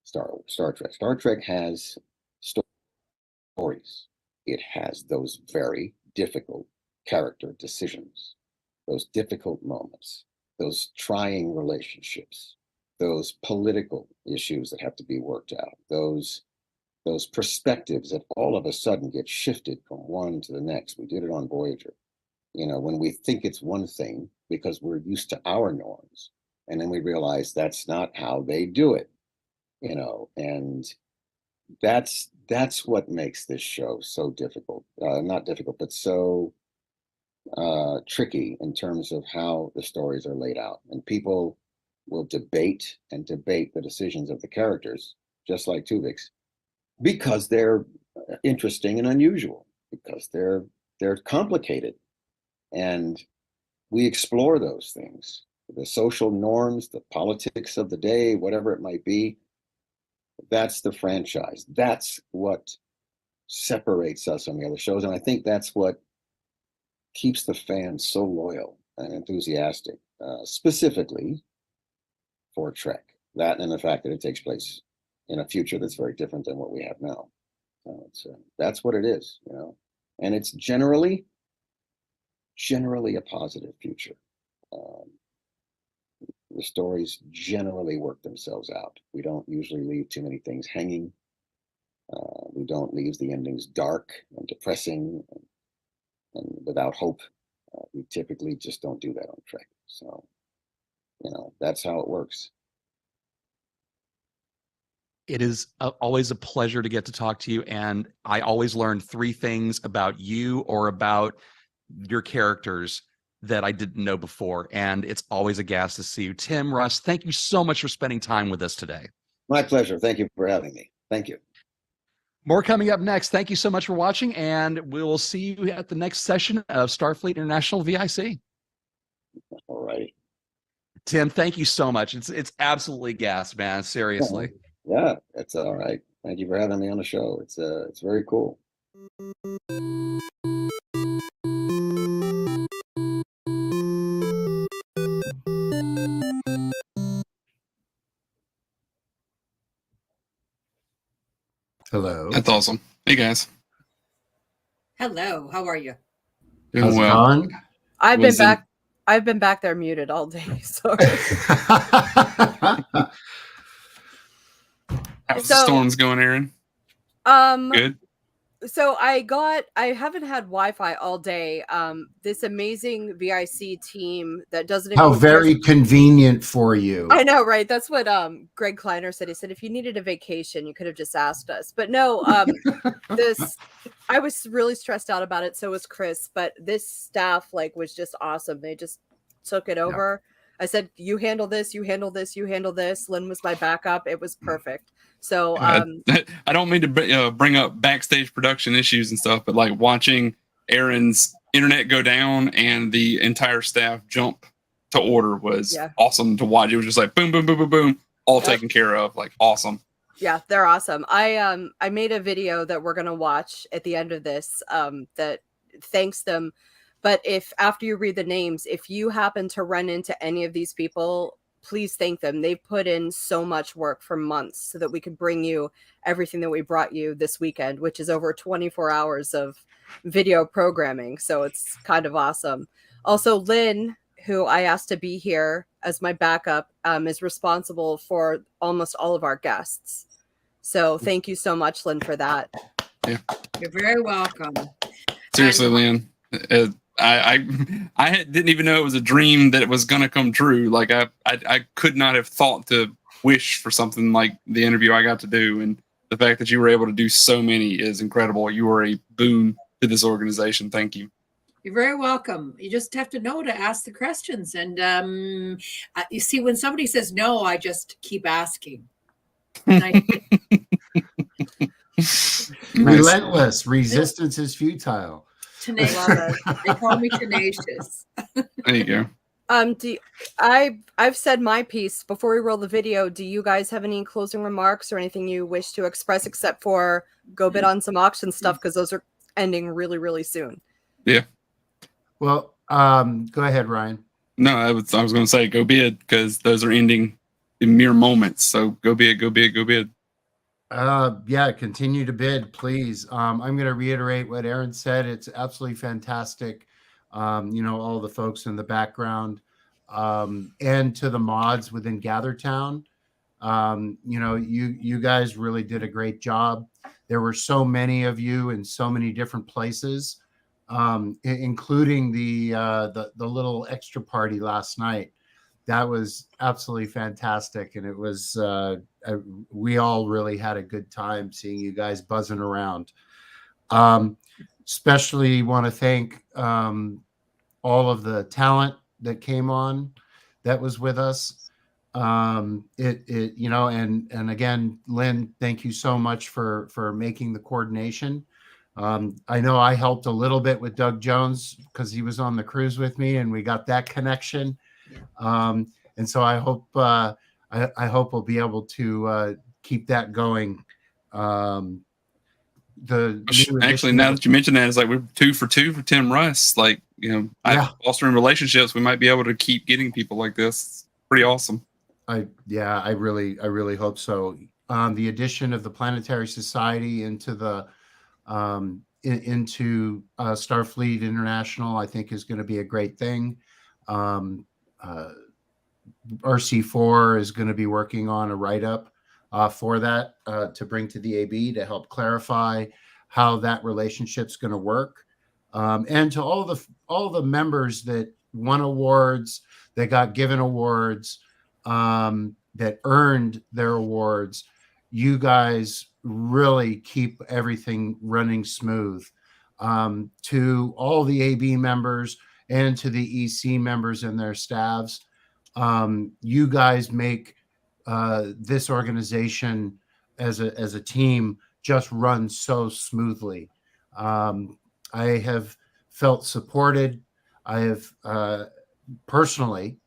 Star Trek. Star Trek has stories. It has those very difficult character decisions, those difficult moments, those trying relationships, those political issues that have to be worked out, those perspectives that all of a sudden get shifted from one to the next. We did it on Voyager. When we think it's one thing because we're used to our norms, and then we realize that's not how they do it, and that's what makes this show so difficult. Not difficult, but so tricky in terms of how the stories are laid out. And people will debate the decisions of the characters, just like Tuvix, because they're interesting and unusual, because they're complicated. And we explore those things, the social norms, the politics of the day, whatever it might be. That's the franchise. That's what separates us from the other shows. And I think that's what keeps the fans so loyal and enthusiastic, specifically for Trek. That and the fact that it takes place in a future that's very different than what we have now. So that's what it is, and it's generally a positive future. The stories generally work themselves out. We don't usually leave too many things hanging. We don't leave the endings dark and depressing and without hope. We typically just don't do that on Trek. So, that's how it works. It is always a pleasure to get to talk to you. And I always learn 3 things about you or about your characters that I didn't know before. And it's always a gas to see you. Tim, Russ, thank you so much for spending time with us today. My pleasure. Thank you for having me. Thank you. More coming up next. Thank you so much for watching, and we'll see you at the next session of Starfleet International VIC. All right. Tim, thank you so much. It's absolutely gas, man. Seriously. Yeah, it's all right. Thank you for having me on the show. It's very cool. Hello. That's awesome. Hey guys. Hello, how are you? Doing How's it well. going? I've Was been it- back. I've been back there muted all day. Sorry. How's the So- storms going, Aaron? Good. So I haven't had Wi-Fi all day. This amazing VIC team that doesn't How include very convenient for you. I know, right? That's what Greg Kleiner said. He said if you needed a vacation, you could have just asked us. But no, this I was really stressed out about it. So was Chris. But this staff was just awesome. They just took it over. I said, you handle this, you handle this, you handle this. Lynn was my backup. It was perfect. So I don't mean to bring up backstage production issues and stuff, but watching Aaron's internet go down and the entire staff jump to order was awesome to watch. It was just boom, boom, boom, boom, boom, all taken care of. Awesome. Yeah, they're awesome. I made a video that we're gonna watch at the end of this that thanks them. But if after you read the names, if you happen to run into any of these people, please thank them. They've put in so much work for months so that we could bring you everything that we brought you this weekend, which is over 24 hours of video programming. So it's kind of awesome. Also, Lynn, who I asked to be here as my backup, is responsible for almost all of our guests. So thank you so much, Lynn, for that. Yeah. You're very welcome. Seriously, Lynn. I didn't even know it was a dream that it was going to come true. I could not have thought to wish for something like the interview I got to do. And the fact that you were able to do so many is incredible. You are a boon to this organization. Thank you. You're very welcome. You just have to know to ask the questions. And you see, when somebody says no, I just keep asking. Relentless. Resistance is futile. Tenacious. They call me tenacious. There you go. I've said my piece before we roll the video. Do you guys have any closing remarks or anything you wish to express except for go bid on some auction stuff because those are ending really, really soon? Yeah. Well, go ahead, Ryan. No, I was going to say go bid because those are ending in mere moments. So go bid, go bid, go bid. Yeah, continue to bid, please. I'm going to reiterate what Aaron said. It's absolutely fantastic. All the folks in the background, and to the mods within GatherTown. You guys really did a great job. There were so many of you in so many different places, including the little extra party last night. That was absolutely fantastic, and it was we all really had a good time seeing you guys buzzing around. Especially want to thank all of the talent that came on that was with us. And again, Lynn, thank you so much for making the coordination. I know I helped a little bit with Doug Jones because he was on the cruise with me and we got that connection. And so I hope we'll be able to keep that going. Actually, now that you mentioned that, it's we're 2 for 2 for Tim Russ. Fostering relationships, we might be able to keep getting people like this. It's pretty awesome. I really hope so. The addition of the Planetary Society into the into Starfleet International, I think, is going to be a great thing. RC4 is going to be working on a write-up for that to bring to the AB to help clarify how that relationship's going to work. And to all the members that won awards, that got given awards, that earned their awards, you guys really keep everything running smooth. To all the AB members and to the EC members and their staffs, you guys make this organization as a team just run so smoothly. I have felt supported. I have personally,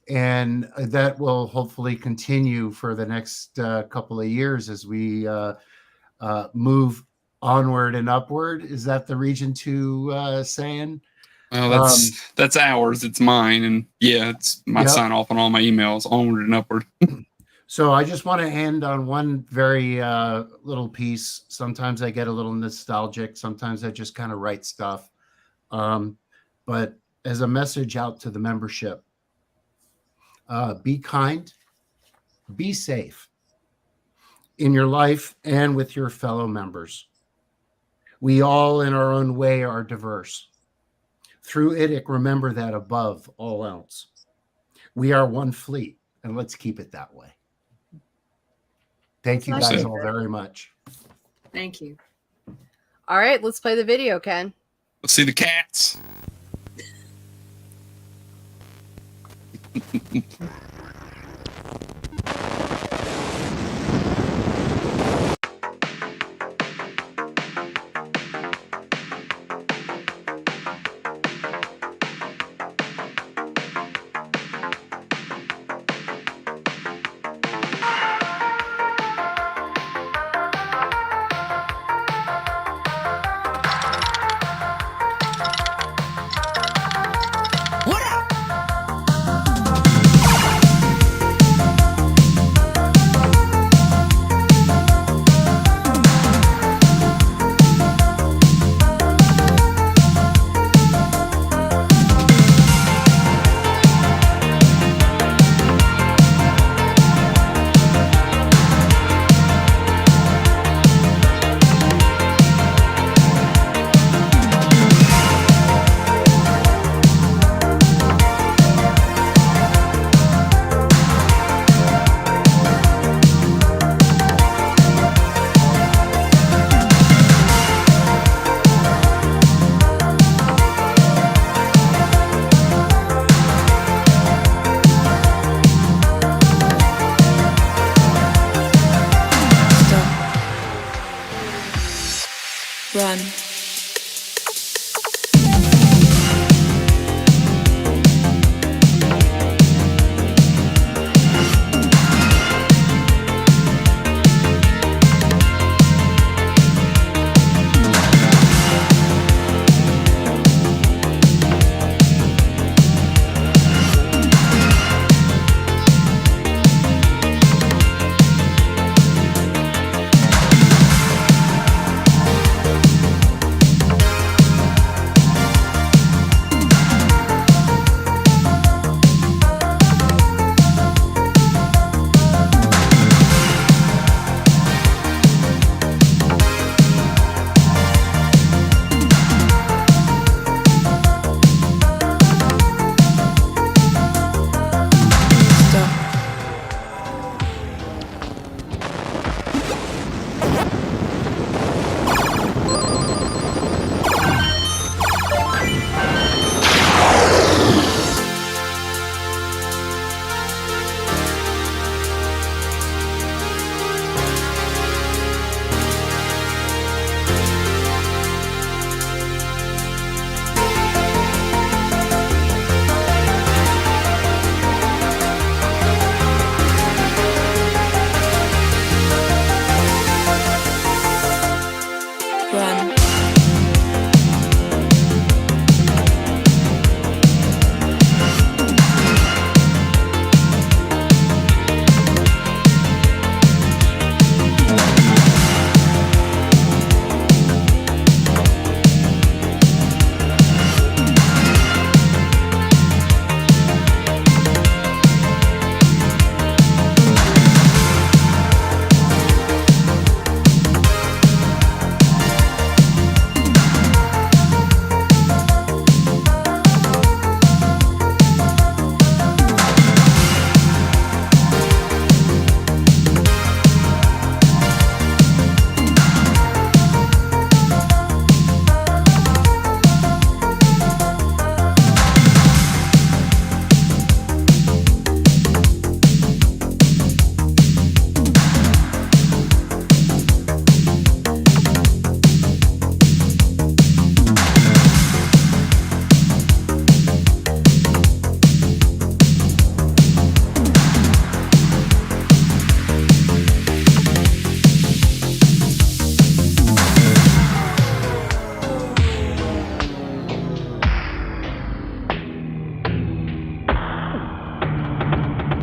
and that will hopefully continue for the next couple of years as we move onward and upward. Is that the Region 2 saying? Well, that's ours. It's mine, and it's my sign off on all my emails. Onward and upward. So I just want to end on one very little piece. Sometimes I get a little nostalgic. Sometimes I just kind of write stuff. But as a message out to the membership, be kind, be safe in your life and with your fellow members. We all, in our own way, are diverse. Through IDIC, remember that above all else. We are one fleet, and let's keep it that way. Thank you guys all very much. Thank you. All right, let's play the video, Ken. Let's see the cats. Run.